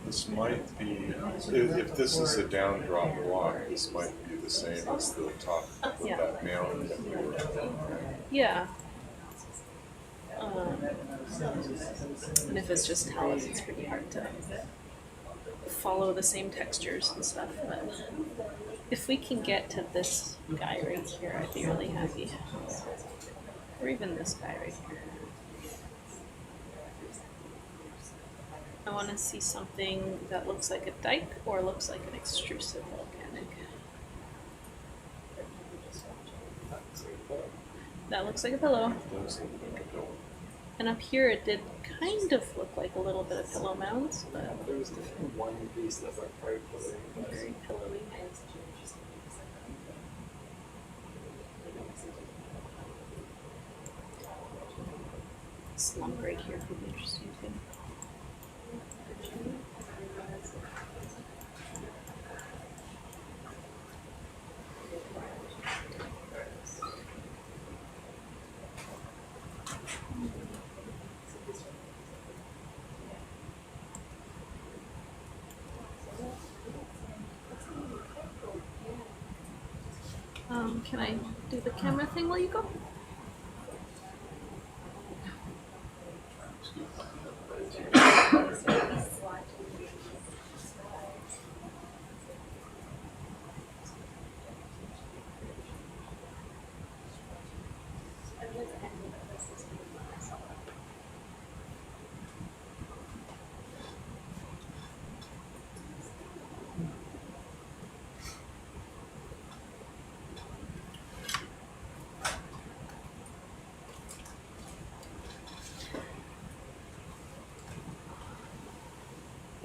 Speaker 3: This might be, if this is a down drop rock, this might be the same as the top of
Speaker 2: Yeah.
Speaker 3: that mound that we were talking about.
Speaker 2: Yeah. And if it's just talus, it's pretty hard to follow the same textures and stuff. But if we can get to this guy right here, I'd be really happy. Or even this guy right here. I want to see something that looks like a dike or looks like an extrusive volcanic. That looks like a pillow. And up here it did kind of look like a little bit of pillow mounds, but
Speaker 10: There was definitely one piece that looked very pillowy.
Speaker 2: very pillowy. Slump right here could be interesting too. Can I do the camera thing while you go?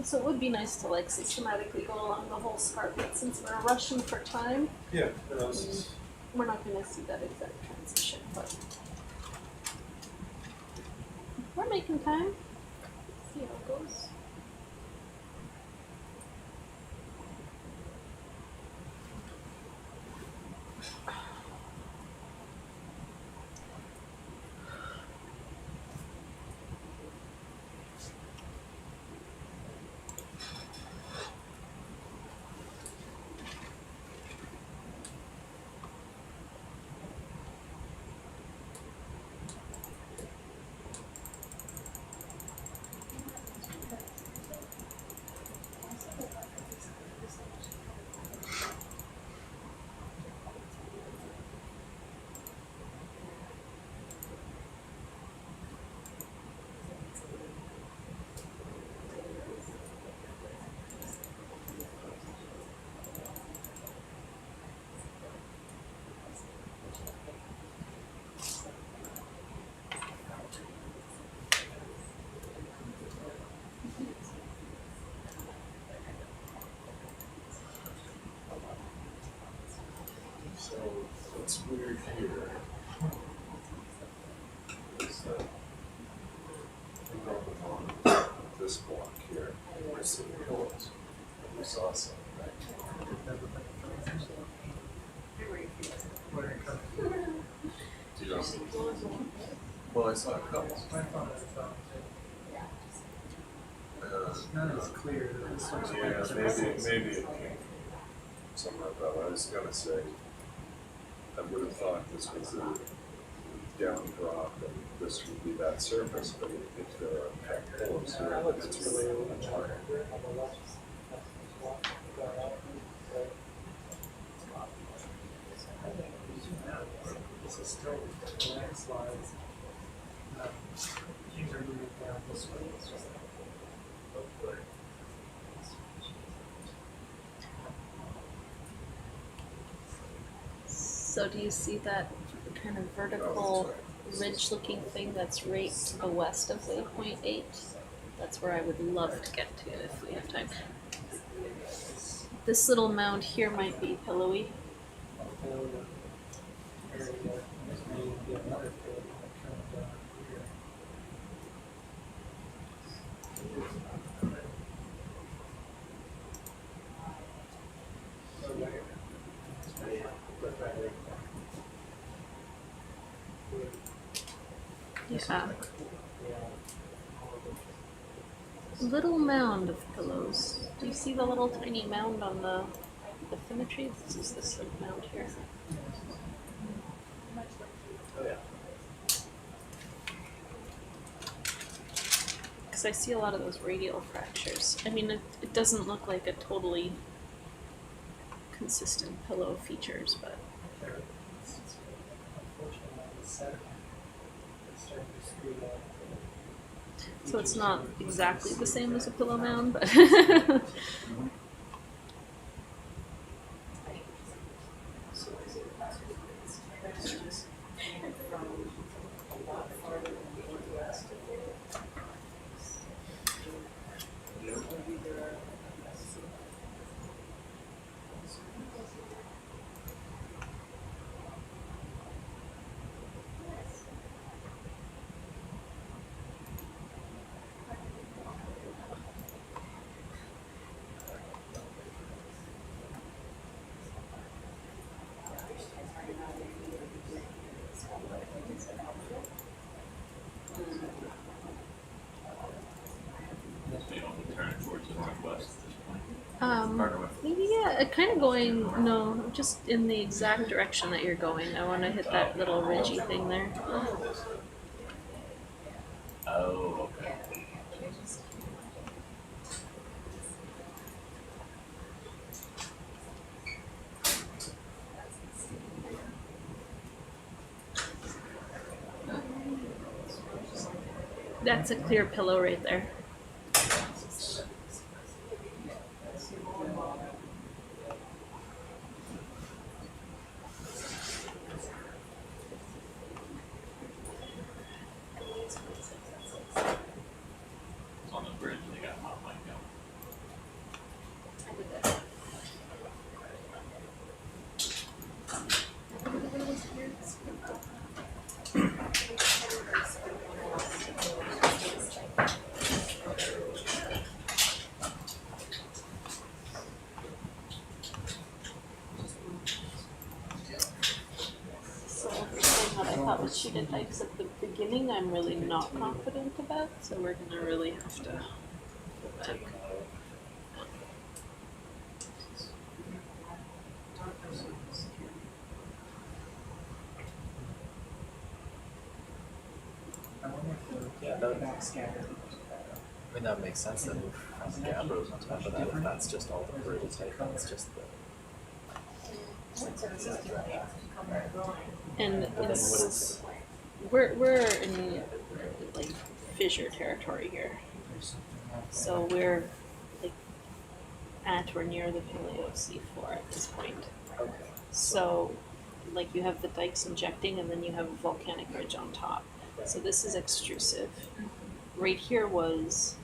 Speaker 2: So it would be nice to like systematically go along the whole scarp, but since we're rushing for time,
Speaker 3: Yeah, no, this is,
Speaker 2: we're not going to see that exact transition, but we're making time. See how it goes.
Speaker 3: so what's weird here is that we go along this block here, we're seeing pillows, and we saw some, right? Do you know? Well, I saw a couple.
Speaker 10: Not as clear. This looks
Speaker 3: Yeah,
Speaker 10: quite
Speaker 3: maybe it came somewhere, but I was gonna say, I would have thought this was a down drop, and surface would be that surface, but if there are packed holes, it's really much harder.
Speaker 1: This is still landslides. Things are moving down this way. It's just
Speaker 2: So do you see that kind of vertical ridge-looking thing that's right to the west of waypoint 8? That's where I would love to get to if we have time. This little mound here might be pillowy. Yeah. Little mound of pillows. Do you see the little tiny mound on the bathymetry? This is this little mound here.
Speaker 1: Oh yeah.
Speaker 2: Because I see a lot of those radial fractures. I mean, it doesn't look like a totally consistent pillow features, but so it's not exactly the same as a pillow mound, but yeah, kind of going, no, just in the exact direction that you're going. I want to hit that little ridgy thing there.
Speaker 6: Oh, okay.
Speaker 2: That's a clear pillow right there.
Speaker 6: On the bridge, they got hot mic now.
Speaker 2: So everything that I thought was sheeted dikes at the beginning, I'm really not confident about. So we're gonna really have to go back.
Speaker 12: Yeah, I mean, that makes sense then from gabbros on top of that, if that's just all the peridotite, that's just the...
Speaker 2: And it's, we're in like fissure territory here. So we're like at or near the paleo seafloor at this point.
Speaker 12: Okay.
Speaker 2: So like you have the dikes injecting and then you have a volcanic ridge on top. So this is extrusive. Right here was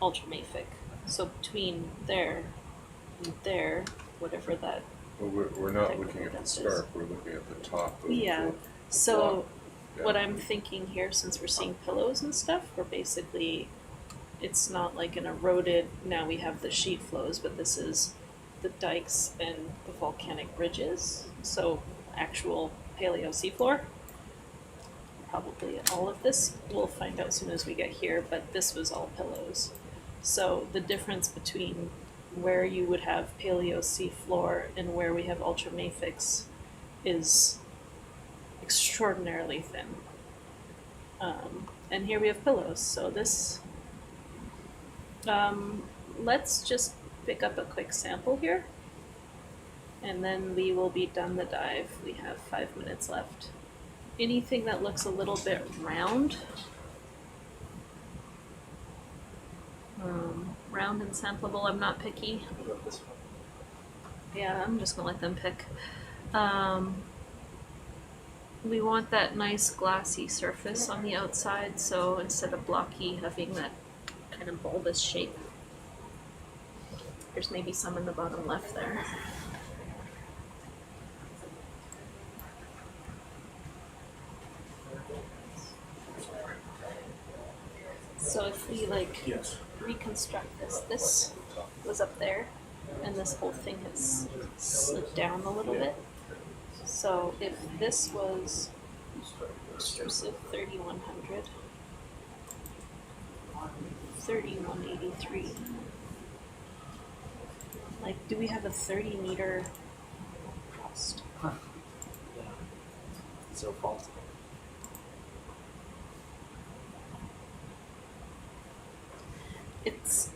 Speaker 2: ultramafic. So between there and there, whatever that.
Speaker 3: Well, we're not looking at the scarp, we're looking at the top of
Speaker 2: Yeah.
Speaker 3: the
Speaker 2: So
Speaker 3: block.
Speaker 2: what I'm thinking here, since we're seeing pillows and stuff, we're basically, it's not like an eroded, now we have the sheet flows, but this is the dikes and the volcanic ridges. So actual paleo seafloor. Probably all of this, we'll find out as soon as we get here, but this was all pillows. So the difference between where you would have paleo seafloor and where we have ultramafics is extraordinarily thin. And here we have pillows. So this, let's just pick up a quick sample here. And then we will be done the dive. We have 5 minutes left. Anything that looks a little bit round, round and sampleable, I'm not picky. Yeah, I'm just gonna let them pick. We want that nice glassy surface on the outside, so instead of blocky, having that kind of bulbous shape. There's maybe some in the bottom left there. So if we like reconstruct this was up there, and this whole thing has slid down a little bit. So if this was extrusive 3100, 3183, like, do we have a 30-meter crust?
Speaker 10: Yeah. So faulty.
Speaker 2: It's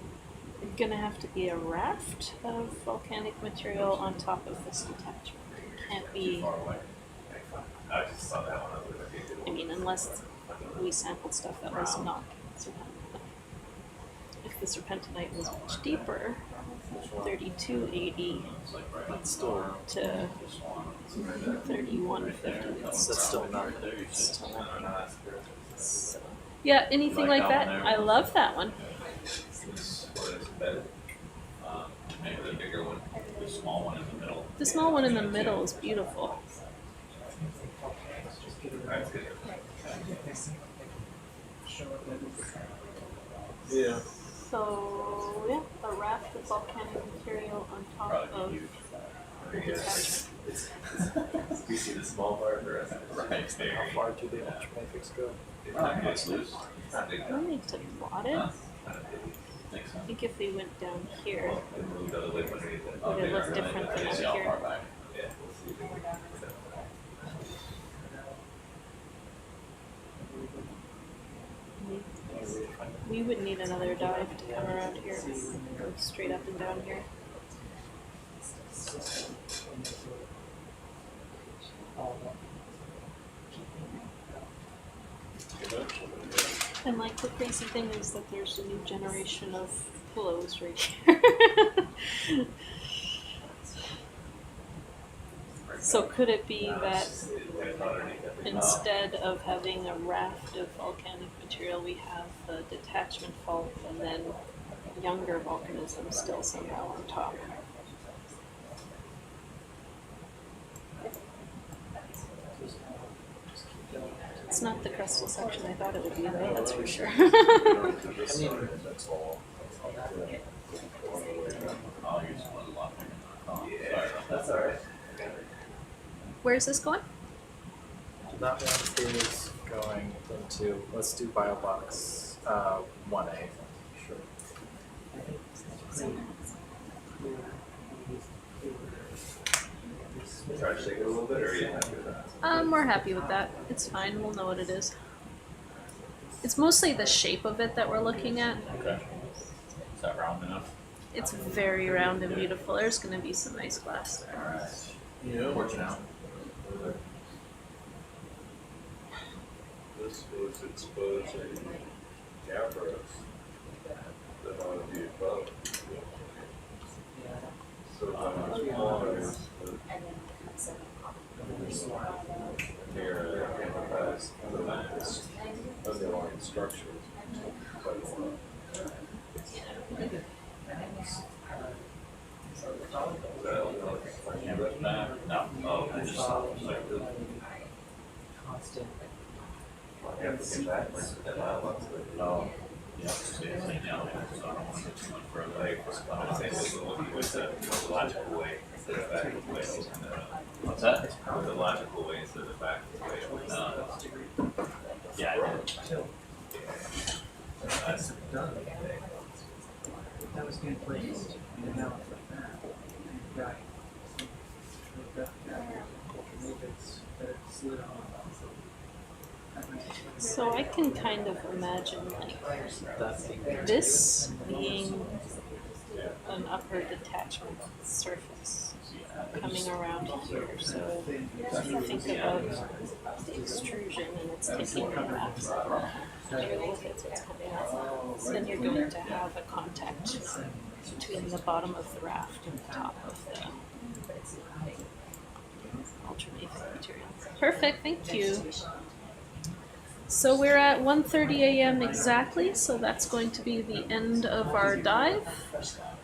Speaker 2: gonna have to be a raft of volcanic material on top of this detachment. It can't be.
Speaker 6: I just saw that one.
Speaker 2: I mean, unless we sampled stuff that was not serpentinite. If the serpentinite was much deeper, 3280
Speaker 10: But still,
Speaker 2: to 3150.
Speaker 10: that's still not.
Speaker 2: So, yeah, anything like that. I love that one.
Speaker 6: Maybe the bigger one, the small one in the middle.
Speaker 2: The small one in the middle is beautiful.
Speaker 10: Yeah.
Speaker 2: So, yeah, a raft of volcanic material on top of the detachment.
Speaker 6: We see the small part, or right there.
Speaker 10: How far do the ultrametrics go?
Speaker 6: It's loose.
Speaker 2: I need to plot it. I think if we went down here, would it look different than up here? We would need another dive to come around here, go straight up and down here. And like the crazy thing is that there's a new generation of pillows right here. So could it be that instead of having a raft of volcanic material, we have a detachment fault and then younger volcanism still somehow on top? It's not the crustal section I thought it would be, though, that's for sure.
Speaker 6: That's alright.
Speaker 2: Where's this going?
Speaker 10: That one is going into, let's do BioBox 1A. Sure.
Speaker 6: Try to shake it a little bit, or are you happy with that?
Speaker 2: We're happy with that. It's fine, we'll know what it is. It's mostly the shape of it that we're looking at.
Speaker 6: Okay. Is that round enough?
Speaker 2: It's very round and beautiful. There's going to be some nice glass there.
Speaker 6: Alright. Yeah. Working out.
Speaker 8: This was exposing gabbros that ought to be above. So that was near the underlying structure.
Speaker 6: No. Oh, I just saw it.
Speaker 10: Constant.
Speaker 6: You have to get back to that dialogue. Oh. Yeah, so you're saying now, so I don't want to get too much further. I say with the logical way instead of back way. What's that? With the logical way instead of back way. Yeah, I did. That's
Speaker 1: done. That was being placed, and now it's like that. Right. Maybe it's that it slid on.
Speaker 2: So I can kind of imagine like this being an upper detachment surface coming around here. So if you think about the extrusion and it's taking the rafts underneath it, so it's coming up, then you're going to have a contact between the bottom of the raft and the top of the alternating material. Perfect, thank you. So we're at 1:30 a.m. exactly, so that's going to be the end of our dive.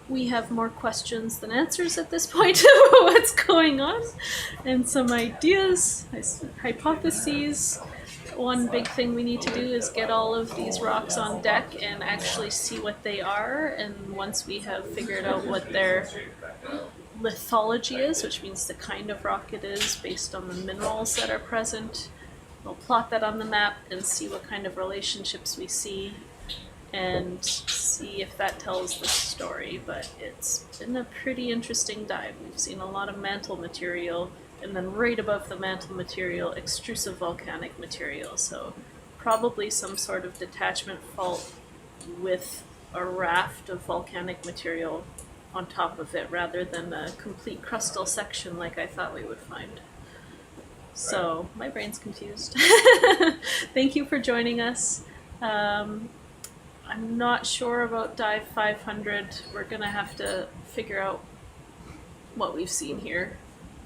Speaker 2: We have more questions than answers at this point about what's going on, and some ideas, hypotheses. One big thing we need to do is get all of these rocks on deck and actually see what they are, and once we have figured out what their lithology is, which means the kind of rock it is based on the minerals that are present, we'll plot that on the map and see what kind of relationships we see and see if that tells the story. But it's been a pretty interesting dive. We've seen a lot of mantle material, and then right above the mantle material, extrusive volcanic material. So probably some sort of detachment fault with a raft of volcanic material on top of it rather than a complete crustal section like I thought we would find. So my brain's confused. Thank you for joining us. I'm not sure about dive 500. We're gonna have to figure out what we've seen here,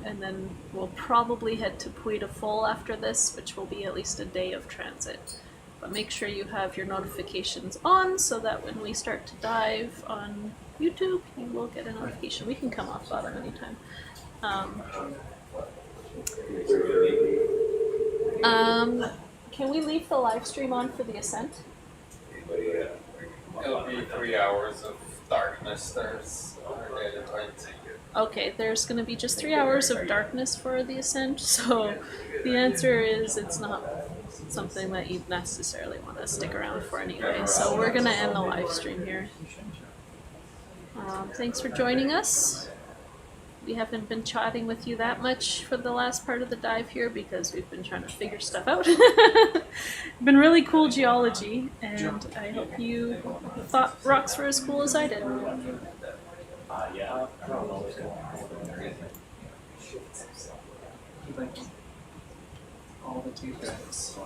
Speaker 2: and then we'll probably head to Puy de Fol after this, which will be at least a day of transit. But make sure you have your notifications on so that when we start to dive on YouTube, you will get a notification. We can come off bottom anytime. Can we leave the live stream on for the ascent?
Speaker 5: It'll be 3 hours of darkness. There's data points.
Speaker 2: Okay, there's going to be just 3 hours of darkness for the ascent, so the answer is it's not something that you'd necessarily want to stick around for anyway. So we're going to end the live stream here. Thanks for joining us. We haven't been chatting with you that much for the last part of the dive here because we've been trying to figure stuff out. Been really cool geology, and I hope you thought rocks were as cool as I did.
Speaker 10: Yeah. All the two threads.